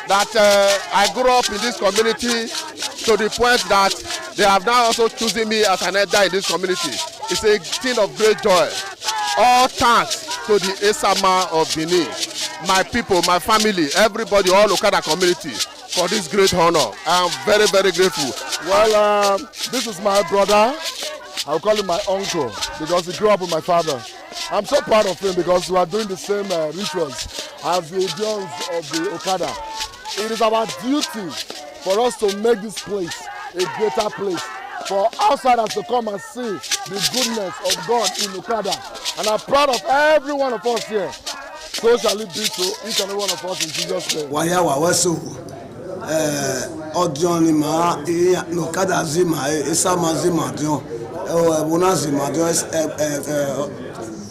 That I grew up in this community to the point that they have now also chosen me as an elder in this community. It's a thing of great joy. All thanks to the Esama of Benin, my people, my family, everybody, all Okada community for this great honor. I am very, very grateful. Well, this is my brother. I'll call him my uncle because he grew up with my father. I'm so proud of him because we are doing the same rituals as the Edions of the Okada. It is our duty for us to make this place a greater place, for outsiders to come and see the goodness of God in Okada. And I'm proud of every one of us here. So shall it be to each and every one of us in Jesus' name. Odion ma Okada zima Esama zima Dion Bona zima Dion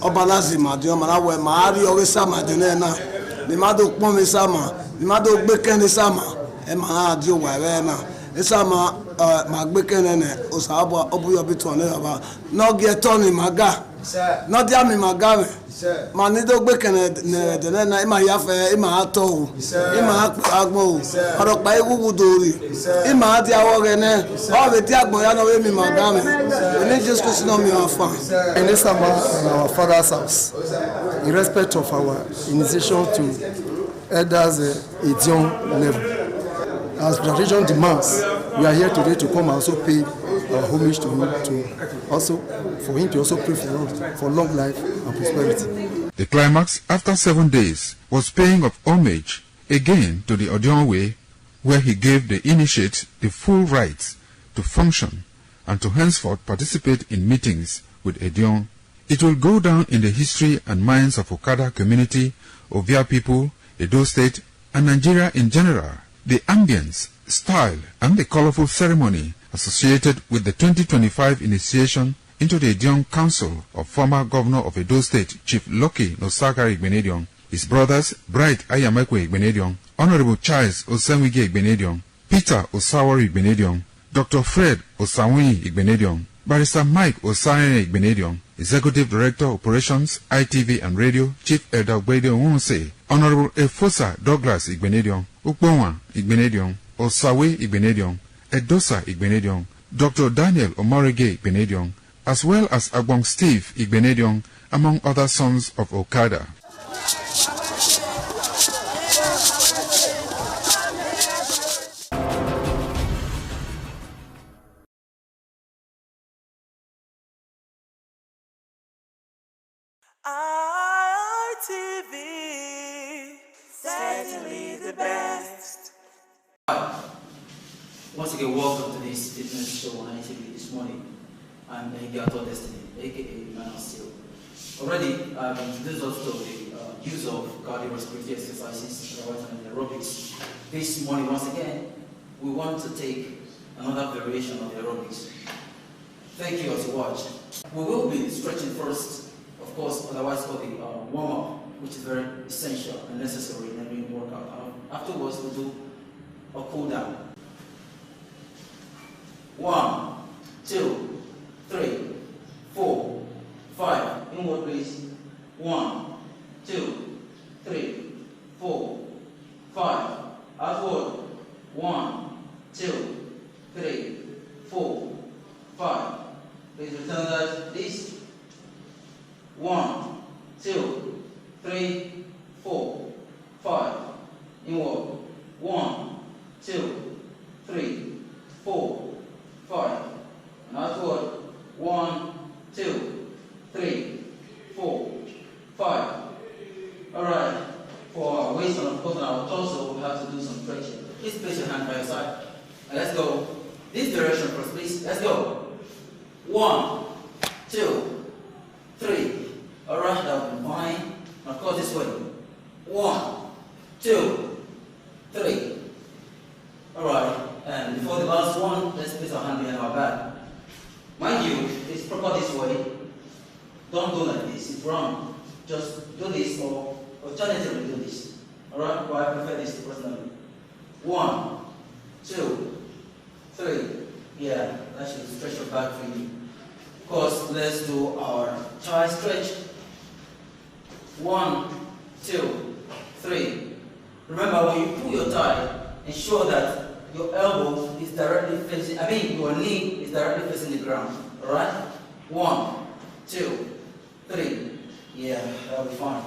Obala zima Dion Malawe Mari Esama Dion na ni mado pon Esama ni mado gbeken Esama e ma adi wa na Esama ma gbeken ne osabo obuyo bitu ne baba no get on maga no dia mi maga ma ni do gbeken ne de na ima yafe ima ato ima agbo oro pa ewu dori ima adi awore ne o be ti agbon ya no we mi maga me ni just ko sino mi afa in Esama, in our father's house, in respect of our initiation to elders Edion level. As tradition demands, we are here today to come and also pay our homage to him, also for him to also pray for us for long life and prosperity. The climax, after 7 days, was paying of homage again to the Edion way, where he gave the initiates the full rights to function and to henceforth participate in meetings with Edion. It will go down in the history and minds of Okada community, Ovia people, Edo State, and Nigeria in general. The ambience, style, and the colorful ceremony associated with the 2025 initiation into the Edion Council of former Governor of Edo State, Chief Lucky Nosakari Benedion, his brothers Bright Ayamekwe Benedion, Honorable Charles Osenwige Benedion, Peter Osawori Benedion, Dr. Fred Osawuni Benedion, Barrister Mike Osane Igbenedion, Executive Director Operations, ITV and Radio, Chief Elder Ogbede Onwunse, Honorable Efosa Douglas Igbenedion, Ukponwa Igbenedion, Osawe Igbenedion, Edosa Igbenedion, Dr. Daniel Omorige Igbenedion, as well as Agbong Steve Igbenedion, among other sons of Okada. ITV, certainly the best. Once again, welcome to this fitness show on ITV this morning. I'm Gato Destiny, aka Man of Steel. Already, I've introduced us to the use of cardiorespiratory exercises, and aerobics. This morning, once again, we want to take another variation of the aerobics. Thank you as you watch. We will be stretching first, of course, otherwise called the warm-up, which is very essential and necessary in every workout. Afterwards, we'll do a cool-down. 1, 2, 3, 4, 5. Inward, please. 1, 2, 3, 4, 5. Outward. 1, 2, 3, 4, 5. Please return that, please. 1, 2, 3, 4, 5. Inward. 1, 2, 3, 4, 5. And outward. 1, 2, 3, 4, 5. Alright. For our waist and of course on our torso, we have to do some stretching. Please place your hand by your side. And let's go. This direction first, please. Let's go. 1, 2, 3. Alright, that will be fine. Now go this way. 1, 2, 3. Alright, and before the last one, let's place our hand behind our back. Mind you, it's proper this way. Don't go like this, it's wrong. Just do this or alternatively do this. Alright, well, I prefer this personally. 1, 2, 3. Yeah, that should stretch your back for you. Of course, let's do our thigh stretch. 1, 2, 3. Remember, when you pull your thigh, ensure that your elbow is directly facing, your knee is directly facing the ground. Alright? 1, 2, 3. Yeah, that'll be fine.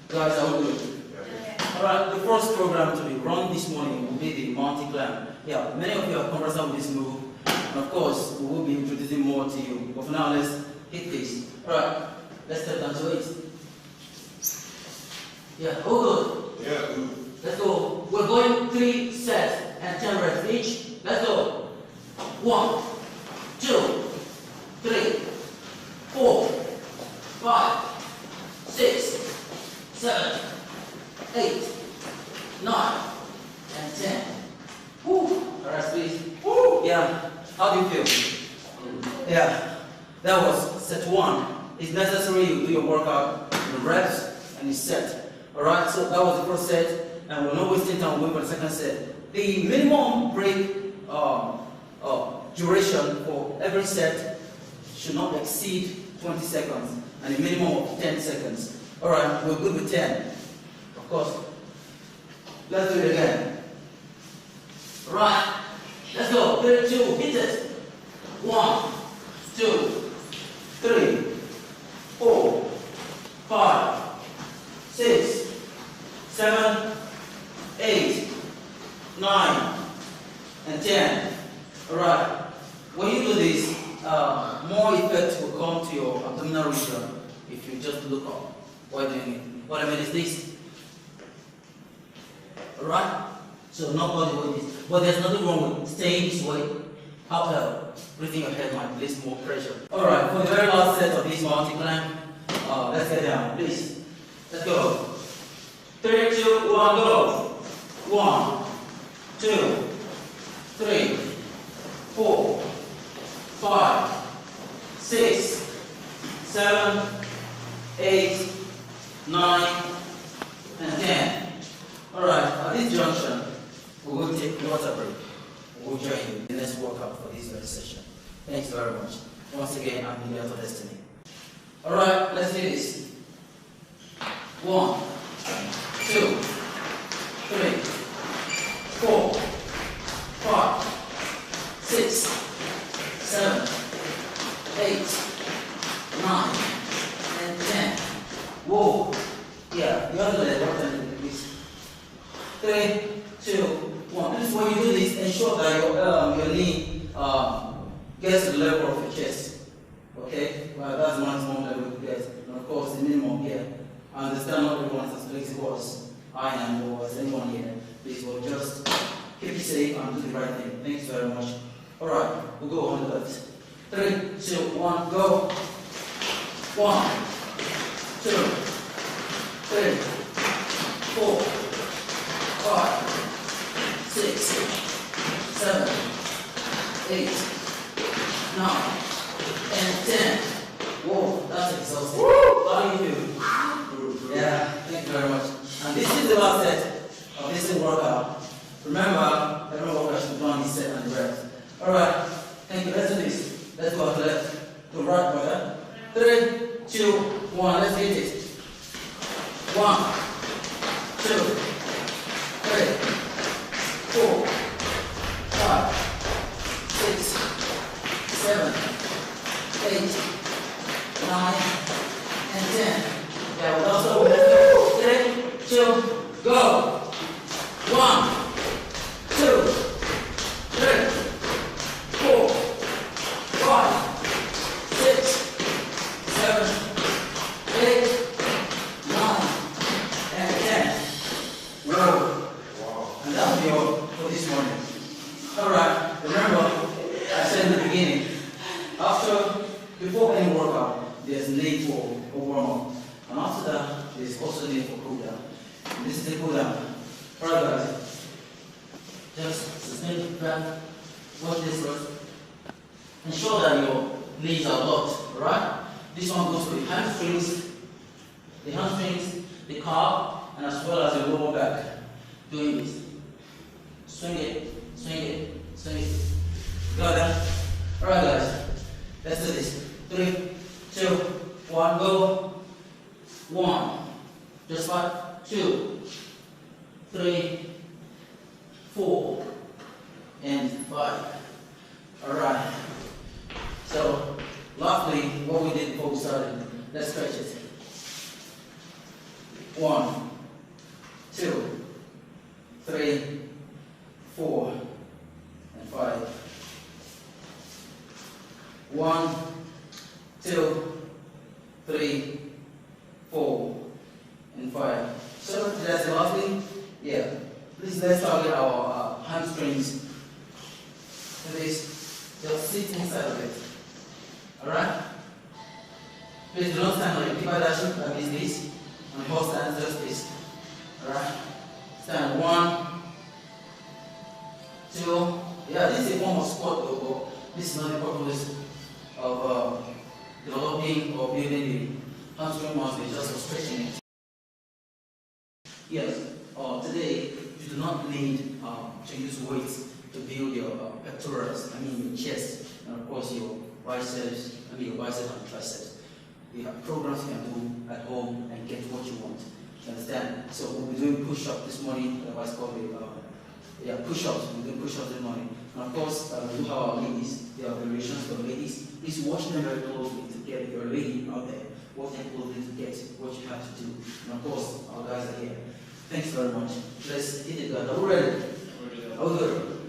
Guys, are we good? Alright, the first program to be run this morning will be the mountain climb. Yeah, many of you are conversant with this move. And of course, we will be introducing more to you. But for now, let's hit this. Alright, let's step down to it. Yeah, all good? Yeah, good. Let's go. We're going 3 sets and 10 reps each. Let's go. 1, 2, 3, 4, 5, 6, 7, 8, 9, and 10. Woo. Alright, please. Woo. Yeah. How do you feel? Yeah. That was set 1. It's necessary you do your workout in reps and it's set. Alright, so that was the first set. And we're not wasting time waiting for the second set. The minimum break duration for every set should not exceed 20 seconds and a minimum of 10 seconds. Alright, we're good with 10. Of course. Let's do it again. Right. Let's go. 3, 2, hit it. 1, 2, 3, 4, 5, 6, 7, 8, 9, and 10. Alright. When you do this, more effect will come to your abdominal region if you just look up while doing it. What I mean is this. Alright? So not all the way this. But there's nothing wrong with staying this way. However, breathing your head might place more pressure. Alright, for the very last set of this mountain climb, let's get down, please. Let's go. 3, 2, 1, go. 1, 2, 3, 4, 5, 6, 7, 8, 9, and 10. Alright, at this junction, we will take a water break. We'll join you in the next workout for this very session. Thanks very much. Once again, I'm in your destiny. Alright, let's do this. 1, 2, 3, 4, 5, 6, 7, 8, 9, and 10. Whoa. Yeah, the other leg, what can you do this? 3, 2, 1. Please, when you do this, ensure that your knee gets to the level of your chest. Okay? Well, that's the maximum level you get. And of course, the minimum here. I understand not everyone is as flexible as I am or as anyone here. Please, well, just keep it safe and do the right thing. Thanks very much. Alright, we'll go on the left. 3, 2, 1, go. 1, 2, 3, 4, 5, 6, 7, 8, 9, and 10. Whoa, that's exhausting. How do you feel? Yeah, thank you very much. And this is the last set of this workout. Remember, every workout should be done this set and the rest. Alright, thank you. Let's do this. Let's go to left, to right, brother. 3, 2, 1, let's hit it. 1, 2, 3, 4, 5, 6, 7, 8, 9, and 10. Yeah, well, also, let's go. 3, 2, go. 1, 2, 3, 4, 5, 6, 7, 8, 9, and 10. Whoa. And that'll be all for this morning. Alright, remember, I said in the beginning, before any workout, there's need for a warm-up. And after that, there's also need for cool-down. This is the cool-down. Alright guys, just sustain the breath, watch this first. Ensure that your knees are locked, alright? This one goes for the hamstrings, the calf, and as well as your lower back. Doing this. Swing it, swing it, swing it. Got that? Alright guys, let's do this. 3, 2, 1, go. 1, just like 2, 3, 4, and 5. Alright. So, lastly, what we did before we started, let's stretch it. 1, 2, 3, 4, and 5. 1, 2, 3, 4, and 5. So that's the last thing. Yeah. Please let's target our hamstrings. So this, just sit inside of it. Alright? Please do not stand on your pivot action like this. And hold stand just this. Alright? Stand 1, 2. Yeah, this is a form of squat though, but this is not the purpose of developing or building the hamstring muscle, it's just for stretching it. Yes, today you do not need to use weights to build your pectorals, your chest, and of course your biceps, your biceps and triceps. We have programs you can do at home and get what you want. You understand? So we'll be doing push-ups this morning, otherwise called push-ups. We're doing push-ups this morning. And of course, we have our ladies, there are variations for ladies. Please watch them very closely to get your lady out there. Watch them closely to get what you have to do. And of course, our guys are here. Thanks very much. Let's hit it, guys. Are we ready? Are we good?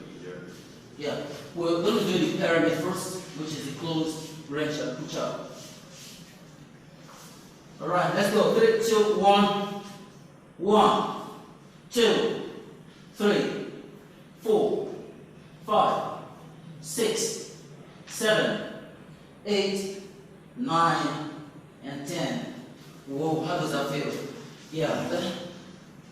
Yeah. We're going to do the pyramid first, which is the closed range and push-up. Alright, let's go. 3, 2, 1. 1, 2, 3, 4, 5, 6, 7, 8, 9, and 10. Whoa, how does that feel? Yeah,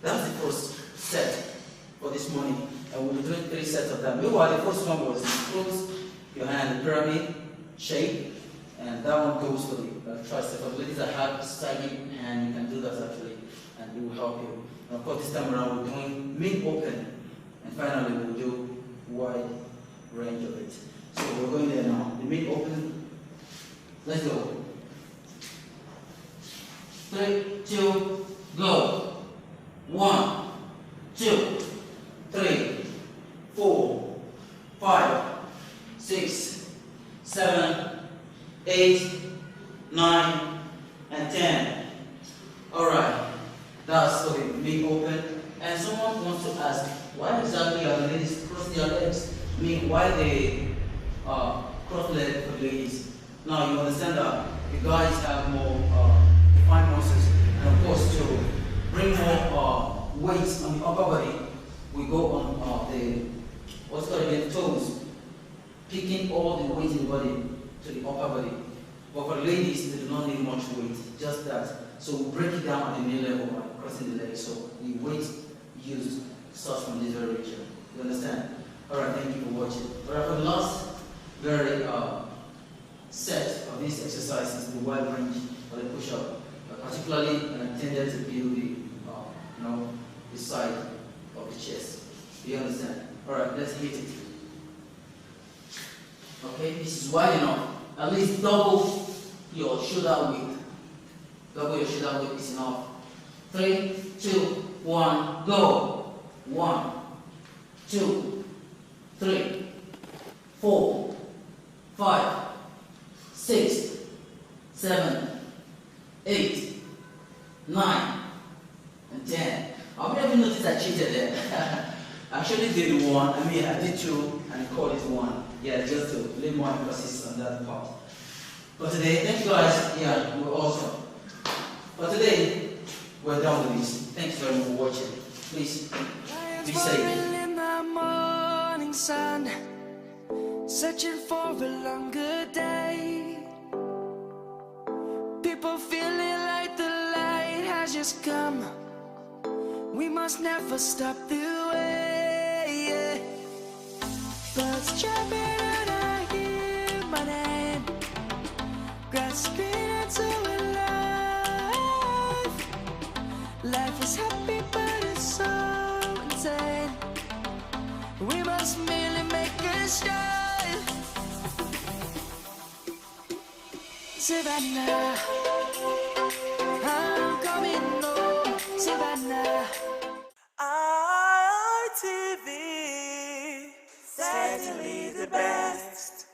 that's the first set for this morning. And we'll be doing 3 sets of them. Meanwhile, the first one was close your hand in the pyramid shape. And that one goes for the tricep. For ladies that have sagging hand, you can do that actually, and it will help you. And of course, this time around we're doing mid-open, and finally we'll do wide range of it. So we're going there now. The mid-open Let's go. 3, 2, go. 1, 2, 3, 4, 5, 6, 7, 8, 9, and 10. Alright. That's okay. Be open. And someone wants to ask, why exactly are the ladies cross their legs? I mean, why they cross legs for ladies? Now you understand that the guys have more defined muscles, and of course to bring more weight on the upper body, we go on the what's called again toes, picking all the weight in the body to the upper body. But for ladies, they do not need much weight, just that. So we break it down at the knee level by crossing the legs. So the weight used starts from this very region. You understand? Alright, thank you for watching. Alright, for the last very set of these exercises, the wide range or the push-up, particularly intended to build the the side of the chest. Do you understand? Alright, let's hit it. Okay, this is wide enough. At least double your shoulder width. Double your shoulder width is enough. 3, 2, 1, go. 1, 2, 3, 4, 5, 6, 7, 8, 9, and 10. How many of you noticed I cheated there? I actually did 1. I mean, I did 2 and called it 1. Yeah, just to lay more emphasis on that part. But today, thank you guys. Yeah, we're awesome. But today, we're done with this. Thanks very much for watching. Please, be safe. In the morning sun, searching for a longer day. People feeling like the light has just come. We must never stop the way. Birds chirping and I hear my name, grasping into a life. Life is happy but it's so insane. We must merely make a start. Savannah, I'm coming home. Savannah. ITV, certainly the best.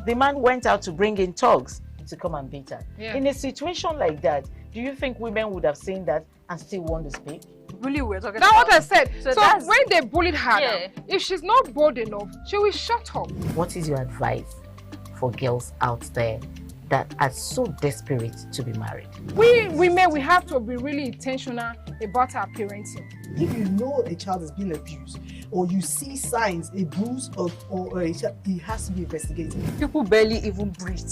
The man went out to bring in thugs to come and beat her. Yeah. In a situation like that, do you think women would have seen that and still want to speak? Really, we're talking That's about what I said. So So that's- when they bullied her, now, if she's not bold enough, she will shut up. What is your advice for girls out there that are so desperate to be married? We women, we have to be really intentional about our parenting. If you know a child is being abused, or you see signs, a bruise or a child, it has to be investigated. People barely even breathe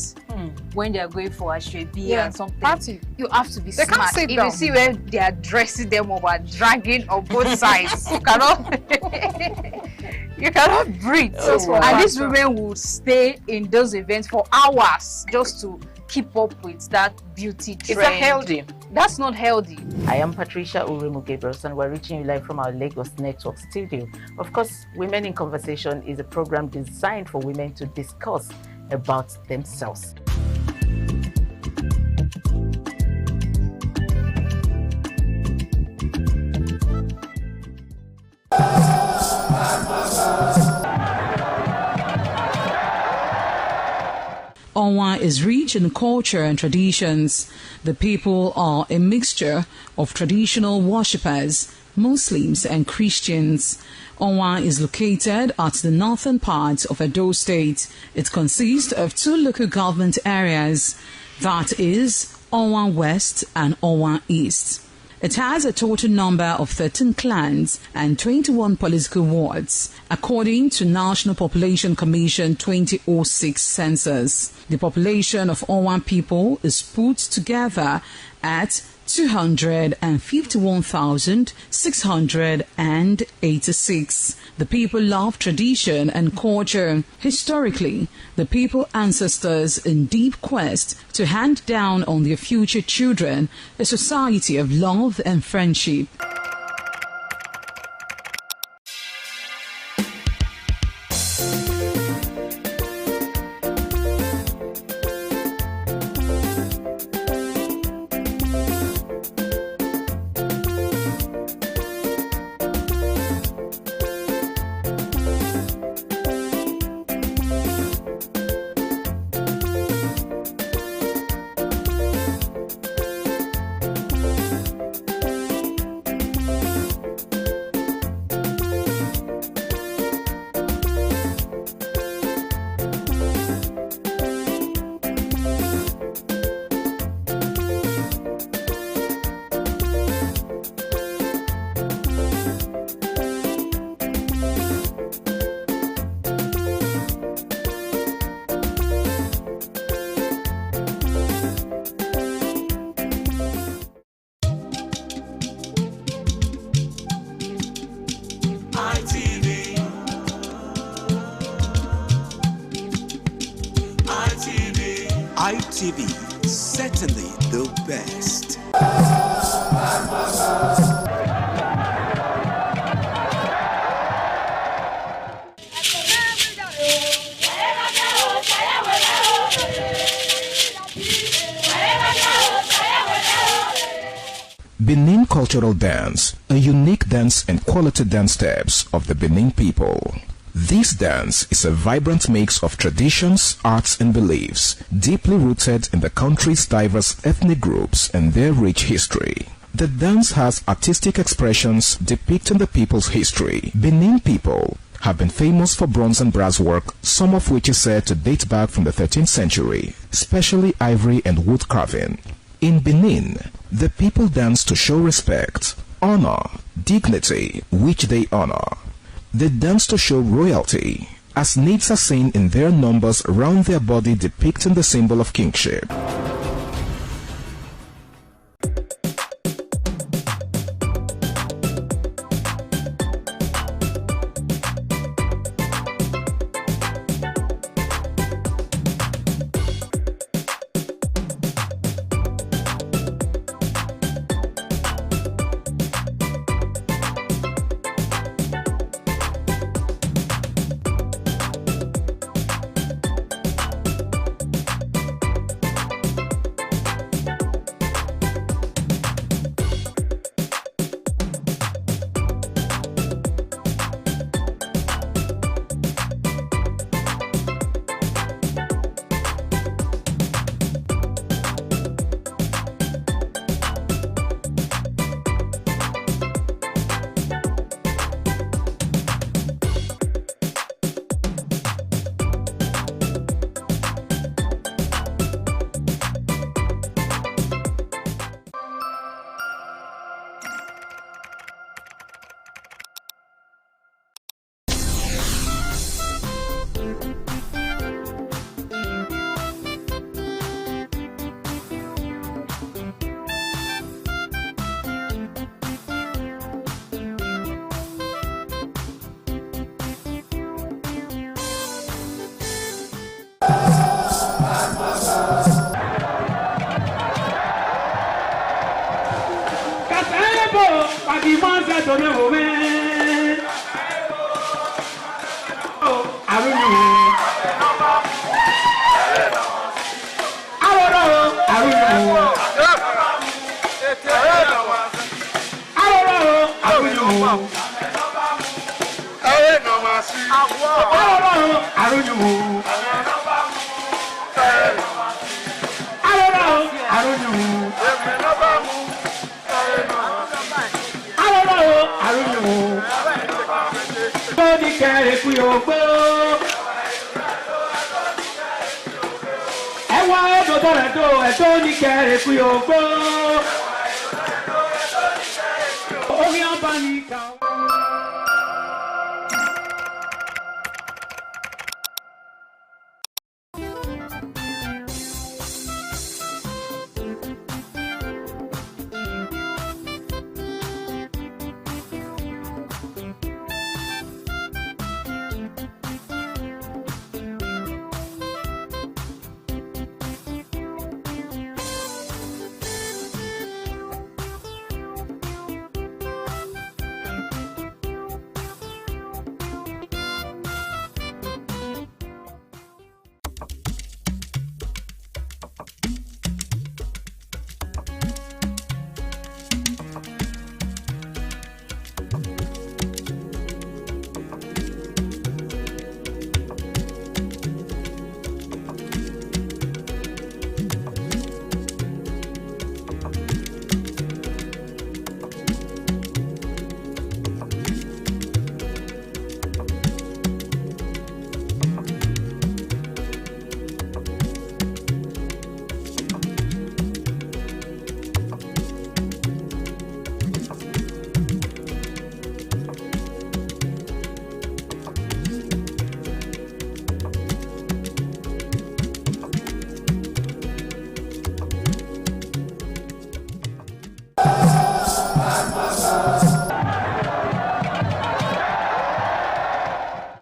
when they are going for a shrebi and something. Party. You have to be They can't smart. sit If down. you see where they are dressing them up and dragging on both sides, you cannot you cannot breathe. That's what And these matters. women will stay in those events for hours just to keep up with that beauty trend. Is that healthy? That's not healthy. I am Patricia Uremu Gabriels and we're reaching you live from our Lagos Network studio. Of course, Women in Conversation is a program designed for women to discuss about themselves. Onwa is rich in culture and traditions. The people are a mixture of traditional worshippers, Muslims and Christians. Onwa is located at the northern part of Edo State. It consists of 2 local government areas, that is Onwa West and Onwa East. It has a total number of 13 clans and 21 political wards, according to National Population Commission 2006 census. The population of Onwa people is put together at 251,686. The people love tradition and culture. Historically, the people ancestors in deep quest to hand down on their future children a society of love and friendship. ITV, certainly the best. Benin Cultural Dance, a unique dance and quality dance steps of the Benin people. This dance is a vibrant mix of traditions, arts and beliefs, deeply rooted in the country's diverse ethnic groups and their rich history. The dance has artistic expressions depicting the people's history. Benin people have been famous for bronze and brass work, some of which is said to date back from the 13th century, especially ivory and wood carving. In Benin, the people dance to show respect, honor, dignity, which they honor. They dance to show royalty, as natives are seen in their numbers round their body depicting the symbol of kingship.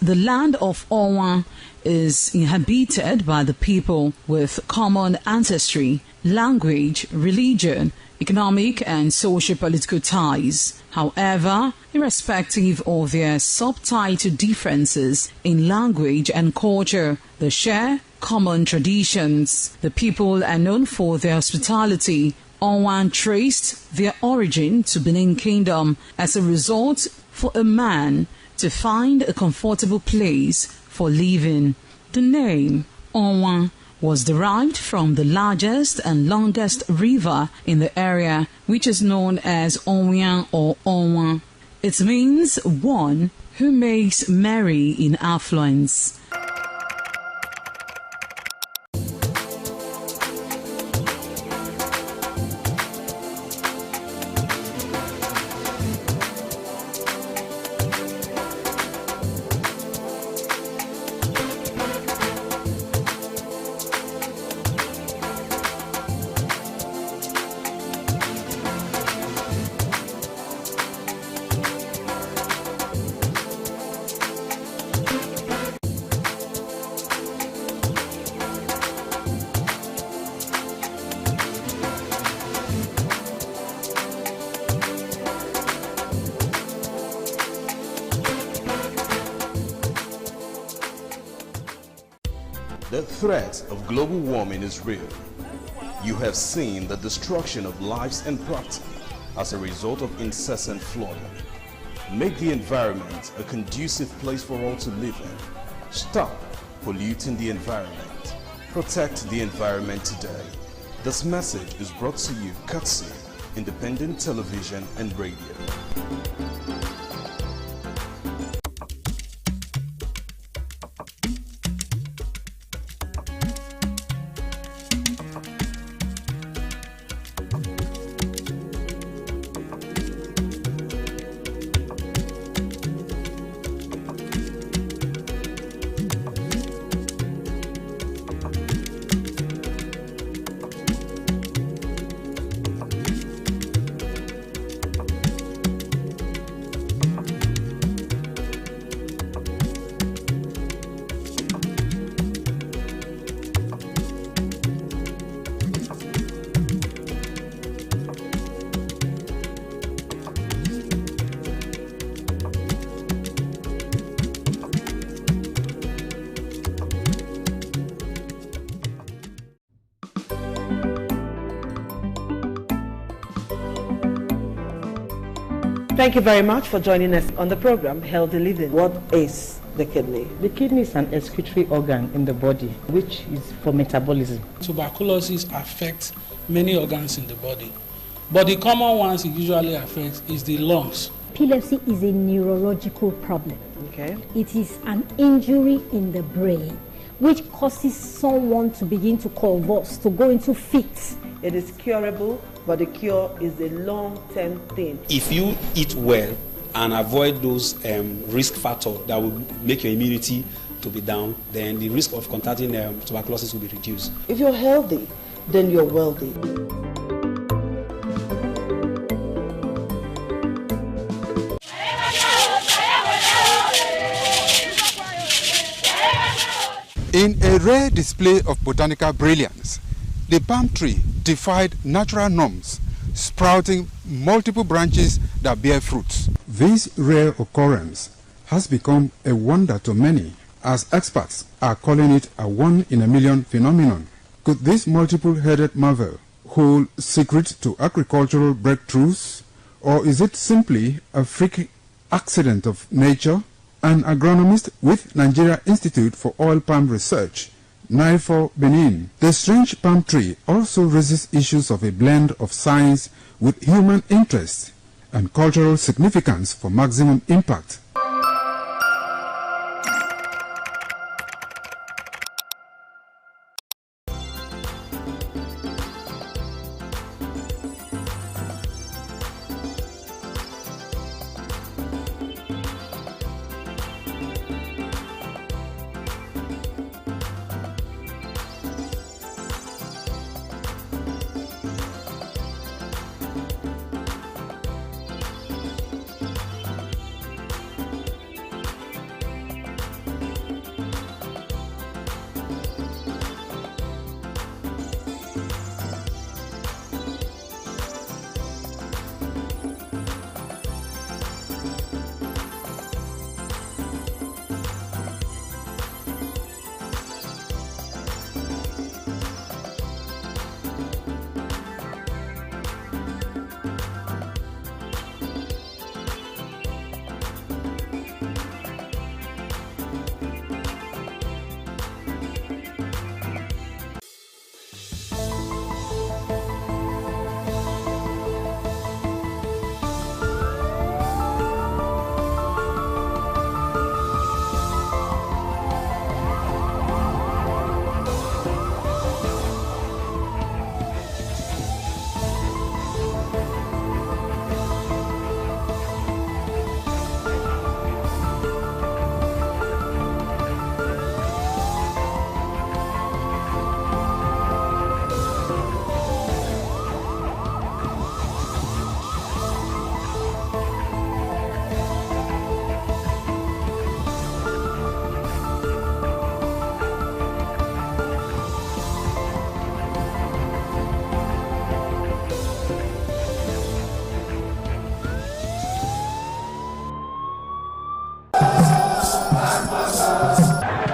The land of Onwa is inhabited by the people with common ancestry, language, religion, economic and socio-political ties. However, irrespective of their subtitle differences in language and culture, they share common traditions. The people are known for their hospitality. Onwa traced their origin to Benin Kingdom as a result for a man to find a comfortable place for living. The name Onwa was derived from the largest and longest river in the area, which is known as Onwian or Onwa. It means one who makes merry in affluence. The threat of global warming is real. You have seen the destruction of lives and property as a result of incessant flooding. Make the environment a conducive place for all to live in. Stop polluting the environment. Protect the environment today. This message is brought to you courtesy Independent Television and Radio. Thank you very much for joining us on the program, Healthy Living. What is the kidney? The kidney is an excretory organ in the body, which is for metabolism. Tuberculosis affects many organs in the body, but the common ones it usually affects is the lungs. Epilepsy is a neurological problem. Okay. It is an injury in the brain which causes someone to begin to convulse, to go into fits. It is curable, but the cure is a long-term thing. If you eat well and avoid those risk factors that will make your immunity to be down, then the risk of contracting tuberculosis will be reduced. If you're healthy, then you're wealthy. In a rare display of botanical brilliance, the palm tree defied natural norms, sprouting multiple branches that bear fruits. This rare occurrence has become a wonder to many, as experts are calling it a one-in-a-million phenomenon. Could this multiple-headed marvel hold secret to agricultural breakthroughs, or is it simply a freak accident of nature? An agronomist with Nigeria Institute for Oil Palm Research, NIFOR Benin. The strange palm tree also raises issues of a blend of science with human interest and cultural significance for maximum impact.